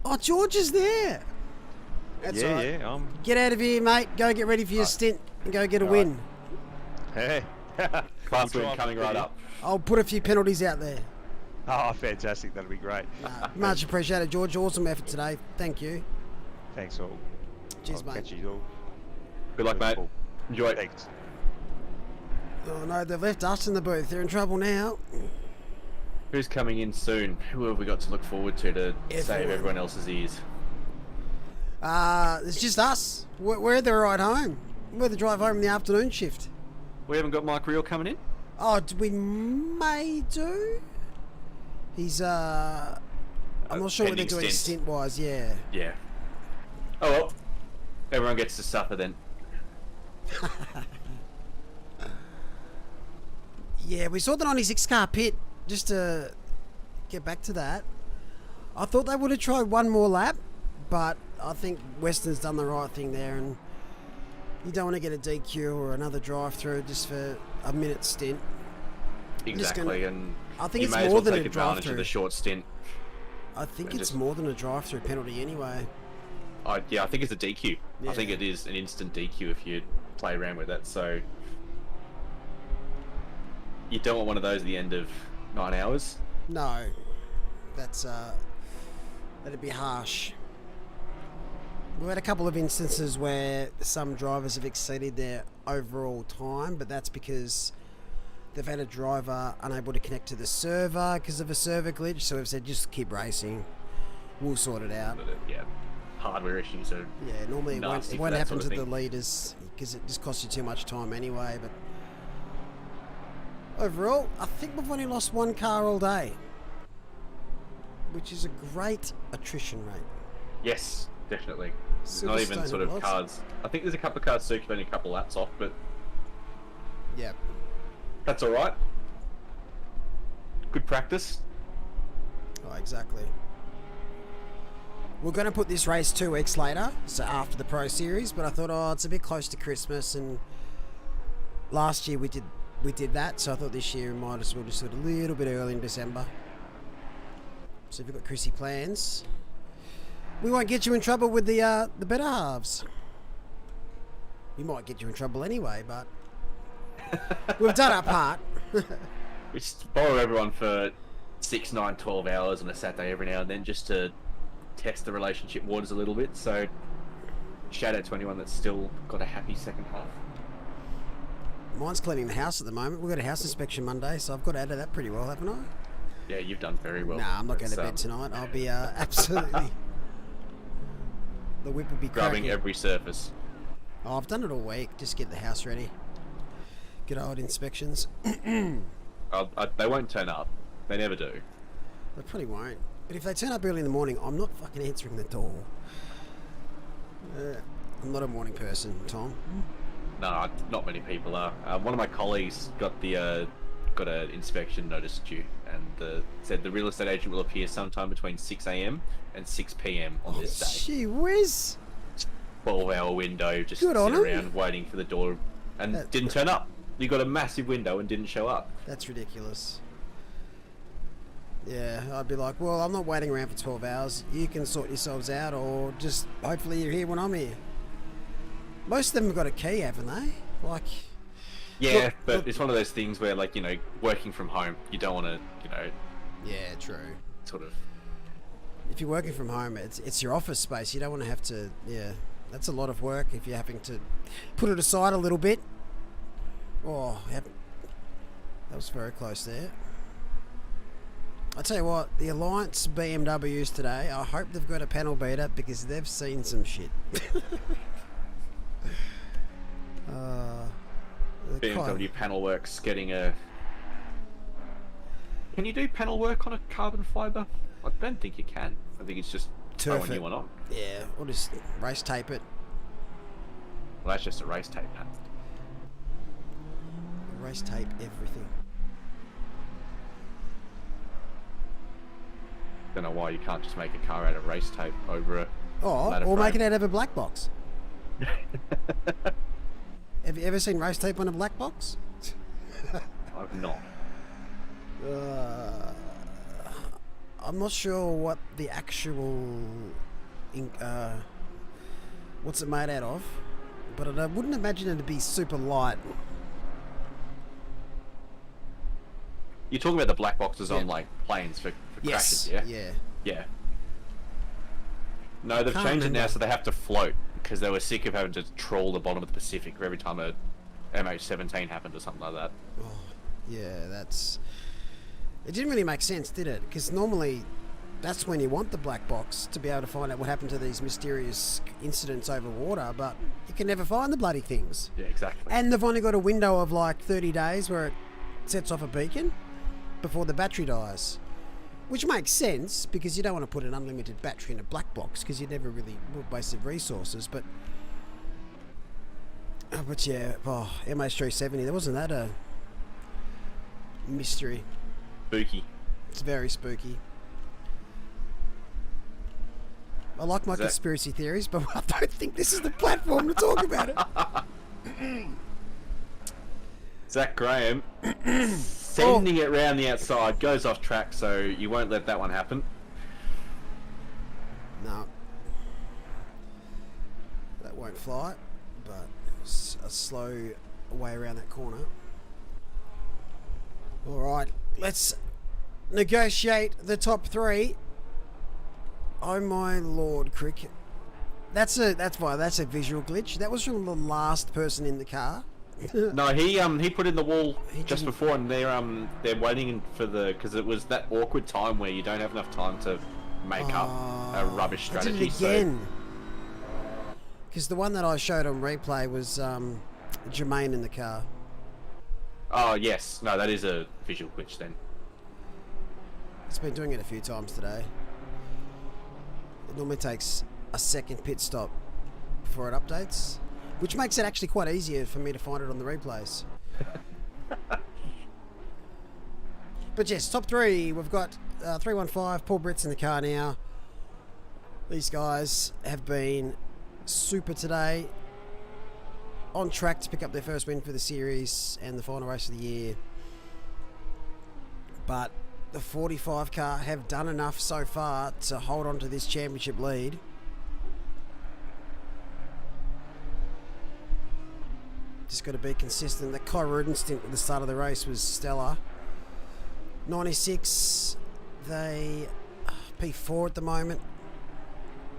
oh, George is there. That's all right. yeah. Get out of here, mate. Go get ready for your stint and go get a win. Hey. Class win coming right up. I'll put a few penalties out there. Oh, fantastic. That'll be great. Much appreciated, George. Awesome effort today. Thank you. Thanks all. Cheers, I'll mate. catch you all. Good luck, mate. Cool. Enjoy. Thanks. Oh, no, they've left us in the booth. They're in trouble now. Who's coming in soon? Who have we got to look forward to save everyone else's ears? It's just us. We're the ride home. We're the drive home in the afternoon shift. We haven't got Mike Reel coming in? Oh, we may do. He's, I'm not sure what they're pending doing stint. stint-wise, yeah. Yeah. Oh well. Everyone gets to suffer then. Yeah, we saw the 96 car pit, just to get back to that. I thought they would have tried one more lap, but I think Western's done the right thing there, and you don't want to get a DQ or another drive-through just for a minute stint. Exactly, and I think you it's may as more well than take a advantage of drive-through. the short stint. I think and it's just- more than a drive-through penalty anyway. Yeah, I think it's a DQ. Yeah. I think it is an instant DQ if you play around with it. So you don't want one of those at the end of 9 hours. No, that's that'd be harsh. We've had a couple of instances where some drivers have exceeded their overall time, but that's because they've had a driver unable to connect to the server because of a server glitch. So we've said just keep racing, we'll sort it out. But yeah, hardware issues are Yeah, normally it nasty for won't that happen sort of to the thing. leaders because it just costs you too much time anyway. But overall, I think we've only lost 1 car all day, which is a great attrition rate. Yes, definitely. It's not even Silverstone sort it of was. cards. I think there's a couple of cards circulating a couple laps off, but Yeah. that's all right. Good practice. Oh, exactly. We're going to put this race 2 weeks later, so after the Pro Series, but I thought, oh, it's a bit close to Christmas, and last year we did that, so I thought this year we might as well just do it a little bit early in December. So if you've got Chrissy plans, we won't get you in trouble with the better halves. We might get you in trouble anyway, but we've done our part. We just borrow everyone for 6, 9, 12 hours on a Saturday every now and then just to test the relationship waters a little bit. So shout out to anyone that's still got a happy second half. Mine's cleaning the house at the moment. We've got a house inspection Monday, so I've got out of that pretty well, haven't I? Yeah, you've done very well. Nah, I'm not going to That's, bed tonight. I'll be absolutely... The whip will be Grubbing cracking. every surface. Oh, I've done it all week. Just get the house ready. Good old inspections. They They won't turn up. They never do. probably won't. But if they turn up early in the morning, I'm not fucking answering the door. I'm not a morning person, Tom. No, not many people are. One of my colleagues got an inspection notice due, and said the real estate agent will appear sometime between 6 a.m. and 6 p.m. on this day. Gee whiz. 12-hour window, just Good sit on 'em. around waiting for the door, and That's didn't turn up. You got a massive window and didn't show up. That's ridiculous. Yeah, I'd be like, well, I'm not waiting around for 12 hours. You can sort yourselves out, or just hopefully you're here when I'm here. Most of them have got a key, haven't they? Like, Yeah, Look, but look- it's one of those things where, like, working from home, you don't want to, Yeah, true. sort of. If you're working from home, it's your office space. You don't want to have to. Yeah, that's a lot of work if you're having to put it aside a little bit. Oh, that was very close there. I tell you what, the Alliance BMWs today, I hope they've got a panel beater because they've seen some shit. BMW Panel Works getting a. Can you do panel work on a carbon fibre? I don't think you can. I think it's just Turf throw a it. new one on. Yeah, or just race tape it. Well, that's just a race tape, man. Race tape everything. Don't know why you can't just make a car out of race tape over a. Oh, ladder or make it frame. out of a black box. Have you ever seen race tape on a black box? I've not. I'm not sure what the actual what's it made out of, but I wouldn't imagine it to be super light. You're talking about the black boxes Yeah. on like planes for Yes. crashes, yeah? Yeah. Yeah. No, they've Can't changed it now remember. so they have to float because they were sick of having to trawl the bottom of the Pacific every time a MH17 happened or something like that. Oh, yeah, that's. It didn't really make sense, did it? Because normally, that's when you want the black box to be able to find out what happened to these mysterious incidents over water, but you can never find the bloody things. Yeah, exactly. And they've only got a window of like 30 days where it sets off a beacon before the battery dies. Which makes sense because you don't want to put an unlimited battery in a black box because you never really wasted resources. But yeah, MH370, there wasn't that a mystery. Spooky. It's very spooky. I like my Zach- conspiracy theories, but I don't think this is the platform to talk about it. Zach Graham sending it round the outside, goes off track, so you won't let that one happen. No. That won't fly, but it's a slow way around that corner. Alright, let's negotiate the top three. Oh my lord, Crick. That's a visual glitch. That was from the last person in the car. No, he put in the wall He just didn't- before, and they're waiting for because it was that awkward time where you don't have enough time to make up a rubbish I did strategy. it again. Because the one that I showed on replay was Jermaine in the car. Oh yes, no, that is a visual glitch then. It's been doing it a few times today. It normally takes a second pit stop before it updates, which makes it actually quite easier for me to find it on the replays. But yes, top three. We've got 315, Paul Britt's in the car now. These guys have been super today. On track to pick up their first win for the series and the final race of the year. But the 45 car have done enough so far to hold on to this championship lead. Just got to be consistent. The Kai Ruden stint at the start of the race was stellar. 96, they P4 at the moment.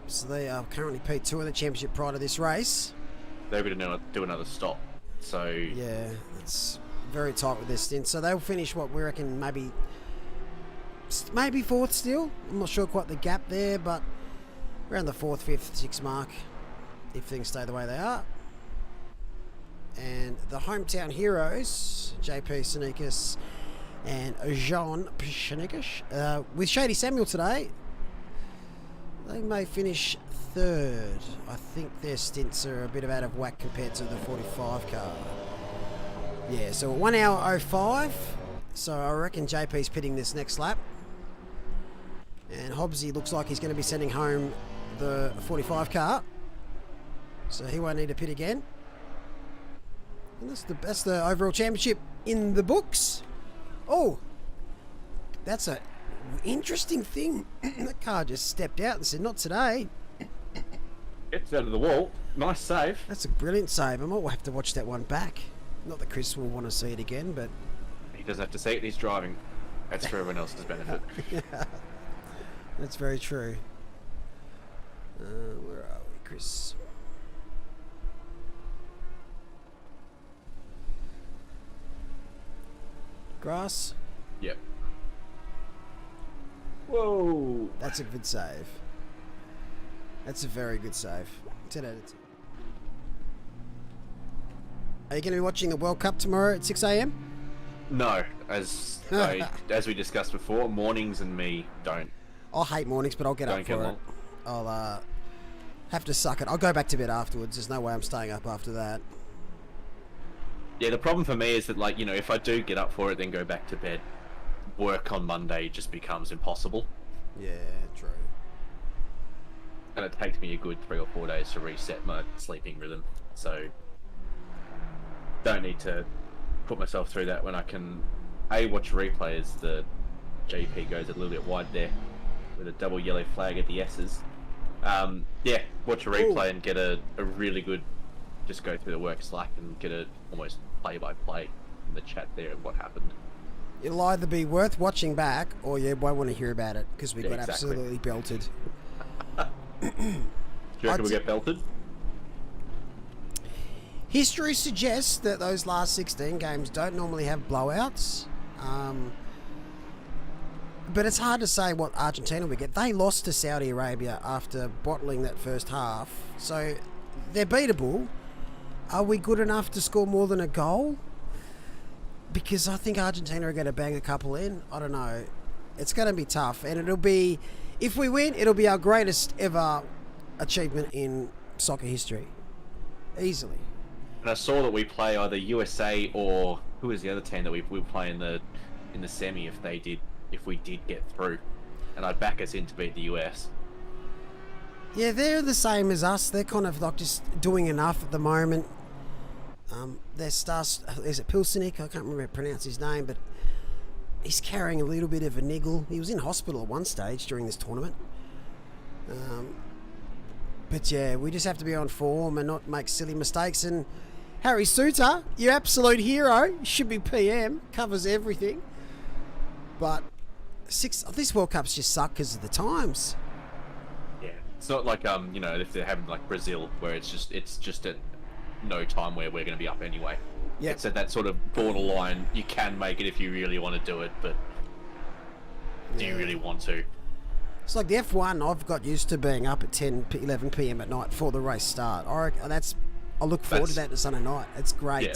So they are currently P2 in the championship prior to this race. They're going to do another stop, so Yeah, it's very tight with their stint. So they'll finish what we reckon maybe fourth still. I'm not sure quite the gap there, but around the 4th, 5th, 6th mark if things stay the way they are. And the hometown heroes, JP Sanikas and Jean Pshanikas, with Shady Samuel today, they may finish third. I think their stints are a bit out of whack compared to the 45 car. Yeah, so 1 hour 05. So I reckon JP's pitting this next lap. And Hobbsy looks like he's going to be sending home the 45 car. So he won't need to pit again. And that's the overall championship in the books. Oh, that's a interesting thing. That car just stepped out and said, "Not today." gets out of the wall. Nice save. That's a brilliant save. I might have to watch that one back. Not that Chris will want to see it again, but He doesn't have to see it, he's driving. That's for everyone else's benefit. yeah, that's very true. Where are we, Chris? Grass. Yep. Whoa! That's a good save. That's a very good save. 10 out of 10. Are you going to be watching the World Cup tomorrow at 6 a.m? No, as we discussed before, mornings and me don't. I hate mornings, but I'll get up for it. I'll have to suck it. I'll go back to bed afterwards. There's no way I'm staying up after that. Yeah, the problem for me is that, like, you know, if I do get up for it, then go back to bed, work on Monday just becomes impossible. Yeah, true. And it takes me a good 3 or 4 days to reset my sleeping rhythm. So, don't need to put myself through that when I can, A, watch replay as the GP goes a little bit wide there with a double yellow flag at the S's. Yeah, watch a replay and get a really good, just go through the work Slack and get a almost play-by-play in the chat there of what happened. It'll either be worth watching back or you won't want to hear about it because we got exactly. absolutely belted. Do you reckon we'll get belted? History suggests that those last 16 games don't normally have blowouts. But it's hard to say what Argentina will get. They lost to Saudi Arabia after bottling that first half. So they're beatable. Are we good enough to score more than a goal? Because I think Argentina are going to bang a couple in. I don't know. It's going to be tough. And it'll be, if we win, it'll be our greatest ever achievement in soccer history. Easily. And I saw that we play either USA or who was the other team that we play in the semi if we did get through, and I'd back us in to beat the US. Yeah, they're the same as us. They're kind of like just doing enough at the moment. Their star, is it Pilsenic? I can't remember how to pronounce his name, but he's carrying a little bit of a niggle. He was in hospital at one stage during this tournament. But yeah, we just have to be on form and not make silly mistakes. And Harry Suter, your absolute hero, should be PM, covers everything. But this World Cup's just sucked because of the times. Yeah, it's not like you know, if they're having like Brazil, where it's just at no time where we're going to be up anyway. Yeah, it's at that sort of borderline. You can make it if you really want to do it, but do you really want to? It's like the F1. I've got used to being up at 10, 11 p.m. at night before the race start. I look forward to that on Sunday night. It's great. Yeah.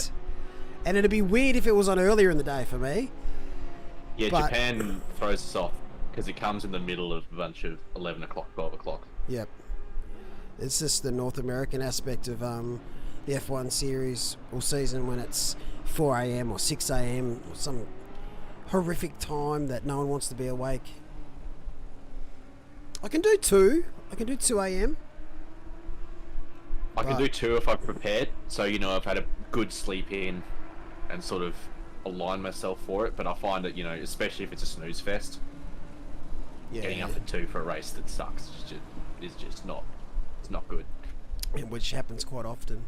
And it'd be weird if it was on earlier in the day for me. Yeah, but Japan throws us off because it comes in the middle of a bunch of 11 o'clock, 12 o'clock. Yep. It's just the North American aspect of the F1 series all season when it's 4 a.m. or 6 a.m. or some horrific time that no one wants to be awake. I can do 2. I can do 2 a.m. I can do 2 if I've prepared. So, you know, I've had a good sleep in and sort of align myself for it, but I find that, you know, especially if it's a snooze fest, getting up at 2 for a race that sucks is just not good. Which happens quite often.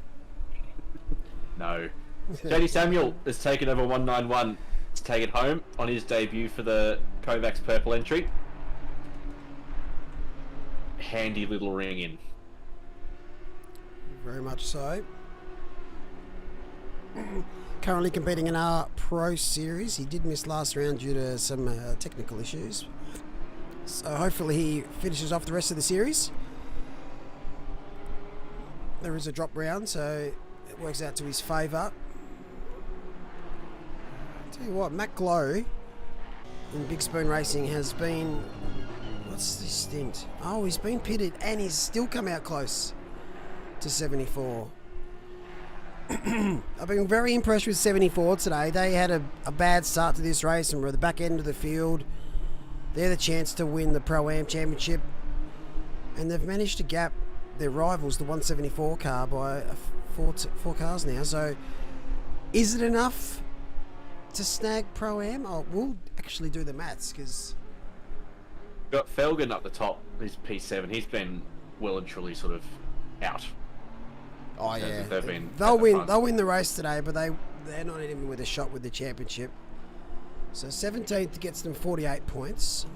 No. JD Samuel has taken over 191 to take it home on his debut for the Kovacs purple entry. Handy little ring in. Very much so. Currently competing in our Pro Series. He did miss last round due to some technical issues. So hopefully he finishes off the rest of the series. There is a drop round, so it works out to his favour. Tell you what, Matt Glow in Big Spoon Racing has been... What's this stint? Oh, he's been pitted and he's still come out close to 74. I've been very impressed with 74 today. They had a bad start to this race and were at the back end of the field. They're the chance to win the Pro-Am Championship. And they've managed to gap their rivals, the 174 car, by four cars now. So is it enough to snag Pro-Am? Oh, we'll actually do the maths because... Got Felgen up the top, he's P7. He's been well and truly sort of out. Oh yeah, They've been they'll win the race today, but they're not even with a shot with the championship. So 17th gets them 48 points.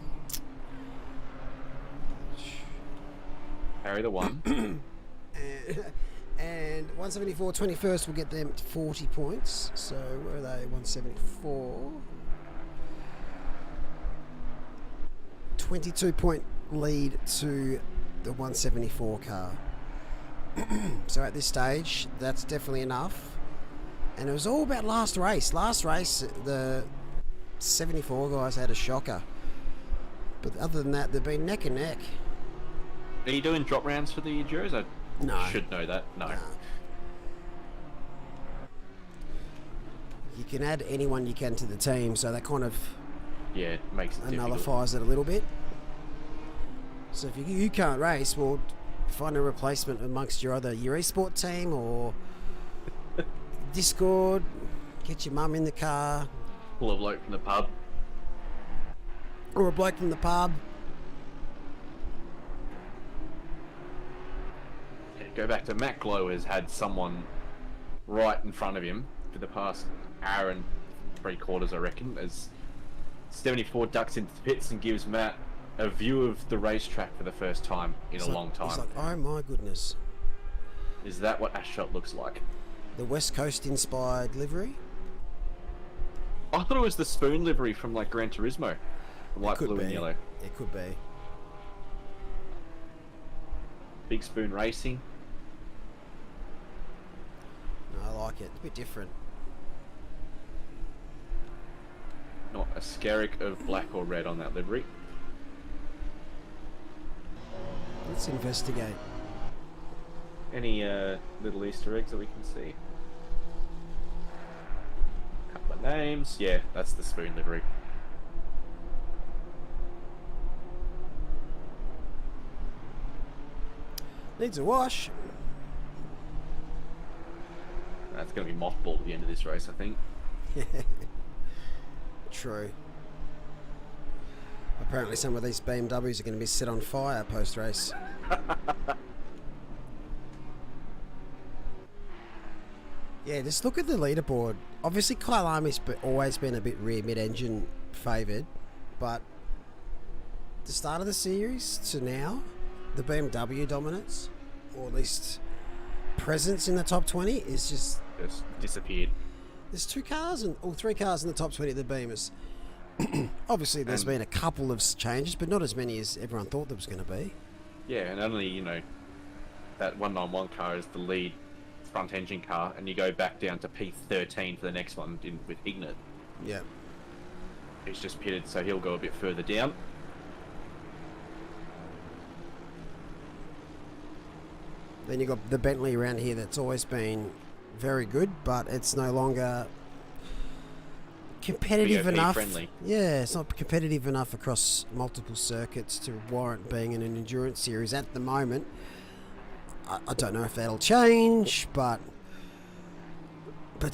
Carry the one. And 174 21st will get them 40 points. So where are they? 174. 22 point lead to the 174 car. So at this stage, that's definitely enough. And it was all about last race. Last race, the 74 guys had a shocker. But other than that, they've been neck and neck. Are you doing drop rounds for the Enduros? I No. should know that. No. You can add anyone you can to the team, so that kind of Yeah, it makes it difficult. nullifies it a little bit. So if you can't race, well, find a replacement amongst your esport team or Discord. Get your mum in the car Pull a bloke from the pub. or a bloke from the pub. Yeah, go back to Matt Glow has had someone right in front of him for the past hour and 3/4, I reckon, as 74 ducks into the pits and gives Matt a view of the racetrack for the first time in a long time. It's like, oh my goodness. Is that what Asphalt looks like? The West Coast inspired livery. I thought it was the spoon livery from like Gran Turismo. The white, Could blue, be. and yellow. It could be. Big Spoon Racing. No, I like it. It's a bit different. Not a skerrick of black or red on that livery. Let's investigate. Any little Easter eggs that we can see? Couple of names. Yeah, that's the spoon livery. Needs a wash. That's going to be mothballed at the end of this race, I think. True. Apparently some of these BMWs are going to be set on fire post-race. Yeah, just look at the leaderboard. Obviously Kyalami's always been a bit rear mid-engine favoured, but the start of the series to now, the BMW dominance, or at least presence in the top 20, is just disappeared. There's 2 cars or 3 cars in the top 20 of the Beamers. Obviously, there's been a couple of changes, but not as many as everyone thought there was going to be. Yeah, and only, you know, that 191 car is the lead front engine car, and you go back down to P13 for the next one with Ignat. Yeah. He's just pitted, so he'll go a bit further down. Then you've got the Bentley around here that's always been very good, but it's no longer competitive BOP enough. friendly. Yeah, it's not competitive enough across multiple circuits to warrant being in an endurance series at the moment. I don't know if that'll change, but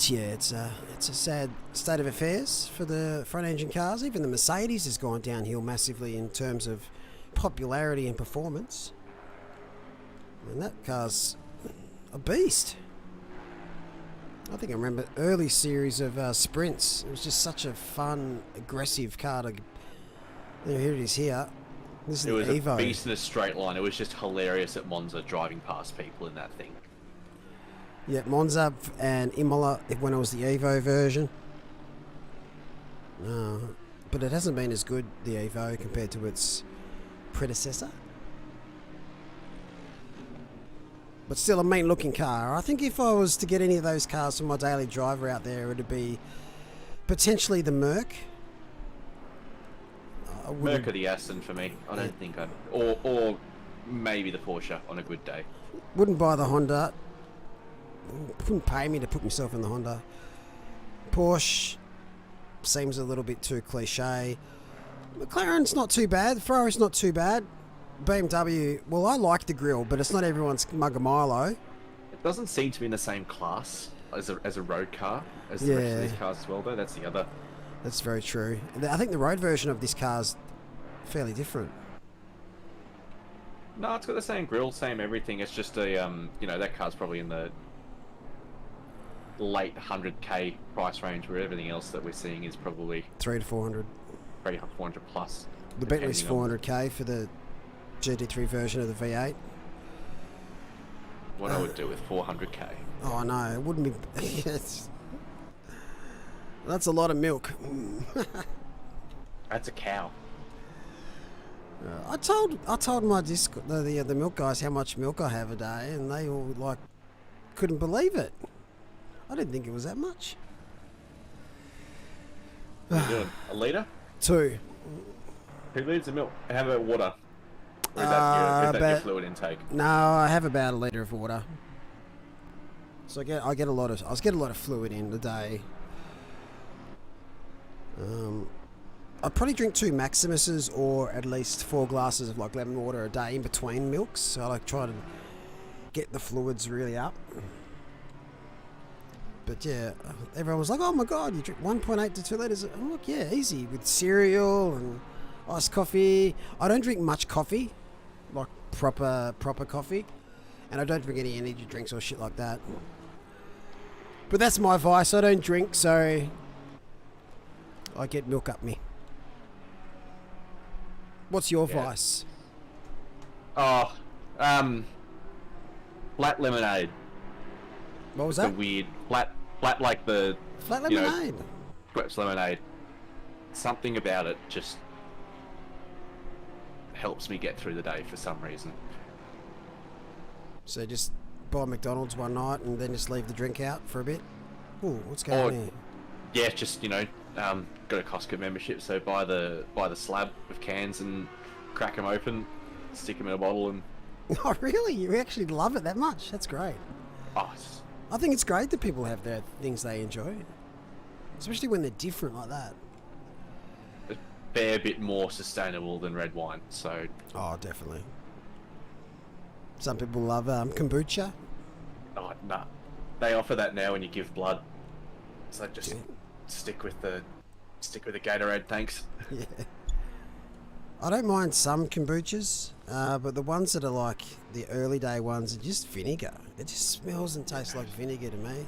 yeah, it's a sad state of affairs for the front engine cars. Even the Mercedes has gone downhill massively in terms of popularity and performance. And that car's a beast. I think I remember early series of sprints. It was just such a fun, aggressive car to... Here it is here. This is It the was Evo. a beast in a straight line. It was just hilarious at Monza driving past people in that thing. Yeah, Monza and Imola when it was the Evo version. But it hasn't been as good, the Evo, compared to its predecessor. But still a mean looking car. I think if I was to get any of those cars for my daily driver out there, it would be potentially the Merc. Merc or the Aston for me. I don't think I'd... Or maybe the Porsche on a good day. Wouldn't buy the Honda. Couldn't pay me to put myself in the Honda. Porsche seems a little bit too cliche. McLaren's not too bad. Ferrari's not too bad. BMW, well, I like the grille, but it's not everyone's mug of Milo. It doesn't seem to be in the same class as a road car as the rest of these cars as well, though. That's the other... That's very true. I think the road version of this car's fairly different. No, it's got the same grille, same everything. It's just a, you know, that car's probably in the late 100k price range, where everything else that we're seeing is probably 300 to 400. 400 plus. The Bentley's depending on 400k for the GT3 version of the V8. what I would do with 400k. Oh no, it wouldn't be. Yes. That's a lot of milk. That's a cow. I told my the milk guys how much milk I have a day, and they all like couldn't believe it. I didn't think it was that much. What are you doing? A litre? 2. 2 litres of milk. How about water? Or is that your fluid intake? No, I have about a litre of water. So I get a lot of fluid in a day. I probably drink 2 Maximuses or at least 4 glasses of like lemon water a day in between milks. So I like try to get the fluids really up. But yeah, everyone was like, "Oh my god, you drink 1.8 to 2 liters." I'm like, "Yeah, easy with cereal and iced coffee." I don't drink much coffee, like proper coffee, and I don't drink any energy drinks or shit like that. But that's my vice. I don't drink, so I get milk up me. What's your vice? Oh, flat lemonade. What was The that? weird flat like the Flat you know, lemonade. Schweppes lemonade. Something about it just helps me get through the day for some reason. So just buy McDonald's one night and then just leave the drink out for a bit. Ooh, what's going on here? Yeah, just got a Costco membership, so buy the slab of cans and crack them open, stick them in a bottle, and Oh, really? You actually love it that much? That's great. oh, it's I think it's great that people have their things they enjoy, especially when they're different like that. a fair bit more sustainable than red wine. So Oh, definitely. Some people love kombucha. oh nah, they offer that now when you give blood. So just Yeah. stick with the Gatorade, thanks. Yeah. I don't mind some kombuchas, but the ones that are like the early day ones are just vinegar. It just smells and tastes like vinegar to me.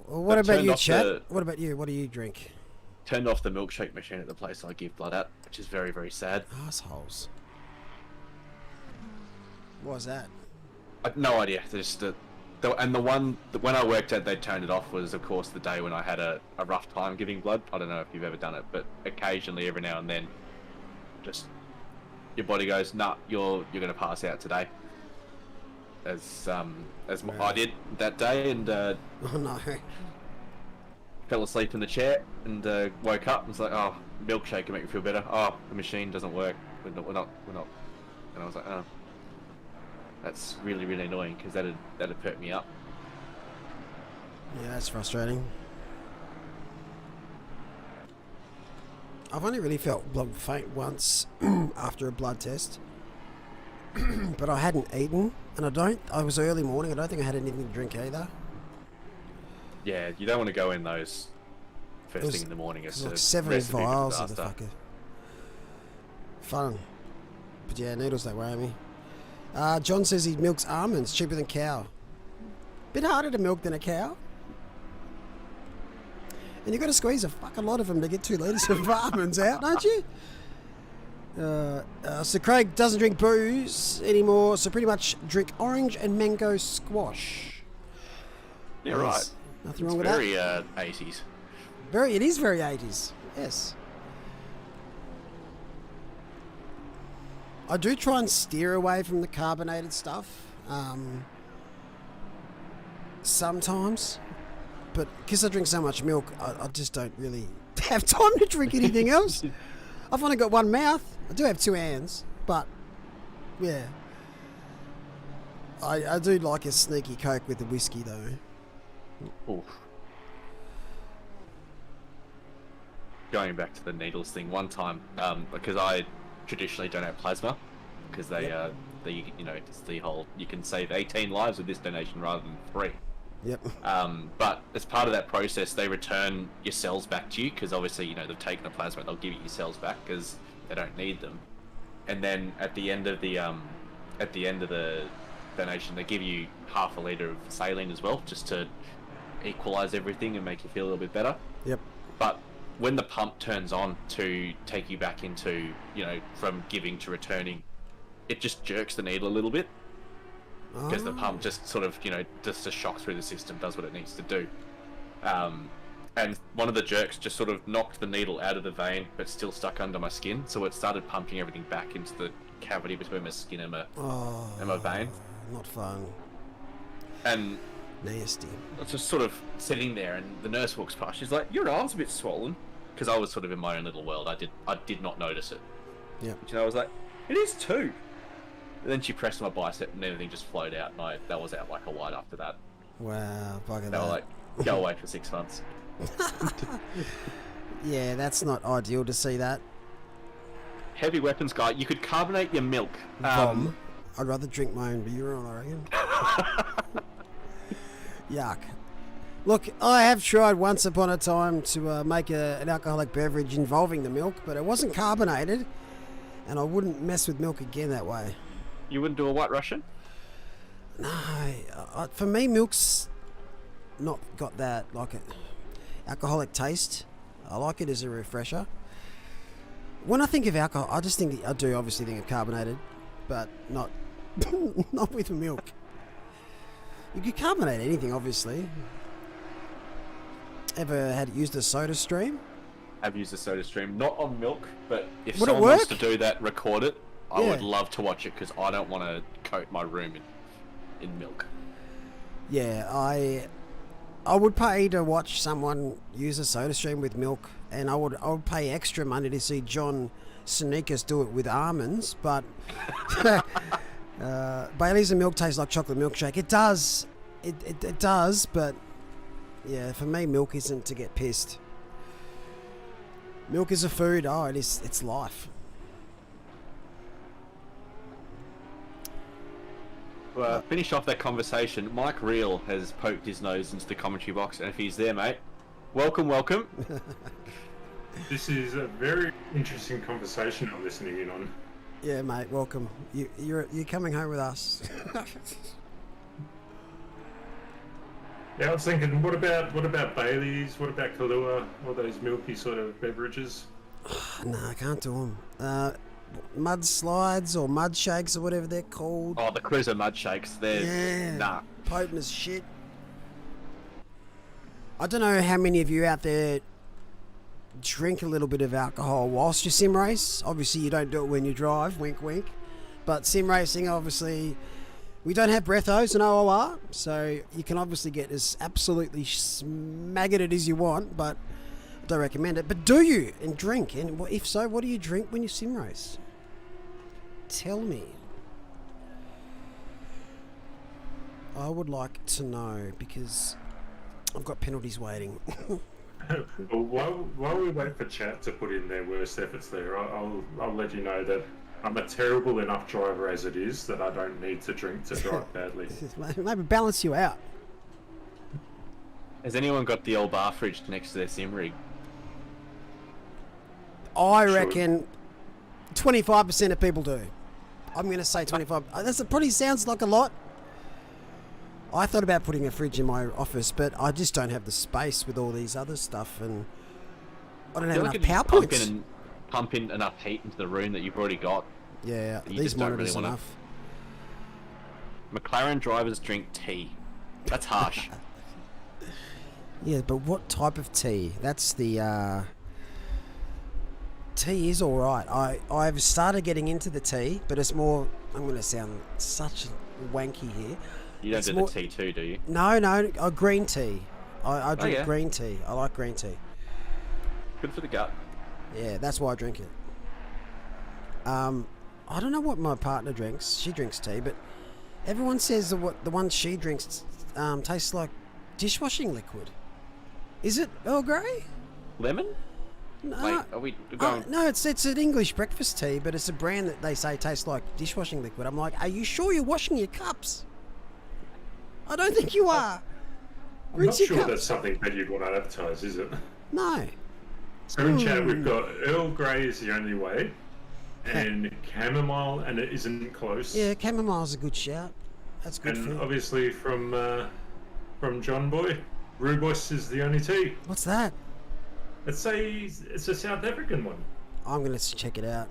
Well, what I've about turned you, off Chad? the- What about you? What do you drink? Turned off the milkshake machine at the place I give blood at, which is very, very sad. Assholes. What was that? I no idea. Just the one when I worked at, they turned it off was of course the day when I had a rough time giving blood. I don't know if you've ever done it, but occasionally, every now and then, just your body goes, "Nah, you're gonna pass out today." As I did that day, and Oh no. fell asleep in the chair and woke up and was like, "Oh, milkshake can make me feel better." Oh, the machine doesn't work. We're not. And I was like, "Oh, that's really, really annoying," because that'd perk me up. Yeah, that's frustrating. I've only really felt blood faint once after a blood test, but I hadn't eaten, and I was early morning. I don't think I had anything to drink either. Yeah, you don't want to go in those first was- thing in the morning. It It's was like a 70 recipe for vials of the disaster. fucker. Fun. But yeah, needles don't worry me. John says he milks almonds, cheaper than cow. Bit harder to milk than a cow. And you've got to squeeze a fucking lot of them to get 2 litres of almonds out, don't you? So Craig doesn't drink booze anymore, so pretty much drink orange and mango squash. Yeah, right. Yes. Nothing It's wrong with very that. 80s. It is very 80s. Yes. I do try and steer away from the carbonated stuff. Sometimes. But because I drink so much milk, I just don't really have time to drink anything else. I've only got one mouth. I do have 2 hands, but yeah. I do like a sneaky Coke with the whiskey though. Oof. Going back to the needles thing, one time, because I traditionally don't have plasma, because they, it's the whole, you can save 18 lives with this donation rather than 3. Yep. But as part of that process, they return your cells back to you, because obviously, they've taken the plasma, they'll give you your cells back because they don't need them. And then at the end of the donation, they give you half a litre of saline as well, just to equalise everything and make you feel a little bit better. Yep. But when the pump turns on to take you back into, from giving to returning, it just jerks the needle a little bit. Because the pump just sort of, just a shock through the system, does what it needs to do. And one of the jerks just sort of knocked the needle out of the vein, but still stuck under my skin. So it started pumping everything back into the cavity between my skin and my vein. Not fun. And Nasty. I was just sort of sitting there, and the nurse walks past. She's like, "Your arm's a bit swollen," because I was sort of in my own little world. I did not notice it. Yeah. I was like, "It is too." And then she pressed my bicep, and everything just flowed out, and that was out like a light after that. Wow, bugger They that. were like, "Go away for 6 months." Yeah, that's not ideal to see that. Heavy weapons guy, you could carbonate your milk. Vom. I'd rather drink my own beer, I reckon. Yuck. Look, I have tried once upon a time to make an alcoholic beverage involving the milk, but it wasn't carbonated, and I wouldn't mess with milk again that way. You wouldn't do a White Russian? No, for me, milk's not got that alcoholic taste. I like it as a refresher. When I think of alcohol, I do obviously think of carbonated, but not not with milk. You could carbonate anything, obviously. Ever used a soda stream? I've used a soda stream, not on milk, but if Would it someone wants work? to do that, record it. I Yeah. would love to watch it, because I don't want to coat my room in milk. Yeah, I would pay to watch someone use a soda stream with milk, and I would pay extra money to see John Sneakers do it with almonds, but Bailey's and milk tastes like chocolate milkshake. It does. It does, but yeah, for me, milk isn't to get pissed. Milk is a food. Oh, it is. It's life. Finish off that conversation. Mike Reel has poked his nose into the commentary box, and if he's there, mate, welcome. This is a very interesting conversation I'm listening in on. Yeah, mate. Welcome. You're coming home with us. Yeah, I was thinking, what about Bailey's? What about Kahlua? All those milky sort of beverages? No, I can't do them. Mud slides or mud shakes or whatever they're called. Oh, the Cruiser mud shakes. They're nah. Potent as shit. I don't know how many of you out there drink a little bit of alcohol whilst you sim race. Obviously, you don't do it when you drive. Wink, wink. But sim racing, obviously, we don't have breathos and OOR, so you can obviously get as absolutely smaggoted as you want, but I don't recommend it. But do you? And drink? And if so, what do you drink when you sim race? Tell me. I would like to know, because I've got penalties waiting. Well, while we wait for chat to put in their worst efforts there, I'll let you know that I'm a terrible enough driver as it is that I don't need to drink to drive badly. Maybe balance you out. Has anyone got the old bar fridge next to their sim rig? I Sure. reckon 25% of people do. I'm going to say 25. That probably sounds like a lot. I thought about putting a fridge in my office, but I just don't have the space with all these other stuff, and I don't have enough power points. Pump in enough heat into the room that you've already got. Yeah, You these just don't monitors really wanna- enough. McLaren drivers drink tea. That's harsh. Yeah, but what type of tea? That's the tea is all right. I've started getting into the tea, but it's more. I'm going to sound such wanky here. You don't It's do more- the tea too, do you? No, green tea. I drink yeah. green tea. I like green tea. Good for the gut. Yeah, that's why I drink it. I don't know what my partner drinks. She drinks tea, but everyone says that the one she drinks tastes like dishwashing liquid. Is it Earl Grey? Lemon? No, Wait, are we going? no, it's an English breakfast tea, but it's a brand that they say tastes like dishwashing liquid. I'm like, are you sure you're washing your cups? I don't think you are. I'm not Rinse your sure cups. that's something that you'd want to advertise, is it? No. So in chat we've got Earl Grey is the only way, and chamomile, and it isn't close. Yeah, chamomile's a good shout. That's good for And you. obviously from John Boy, Rubos is the only tea. What's that? It's a South African one. I'm going to check it out.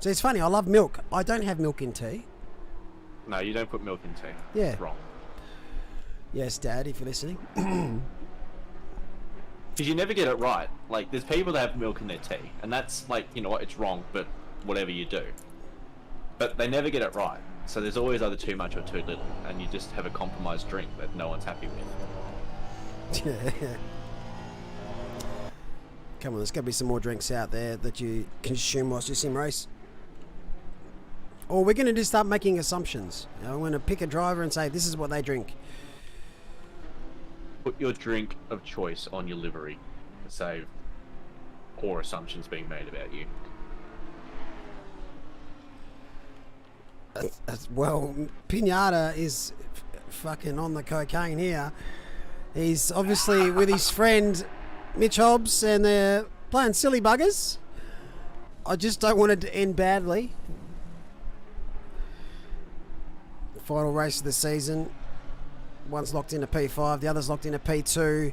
See, it's funny. I love milk. I don't have milk in tea. No, you don't put milk in tea. Yeah. It's wrong. Yes, Dad, if you're listening. Because you never get it right. Like, there's people that have milk in their tea, and that's like, you know what, it's wrong, but whatever you do. But they never get it right. So there's always either too much or too little, and you just have a compromised drink that no one's happy with. Come on, there's got to be some more drinks out there that you consume whilst you sim race. Or we're going to just start making assumptions. You know, I'm going to pick a driver and say, this is what they drink. Put your drink of choice on your livery to save poor assumptions being made about you. Well, Pinata is fucking on the cocaine here. He's obviously with his friend Mitch Hobbs, and they're playing silly buggers. I just don't want it to end badly. Final race of the season. One's locked into P5, the other's locked into P2.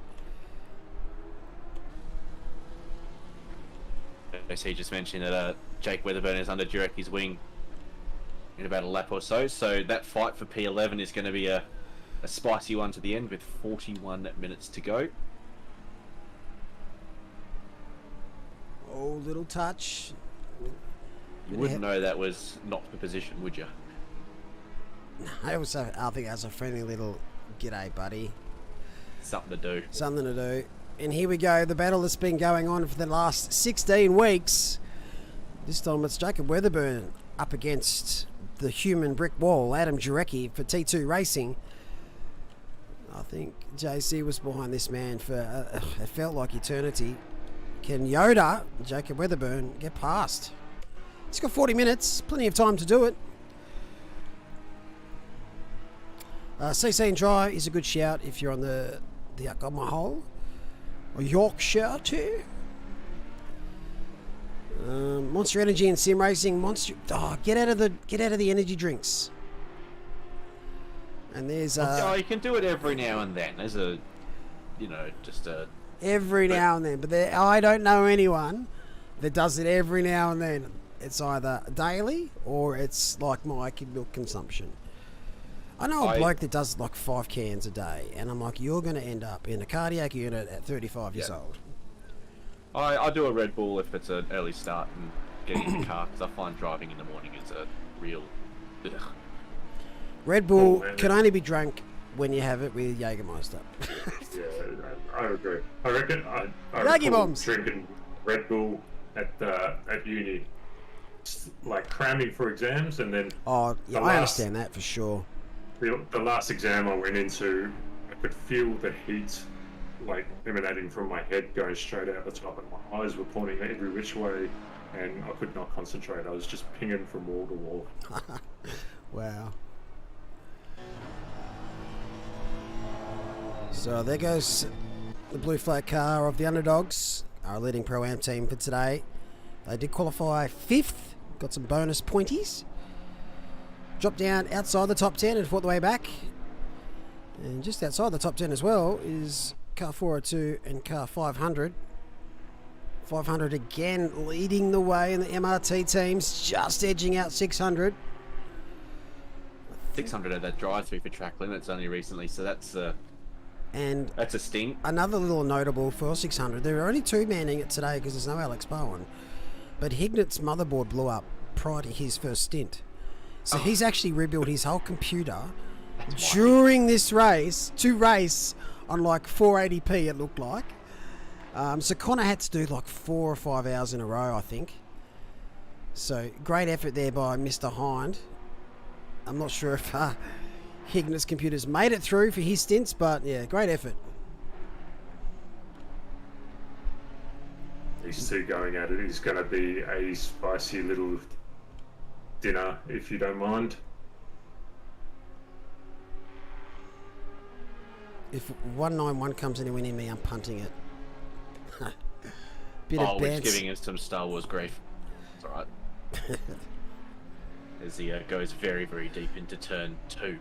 He just mentioned that Jake Weatherburn is under Jurecki's wing in about a lap or so. So that fight for P11 is going to be a spicy one to the end with 41 minutes to go. Oh, little touch. You wouldn't know that was not the position, would you? I think that's a friendly little g'day, buddy. Something to do. Something to do. And here we go, the battle that's been going on for the last 16 weeks. This time it's Jacob Weatherburn up against the human brick wall, Adam Jurecki for T2 Racing. I think JC was behind this man for, it felt like eternity. Can Yoda, Jacob Weatherburn, get past? He's got 40 minutes, plenty of time to do it. CC and Dry is a good shout if you're on the Alcohol or Yorkshire too. Monster Energy and Sim Racing. Get out of the energy drinks. And there's you can do it every now and then. There's every now and then, but I don't know anyone that does it every now and then. It's either daily or it's like my milk consumption. I know a bloke that does like 5 cans a day, and I'm like, you're going to end up in a cardiac unit at 35 years old. I do a Red Bull if it's an early start and getting in the car, because I find driving in the morning is a real... Ugh. Red Bull can only be drunk when you have it with Jägermeister. Yeah, I agree. I reckon I Raggy recall bombs. drinking Red Bull at uni, like cramming for exams, and then Oh, yeah, I understand that for sure. the last exam I went into, I could feel the heat like emanating from my head going straight out the top, and my eyes were pointing every which way, and I could not concentrate. I was just pinging from wall to wall. Wow. So there goes the blue flag car of the Underdogs, our leading Pro-Am team for today. They did qualify 5th, got some bonus pointies. Dropped down outside the top 10 and fought the way back. And just outside the top 10 as well is car 402 and car 500. 500 again leading the way in the MRT teams, just edging out 600. 600 had that drive-through for track limits only recently, so that's a stint. Another little notable for 600, there are only 2 manning it today because there's no Alex Bowen. But Hignet's motherboard blew up prior to his first stint. So he's actually rebuilt his whole computer during this race to race on like 480p it looked like. So Connor had to do like 4 or 5 hours in a row, I think. So great effort there by Mr. Hind. I'm not sure if Hignet's computers made it through for his stints, but yeah, great effort. These two going at it is going to be a spicy little dinner, if you don't mind. If 191 comes anywhere near me, I'm punting it. Bit of We're bants. giving us some Star Wars grief. It's alright. as he goes very, very deep into turn 2.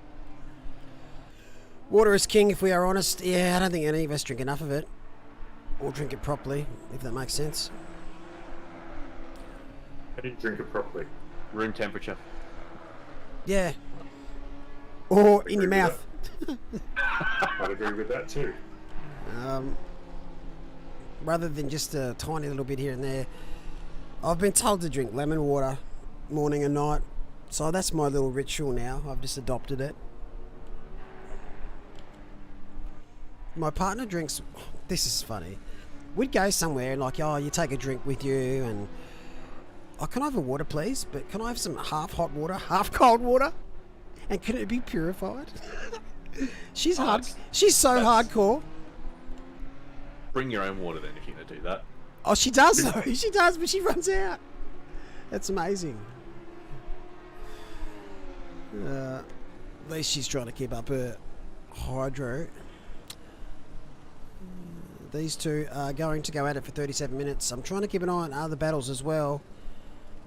Water is king, if we are honest. Yeah, I don't think any of us drink enough of it. Or drink it properly, if that makes sense. I didn't drink it properly. Room temperature. Yeah. Or in your Agree with mouth. I'd agree with that too. Rather than just a tiny little bit here and there. I've been told to drink lemon water morning and night. So that's my little ritual now. I've just adopted it. My partner drinks... This is funny. We'd go somewhere and like, oh, you take a drink with you and... Oh, can I have a water, please? But can I have some half hot water, half cold water? And can it be purified? She's hard. She's so hardcore. Bring your own water then if you're going to do that. Oh, she does though. She does, but she runs out. That's amazing. At least she's trying to keep up her hydro. These two are going to go at it for 37 minutes. I'm trying to keep an eye on other battles as well.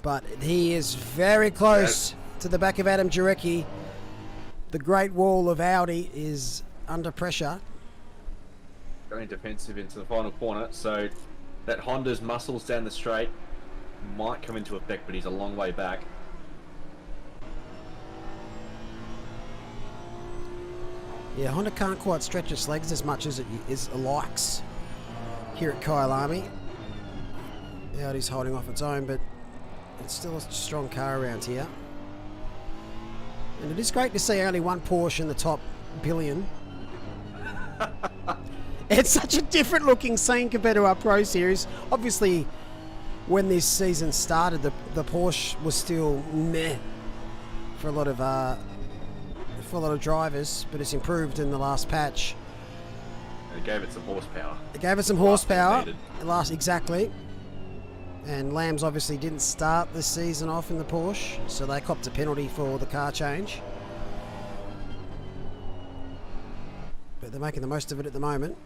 But he is very close to the back of Adam Jarecki. The Great Wall of Audi is under pressure. Going defensive into the final corner, so that Honda's muscles down the straight might come into effect, but he's a long way back. Yeah, Honda can't quite stretch its legs as much as it likes here at Kyalami. Audi's holding off its own, but it's still a strong car around here. And it is great to see only one Porsche in the top billion. It's such a different looking scene compared to our Pro Series. Obviously, when this season started, the Porsche was still meh for a lot of drivers, but it's improved in the last patch. And it gave it some horsepower. It gave it some horsepower. Exactly. And Lambs obviously didn't start this season off in the Porsche, so they copped a penalty for the car change. But they're making the most of it at the moment.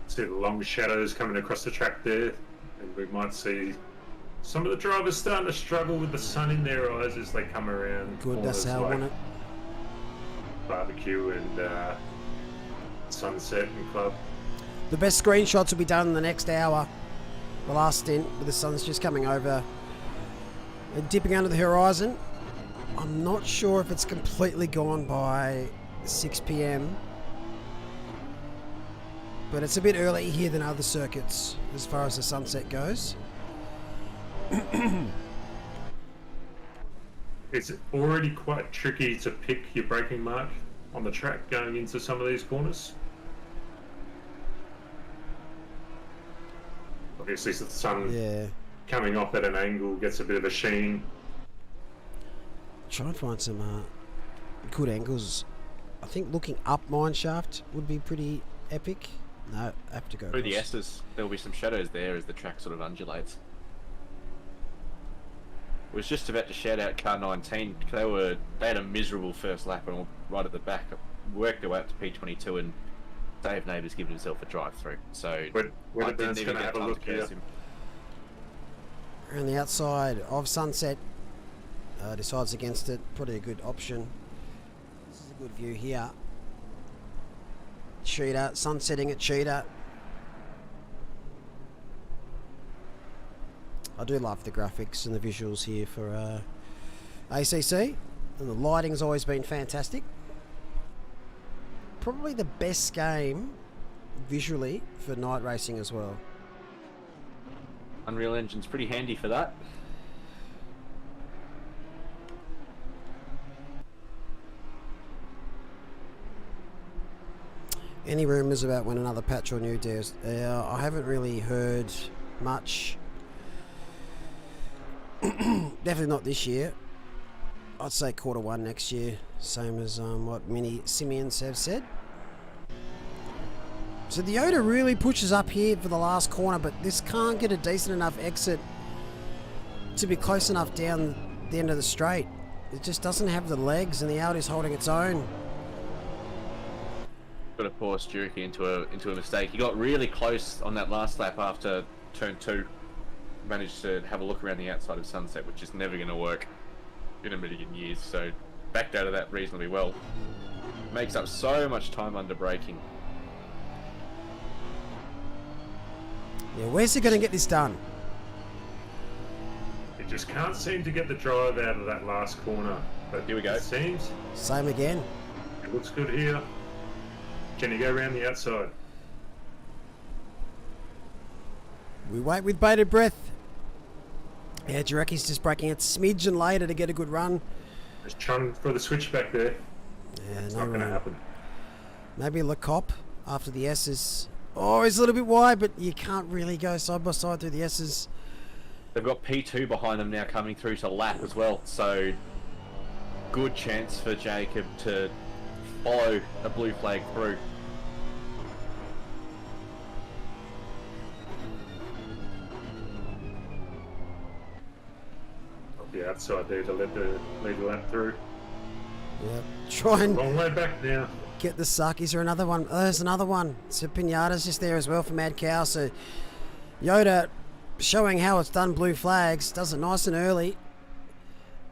See the long shadows coming across the track there, and we might see some of the drivers starting to struggle with the sun in their eyes as they come around. Good, that's how I want it. Barbecue and Sunset and Club. The best screenshots will be done in the next hour. The last stint, with the sun's just coming over and dipping under the horizon. I'm not sure if it's completely gone by 6 p.m. But it's a bit early here than other circuits as far as the sunset goes. It's already quite tricky to pick your braking mark on the track going into some of these corners. Obviously, the sun coming off at an angle gets a bit of a sheen. Try and find some good angles. I think looking up mineshaft would be pretty epic. No, I have to go Through the across. S's, there'll be some shadows there as the track sort of undulates. Was just about to shout out car 19. They had a miserable first lap and right at the back worked their way up to P22, and Dave Neighbours given himself a drive-through. So I didn't even get time to curse him. Around the outside of Sunset, decides against it. Probably a good option. This is a good view here. Cheetah, sunsetting at Cheetah. I do love the graphics and the visuals here for ACC, and the lighting's always been fantastic. Probably the best game visually for night racing as well. Unreal Engine's pretty handy for that. Any rumours about when another patch or new dares? I haven't really heard much. Definitely not this year. I'd say Q1 next year, same as what Mini Simeons have said. So the Yoda really pushes up here for the last corner, but this can't get a decent enough exit to be close enough down the end of the straight. It just doesn't have the legs, and the Audi's holding its own. Got to pour Sturkey into a mistake. He got really close on that last lap after turn 2. managed to have a look around the outside of Sunset, which is never going to work in a million years. So backed out of that reasonably well. Makes up so much time under braking. Yeah, where's he going to get this done? He just can't seem to get the drive out of that last corner. But Here we go. It seems Same again. it looks good here. Can you go around the outside? We wait with bated breath. Yeah, Jareki's just braking a smidgen later to get a good run. Just trying for the switchback there. Yeah, It's no not going to run. happen. Maybe Lecop after the S's. Oh, he's a little bit wide, but you can't really go side by side through the S's. They've got P2 behind them now coming through to lap as well, so good chance for Jacob to follow a blue flag through. Up the outside there to lead the lap through. Yeah, try and Long way back now. get the suck. Is there another one? Oh, there's another one. So Pinata's just there as well for Mad Cow. So Yoda showing how it's done blue flags. Does it nice and early.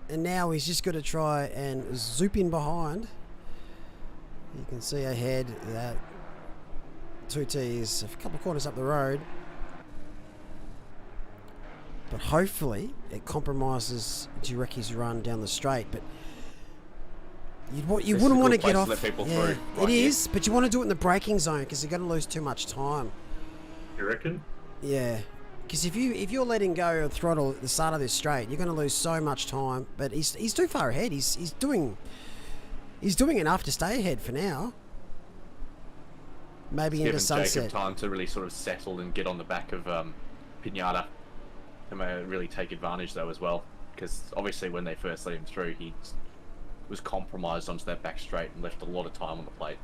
And now he's just got to try and zoop in behind. You can see ahead that 2T is a couple of corners up the road. But hopefully it compromises Jareki's run down the straight. But you This is wouldn't a want to good get place off. to let people Yeah, through, it right here. is, but you want to do it in the braking zone because you're going to lose too much time. You reckon? Yeah, because if you're letting go of throttle at the start of this straight, you're going to lose so much time. But he's too far ahead. He's doing enough to stay ahead for now. Maybe into Given sunset. Jacob time to really sort of settle and get on the back of Pinata. They may really take advantage though as well, because obviously when they first let him through, he was compromised onto that back straight and left a lot of time on the plate.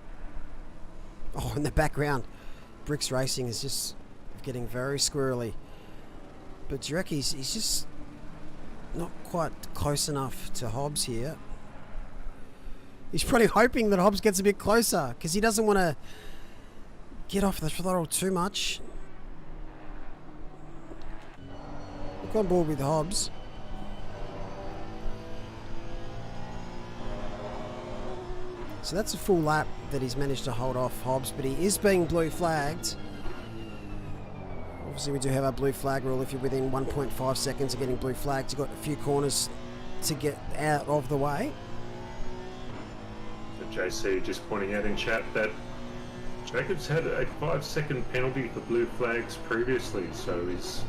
Oh, in the background, Bricks Racing is just getting very squirrely. But Jareki's he's just not quite close enough to Hobbs here. He's probably hoping that Hobbs gets a bit closer because he doesn't want to get off the throttle too much. Look on board with Hobbs. So that's a full lap that he's managed to hold off Hobbs, but he is being blue flagged. Obviously we do have our blue flag rule. If you're within 1.5 seconds of getting blue flagged, you've got a few corners to get out of the way. So JC just pointing out in chat that Jacob's had a 5-second penalty for blue flags previously, so he's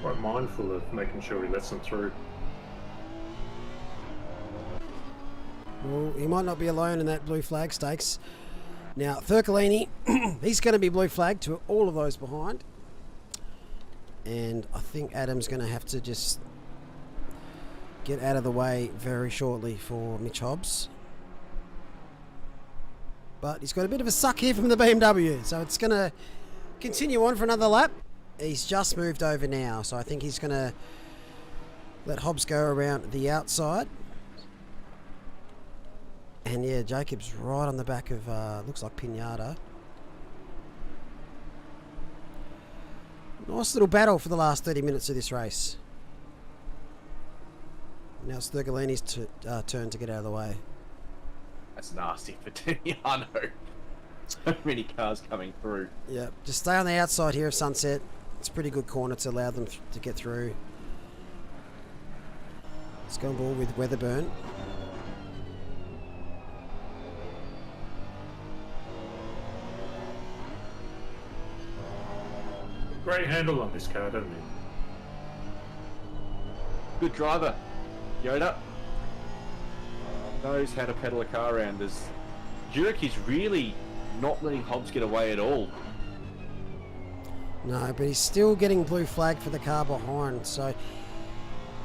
quite mindful of making sure he lets them through. Well, he might not be alone in that blue flag stakes. Now, Thurkalini, he's going to be blue flagged to all of those behind. And I think Adam's going to have to just get out of the way very shortly for Mitch Hobbs. But he's got a bit of a suck here from the BMW, so it's going to continue on for another lap. He's just moved over now, so I think he's going to let Hobbs go around the outside. And yeah, Jacob's right on the back of, looks like Pinata. Nice little battle for the last 30 minutes of this race. Now it's Thurgalini's turn to get out of the way. That's nasty for Tiniano. So many cars coming through. Yeah, just stay on the outside here of Sunset. It's a pretty good corner to allow them to get through. Let's go on board with Weatherburn. Great handle on this car, doesn't he? Good driver, Yoda. Knows how to pedal a car around. As Jurick is really not letting Hobbs get away at all. No, but he's still getting blue flag for the car behind, so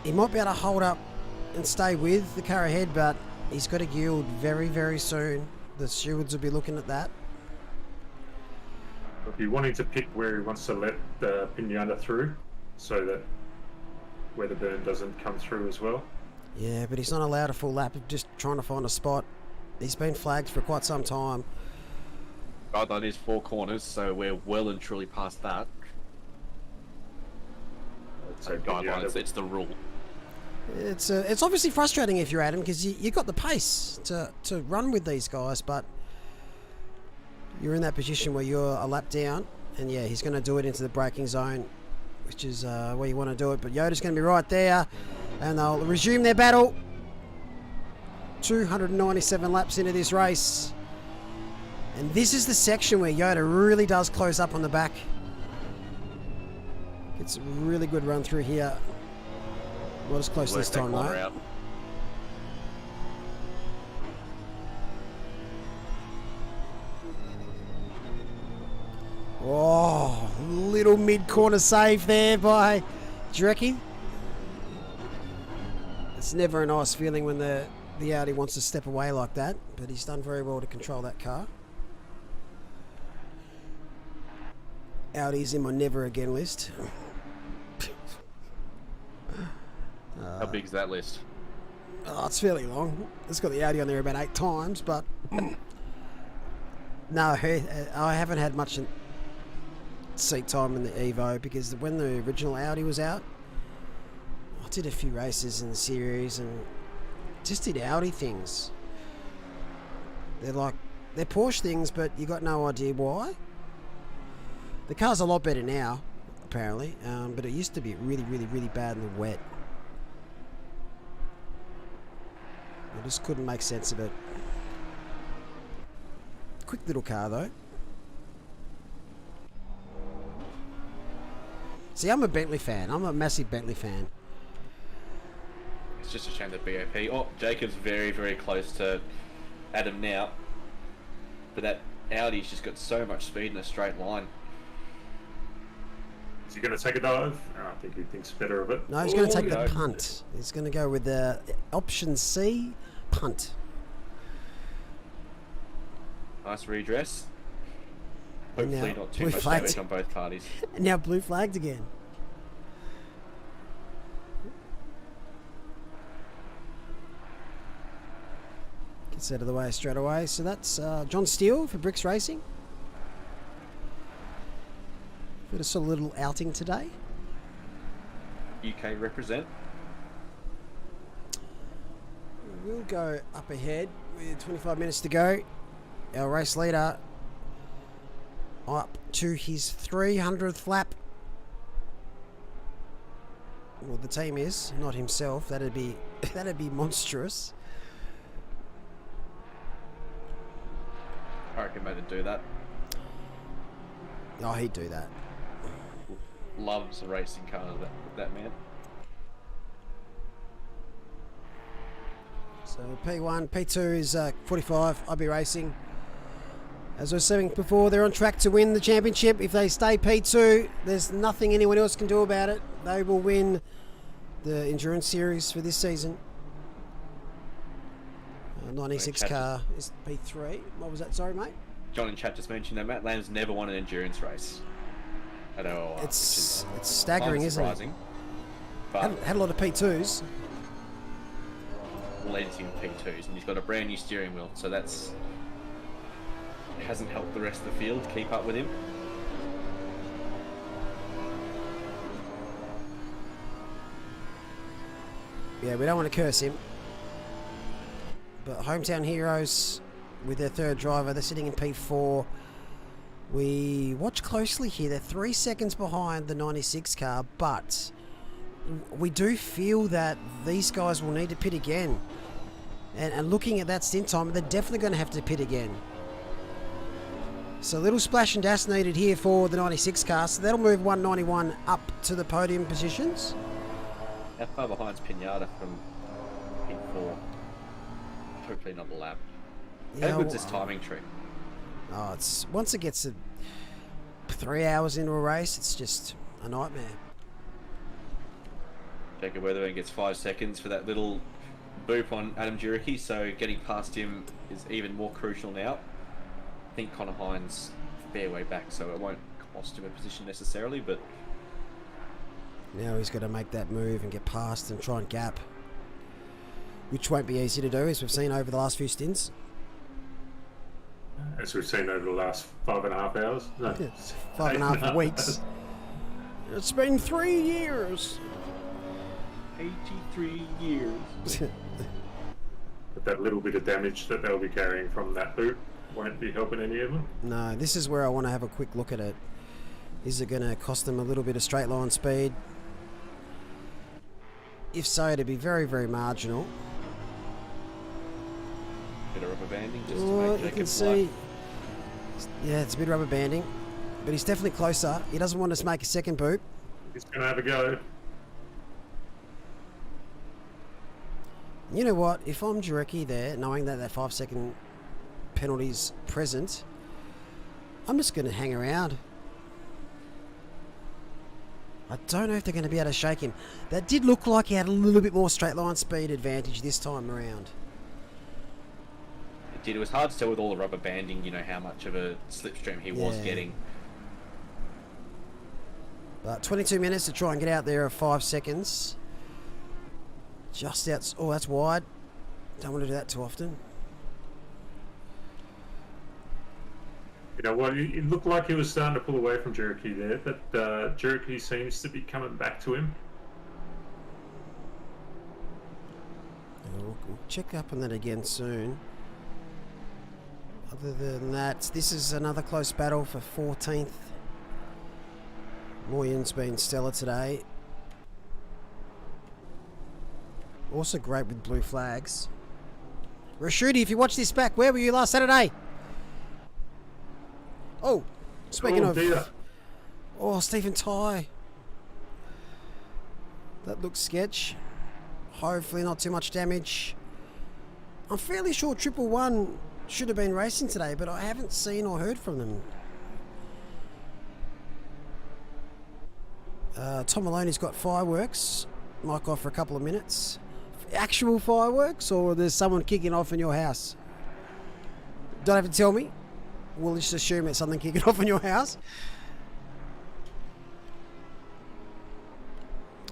he might be able to hold up and stay with the car ahead, but he's got to yield very, very soon. The stewards will be looking at that. He'll be wanting to pick where he wants to let Pinata through, so that Weatherburn doesn't come through as well. Yeah, but he's not allowed a full lap of just trying to find a spot. He's been flagged for quite some time. Guideline is 4 corners, so we're well and truly past that. So guidelines. It's the rule. It's obviously frustrating if you're Adam, because you got the pace to run with these guys, but you're in that position where you're a lap down, and yeah, he's going to do it into the braking zone, which is where you want to do it. But Yoda's going to be right there, and they'll resume their battle. 297 laps into this race, and this is the section where Yoda really does close up on the back. It's a really good run through here. Not as close this time, though. Oh, little mid-corner save there by Drecky. It's never a nice feeling when the Audi wants to step away like that, but he's done very well to control that car. Audi's in my never again list. How big is that list? Oh, it's fairly long. It's got the Audi on there about 8 times, but no, I haven't had much seat time in the Evo, because when the original Audi was out, I did a few races in the series and just did Audi things. They're Porsche things, but you got no idea why. The car's a lot better now, apparently, but it used to be really, really, really bad in the wet. I just couldn't make sense of it. Quick little car, though. See, I'm a Bentley fan. I'm a massive Bentley fan. It's just a shame that BOP. Oh, Jacob's very, very close to Adam now. But that Audi's just got so much speed in a straight line. Is he going to take a dive? I think he thinks better of it. No, he's going to take the punt. He's going to go with the option C, punt. Nice redress. Hopefully not too blue much flagged. damage on both parties. And now blue flagged again. Gets out of the way straight away. So that's John Steele for Bricks Racing. Got a sort of little outing today. UK represent. We'll go up ahead with 25 minutes to go. Our race leader up to his 300th lap. Well, the team is, not himself. That'd be monstrous. I reckon they'd do that. Oh, he'd do that. Loves a racing car, that man. So P1, P2 is 45, IB Racing. As I was saying before, they're on track to win the championship. If they stay P2, there's nothing anyone else can do about it. They will win the Endurance Series for this season. 96 car is P3. What was that? Sorry, mate? John in chat just mentioned that Matt Lamb's never won an endurance race at OOR. It's staggering, isn't it? But Had a lot of P2s. leads in P2s, and he's got a brand new steering wheel, so that's hasn't helped the rest of the field keep up with him. Yeah, we don't want to curse him. But Hometown Heroes with their third driver, they're sitting in P4. We watch closely here. They're 3 seconds behind the 96 car, but we do feel that these guys will need to pit again. And looking at that stint time, they're definitely going to have to pit again. So a little splash and dash needed here for the 96 car. So that'll move 191 up to the podium positions. How far behind's Pinata from P4? Hopefully not a lap. How good's this timing trick? Oh, it's once it gets to 3 hours into a race, it's just a nightmare. Jacob Weatherburn gets 5 seconds for that little boop on Adam Juricki, so getting past him is even more crucial now. I think Connor Hines fair way back, so it won't cost him a position necessarily, but now he's got to make that move and get past and try and gap, which won't be easy to do, as we've seen over the last few stints. As we've seen over the last 5.5 hours. No, yeah, 5.5 weeks. It's been 3 years. 83 years. But that little bit of damage that they'll be carrying from that boot won't be helping any of them. No, this is where I want to have a quick look at it. Is it going to cost them a little bit of straight line speed? If so, it'd be very, very marginal. Bit of rubber banding just to Oh, make you can Jacob's life. see. Yeah, it's a bit of rubber banding. But he's definitely closer. He doesn't want us to make a second boot. He's going to have a go. You know what? If I'm Jarecki there, knowing that that 5-second penalty's present, I'm just going to hang around. I don't know if they're going to be able to shake him. That did look like he had a little bit more straight line speed advantage this time around. It did. It was hard to tell with all the rubber banding, you know, how much of a slipstream he was Yeah. getting. But 22 minutes to try and get out there of 5 seconds. Just out. Oh, that's wide. Don't want to do that too often. You know what? It looked like he was starting to pull away from Jericho there, but Jericho seems to be coming back to him. We'll check up on that again soon. Other than that, this is another close battle for 14th. Moyen's been stellar today. Also great with blue flags. Rashudi, if you watch this back, where were you last Saturday? Oh, speaking of... dear. Oh, Stephen Ty. That looks sketch. Hopefully not too much damage. I'm fairly sure 111 should have been racing today, but I haven't seen or heard from them. Tom Maloney's got fireworks. Might go off for a couple of minutes. Actual fireworks, or there's someone kicking off in your house? Don't have to tell me. We'll just assume it's something kicking off in your house.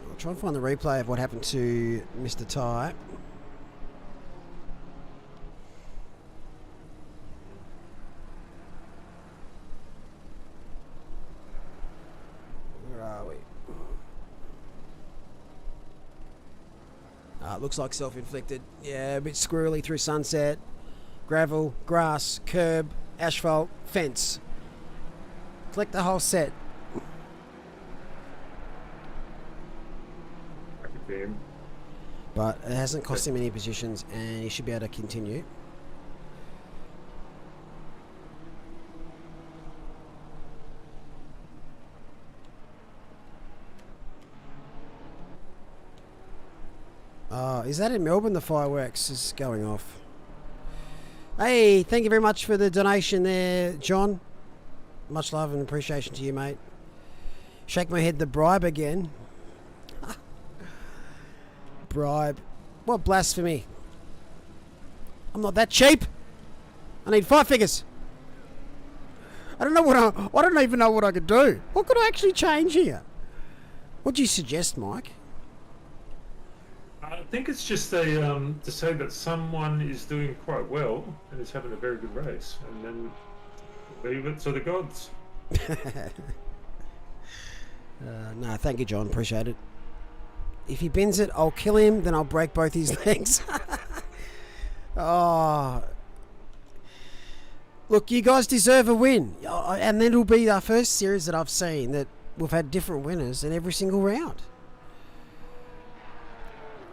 I'll try and find the replay of what happened to Mr. Ty. Where are we? It looks like self-inflicted. Yeah, a bit squirrely through sunset. Gravel, grass, curb, asphalt, fence. Collect the whole set. I can see him. But it hasn't cost him any positions, and he should be able to continue. Oh, is that in Melbourne? The fireworks is going off. Hey, thank you very much for the donation there, John. Much love and appreciation to you, mate. Shake my head, the bribe again. Bribe. What blasphemy. I'm not that cheap. I need 5 figures. I don't even know what I could do. What could I actually change here? What do you suggest, Mike? I think it's just to say that someone is doing quite well and is having a very good race, and then leave it to the gods. No, thank you, John. Appreciate it. If he bends it, I'll kill him. Then I'll break both his legs. Oh, look, you guys deserve a win, and then it'll be our first series that I've seen that we've had different winners in every single round.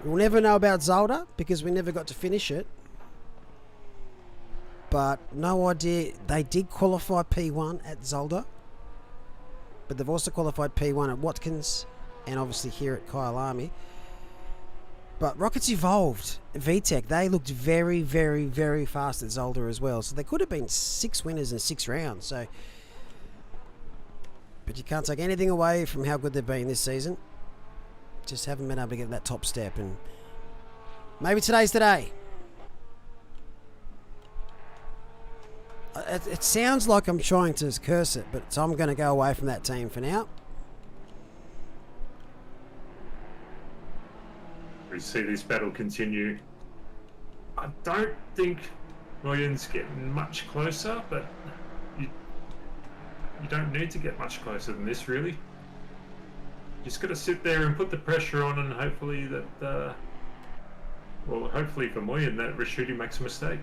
We'll never know about Zelda because we never got to finish it. But no idea. They did qualify P1 at Zelda. But they've also qualified P1 at Watkins. And obviously here at Kyalami. But Rockets Evolved, VTech, they looked very, very, very fast at Zelda as well. So they could have been 6 winners in 6 rounds. So, but you can't take anything away from how good they've been this season. Just haven't been able to get that top step, and maybe today's the day. It sounds like I'm trying to curse it, but so I'm going to go away from that team for now. We see this battle continue. I don't think Moyen's getting much closer, but you don't need to get much closer than this, really. Just got to sit there and put the pressure on, and hopefully that, well, hopefully for Moyen, that Rashidi makes a mistake.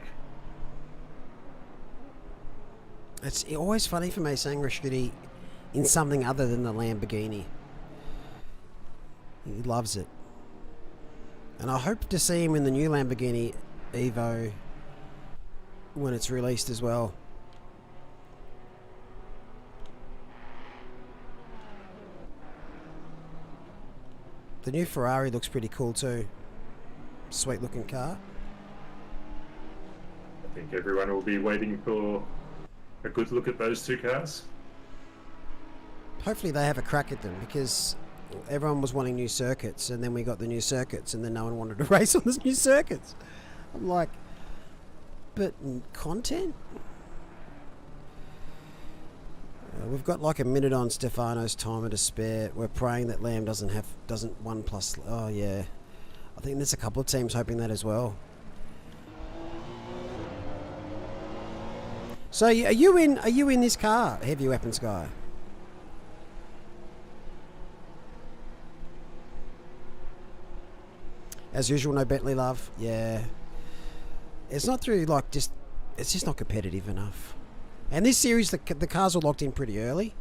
It's always funny for me saying Rashidi in something other than the Lamborghini. He loves it. And I hope to see him in the new Lamborghini Evo when it's released as well. The new Ferrari looks pretty cool too. Sweet looking car. I think everyone will be waiting for a good look at those two cars. Hopefully they have a crack at them, because everyone was wanting new circuits, and then we got the new circuits, and then no one wanted to race on those new circuits. I'm like, but content? We've got like a minute on Stefano's timer to spare. We're praying that Lamb doesn't 1+. Oh yeah, I think there's a couple of teams hoping that as well. So are you in this car, Heavy Weapons guy? As usual, no Bentley love. Yeah, it's not through like it's just not competitive enough. And this series, the cars were locked in pretty early.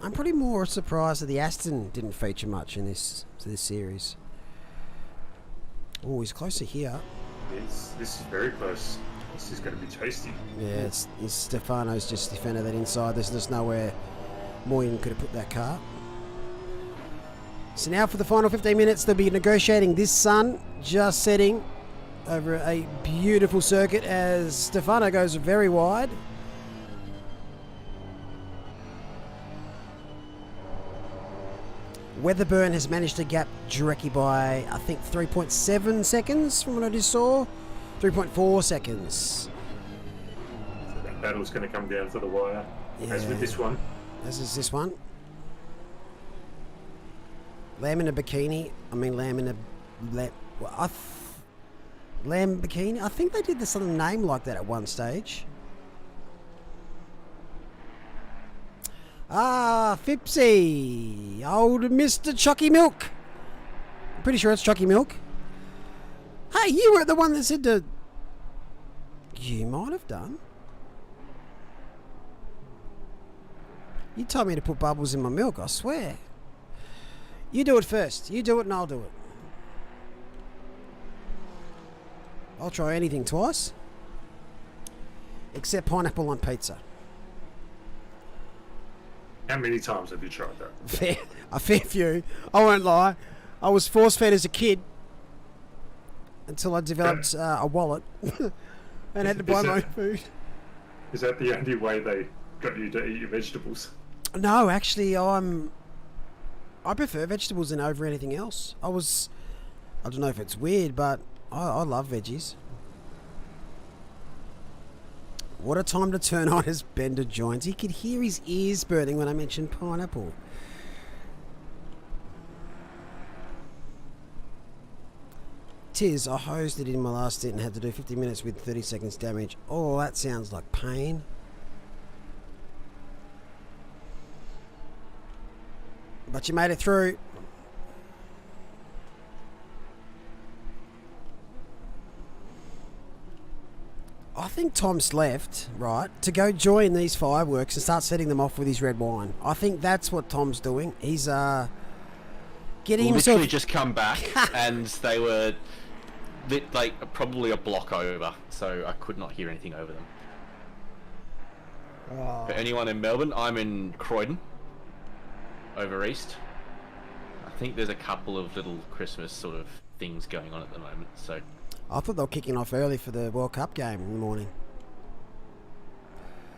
I'm pretty more surprised that the Aston didn't feature much in this series. Oh, he's closer here. This is very close. This is going to be tasty. Yeah, it's Stefano's just defended that inside. There's just nowhere Moyen could have put that car. So now for the final 15 minutes, they'll be negotiating this sun, just setting over a beautiful circuit as Stefano goes very wide. Weatherburn has managed to gap Jarecki by, I think, 3.7 seconds from what I just saw. 3.4 seconds. So that battle's going to come down to the wire, as with this one. As is this one. Lamb in a bikini. I mean, Lamb in a... Lamb bikini? I think they did some name like that at one stage. Ah, Fipsy. Old Mr. Chucky Milk. I'm pretty sure it's Chucky Milk. Hey, you were the one that said to... You might have done. You told me to put bubbles in my milk, I swear. You do it first. You do it and I'll do it. I'll try anything twice. Except pineapple on pizza. How many times have you tried that? A fair few. I won't lie. I was force-fed as a kid until I developed a wallet and had to buy my own food. Is that the only way they got you to eat your vegetables? No, actually, I prefer vegetables than over anything else. I don't know if it's weird, but I love veggies. What a time to turn on his Bender joints. He could hear his ears burning when I mentioned pineapple. Tis, I hosed it in my last stint and had to do 50 minutes with 30 seconds damage. Oh, that sounds like pain. But you made it through. I think Tom's left, right, to go join these fireworks and start setting them off with his red wine. I think that's what Tom's doing. He's getting himself... Literally just come back and they were like probably a block over, so I could not hear anything over them. Oh. For anyone in Melbourne, I'm in Croydon, over east. I think there's a couple of little Christmas sort of things going on at the moment, so... I thought they were kicking off early for the World Cup game in the morning.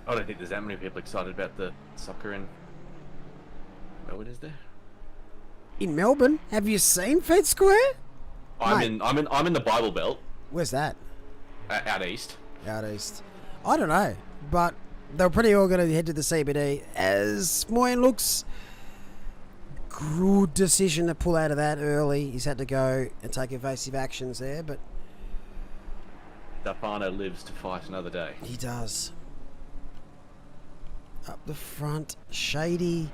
I don't think there's that many people excited about the soccer in Melbourne, is there? In Melbourne? Have you seen Fed Square? I'm in the Bible Belt. Where's that? Out east. Out east. I don't know, but they were pretty all going to head to the CBD. As Moyen looks, good decision to pull out of that early. He's had to go and take evasive actions there, but Stefano lives to fight another day. he does. Up the front, Shady.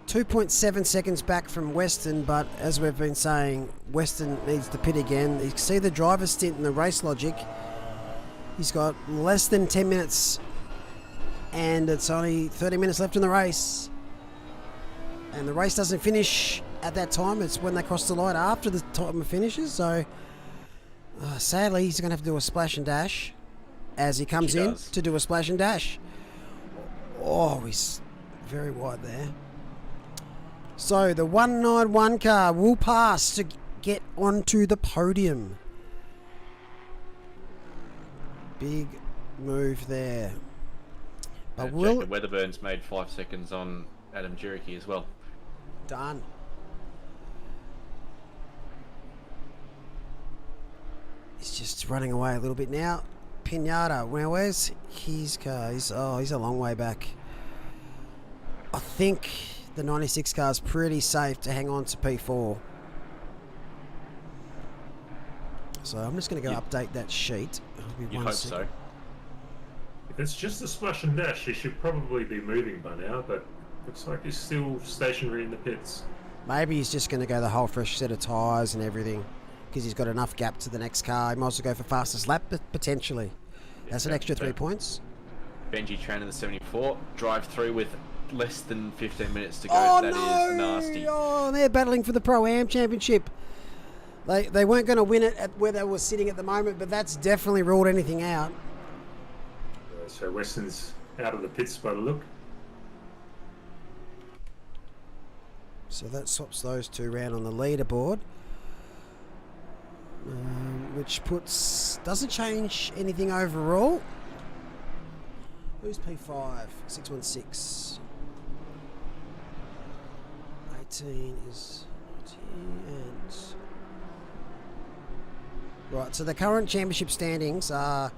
2.7 seconds back from Western, but as we've been saying, Western needs to pit again. You can see the driver's stint in the race logic. He's got less than 10 minutes, and it's only 30 minutes left in the race. And the race doesn't finish at that time. It's when they cross the line after the time finishes. So, sadly, he's going to have to do a splash and dash as he comes in to do a splash and dash. Oh, he's very wide there. So the 191 car will pass to get onto the podium. Big move there. But Jacob Weatherburn's made 5 seconds on Adam Jericho as well. Done. He's just running away a little bit now. Pinata, where's his car? He's a long way back. I think the 96 car is pretty safe to hang on to P4. So I'm just going to go update that sheet. You hope so. If it's just a splash and dash, he should probably be moving by now, but looks like he's still stationary in the pits. Maybe he's just going to go the whole fresh set of tyres and everything because he's got enough gap to the next car. He might also go for fastest lap, potentially. That's an extra 3 points. Benji Tran in the 74, drive through with less than 15 minutes to go. That is nasty. Oh, they're battling for the Pro-Am Championship. They weren't going to win it at where they were sitting at the moment, but that's definitely ruled anything out. So Weston's out of the pits by the look. So that swaps those two around on the leaderboard, which doesn't change anything overall. Who's P5? 616. 18 is 90 and... Right, so the current championship standings are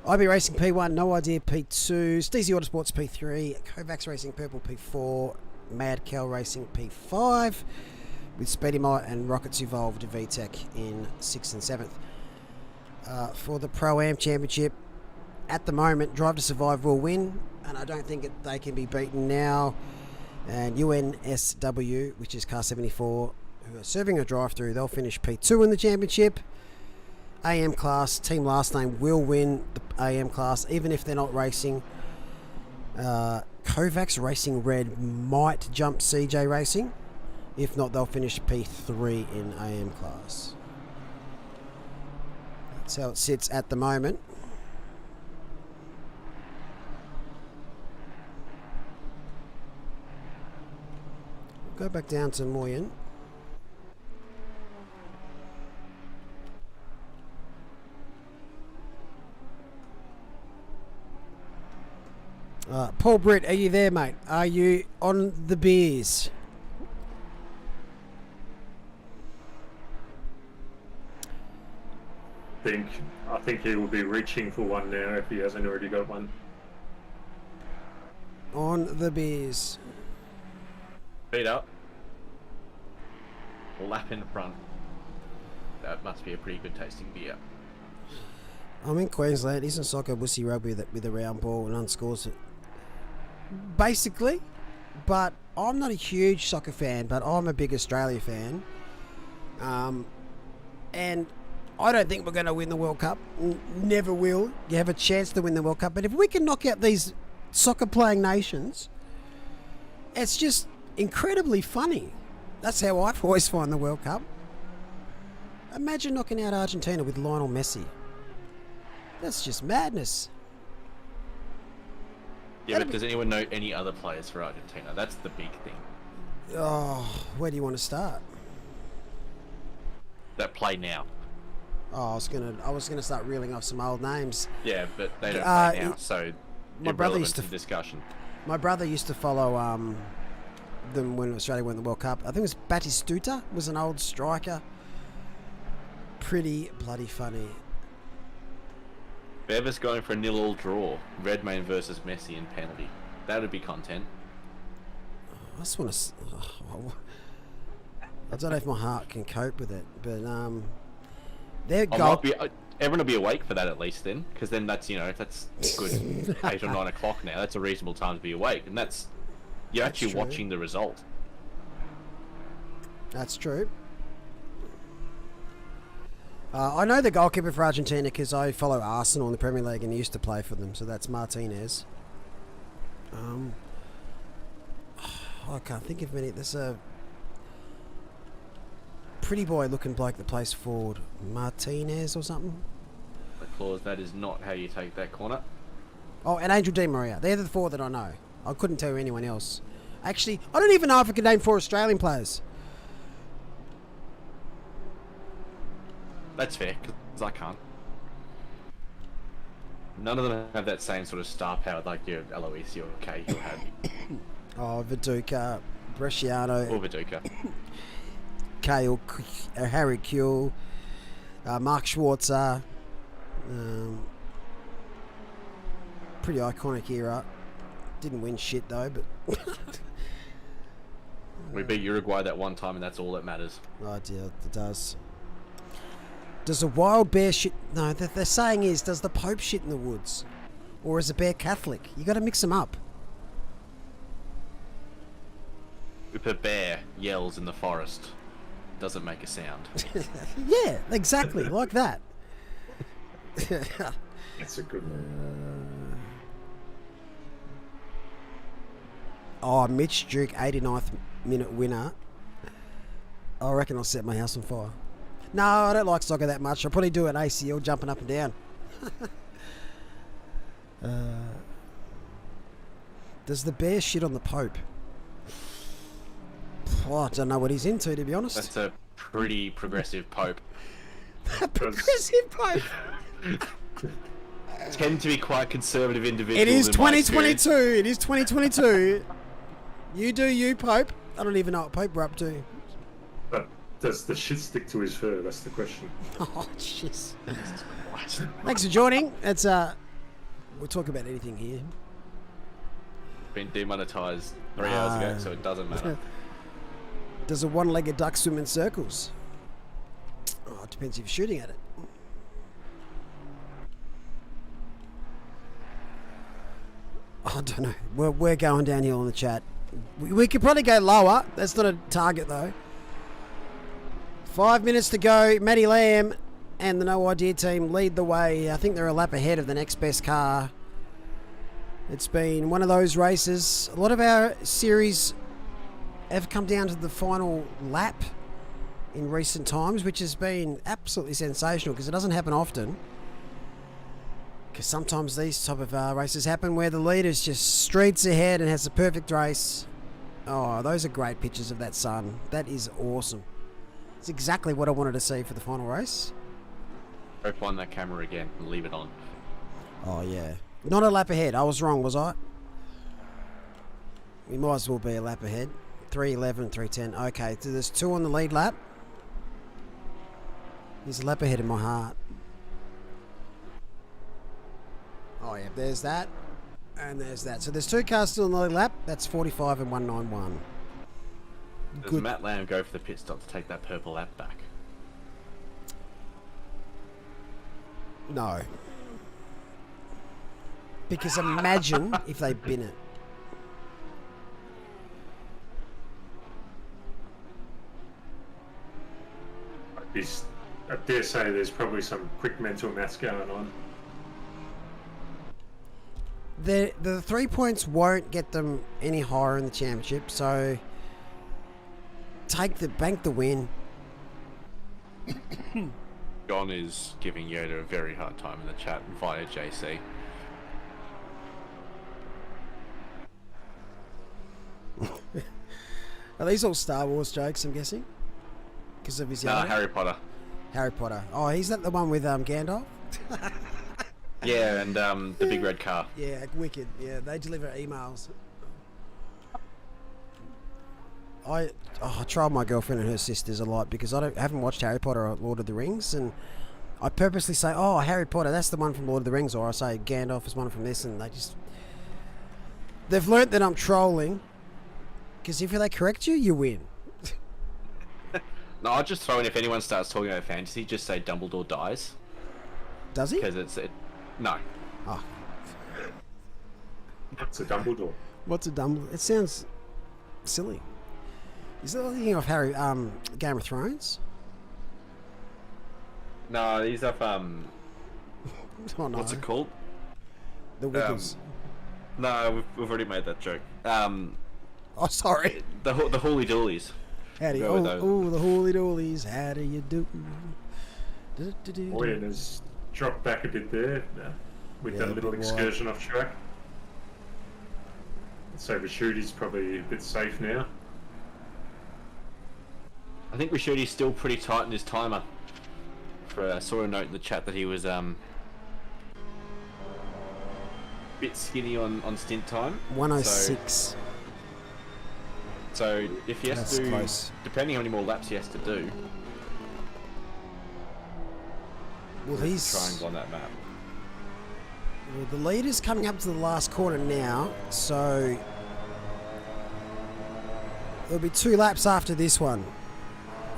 IB Racing P1, No Idea P2, Steezy Autosports P3, Kovacs Racing Purple P4, Mad Cow Racing P5, with Speedy Mite and Rockets Evolved VTEC in 6th and 7th. For the Pro-Am Championship, at the moment, Drive to Survive will win, and I don't think they can be beaten now. And UNSW, which is Car 74, who are serving a drive-through, they'll finish P2 in the championship. AM class, Team Last Name will win the AM class, even if they're not racing. Kovacs Racing Red might jump CJ Racing. If not, they'll finish P3 in AM class. That's how it sits at the moment. Go back down to Moyen. Paul Britt, are you there, mate? Are you on the beers? I think he will be reaching for one now if he hasn't already got one. On the beers. Beat up. Lap in front. That must be a pretty good tasting beer. I'm in Queensland. Isn't soccer wussy rugby with a round ball and unscores it? Basically, but I'm not a huge soccer fan, but I'm a big Australia fan. And I don't think we're going to win the World Cup. Never will. You have a chance to win the World Cup. But if we can knock out these soccer-playing nations, it's just incredibly funny. That's how I've always find the World Cup. Imagine knocking out Argentina with Lionel Messi. That's just madness. Yeah, but does anyone know any other players for Argentina? That's the big thing. Oh, where do you want to start? That play now. Oh, I was gonna start reeling off some old names. Yeah, but they don't play now, so my brother used to discussion. My brother used to follow them when Australia won the World Cup. I think it was Batistuta was an old striker. Pretty bloody funny. Bevis going for a 0-0 draw. Redmayne versus Messi in penalty. That would be content. I just want to. I don't know if my heart can cope with it, but their goal. everyone will be awake for that at least then, because then that's that's good 8 or 9 o'clock now. That's a reasonable time to be awake, and you're actually true. watching the result. That's true. I know the goalkeeper for Argentina because I follow Arsenal in the Premier League and he used to play for them, so that's Martinez. I can't think of many. There's a pretty boy looking bloke that plays forward, Martinez or something. The clause, that is not how you take that corner. Oh, and Angel Di Maria. They're the 4 that I know. I couldn't tell you anyone else. Actually, I don't even know if I could name 4 Australian players. That's fair, because I can't. None of them have that same sort of star power like your Aloisi or Cahill had. Oh, Viduka, Bresciano, Or Viduka. Cahill, Harry Kuehl, Mark Schwarzer. Pretty iconic era. Didn't win shit though, but We beat Uruguay that one time, and that's all that matters. oh dear, it does. Does a wild bear shit? No, the saying is, does the Pope shit in the woods, or is a bear Catholic? You got to mix them up. If a bear yells in the forest, doesn't make a sound. Yeah, exactly, like that. That's a good one. Oh, Mitch Duke, 89th minute winner. I reckon I'll set my house on fire. No, I don't like soccer that much. I'll probably do an ACL jumping up and down. Does the bear shit on the Pope? Oh, I don't know what he's into, to be honest. That's a pretty progressive Pope. Progressive Pope. Tend to be quite conservative individuals. It is in my experience. 2022. It is 2022. You do you, Pope. I don't even know what Pope we're up to. But does the shit stick to his fur? That's the question. Oh, jeez. Thanks for joining. It's we'll talk about anything here. Been demonetized 3 hours ago, so it doesn't matter. Does a one-legged duck swim in circles? Oh, it depends if you're shooting at it. I don't know. We're going downhill in the chat. We could probably go lower. That's not a target, though. 5 minutes to go. Matty Lamb and the No Idea team lead the way. I think they're a lap ahead of the next best car. It's been one of those races. A lot of our series have come down to the final lap in recent times, which has been absolutely sensational because it doesn't happen often. Because sometimes these type of races happen where the leader's just streets ahead and has the perfect race. Oh, those are great pictures of that sun. That is awesome. It's exactly what I wanted to see for the final race. Go find that camera again and leave it on. Oh, yeah. Not a lap ahead. I was wrong, was I? We might as well be a lap ahead. 3:11, 3:10. Okay, so there's 2 on the lead lap. He's a lap ahead in my heart. Oh, yeah, there's that. And there's that. So there's 2 cars still on the lead lap. That's 45 and 191. Does Good. Matt Lamb go for the pit stop to take that purple lap back? No. Because imagine if they bin it. I dare say there's probably some quick mental maths going on. The 3 points won't get them any higher in the championship, so bank the win. John is giving Yoda a very hard time in the chat via JC. Are these all Star Wars jokes, I'm guessing? Because of his Yoda? Harry Potter. Harry Potter. Oh, he's that the one with Gandalf? Yeah, and the big red car. Yeah, wicked. Yeah, they deliver emails. I troll my girlfriend and her sisters a lot because I haven't watched Harry Potter or Lord of the Rings, and I purposely say, "Oh, Harry Potter, that's the one from Lord of the Rings," or I say Gandalf is one from this, and they've learnt that I'm trolling. Because if they correct you, you win. No, I'll just throw in, if anyone starts talking about fantasy, just say Dumbledore dies. Does he? Because no. Oh, It's a Dumbledore. what's a dumb? It sounds silly. Is that thinking of Harry? Game of Thrones? No, these are Oh no. what's it called? The Wiggles. No, we've already made that joke. Oh, sorry. The Holy Doolies. How do you? Go with those. Oh, the holy doolies. How do you do? Boyan has dropped back a bit there with Yeah, that a little bit wide. excursion off track. So Rashudi's probably a bit safe now. I think Rashudi's still pretty tight in his timer. I saw a note in the chat that he was bit skinny on stint time. 106. So if he has That's to, close. depending on how many more laps he has to do, Well, there's he's a triangle on that map. well, the leader's coming up to the last corner now, so it'll be 2 laps after this one.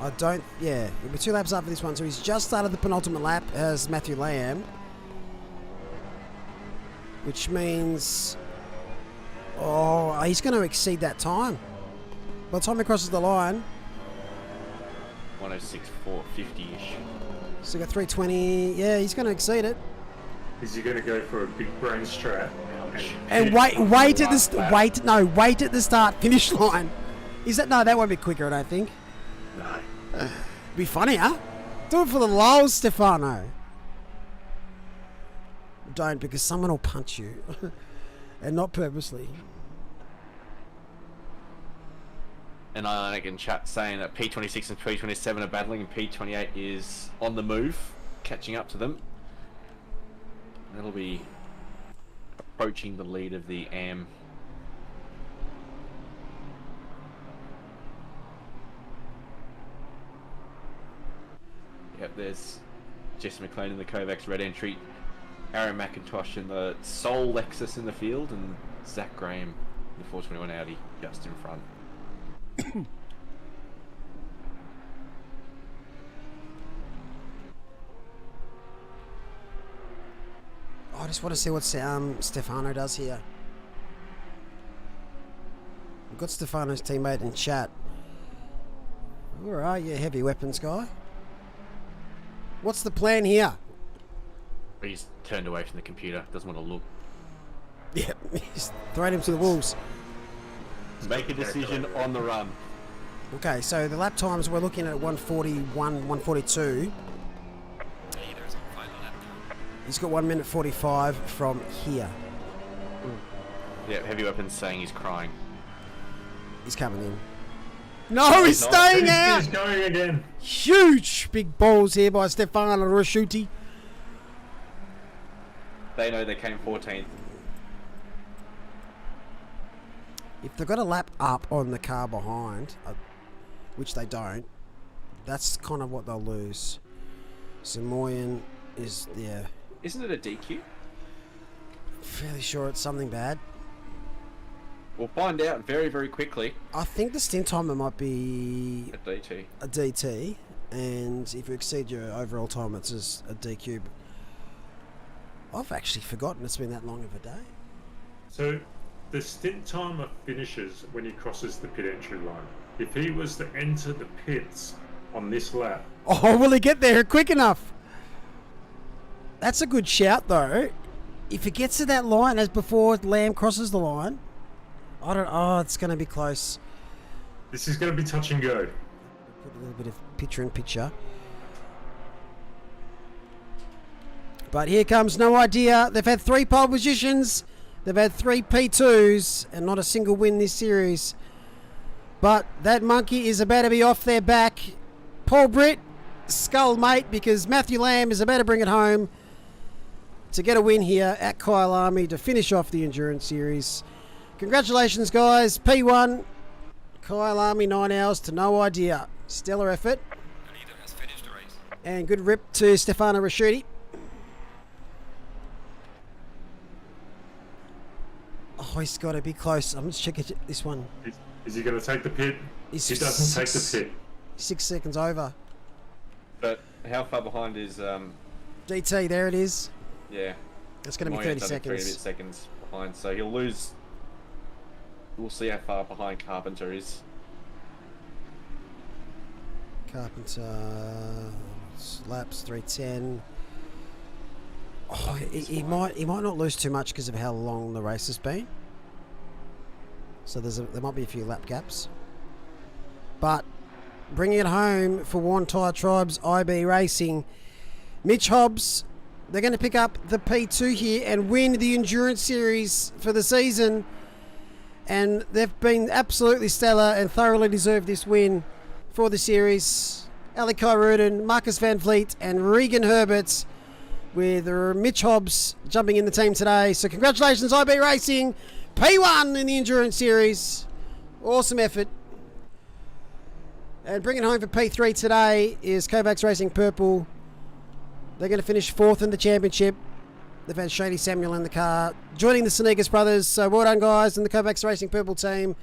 It'll be 2 laps after this one. So he's just started the penultimate lap as Matthew Lamb, which means, he's going to exceed that time. By the time he crosses the line, 106, 450-ish. so got 320. Yeah, he's going to exceed it. Is he going to go for a big brain strat? And wait at the start finish line. Is that that won't be quicker? I don't think. No. Be funny, huh? Do it for the lols, Stefano. Don't, because someone will punch you, and not purposely. And I can chat saying that P26 and P27 are battling, and P28 is on the move, catching up to them. That'll be approaching the lead of the AM. Yep, there's Jesse McLean in the Kovacs red entry, Aaron McIntosh in the Soul Lexus in the field, and Zach Graham in the 421 Audi just in front. I just want to see what Stefano does here. We've got Stefano's teammate in chat. Where are you, heavy weapons guy? What's the plan here? He's turned away from the computer, doesn't want to look. Yeah, he's throwing him to the wolves. Make a decision on the run. Okay, so the lap times we're looking at 141, 142. He's got 1 minute 45 from here. Yeah, heavy weapons saying he's crying. He's coming in. No, he's staying out! He's going again. Huge big balls here by Stefano Rasciuti. They know they came 14th. If they've got a lap up on the car behind, which they don't, that's kind of what they'll lose. Samoyan is, yeah. Isn't it a DQ? Fairly sure it's something bad. We'll find out very, very quickly. I think the stint timer might be A DT. a DT, and if you exceed your overall time, it's just a DQ. I've actually forgotten it's been that long of a day. So the stint timer finishes when he crosses the pit entry line. If he was to enter the pits on this lap, Oh, will he get there quick enough? That's a good shout, though. If he gets to that line as before Lamb crosses the line, it's going to be close. this is going to be touch and go. Put a little bit of picture in picture. But here comes No Idea. They've had 3 pole positions. They've had 3 P2s and not a single win this series. But that monkey is about to be off their back. Paul Britt, skull mate, because Matthew Lamb is about to bring it home to get a win here at Kyalami to finish off the Endurance Series. Congratulations, guys. P1, Kyalami 9 hours to No Idea. Stellar effort. And good rip to Stefano Rasciuti. Oh, he's got to be close. I'm just checking this one. Is he going to take the pit? He's He doesn't take the pit. 6 seconds over. But how far behind is DT, there it is. Yeah. That's going to be 30 seconds. Seconds behind, so he'll lose. We'll see how far behind Carpenter is. Carpenter laps 3:10. Oh, he might not lose too much because of how long the race has been. So there might be a few lap gaps. But bringing it home for Worn Tyre Tribe's IB Racing, Mitch Hobbs, they're going to pick up the P2 here and win the Endurance Series for the season. And they've been absolutely stellar and thoroughly deserved this win for the series. Ali Rudin, Marcus Van Vliet and Regan Herbert, with Mitch Hobbs jumping in the team today. So congratulations IB Racing, P1 in the Endurance Series. Awesome effort. And bringing home for P3 today is Kovacs Racing Purple. They're going to finish 4th in the championship. They've had Shady Samuel in the car, joining the Sneakers brothers. So well done, guys, and the Kovacs Racing Purple team.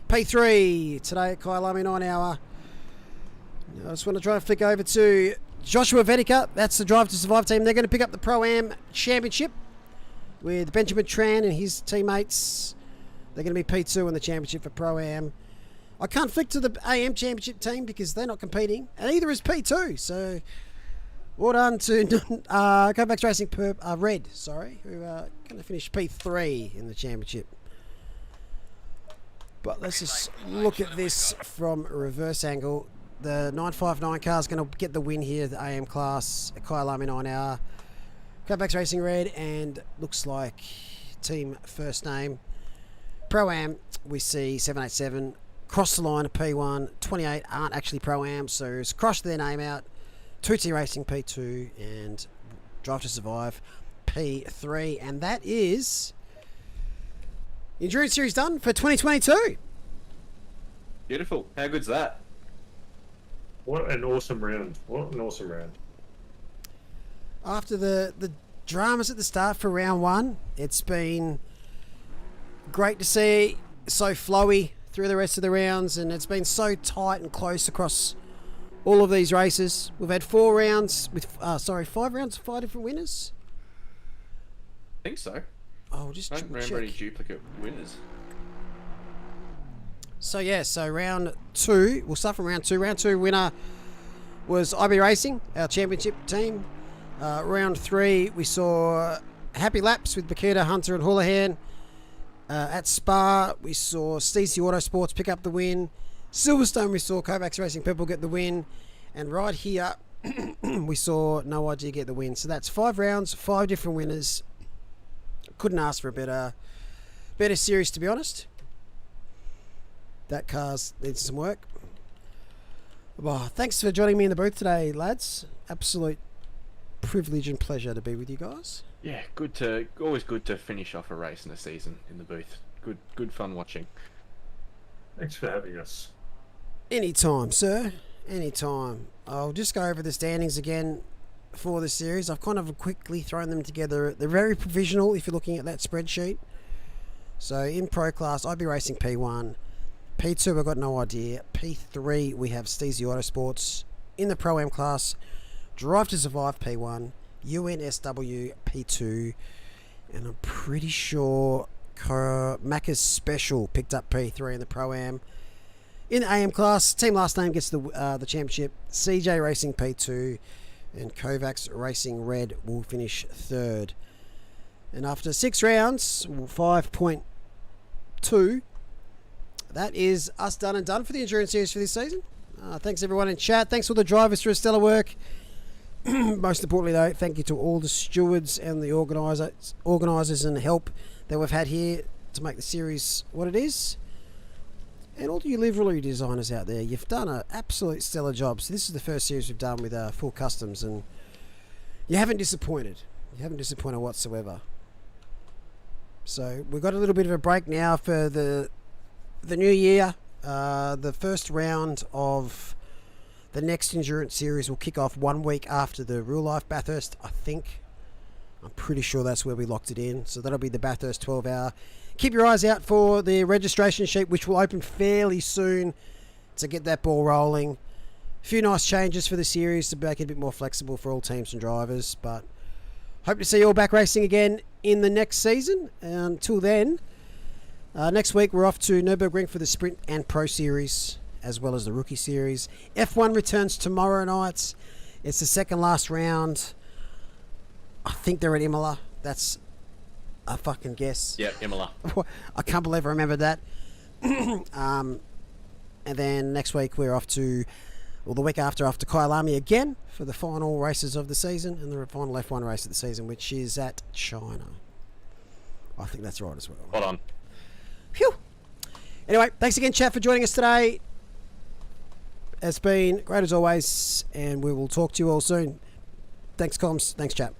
P3 today at Kyalami 9 hour. I just want to try and flick over to Joshua Vetica. That's the Drive to Survive team. They're going to pick up the Pro-Am Championship with Benjamin Tran and his teammates. They're going to be P2 in the championship for Pro-Am. I can't flick to the AM Championship team because they're not competing, and either is P2. So well done to Kovacs Racing Red, who are going to finish P3 in the championship. But let's just look at this from a reverse angle. The 959 car is going to get the win here, the AM class, at Kyalami 9 hour. Kovacs Racing Red, and looks like team first name. Pro-Am, we see 787 cross the line of P1. 28 aren't actually Pro-Am, so it's crossed their name out. 2T Racing P2 and Drive to Survive P3. And that is Endurance Series done for 2022. Beautiful. How good's that? What an awesome round. What an awesome round. After the dramas at the start for round one, it's been great to see so flowy through the rest of the rounds, and it's been so tight and close across all of these races. We've had 4 rounds with 5 rounds, 5 different winners. I think so. Oh, just I don't remember any duplicate winners. So yeah, so round 2, we'll start from round 2. Round 2 winner was IB Racing, our championship team. Round 3, we saw Happy Laps with Bakita, Hunter and Houlihan. At Spa, we saw Stacey Autosports pick up the win. Silverstone, we saw Kovacs Racing Purple get the win. And right here, we saw No Idea get the win. So that's 5 rounds, 5 different winners. Couldn't ask for a better series, to be honest. That car's needs some work. Well, thanks for joining me in the booth today, lads. Absolute privilege and pleasure to be with you guys. Yeah, always good to finish off a race in a season in the booth. Good fun watching. Thanks for having us. Anytime, sir. Anytime. I'll just go over the standings again for the series. I've kind of quickly thrown them together. They're very provisional if you're looking at that spreadsheet. So in Pro Class, I'd be racing P1. P2, I've got No Idea. P3, we have Steezy Autosports. In the Pro-Am class, Drive to Survive P1. UNSW P2. And I'm pretty sure Macca's Special picked up P3 in the Pro-Am. In the AM class, team last name gets the championship. CJ Racing P2 and Kovacs Racing Red will finish 3rd. And after 6 rounds, 5.2, that is us done and done for the Endurance Series for this season. Thanks everyone in chat. Thanks all the drivers for a stellar work. Most importantly though, thank you to all the stewards and the organisers and help that we've had here to make the series what it is. And all you livery designers out there, you've done an absolute stellar job. So this is the first series we've done with full customs, and you haven't disappointed. You haven't disappointed whatsoever. So we've got a little bit of a break now for the new year. The first round of the next Endurance Series will kick off 1 week after the Real Life Bathurst, I think. I'm pretty sure that's where we locked it in. So that'll be the Bathurst 12 hour. Keep your eyes out for the registration sheet, which will open fairly soon to get that ball rolling. few nice changes for the series to make it a bit more flexible for all teams and drivers. But hope to see you all back racing again in the next season. Until then, next week we're off to Nürburgring for the Sprint and Pro Series, as well as the Rookie Series. F1 returns tomorrow night. It's the second last round. I think they're at Imola. That's a fucking guess. Yeah, Imola. I can't believe I remembered that. And then next week we're off to, well, the week after Kyalami again for the final races of the season and the final F1 race of the season, which is at China. I think that's right as well. Hold on. Phew. Anyway, thanks again, chat, for joining us today. It's been great as always, and we will talk to you all soon. Thanks, comms. Thanks, chat.